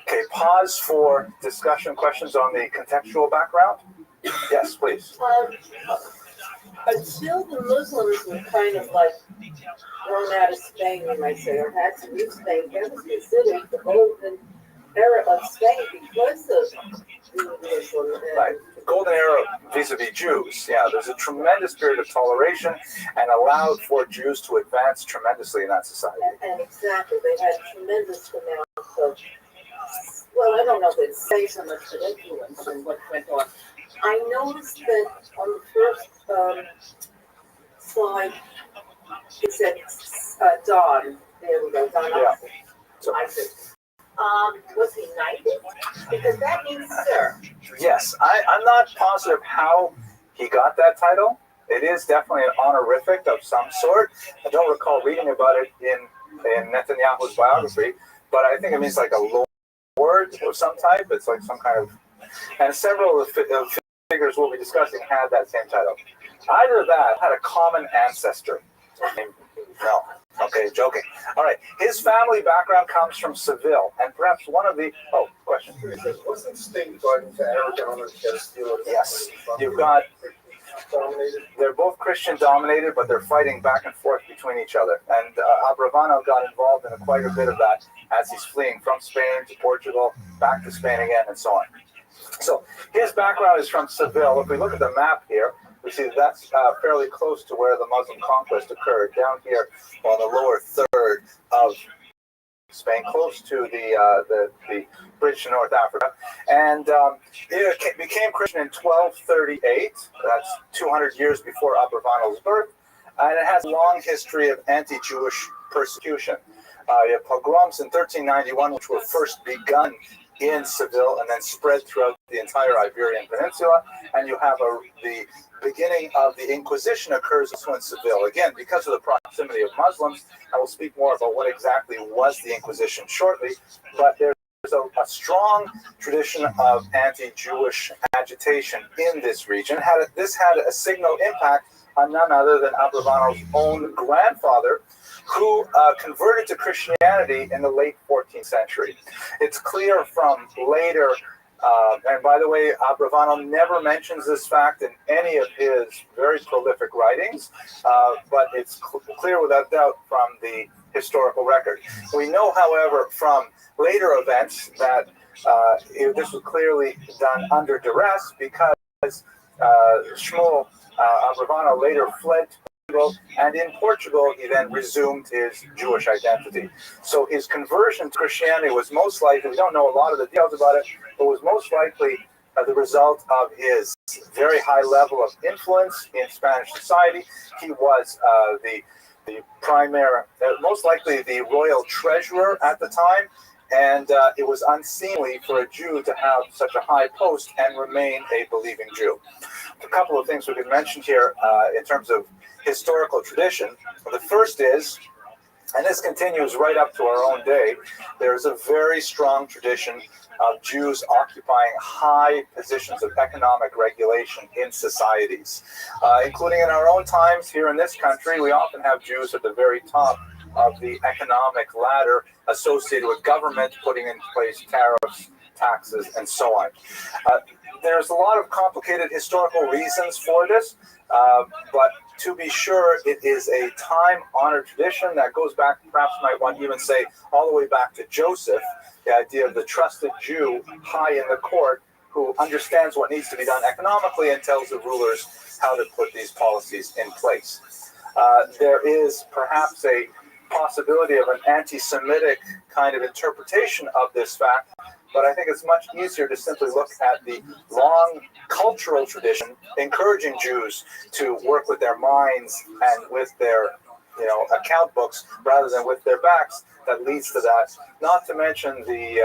Okay, pause for discussion questions on the contextual background. Yes, please. Until the Muslims were kind of like thrown out of Spain, you might say, or had to leave Spain, that was considered the golden era of Spain because of the Muslim. Right. The golden era vis-a-vis Jews. Yeah, there's a tremendous period of toleration and allowed for Jews to advance tremendously in that society. And exactly, they had tremendous amounts of, well, I don't know if it's say so much, but influence in what went on. I noticed that on the first slide, it said Don. There we go, Don. Yeah. Isaac. Was he knighted? Because that means sir. Yes, I'm not positive how he got that title. It is definitely an honorific of some sort. I don't recall reading about it in Netanyahu's biography, but I think it means like a lord of some type. It's like some kind of, and several of the figures we'll be discussing had that same title. Either that had a common ancestor. No. Okay, joking. All right. His family background comes from Seville, and perhaps one of the... Oh, question. Wasn't Spain divided into Aragon and Castile? Yes. You've got... They're both Christian-dominated, but they're fighting back and forth between each other. And Abravano got involved in quite a bit of that as he's fleeing from Spain to Portugal, back to Spain again, and so on. So his background is from Seville. If we look at the map here, we see that's fairly close to where the Muslim conquest occurred, down here on the lower third of Spain, close to the bridge to North Africa. And it became Christian in 1238. That's 200 years before Abravano's birth. And it has a long history of anti-Jewish persecution. You have pogroms in 1391, which were first begun in Seville and then spread throughout the entire Iberian Peninsula. And you have the beginning of the Inquisition occurs also in Seville. Again, because of the proximity of Muslims, I will speak more about what exactly was the Inquisition shortly, but there's a strong tradition of anti-Jewish agitation in this region. This had a signal impact on none other than Abravanel's own grandfather, who converted to Christianity in the late 14th century. It's clear from later, and by the way, Abravanel never mentions this fact in any of his very prolific writings, but it's clear without doubt from the historical record. We know, however, from later events that this was clearly done under duress because Shmuel Abravanel later fled to Portugal, and in Portugal he then resumed his Jewish identity. So his conversion to Christianity was most likely, we don't know a lot of the details about it, but was most likely the result of his very high level of influence in Spanish society. He was the primary, most likely the royal treasurer at the time, and it was unseemly for a Jew to have such a high post and remain a believing Jew. A couple of things we could mention here in terms of historical tradition. The first is, and this continues right up to our own day, there's a very strong tradition of Jews occupying high positions of economic regulation in societies. Including in our own times here in this country, we often have Jews at the very top of the economic ladder associated with government putting in place tariffs, taxes, and so on. There's a lot of complicated historical reasons for this, but to be sure, it is a time-honored tradition that goes back, perhaps might want to even say, all the way back to Joseph, the idea of the trusted Jew high in the court who understands what needs to be done economically and tells the rulers how to put these policies in place. There is perhaps a possibility of an anti-Semitic kind of interpretation of this fact, but I think it's much easier to simply look at the long cultural tradition encouraging Jews to work with their minds and with their account books rather than with their backs that leads to that. Not to mention the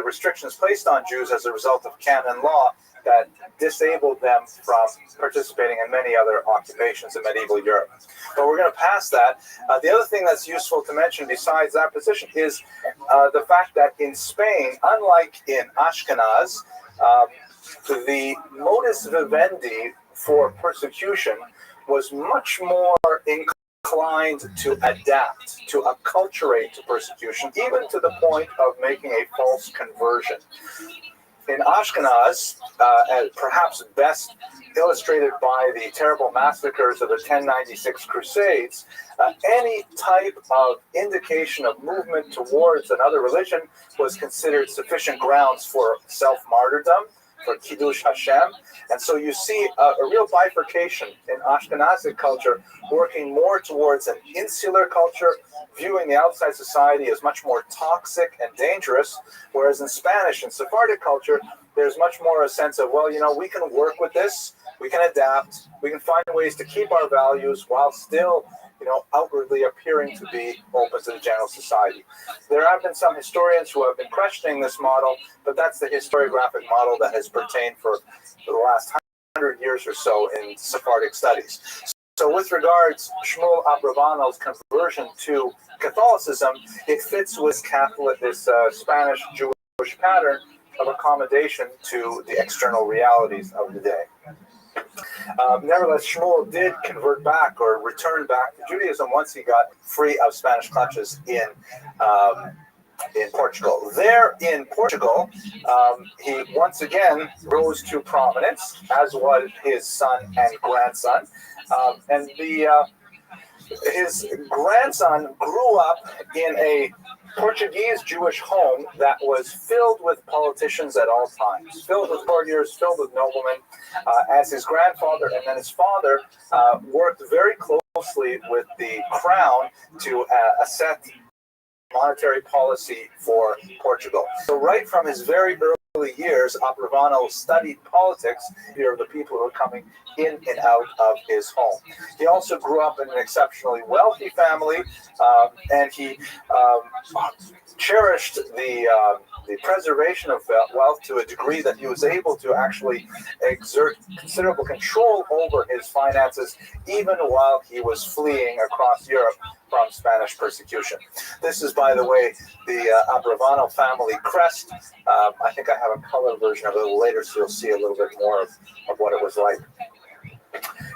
restrictions placed on Jews as a result of canon law that disabled them from participating in many other occupations in medieval Europe. But we're going to pass that. The other thing that's useful to mention besides that position is the fact that in Spain, unlike in Ashkenaz, the modus vivendi for persecution was much more inclined to adapt, to acculturate to persecution, even to the point of making a false conversion. In Ashkenaz, and perhaps best illustrated by the terrible massacres of the 1096 Crusades, any type of indication of movement towards another religion was considered sufficient grounds for self-martyrdom, for Kiddush Hashem. And so you see a real bifurcation in Ashkenazic culture working more towards an insular culture, viewing the outside society as much more toxic and dangerous, whereas in Spanish and Sephardic culture, there's much more a sense of, well, we can work with this, we can adapt, we can find ways to keep our values while still outwardly appearing to be open to the general society. There have been some historians who have been questioning this model, but that's the historiographic model that has pertained for the last 100 years or so in Sephardic studies. So with regards Shmuel Abravanel's conversion to Catholicism, it fits with this Spanish Jewish pattern of accommodation to the external realities of the day. Nevertheless, Shmuel did convert back or return back to Judaism once he got free of Spanish clutches in Portugal. There in Portugal, he once again rose to prominence, as was his son and grandson. And his grandson grew up in a Portuguese Jewish home that was filled with politicians at all times, filled with courtiers, filled with noblemen, as his grandfather and then his father worked very closely with the crown to set monetary policy for Portugal. So right from his very early years, Abravanel studied politics here of the people who were coming in and out of his home. He also grew up in an exceptionally wealthy family, and he cherished the the preservation of wealth to a degree that he was able to actually exert considerable control over his finances, even while he was fleeing across Europe from Spanish persecution. This is, by the way, the Abravanel family crest. I think I have a color version of it a little later, so you'll see a little bit more of what it was like.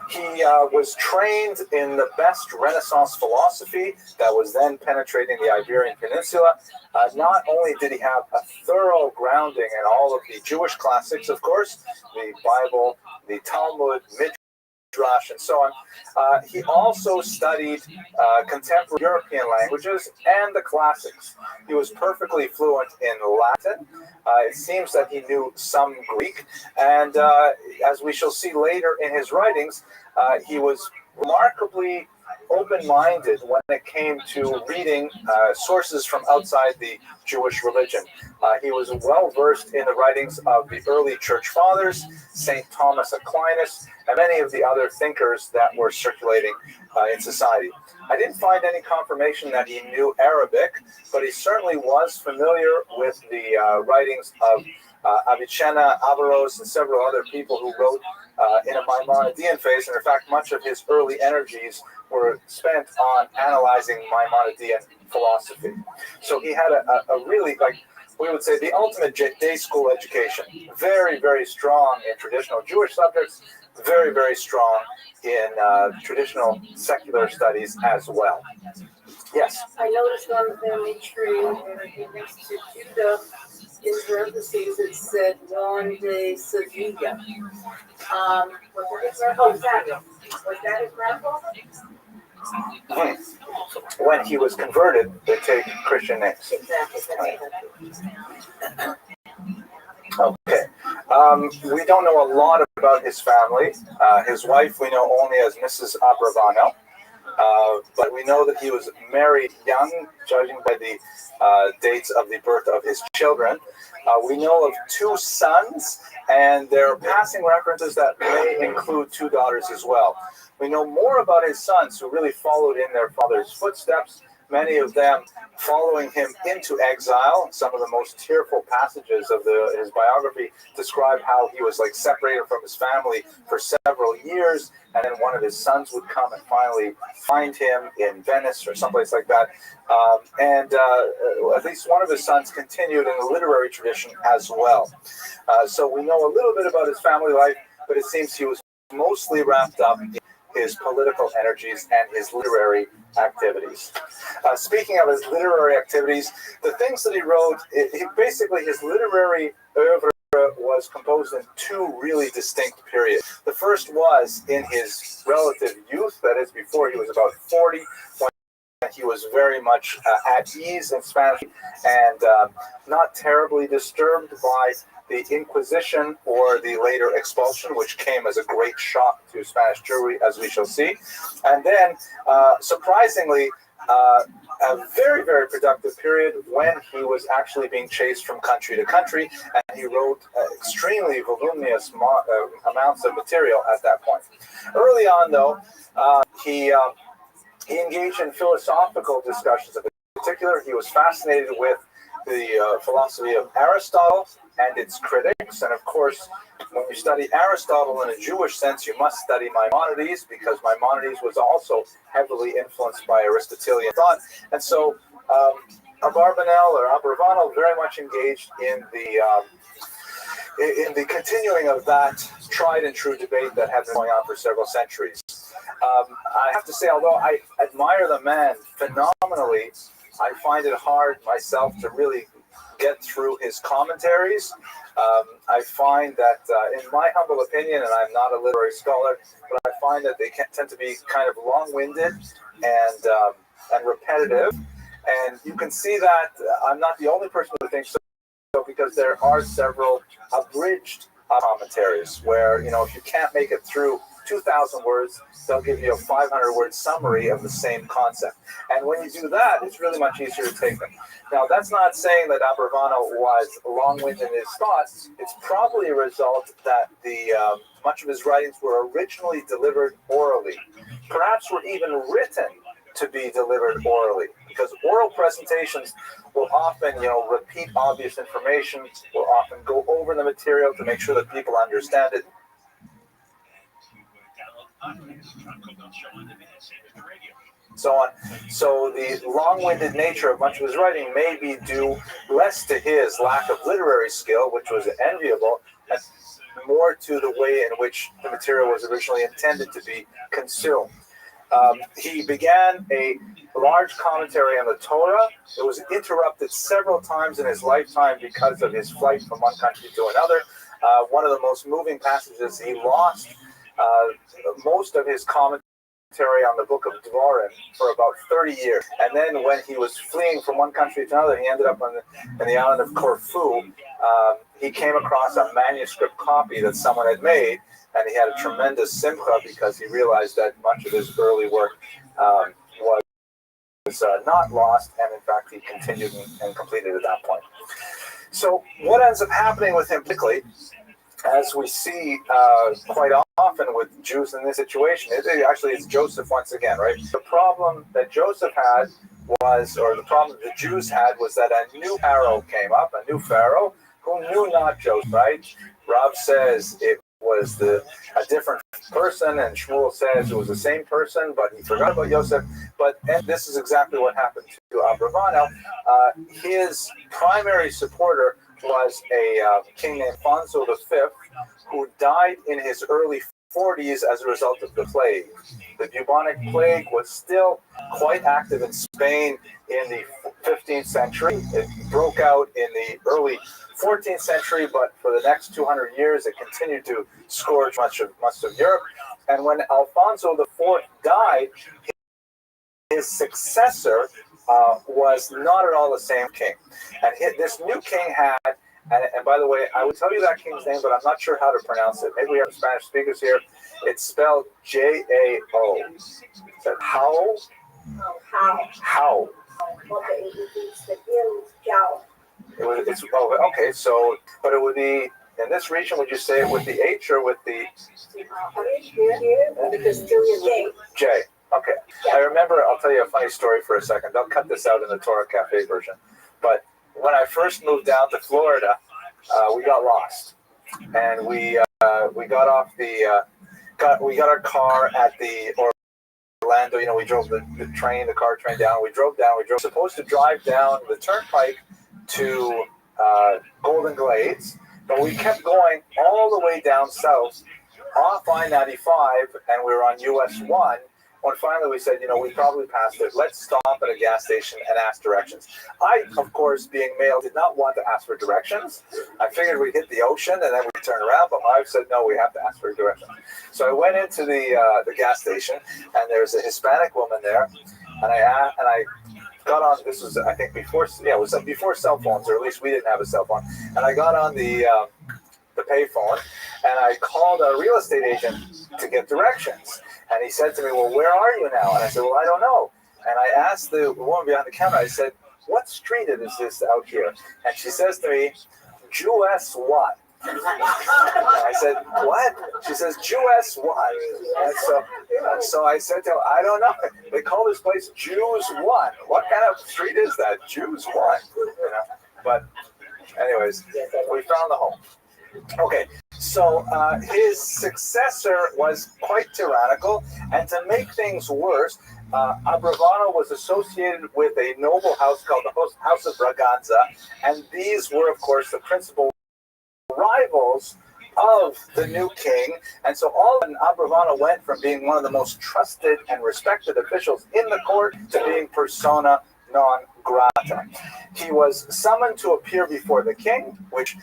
He was trained in the best Renaissance philosophy that was then penetrating the Iberian Peninsula. Not only did he have a thorough grounding in all of the Jewish classics, of course, the Bible, the Talmud, Midrash, and so on, he also studied contemporary European languages and the classics. He was perfectly fluent in Latin. It seems that he knew some Greek, and as we shall see later in his writings, he was remarkably open-minded when it came to reading sources from outside the Jewish religion. He was well-versed in the writings of the early church fathers, St. Thomas Aquinas, and many of the other thinkers that were circulating in society. I didn't find any confirmation that he knew Arabic, but he certainly was familiar with the writings of Avicenna, Averroes, and several other people who wrote in a Maimonidean phase, and in fact, much of his early energies were spent on analyzing Maimonidean philosophy. So he had a really, like we would say, the ultimate day school education. Very, very strong in traditional Jewish subjects, very, very strong in traditional secular studies as well. Yes? I noticed on the family tree, next to Judah, in parentheses, it said Juan de Sevilla. Was that his grandfather? When he was converted, they take Christian names. Exactly. Okay. We don't know a lot about his family. His wife we know only as Mrs. Abravanel. But we know that he was married young, judging by the dates of the birth of his children. We know of 2 sons, and there are passing references that may include 2 daughters as well. We know more about his sons, who really followed in their father's footsteps, many of them following him into exile. Some of the most tearful passages of his biography describe how he was like separated from his family for several years, and then one of his sons would come and finally find him in Venice or someplace like that. And at least one of his sons continued in the literary tradition as well. So we know a little bit about his family life, but it seems he was mostly wrapped up in his political energies and his literary activities. Speaking of his literary activities, the things that he wrote, basically his literary oeuvre was composed in 2 really distinct periods. The first was in his relative youth, that is before he was about 40, when he was very much at ease in Spanish and not terribly disturbed by the Inquisition or the later expulsion, which came as a great shock to Spanish Jewry, as we shall see. And then, surprisingly, a very, very productive period when he was actually being chased from country to country, and he wrote extremely voluminous amounts of material at that point. Early on, though, he engaged in philosophical discussions. In particular, he was fascinated with the philosophy of Aristotle and its critics. And of course, when you study Aristotle in a Jewish sense, you must study Maimonides, because Maimonides was also heavily influenced by Aristotelian thought. And so Abarbanel or Abravanel very much engaged in the continuing of that tried and true debate that had been going on for several centuries. I have to say, although I admire the man phenomenally, I find it hard myself to really get through his commentaries. I find that, in my humble opinion, and I'm not a literary scholar, but I find that they tend to be kind of long-winded and repetitive. And you can see that I'm not the only person who thinks so, because there are several abridged commentaries where, if you can't make it through 2,000 words, they'll give you a 500-word summary of the same concept. And when you do that, it's really much easier to take them. Now, that's not saying that Abravanel was long-winded in his thoughts. It's probably a result that much of his writings were originally delivered orally, perhaps were even written to be delivered orally, because oral presentations will often, repeat obvious information, will often go over the material to make sure that people understand it. So on. So the long-winded nature of much of his writing may be due less to his lack of literary skill, which was enviable, and more to the way in which the material was originally intended to be consumed. He began a large commentary on the Torah. It was interrupted several times in his lifetime because of his flight from one country to another. One of the most moving passages, he lost most of his commentary on the book of Dvarim for about 30 years. And then when he was fleeing from one country to another, he ended up on the island of Corfu. He came across a manuscript copy that someone had made, and he had a tremendous simcha because he realized that much of his early work was not lost, and in fact he continued and completed at that point. So what ends up happening with him politically, as we see quite often with Jews in this situation, it's Joseph once again, right? The problem that Joseph had was, or the problem the Jews had, was that a new Pharaoh came up, a new Pharaoh, who knew not Joseph, right? Rav says it was a different person, and Shmuel says it was the same person, but he forgot about Joseph. And this is exactly what happened to Abravanel. His primary supporter was a king named Alfonso V, who died in his early 40s as a result of the plague. The bubonic plague was still quite active in Spain in the 15th century. It broke out in the early 14th century, but for the next 200 years, it continued to scourge much of Europe. And when Alfonso IV died, his successor was not at all the same king. And this new king had, and by the way, I would tell you that king's name, but I'm not sure how to pronounce it. Maybe we have Spanish speakers here. It's spelled J-A-O. So how? Okay, so, but it would be, in this region, would you say it with the H or with the J? Okay. I remember, I'll tell you a funny story for a second. Don't cut this out in the Torah Cafe version. But when I first moved down to Florida, we got lost. And we got off we got our car at the Orlando, we drove the car train down. We drove supposed to drive down the turnpike to Golden Glades, but we kept going all the way down south off I-95, and we were on US 1, when finally we said, we probably passed it. Let's stop at a gas station and ask directions. I, of course, being male, did not want to ask for directions. I figured we'd hit the ocean and then we'd turn around, but my wife said, no, we have to ask for directions. So I went into the gas station, and there's a Hispanic woman there, and I got on, this was, I think, before cell phones, or at least we didn't have a cell phone, and I got on the payphone, and I called a real estate agent to get directions. And he said to me, well, where are you now? And I said, well, I don't know. And I asked the woman behind the counter, I said, what street is this out here? And she says to me, US what? And I said, what? She says, US what? And so I said to her, I don't know. They call this place Jews One. What kind of street is that? Jews One. But anyways, we found the home. Okay, so his successor was quite tyrannical, and to make things worse, Abravanel was associated with a noble house called the House of Braganza, and these were, of course, the principal rivals of the new king. And so Abravanel went from being one of the most trusted and respected officials in the court to being persona non grata. He was summoned to appear before the king, which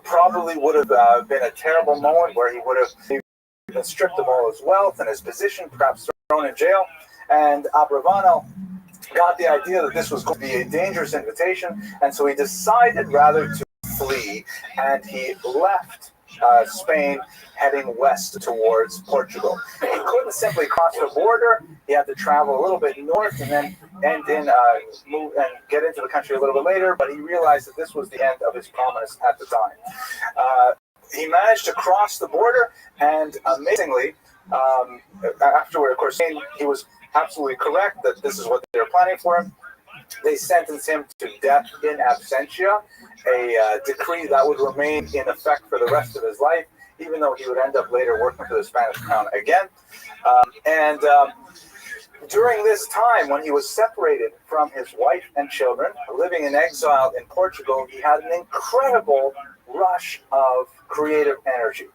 probably would have been a terrible moment, where he would have been stripped of all his wealth and his position, perhaps thrown in jail. And Abravanel got the idea that this was going to be a dangerous invitation, and so he decided rather to flee, and he left Spain, heading west towards Portugal. He couldn't simply cross the border. He had to travel a little bit north and then move and get into the country a little bit later, but he realized that this was the end of his promise at the time. He managed to cross the border, and amazingly, afterward, of course, he was absolutely correct that this is what they were planning for him. they sentenced him to death in absentia, a decree that would remain in effect for the rest of his life, even though he would end up later working for the Spanish crown again. During this time, when he was separated from his wife and children, living in exile in Portugal, he had an incredible rush of creative energy.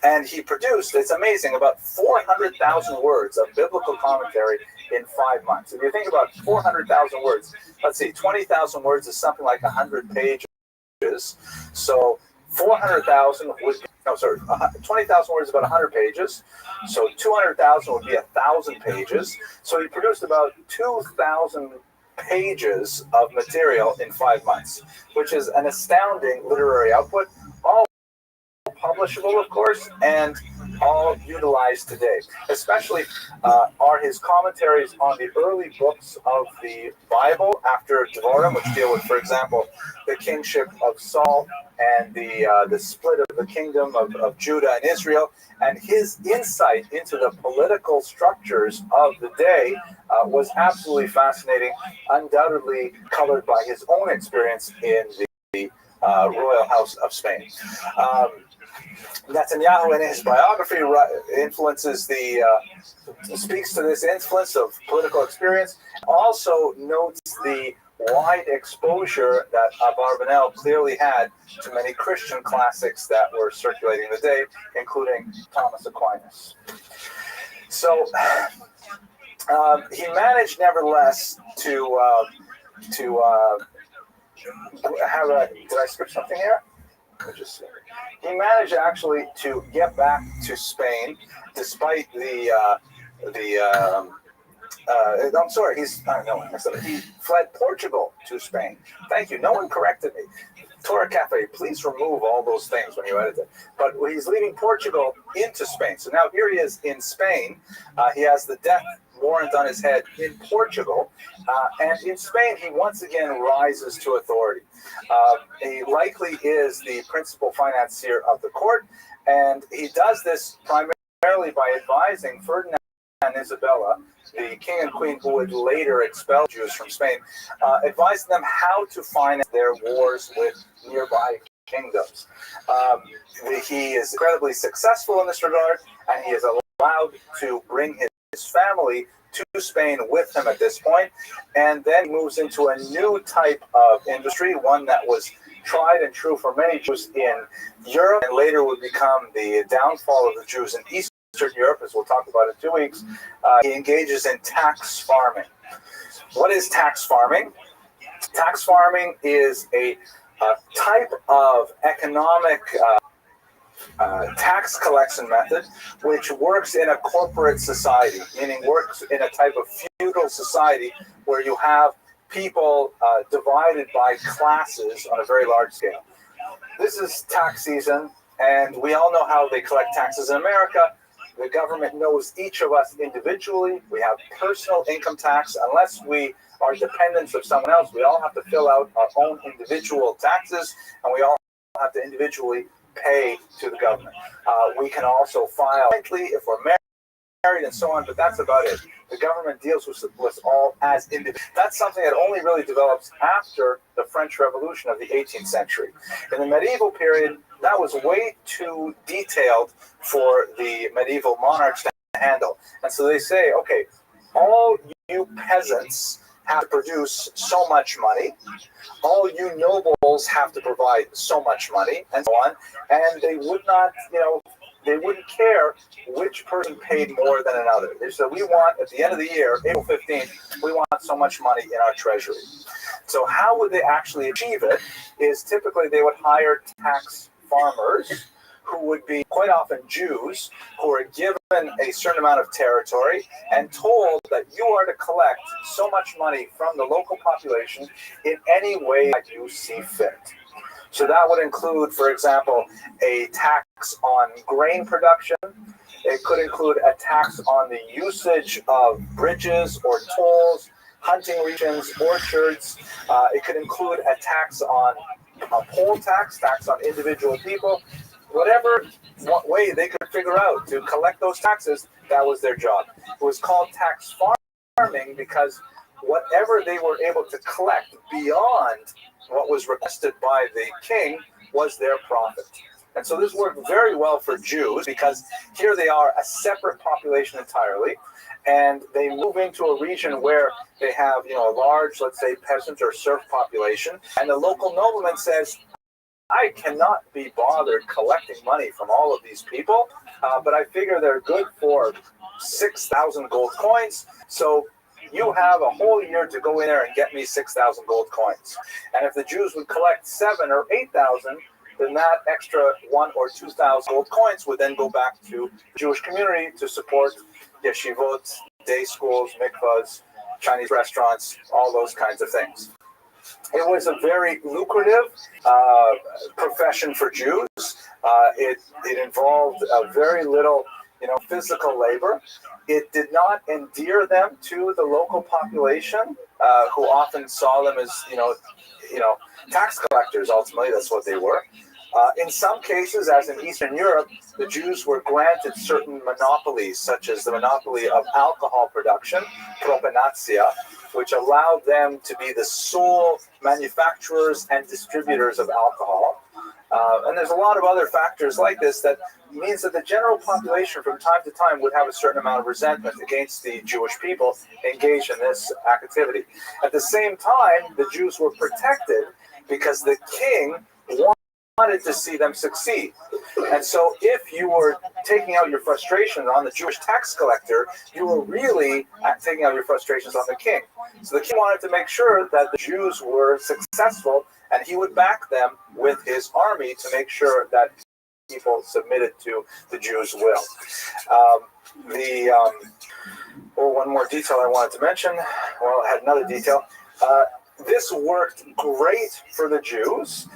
And he produced, it's amazing, about 400,000 words of biblical commentary in 5 months. If you think about 400,000 words, let's see, 20,000 words is something like 100 pages. So 400,000 would be, 20,000 words is about 100 pages. So 200,000 would be 1,000 pages. So he produced about 2,000 pages of material in 5 months, which is an astounding literary output, all publishable, of course, and all utilized today. Especially are his commentaries on the early books of the Bible after Devarim, which deal with, for example, the kingship of Saul and the split of the kingdom of Judah and Israel, and his insight into the political structures of the day was absolutely fascinating, undoubtedly colored by his own experience in the royal house of Spain. Netanyahu, in his biography, speaks to this influence of political experience. Also notes the wide exposure that Abarbanel clearly had to many Christian classics that were circulating the day, including Thomas Aquinas. So he managed, nevertheless, to have a. Did I skip something here? Let me just see. He managed actually to get back to Spain, despite I'm sorry. He fled Portugal to Spain. Thank you. No one corrected me. Torah Cafe, please remove all those things when you edit it. But he's leaving Portugal into Spain. So now here he is in Spain. He has the death warrant on his head in Portugal. And in Spain, he once again rises to authority. He likely is the principal financier of the court. And he does this primarily by advising Ferdinand and Isabella, the king and queen who would later expel Jews from Spain, advising them how to finance their wars with nearby kingdoms. He is incredibly successful in this regard, and he is allowed to bring his family to Spain with him at this point, and then moves into a new type of industry, one that was tried and true for many Jews in Europe, and later would become the downfall of the Jews in Eastern Europe, as we'll talk about in 2 weeks. He engages in tax farming. What is tax farming? Tax farming is a type of economic tax collection method which works in a corporate society, meaning works in a type of feudal society where you have people divided by classes on a very large scale. This is tax season, and we all know how they collect taxes in America. The government knows each of us individually. We have personal income tax. Unless we are dependents of someone else, we all have to fill out our own individual taxes, and we all have to individually pay to the government. We can also file jointly if we're married and so on, but that's about it. The government deals with us all as individuals. That's something that only really develops after the French Revolution of the 18th century. In the medieval period, that was way too detailed for the medieval monarchs to handle. And so they say, okay, all you peasants have to produce so much money, all you nobles have to provide so much money, and so on. And they would not, they wouldn't care which person paid more than another. They said, we want, at the end of the year, April 15th, we want so much money in our treasury. So how would they actually achieve it is typically they would hire tax farmers who would be quite often Jews who are given a certain amount of territory and told that you are to collect so much money from the local population in any way that you see fit. So that would include, for example, a tax on grain production. It could include a tax on the usage of bridges or tolls, hunting regions, orchards. It could include a tax on a poll tax on individual people. Whatever way they could figure out to collect those taxes, that was their job. It was called tax farming because whatever they were able to collect beyond what was requested by the king was their profit. And so this worked very well for Jews because here they are, a separate population entirely, and they move into a region where they have, a large, let's say, peasant or serf population, and the local nobleman says, I cannot be bothered collecting money from all of these people, but I figure they're good for 6,000 gold coins, so you have a whole year to go in there and get me 6,000 gold coins. And if the Jews would collect 7,000 or 8,000, then that extra 1,000 or 2,000 gold coins would then go back to the Jewish community to support yeshivot, day schools, mikvahs, Chinese restaurants, all those kinds of things. It was a very lucrative profession for Jews. It involved very little, physical labor. It did not endear them to the local population, who often saw them as, tax collectors. Ultimately, that's what they were. In some cases, as in Eastern Europe, the Jews were granted certain monopolies, such as the monopoly of alcohol production, propinatia, which allowed them to be the sole manufacturers and distributors of alcohol. And there's a lot of other factors like this that means that the general population from time to time would have a certain amount of resentment against the Jewish people engaged in this activity. At the same time, the Jews were protected because the king wanted to see them succeed. And so if you were taking out your frustrations on the Jewish tax collector, you were really taking out your frustrations on the king. So the king wanted to make sure that the Jews were successful, and he would back them with his army to make sure that people submitted to the Jews' will. One more detail I wanted to mention. Well, I had another detail. This worked great for the Jews,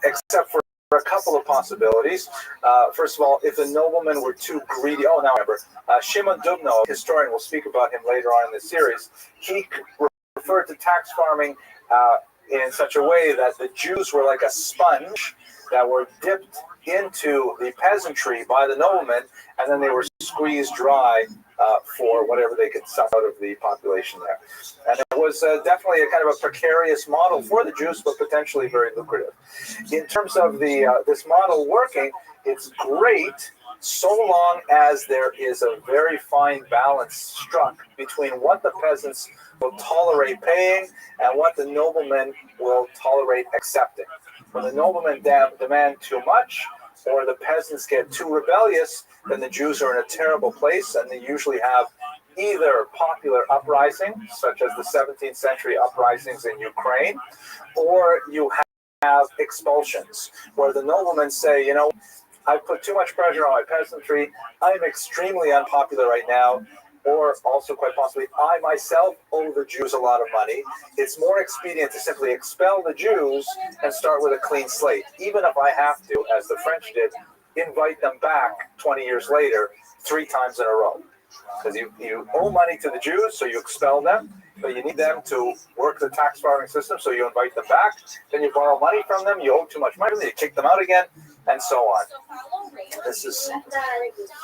except for a couple of possibilities. First of all, if the noblemen were too greedy, now I remember, Shimon Dubno, historian, will speak about him later on in the series, he referred to tax farming in such a way that the Jews were like a sponge that were dipped into the peasantry by the noblemen, and then they were squeezed dry for whatever they could suck out of the population there. And it was definitely a kind of a precarious model for the Jews, but potentially very lucrative. In terms of this model working, it's great so long as there is a very fine balance struck between what the peasants will tolerate paying and what the noblemen will tolerate accepting. When the noblemen demand too much, or the peasants get too rebellious, then the Jews are in a terrible place, and they usually have either popular uprisings, such as the 17th century uprisings in Ukraine, or you have expulsions, where the noblemen say, I put too much pressure on my peasantry, I'm extremely unpopular right now, or also quite possibly, I myself owe the Jews a lot of money. It's more expedient to simply expel the Jews and start with a clean slate, even if I have to, as the French did, invite them back 20 years later, 3 times in a row. Because you owe money to the Jews, so you expel them, but you need them to work the tax farming system, so you invite them back. Then you borrow money from them, you owe too much money, you kick them out again, and so on. This is... The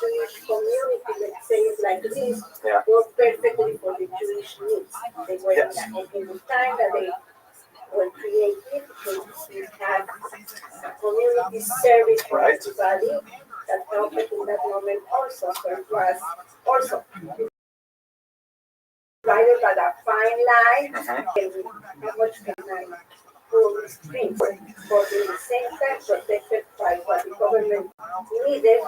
Jewish community, let's say it like this, work perfectly for the Jewish needs. They were in the time that they were created, they had community service for everybody that helped in that moment also. So it was also divided by that fine line, how much can I pull the strings, but in the same time protected by what the government needed,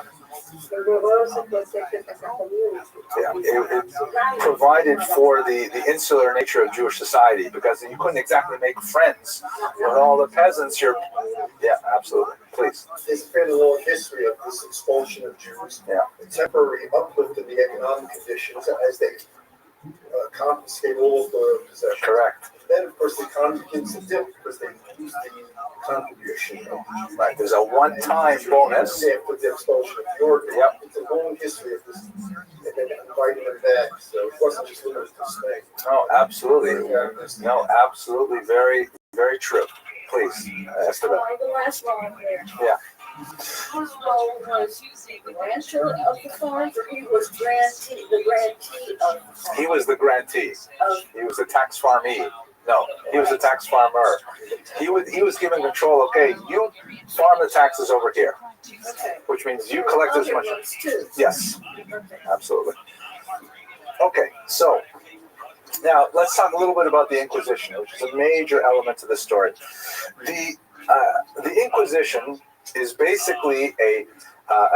and we were also protected as a community. It provided for the insular nature of Jewish society, because you couldn't exactly make friends with all the peasants. Absolutely. Please. There's been a little history of this expulsion of Jews, a temporary uplift in the economic conditions as they confiscate all of the possessions. Correct. Then, of course, the economy begins to dip because they lose the contribution. Right. There's a one-time bonus. With the expulsion of York. It's a long history of this, and then inviting them back. So it wasn't just limited to Spain. No, absolutely. No, absolutely. Very, very true. Please, Esteban. The last one here. His role was grantor of the farm, or he was the grantee of the farm? He was the grantee. He was a tax farmee. No, he was a tax farmer. He was given control. Okay, you farm the taxes over here, which means you collect as much. Yes, absolutely. Okay, so now let's talk a little bit about the Inquisition, which is a major element to the story. The Inquisition is basically a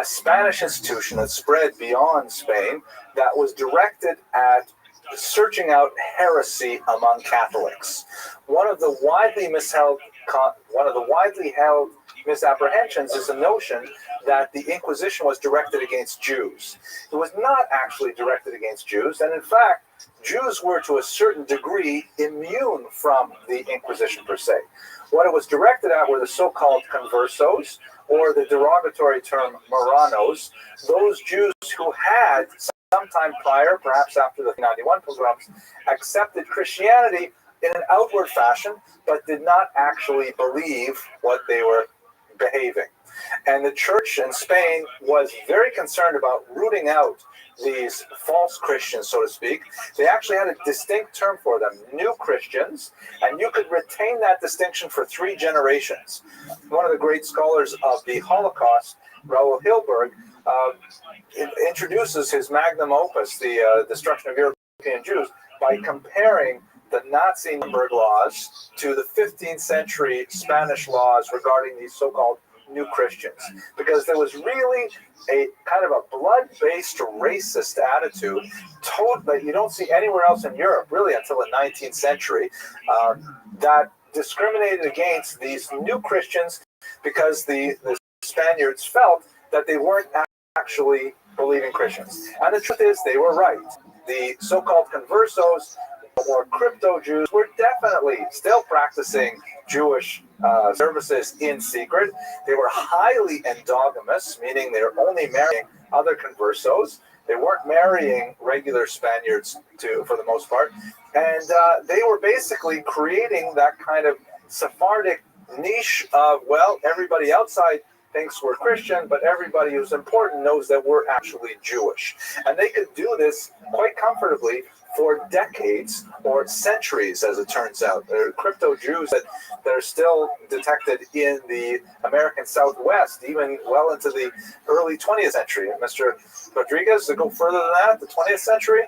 Spanish institution that spread beyond Spain that was directed at searching out heresy among Catholics. One of the widely held misapprehensions is the notion that the Inquisition was directed against Jews. It was not actually directed against Jews, and in fact, Jews were to a certain degree immune from the Inquisition per se. What it was directed at were the so-called conversos, or the derogatory term Marranos, those Jews who had sometime prior, perhaps after the 91 pogroms, accepted Christianity in an outward fashion, but did not actually believe what they were behaving. And the church in Spain was very concerned about rooting out these false Christians, so to speak. They actually had a distinct term for them, new Christians, and you could retain that distinction for 3 generations. One of the great scholars of the Holocaust, Raoul Hilberg, introduces his magnum opus, the destruction of European Jews, by comparing the Nazi Nuremberg laws to the 15th century Spanish laws regarding these so-called new Christians, because there was really a kind of a blood-based racist attitude that you don't see anywhere else in Europe, really, until the 19th century, that discriminated against these new Christians because the Spaniards felt that they weren't actually believing Christians. And the truth is, they were right. The so-called conversos, or crypto-Jews, were definitely still practicing Jewish services in secret. They were highly endogamous, meaning they were only marrying other conversos. They weren't marrying regular Spaniards, for the most part. And they were basically creating that kind of Sephardic niche of, well, everybody outside thinks we're Christian, but everybody who's important knows that we're actually Jewish. And they could do this quite comfortably for decades or centuries, as it turns out. There are crypto-Jews that are still detected in the American Southwest, even well into the early 20th century. Mr. Rodriguez, to go further than that, the 20th century?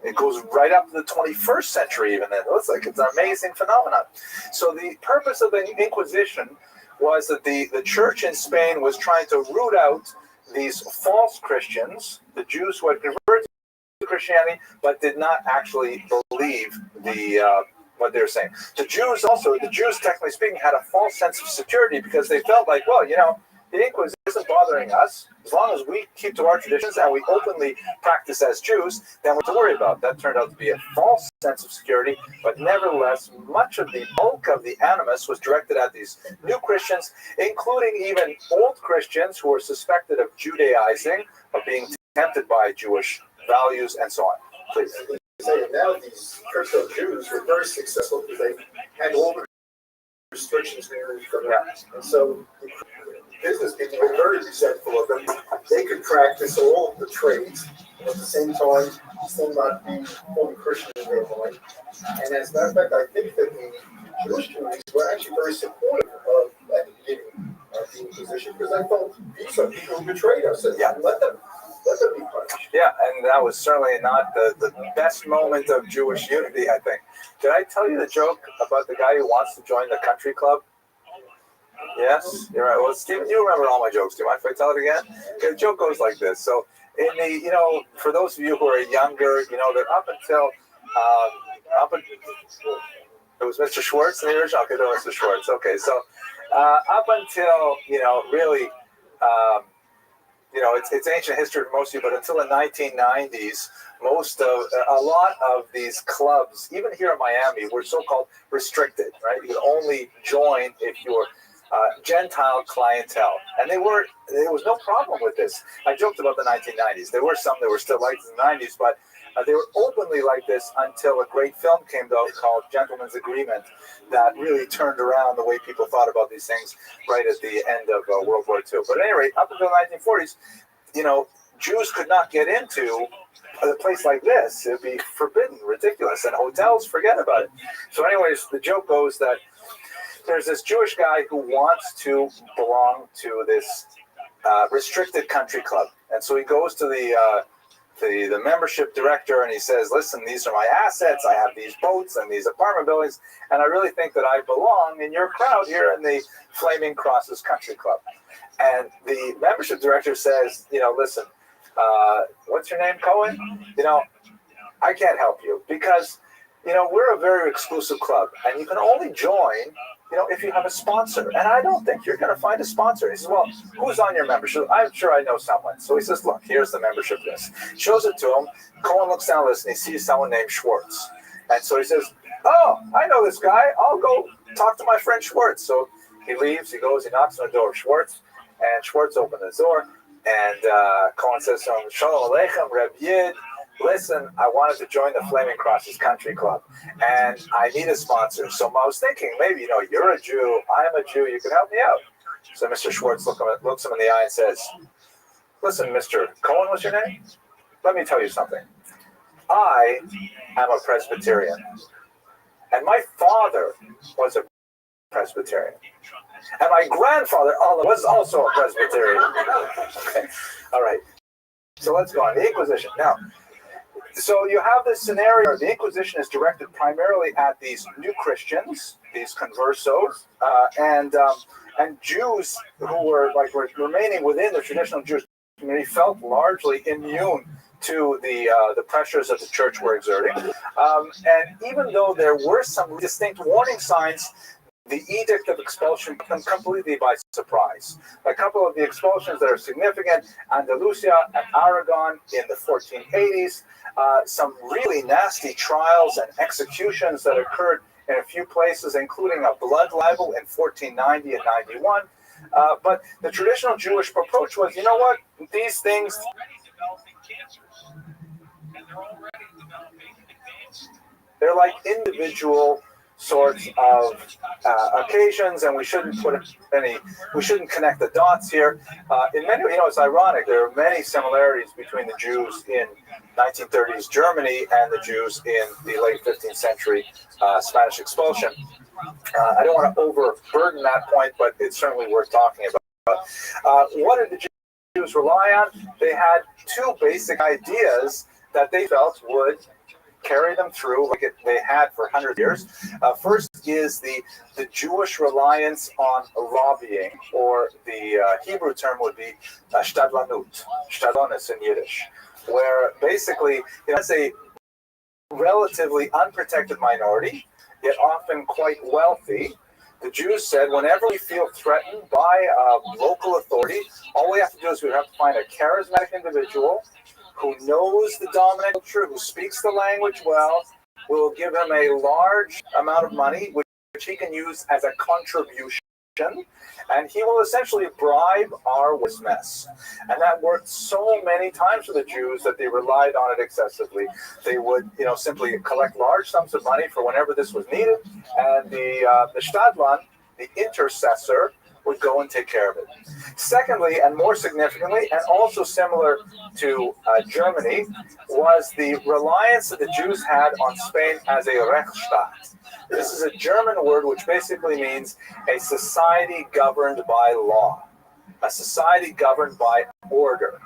It goes right up to the 21st century even then. It's like it's an amazing phenomenon. So the purpose of the Inquisition was that the church in Spain was trying to root out these false Christians, the Jews who had converted to Christianity, but did not actually believe what they were saying. The Jews, technically speaking, had a false sense of security because they felt like, well, the Inquisition isn't bothering us. As long as we keep to our traditions and we openly practice as Jews, then we don't have to worry about it. That turned out to be a false sense of security, but nevertheless, much of the bulk of the animus was directed at these new Christians, including even old Christians who were suspected of Judaizing, of being tempted by Jewish values, and so on. Please. Now these crypto Jews were very successful because they had all the restrictions removed from them. And so the business people were very resentful of them. They could practice all of the trades, and at the same time, still not be fully Christian in their mind. And as a matter of fact, I think that the Jewish communities were actually very supportive of at the beginning of the Inquisition, because I felt these are people who betrayed us, and let them be punished. Yeah, and that was certainly not the best moment of Jewish unity, I think. Did I tell you the joke about the guy who wants to join the country club? Yes, you're right. Well, Stephen, you remember all my jokes. Do you mind if I tell it again? Okay, the joke goes like this. So, for those of you who are younger, that up until it was Mr. Schwartz in the original. Okay, no, Mr. Schwartz. Okay, so up until really. It's ancient history for most of you, but until the 1990s, a lot of these clubs, even here in Miami, were so-called restricted, right? You could only join if you were Gentile clientele. And there was no problem with this. I joked about the 1990s. There were some that were still like the 90s, but They were openly like this until a great film came out called Gentleman's Agreement that really turned around the way people thought about these things right at the end of World War II. But at any rate, up until the 1940s, Jews could not get into a place like this. It would be forbidden, ridiculous, and hotels, forget about it. So anyways, the joke goes that there's this Jewish guy who wants to belong to this restricted country club. And so he goes to the membership director and he says, listen, these are my assets. I have these boats and these apartment buildings, and I really think that I belong in your crowd here in the Flaming Crosses Country Club. And the membership director says, listen, what's your name, Cohen? I can't help you because, we're a very exclusive club and you can only join, if you have a sponsor. And I don't think you're going to find a sponsor. He says, well, who's on your membership? I'm sure I know someone. So he says, look, here's the membership list. Shows it to him. Cohen looks down the list and he sees someone named Schwartz. And so he says, oh, I know this guy. I'll go talk to my friend Schwartz. So he leaves, he goes, he knocks on the door of Schwartz, and Schwartz opens the door. And Cohen says to him, Shalom Aleichem, Reb Yid. Listen, I wanted to join the Flaming Crosses Country Club, and I need a sponsor. So I was thinking, maybe, you're a Jew, I'm a Jew, you can help me out. So Mr. Schwartz looks him in the eye and says, listen, Mr. Cohen, what's your name? Let me tell you something. I am a Presbyterian, and my father was a Presbyterian. And my grandfather was also a Presbyterian. Okay. All right. So let's go on. The Inquisition. Now, so you have this scenario. The Inquisition is directed primarily at these new Christians, these conversos, and Jews who were remaining within the traditional Jewish community felt largely immune to the pressures that the church were exerting. And even though there were some distinct warning signs, the edict of expulsion comes completely by surprise. A couple of the expulsions that are significant, Andalusia and Aragon in the 1480s, some really nasty trials and executions that occurred in a few places, including a blood libel in 1490 and 91. But the traditional Jewish approach was, these things... They're like individual sorts of occasions, and we shouldn't connect the dots here. In many, it's ironic. There are many similarities between the Jews in 1930s Germany and the Jews in the late 15th century Spanish expulsion. I don't want to overburden that point, but it's certainly worth talking about. What did the Jews rely on? They had two basic ideas that they felt would carry them through like they had for 100 years. First is the Jewish reliance on lobbying, or the Hebrew term would be shtadlanut, shtadlonis in Yiddish, where basically it's a relatively unprotected minority, yet often quite wealthy. The Jews said, whenever we feel threatened by local authority, all we have to do is we have to find a charismatic individual who knows the dominant culture, who speaks the language well. We'll give him a large amount of money, which he can use as a contribution, and he will essentially bribe our worst mess. And that worked so many times for the Jews that they relied on it excessively. They would, simply collect large sums of money for whenever this was needed, and the Shtadlan, the intercessor, would go and take care of it. Secondly, and more significantly, and also similar to Germany, was the reliance that the Jews had on Spain as a Rechtsstaat. This is a German word which basically means a society governed by law, a society governed by order.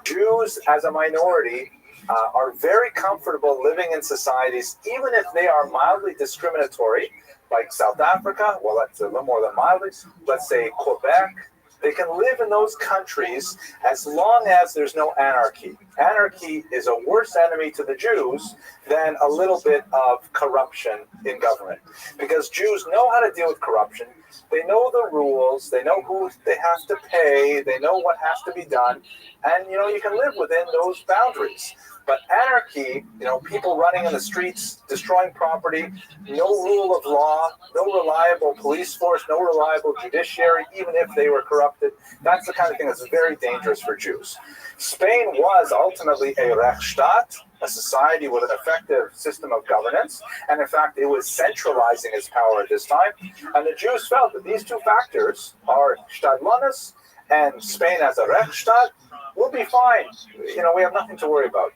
Jews, as a minority, are very comfortable living in societies, even if they are mildly discriminatory, like South Africa, well, that's a little more than mildly, let's say Quebec. They can live in those countries as long as there's no anarchy. Anarchy is a worse enemy to the Jews than a little bit of corruption in government, because Jews know how to deal with corruption. They know the rules. They know who they have to pay. They know what has to be done. And, you can live within those boundaries. But anarchy, people running in the streets, destroying property, no rule of law, no reliable police force, no reliable judiciary, even if they were corrupted, that's the kind of thing that's very dangerous for Jews. Spain was ultimately a Rechtsstaat, a society with an effective system of governance, and in fact, it was centralizing its power at this time. And the Jews felt that these two factors, are Stadtlandes and Spain as a Rechtsstaat, will be fine. We have nothing to worry about.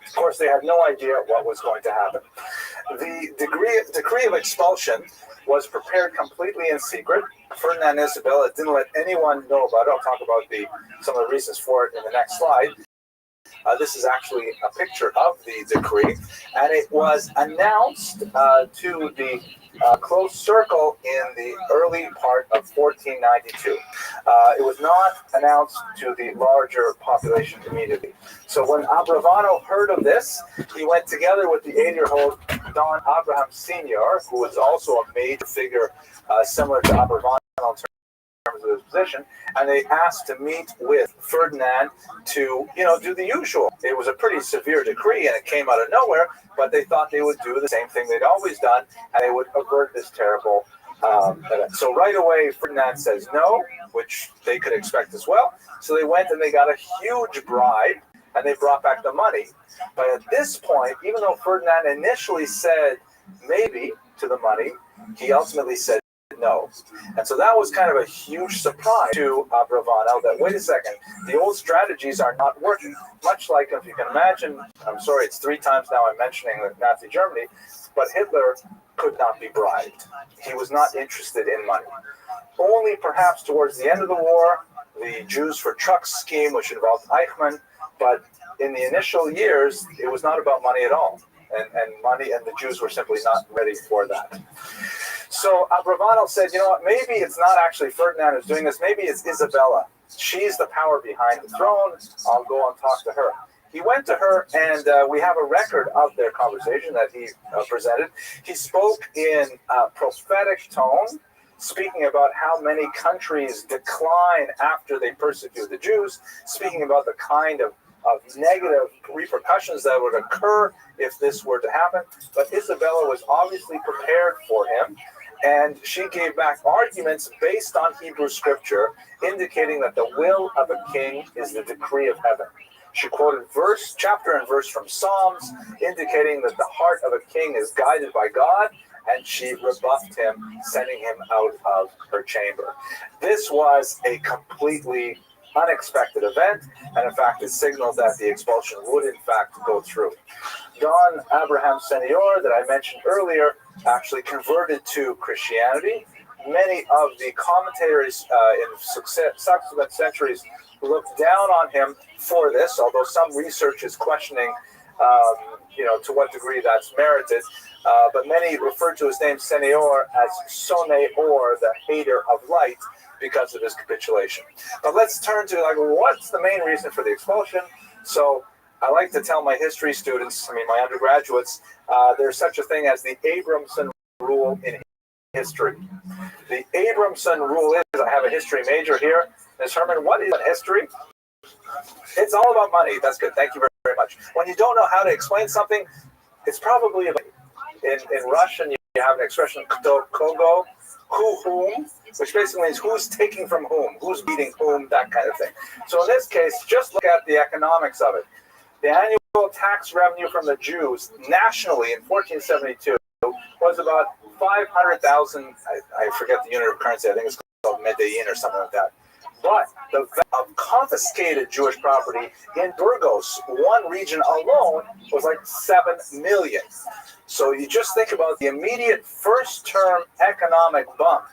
Of course, they had no idea what was going to happen. The decree of expulsion was prepared completely in secret. Ferdinand and Isabella didn't let anyone know about it. I'll talk about some of the reasons for it in the next slide. This is actually a picture of the decree, and it was announced to the close circle in the early part of 1492. It was not announced to the larger population immediately. So when Abravanel heard of this, he went together with the 80-year-old Don Abraham Sr., who was also a major figure similar to Abravanel in terms of his position, and they asked to meet with Ferdinand to, do the usual. It was a pretty severe decree, and it came out of nowhere, but they thought they would do the same thing they'd always done, and they would avert this terrible event. So right away, Ferdinand says no, which they could expect as well. So they went and they got a huge bribe, and they brought back the money. But at this point, even though Ferdinand initially said maybe to the money, he ultimately said no. And so that was kind of a huge surprise to Abravanel that, wait a second, the old strategies are not working. Much like, if you can imagine, I'm sorry, it's 3 times now I'm mentioning Nazi Germany, but Hitler could not be bribed. He was not interested in money. Only perhaps towards the end of the war, the Jews for Trucks scheme, which involved Eichmann, but in the initial years, it was not about money at all. And money, and the Jews were simply not ready for that. So Abravanel said, maybe it's not actually Ferdinand who's doing this. Maybe it's Isabella. She's the power behind the throne. I'll go and talk to her. He went to her, and we have a record of their conversation that he presented. He spoke in a prophetic tone, speaking about how many countries decline after they persecute the Jews, speaking about the kind of negative repercussions that would occur if this were to happen. But Isabella was obviously prepared for him, and she gave back arguments based on Hebrew scripture, indicating that the will of a king is the decree of heaven. She quoted chapter and verse from Psalms, indicating that the heart of a king is guided by God, and she rebuffed him, sending him out of her chamber. This was a completely unexpected event, and in fact it signaled that the expulsion would in fact go through. Don Abraham Senior, that I mentioned earlier, actually converted to Christianity. Many of the commentators in subsequent centuries looked down on him for this, although some research is questioning to what degree that's merited. But many refer to his name Senior as Soneor, the hater of light, because of his capitulation. But let's turn to what's the main reason for the expulsion. So I like to tell my history students, my undergraduates, there's such a thing as the Abramson rule in history. The Abramson rule is, I have a history major here. Ms. Herman, what is history? It's all about money. That's good. Thank you very, very much. When you don't know how to explain something, it's probably about in Russian, you have an expression, kto kogo, whom, which basically means who's taking from whom, who's beating whom, that kind of thing. So in this case, just look at the economics of it. The annual tax revenue from the Jews nationally in 1472 was about 500,000, I forget the unit of currency, I think it's called Medellin or something like that. But the value of confiscated Jewish property in Burgos, one region alone, was like 7 million. So you just think about the immediate first-term economic bump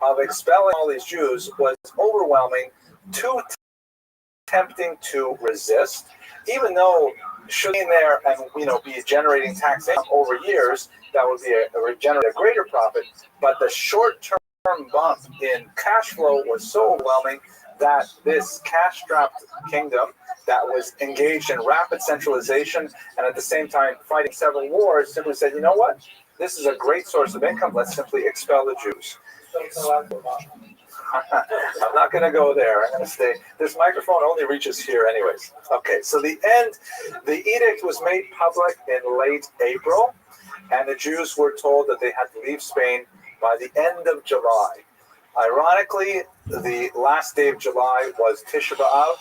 of expelling all these Jews was overwhelming, too tempting to resist, even though should be there and be generating tax income over years, that would be generate a greater profit. But the short-term bump in cash flow was so overwhelming that this cash-strapped kingdom that was engaged in rapid centralization and at the same time fighting several wars simply said, you know what? This is a great source of income. Let's simply expel the Jews. I'm not going to go there. I'm going to stay. This microphone only reaches here anyways. Okay, so the edict was made public in late April, and the Jews were told that they had to leave Spain by the end of July. Ironically, the last day of July was Tisha B'Av,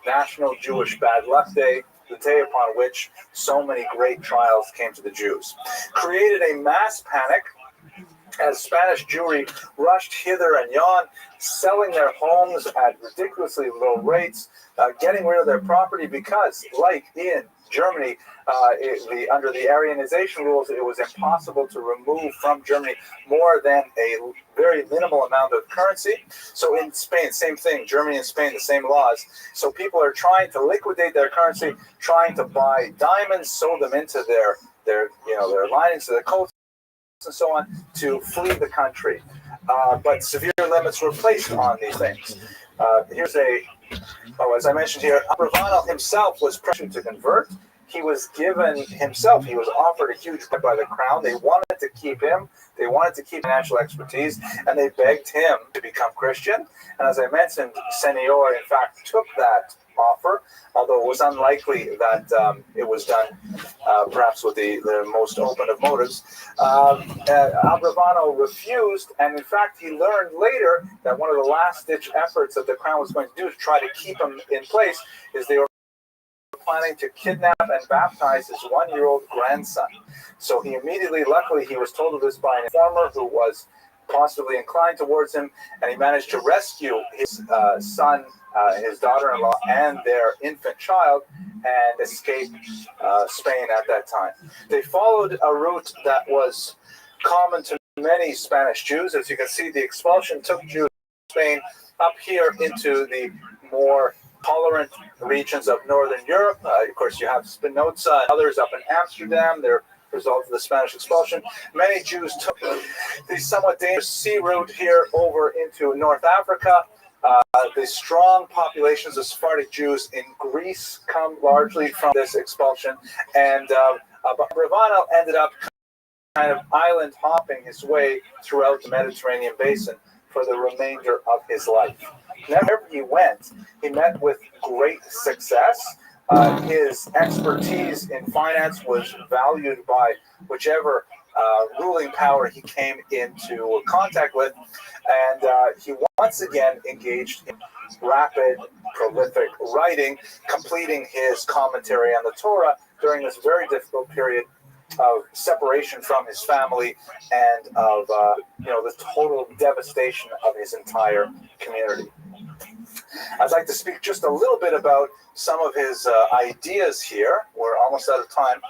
National Jewish Bad Luck Day, the day upon which so many great trials came to the Jews. Created a mass panic as Spanish Jewry rushed hither and yon, selling their homes at ridiculously low rates, getting rid of their property because, like in Germany, under the Aryanization rules, it was impossible to remove from Germany more than a very minimal amount of currency. So in Spain, same thing. Germany and Spain, the same laws. So people are trying to liquidate their currency, trying to buy diamonds, sew them into their linings of their coats, and so on, to flee the country. But severe limits were placed on these things. As I mentioned here, Abravanel himself was pressured to convert. He was offered a huge bribe by the crown. They wanted to keep him. They wanted to keep financial expertise, and they begged him to become Christian. And as I mentioned, Senior, in fact, took that offer, although it was unlikely that it was done perhaps with the most open of motives. Abravanel refused, and in fact, he learned later that one of the last-ditch efforts that the crown was going to do to try to keep him in place is they were planning to kidnap and baptize his 1-year-old grandson. So he immediately, luckily, he was told of this by an informer who was positively inclined towards him, and he managed to rescue his son, his daughter-in-law, and their infant child, and escape Spain at that time. They followed a route that was common to many Spanish Jews. As you can see, the expulsion took Jews from Spain up here into the more tolerant regions of Northern Europe. Of course, you have Spinoza and others up in Amsterdam. They're a result of the Spanish expulsion. Many Jews took the somewhat dangerous sea route here over into North Africa. The strong populations of Sephardic Jews in Greece come largely from this expulsion. And Abravanel ended up kind of island hopping his way throughout the Mediterranean basin for the remainder of his life. Wherever he went, he met with great success. His expertise in finance was valued by whichever ruling power he came into contact with, and he once again engaged in rapid, prolific writing, completing his commentary on the Torah during this very difficult period of separation from his family and of the total devastation of his entire community. I'd like to speak just a little bit about some of his ideas here. We're almost out of time.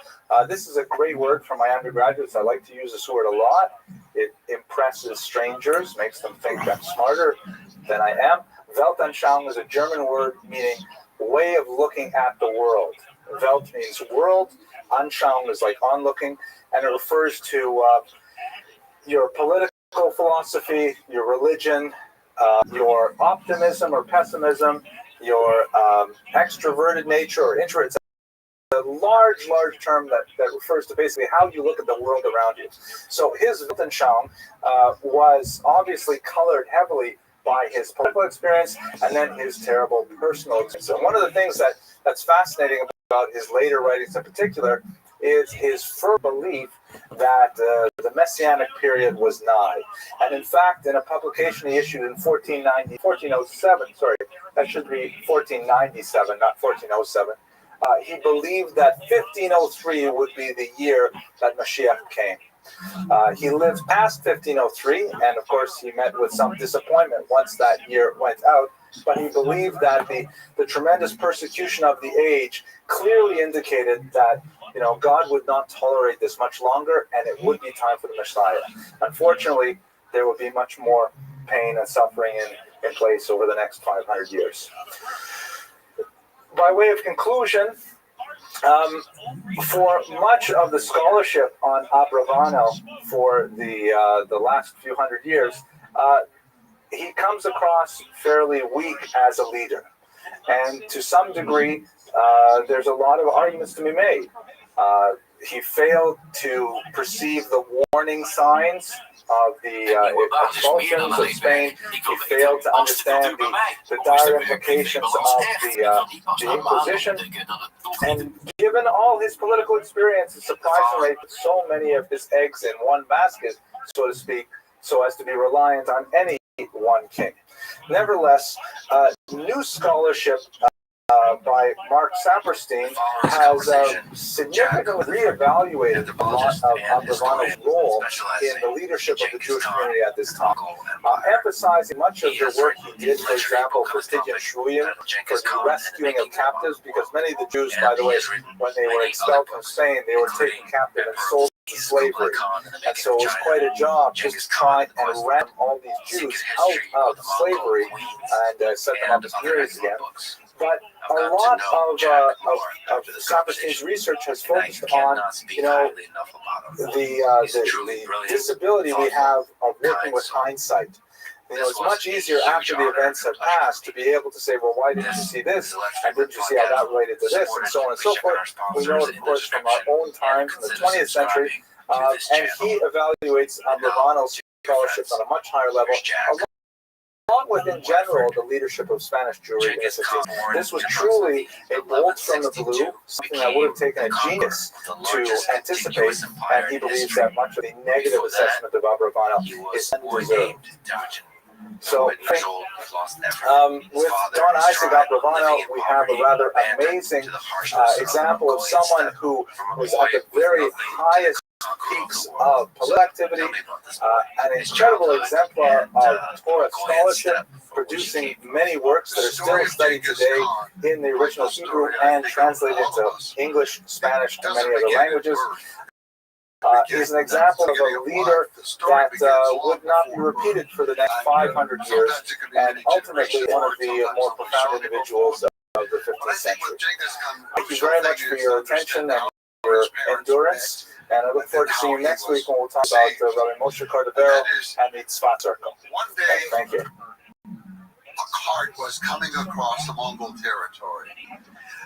This is a great word for my undergraduates. I like to use this word a lot. It impresses strangers, makes them think I'm smarter than I am. Weltanschauung is a German word meaning way of looking at the world. Welt means world. Anschauung is like onlooking, and it refers to your political philosophy, your religion, your optimism or pessimism, your extroverted nature or introvert. It's a large term that refers to basically how you look at the world around you. So his Weltanschauung was obviously colored heavily by his political experience and then his terrible personal experience. And one of the things that's fascinating about his later writings in particular is his firm belief that the Messianic period was nigh. And in fact, in a publication he issued in 1407, that should be 1497, not 1407, he believed that 1503 would be the year that Mashiach came. He lived past 1503, and of course he met with some disappointment once that year went out, but he believed that the tremendous persecution of the age clearly indicated that God would not tolerate this much longer, and it would be time for the Messiah. Unfortunately, there would be much more pain and suffering in place over the next 500 years. By way of conclusion, for much of the scholarship on Abravanel for the last few hundred years, he comes across fairly weak as a leader. And to some degree, there's a lot of arguments to be made. He failed to perceive the warning signs of the expulsions of Spain. He failed to understand the dire implications of the Inquisition. And given all his political experience, it's surprisingly put so many of his eggs in one basket, so to speak, so as to be reliant on any one king. Nevertheless, new scholarship by Mark Saperstein has significantly reevaluated Abravanel's role in the leadership of the Jewish community at this time, emphasizing much of the work he did, for example, for Tidyan Shvuyim, for the rescuing of captives, because many of the Jews, by the way, when they were expelled from Spain, they were taken captive and sold to slavery. And so it was quite a job just to try and ram all these Jews out of slavery and set them up as communities again. But a lot of Saperstein's research has focused on, the disability we have of working with hindsight. It's much easier after the events have passed to be able to say, well, why didn't you see this? And didn't you see how that related to this? And so on and so forth. We know, of course, from our own times in the 20th century. And he evaluates Abravanel's scholarships on a much higher level, along with, in general, the leadership of Spanish Jewry in the 60s. This was truly a bolt from the blue, something that would have taken a genius to anticipate, and he believes that much of the negative assessment of Abravanel is undeserved. So, with Don Isaac Abravanel, we have a rather amazing example of someone who was at the very highest peaks of political activity, an incredible exemplar of Torah scholarship, producing many works that are still studied today in the original Hebrew and translated into English, Spanish, and many other languages. Is an example of a leader that would not be repeated for the next 500 years, and ultimately one of the more profound individuals of the 15th century. Thank you very much for your attention and your endurance. And I look forward to seeing you next week when we'll talk about Rabbi Moshe Cordovero and the Tzfat Circle. One day, thank you. A cart was coming across the Mongol territory,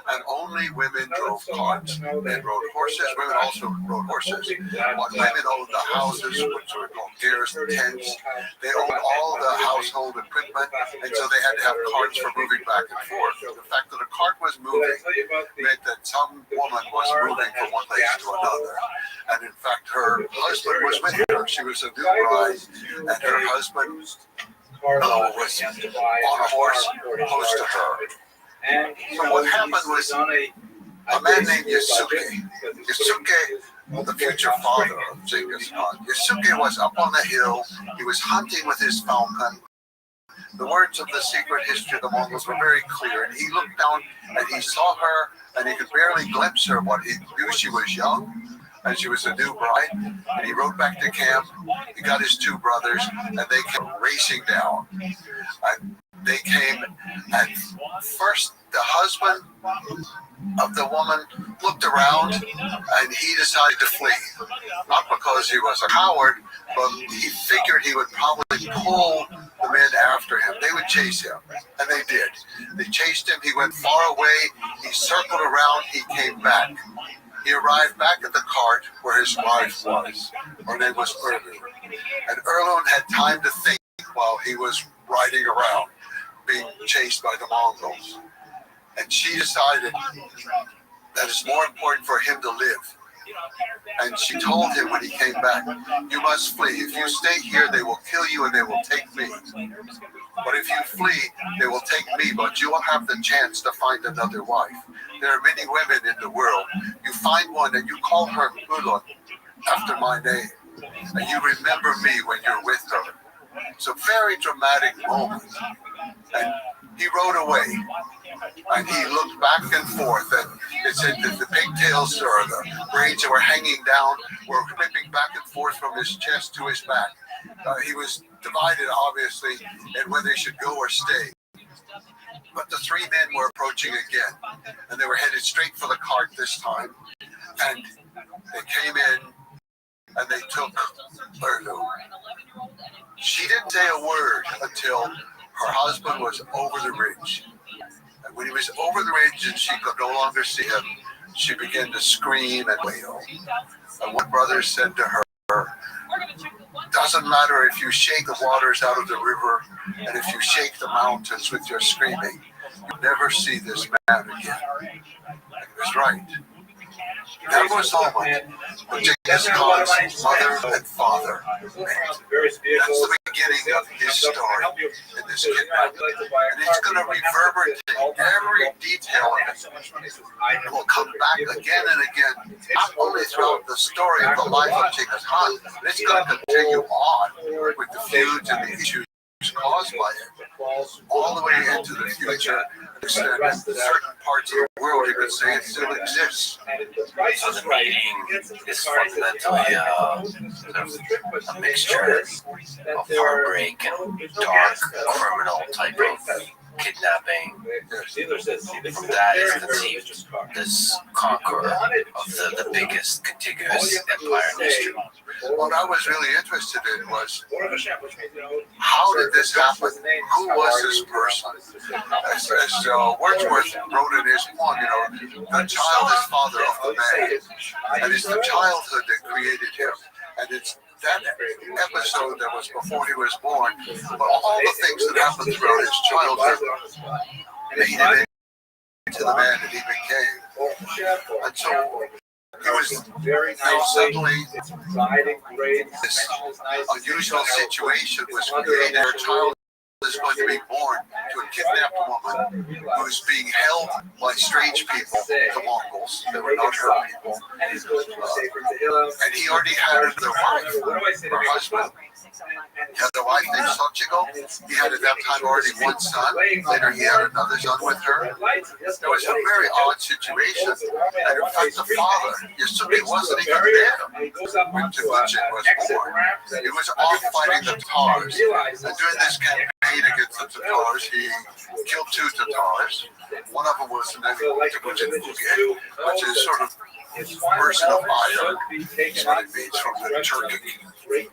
and only women drove carts. Men rode horses, women also rode horses. Women owned the houses, which were called gers, tents. They owned all the household equipment, and so they had to have carts for moving back and forth. The fact that a cart was moving meant that some woman was moving from one place to another. And in fact, her husband was with her. She was a new bride, and her husband was on a horse close to her. And so what happened was a man named Yasuke, the future father of Genghis Khan. Yasuke was up on the hill. He was hunting with his falcon. The words of the secret history of the Mongols were very clear. And he looked down and he saw her, and he could barely glimpse her, but he knew she was young. And she was a new bride, and he rode back to camp. He got his two brothers, and they came racing down. And they came, and first the husband of the woman looked around, and he decided to flee. Not because he was a coward, but he figured he would probably pull the men after him. They would chase him, and they did. They chased him. He went far away. He circled around. He came back. He arrived back at the cart where his wife was. Her name was Erlun. And Erlun had time to think while he was riding around, being chased by the Mongols. And she decided that it's more important for him to live. And she told him when he came back, you must flee. If you stay here, they will kill you and they will take me. But if you flee, they will take me, but you will have the chance to find another wife. There are many women in the world. You find one and you call her Ulun, after my name. And you remember me when you're with her. It's a very dramatic moment. And he rode away. And he looked back and forth, and it said that the pigtails or the braids that were hanging down were whipping back and forth from his chest to his back. He was divided, obviously, in whether he should go or stay. But the three men were approaching again, and they were headed straight for the cart this time. And they came in, and they took Erlun. She didn't say a word until her husband was over the ridge. And when he was over the ridge and she could no longer see him, she began to scream and wail. And one brother said to her, doesn't matter if you shake the waters out of the river and if you shake the mountains with your screaming, you'll never see this man again. And he was right. That was the moment when Genghis Khan's mother and father met. That's the beginning of his story in this kidnapping. And it's going to reverberate every detail of it. It will come back again and again, not only throughout the story of the life of Genghis Khan, but it's going to continue on with the feuds and the issues caused by it, all the way into the future. In certain parts of the world, you could say it still exists. So the meeting is fundamentally a mixture of heartbreak and dark criminal type of kidnapping. From that is conceived this conqueror of the biggest contiguous empire in history. What I was really interested in was, how did this happen? Who was this person? As Wordsworth wrote in his poem, the child is father of the man, and it's the childhood that created him, and it's that episode that was before he was born, but all the things that happened throughout his childhood made him into the man that he became. And so he was suddenly, this unusual situation was created. A child is going to be born to a kidnapped woman who's being held by strange people, the Mongols. They were not her people. And he already had another wife, her husband. He had a wife named Sochiko. He had at that time already one son. Later he had another son with her. It was a very odd situation. And in fact, the father, Yasumi, wasn't even there when Temujin was born. He was off fighting the Tatars. And during this campaign against the Tatars, he killed 2 Tatars. One of them was Temujin Uge, which is sort of person of iron. That's what it means from the Turkic. But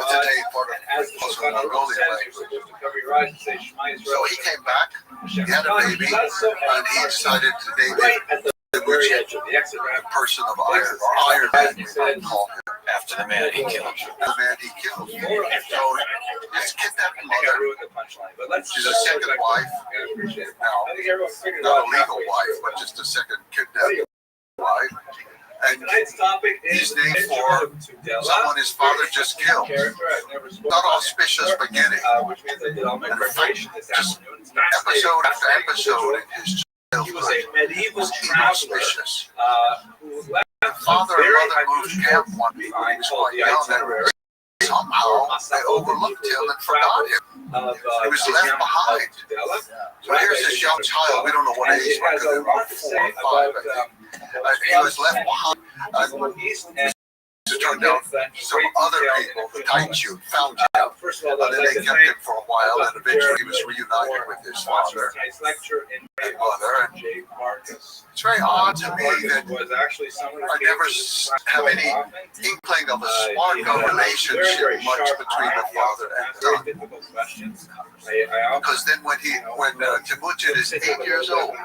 today, part of also Mongolian language. So he came back, he had a baby, and he decided to name it the person of iron, or Iron Man, you might call him. After the man he killed. The man he killed. So his kidnapped mother, she's a second wife now, not a legal wife, but just a second kidnapped wife. And he's named for someone his father just killed. Not auspicious beginning. And in fact, just episode after episode in his childhood was inauspicious. Father and mother moved camp one week when he was quite young, and somehow they overlooked him and forgot him. He was left behind. So here's this young child, we don't know what age, but could have been 4 or 5, I think. He was left behind. It turned out some other people, the Taichu, found him. And then they kept him for a while, and eventually he was reunited with his father and mother. And it's very odd to me that I never have any inkling of a spark of relationship much between the father and son. Because then when Temujin is 8 years old,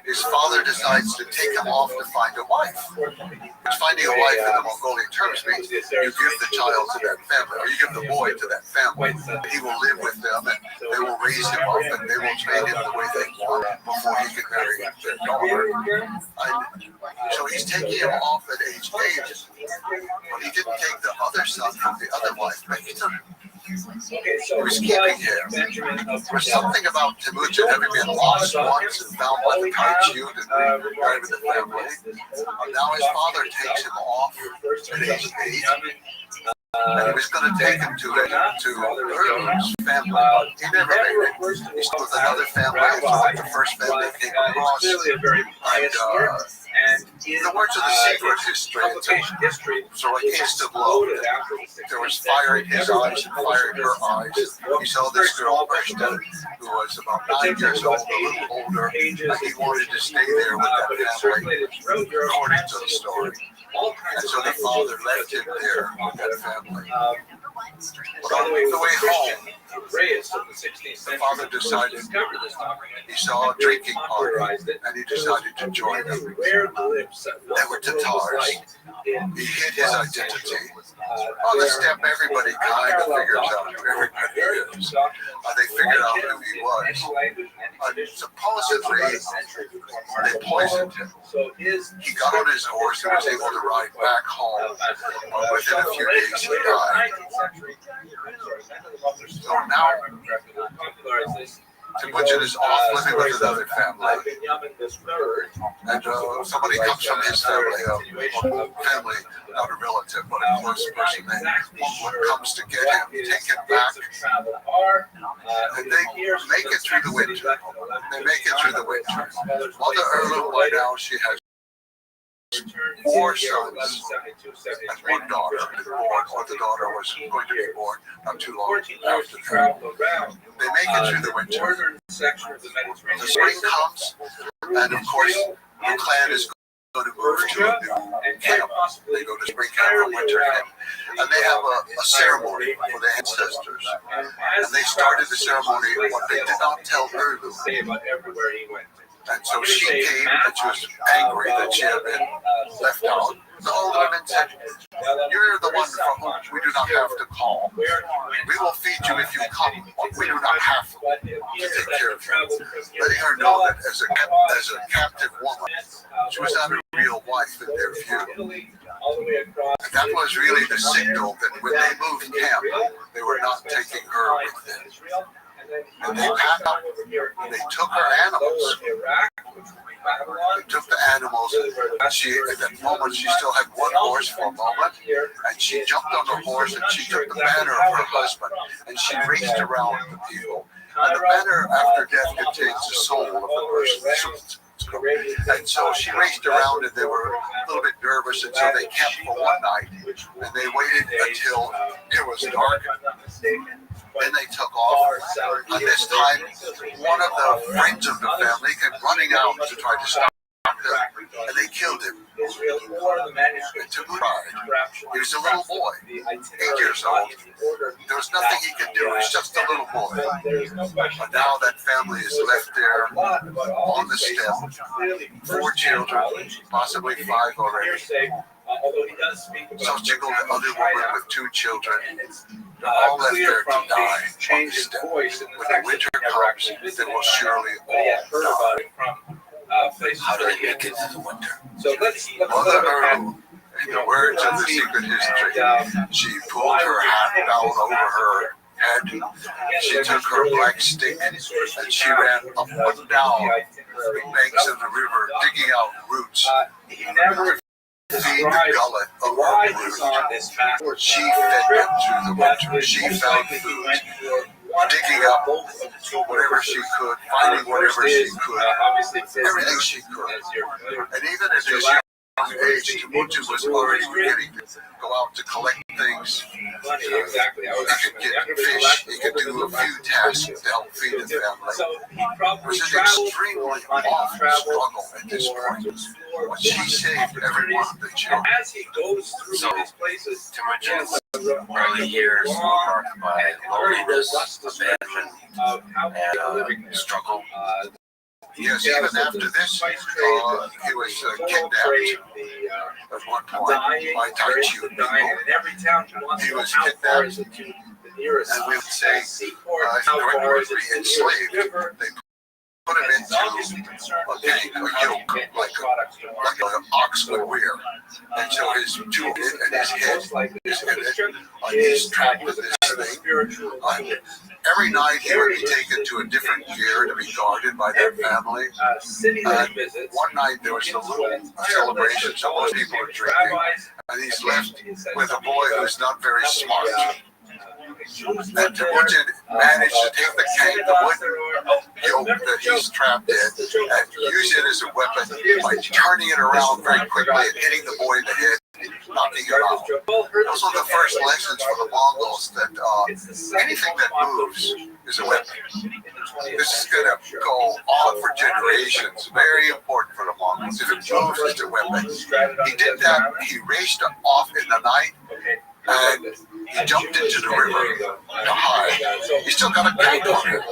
his father decides to take him off to find a wife. Which finding a wife in the Mongolian terms means you give the child to that family, or you give the boy to that family. He will live with them, and they will raise him up, and they will train him the way they want before he can marry their daughter. And so he's taking him off at age 8, but he didn't take the other son from the other wife. He was keeping him. There was something about Temujin having been lost once and found by the Taichu and reunited with the family. Now his father takes him off at age 8. And he was going to take him to Erlun's family, but he never made it. He's with another family. It's like the first family that came across. And the words of the secret history, so like instant love. There was fire in his eyes and fire in her eyes. He saw this girl, Krishna, who was about 9 years old, a little older, and he wanted to stay there with that family, according to the story. And so the father left him there with that family. But on the way home, the father decided he saw a drinking party, and he decided to join them. They were Tatars. He hid his identity. On the step, everybody kind of figures out who everybody is. They figured out who he was. Supposedly, they poisoned him. He got on his horse and was able to ride back home, but within a few days he died. So now Temujin is off living with another family, and somebody comes from his family, not a relative, but a close person, comes to get him, take him back, and they make it through the winter. Mother Erlu, by now, she has 4 sons and 1 daughter born, or the daughter was going to be born not too long after that. They make it through the winter. The spring comes, and of course, the clan is going to move to a new camp. They go to spring camp or winter camp, and they have a ceremony for the ancestors. And they started the ceremony, what they did not tell Erlu. And so she came, and she was angry that she had been left out. The old woman said, "You're the one for whom we do not have to call. We will feed you if you come, but we do not have to take care of you." Letting her know that as a captive woman, she was not a real wife in their view. And that was really the signal that when they moved camp, they were not taking her with them. And they packed up, and they took her animals. They took the animals, and she, at that moment, she still had 1 horse for a moment, and she jumped on the horse, and she took the banner of her husband, and she raced around the people. And the banner after death contains the soul of the person. And so she raced around, and they were a little bit nervous, and so they camped for 1 night, and they waited until it was dark. Then they took off. And this time, one of the friends of the family came running out to try to stop him, and they killed him. And took pride. He was a little boy, 8 years old. There was nothing he could do. He was just a little boy. But now that family is left there on the stem. 4 children, possibly 5 already. Sochigel, the other woman with 2 children, all left there to die on the stem. When the winter comes, they will surely all die. How do they make it to the winter? Mother Erlu, in the words of the secret history, she pulled her hat down over her head. She took her black stick, and she ran up and down the banks of the river, digging out roots. Feed the gullet of her brood. She fed them through the winter. She found food, digging up whatever she could, finding whatever she could, everything she could. And even at this young age, Temujin was already beginning to go out to collect things. He could get fish, he could do a few tasks to help feed the family. It was an extremely awful struggle at this point. But she saved every one of the children. So, Temujin's early years were marked by loneliness, abandonment, and struggle. Yes, even after this, he was kidnapped at one point by Taichu people. He was kidnapped, and we would say, would be enslaved. They put him into a gang, a yoke, like an ox would wear. And so his tube and his head is in it, he's trapped with this thing. Every night he would be taken to a different pier to be guarded by their family. And one night there was a little celebration, so most people were drinking, and he's left with a boy who's not very smart. And Temujin managed to take the wooden yoke that he's trapped in and use it as a weapon by turning it around very quickly and hitting the boy in the head, knocking him out. Those are the first lessons for the Mongols that anything that moves is a weapon. This is going to go on for generations. Very important for the Mongols. If it moves, it's a weapon. He did that. He raced off in the night. And he jumped into the river to hide. He's still got a gun on him.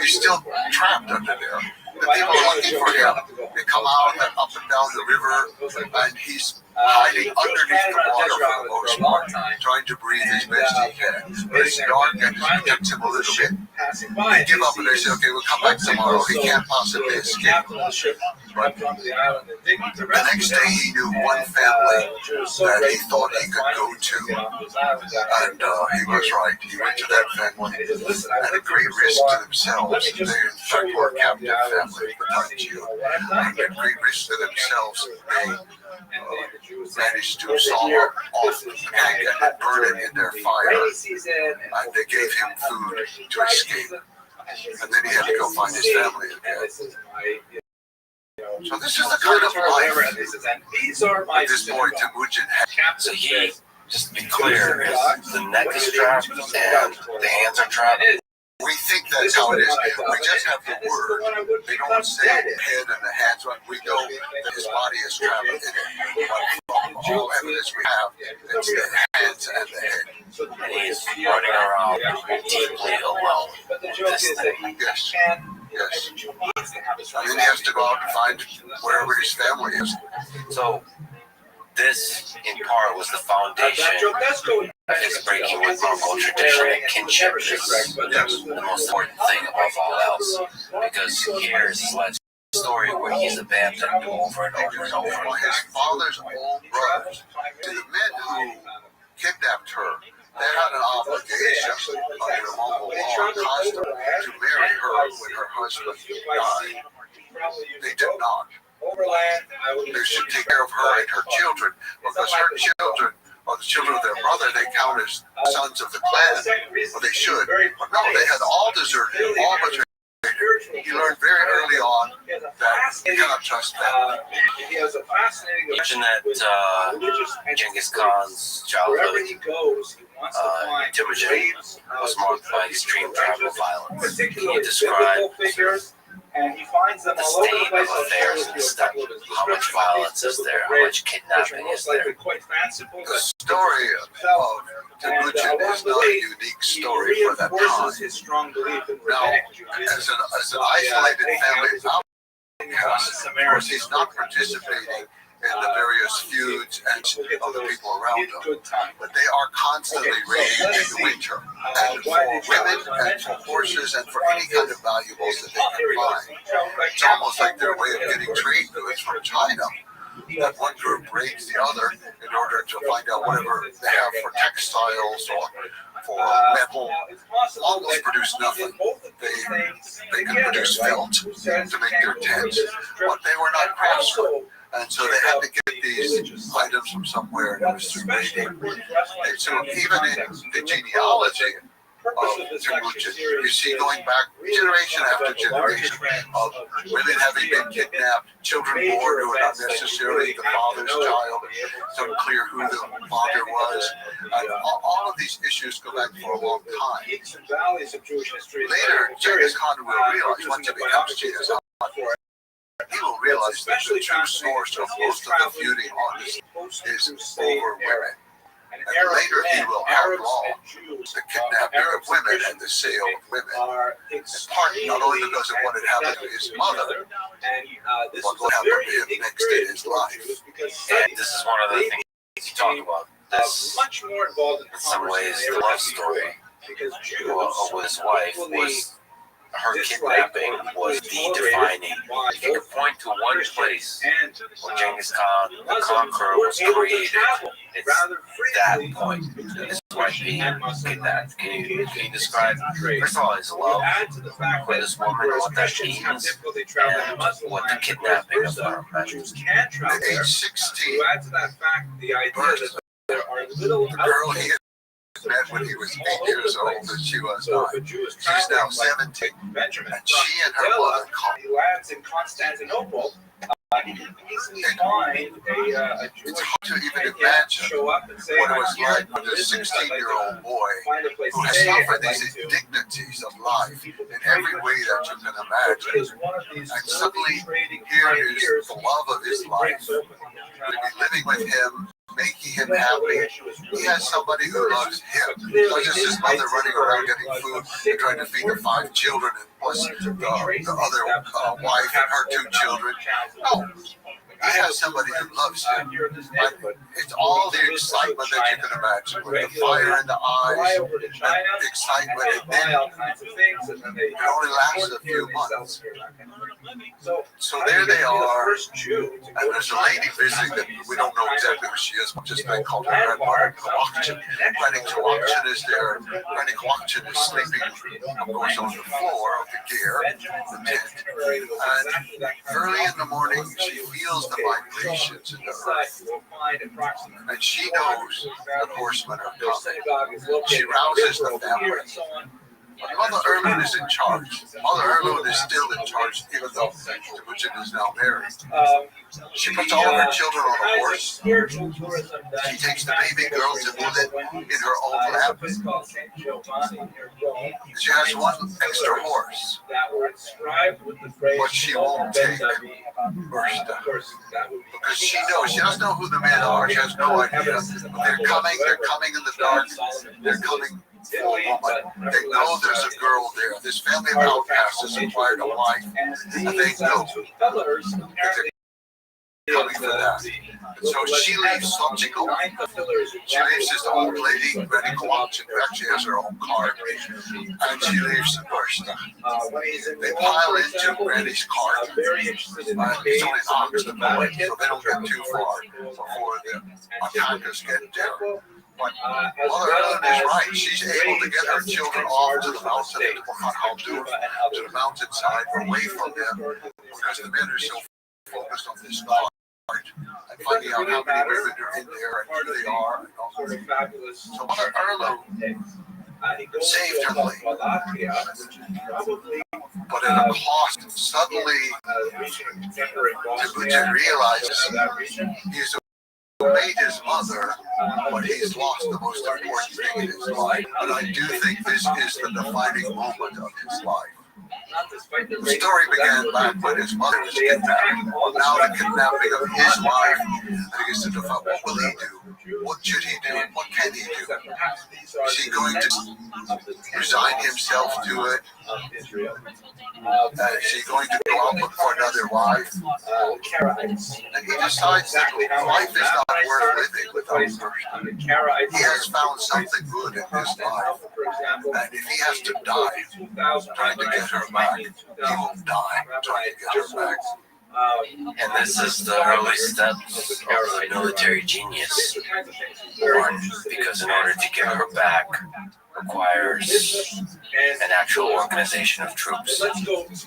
He's still trapped under there. The people are looking for him. They come out and up and down the river, and he's hiding underneath the water for the most part, trying to breathe as best he can. But it's dark and it gets him a little bit. They give up and they say, okay, we'll come back tomorrow. He can't possibly escape. But the next day he knew one family that he thought he could go to. And he was right. He went to that family at a great risk to themselves. They, in fact, were a captive family for Tanjiro. And at great risk to themselves, they managed to saw off the egg and burn it in their fire. And they gave him food to escape. And then he had to go find his family again. So this is the kind of life at this point Temujin had. So he, just to be clear, the neck is trapped and the hands are trapped. We think that's how it is. We just have the word. They don't say the head and the hands. We know that his body is trapped in it. But from all evidence we have, it's the hands and the head. And he's running around deeply alone with this thing. Yes. Yes. And then he has to go out and find wherever his family is. So this, in part, was the foundation of his breaking with Mongol tradition and kinship. Is the most important thing above all else, because here is his life story where he's abandoned over and over and over. His father's own brothers, to the men who kidnapped her, they had an obligation under Mongol law and custom to marry her when her husband died. They did not. They should take care of her and her children, because her children are the children of their brother. They count as sons of the clan, or they should. But no, they had all deserted, all but he learned very early on that you cannot trust family. You mentioned that Genghis Khan's childhood, Temujin, was marked by extreme tribal violence. Can you describe the state of affairs in the steppe? How much violence is there? How much kidnapping is there? The story of Temujin is not a unique story for that time. Now, as an isolated family outcast, of course, he's not participating in the various feuds and of the people around them, but they are constantly raiding in the winter, and for women and for horses and for any kind of valuables that they can find. It's almost like their way of getting trade goods from China. That one group raids the other in order to find out whatever they have for textiles or for metal. Mongols produce nothing. They can produce felt to make their tents, but they were not craftsmen. And so they had to get these items from somewhere, and it was through raiding. And so even in the genealogy of Temujin, you see going back generation after generation of women having been kidnapped, children born who were not necessarily the father's child, it's unclear who the father was. And all of these issues go back for a long time. Later, Genghis Khan will realize, once he becomes Genghis Khan, he will realize that the true source of most of the feuding on this is over women. And later he will outlaw the kidnapping of women and the sale of women. In part, not only because of what had happened to his mother, but what happened to him next in his life. And this is one of the things you talk about. This, in some ways, the love story with his wife was. Her kidnapping was the defining. If you could point to one place where Genghis Khan, the conqueror, was created, it's that point. His wife being kidnapped. Can you describe, first of all, his love for this woman, what that means, and what the kidnapping of her meant? At age 16, birth, the girl he had met when he was 8 years old and she was 9. She's now 17. And she and her mother He lands in Constantinople. He can easily find a Jewish it's hard to even imagine what it was like for this 16-year-old boy who has suffered these indignities of life in every way that you can imagine. And suddenly, here is the love of his life. Going to be living with him, making him happy. He has somebody who loves him. Not just his mother running around getting food and trying to feed the 5 children and plus the other wife and her 2 children. No. he has somebody who loves him. It's all the excitement that you can imagine, with the fire in the eyes, and the excitement, and then it only lasts a few months. So there they are, and there's a lady visiting them. We don't know exactly who she is, but just I called her Grandmother Kawakchin. Granny Kawakchin is there. Granny Kawakchin is sleeping, of course, on the floor of the gear, the tent. And early in the morning, she feels the vibrations in the earth. And she knows the horsemen are coming. She rouses the family. Mother Erlund is in charge. Mother Erlund is still in charge, even though Temujin is now married. She puts all of her children on a horse. She takes the baby girl to Bulit in her own lap. She has one extra horse, but she won't take Ursta. Because she knows, she doesn't know who the men are, she has no idea. But they're coming in the dark, they're coming. They know there's a girl there. This family of outcasts has acquired a wife, and they know that they're coming for that. And so she leaves Somchiko. She leaves this old lady, Granny Kawakchin, who actually has her own cart, and she leaves Ursta. They pile into Granny's cart. It's only an ox to pull it, so they don't get too far before the attackers get there. But Mother Erlund is right. She's able to get her children off to the mountain, to the mountainside, away from them, because the men are so focused on this cart and finding out how many women are in there and who they are. And all. So Mother Erlund saved her life, but at a cost. Suddenly, Temujin realizes he's made his mother, but he's lost the most important thing in his life. And I do think this is the defining moment of his life. The story began back when his mother was kidnapped. Now the kidnapping of his wife, and he gets to define what will he do? What should he do? What can he do? Is he going to resign himself to it? Is he going to go out and look for another wife? And he decides that life is not worth living without her. He has found something good in his life. And if he has to die trying to get her back, he will die trying to get her back. And this is the early steps of the military genius. One, because in order to get her back requires an actual organization of troops.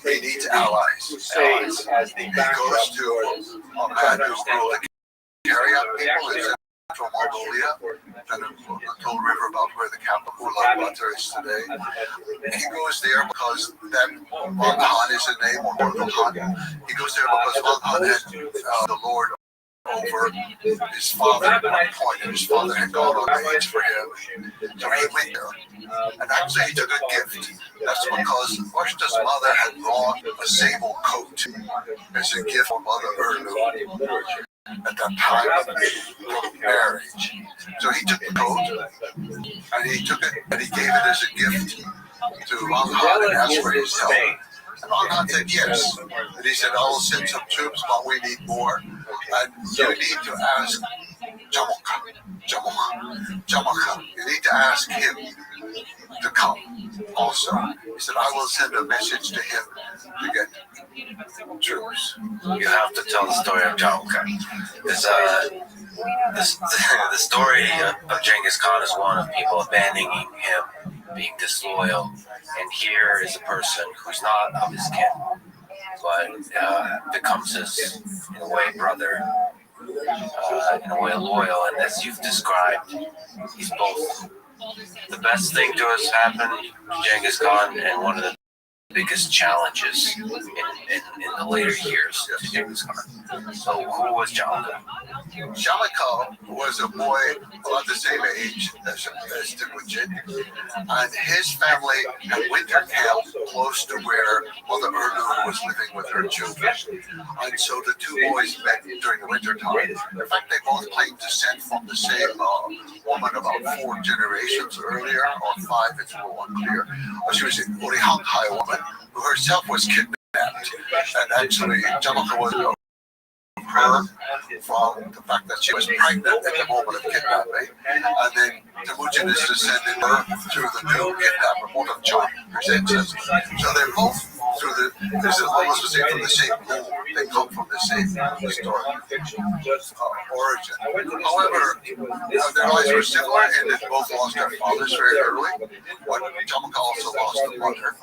He needs allies. He goes to a man who ruled the carry out people in Central Mongolia, and a little river about where the capital Ulaanbaatar is today. He goes there because that Wang Han is the name, or Mortal Han. He goes there because Wang Han had the Lord over his father at one point, and his father had gone on raids for him. So he went there, and actually he took a gift. That's because Ursta's mother had brought a sable coat as a gift for Mother Erlund at that time of marriage. So he took the coat, and he took it, and he gave it as a gift to Wang Han and asked for his help. And Wang Han said yes. And he said, I will send some troops, but we need more. And you need to ask Jamaka. You need to ask him to come also. He said, I will send a message to him to get troops. You have to tell the story of Jamaka. The story of Genghis Khan is one of people abandoning him, being disloyal. And here is a person who's not of his kin, but becomes his, in a way, brother, in a way, loyal. And as you've described, he's both the best thing to us happened to Genghis Khan and one of the biggest challenges in the later years of Genghis Khan. So who was Jamaka? Jamaka was a boy about the same age as Temujin, and his family had winter camp close to where Mother Erlund was living with her children. And so the two boys met during the winter time. In fact, they both claimed descent from the same woman about 4 generations earlier, or 5, it's a little unclear. She was an Orihanghai woman who herself was kidnapped. And actually, Jamaka was her from the fact that she was pregnant at the moment of kidnapping, and then Temujin is descended her through the new kidnapper, Motochon presents. So they're both through this is almost the same from the same pool. They come from the same historic origin. However, their lives were similar in that both lost their fathers very early, but Jamaka also lost a mother.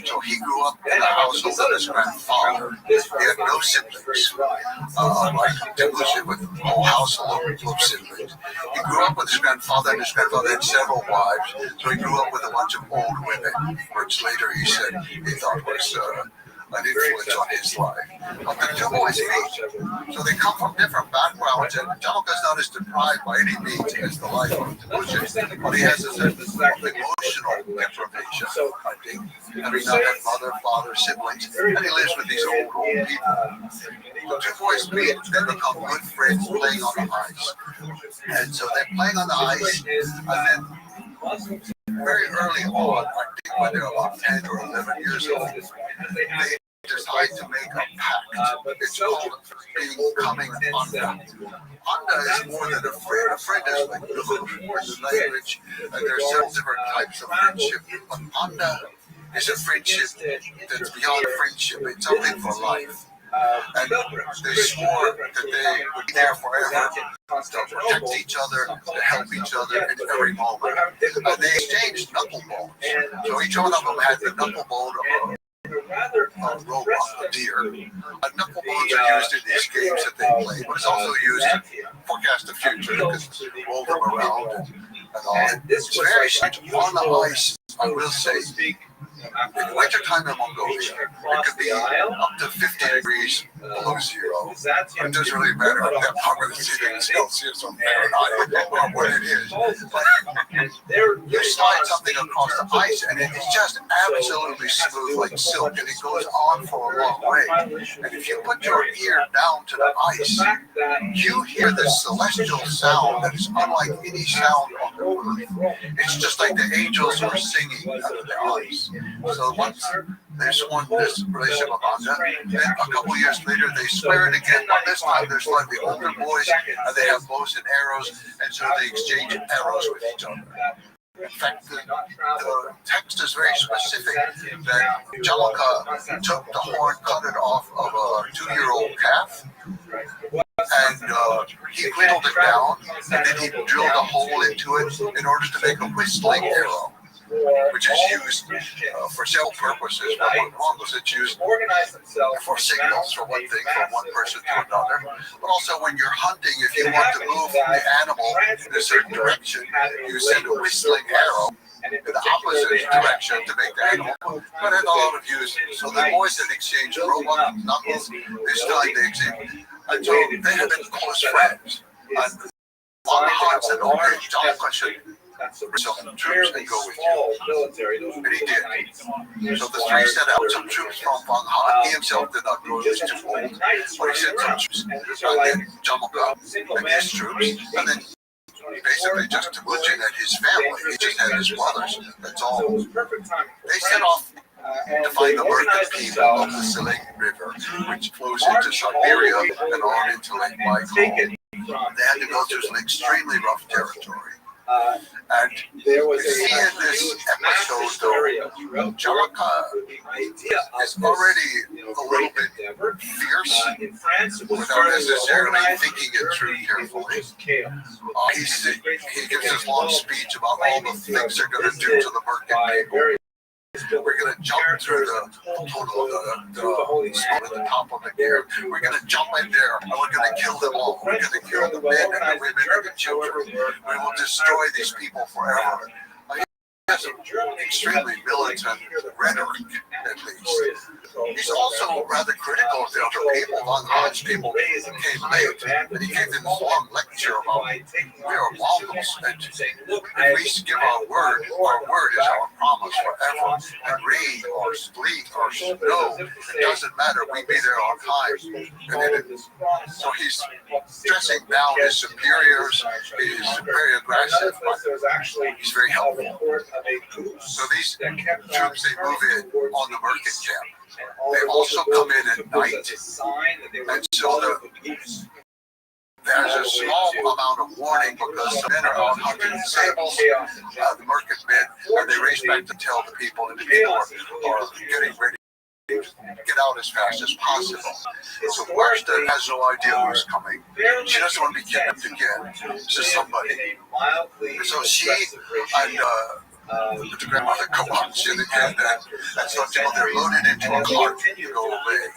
So he grew up in a household of his grandfather. He had no siblings, like Temujin with a whole household of siblings. He grew up with his grandfather, and his grandfather had several wives, so he grew up with a bunch of old women, which later he said he thought was an influence on his life. But the two boys meet, so they come from different backgrounds, and Jamaka's not as deprived by any means as the life of Temujin, but he has this emotional deprivation, I think, having not had mother, father, siblings, and he lives with these old people. The two boys meet, they become good friends playing on the ice. And so they're playing on the ice, and then very early on, I think when they're about 10 or 11 years old, they decide to make a pact. It's called becoming Anda. Anda is more than a friend. A friend is like the language, and there's several different types of friendship. But Anda is a friendship that's beyond friendship. It's something for life. And they swore that they would be there forever to protect each other, to help each other in every moment. And they exchanged knuckle bones. So each one of them had the knuckle bone of a robot, a deer. Knuckle bones are used in these games that they play, but it's also used to forecast the future because roll them around and all. It's very strange. On the ice, I will say, in wintertime in Mongolia, it could be up to 50 degrees below zero. It doesn't really matter if they're not receiving Celsius or Fahrenheit or what it is. But you slide something across the ice and it's just absolutely smooth like silk, and it goes on for a long way. And if you put your ear down to the ice, you hear this celestial sound that is unlike any sound on the earth. It's just like the angels were singing out of the ice. So once they sworn this relationship of Anda, then a couple of years later they swear it again, but this time they're slightly older boys and they have bows and arrows, and so they exchange arrows with each other. In fact, the text is very specific that Jamaka took the horn, cut it off of a 2-year-old calf, and he whittled it down, and then he drilled a hole into it in order to make a whistling arrow, which is used for several purposes. But one was it's used for signals, for one thing, from one person to another. But also when you're hunting, if you want to move the animal in a certain direction, you send a whistling arrow in the opposite direction to make the animal. But it had a lot of use. So the boys had exchanged robot knuckles. This time they exchanged. And so they had been close friends. And on the hunt said, okay, Jamaka should some troops and go with you. And he did. So the three set out some troops from Van Han. He himself did not go, he was too old. But he sent some troops. And then Jamaka and his troops. And then basically just Temujin and his family. He just had his brothers. That's all. They set off to find the merchant people of the Seleng River, which flows into Siberia and on into Lake Baikal. They had to go through some extremely rough territory. And you see in this episode, though, Jamaka is already a little bit fierce without necessarily thinking it through carefully. He gives this long speech about all the things they're going to do to the merchant people. We're going to jump through the smoke at the top of the gear. We're going to jump in there and we're going to kill them all. We're going to kill the men and the women and the children. We will destroy these people forever. He has an extremely militant rhetoric, at least. He's also rather critical of the other people. Van Han's people came late, and he gave them this long lecture about we are Mongols, and if we give our word is our promise forever. And rain or sleet or snow, it doesn't matter, we be there on time. So he's dressing down his superiors, he's very aggressive, but he's very helpful. So these troops, they move in on the Merkin camp. They also come in at night, and so there's a small amount of warning because the men are out hunting sables, the Merkin men, and they race back to tell the people, and the people are getting ready to get out as fast as possible. So Marshta has no idea who's coming. She doesn't want to be kidnapped again. So somebody. So she and the grandmother go out and so they're loaded into a cart to go away.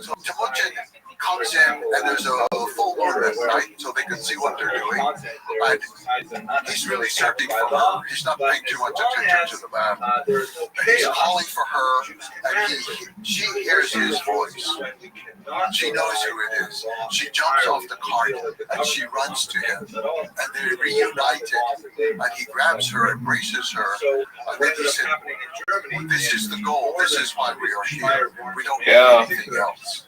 So Temujin comes in, and there's a full moon at night, so they can see what they're doing. And he's really searching for her. He's not paying too much attention to the map. He's calling for her, and she hears his voice. She knows who it is. She jumps off the cart, and she runs to him. And they're reunited, and he grabs her, embraces her, and then he said, "This is the goal. This is why we are here. We don't need anything else."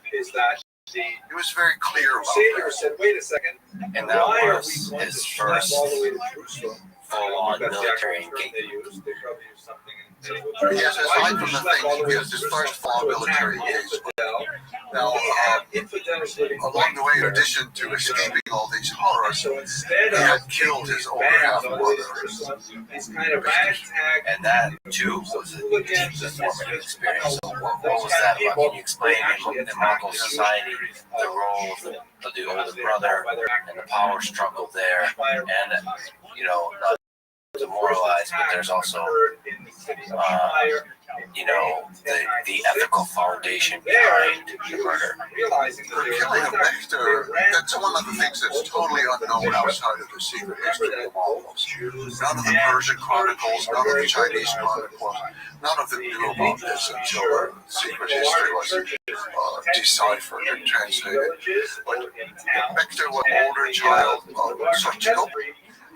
It was very clear about that. Wait a second. And that was his first full-on military engagement. Yes, aside from the thing, he was his first full military engagement. Now, along the way, in addition to escaping all these horrors, he had killed his older half-brother. And that, too, was a deeply formative experience. So what was that about? Can you explain in Mongol society the role of the older brother and the power struggle there? And, not demoralized, but there's also, the ethical foundation behind the murder. For killing a Victor, that's one of the things that's totally unknown outside of the secret history of the Mongols. None of the Persian chronicles, none of the Chinese chronicles, none of them knew about this until the secret history was deciphered and translated. But Victor was an older child of Sochiko,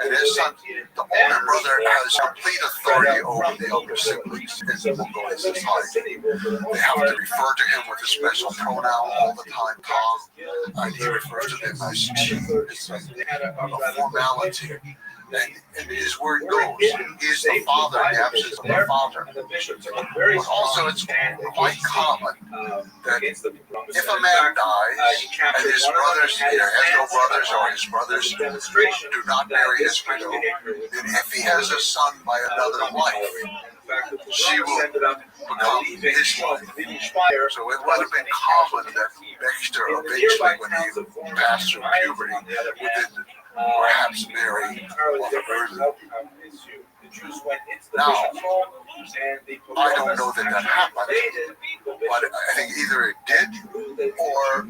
and his son, the older brother, has complete authority over the younger siblings in Mongolian society. They have to refer to him with a special pronoun all the time, Tom, and he refers to them as Chi. It's a formality. And his word goes, he is the father in the absence of the father. But also it's quite common that if a man dies and his brothers has no brothers or his brothers do not marry his widow, then if he has a son by another wife, she will become his wife. So it would have been common that Dexter eventually, when he passed through puberty, would then perhaps marry Mother Berlin. Now, I don't know that happened, but I think either it did or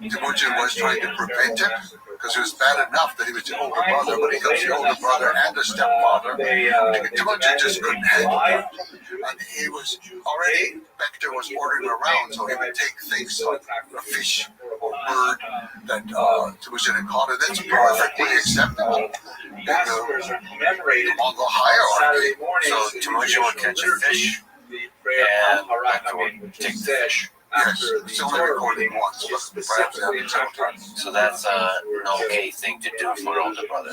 Temujin was trying to prevent it, because it was bad enough that he was the older brother, but he becomes the older brother and the stepfather. Temujin just couldn't handle it. And he was already, Bector was ordering around, so he would take things like a fish or bird that Temujin had caught, and that's perfectly acceptable in the Mongol hierarchy. So Temujin would catch a fish, and Bector would take the fish. Yes, it's only recorded once, but perhaps it happened several times. So that's an okay thing to do for an older brother.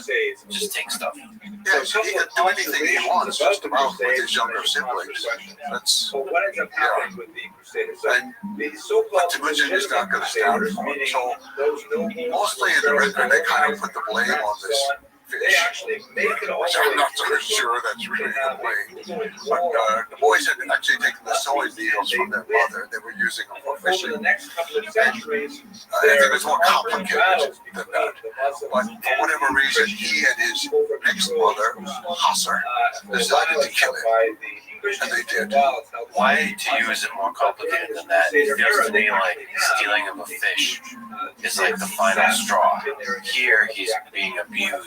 Just take stuff. Yeah, so he can do anything he wants just about with his younger siblings. That's, yeah. And Temujin is not going to stand for it. So mostly in the record, they kind of put the blame on this fish, which I'm not so sure that's really the blame. But the boys had actually taken the sewing needles from their mother. They were using them for fishing. And I think it's more complicated than that. But for whatever reason, he and his next mother, Hasser, decided to kill him. And they did. Why to you is it more complicated than that? It feels to me like stealing of a fish is like the final straw. Here he's being abused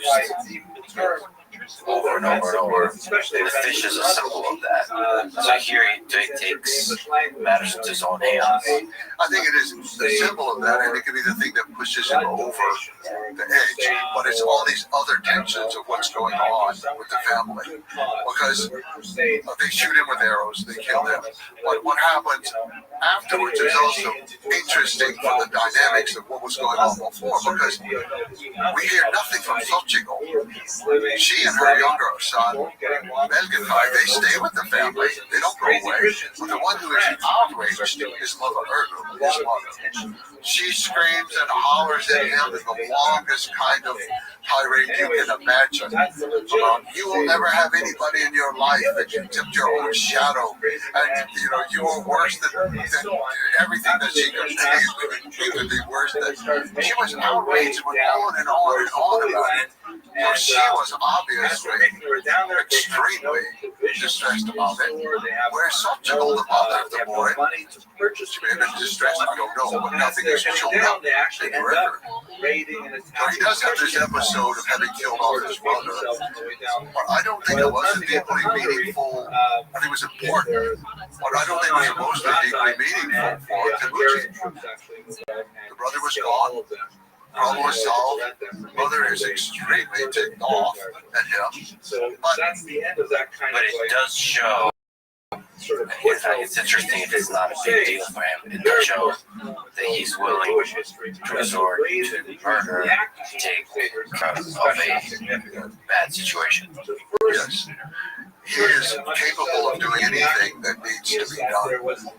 over and over and over. And the fish is a symbol of that. So here he takes matters into his own hands. I think it is the symbol of that, and it could be the thing that pushes him over the edge. But it's all these other tensions of what's going on with the family. Because they shoot him with arrows, they kill him. But what happens afterwards is also interesting for the dynamics of what was going on before, because we hear nothing from Xochitl. She and her younger son, Melchitai, they stay with the family. They don't go away. But the one who is outraged is Mother Ergo, his mother. She screams and hollers at him in the longest kind of tirade you can imagine. You will never have anybody in your life except your own shadow, and you are worse than everything that she could be. Even be worse than she was outraged, went on and on and on about it. So she was obviously extremely distressed about it. Whereas Xochitl, the mother of the boy, she may have been distressed, I don't know, but nothing is shown up in the record. So he does have this episode of having killed off his mother, but I don't think it was a deeply meaningful. I think it was important, but I don't think it was mostly deeply meaningful for Taguchi. The brother was gone. Problem was solved. Mother is extremely ticked off at him. But it does show. It's interesting if it's not a big deal for him. It does show that he's willing to resort to murder to take care of a bad situation. Yes. He is capable of doing anything that needs to be done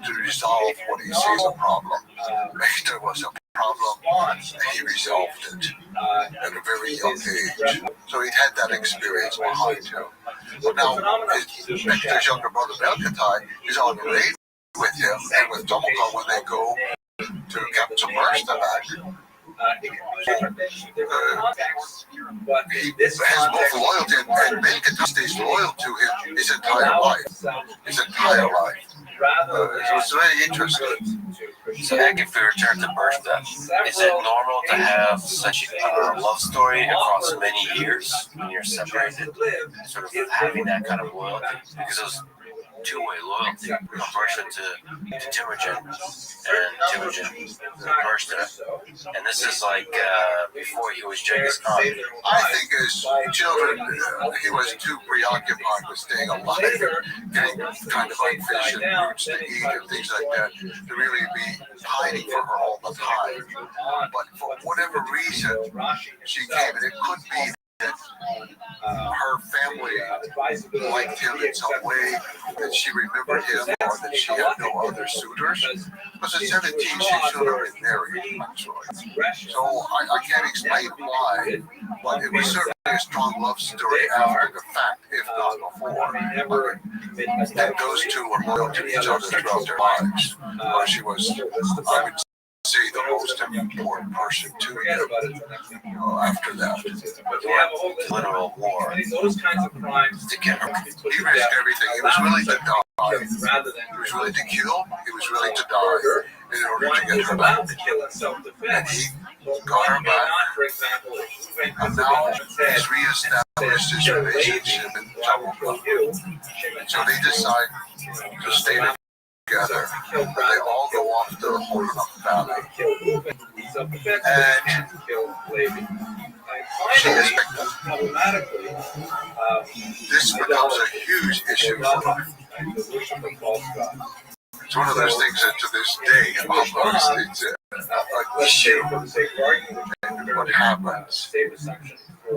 to resolve what he sees a problem. If there was a problem, he resolved it at a very young age. So he'd had that experience behind him. But now his younger brother Melchitai is on the raid with him and with Tomoko when they go to capture Merstaback. He has both loyalty, and Melchitai stays loyal to him his entire life. So it's very interesting. So back if we return to Bertha, is it normal to have such a love story across many years when you're separated, sort of having that kind of loyalty? Because it was two-way loyalty from Bertha to Temujin, and Temujin to Bertha. And this is like before he was Genghis Khan. I think as children, he was too preoccupied with staying alive and getting kind of like fish and roots to eat and things like that to really be pining for her all the time. But for whatever reason, she came, and it could be that her family liked him in some way, that she remembered him, or that she had no other suitors. Because at 17, she should have been married, actually. So I can't explain why, but it was certainly a strong love story after the fact, if not before. And those two were loyal to each other throughout their lives. She was, I would say, the most important person to him after that. Literal war to get her. He risked everything. He was willing to die. He was willing to kill. He was willing to die in order to get her back. And he got her back. And now he's reestablished his relationship in Jamaica. So they decide to stay together. They all go off to the Holinam Valley. And she is pregnant. This becomes a huge issue for her. It's one of those things that to this day, almost, it's an issue. What happens?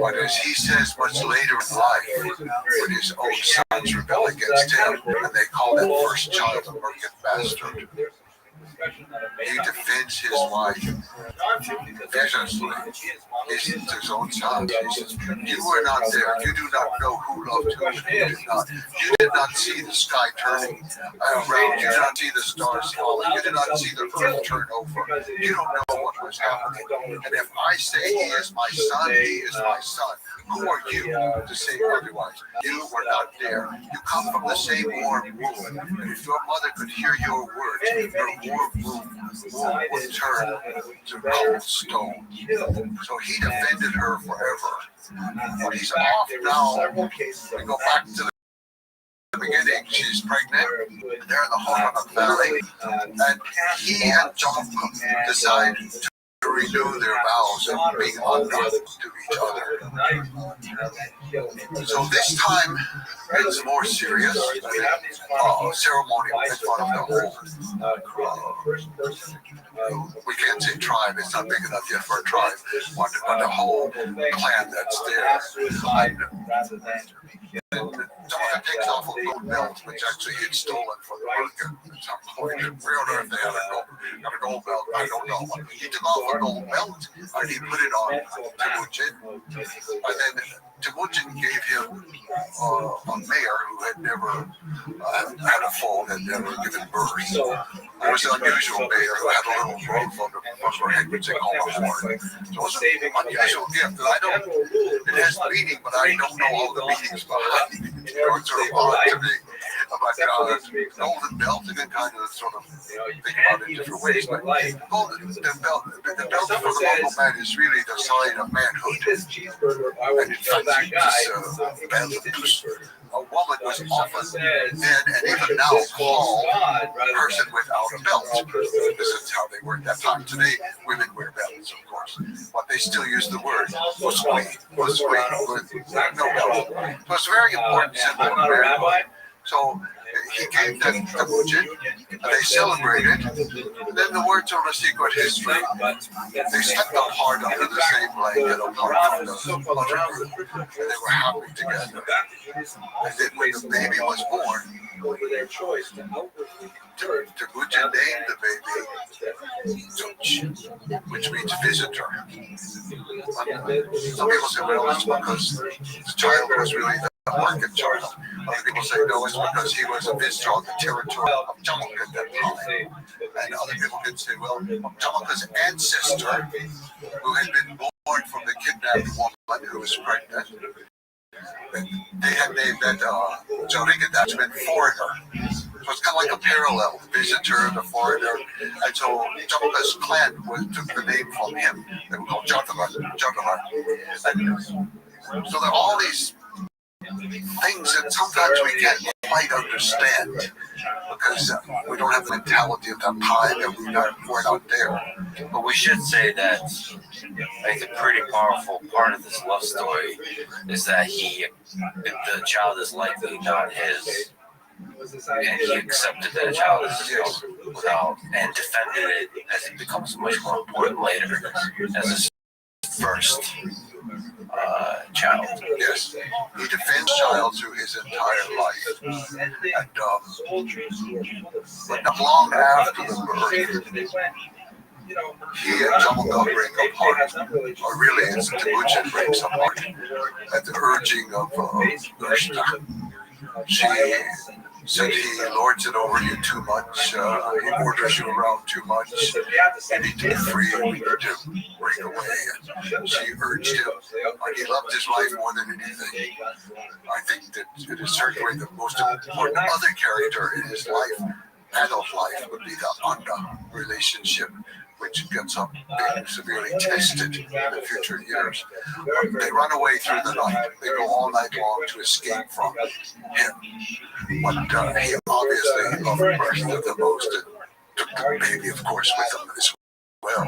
But as he says much later in life, when his own sons rebel against him, and they call that first child a merchant bastard, he defends his wife vigorously. His own son. He says, "You were not there. You do not know who loved who and who did not. You did not see the sky turning around. You did not see the stars falling. You did not see the earth turn over. You don't know what was happening. And if I say he is my son, he is my son. Who are you to say otherwise? You were not there. You come from the same warm womb. And if your mother could hear your words, her warm womb would turn to cold stone." So he defended her forever. But he's off now. We go back to the beginning. She's pregnant. They're in the Holinam Valley. And he and John decide to to renew their vows of being unjust to each other. So this time it's more serious. Ceremonial in front of the whole. We can't say tribe; it's not big enough yet for a tribe. But the whole clan that's there. And someone takes off a gold belt, which actually he'd stolen from the market at some point. We don't know if they had a gold belt. I don't know. He took off a gold belt and he put it on Temujin. And then Temujin gave him a mare who had never had a foal, had never given birth. It was an unusual mare who had a little growth on her head, which they call a horn. So it was an unusual gift. And it has meaning, but I don't know all the meanings behind it. It's sort of odd to me. But golden belt, you can kind of sort of think about it in different ways. But the belt for the local man is really the sign of manhood. And in fact, a woman was often then and even now called a person without a belt. This is how they were at that time. Today, women wear belts, of course, but they still use the word "musqui" with no belt. So it's a very important symbol of manhood. So he gave that to Mujin, and they celebrated. And then the words of the secret history, they stepped apart under the same blanket apart from the mother group, and they were happy together. And then when the baby was born, Temujin named the baby Tunch, which means visitor. Some people say, well, it's because the child was really the market child. Other people say, no, it's because he was a visitor on the territory of Jamuk at that time. And other people could say, well, Jamuk's ancestor, who had been born from the kidnapped woman who was pregnant, they had named that Jariga, that's meant foreigner. So it's kind of like a parallel, the visitor, the foreigner. And so Jamuk's clan took the name from him. They were called Jatavar. And so there are all these things that sometimes we can't quite understand because we don't have the mentality of that time and we're not there. But we should say that I think a pretty powerful part of this love story is that the child is likely not his, and he accepted that the child is his own without and defended it as it becomes much more important later as his first child. Yes, he defends child through his entire life. And but not long after the birth, he and Jamuk break apart, or really it's Temujin breaks apart at the urging of Urshta. She said he lords it over you too much, he orders you around too much, you need to be free, you need to break away. And she urged him, and he loved his wife more than anything. I think that it is certainly the most important other character in his life, adult life, would be the Anda relationship, which gets up being severely tested in the future years. They run away through the night. They go all night long to escape from him. But he obviously loved Bertha the most and took the baby, of course, with him as well.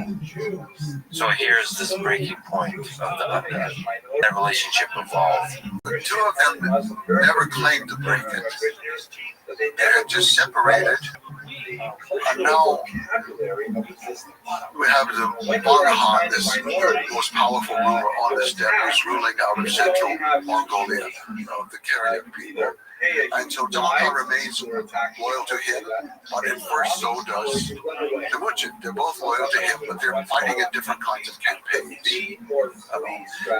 So here's this breaking point of that relationship evolved. The two of them never claimed to break it. They had just separated. And now we have the Banahan, this most powerful ruler on the steppe, who's ruling out of central Mongolia, the Karyak people. And so Jamuk remains loyal to him, but at first so does Temujin. They're both loyal to him, but they're fighting in different kinds of campaigns.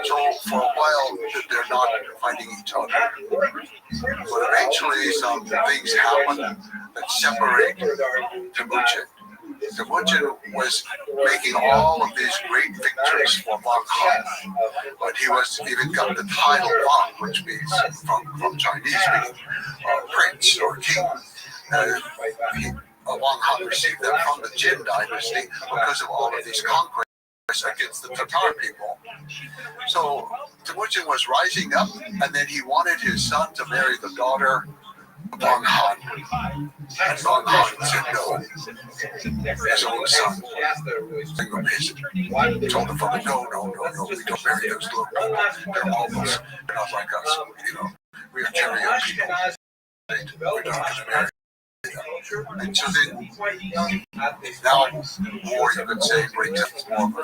So for a while, they're not fighting each other. But eventually, some things happen that separate Temujin. Temujin was making all of these great victories for Wang Han, but he was even got the title Wang, which means from Chinese means prince or king. Wang Han received that from the Jin dynasty because of all of these conquests against the Tatar people. So Temujin was rising up, and then he wanted his son to marry the daughter Von Han. And Von Han said no. His own son, told the father, no, we don't marry those little people. They're moguls. They're not like us. We are carrier people. We're not going to marry. And so then, now war, you could say, breaks up more of a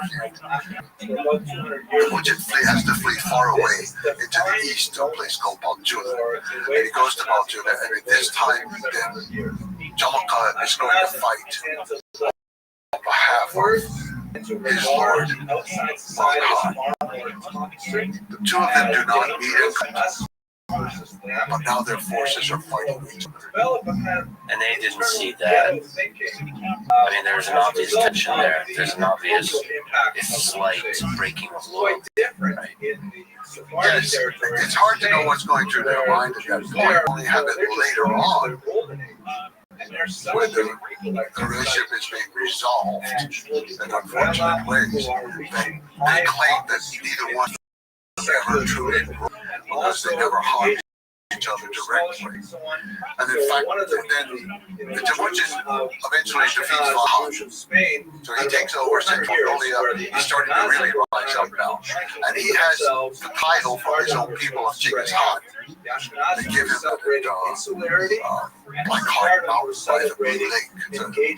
Temujin has to flee far away into the east to a place called Baljuna. And he goes to Baljuna, and at this time, then Jamaka is going to fight on behalf of his lord, Von Han. The two of them do not meet in combat. But now their forces are fighting each other. And they didn't see that. I mean, there's an obvious tension there. There's an obvious, slight breaking of loyalty. Right? Yes, it's hard to know what's going through their mind at that point. Only have it later on, when the relationship is being resolved in unfortunate ways. They claim that neither one ever truly because they never harmed each other directly. And in fact, then the Temujin eventually defeats Von Han. So he takes over Central Mongolia. He's starting to really rise up now. And he has the title from his own people of Genghis Khan. They give him that Black Heart Mountain by the Blue Lake. It's a very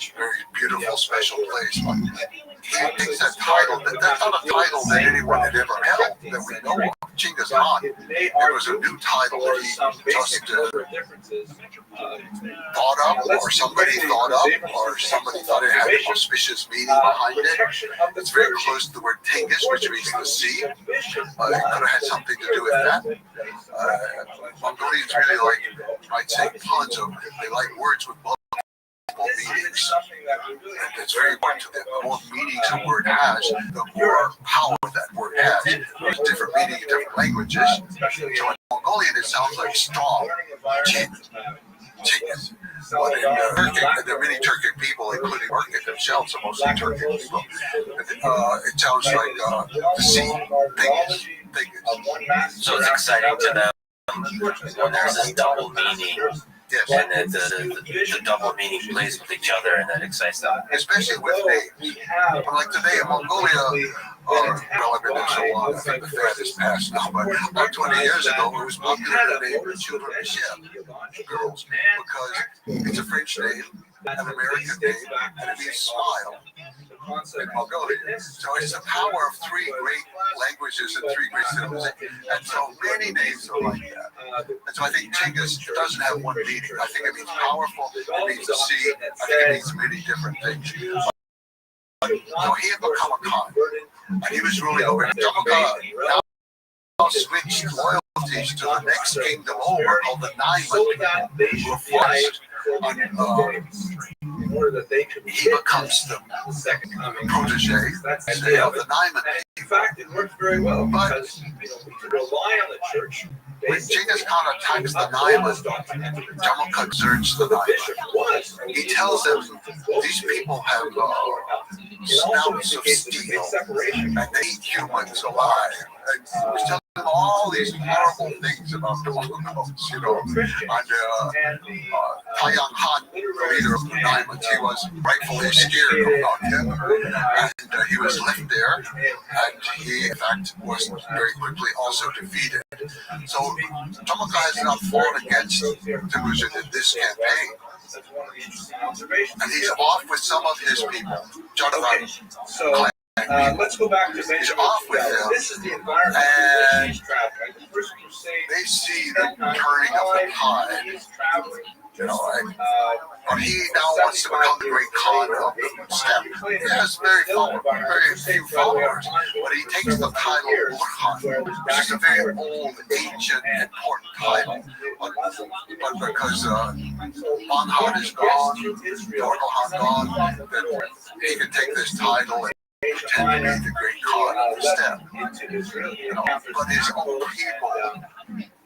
beautiful, special place. But he takes that title. That's not a title that anyone had ever held that we know of. Genghis Khan, it was a new title that he just thought up, or somebody thought up, or somebody thought it had an auspicious meaning behind it. It's very close to the word Tingis, which means the sea. It could have had something to do with that. Mongolians really like, I'd say, puns. They like words with multiple meanings. And it's very important to them. The more meanings a word has, the more power that word has. There's different meaning in different languages. So in Mongolian, it sounds like strong. But in Turkic, there are many Turkic people, including Turkic themselves, are mostly Turkic people. It sounds like the sea, So it's exciting to them when there's this double meaning. Yes. And the double meaning plays with each other, and that excites them. Especially with names. Like today in Mongolia, I've been there so long, I think the fad is past now, but about 20 years ago, it was popular to name the children Michelle, girls, because it's a French name, an American name, and it means smile in Mongolian. So it's the power of three great languages and three great civilizations, and so many names are like that. And so I think Genghis doesn't have one meaning. I think it means powerful, it means the sea, I think it means many different things. So he had become a Khan, and he was ruling over Jamaka. Now switched loyalties to the next kingdom over called the Naiman, who were forced he becomes the second protege of the Naiman. In fact, it worked very well because we could rely on the church. When Genghis Khan attacks the Naiman, Jamaka exerts the Naiman. He tells them these people have snouts of steel and they eat humans alive. And he's telling them all these horrible things about the Mongols, And Taiyang Han, the leader of the Naimans, he was rightfully scared about him. And he was left there, and he, in fact, was very quickly also defeated. So Jamaka has not fought against Temujin in this campaign. And he's off with some of his people. So let's go back to he's off with them. This is the environment and they see the turning of the tide. But he now wants to become the great Khan of the steppe. He has very few followers, but he takes the title of Khan, which is a very old, ancient, important title. But because Von Han is gone, Dorgal Han gone, then he can take this title and pretend to be the great Khan of the steppe. But his own people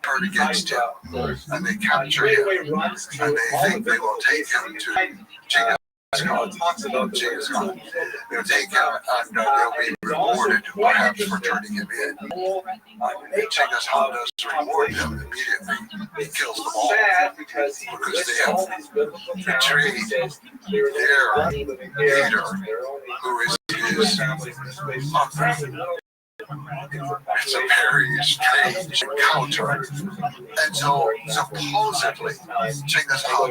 turn against him, and they capture him, and they think they will take him to Genghis Khan talks about Genghis Khan. They'll take him and they'll be rewarded perhaps for turning him in. Genghis Khan doesn't reward them immediately. He kills them all because they have betrayed their leader, who is his uncle. It's a very strange encounter. And so supposedly Genghis Khan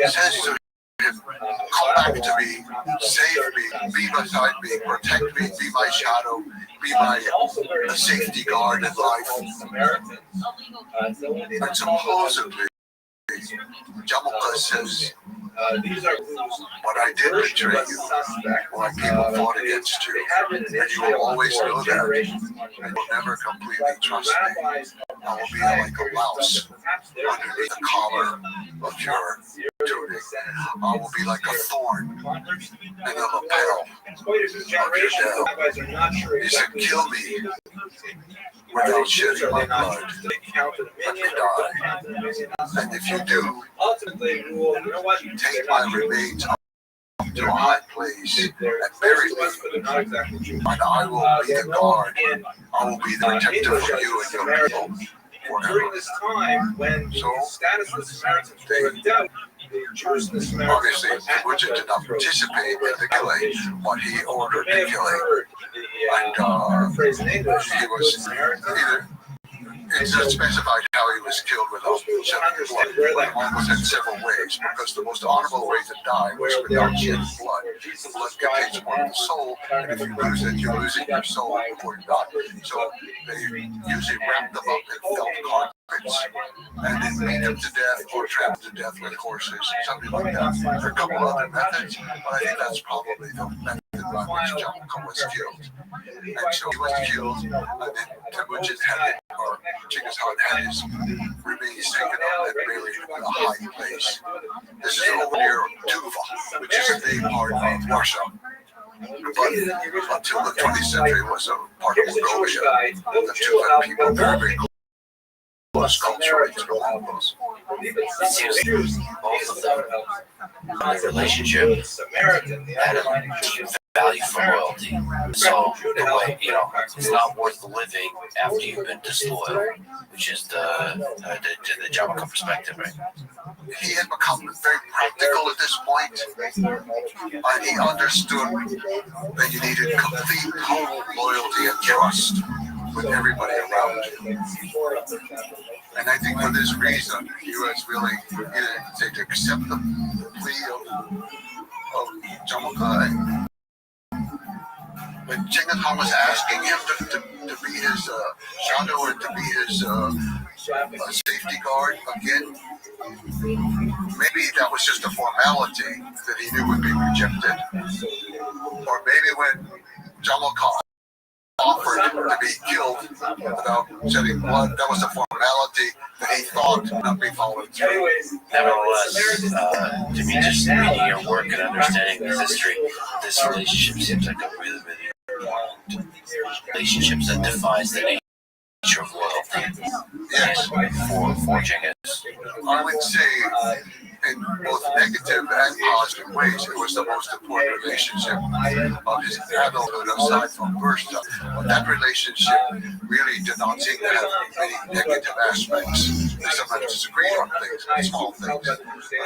says to him, come back to me, save me, be beside me, protect me, be my shadow, be my safety guard in life. And supposedly Jamukha says, but I did betray you when people fought against you, and you will always know that, and will never completely trust me. I will be like a mouse underneath the collar of your tunic. I will be like a thorn in the lapel of your shell. He said, kill me without shedding my blood. Let me die. And if you do, take my remains up to a high place and bury me, and I will be the guard. I will be the protector for you and your people forever. During this time, when the status of the Samaritans were in doubt, obviously, Temujin did not participate in the killing, but he ordered the killing. And he was either. It's not specified how he was killed without shedding blood. But one was in several ways, because the most honorable way to die was without shedding blood. The blood contains part of the soul, and if you lose it, you're losing your soul before you die. So they usually wrapped them up in felt carpets, and then beat them to death or trapped to death with horses, something like that. There are a couple other methods, but I think that's probably the method by which Jamukha was killed. And so he was killed, and then Temujin had it, or Genghis Khan had his remains taken out and buried in a high place. This is over near Tuva, which is a big part of Russia. But until the 20th century was a part of Mongolia, the Tuvan people very, very close culturally to the Mongols. It seems both of them, the relationship had a value for loyalty. So the way, it's not worth living after you've been disloyal, which is the Jamukha perspective, right? He had become very practical at this point, and he understood that you needed complete total loyalty and trust with everybody around you. And I think for this reason, he was willing to accept the plea of Jamukha. When Genghis Khan was asking him to be his shadow and to be his safety guard again, maybe that was just a formality that he knew would be rejected. Or maybe when Jamukha offered to be killed without shedding blood, that was a formality that he thought would not be followed through. Nevertheless, to me, just reading your work and understanding the history, this relationship seems like a really, really important relationship that defines the nature of loyalty. Yes, for Genghis. I would say in both negative and positive ways, it was the most important relationship of his adulthood aside from birth. But that relationship really did not seem to have many negative aspects. They sometimes disagreed on things, small things.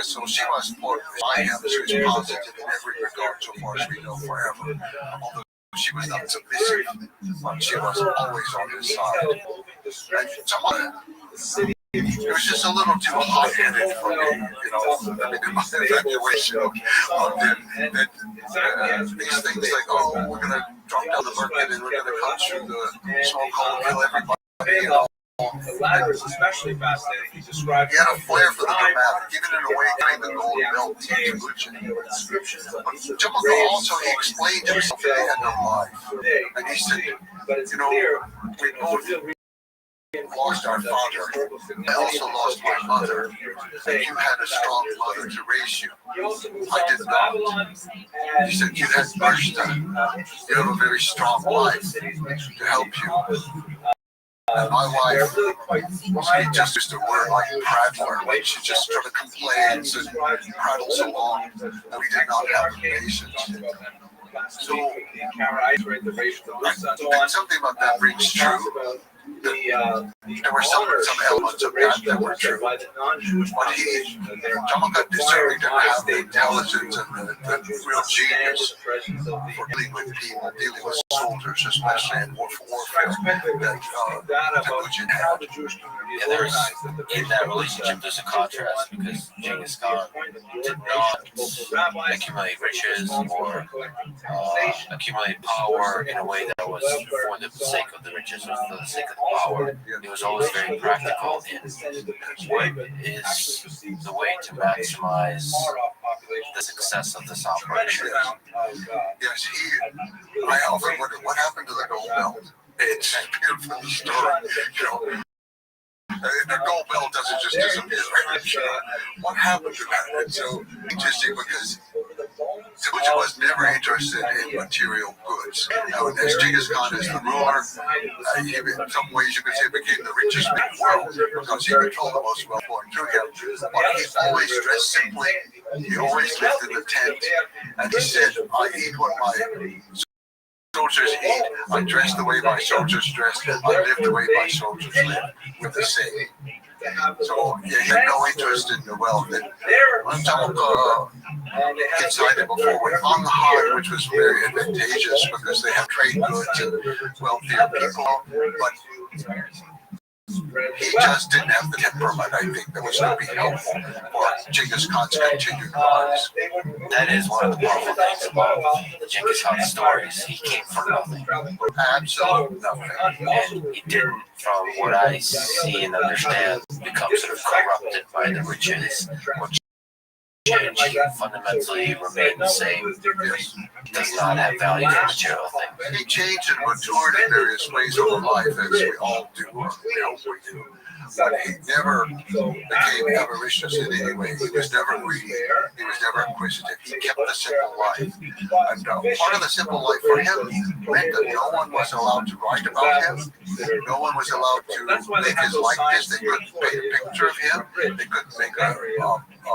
So she was important by him. She was positive in every regard, so far as we know, forever. Although she was not submissive, but she was always on his side. And someone, it was just a little too hot-headed for me, I mean, in my evaluation of them. These things like, oh, we're going to drop down the market and we're going to cut through the smoke hole and kill everybody, The latter is especially fascinating. He described he had a flair for the dramatic, even in a way kind of gold belt to Temujin. Jamukha also, he explained himself at the end of life. And he said, we both lost our father. I also lost my mother. And you had a strong mother to raise you. I did not. He said, you had Marshta. You have a very strong wife to help you. And my wife, she just used a word like prattler, like she just sort of complains and prattles along, and we did not have patience. So, and something about that rings true. There were some elements of that that were true. But Jamaka certainly didn't have the intelligence and the real genius for dealing with people, dealing with soldiers, especially in warfare, that Temujin had. Yeah, there's in that relationship there's a contrast because Genghis Khan did not accumulate riches or accumulate power in a way that was for the sake of the riches or for the sake of the power. It was always very practical in what is the way to maximize the success of this operation. Yes, I often wonder what happened to the gold belt. It's a beautiful story, you know. The gold belt doesn't just disappear. What happened to that? And so interesting because Temujin was never interested in material goods. As Genghis Khan is the ruler, he, in some ways you could say became the richest man in the world because he controlled the most wealth going through him. But he always dressed simply. He always lived in the tent. And he said, I eat what my soldiers eat. I dress the way my soldiers dress. I live the way my soldiers live. With the same. So he had no interest in the wealth. And one time decided before we found the Han, which was very advantageous because they have trade goods and wealthier people, but he just didn't have the temperament, I think, that was going to be helpful for Genghis Khan's continued rise. That is one of the powerful things about Genghis Khan's stories. He came from nothing. Absolute nothing. And he didn't, from what I see and understand, become sort of corrupted by the riches or change. He fundamentally remained the same. Does not have value for material things. He changed and matured in various ways over life, as we all do, or we hope we do. But he never became avaricious in any way. He was never greedy. He was never inquisitive. He kept the simple life. And part of the simple life for him meant that no one was allowed to write about him. No one was allowed to make his likeness. They couldn't paint a picture of him. They couldn't make a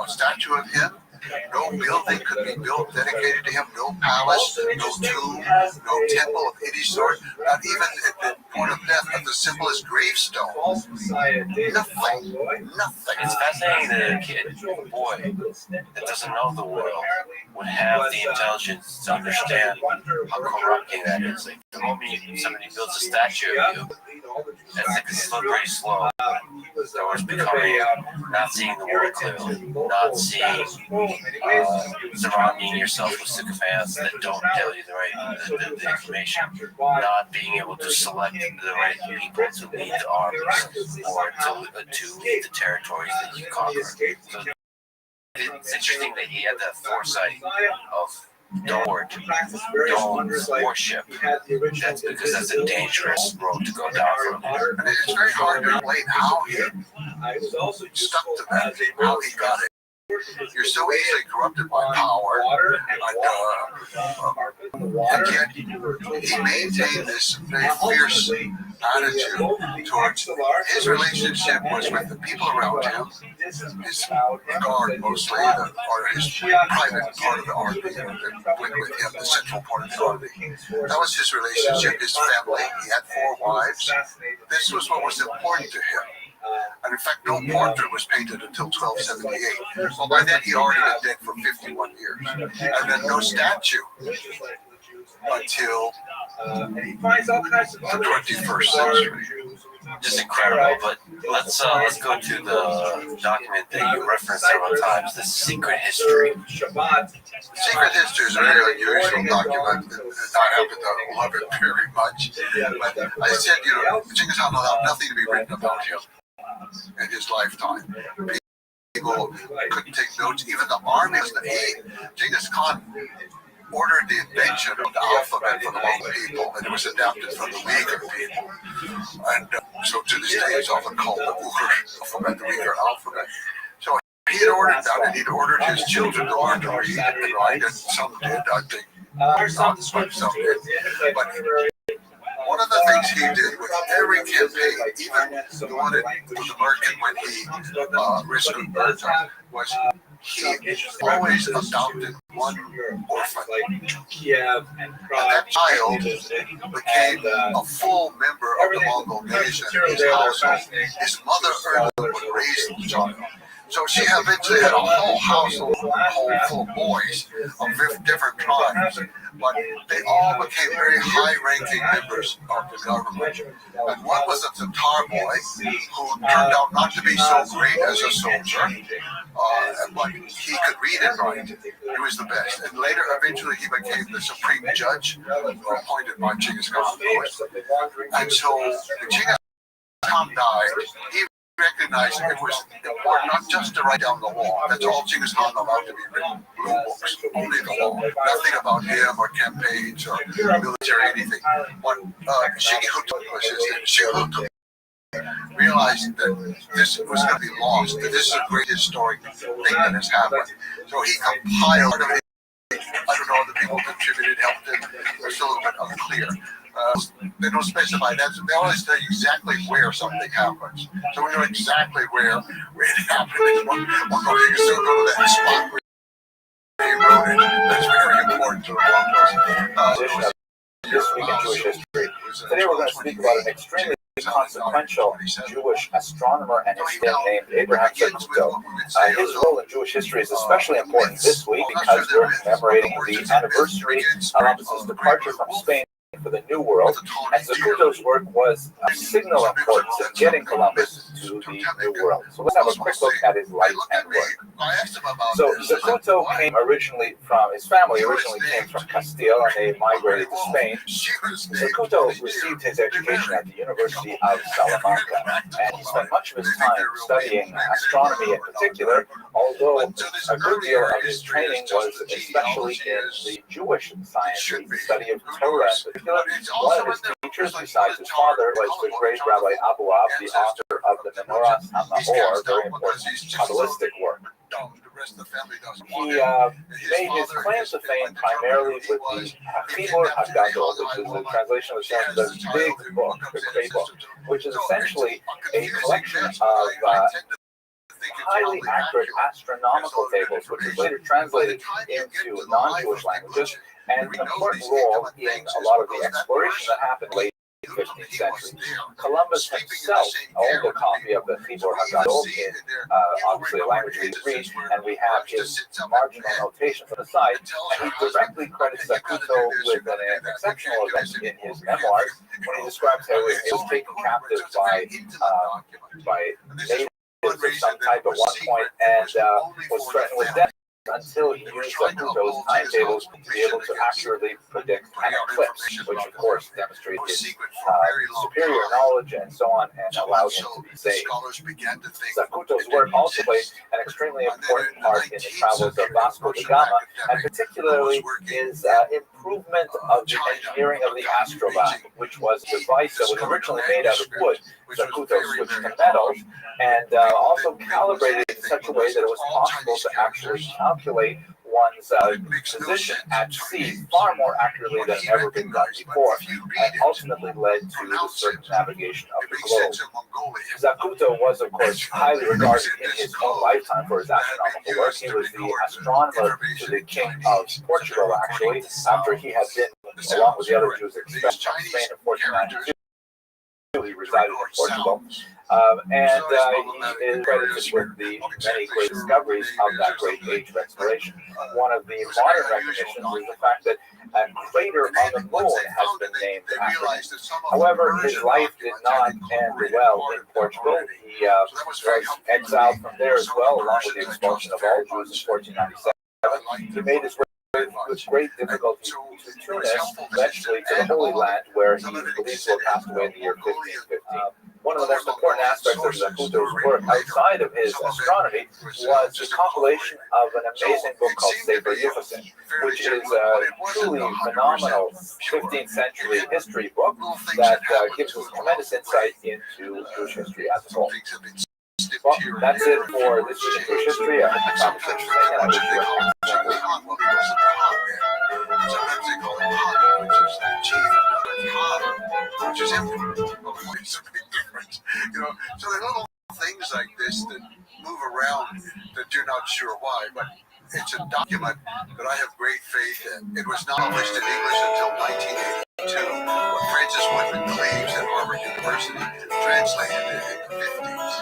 statue of him. No building could be built dedicated to him. No palace, no tomb, no temple of any sort. Not even at the point of death, but the simplest gravestone. Nothing. Nothing. It's fascinating that a kid, a boy, that doesn't know the world would have the intelligence to understand how corrupting that is. Like the moment somebody builds a statue of you, that's like a slippery slope towards becoming, not seeing the world clearly, not seeing, surrounding yourself with sycophants that don't tell you the information, not being able to select the right people to lead the armies or to lead the territories that you conquer. So it's interesting that he had that foresight of don't worship. That's because that's a dangerous road to go down for him. And it's very hard to explain how he stuck to that, how he got it. You're so easily corrupted by power, and yet he maintained this very fierce attitude towards his relationship was with the people around him, his guard mostly, or his private part of the army that went with him, the central part of the army. That was his relationship, his family. He had 4 wives. This was what was important to him. And in fact, no portrait was painted until 1278. Well, by then he already been dead for 51 years. And then no statue until the 21st century. Just incredible, but let's go to the document that you referenced several times, the Secret History. Secret History is a very unusual document, and I happen to love it very much. But I said, Genghis Khan allowed nothing to be written about him in his lifetime. People couldn't take notes, even the armies. Genghis Khan ordered the invention of the alphabet for the Mongol people, and it was adapted from the Uyghur people. And so to this day, it's often called the Uyghur alphabet, the Uyghur alphabet. So he had ordered that, and he'd ordered his children to learn to read and write, and some did, I think. Not as much, some did. But one one of the things he did with every campaign, even the one with American when he rescued Bertha, was he always adopted one orphan. And that child became a full member of the Mongol nation in his household. His mother Erlen would raise the child. So she eventually had a whole household full of boys of different tribes, but they all became very high-ranking members of the government. And one was a Tatar boy who turned out not to be so great as a soldier, but he could read and write. He was the best. And later, eventually, he became the supreme judge, appointed by Genghis Khan, of course. And so when Genghis Khan died, he recognized it was important not just to write down the law. That's all Genghis Khan allowed to be written, rule books, only the law. Nothing about him or campaigns or military anything. But Shigehutu was his name. Shigehutu realized that this was going to be lost, that this is a great historic thing that has happened. So he compiled it. I don't know if the people contributed, helped him. It's a little bit unclear. They don't specify that. They always tell you exactly where something happens. So we know exactly where it happened. One you can still go to that spot where he wrote it. That's very important to the Mongols. This week in Jewish history. Today we're going to speak about an extremely consequential Jewish astronomer and historian named Abraham Zacuto. His role in Jewish history is especially important this week because we're commemorating the anniversary of Columbus's departure from Spain for the New World, and Zacuto's work was of signal importance in getting Columbus to the New World. So let's have a quick look at his life and work. So Zacuto came originally from, his family originally came from Castile, and they migrated to Spain. Zacuto received his education at the University of Salamanca, and he spent much of his time studying astronomy in particular, although a good deal of his training was especially in the Jewish sciences, the study of Torah in particular. One of his teachers, besides his father, was the great Rabbi Abuab, the author of the Menorah HaMaor, very important Kabbalistic work. He made his claim to fame primarily with the Chibur HaGadol, which is the translation of the big book, the great book, which is essentially a collection of highly accurate astronomical tables, which is later translated into non-Jewish languages, and an important role in a lot of the exploration that happened late in the 15th century. Columbus himself owned a copy of the Chibur HaGadol in obviously a language we read, and we have his marginal notations on the side, and he directly credits Zacuto with an exceptional event in his memoirs when he describes how he was taken captive by natives of some type at one point and was threatened with death until he used Zacuto's timetables to be able to accurately predict an eclipse, which of course demonstrated his superior knowledge and so on, and allowed him to be saved. Zacuto's work also played an extremely important part in the travels of Vasco da Gama, and particularly his improvement of the engineering of the astrolabe, which was a device that was originally made out of wood. Zacuto switched to metals and also calibrated it in such a way that it was possible to actually calculate one's position at sea far more accurately than ever been done before, and ultimately led to the circumnavigation of the globe. Zacuto was, of course, highly regarded in his own lifetime for his astronomical work. He was the astronomer to the King of Portugal, actually, after he had been, along with the other Jews, expelled from Spain in 1492. He resided in Portugal, and he is credited with the many great discoveries of that great age of exploration. One of the modern recognitions is the fact that a crater on the moon has been named after him. However, his life did not end well in Portugal. He was exiled from there as well, along with the expulsion of all Jews in 1497. He made his way with great difficulty to Tunis, eventually to the Holy Land, where he believed to have passed away in the year 1515. One of the most important aspects of Zacuto's work outside of his astronomy was the compilation of an amazing book called Sefer Yufasin, which is a truly phenomenal 15th century history book that gives us tremendous insight into Jewish history as a whole. Well, that's it for this week in Jewish history. I hope you found this interesting, and I wish you a Sometimes they call it hot, which is the chief of the which is empty. It's a big difference. So there are little things like this that move around that you're not sure why, but it's a document that I have great faith in. It was not published in English until 1982, when Francis Woodman Cleaves at Harvard University translated it in the 50s.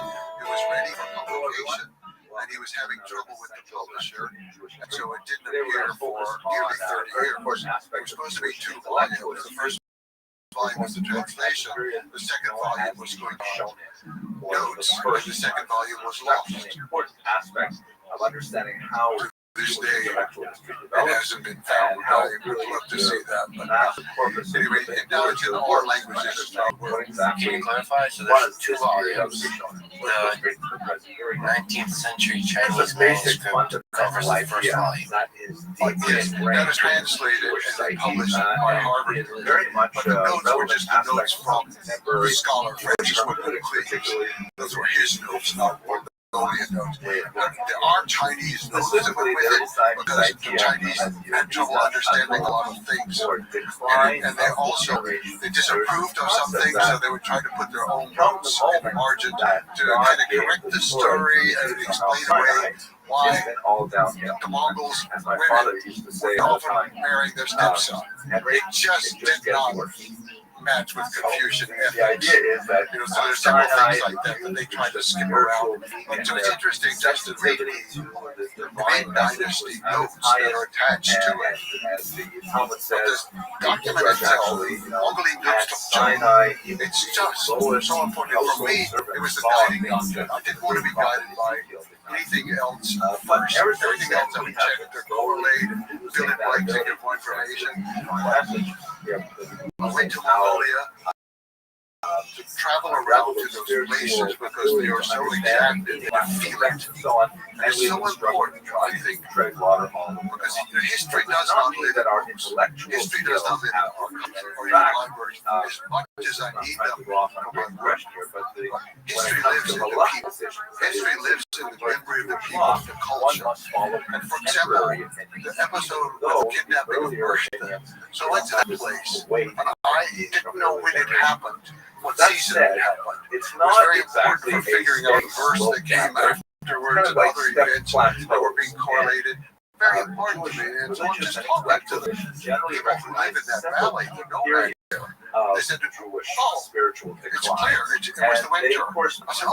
It was ready for publication, and he was having trouble with the publisher, and so it didn't appear for nearly 30 years. It was supposed to be 2 volumes. The first volume was the translation. The second volume was going to show notes, and the second volume was lost. Important aspects of understanding how This day, it hasn't been found. I would love to see that. But anyway, now it's in more languages. Can you clarify? So there's 2 volumes. The 19th century Chinese manuscript covers the first volume. Yes, that is translated and then published by Harvard. But the notes were just the notes from the scholar Francis Woodman Cleaves. Those were his notes, not Mongolian notes. There are Chinese notes that went with it because the Chinese had trouble understanding a lot of things. And they also, they disapproved of some things, so they would try to put their own notes in the margin to kind of correct the story and explain away why the Mongols were often marrying their stepson. It just did not match with Confucian ethics. The idea is that so there's several things like that that they try to skip around. But so it's interesting just to read the Ming Dynasty notes that are attached to it. But this document itself, Mongolian notes to China, it's just so important. For me, it was the guiding document. I didn't want to be guided by anything else first. Everything else I would check to correlate, fill in blanks and give more information. I went to Mongolia to travel around to those places because they are so exact and you feel it. It's so important, I think, because history does not live in our intellect. History does not live in our culture or in libraries. As much as I need them for my work, history lives in the people. History lives in the memory of the people, the culture. And for example, the episode of the kidnapping of Bershka. So I went to that place, and I didn't know when it happened. What season it happened. It's very important for figuring out the verse that came afterwards and other events that were being correlated. Very important to me. And so I just talked back to the people who live in that valley who know that. They said, oh, spiritual it's clear. It was the winter. I said,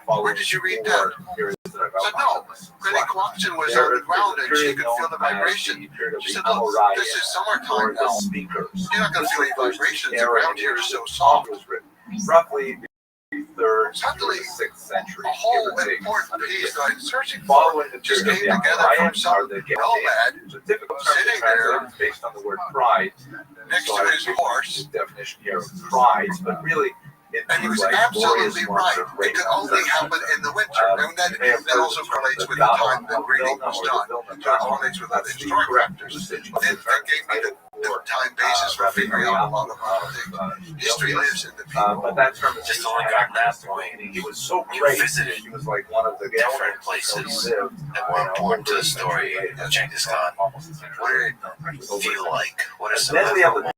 oh, where did you read that? I said, no, Granny Clarkson was on the ground and she could feel the vibration. She said, look, this is summertime now. You're not going to feel any vibrations. Around here is so soft. Roughly the 3rd to the 6th century. A whole important piece that I'm searching for just came together from some nomad sitting there based on the word pride next to his horse. Definition here of pride, but really. And he was absolutely right. It could only happen in the winter. And that also correlates with the time that breeding was done. It correlates with other historic factors. Then that gave me the time basis for figuring out a lot of other things. History lives in the people. But that term is just only got that point. He was so great. You visited he was like one of the different places that were important to the story of Genghis Khan. What did it feel like? What are some of the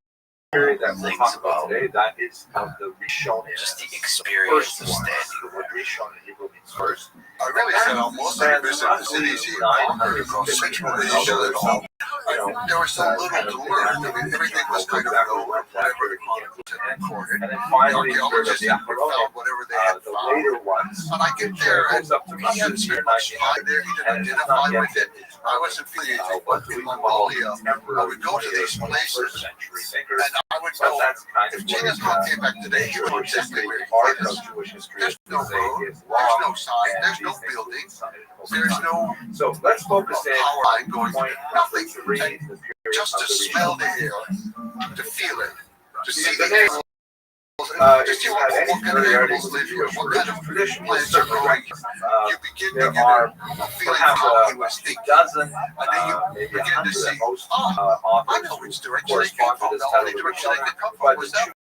that we'll talk about today, that is the Rishon, just the experience of standing. The word Rishon in Hebrew means first. I really said almost every visit the cities he conquered across Central Asia at all. There was so little to learn. I mean, everything was kind of known, whatever the chronicles had recorded. And then finally, the archaeologists had found whatever they had found. The later ones, and I get there, and he hadn't spent much time there. He didn't identify with it. I wasn't feeling anything. But in Mongolia, I would go to these places, and I would go. If Genghis Khan came back today, he would know exactly where he is. There's no road, there's no sign, there's no building, there's no. So let's focus in power line going. Nothing. Just to smell the air, to feel it, to see the animals, to see what kind of animals live here, what kind of plants are growing. You begin to get a feeling of how he was thinking, and then you begin to see, I know which direction they came from. The only direction they could come from was that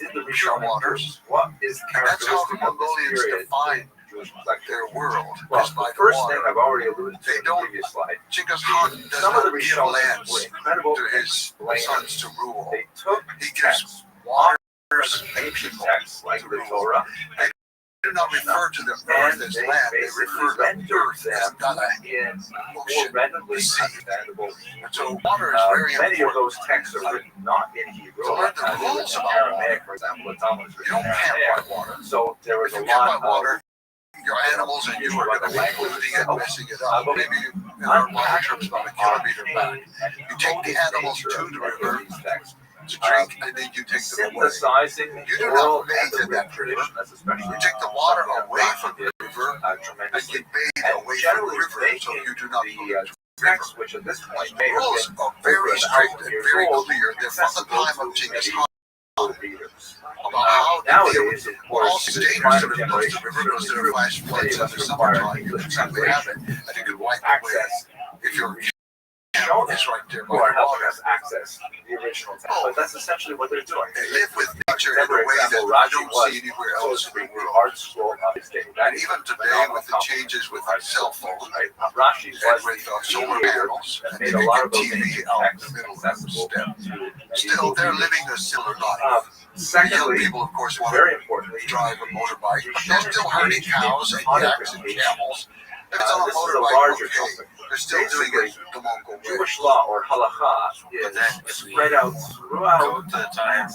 did the pure Rishonim waters. Jews? What is the And that's how the characteristic of this Mongolians period define in Jewish collective? their world, Well, is by the the first water. thing I've already alluded to They in the don't- previous slide. Genghis Khan does Some of the not give Rishonim lands were incredible to his planners. sons to rule. They took He gives texts, waters ancient texts like the Torah, and do not refer to the earth as land, they refer to earth as Dala, ocean, the sea. And so water is very important. Many of those texts are written not in Hebrew. To learn the rules about Aramaic, for example, the Talmud is you written don't in camp Aramaic. by water. So there was If a you camp lot by water, your animals and you are going to be polluting it, messing it up. Maybe in our water trips about a kilometer back. You take the animals to the river to drink, and then you take them away. You do not bathe in that river. You take the water away from the river, and you bathe away from the river, so you do not pollute the river. Which at this point The rules are very strict and very clear. They're from the time of Genghis Khan. About how nowadays, we're all dangerous to the river because there are flash floods in the summertime. You can simply have it, and you can wipe away. If you're it's right there by are the helping water. us access the original text. But that's essentially what they're doing. They live with nature in a way that you don't see anywhere else in the world. Art scroll of his day. And even today, with the changes with our cell phone and with solar panels, and they make a TV out in the middle of the step, still they're living a similar life. The young people, of course, want to drive a motorbike, but they're still herding cows and yaks and camels. If it's on a motorbike, okay, they're still doing it the Mongol way. Jewish law or halakha But then if we spread out throughout go to the time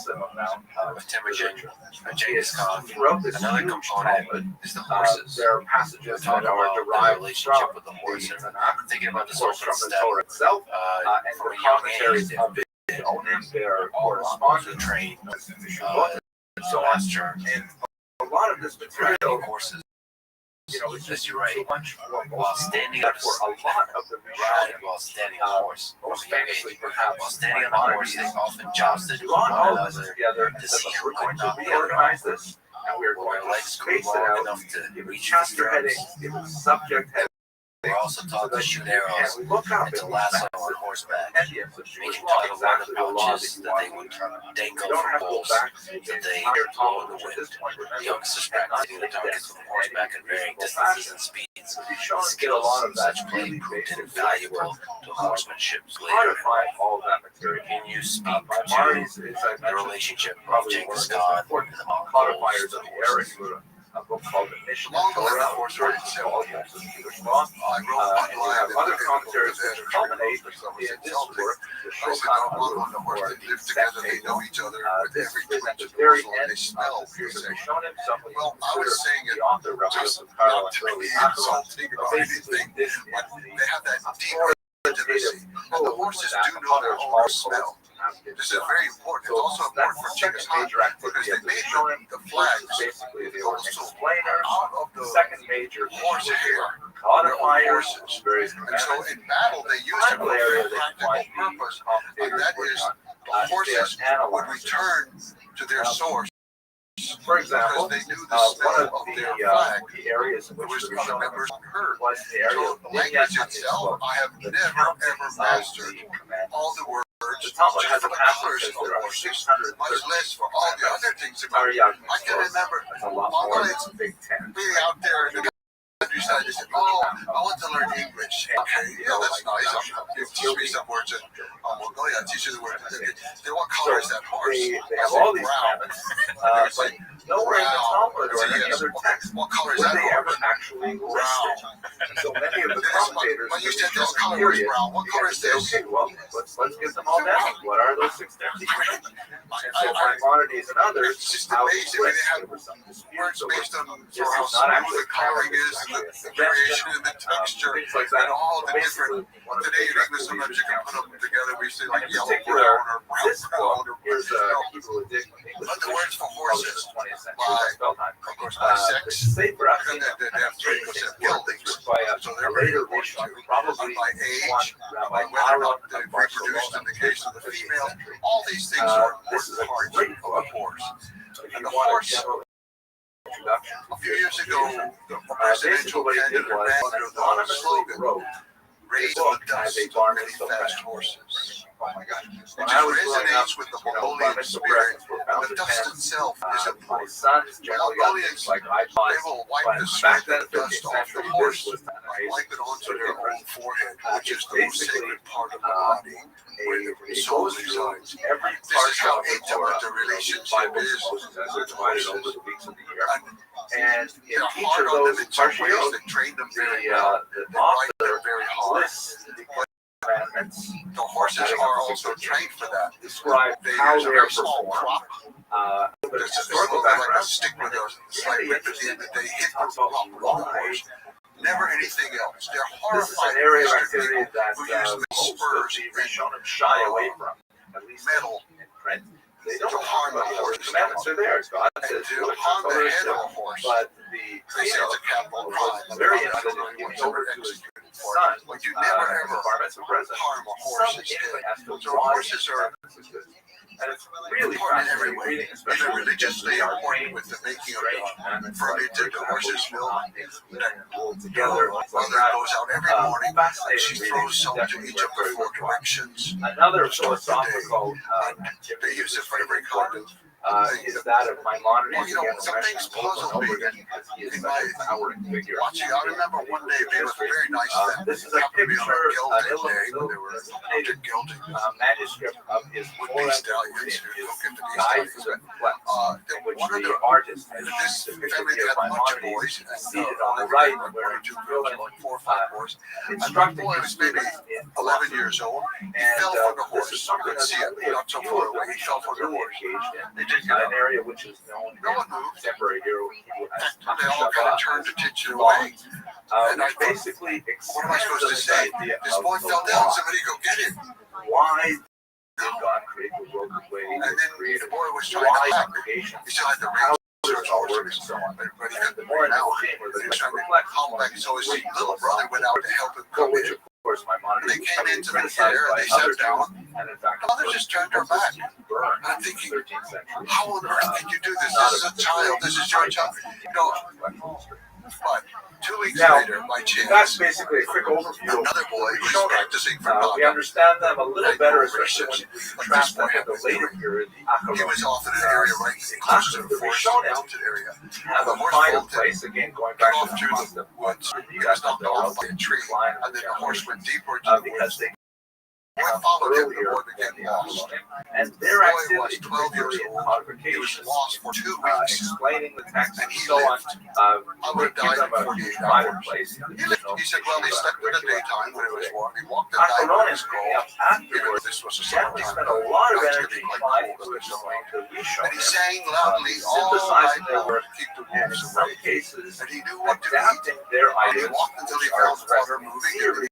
of Temujin, Genghis Khan, another component is the horses. There are passages Talk that are about the derived relationship from with the horse, and Tanakh, I'm thinking about this from open the step Torah itself, and from the a young commentaries age. of the owning their All correspondence trained so master and a lot of this material, riding horses. you know, it's As you right, too much while standing on for a lot of the ride, while standing on the horse, most famously perhaps while standing on the horse, they often jousted with brought one all this another together to and see said, who we're could going to knock the other reorganize off. this and we're When going their to legs grew space it long out, enough to give it reach the chapter heading, stirrups. give it subject heading. We're also taught to shoot arrows And look up and to in lasso on horseback, making making tug of war pouches that they would dangle from bulls that they blow in the wind. The youngsters practicing the targets from horseback at varying distances and speeds. The skills in such play proved invaluable to horsemanship later. All that material. Can you speak to the relationship of Genghis Khan and the codifiers Mongols of to the era, horses? a book called The Mission Long of before the Torah, horse ride itself, Jewish law. I wrote And we one have line other commentaries which culminate in this work, the I said, Shulchan on the horse, Aruch, they live together, they know each other with this every is at twitch the of the very muzzle, and end they smell of the series of Rishonim. Rishonim. Some would Well, I was consider saying it the author, Rabbi just Rothschild, not to be Rabbi insulting about anything, this but they have that deep intimacy, and the horses do know their own smell. This is very important. It's also important for Genghis Khan because they made the flags basically the also explainer, out of the second major horse hair. codifiers, various And so in battle, they used it for a very practical purpose, and that is the horses would return to their source. For example, because they knew the one smell of of the, their flag, areas in which which was the other members heard. was the area So of the language itself, I have never ever mastered all the words, the Talmud just has for a the passage colors that of there are horses, 600 much less for all the other things about it. I can remember a lot more Mongolians than Big Ten. being out there in the countryside, they said, oh, I want to learn English. Okay, yeah, that's nice. You teach me some words in Mongolia, I'll teach you the word. Then what color is that horse? They have all these commons, but nowhere in the Talmud or any other text what color is would that they ever horse? actually list it. So many of the This, commentators but you said during this the color was period brown. What color is began to this? say, okay, well, let's get them all down. What are those 6 commandments? And so Maimonides and others, It's just how amazing. they They have there was some dispute words over based on this how is not smooth actually the coloring is, and the variation in the texture, things like that. and all the Basically, different. one of the Today in direct English, sometimes you can put them together. We say like in yellow particular, brown or brown this brown book or is Hebrew edition. But the words for horses, Twentieth century. by, Spelltime. of course, by sex, Sefer and they have 3% buildings, by a so they're very later important Rishon, too. probably And by age, one by Rabbi whether or not Aaron they of reproduced in Barcelona. the case of the female, all these things are This is important a parts great of book. the horse. If And you the want a horse, general introduction, a few years ago, the basically presidential what he did candidate was ran under the anonymously slogan, wrote raise book the as dust a of bar really mitzvah fast fast. horses. When I was growing up, with the Mongolian spirit, the dust itself is a my son's Mongolians, like I thought, they will wipe the sweat and dust off the horse and wipe it onto their own forehead, which is the most sacred part of the body where the soul resides. This is how intimate the relationship is with horses. And in each of those partials, they train them very well. The author very hard. The horses are also trained for that. Describe how they are small crop. There's a historical background. Like a stick with a slight rip at the end that they hit the crop with the horse. Never anything else. They're horrified. This is an area of activity that spurs even shy away from. At least metal and print. They don't harm the horse. The commandments are there. God says to harm the head of a horse. But they say it's a capital crime. Very interesting. It's over executed son. Like you never ever harm a horse's head. So horses are. And it's really important in every way. Even religiously important with the making of the fermented horse's milk that together. Mother goes out every morning and she throws some to each of the four directions. Another philosophical they use it for every kind of is that of Maimonides. Well, you know, some things puzzle me in my watching. I remember one day being with a very nice friend. This is a picture, an illuminated gilding manuscript of his would-be stallions who look into these stallions. One of the artists, this family had a bunch of boys, seated on the right, where two girls, like 4 or 5 boys. And the boy was maybe 11 years old. He fell from the horse. You could see it, not so far away. He fell from the horse. An area which is known in contemporary hero as they all kind of turned attention away. And I basically what am I supposed to say? This boy fell down, somebody go get him. Why did God create the world the way he created? The boy was trying to hack. He still had the razors all working and so on. But he got the more now. But he was trying to come back. So his little brother went out to help him come in. Of course, my mom. They came into the area, they sat down, and in fact, mother just turned her back. I'm thinking, how on earth can you do this? This is a child. This is your child. No, but 2 weeks later, by chance, that's basically a quick overview. Another boy who's practicing for God. We understand them a little better, especially when we contrast them with the later period. He was off in an area right close to the forest mountain area. And the horse place again, going back off through the woods. He got knocked off by a tree, and then the horse went deeper into the woods. I followed him, the boy became lost. And their activity, 12 years old, he was lost for 2 weeks. Explaining the text and so on. I would have died in 48 hours. He said, well, he slept in the daytime when it was warm. He walked at night when it was cold. Afterwards, this was a summertime. He spent a lot of energy finding the and he sang loudly all night long to keep the wolves away. And he knew what to eat. And he walked until he found water moving.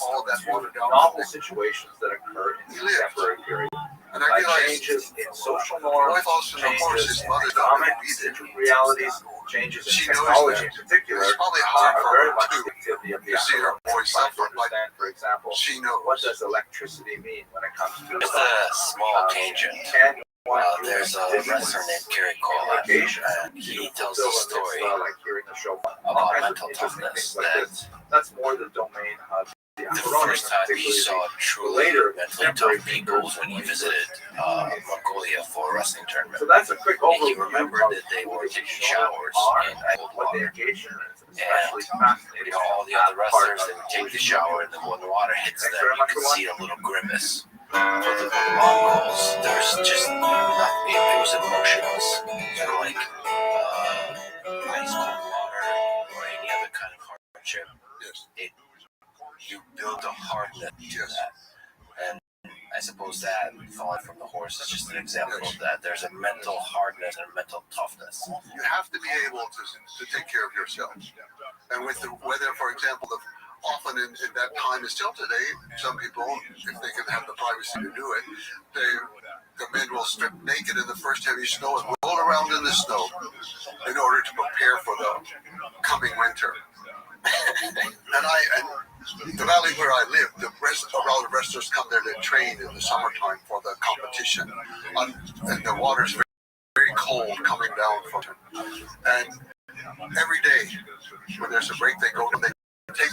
All that water down novel situations that occur in the contemporary period. And I realized changes in social norms, changes in economic realities, changes in technology in particular are very much the activity of the actor. To understand, for example, what does electricity mean when it comes to just a small tangent. There's a wrestler named Gary Cole, and he tells a story about mental toughness. That's more the domain of the first time he saw truly mentally tough people was when he visited Mongolia for a wrestling tournament. So that's a quick overview. And he remembered that they were taking showers in cold water. And all the other wrestlers, they would take the shower, and then when the water hits them, you can see a little grimace. For the Mongols, there's just nothing. It was emotionless. Sort of like ice cold water or any other kind of hardship. You build a hardness to that. And I suppose that falling from the horse is just an example of that. There's a mental hardness and a mental toughness. You have to be able to take care of yourself. And with the weather, for example, often in that time and still today, some people, if they can have the privacy to do it, the men will strip naked in the first heavy snow and roll around in the snow in order to prepare for the coming winter. And the valley where I live, a lot of wrestlers come there to train in the summertime for the competition. And the water's very, very cold coming down from it. And every day when there's a break, they go and they take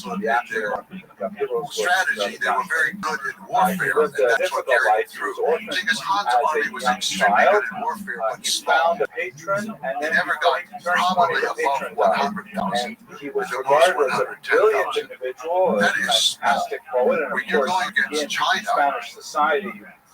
also in their strategy, they were very good in warfare, and that's what carried through. Genghis Khan's army was extremely good in warfare, but small. He never got probably above 100,000. He was The most regarded as a brilliant individual, That a is fantastic poet, and when of you're course, going against in China, Spanish society,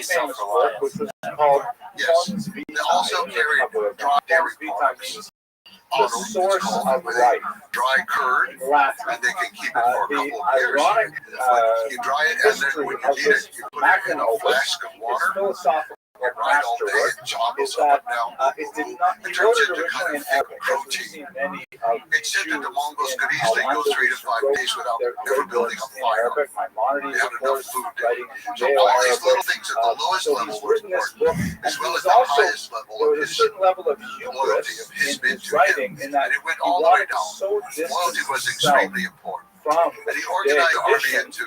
famous book, which was called Funds Vitae. They also carry dry dairy products. The source of life. Dry curd, and they can keep it for a couple of years. Ironic You dry it, and then when you need it, you put it in a flask of water. Philosophical Right all day, it joggles up and down. It turns into kind of thick protein. It said that the Mongols could easily go 3 to 5 days without ever building a fire. They had enough food there. So all these little things at the lowest level were important, as well as the highest level of his loyalty of his men to him. And it went all the way down. Loyalty was extremely important. And he organized the army into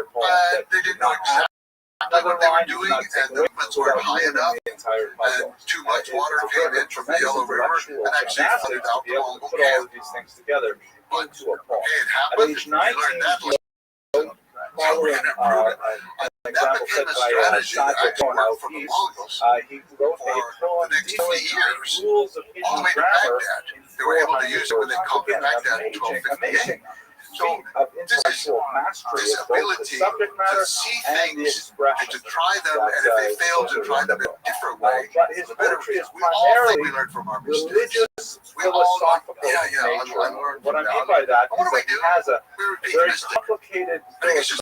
entire poem. And they didn't know exactly what they were doing, and the movements weren't high enough, and too much water came in from the Yellow River and actually flooded out the Mongol put all camp. of these things together But into a poem. it At happened, age we learned 19, that lesson. following And an that example became set a by strategy that Sacco actually Cohen worked for the Mongols he wrote a for poem the next 50 years, rules of all the Indian way to grammar Baghdad. in They were able to 400 use it when they conquered Again, Baghdad in amazing 1258. So of this is intellectual mastery this of both the ability subject matter to see and the things and expression. to try them, and if they fail, to try them in a different way. But his Better. poetry is We all think primarily we learn from our mistakes. religious, We all philosophical yeah, nature. I learned What I from mean that. by that And what is do we that he do? has a We repeat very mistakes. complicated I think it's just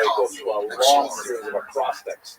way, go through a long series of acrostics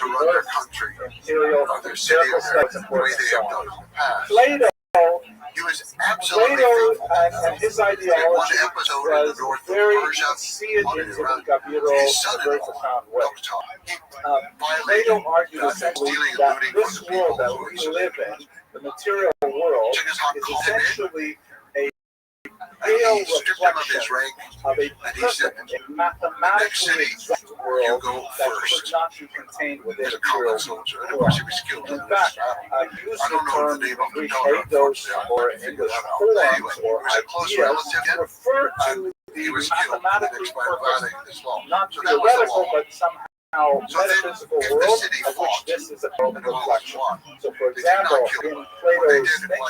to run their country, imperial or their city, or studies the way they have done in the past. Plato, He was absolutely Plato faithful. and his In one ideology episode in the was north of very Persia, seated on into Iran, Gabiro his in a son-in-law, very profound way. violated Plato argued stealing essentially and that looting this from the people world that who we existed. live in, the material world, Genghis Khan is called him in, essentially a and pale he stripped him of his reflection rank, of a and he said, perfect, a mathematically exact you world go that first. could not be contained within As a material combat soldier, and of form. course he was killed in In this fact, battle. he used I the don't know term the name of the Greek donor, eidos or unfortunately. English But anyway, forms he or was a close ideas relative, to refer to he the was killed in the mathematically next battle perfect, as well. not So that was the theoretical, law. but somehow So then, metaphysical if the world city of which fought, this is a world and the Romans reflection. won, So, for they did not example, kill in him. What they Plato's did was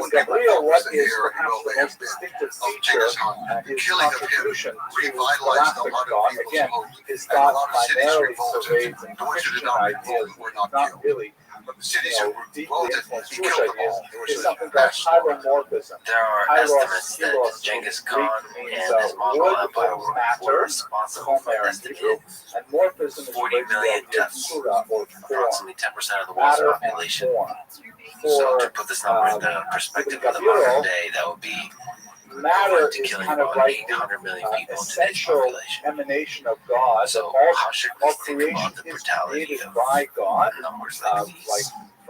In Gabriel, what is perhaps the most distinctive feature is contribution to scholastic thought. Again, his thought primarily surveys and Christian ideas, not really deeply influenced Jewish ideas, is something called hieromorphism. There are estimates that Genghis Khan and his Mongol Empire were responsible for an estimated and morphism is 40 million deaths, Sura, or approximately 10% of the world's population. So to put this number into perspective of the modern day, that would be matter to is killing kind of about like 800 million the people in today's essential population. emanation of God. So how should we all think creation about the is brutality created of by God, numbers like these? like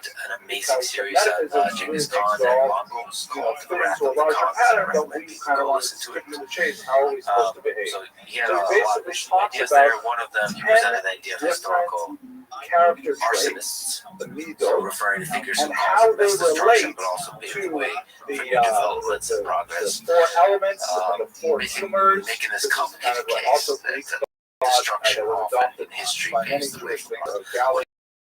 did an amazing series on Genghis Khan and Mongols called The Wrath of the Khans. I recommend people go listen to it. So he had a lot of ideas there. One of them, he presented the idea of historical arsonists, so referring to figures who caused mass destruction, but also paved the way for new developments and progress. Making this complicated case that destruction often in history paves the way for us. What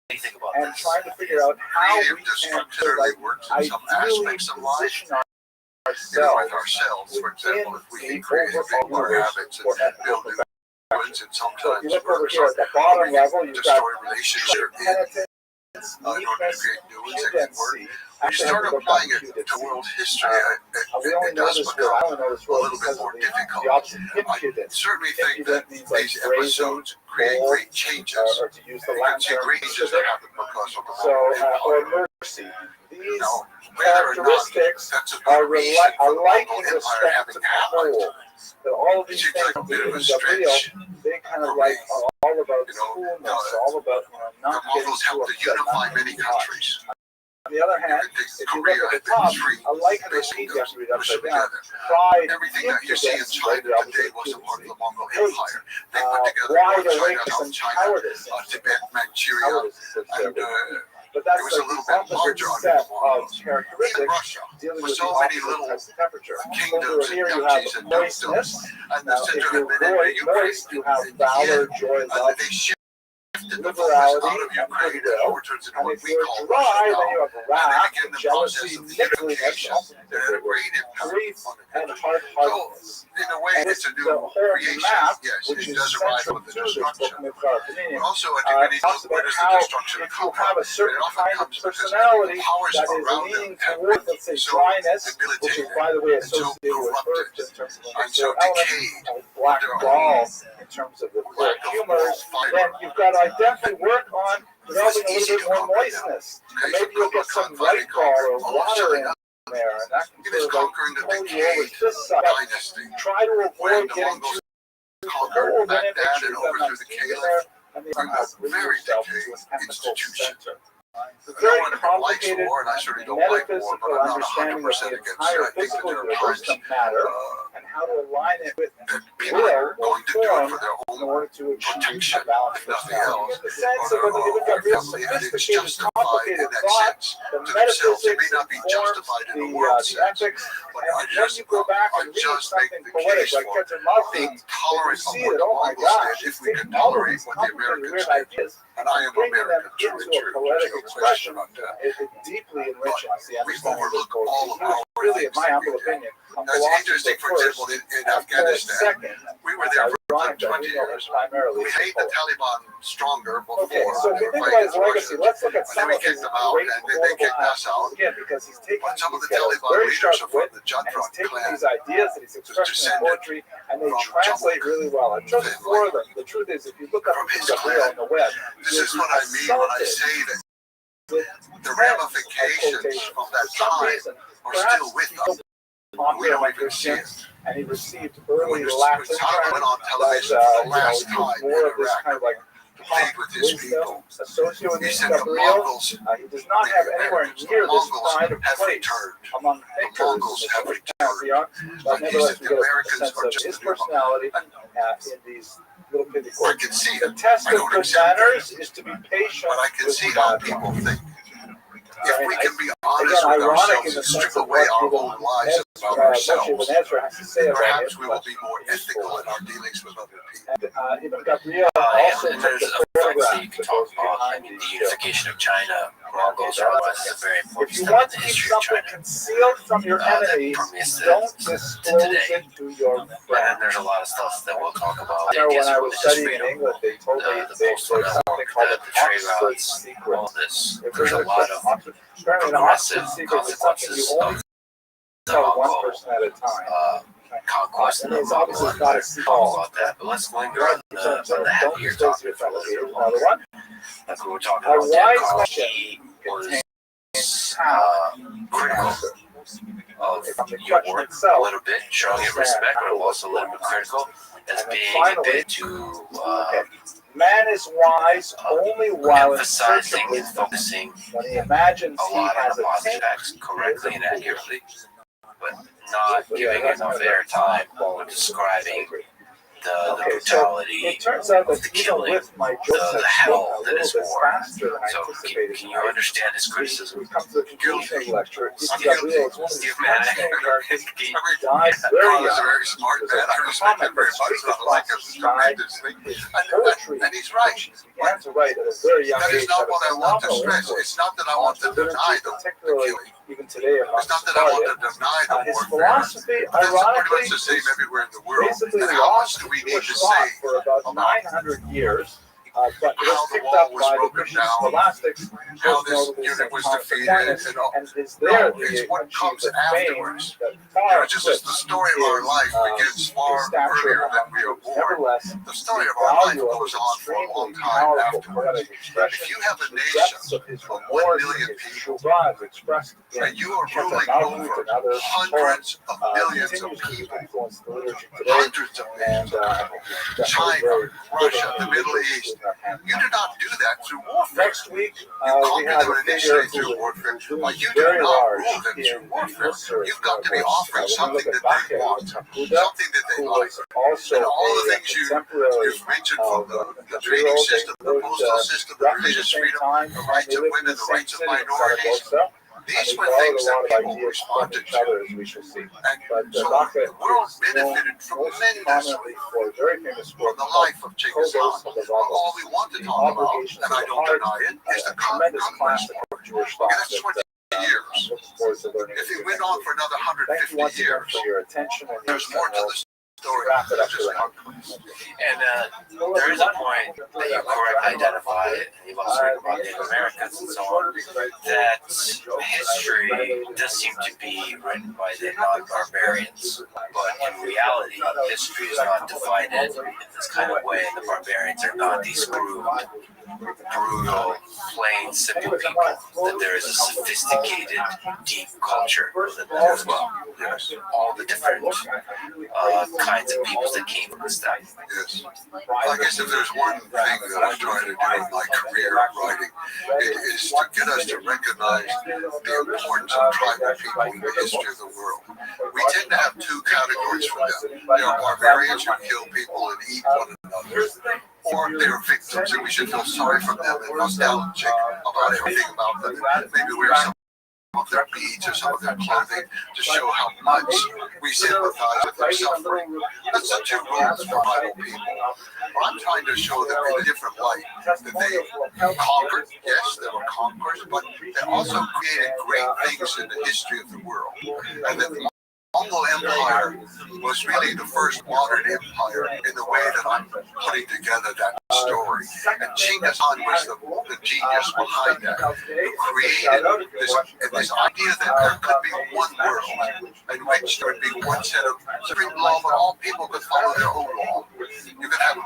do you think about this? Trying to figure out how creative destruction certainly works in some aspects of life. With ourselves, for example, if we can create big more habits and build new ones, and sometimes works, or we can destroy relationships in order to create new ones. And we start applying it to world history. It does become a little bit more difficult. I certainly think that these episodes create great changes. You can see great changes that happen because of the Mongol Empire. These characteristics are like in respect to coal. That all of these things in Gabriel, they kind of like are all about coolness, all about not the Mongols helped to unify many countries. On the other hand, if you look at the top, I like how the sheet you have to read upside down. Pride, everything that you see in China today was a part of the Mongol Empire. They put together China, South China, Tibet, Manchuria, and but that's it was a little bit larger under the Mongols. Even Russia, with so many little kingdoms and duchies and dukedoms, and the center had been in Ukraine, you have valor, joy, love. They shifted the focus out of Ukraine and over towards what we call Russia now, and they began the process of unification that had a great impact on the country. So, in a way, it's a new creation. Yes, it does arrive with the destruction. But also, at the beginning, where does the destruction come from? It often comes because the powers around them have been so debilitated and so corrupted and so decayed Black ball in terms of the humors, then you've got to definitely work on developing a little bit more moistness. And maybe you'll get some white ball or water in there, and that can sort of like pull you over to this side. Try to avoid getting too cold, then it makes sure that I'm in there, and then you have very decayed institution. The very complicated metaphysical understanding of the entire physical universe of matter and how to align it with will or form in order to achieve a balanced personality. In the sense of when we look at real sophisticated, complicated thought, the metaphysics informs the ethics, and when you go back and read something poetic like Catherine Murphy, you see that, oh my gosh, it's taking all of these complicated weird ideas and bringing them into a poetic expression. It deeply enriches the understanding of poetry. Really, in my humble opinion, that's interesting. For example, in Afghanistan, we were there for 20 years. We made the Taliban stronger before. Okay, so if we think about his legacy, let's look at some of his great they kicked us out. Again, because he's taken some of the Taliban Taliban leaders sharp from wit, the and he's taken clan these ideas that he's expressing in poetry, and they translate really well. And just for them, the truth is, if you look up Gabriel on the web, this is what I mean when I say that the ramifications from that time are still with us. We don't even see it. And he received early Latin went on television for the last time more of this kind of like played with his people. Associated with He said the Gabriel, Mongols, he does not have anywhere near this pride of have place returned. among The thinkers. Mongols have returned. But And he nevertheless, said we the get a Americans sense are of just his the new personality in these little pithy I quotes. can see The it. test I of don't good accept manners it. is to be patient. But I can with see bad how people ones. think. If we can be Again, honest with ironic in ourselves the and sense strip of away what our even own lies about Moshe ourselves, Ben Ezra has to say about perhaps him. we will be more ethical in our dealings with other people. And even Gabriel also And took there's the a fact that you photograph can that talk goes about. I behind mean, these the unification of China, Mongols are a very If important you step in want the to keep history of something China. concealed from your That enemies, permeates don't to disclose today. it to your And then friends. there's a lot of stuff that we'll talk about. I know when I was Religious studying in freedom, England, they told me the they postal there's something network, called the an trade Oxford routes, secret. all this. If There's a lot of apparently an Oxford progressive secret is something you consequences only of the tell one Mongol person at a time. conquest And of it's the obviously Mongol. not a Let's secret. talk about that. But let's linger on the happier topic for a little bit Another longer. one. Like we were talking A about Dan wise Carl, man he was critical of your work a little bit, showing it respect, but also a little bit critical as being a bit too man is wise only while emphasizing and focusing when he imagines a he lot on has the positive acts correctly and accurately, but not giving enough airtime when describing the brutality, it turns out that the even killing, with my jokes the at hell school, a that little is bit war. faster than I So anticipated. can you understand his criticism? We come to the conclusion of the lecture. Steve Gabriel is one of these fascinating characters. He died very Carl is a young. very smart man. I respect him very much. I like him tremendously. Poetry. And he's right. She began to write at a very young That age. is not what I want to stress. It's not that I want to deny the killing. Even today, It's not that I want to deny the his warfare. philosophy, That's pretty ironically, much the same everywhere in the world. basically And how much lost do we need Jewish to thought say for about about 900 years. But it was picked up by the British scholastics, how most this notably unit St. was Thomas defeated, Aquinas, and it's there that it's they what achieved comes the fame afterwards. that You far know, just as the story of our life begins far earlier than we are born, Nevertheless, the story of our life goes on for a long time afterwards. If you have a nation of 1 million people, and you are ruling over hundreds of millions of people, hundreds of millions of people, China, Russia, the Middle East, you do not do that through warfare. Next week, You we conquer have them a initially figure through who warfare, is but you do very not large rule them in through warfare. Muslim You've got to be offering something that they want, something that they who like. was also And all the a things contemporary you've mentioned from the Gabriel. training They system, the lived postal system, the roughly the religious same freedom, time. the rights They of lived in women, the the same rights of city in minorities. Zaragoza. These And were they things borrowed that a lot of people ideas from responded each other, to. as we shall see. And But so Raqqa the world is benefited most tremendously prominently for a very famous from book the called life of Genghis Khan. Kogos of the All we want to talk about, Obligations and of I the don't Heart, deny it, is a the tremendous conquest classic war. of Jewish Okay, thought that's 20 that years. looking forward to learning If with it you went next on week. for another Thank 150 you once again years, for your attention, and there's more to the story wrap it than up just for conquest. And there is a point that you correctly identify, and you've also written about Native Americans and so on, that history does seem to be written by the non-barbarians. But in reality, history is not divided in this kind of way, and the barbarians are not these crude, brutal, plain, simple people. That there is a sophisticated, deep culture within them as well. Yes. All the different kinds of peoples that came from this time. Yes. I guess if there's one thing that I try to do in my career of writing, it is to get us to recognize the importance of tribal people in the history of the world. We tend to have two categories for them. There are barbarians who kill people and eat one another, or they're victims, and we should feel sorry for them and nostalgic about everything about them. Maybe wear some of their beads or some of their clothing to show how much we sympathize with their suffering. That's the two roles for tribal people. But I'm trying to show them in a different light that they conquered. Yes, they were conquerors, but they also created great things in the history of the world. And that the Mongol Empire was really the first modern empire in the way that I'm putting together that story. And Genghis Khan was the genius behind that, who created this idea that there could be one world in which there would be one set of supreme law, but all people could follow their own law. You could have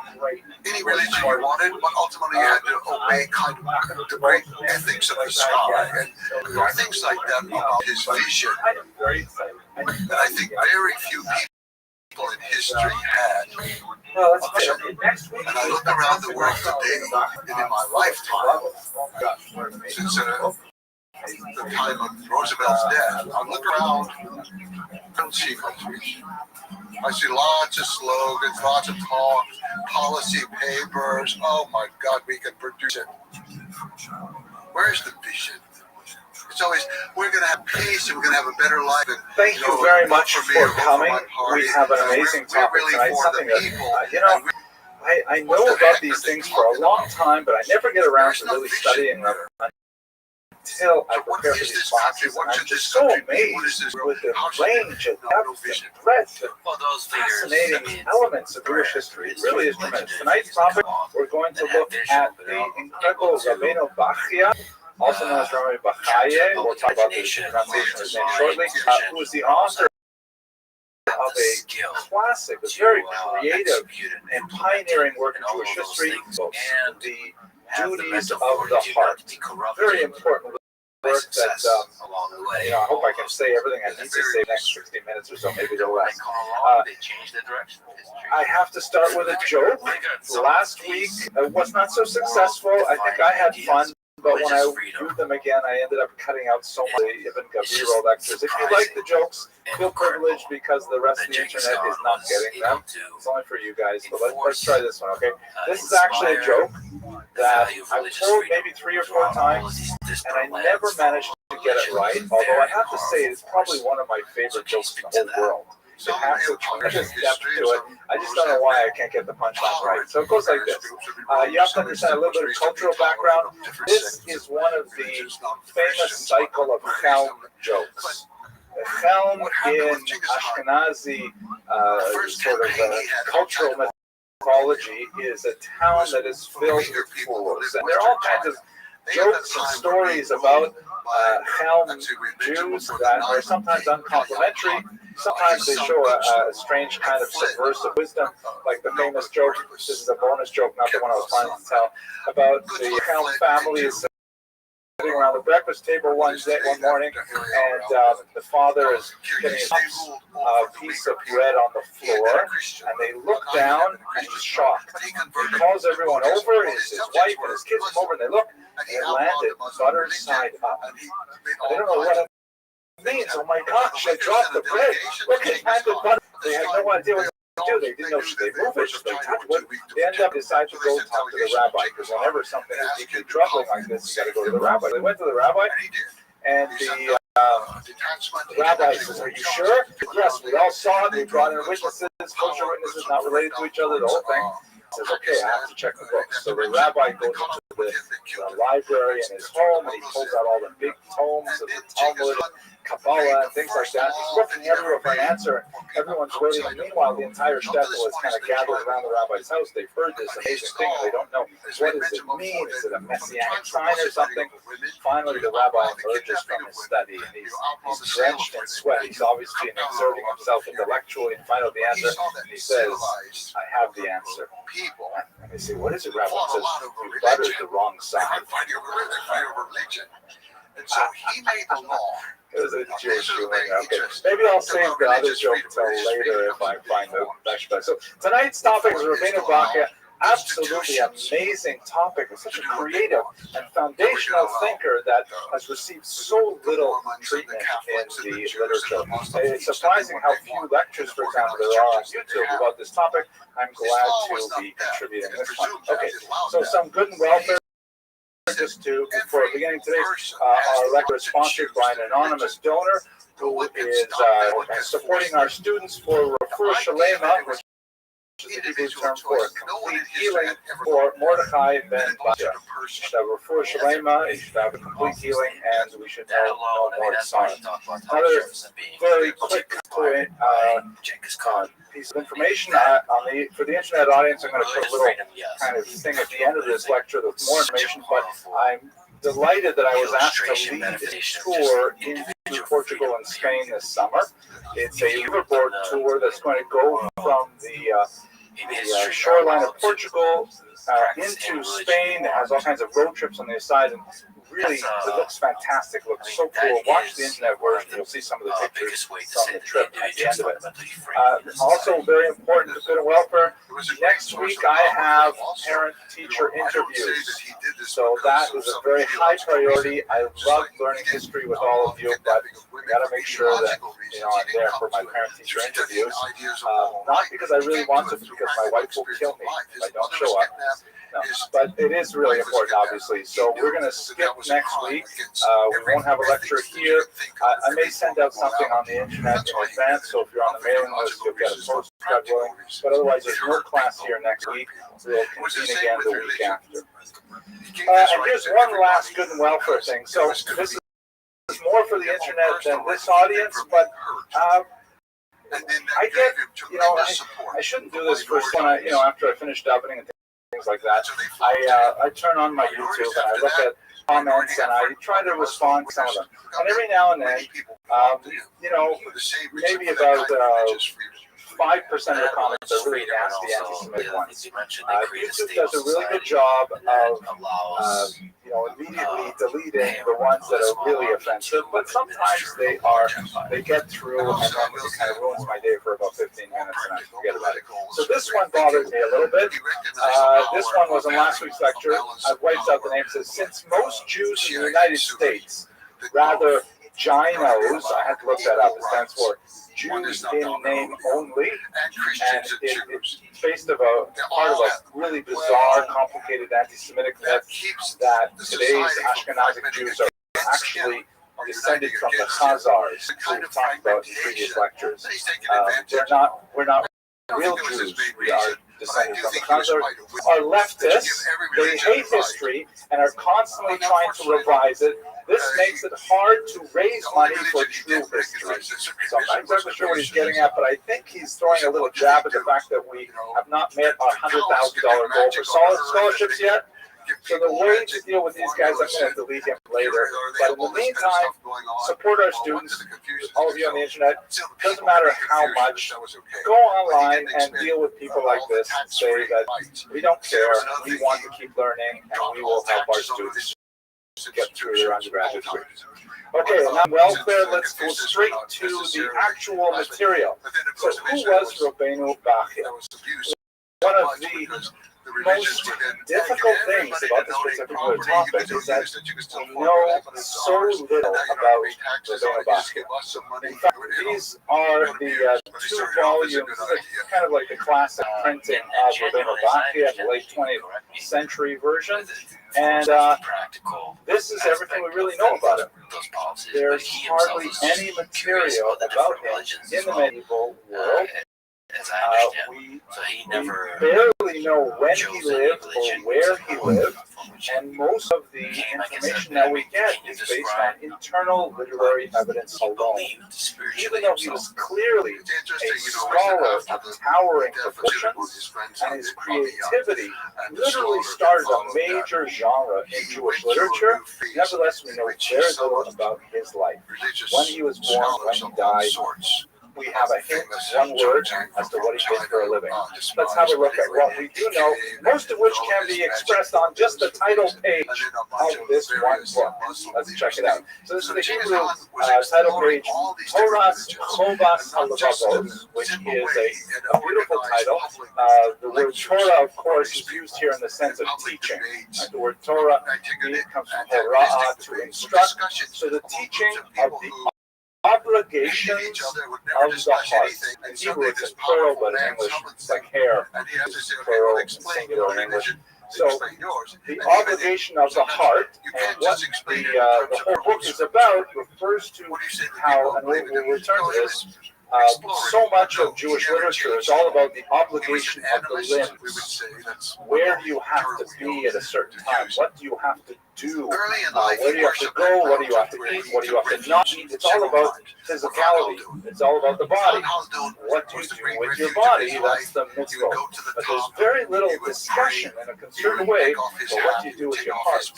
any religion you wanted, but ultimately you had to obey kind of the great ethics of the sky. And there are things like that about his vision that I think very few people in history had. And I look around the world today, and in my lifetime, since the time of Roosevelt's death, I look around, I don't see much. I see lots of slogans, lots of talk, policy papers. Oh my God, we can produce it. Where's the vision? It's always, we're going to have peace and we're going to have a better life. And, thank you very much for coming. We have an amazing topic tonight. Something that, I know about these things for a long time, but I never get around to really studying them until I prepare for these classes. And I'm just so amazed with the range of depth and breadth and fascinating elements of Jewish history. It really is tremendous. Tonight's topic, we're going to look at the incredible Rabbeinu Bachya, also known as Rabbi Bachaye. We'll talk about the pronunciation of his name shortly, who is the author of a classic, a very creative and pioneering work in Jewish history, The Duties of the Heart. Very important work that, I hope I can say everything I need to say in the next 60 minutes or so, maybe a little less. I have to start with a joke. Last week was not so successful. I think I had fun. But when I viewed them again, I ended up cutting out so many Ibn Gavir lectures. If you like the jokes, feel privileged because the rest of the internet is not getting them. It's only for you guys. But let's try this one, okay? This is actually a joke that I've told maybe 3 or 4 times, and I never managed to get it right. Although I have to say, it's probably one of my favorite jokes in the whole world. It has a tremendous depth to it. I just don't know why I can't get the punchline right. So it goes like this. You have to understand a little bit of cultural background. This is one of the famous cycle of Chelm jokes. Chelm in Ashkenazi sort of cultural mythology is a town that is filled with fools, and there are all kinds of jokes and stories about Helm Jews that are sometimes uncomplimentary. Sometimes they show a strange kind of subversive wisdom, like the famous joke. This is a bonus joke, not the one I was planning to tell, about the Helm family is sitting around the breakfast table one morning, and the father is getting a piece of bread on the floor, and they look down, and he's shocked. He calls everyone over, his wife and his kids come over, and they look, and it landed butter side up. They don't know what it means. Oh my gosh, I dropped the bread. Look, it landed butter. They had no idea what to do. They didn't know, should they move it, should they touch it? They end up deciding to go talk to the rabbi, because whenever something is deeply troubling like this, you got to go to the rabbi. They went to the rabbi, and the rabbi says, "Are you sure?" "Yes, we all saw it. We brought in witnesses, kosher witnesses not related to each other, the whole thing." He says, "Okay, I have to check the books." So the rabbi goes into the library in his home, and he pulls out all the big tomes of the Talmud, Kabbalah, and things like that. He's looking everywhere for an answer, and everyone's waiting. And meanwhile, the entire shtetl is kind of gathered around the rabbi's house. They've heard this amazing thing, and they don't know, what does it mean? Is it a messianic sign or something? Finally, the rabbi emerges from his study, and he's drenched in sweat. He's obviously exerting himself intellectually to find out the answer, and he says, "I have the answer." And they say, "What is it, Rabbi?" He says, "You buttered the wrong side." And so he made the law. It was a Jewish feeling. Okay, maybe I'll save the other joke until later if I find the best. So tonight's topic is Rabbeinu Bachya. Absolutely amazing topic. It's such a creative and foundational thinker that has received so little treatment in the literature. It's surprising how few lectures, for example, there are on YouTube about this topic. I'm glad to be contributing this one. Okay, so some good and welfare. Just to, before beginning today's, our lecture is sponsored by an anonymous donor who is supporting our students for Refuah Shalema, which is the Hebrew term for complete healing for Mordechai ben Bachya. You should have Refuah Shalema, you should have a complete healing, and we should know more sorrow. Another very quick piece of information for the internet audience. I'm going to put a little kind of thing at the end of this lecture with more information, but I'm delighted that I was asked to lead a tour into Portugal and Spain this summer. It's a liveaboard tour that's going to go from the shoreline of Portugal into Spain. It has all kinds of road trips on the side, and really, it looks fantastic. It looks so cool. Watch the internet version. You'll see some of the pictures from the trip at the end of it. Also, very important to good and welfare. Next week, I have parent-teacher interviews. So that is a very high priority. I love learning history with all of you, but we got to make sure that I'm there for my parent-teacher interviews. Not because I really want to, because my wife will kill me if I don't show up. No, but it is really important, obviously. So we're going to skip next week. We won't have a lecture here. I may send out something on the internet in advance, so if you're on the mailing list, you'll get a postcard going. But otherwise, there's no class here next week. We'll convene again the week after. And here's one last good and welfare thing. So this is more for the internet than this audience, but I get, I shouldn't do this first one, after I finish davening and things like that. I turn on my YouTube and I look at comments and I try to respond to some of them. And every now and then, maybe about 5% of the comments are really nasty anti-Semitic ones. YouTube does a really good job of immediately deleting the ones that are really offensive, but sometimes they get through and then it kind of ruins my day for about 15 minutes and I forget about it. So this one bothers me a little bit. This one was in last week's lecture. I've wiped out the name. It says, since most Jews in the United States, rather Ginos, I had to look that up, it stands for Jews in name only, and it's based of part of a really bizarre, complicated anti-Semitic myth that today's Ashkenazic Jews are actually descended from the Khazars, who we've talked about in previous lectures. We're not real Jews. We are descended from the Khazars. Are leftists. They hate history and are constantly trying to revise it. This makes it hard to raise money for true history. So I'm not exactly sure what he's getting at, but I think he's throwing a little jab at the fact that we have not met our $100,000 goal for scholarships yet. So the way to deal with these guys, I'm going to delete him later. But in the meantime, support our students, all of you on the internet. Doesn't matter how much. Go online and deal with people like this and say that we don't care, we want to keep learning, and we will help our students get through their undergraduate degree. Okay, now welfare, let's go straight to the actual material. So who was Rabbeinu Bachya? One of the most difficult things about this particular topic is that we know so little about Rabbeinu Bachya. In fact, these are the 2 volumes, kind of like the classic printing of Rabbeinu Bachya, the late 20th century version. And this is everything we really know about him. There's hardly any material about him in the medieval world. We barely know when he lived or where he lived, and most of the information that we get is based on internal literary evidence alone. Even though he was clearly a scholar of towering proportions, and his creativity literally started a major genre in Jewish literature, nevertheless we know very little about his life. When he was born, when he died, we have a hint, one word, as to what he did for a living. Let's have a look at what we do know, most of which can be expressed on just the title page of this one book. Let's check it out. So this is the Hebrew title page, Torah's Chovas HaLevavos, which is a beautiful title. The word Torah, of course, is used here in the sense of teaching. The word Torah comes from Torah, to instruct. So the teaching of the obligations of the heart. In Hebrew it's plural, but in English it's like hair. It's plural and singular in English. So the obligation of the heart, and what the whole book is about, refers to how, and we'll return to this, so much of Jewish literature is all about the obligation of the limbs. Where do you have to be at a certain time? What do you have to do? Where do you have to go? What do you have to eat? What do you have to not eat? It's all about physicality. It's all about the body. What do you do with your body? That's the mitzvah. But there's very little discussion in a concerted way about what you do with your heart.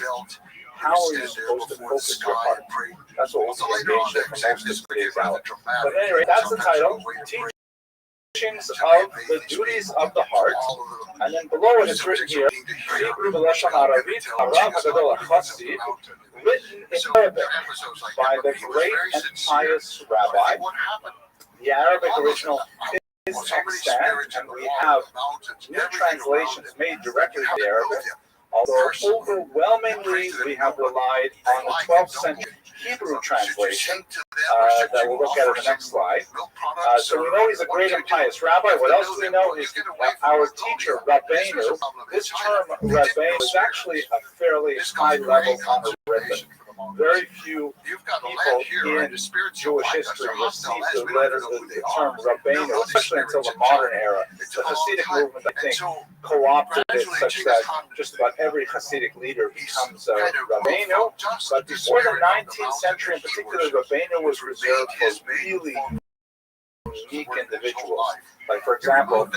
How are you supposed to focus your heart? That's what we'll be engaged in for most of today's hour. But anyway, that's the title, Teachings of the Duties of the Heart. And then below it is written here, Hebrew B'Lashon Aravit, Harav HaGadol HaChassid, written in Arabic by the great and pious rabbi. The Arabic original is extant, and we have new translations made directly from the Arabic. Although overwhelmingly we have relied on the 12th century Hebrew translation that we'll look at in the next slide. So we know he's a great and pious rabbi. What else do we know? Is our teacher, Rabbeinu. This term, Rabbeinu, is actually a fairly high-level honorific. Very few people in Jewish history received the term Rabbeinu, especially until the modern era. The Hasidic movement, I think, co-opted it such that just about every Hasidic leader becomes a Rabbeinu. But before the 19th century in particular, Rabbeinu was reserved for really unique individuals. Like, for example,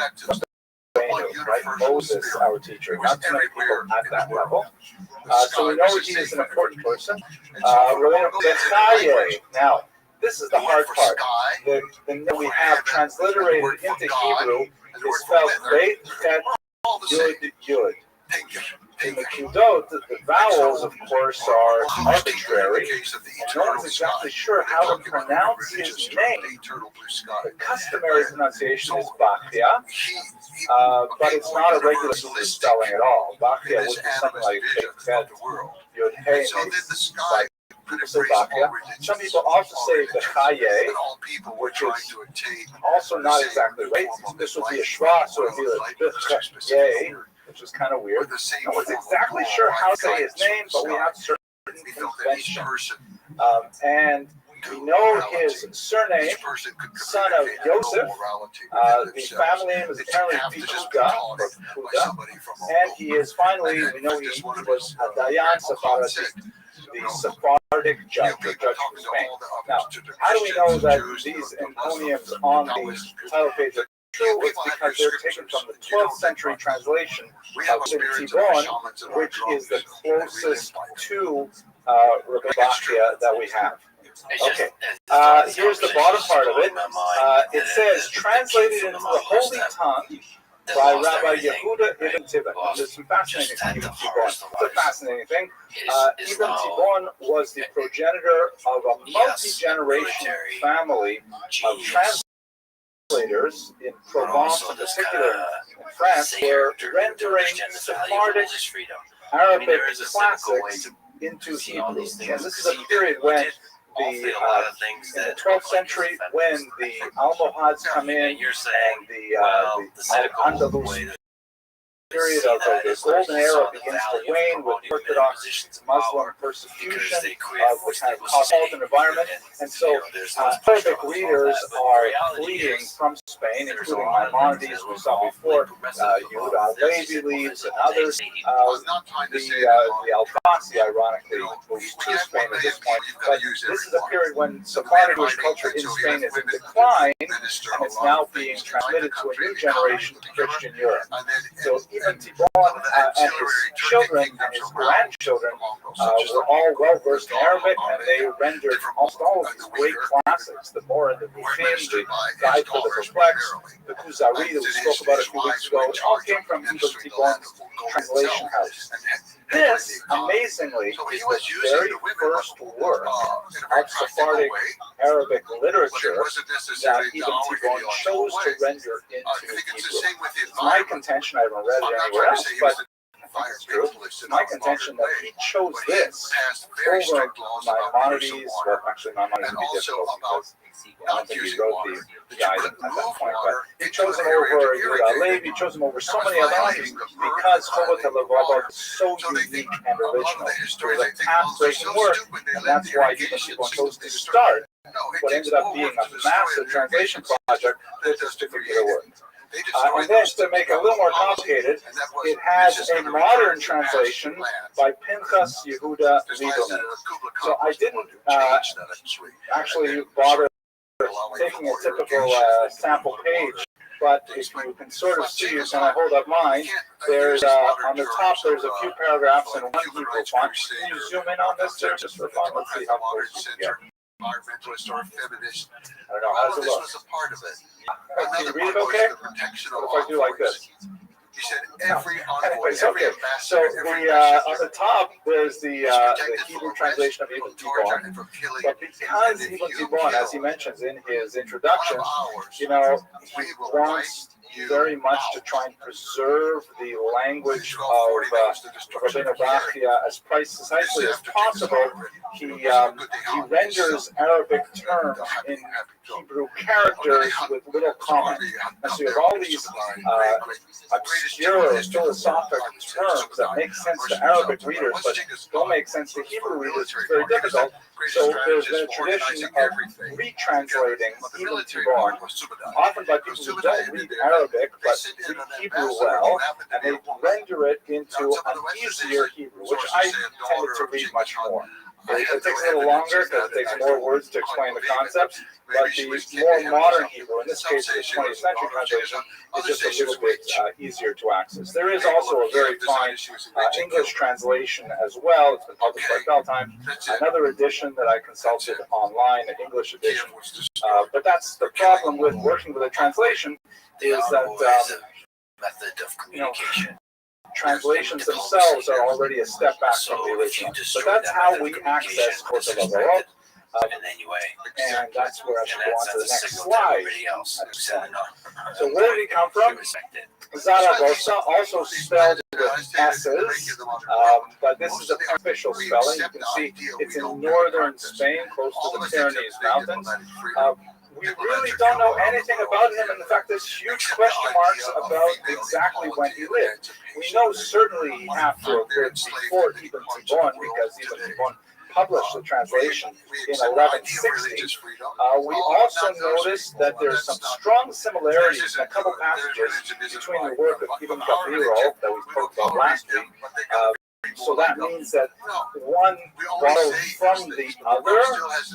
right? Moses, our teacher, not too many people at that level. So we know he is an important person. Now, this is the hard part. The name we have transliterated into Hebrew is spelled Beit Chet Yud Yud. In the Kudot, the vowels, of course, are arbitrary, and no one's exactly sure how to pronounce his name. The customary pronunciation is Bachya, but it's not a regular spelling at all. Bachya would be something like Beit Yud Hey, like Bachya. Some people also say Bechaye, which is also not exactly right. This would be a Shva, so it would be like Bechaye, which is kind of weird. No one's exactly sure how to say his name, but we have certain conventions. And we know his surname, son of Yosef. The family name is apparently Pikuda, and he is finally, we know he was a Dayan Sephardi. the Sephardic judge or judge from Spain. Now, how do we know that these encomiums on the title page are true? It's because they're taken from the 12th century translation of Tibon, which is the closest to Rabbi Rothschild that we have. Okay, here's the bottom part of it. It says, translated into the Holy Tongue by Rabbi Yehuda Ibn Tibon. There's some fascinating things Ibn Tibon. It's a fascinating thing. Ibn Tibon was the progenitor of a multi-generation family of translators in Provence, in particular in France, were rendering Sephardic Arabic classics into Hebrew. And this is a period when in the 12th century, when the Almohads come in, and the Al-Andalus period of the golden era begins to wane with Orthodox Muslim persecution of the kind of cosmopolitan environment. And so Arabic readers are fleeing from Spain, including Maimonides, we saw before, Yehuda al-Levi leaves, and others. The Al-Fasi, ironically, moves to Spain at this point. But this is a period when Sephardic Jewish culture in Spain is in decline, and it's now being transmitted to a new generation of Christian Europe. So Ibn Tibon and his children and his grandchildren were all well versed in Arabic, and they rendered almost all of these great classics. The Mora, the Mufim, the Guide for the Perplexed, the Kuzari that we spoke about a few weeks ago, it all came from Ibn Tibon's translation house. This, amazingly, is the very first work of Sephardic Arabic literature that Ibn Tibon chose to render into Hebrew. It's my contention, I haven't read it anywhere else, but it's true. It's my contention that he chose this over Maimonides. Well, actually, Maimonides would be difficult because I don't think he wrote the guide at that point, but he chose him over Yehuda al-Levi, he chose him over so many other authors because Chovat HaLevavot is so unique and original. It was a path-breaking work, and that's why Ibn Tibon chose to start what ended up being a massive translation project with this particular work. And then to make it a little more complicated, it has a modern translation by Pinchas Yehuda Lieberman. So I didn't actually bother taking a typical sample page, but if you can sort of see, when I hold up mine, there's on the top there's a few paragraphs in one Hebrew font. Can you zoom in on this there just for fun? Let's see how close you get. Environmentalist or feminist. I don't know, how does it look? This was a part of it. Can you read it okay? What if I do like this? He said every Anyways, okay. So on the top there's the Hebrew translation of Ibn Tibon. But because Ibn Tibon, as he mentions in his introduction, you know, he wants very much to try and preserve the language of Rabbeinu Bachia as precisely as possible. He renders Arabic terms in Hebrew characters with little comment. And so you have all these obscure philosophic terms that make sense to Arabic readers, but don't make sense to Hebrew readers. It's very difficult. So there's been a tradition of retranslating Ibn Tibon, often by people who don't read Arabic but read Hebrew well, and they render it into an easier Hebrew, which I tended to read much more. It takes a little longer because it takes more words to explain the concepts, but the more modern Hebrew, in this case the 20th century translation, is just a little bit easier to access. There is also a very fine English translation as well. It's been published by Belltime. Another edition that I consulted online, an English edition. But that's the problem with working with a translation, is that method of communication. Translations themselves are already a step back from the original. So that's how we access Chovat HaLevavot. And that's where I should go on to the next slide. So where did he come from? Zaragoza, also spelled with S's, but this is an official spelling. You can see it's in northern Spain, close to the Pyrenees Mountains. We really don't know anything about him, and in fact, there's huge question marks about exactly when he lived. We know certainly he had to have lived before Ibn Tibon, because Ibn Tibon published the translation in 1160. We also notice that there's some strong similarities in a couple passages between the work of Ibn Gabirol that we spoke about last week, So that means that one borrowed from the other,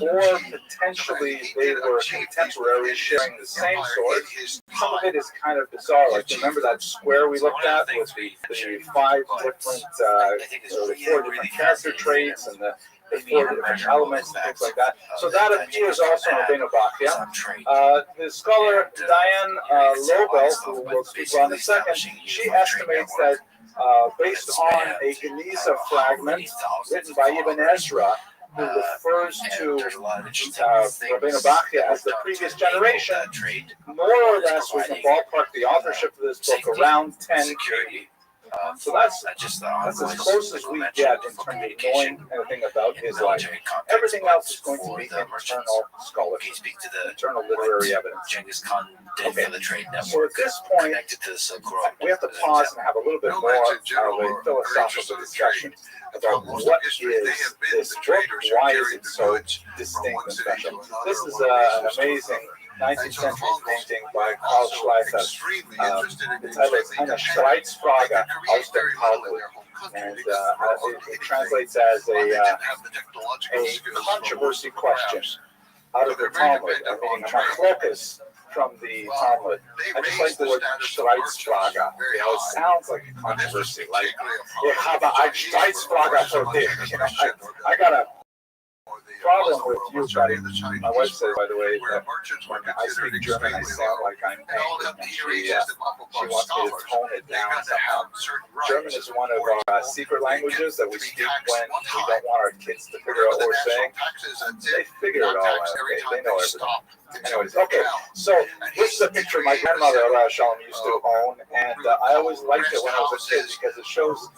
or potentially they were contemporaries sharing the same source. Some of it is kind of bizarre. Like, remember that square we looked at with the 5 different, the 4 different character traits and the 4 different elements and things like that. So that appears also in Rabbeinu Bachya. The scholar Diane Lobel, who we'll speak about in a second, she estimates that based on a Geniza fragment written by Ibn Ezra, who refers to Rabbeinu Bachya as the previous generation, more or less we can ballpark the authorship of this book around 1080. So that's as close as we get in terms of knowing anything about his life. Everything else is going to be internal scholarship, internal literary evidence. Okay, so at this point, we have to pause and have a little bit more of a philosophical discussion about what is this book, why is it so distinct and special. This is an amazing 19th century painting by Karl Schleifer. It's eine Streitsfrage aus dem Talmud, and it translates as a controversy question out of the Talmud, meaning a machlokas from the Talmud. I just like the word Streitsfrage. It sounds like a controversy, like ich habe eine Streitsfrage für dich. I got a problem with you, buddy. My wife says, by the way, that when I speak German, I sound like I'm angry, and she wants me to tone it down somehow. German is one of our secret languages that we speak when we don't want our kids to figure out what we're saying. They figure it all out. Okay, they know everything. Anyways, okay, so this is a picture my grandmother, Shalom, used to own, and I always liked it when I was a kid because it shows,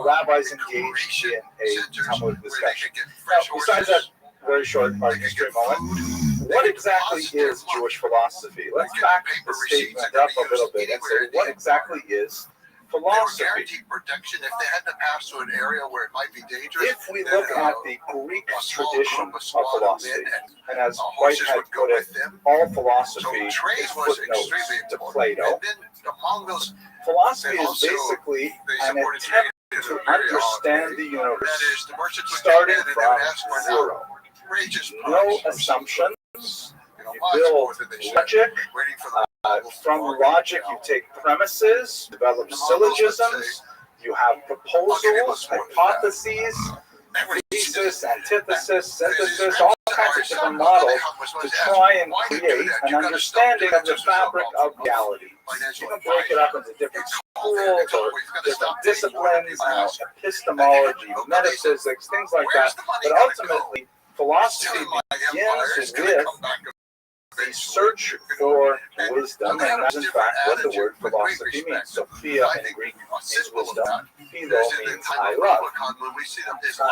rabbis engaged in a Talmud discussion. Now, besides that very short history moment, what exactly is Jewish philosophy? Let's back the statement up a little bit and say, what exactly is philosophy? Protection if they had to pass through an area where it might be dangerous. If we look at the Greek tradition of philosophy, and as Whitehead put it, all philosophy is footnotes to Plato. Philosophy is basically an attempt to understand the universe, starting from zero. No assumptions. You build logic. From logic, you take premises, develop syllogisms, you have proposals, hypotheses, thesis, antithesis, synthesis, all kinds of different models to try and create an understanding of the fabric of reality. You can break it up into different schools or different disciplines, epistemology, metaphysics, things like that. But ultimately, philosophy begins with the search for wisdom, and that's in fact what the word philosophy means. Sophia in Greek means wisdom. Philo means I love.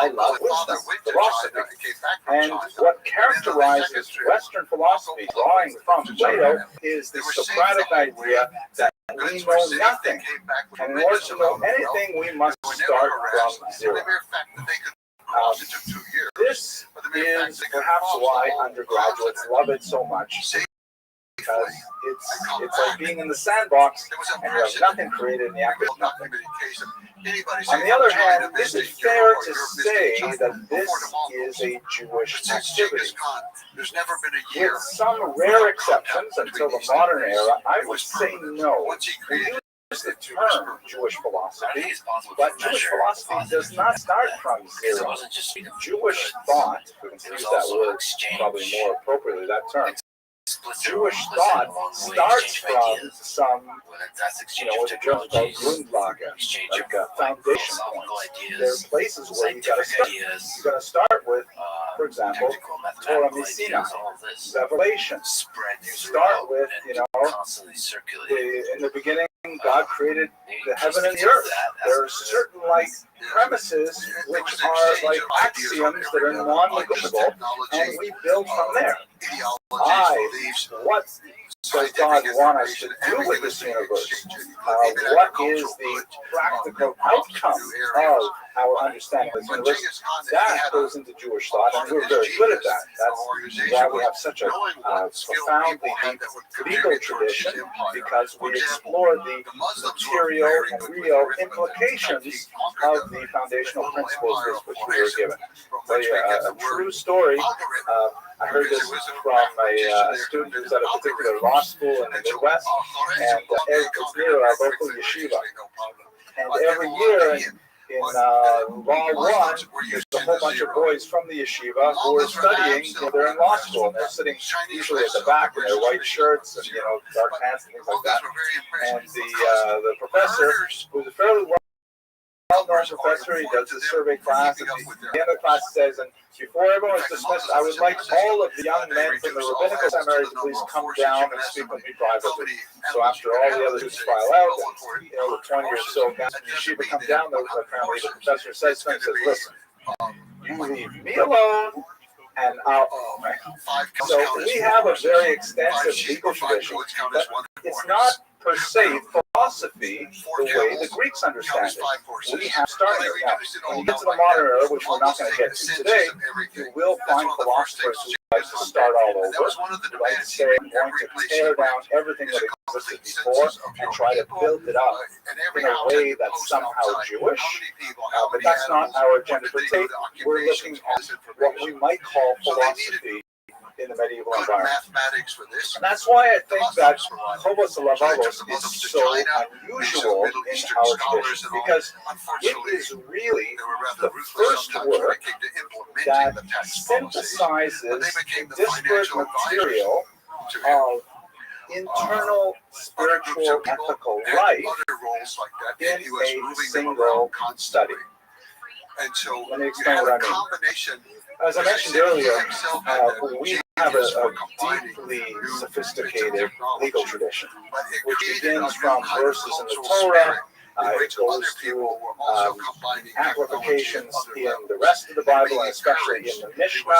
I love wisdom, philosophy. And what characterizes Western philosophy, drawing from Plato, is the Socratic idea that we know nothing. And in order to know anything, we must start from zero. This is perhaps why undergraduates love it so much, because it's like being in the sandbox and you have nothing created in the act of nothing. On the other hand, is it fair to say that this is a Jewish activity? With some rare exceptions until the modern era, I would say no. Is the term Jewish philosophy, but Jewish philosophy does not start from zero. Jewish thought, we can use that word probably more appropriately, that term. Jewish thought starts from some, what the Germans call Grundlage, like foundation points. There are places where you got to start. You got to start with, for example, Torah Messina, Revelation. You start with, in the beginning, God created the heaven and the earth. There are certain premises which are like axioms that are non-negotiable, and we build from there. What does God want us to do with this universe? What is the practical outcome of our understanding of this universe. That goes into Jewish thought, and we're very good at that. That's why we have such a profoundly deep legal tradition, because we explore the material and real implications of the foundational principles with which we were given. A true story. I heard this from a student who's at a particular law school in the Midwest, and it's near our local yeshiva. And every year in Law 1, there's a whole bunch of boys from the yeshiva who are studying. They're in law school, and they're sitting usually at the back in their white shirts and dark pants and things like that. And the professor, who's a fairly well-known professor, he does the survey class, and the end of the class says, and before everyone's dismissed, I would like all of the young men from the rabbinical seminary to please come down and speak with me privately. So after all the other students file out, and, the 20 or so guys from the yeshiva come down, apparently the professor says to him, listen, you leave me alone, and I'll. So we have a very extensive legal tradition, but it's not per se philosophy the way the Greeks understand it. We have started it. Now, when you get to the modern era, which we're not going to get to today, you will find philosophers who like to start all over, who like to say, I'm going to tear down everything that existed before and try to build it up in a way that's somehow Jewish. But that's not our agenda for today. We're looking at what we might call philosophy in the medieval environment. And that's why I think that Chobos Lavavos is so unusual in our tradition, because it is really the first work that synthesizes disparate material of internal spiritual ethical life in a single study. Let me explain what I mean. As I mentioned earlier, we have a deeply sophisticated legal tradition, which begins from verses in the Torah. It goes to amplifications in the rest of the Bible, and especially in the Mishnah,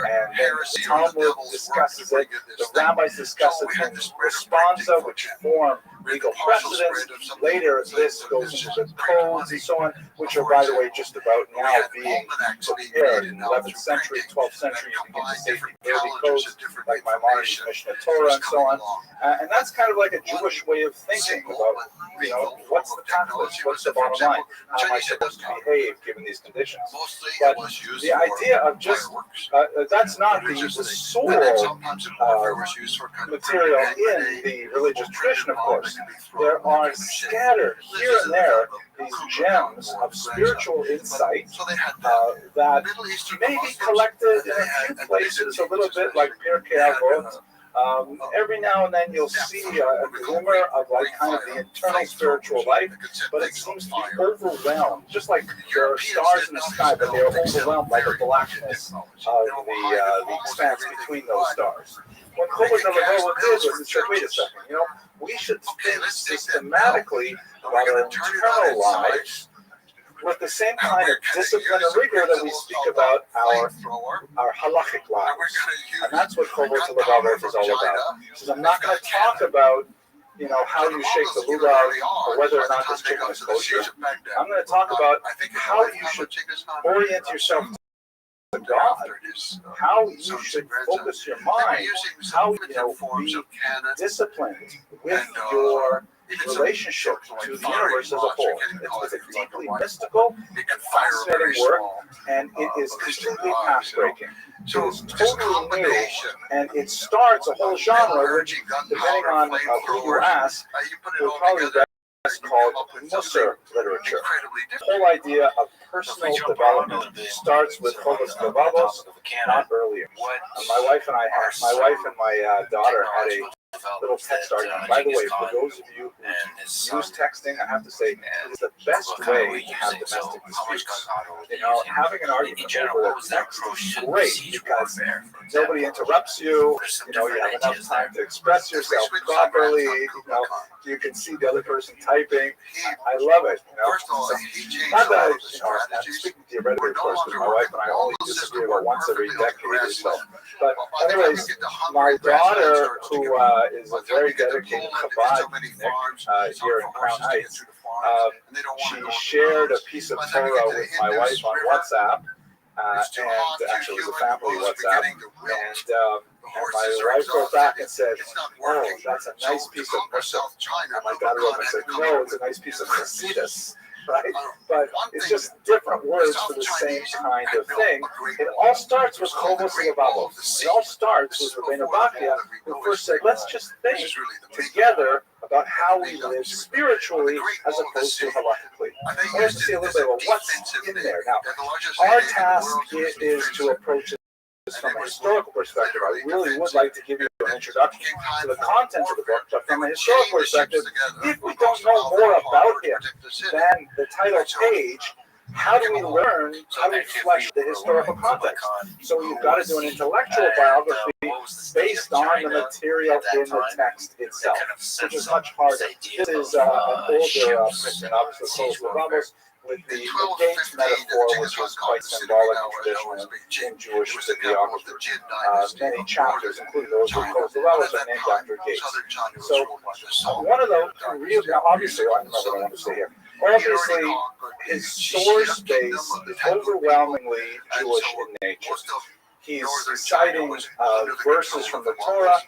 and then the Talmud discusses it. The rabbis discuss it in responsa, which form legal precedents. Later, this goes into the codes and so on, which are, by the way, just about now being prepared. In the 11th century, 12th century, you begin to see the early codes, like Maimonides, Mishnah Torah, and so on. And that's kind of like a Jewish way of thinking about, what's the catalyst, what's the bottom line, how am I supposed to behave given these conditions? But the idea of just, that's not the sole material in the religious tradition, of course. There are scattered here and there these gems of spiritual insight that may be collected in a few places, a little bit like Pirkei Avot. Every now and then you'll see a glimmer of like kind of the internal spiritual life, but it seems to be overwhelmed, just like there are stars in the sky, but they are overwhelmed by the blackness of the expanse between those stars. What Chobos Lavavos did was it said, wait a second, we should think systematically about our internal lives with the same kind of discipline and rigor that we speak about our halachic lives. And that's what Chobos Lavavos is all about. He says, I'm not going to talk about how you shake the lulav or whether or not this chicken is kosher. I'm going to talk about how you should orient yourself to God, how you should focus your mind, how be disciplined with your relationship to the universe as a whole. It's a deeply mystical and fascinating work, and it is completely path-breaking. It is totally new, and it starts a whole genre which, depending on who you ask, will probably best called Musar literature. The whole idea of personal development starts with Chobos Lavavos, not earlier. My wife and my daughter had a little text argument. By the way, for those of you who use texting, I have to say it's the best way to have domestic disputes. Having an argument over text is great because nobody interrupts you. You have enough time to express yourself properly. You can see the other person typing. I love it. Not that I'm speaking theoretically, of course, because my wife and I only disagree about once every decade or so. But anyways, my daughter, who is a very dedicated Chabadnik here in Crown Heights. She shared a piece of Torah with my wife on WhatsApp, and actually it was a family WhatsApp, and my wife wrote back and said, "Oh, that's a nice piece of Musaf." And my daughter wrote and said, "No, it's a nice piece of Hasidus." Right? But it's just different words for the same kind of thing. It all starts with Chovos Halevavos. It all starts with Rabbi Rothschild, who first said, let's just think together about how we live spiritually as opposed to halakhically. I have to see a little bit about what's in there. Now, our task is to approach it from a historical perspective. I really would like to give you an introduction to the content of the book, but from a historical perspective, if we don't know more about him than the title page, how do we learn, how do we flesh the historical context? So we've got to do an intellectual biography based on the material in the text itself, which is much harder. This is an older print, obviously, Chovos Halevavos, with the gates metaphor, which was quite symbolic and traditional in Jewish bibliography. Many chapters, including those of Chovos Halevavos, are named after gates. So one of those, obviously, I don't know what I want to say here. Obviously, his source base is overwhelmingly Jewish in nature. He's citing verses from the Torah,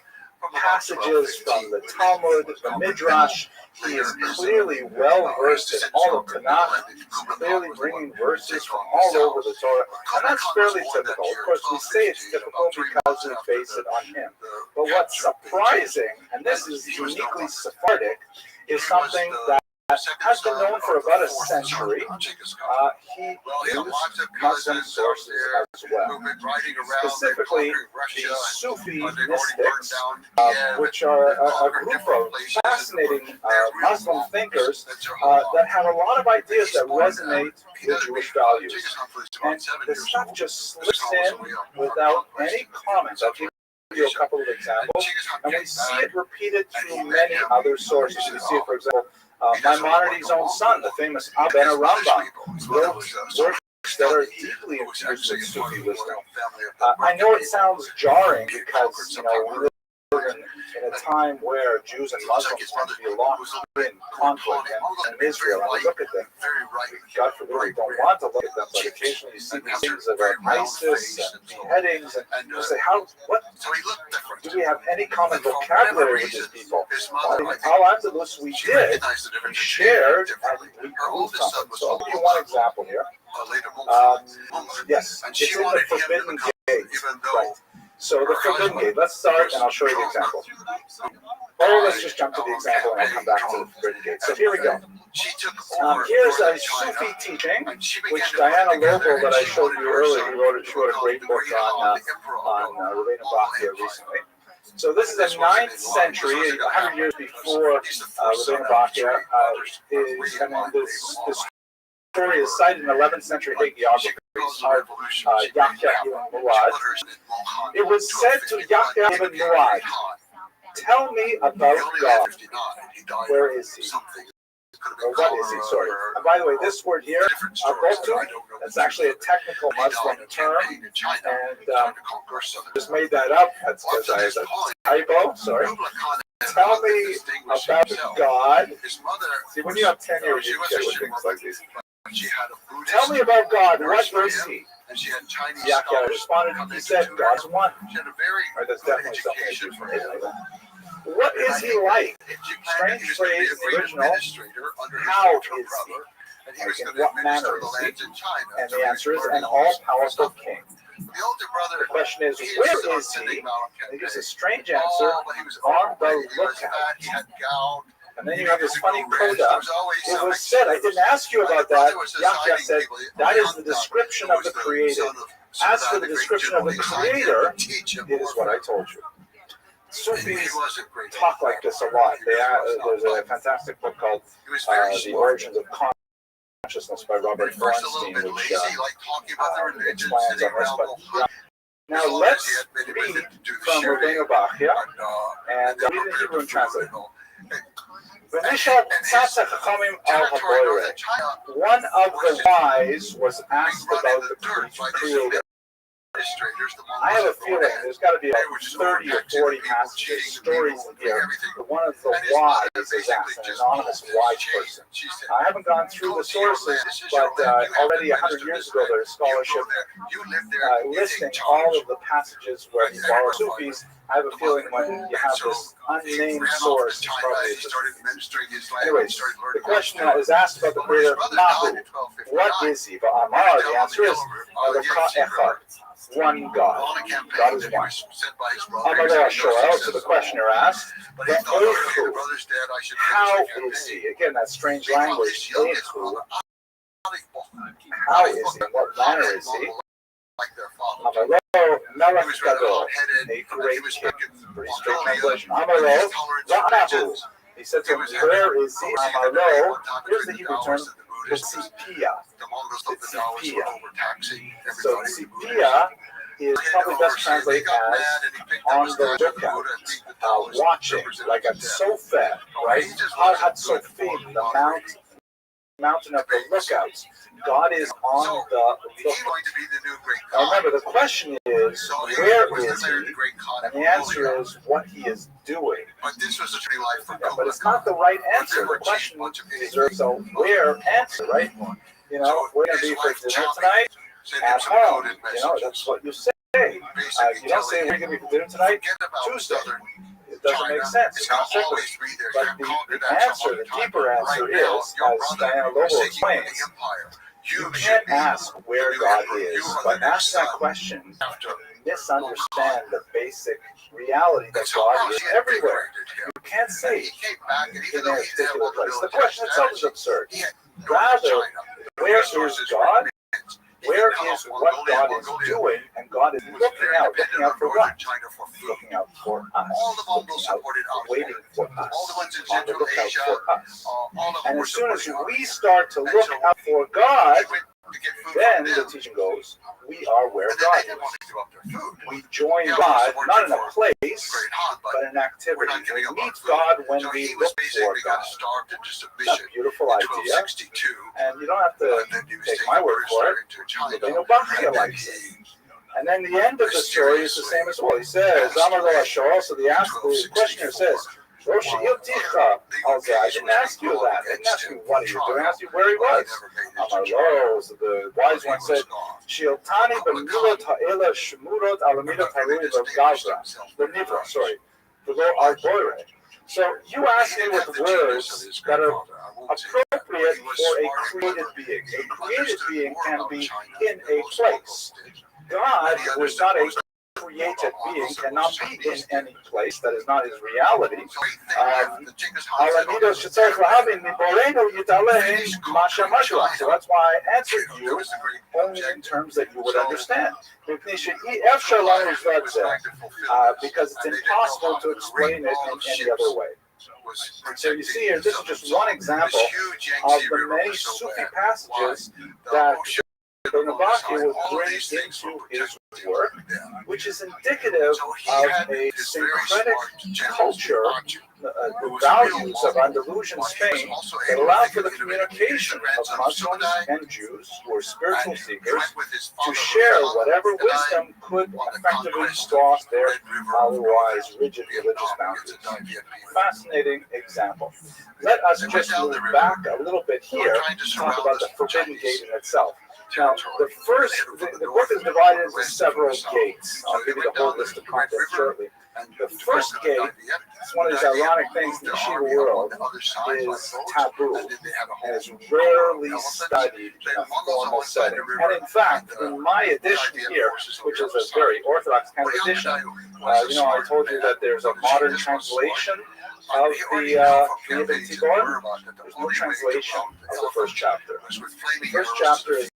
passages from the Talmud, the Midrash. He is clearly well versed in all of Tanakh. He's clearly bringing verses from all over the Torah, and that's fairly typical. Of course, we say it's typical because we base it on him. But what's surprising, and this is uniquely Sephardic, is something that has been known for about a century. He used Muslim sources as well, specifically the Sufi mystics, which are a group of fascinating Muslim thinkers that have a lot of ideas that resonate with Jewish values. And the stuff just slips in without any comment. I'll give you a couple of examples, and we see it repeated through many other sources. We see it, for example, Maimonides' own son, the famous Abba Rambam, wrote works that are deeply infused with Sufi wisdom. I know it sounds jarring because, we live in a time where Jews and Muslims tend to be locked in conflict and Israel, and we look at them. God forbid we don't want to look at them, but occasionally you see these things about ISIS and beheadings, and you say, what? Do we have any common vocabulary with these people? Al Andalus, we did. We shared, and we moved on. So I'll give you one example here. Yes, it's in the Forbidden Gate. Right. So the Forbidden Gate, let's start and I'll show you the example. Or let's just jump to the example and I'll come back to the Forbidden Gate. So here we go. Here's a Sufi teaching, which Diana Lobel, that I showed you earlier, she wrote a great book on Rabbi Rothschild recently. So this is the 9th century, 100 years before Rabbi Rothschild. This story is cited in 11th century hagiography of Yahya ibn Muad. It was said to Yahya ibn Muad, tell me about God. Where is he? Or what is he? Sorry. And by the way, this word here, Gotu, that's actually a technical Muslim term, and just made that up. That's because I had a typo. Sorry. Tell me about God. See, when you have tenure, you get with things like these. Tell me about God. What is he? Yahya responded, he said, God's one. Right, that's definitely something I do for him. What is he like? Strange phrase in the original. How is he? Like, in what manner is he? And the answer is an all-powerful king. The question is, where is he? And he gives a strange answer, on the lookout. And then you have this funny coda. It was said, I didn't ask you about that. Yahya said, that is the description of the created. As for the description of the creator, it is what I told you. Sufis talk like this a lot. There's a fantastic book called The Origins of Consciousness by Robert Rothschild, which explains on this. But now let's read from Rabbeinu Bachya, and read the Hebrew and translate. One of the wise was asked about the creator. I have a feeling there's got to be about 30 or 40 passages, stories in here. But one of the whys is asked, an anonymous wise person. I haven't gone through the sources, but already 100 years ago there's scholarship listing all of the passages where he borrowed Sufis. I have a feeling when you have this unnamed source, it's probably anyways, the question is asked about the creator Mahu. What is he? But Amar, the answer is one God. God is one. Amar Shoel, so the questioner asks, how is he? Again, that strange language. How is he? What manner is he? Amaro Melech Gadol, a great king. Pretty straight translation. Amaro Va'anahu. He said to him, where is he? Amaro, here's the Hebrew term, Tzipia. So Tzipia is probably best translated as on the lookout, watching, like at Sofet, right? Har HaTzofim, the mountain of the lookouts. God is on the lookout. Now remember, the question is, where is he? And the answer is what he is doing. Yeah, but it's not the right answer. The question deserves a where answer, right? You know, we're going to be for dinner tonight at home. You know, that's what you say. You don't say we're going to be for dinner tonight Tuesday. It doesn't make sense. It's not circular. But the answer, the deeper answer is, as Diana Lobo explains, you can't ask where God is, but ask that question to misunderstand the basic reality that God is everywhere. You can't say in a particular place. The question itself is absurd. Rather, where is God? Where is what God is doing? And God is looking out for what? Looking out for us. Looking out, waiting for us. On the lookout for us. And as soon as we start to look out for God, then the teaching goes, we are where God is. We join God, not in a place, but in activity. We meet God when we look for God. That's a beautiful idea. And you don't have to take my word for it. Rabbi Rothschild likes it. And then the end of the story is the same as well. He says, Amar lo Ashor, so the questioner says, I didn't ask you that. I didn't ask you what he was doing. I asked you where he was. Amar lo, so the wise one said, Shiotani b'milot ha'ela shmurot alamidot harui v'gavra. B'nivra, sorry. Below al-boire. So you ask me with words that are appropriate for a created being. A created being can be in a place. God, who is not a created being, cannot be in any place that is not his reality. So that's why I answered you only in terms that you would understand. Because it's impossible to explain it in any other way. So you see here, this is just one example of the many Sufi passages that Rabbi will bring into his work, which is indicative of a syncretic culture, the values of Andalusian Spain that allow for the communication of Muslims and Jews who are spiritual seekers to share whatever wisdom could effectively cross their otherwise rigid religious boundaries. Fascinating example. Let us just move back a little bit here to talk about the Forbidden Gate in itself. Now, the book is divided into several gates. I'll give you the whole list of contents shortly. The first gate, it's one of these ironic things in the yeshiva world, is taboo and is rarely studied in a formal setting. And in fact, in my edition here, which is a very orthodox kind of edition, I told you that there's a modern translation of the Ibn Tibor. There's no translation of the first chapter. The first chapter is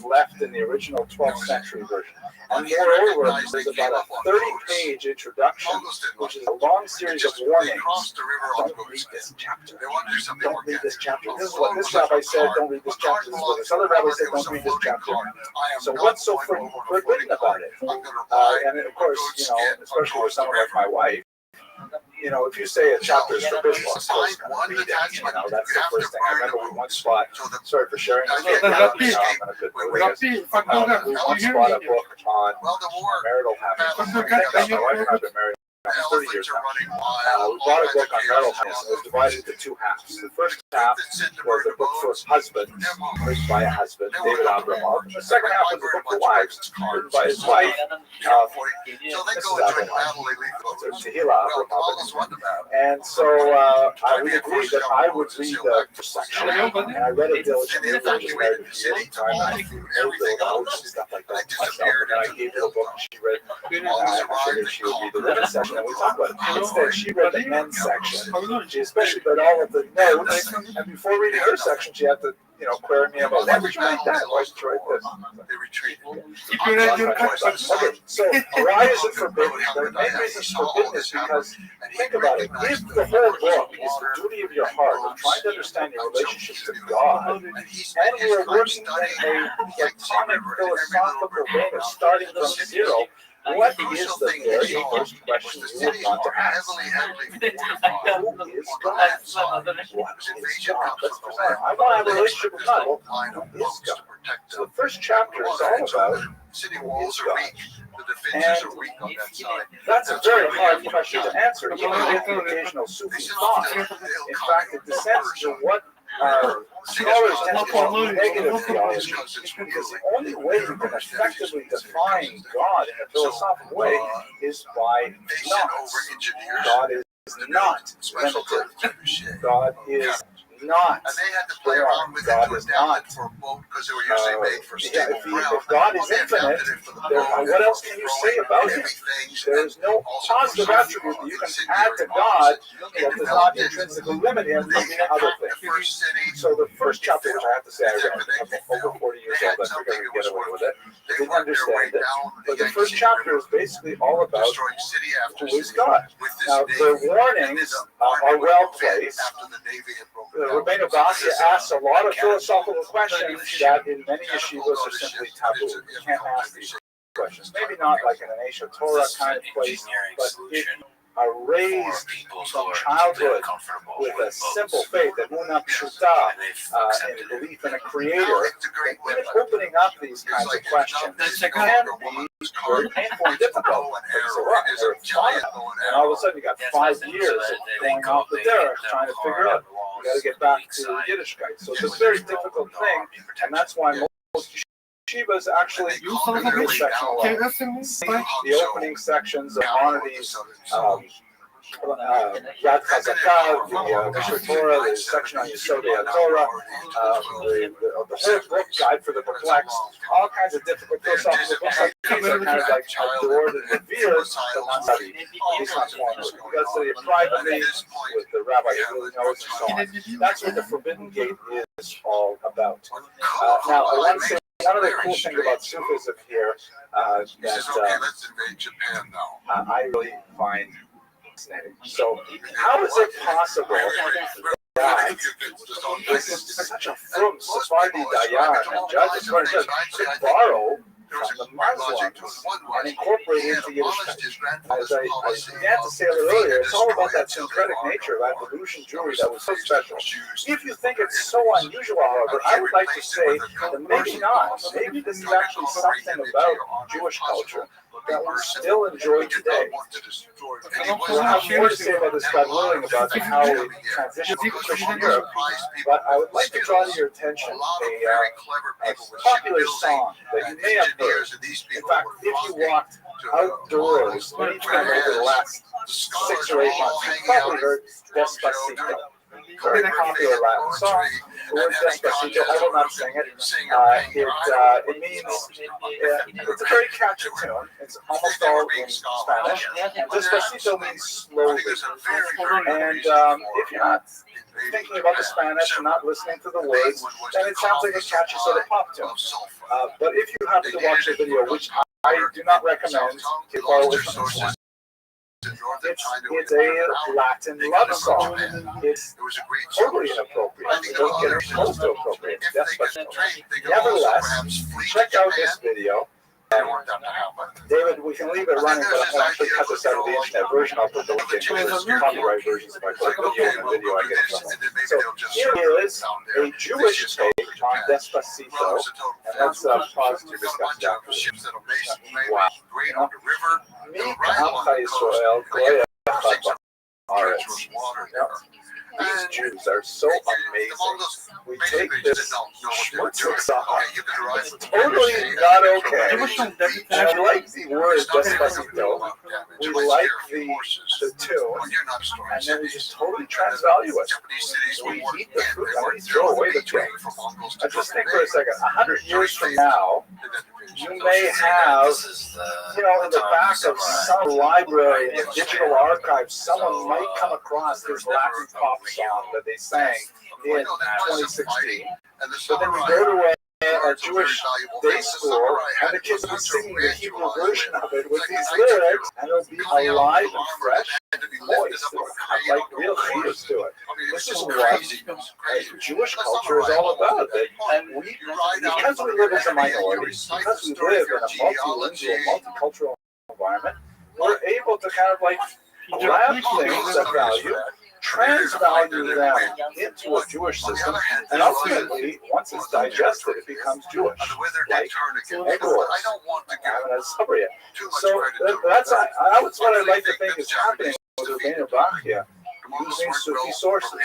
left in the original 12th century version. And moreover, there's about a 30-page introduction, which is a long series of warnings. Don't read this chapter. Don't read this chapter. This is what this rabbi said, don't read this chapter. This is what this other rabbi said, don't read this chapter. So what's so forbidden about it? And of course, especially for someone like my wife, if you say a chapter is forbidden, well, of course, read it. That's the first thing. I remember we once bought. Sorry for sharing this. I'm in a good mood, I guess. We once bought a book on marital happiness. My wife and I have been married 30 years now. We bought a book on marital happiness. It was divided into two halves. The first half was a book for husbands, written by a husband, David Abramov. The second half was a book for wives, written by his wife, Mrs. Abramov, Tehillah Abramov. And so we agreed that I would read the first section, and I read it diligently. I was married a few years time. I wrote the notes and stuff like that myself. And then I gave her the book, and she read. I figured she would read the women's section. And we talked about it. Instead, she read the men's section. She especially read all of the notes. And before reading her section, she had to, query me about why did you write that? Why did you write this? They retreated. Okay, so why is it forbidden? The main reason it's forbidden is because, think about it, if the whole book is the duty of your heart of trying to understand your relationship to God, and we are working in a platonic philosophical vein of starting from zero, what is the very first question you would want to ask? Who is God? What is God? Let's present it. I want to have a relationship with God. Well, who is God? So the first chapter is all about who is God. And that's a very hard question to answer, even with the occasional Sufi thought. In fact, it descends to what scholars tend to call negative theology, because the only way you can effectively define God in a philosophical way is by not. God is not limited. God is not. God is not. If God is infinite, what else can you say about him? There is no positive attribute that you can add to God that does not intrinsically limit him from being other things. So the first chapter, which I have to say I read, I'm over 40 years old, I figured I could get away with it. I didn't understand it. But the first chapter is basically all about who is God. Now, the warnings are well placed. Rabbeinu Bassia asks a lot of philosophical questions that in many yeshivas are simply taboo. You can't ask these questions. Maybe not like in an Aisha Torah kind of place, but if you are raised from childhood with a simple faith, emunah pshuta, and belief in a creator, even opening up these kinds of questions can be very painful and difficult. And all of a sudden you got 5 years of going off the derech trying to figure out. You got to get back to Yiddishkeit. So it's a very difficult thing, and that's why most yeshivas actually do section alone. The opening sections of Maimonides, Yad Chazakah, the Mishnah Torah, the section on Yesodei HaTorah, the whole book, Guide for the Perplexed, all kinds of difficult philosophical books. These are kind of like adored and revered, but not studied. These are formal. You got to study it privately with the rabbi who really knows and so on. That's what the Forbidden Gate is all about. Now, I want to say one other cool thing about Sufism here that I really find. So, how is it possible that such a frum Sephardi Dayan and judges could borrow from the Muslims and incorporate it into Yiddishkeit? As I began to say a little earlier, it's all about that syncretic nature of Andalusian Jewry that was so special. If you think it's so unusual, however, I would like to say that maybe not. Maybe this is actually something about Jewish culture that we still enjoy today. We'll have more to say about this, God willing, about how we transition to Christian Europe. But I would like to draw to your attention a popular song that you may have heard. In fact, if you walked outdoors anytime over the last 6 or 8 months, you probably heard Despacito. Very popular Latin song. The word Despacito, I will not sing it. It means, it's a very catchy tune. It's almost all in Spanish. And Despacito means slowly. And if you're not thinking about the Spanish and not listening to the words, then it sounds like a catchy sort of pop tune. But if you happen to watch the video, which I do not recommend, to follow it from the it's a Latin love song. It's totally inappropriate. It doesn't get close to appropriate. Nevertheless, check out this video. David, we can leave it running, but I'm going to actually cut this out of the internet version. I'll put the link in because there's copyright versions if I put video in the video, I get in trouble. So here is a Jewish take on Despacito, and let's pause to discuss that. Wow. Mi Amcha Yisrael Goya Haaretz. These Jews are so amazing. We take this schmutzig song. It's totally not okay. And I like the word Despacito. We like the tune. And then we just totally transvalue it. We eat the fruit and we throw away the tune. I just think for a second, 100 years from now, you may have, in the back of some library in the digital archive, someone might come across this Latin pop song that they sang in 2016. But then you go to a Jewish day school, and the kids will be singing the Hebrew version of it with these lyrics, and it'll be alive and fresh voice. It'll have like real feels to it. This is what Jewish culture is all about. And we, because we live as a minority, because we live in a multilingual, multicultural environment, we're able to kind of like grab things of value, transvalue them into a Jewish system, and ultimately, once it's digested, it becomes Jewish, like egg rolls, and as Sabria. So that's what I'd like to think is happening with Rabbeinu Bachia, using Sufi sources.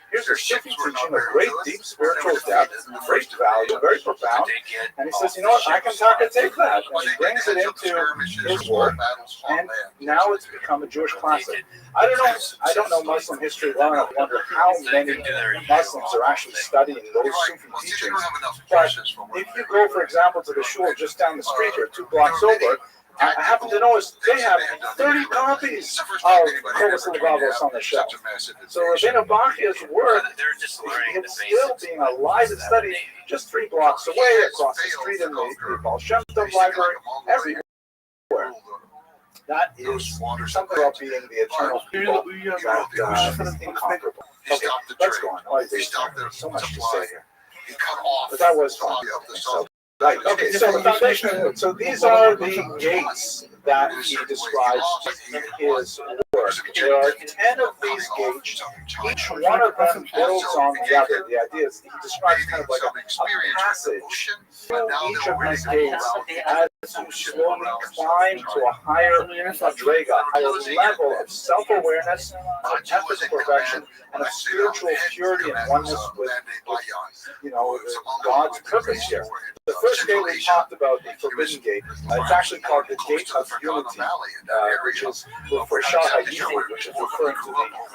Here's a Sufi teaching of great deep spiritual depth, great value, very profound. And he says, you know what, I can talk and take that. And he brings it into his work, and now it's become a Jewish classic. I don't know Muslim history well enough to wonder how many Muslims are actually studying those Sufi teachings. But if you go, for example, to the shul just down the street here, 2 blocks over, I happen to notice they have 30 copies of Kolos Levavos on the shelf. So Rabbeinu Bachia's work is still being alive and studied just 3 blocks away, across the street in the Baal Shem Tov library, everywhere. That is something about being the eternal people that is incomparable. Okay, let's go on. There's so much to say here. But that was fun. Right. Okay. So the foundation. So these are the gates that he describes in his work. There are 10 of these gates. Each one of them builds on the other. The idea is he describes kind of like a passage through each of these gates as you slowly climb to a higher madrega, a higher level of self-awareness, of ethical perfection, and of spiritual purity and oneness with God's purpose here. The first gate we talked about, the forbidden gate, it's actually called the gate of unity, which is for Shah-Yichud, which is referring to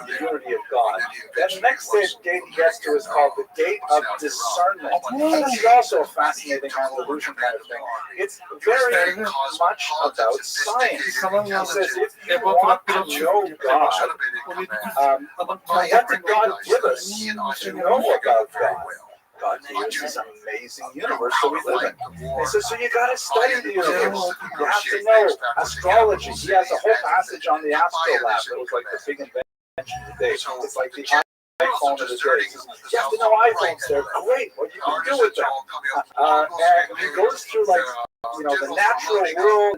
the unity of God. Then the next gate he gets to is called the gate of discernment. And this is also a fascinating evolution kind of thing. It's very much about science. He says if you want to know God, what did God give us to know about God? God gave us this amazing universe that we live in. He says, so you got to study the universe. You have to know astrology. He has a whole passage on the astrolabe that was like the big invention today. It's like the iPhone of the day. He says, you have to know iPhones. They're great. What you can do with them. And he goes through like, the natural world.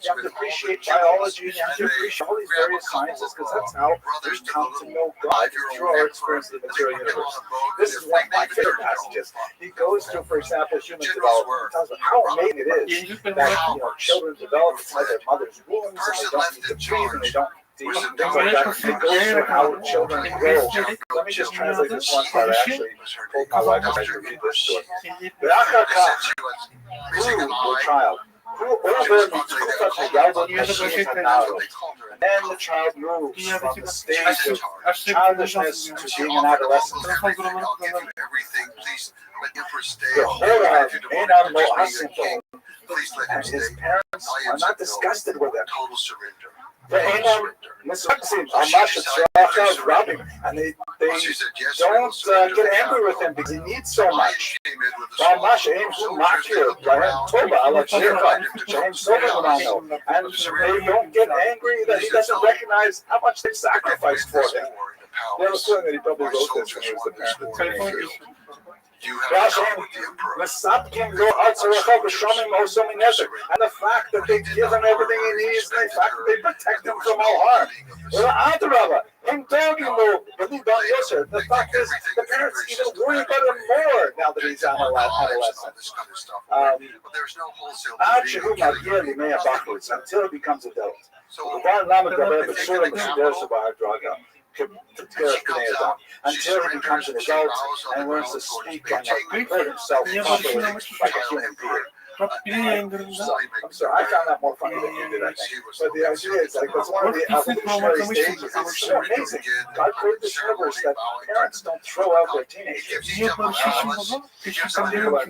You have to appreciate biology, you have to appreciate all these various sciences, because that's how we come to know God through our experience of the material universe. This is one of my favorite passages. He goes through, for example, human development. He tells us how amazing it is that children develop inside their mother's wombs, and they don't need to breathe, and they don't things like that. He goes through how children grow. Let me just translate this one part. I actually told my wife I should read this to her. The child. And then the child moves from the stage of childishness to being an adolescent. And his parents are not disgusted with him. And they don't get angry with him because he needs so much. And they don't get angry that he doesn't recognize how much they've sacrificed for him. They have a feeling that he probably wrote this when he was a parent. You have to come with the emperor. And the fact that they give him everything he needs, and the fact that they protect him from all harm. The fact is, the parents even worry about him more now that he's on adolescent. Until he becomes adult. Until he becomes an adult and learns to speak and put himself properly like a human being. I'm sorry, I found that more funny than you did, I think. But the idea is, like, that's one of the evolutionary stages. It's so amazing. God created this universe that parents don't throw out their teenagers. People are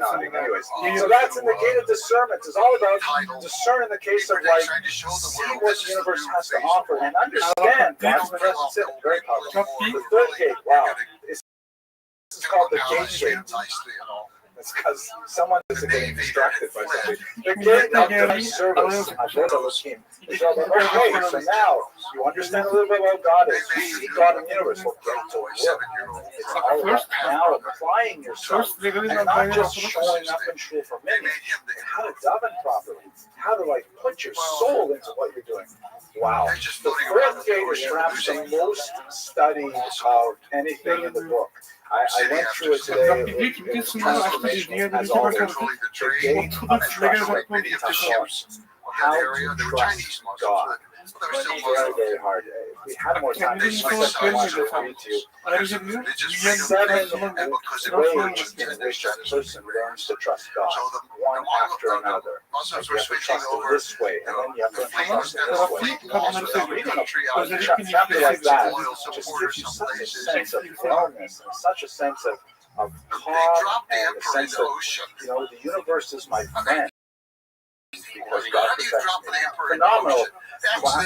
nodding. Anyways, so that's in the gate of discernment. It's all about discern in the case of, like, see what the universe has to offer and understand God's presence. Very powerful. The third gate, wow. This is called the gate. It's because someone is getting distracted by something. The gate of the service. Okay, so now you understand a little bit about God is. You see God in the universe. Well, get to work. It's all about now applying yourself and not just showing up in shul for minutes. How to daven properly. How to, like, put your soul into what you're doing. Wow. The fourth gate is perhaps the most studied of anything in the book. I went through it today. It was transformational, as always. The gate of trust. How to trust God. Very, very hard. If we had more time, this is so much I want to read to you. 7 ways in which a person learns to trust God, one after another. You have to trust Him this way, and then you have to trust Him this way. Reading a chapter like that just gives you such a sense of wellness and such a sense of calm and a sense that, the universe is my friend. Because God protects me. Phenomenal class.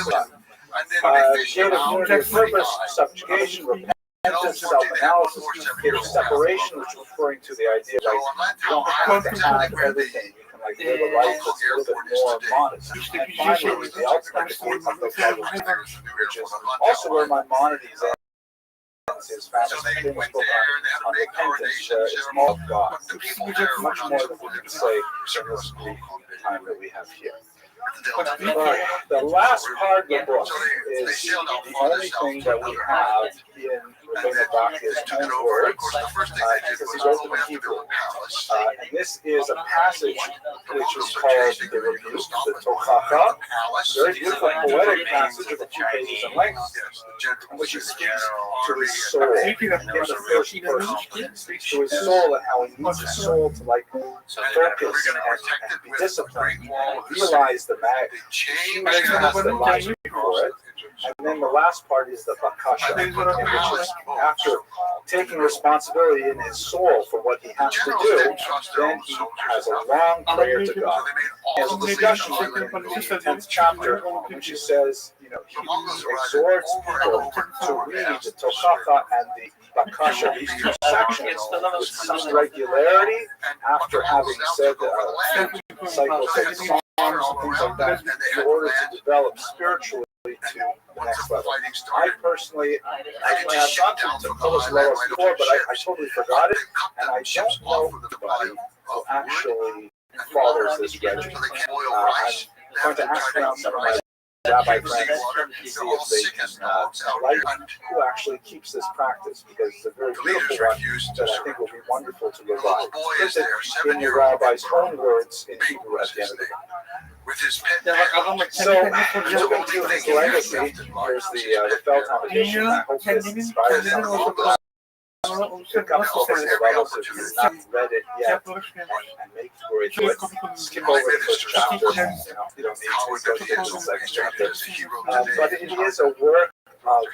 Gate of unity, purpose, subjugation, repentance, self-analysis, gate of separation, which is referring to the idea that you don't have to have everything. You can, like, live a life that's a little bit more modest. And finally, the ultimate gate of the public, which is also where Maimonides ends his famous book on repentance, is all of God. Much more than we can say in this brief time that we have here. The last part of the book is the only thing that we have in Rabbi Rothschild's own words, because he wrote them in Hebrew. And this is a passage which is called the Rebuke, the Tochacha, very beautiful poetic passage of a few pages in length, in which he speaks to his soul. In the first person, he speaks to his soul and how he needs his soul to, like, focus and be disciplined and realize the huge task that lies before it. And then the last part is the bakasha, which is after taking responsibility in his soul for what he has to do, then he has a long prayer to God. There's a discussion in the 10th chapter in which he says, he exhorts people to read the Tochacha and the bakasha, these two sections, with some regularity after having said cycles of songs and things like that, in order to develop spiritually to the next level. I personally, I've gone to Kolos Levels before, but I totally forgot it, and I don't know anybody who actually follows this regimen. I'm going to ask around some of my rabbi friends to see if they can like who actually keeps this practice, because it's a very beautiful one that I think will be wonderful to revive. In your rabbi's own words in Hebrew at the end of the day. So, moving to his legacy, here's the Feldham edition. I hope this inspires some people to pick up Kolos Levels if you've not read it yet, and make your way through it. Skip over the first chapter. You don't need to go to the second chapter. But it is a work of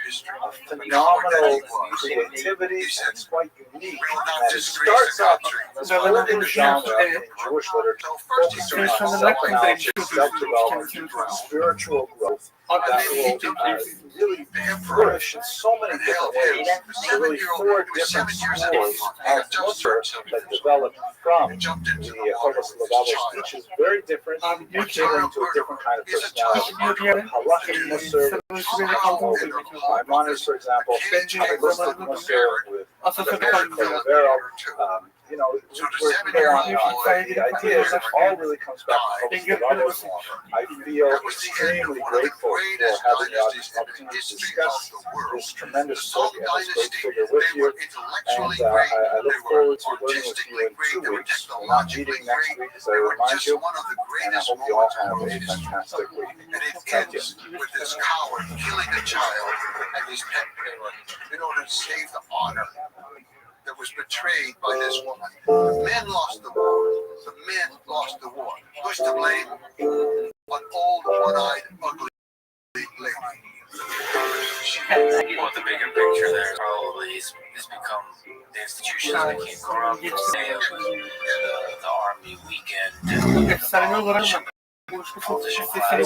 phenomenal creativity, and it's quite unique. And it starts off as a living genre in Jewish literature, focusing on self-analysis, self-development, spiritual growth that will really flourish in so many different ways. There are really 4 different schools of Musar that develop from the Kolos Levels. Each is very different, catering to a different kind of personality. Halachic Musar, Maimonides, for example, Kabbalistic Musar with Rivero, we're here on the idea is it all really comes back to focus on others. I feel extremely grateful for having the opportunity to discuss this tremendous book and this great figure with you. And I look forward to learning with you in 2 weeks. We're meeting next week, as I remind you. And I hope you all have a fantastic week. And it ends with this coward killing a child and his pet parrot in order to save the honor that was betrayed by this woman. The men lost the war. The men lost the war. Who's to blame? An old, one-eyed, ugly lady. Well, the bigger picture there probably is become the institutions became corrupt. The army weakened. Politician class have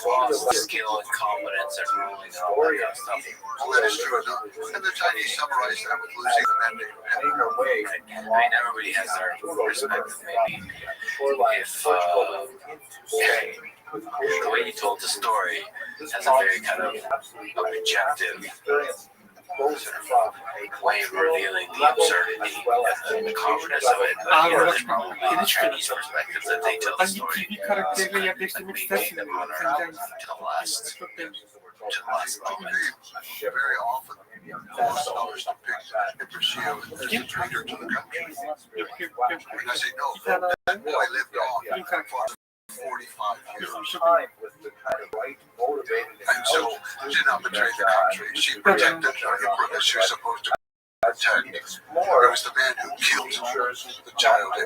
lost skill and competence at ruling and all that kind of stuff. Well, that is true enough. And the Chinese summarized that with losing the mandate. I mean, everybody has their perspective. Maybe if the way you told the story has a very kind of objective way of revealing the absurdity and the cowardice of it. But there's probably the Chinese perspective that they tell the story. Like made them honor to the last moment. Very often, scholars depict Ibrahim as a traitor to the country. And I say, no, that boy lived on for 45 years. And so, she did not betray the country. She protected Ibrahim as she was supposed to protect. It was the man who killed the child and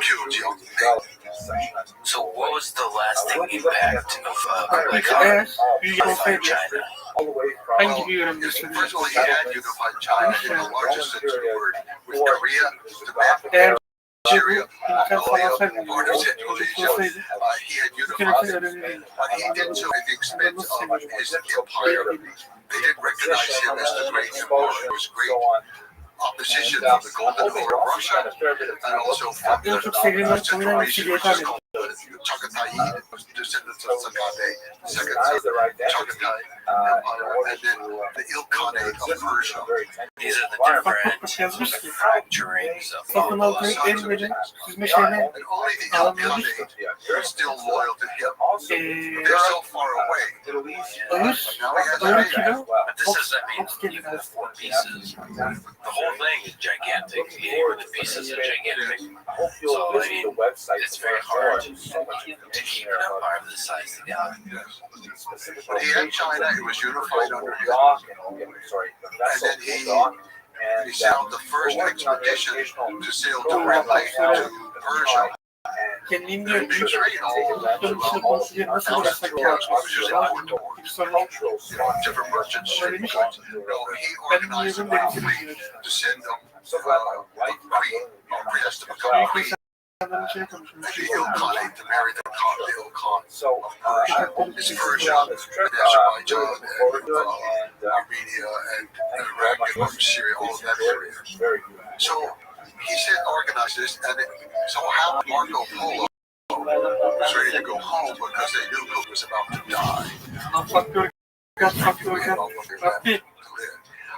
killed young men. So what was the lasting impact of unified China? First of all, he had unified China in the largest sense of the word, with Korea, Tibet, Syria, Mongolia, part of Central Asia. He had unified them, but he did so at the expense of his empire. They didn't recognize him as the great emperor. There was great opposition from the Golden Horde of Russia, and also from the Central Asian, which is called Chagatai, descendants of Sagade, the second son of Chagatai Empire, and then the Ilkhanate of Persia. These are the different fracturings of and only the Ilkhanate are still loyal to him. They're so far away. But now he has a name. But this is, I mean, even the 4 pieces, the whole thing is gigantic. Even the pieces are gigantic. So, I mean, it's very hard to keep an empire of this size together. When he had China, it was unified under him. And then he sailed the first expedition to sail directly to Persia. And he betrayed all different merchant ships. He organized an army to send them a queen, Priest to become queen. And the Ilkhanate to marry the Ilkhan of Persia. It's Persia, and Azerbaijan, and Armenia, and Iraq, and Syria, all of that area. So he said organize this, and so how Marco Polo was ready to go home because they knew Cook was about to die.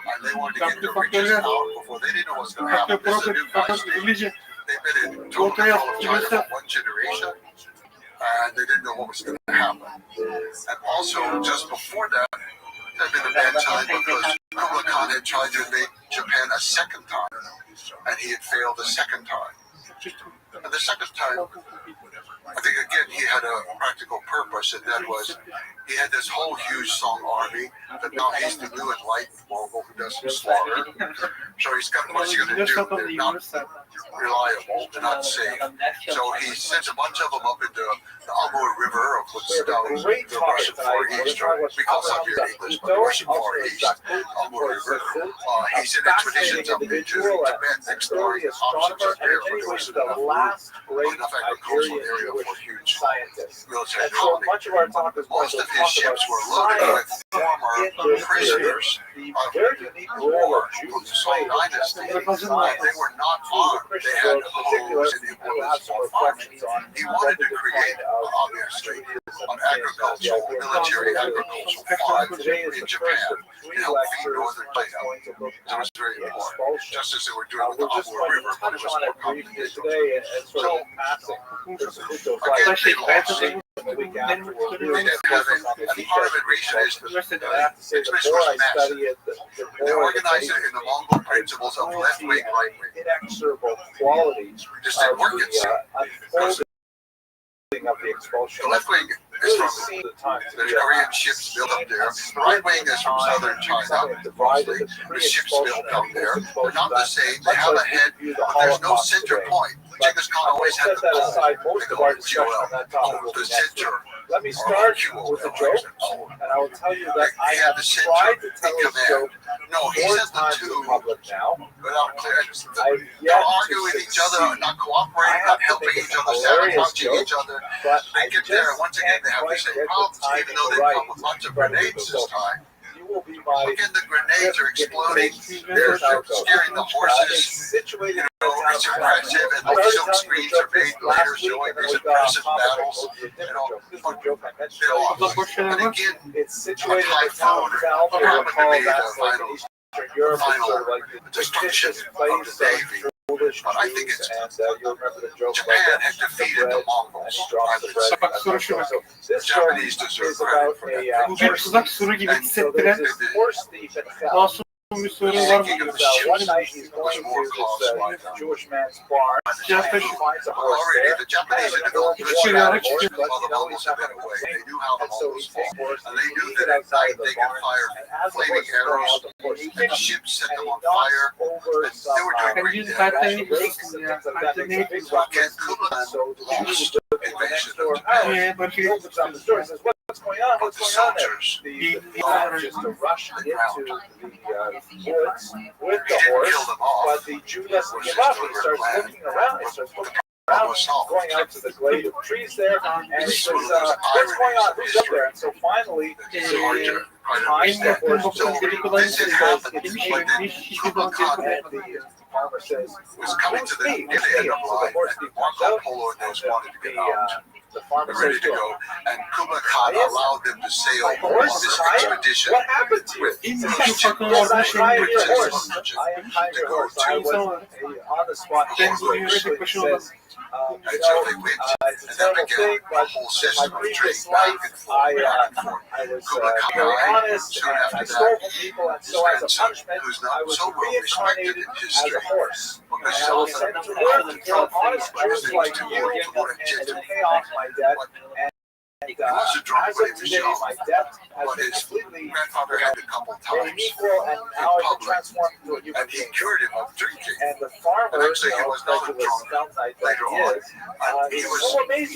And they wanted to get the riches out before they didn't know what was going to happen. This is a new dynasty. They've been in total control of China for 1 generation, and they didn't know what was going to happen. And also, just before that, there had been a bad time because Kublai Khan had tried to invade Japan a second time, and he had failed a second time. And the second time, I think again he had a practical purpose, and that was he had this whole huge Song army that now he's the new enlightened Mongol who does some slaughter. So he's got what's he going to do? They're not reliable, they're not safe. So he sends a bunch of them up into the Amur River, of what's now the Russian Far East, or we call Siberia English, but the Russian Far East, Amur River. He sent expeditions up into Tibet, exploring options up there, but there wasn't enough agricultural area for huge military colony. Most of his ships were loaded with former prisoners of war from the Song dynasty, and they were not armed. they had homes and it was on farming. He wanted to create, obviously, an agricultural, military agricultural fund in Japan to help feed northern China. That was very important, just as they were doing with the Amur River, but it was more complicated. So, again, they lost. They didn't have it, and part of the reason is the expedition was a mess. They organized it in the Mongol principles of left-wing, right-wing. Inexorable qualities Just didn't work itself. Of the expulsion. The left wing is from the Korean ships built up there. The right wing is from southern China, mostly. The ships built up there. They're not the same. They have a head, but there's no center point. Genghis Khan always had the goal, the center. Let me start with a joke, and I will tell you that I have tried to tell this joke no, he says the two public now. Without clearance. They're arguing with each other, not cooperating, not helping each other, sabotaging each other. They get there, and once again, they have the same problems, even though they come with lots of grenades this time. Again, the grenades are exploding. They're scaring the horses. You know, it's impressive, and the silk screens are made later showing these impressive battles. You know, and again, a typhoon happened to be the final destruction of the Navy. But I think it's Japan had defeated the Mongols. The Japanese deserve credit for that. Tuzak soru gibi hissettiren bir soru var mı? One night he's going to this Jewish man's barn. Already, the Japanese had developed good strategies while the Mongols had been away. They knew how the Mongols fought, and they knew that at night they could fire flaming arrows, and ships set them on fire, and they were doing great damage. Again, Kublai lost invasion of Japan. What's going on? What's going on there? The just to rush into the woods with the horse, but the Jew doesn't give up. He starts looking around. He starts looking around, going out to the glade of trees there, and he says, "What's going on? Who's up there?" And so finally, behind the horse, this happened, but then Kublai Khan farmer says, was coming to the end of line, and Marco Polo and those wanted to get out. The farmer ready to go, and Kublai Khan allowed them to sail this expedition with I was on the spot. And so they went, and then began a whole system of trade back and forth. Kublai Khan died soon after that. His grandson, who's not so well respected in history, because he's also sent to work to kill honest Jews like you and to pay off my debt. He was a drunk, but he was young. But his grandfather had a couple times in public, and he cured him of drinking. And actually, he was not a drunk later on. And he was,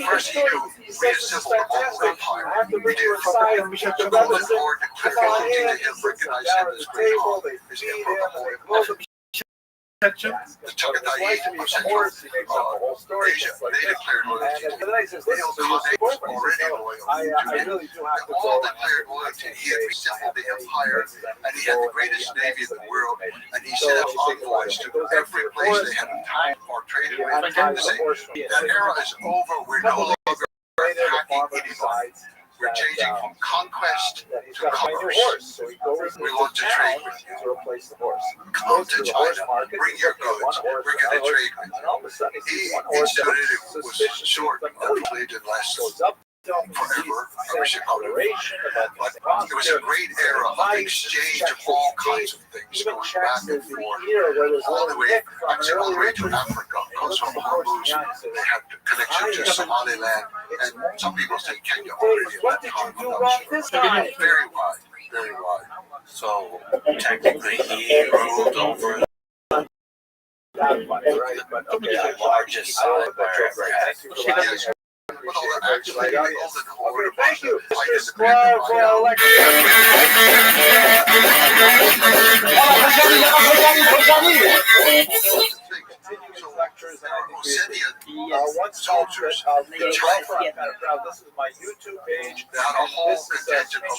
first he reassembled the Mongol Empire. He did the Golden Horde declared loyalty to him, recognized him as great Khan, as the Emperor of the Whole Empire. The Chagatai of Central Asia, they declared loyalty to him. The Ilkhanate was already loyal to him. They all declared loyalty. He had resettled the empire, and he had the greatest navy in the world, and he sent out envoys to every place they had time or traded with. That era is over. We're no longer attacking anybody. We're changing from conquest to commerce. We want to trade with you. Come to China, bring your goods, we're going to trade with you. He instituted it was short, unfortunately it didn't last forever. I wish it could have. But it was a great era of exchange of all kinds of things going back and forth, all the way, actually all the way to Africa, because from Hormuz, they had connection to Somaliland, and some people say Kenya already at that time. Very wide, very wide. So technically, he ruled over the largest side ever had. With all the actually Golden Horde, thank you, Mr. Scrub, for soldiers, this is my YouTube page. They had a whole contingent of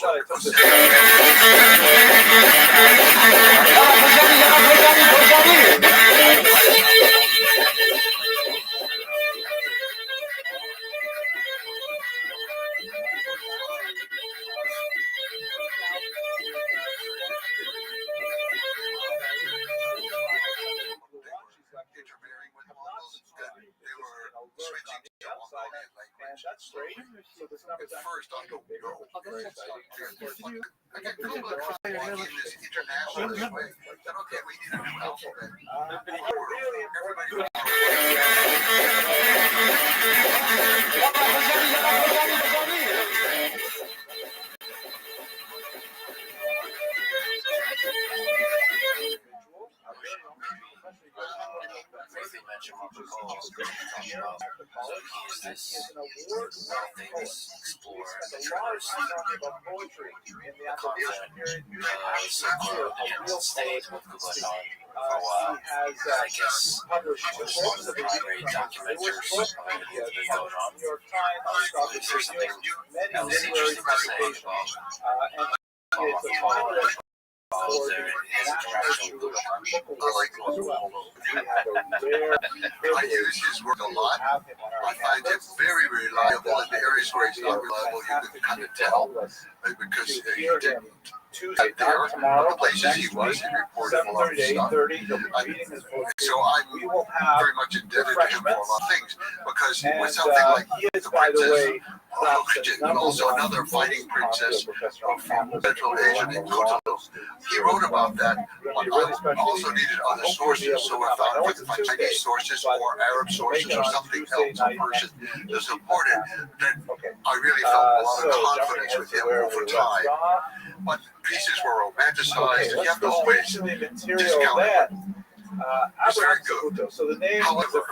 lurk on the outside, and that's great. So this number is First, I don't know. very exciting. I can feel it in this international way. That, okay, we need a new alphabet. Really important. Briefly mention Marco Polo. Talking about he's this famous explorer and traverse the continent, the so-called Kansas State with Kublai for a while. I guess was one of the primary documenters of anything that's been going on. Is there something else interesting to say about his interaction with I use his work a lot. I find him very reliable. In the areas where he's not reliable, you can kind of tell because he didn't get there. The places he was, he reported a lot of stuff. So I'm very much indebted to him for a lot of things because with something like the Princess and also another fighting princess from Central Asia named Kutulu, he wrote about that. I also needed other sources, so I found if I could find Chinese sources or Arab sources or something else or Persian to support it, then I really felt a lot of confidence with him over time. But pieces were romanticized, and you have to always discount it. It's very good. So the name However,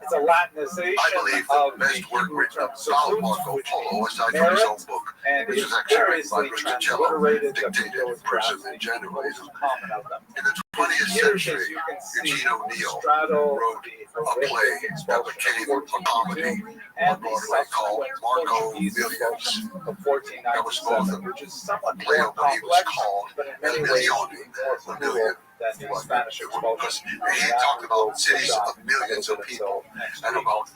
it's a Latinization I believe the best work written about Marco Polo, aside from his own book, which was actually written by Rothschild, dictated in prison in January. In the 20th century, Eugene O'Neill wrote a play that became a comedy on Broadway called Marco Millions. That was both a play on what he was called El Milione, the million. Because he talked about cities of millions of people and about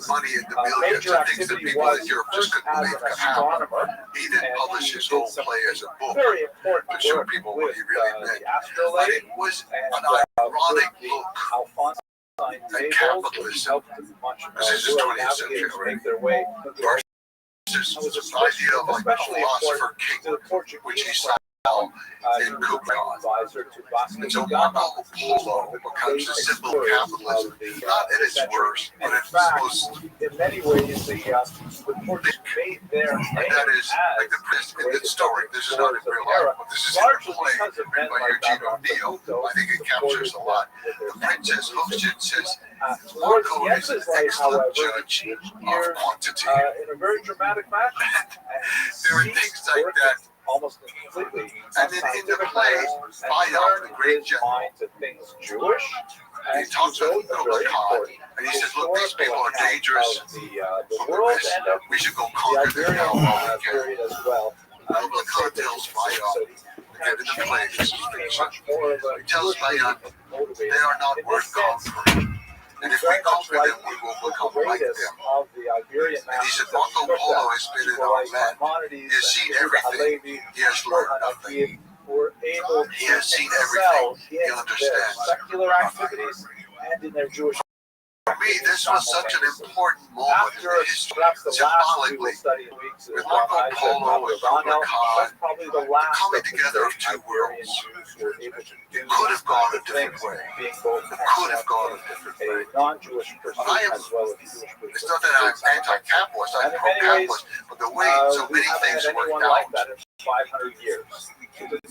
money in the millions and things that people in Europe just couldn't believe could happen. He then published his whole play as a book to show people what he really meant. And it was an ironic look at capitalism, because this is 20th century already, versus this idea of like a philosopher king, which he saw in Kublai. And so Marco Polo becomes a symbol of capitalism, not at its worst, but at its most. In many ways, the Portuguese made their name and that is like the prince in the story. This is not in real life, but this is in a play written by Eugene O'Neill. I think it captures a lot. The Princess Hochstein says, Marco is an excellent judge of quantity. In a very dramatic fashion. There are things like that. Almost completely. And then in the play, Bayard, the great general, things Jewish. And he talks with Kublai Khan, and he says, look, these people are dangerous for the rest. We should go conquer them now while we can. Kublai Khan tells Bayard, again in the play, this is fiction, he tells Bayard, they are not worth conquering. And if we conquer them, we will become like them. And he said, Marco Polo has been in our land. He has seen everything. He has learned nothing. He has seen everything. He understands secular activities and in their Jewish. For me, this was such an important moment in the history, symbolically, with Marco Polo and Kublai Khan, the coming together of two worlds. It could have gone a different way. It could have gone a different way. I am, it's not that I'm anti-capitalist, I'm pro-capitalist, but the way so many things worked out, 500 years.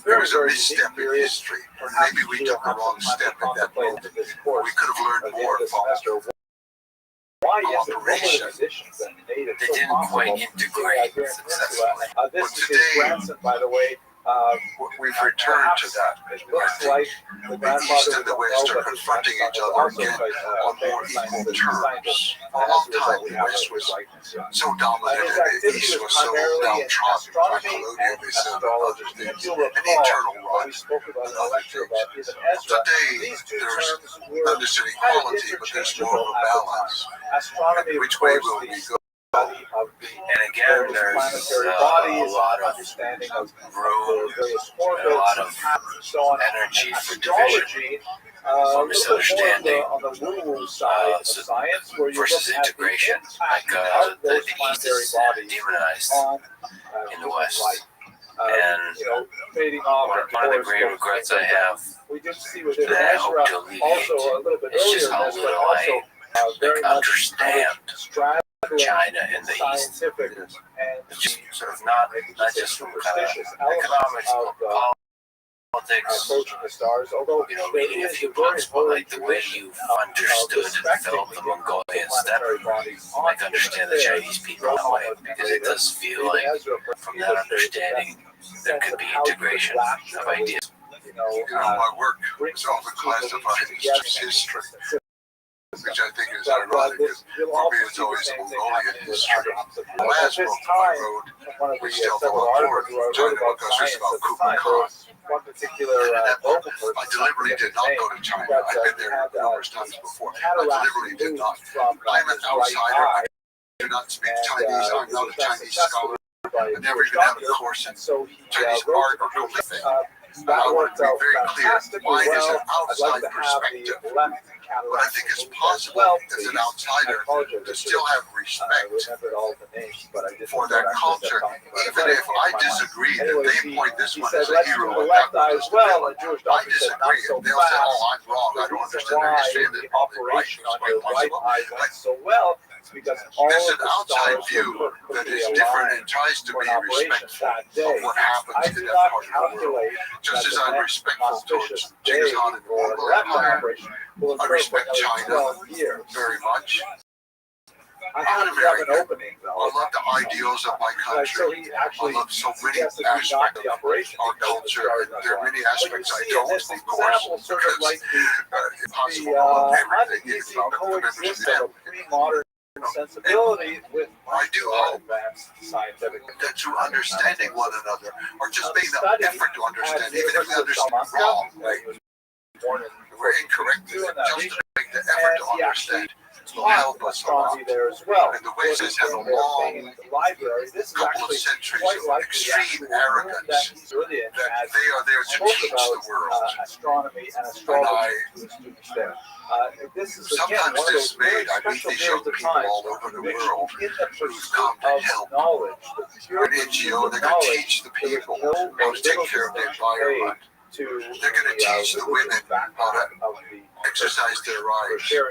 There was a misstep in history. Maybe we took a wrong step at that moment. We could have learned more from cooperation. They didn't quite integrate successfully. But today, by the way, we've returned to that. I think the East and the West are confronting each other again on more equal terms. For a long time, the West was so dominant and the East was so downtrodden by colonialism and other things, and internal rot and other things. Today, there's not necessarily equality, but there's more of a balance. And which way will we go? And again, there's a lot of room, a lot of energy for division. or A little bit more misunderstanding on the woo-woo side of science, where you versus look at integration. the Like impact of the those East planetary is bodies demonized on in the human West. life. And You know, fading off one of the great regrets I have we did see within that I Ezra hope to alleviate also a little bit is earlier just in how this, but little also I very much understand straddling China and the East. scientific and Just sort of not just from kind of superstitious elements economics, of politics, approaching the stars. Although you know, reading a few books, but like the way you've understood and felt the Mongolian steppe, like understand the Chinese people that way, because it does feel like from that understanding there could be integration of ideas. You know, my work is often classified as just history, which I think is ironic because for me it's always the Mongolian history. The last book I wrote, which dealt a lot more China because it's about Kublai Khan. And in that book, I deliberately did not go to China. I've been there numerous times before. I deliberately did not. I'm an outsider. I do not speak Chinese. I'm not a Chinese scholar. I never even have a course in Chinese art or anything. And I want to be very clear, mine is an outside perspective. But I think it's possible as an outsider to still have respect for that culture, even if I disagree that they point this one as a hero and that one as the villain. I disagree, and they'll say, "Oh, I'm wrong. I don't understand their history." And they're probably right. It's quite possible. But there's an outside view that is different and tries to be respectful of what happens in that part of the world. Just as I'm respectful towards Genghis Khan and the Mongol Empire, I respect China very much. I'm an American. I love the ideals of my country. I love so many aspects of our culture. And there are many aspects I don't, of course, because it's impossible to love everything, even about the members of the family. Sensibility with I do hope that through understanding one another, or just making the effort to understand, even if we understand wrong, we're incorrect, just to make the effort to understand will help us a lot. And the West has a long couple of centuries of extreme arrogance that they are there to teach the world. And I sometimes dismayed, I meet these young people all over the world who've come to help an NGO. They're going to teach the people how to take care of the environment. They're going to teach the women how to exercise their rights. They're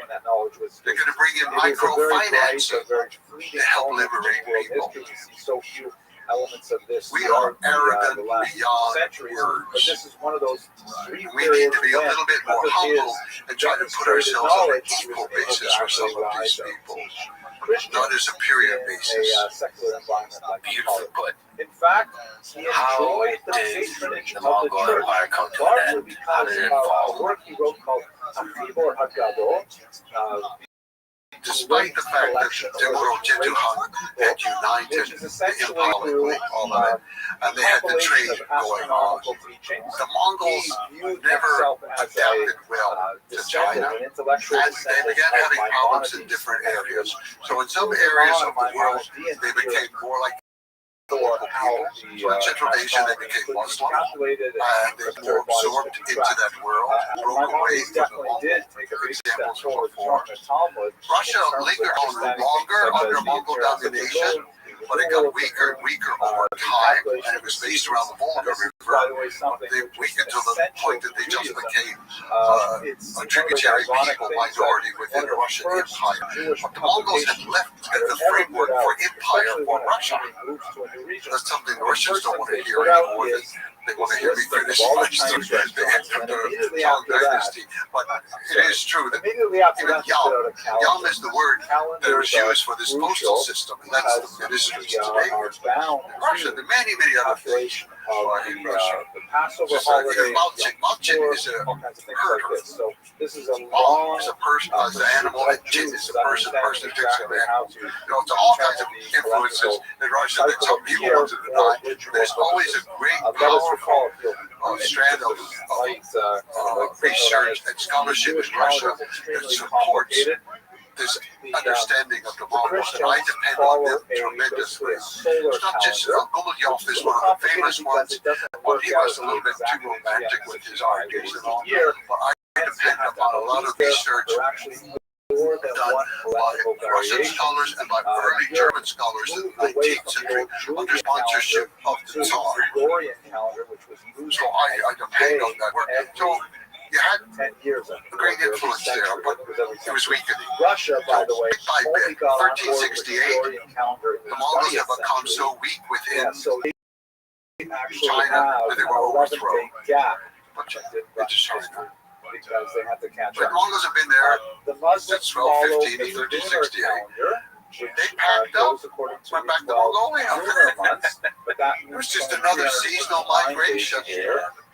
going to bring in microfinancing to help liberate people. We are arrogant beyond words. We need to be a little bit more humble and try to put ourselves on an equal basis with some of these people, not a superior basis. Beautifully put. In fact, how did the Mongol Empire come to an end? How did it fall? A work he wrote called Hafibor Haggadol, despite the fact that Timur Jettuhan had united the empire with all of it, and they had the trade going on, the Mongols never adapted well to China, and they began having problems in different areas. So in some areas of the world, they became more like local people. In Central Asia, they became Muslim, and they were absorbed into that world, broke away from the Mongol. Examples were before. Russia lingered on longer under Mongol domination, but it got weaker and weaker over time, and it was based around the Volga River. They weakened to the point that they just became a tributary people minority within the Russian Empire. But the Mongols had left the framework for empire for Russia. That's something the Russians don't want to hear anymore. They want to hear me finish my story. They had the Tang Dynasty. But it is true that even Yam is the word that was used for this postal system, and that's the ministries today. In Russia, there are many, many other things in Russia. Malchin is a herder. Mal is a person, is an animal, and Chin is a person takes care of animals. So all kinds of influences in Russia that some people want to deny. There's always a great, powerful strand of research and scholarship in Russia that supports this understanding of the Mongols, and I depend on them tremendously. It's not just Goludyov is one of the famous ones, but he was a little bit too romantic with his ideas and all. But I really depend upon a lot of research done by Russian scholars and by early German scholars in the 19th century under sponsorship of the Tsar. So I depend on that work. So you had a great influence there, but it was weakening. Russia, by the way, bit by bit, 1368, the Mongols have become so weak within China that they were overthrown. Into China. Because they have to catch The up. Mongols have been there The Muslims since follow 1215 the to lunar 1368. calendar, They packed up, went back to Mongolia. lunar months, but that It was just another seasonal migration.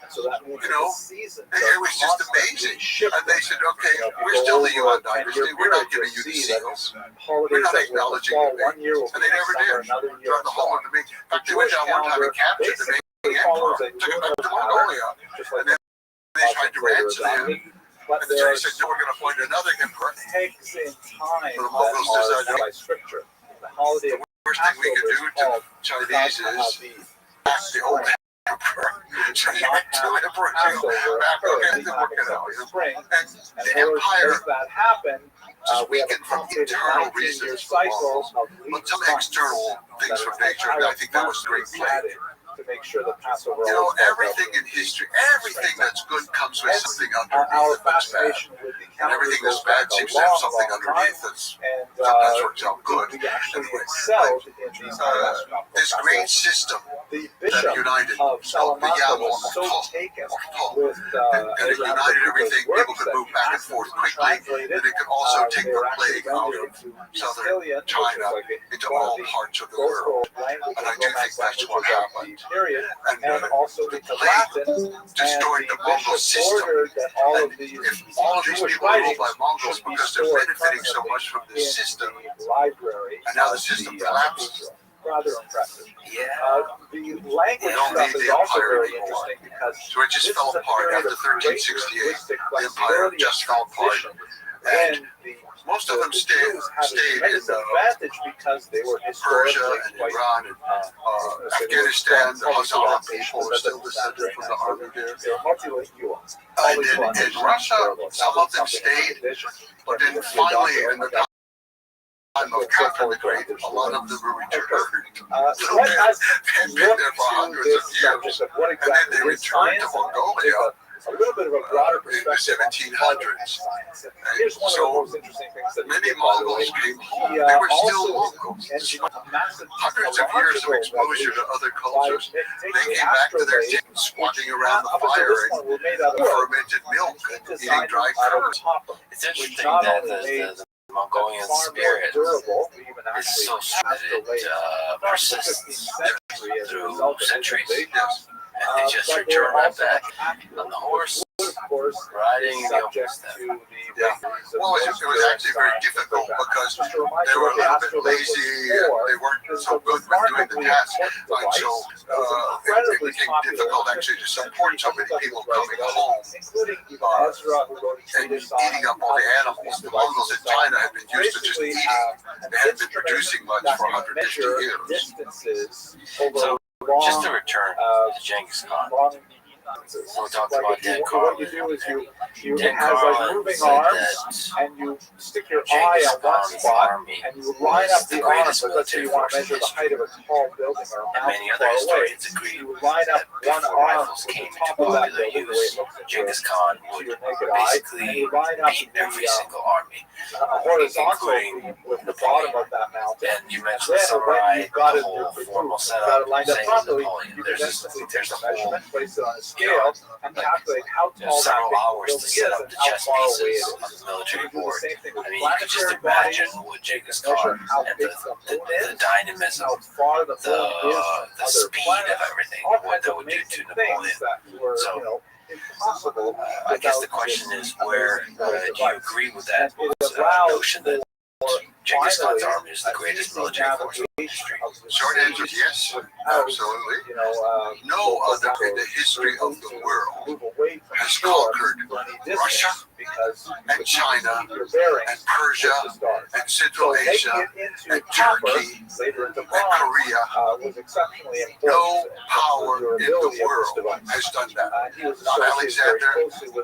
So that means You know, the seasons it was just amazing. And they said, okay, we're still the Yuan dynasty. We're not giving you the seals. We're not acknowledging the Ming. And they never did. Throughout the whole of the Ming. In fact, they went down one time and captured the Ming emperor, took him back to Mongolia. And then they tried to ransom him. And the Chinese said, no, we're going to appoint another emperor. takes in time So the Mongols decided, by scripture. The holiday the worst thing we could do to Chinese is back the old emperor. So you had two emperors back, okay, to work it out. spring. And And the in order to empire make that happen, just we have a weakened from complicated internal 19-year reasons for the cycle Mongols, of but some leap months external things that from are nature, and I think that was a great play. added to make sure the Passover. You know, always falls everything out. in history, everything that's good comes with something Our underneath that's bad. fascination with the And everything that's bad seems to have something underneath that's and sometimes works out good. we actually Anyway, excelled in these this great system the that bishop united of Salamanca was so Yamo, taken and with it united everything. People could move back and forth quickly, and it could also take the plague out of southern China into all parts of the world. And I do think that's what happened. And also the into plague Latin, destroyed the Mongol system. ordered that all And of these if all of these Jewish people are ruled writings by Mongols should be because they're stored benefiting so permanently much from in this system, the library and now the of system the, collapses. Rather impressive. Yeah. The language They don't stuff need is the also empire very anymore. interesting because So it just this fell is a apart period after of great 1368. linguistic The empire flexibility just and fell apart. transition. And the most of them the stayed Jews had a in tremendous advantage because they were Persia historically and quite Iran and Afghanistan. The Hazara people are still descended from the army there. they were multilingual. And in Russia, some of them stayed, but then finally, in the time of Catherine the Great, a lot of them were returned. So Let us they've been there for hundreds of years, of what and then exactly they is returned to science, Mongolia a little bit of a broader in the perspective on 1700s. Here's one of the So most interesting things that many he did, by the way. Mongols came home. He They were still also Mongols. engineered a massive Hundreds of years of technological exposure to other by cultures. taking They the came back to their astrolabe, tent, squatting which around the up until fire this point were made out and of fermented milk and eating designed dry out of curds. copper. It's interesting not that only made the Mongolian far more spirit durable, even is actually so strong that it persists through centuries. Yes. And they just return right back on the horse, of course, riding the open subject step. to the Yeah. Well, it was actually very difficult because they were a little bit lazy and they weren't so good with doing the task. And so it became difficult actually to support so many people coming home and eating up all the animals. The Mongols in China had been used to just eating. They hadn't been producing much for 150 years. distances So, just to return to Genghis Khan, so we talked about Dan what you Carlin. do is you Dan it has like Carlin moving said arms, that and you stick your eye Genghis on one Khan's spot, army and you line was up the the arm, greatest but let's say military you want to force in measure the height of a tall building or a and many mountain other far away. historians agree You line up that one before arm rifles with came the into top of that popular building, the way use, it looks at Genghis your- Khan to would your naked eye, and basically you line up beat every the, single army, horizontal including with the bottom of that mountain. and you mentioned the Then when samurai, you've got the it whole formal got setup, it lined up same as properly, Napoleon. you can then There's simply take a the whole, measurement, place it on a scale, and calculate how there's tall that several big hours to building set is up and the how chess far away it pieces is. on the military You do the board. same thing with I mean, you could just planetary imagine bodies. what Genghis Measure Khan how and big the the moon is, dynamism, how far the moon is from the other speed planets, of everything, all what kinds that of would do to amazing Napoleon. things that were, So, impossible. I guess the without question this is, where amazing do you device. agree with that And it allows notion that Genghis Khan's army is the greatest military force in history. Short answer is yes, absolutely. No other in the history of the world has conquered Russia and China and Persia and Central Asia and Turkey and Korea. No power in the world has done that. Not Alexander,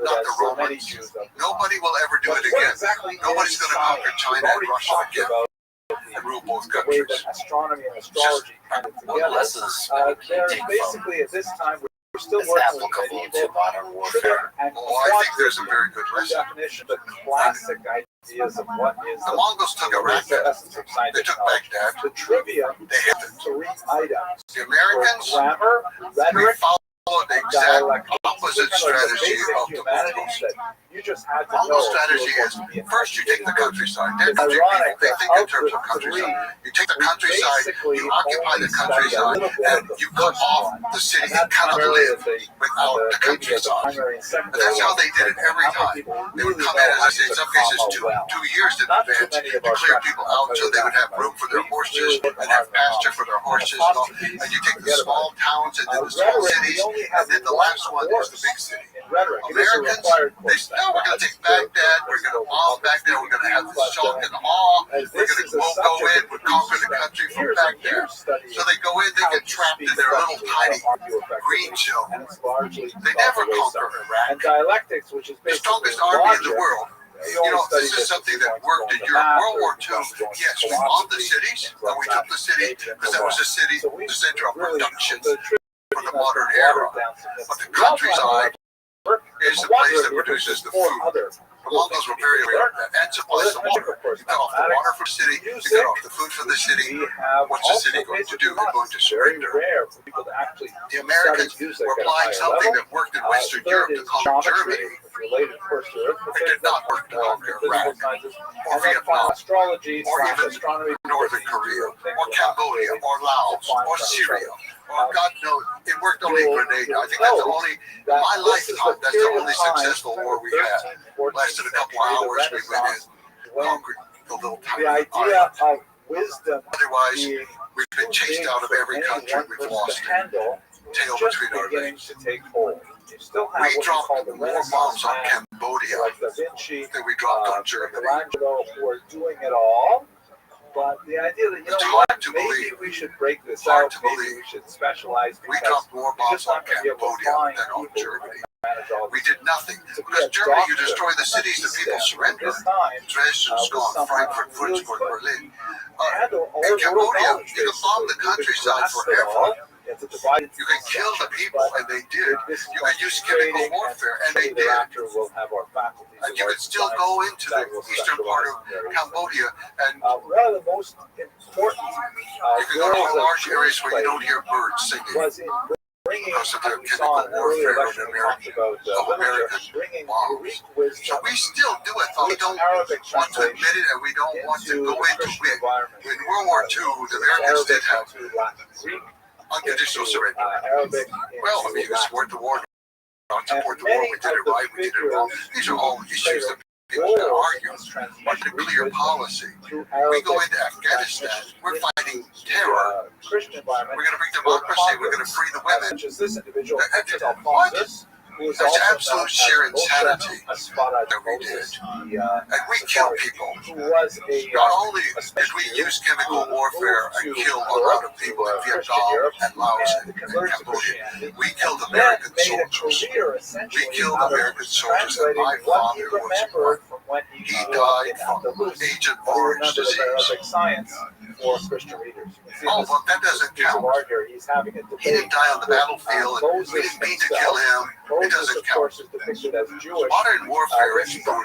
not the Romans. Nobody will ever do it again. Nobody's going to conquer China and Russia again and rule both countries. Astronomy and astrology kind of What together. lessons can we take from Basically, at this time, we're still is working with applicable to medieval modern warfare? and I think there's a very good lesson. definition, the classic ideas of what is The Mongols took Iraq. the essence of They scientific took knowledge. Baghdad. The trivia They hit it. 3 items. The Americans, Grammar, we rhetoric, followed the exact dialect. opposite strategy of the Mongols. You just had to Mongol know strategy if you were is going to be first you take the countryside. They're It's country ironic people. They that think in of terms the of countryside. three, You take the countryside, basically you occupy the only studied a countryside, little bit and of the you cut first off one. the city And and that's kind of primarily live without the maybe as a countryside. primary and But secondary. that's how they did it every time. They would come in, as I say, in some cases, two years in advance to clear people out so they would have room for their horses and have pasture for their horses and all. And you take the small towns and then the small cities, and then the last one is the big city. Americans, they said, no, we're going to take Baghdad, we're going to bomb Baghdad, we're going to have the shock and awe, we're going to go in, we'll conquer the country from Baghdad. So they go in, they get trapped in their little tiny green zone. They never conquer Iraq. And dialectics, which is The basically strongest army in the logic. world. You know, this is something that worked in Europe. World War II, yes, we bombed the cities, and we took the city because that was the city, the center of production for the modern era. But the countryside is the place that produces the food. The Mongols were very aware of that, and supplies the water. You cut off the water from the city, you cut off the food from the city. What's the city going to do? They're going to surrender. The Americans were applying something that worked in Western Europe to conquer Germany. It did not work to conquer Iraq, or Vietnam, or even Northern Korea, or Cambodia, or Laos, or Syria. Or God knows, it worked only in Grenada. I think that's the only, in my lifetime, that's the only successful war we had. Lasted a couple of hours, we went in, conquered the little tiny idea island. of wisdom. Otherwise, we've been chased out of every country, we've lost it. Tail between our legs. We dropped more bombs on Cambodia than we dropped on Germany. We're doing it all. But the idea that, It's hard to maybe believe. we should break this Hard out, to maybe believe. we should specialize. We dropped more bombs on Cambodia than on Germany. We did nothing. Because Germany, you destroy the cities, the people surrender. Dresden, Scotland, Frankfurt, Würzburg, Berlin. In Cambodia, you can bomb the countryside forever. You can kill the people, and they did. You can use chemical warfare, and they did. And you can still go into the eastern part of Cambodia, and one of the most important you can go to large areas where you don't hear birds singing because of the chemical warfare of American bombs. So we still do it, but we don't want to admit it, and we don't want to go into it. In World War II, the Americans did have unconditional surrender. Well, I mean, you can support the war, not support the war. We did it right, we did it wrong. These are all issues that people can argue. But the clear policy. We go into Afghanistan, we're fighting terror. We're going to bring democracy, we're going to free the women. What? That's absolute sheer insanity that we did. And we killed people. Not only did we use chemical warfare and kill a lot of people in Vietnam and Laos and Cambodia, we killed American soldiers. We killed American soldiers, and my father was one. He died from Agent Orange disease. Oh, but that doesn't count. He didn't die on the battlefield, and we didn't mean to kill him. It doesn't count. Modern warfare is brutal.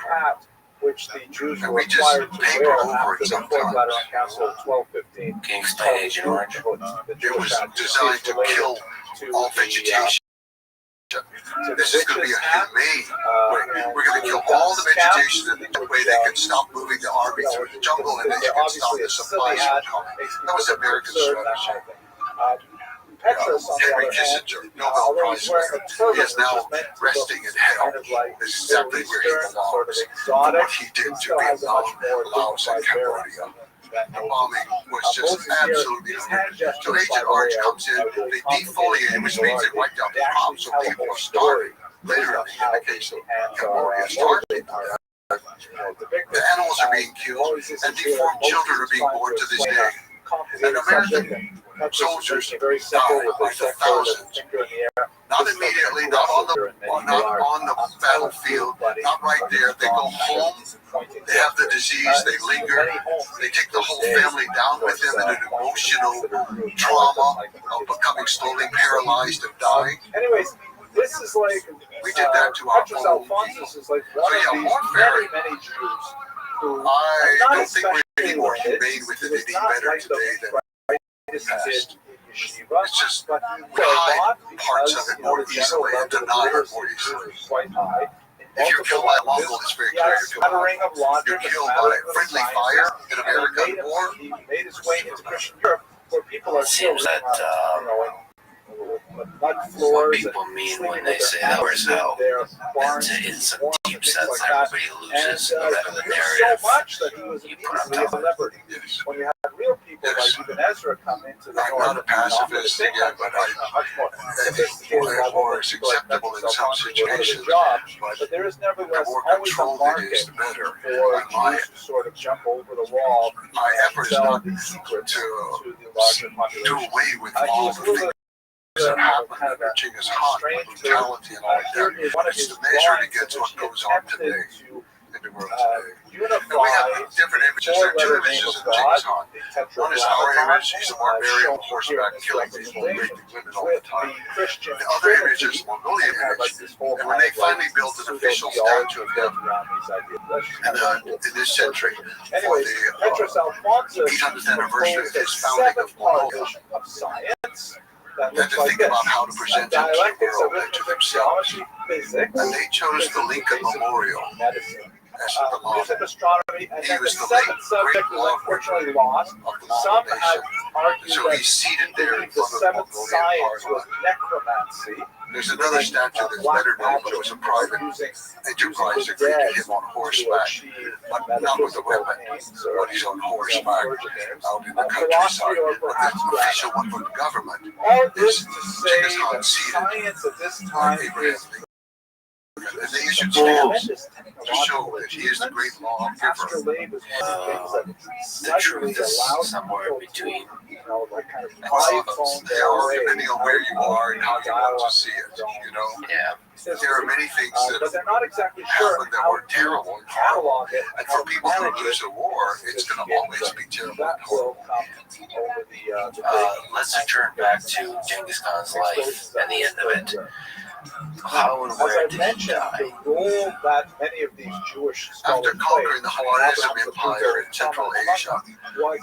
And we just paper over it sometimes. Can you explain Agent Orange? It was designed to kill all vegetation. This is going to be a humane way. We're going to kill all the vegetation, and that way they can stop moving the army through the jungle, and they can stop the supplies from coming. That was American strategy. Henry Kissinger, Nobel Prize winner, he is now resting in hell. This is exactly where he belongs. For what he did to Vietnam, Laos, and Cambodia. bombing was just absolutely horrific. So Agent Arch comes in, they defoliate it, which means they wiped out the crops, so people are starving. Later in the case of Cambodia, starving. The animals are being killed, and deformed children are being born to this day. And American soldiers die by the thousands. Not immediately, not on the battlefield, not right there. They go home, they have the disease, they linger, they take the whole family down with them in an emotional trauma of becoming slowly paralyzed and dying. Anyways, this is like we did that to our own people. So yeah, warfare. I don't think we're any more humane with it, any better today than the past. It's just we hide parts of it more easily and deny it more easily. If you're killed by a Mongol, it's very clear you're killed by friendly fire in American war. It seems that what people mean when they say that or so, in some deep sense, everybody loses no matter the narrative you put on top of it. Yes. When you have real people like even Ezra come into the I'm not a pacifist again, but I think war is acceptable in some situations. But there is the nevertheless more always a controlled it is, market the better. for Jews to sort of jump over the wall. My effort is not to do away with all the things that happen under Genghis Khan, brutality and all of that. It's the measure against what goes on today in the world today. And we have different images. There are two images of Genghis Khan. One is our image. He's a barbarian on horseback killing people, raping women all the time. The other image is Mongolian image. And when they finally built an official statue of him in this century for the 800th anniversary of his founding of Mongolia, and to think about how to present him to the world and to themselves. And they chose the Lincoln Memorial as the model. He was the late great lawgiver of the Mongol nation. So he's seated there in front of the Mongolian parliament. There's another statue that's better known, but it was a private enterprise that created him on horseback, but not with a weapon, but he's on horseback out in the countryside. But the official one from the government is Genghis Khan seated on Abraham Lincoln. And they issued stamps to show that he is the great lawgiver. The truth is somewhere in between. Depending on where you are and how you want to see it, you know. Yeah. There are many things that happen that were terrible and horrible. And for people who lose a war, it's going to always be terrible and horrible. Let's return back to Genghis Khan's life and the end of it. How and where did he die? After conquering the Khwarezm Empire in Central Asia,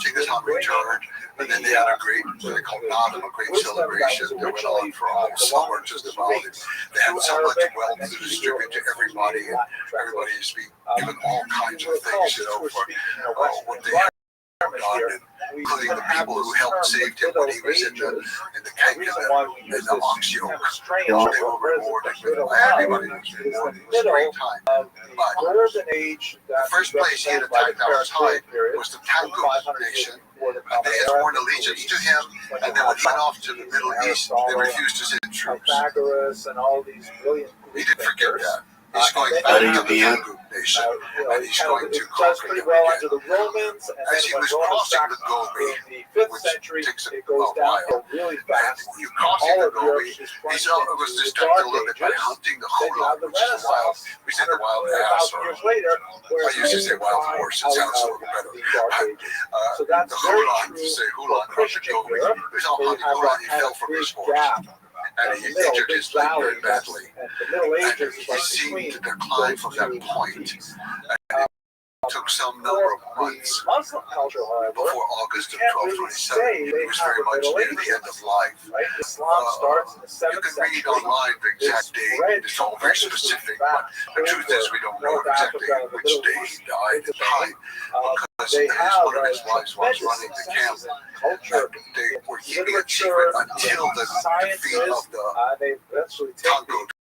Genghis Khan returned, and then they had a great, what they call Nadam, a great celebration that went on for a whole summer, just about it. They had so much wealth to distribute to everybody, and everybody used to be given all kinds of things, you know, for what they had done, including the people who helped save him when he was in the cave in the ox yoke. They were rewarded with everybody was rewarded. It was a great time. But the first place he had attacked that was high was the Tangut nation. And they had sworn allegiance to him, and then when he went off to the Middle East, they refused to send troops. He didn't forget that. He's going back to the Tangut nation, and he's going to conquer them again. As he was crossing the Gobi, which takes a while, and you crossing the Gobi, he was distracted a little bit by hunting the hulan, which is the wild, we say the wild ass, or I used to say wild horse, it sounds a little better. The hulan, to say hulan, on the Gobi, he was out hunting hulan, he fell from his horse. And he injured his leg very badly. And he seemed to decline from that point. And it took some number of months before August of 1227. It was very much near the end of life. You can read online the exact date. It's all very specific, but the truth is we don't know exactly which day he died at the time. Because one of his wives was running the camp. They were keeping it secret until the defeat of the Tangut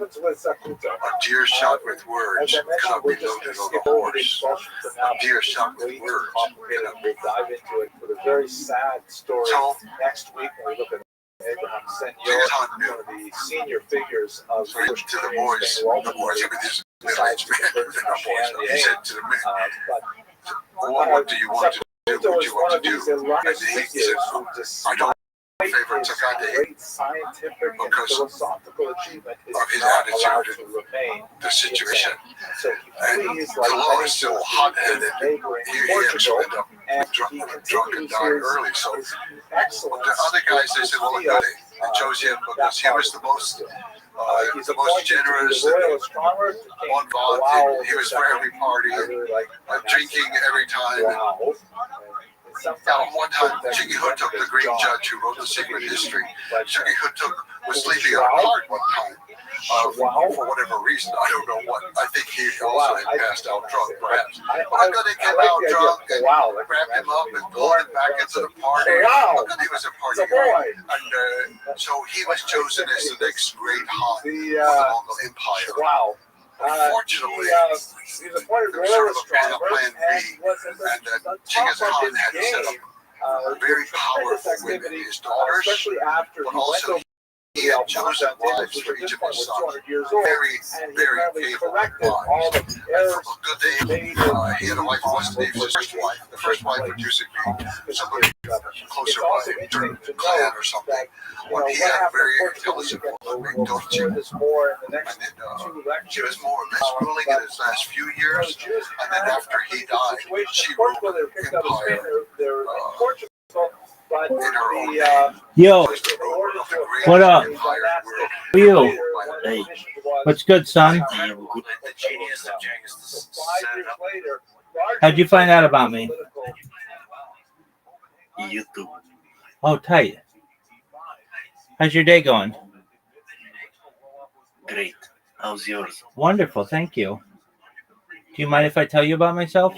happens with Sakuto? A deer shot with words cannot be loaded on a horse. A deer shot with words cannot be. We'll dive into it with a very sad story next week when we look at Abraham Senor, one of the senior figures of to the boys, everything's middle-aged man within Christianity. He said to the man, what do you want to do? What do you want to do? And he said, I don't favor It's a guy that great scientific and philosophical achievement is of his not allowed attitude to remain the situation. So he And flees like Cologne is still hot-headed. He actually ended up and drunk and died early. So excellent. the other guys, they said, well, look, they chose him because he was the most generous and bon-vivant. He was for every party, drinking every time. One time, Chigi Hutuk, the great judge who wrote The Secret History, Chigi Hutuk was sleeping on a cart one time. For whatever reason, I don't know what. I think he also had passed out drunk, perhaps. But look, they came out drunk and grabbed him up and pulled him back into the party. Look, he was a party guy. And so he was chosen as the next great Khan of the Mongol Empire. Unfortunately, there was sort of a plan B, and Genghis Khan had to set up very powerful women, his daughters, but also he had chosen wives for each of his sons. Very, very capable wives. And from a good age, he had a wife who wasn't named his first wife. The first wife would usually be somebody closer by during the clan or something. When he had a very intelligent woman named Dorchi. And then she was more or less ruling in his last few years. And then after he died, she ruled the empire in her own name. Yo, what up? How are you? Hey, what's good, son? The genius of Genghis set it up. How'd you find out about me? YouTube. Oh, tight. How's your day going? Great. How's yours? Wonderful, thank you. Do you mind if I tell you about myself?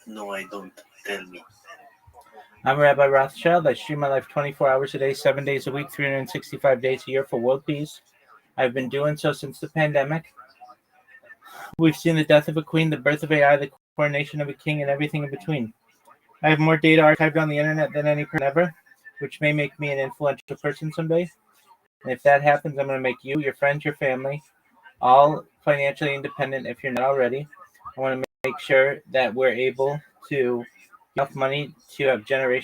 No, I don't. Tell me. I'm Rabbi Rothschild. I stream my life 24 hours a day, 7 days a week, 365 days a year for world peace. I've been doing so since the pandemic. We've seen the death of a queen, the birth of AI, the coronation of a king, and everything in between. I have more data archived on the internet than any person ever, which may make me an influential person someday. And if that happens, I'm going to make you, your friends, your family, all financially independent if you're not already. I want to make sure that we're able to enough money to have generational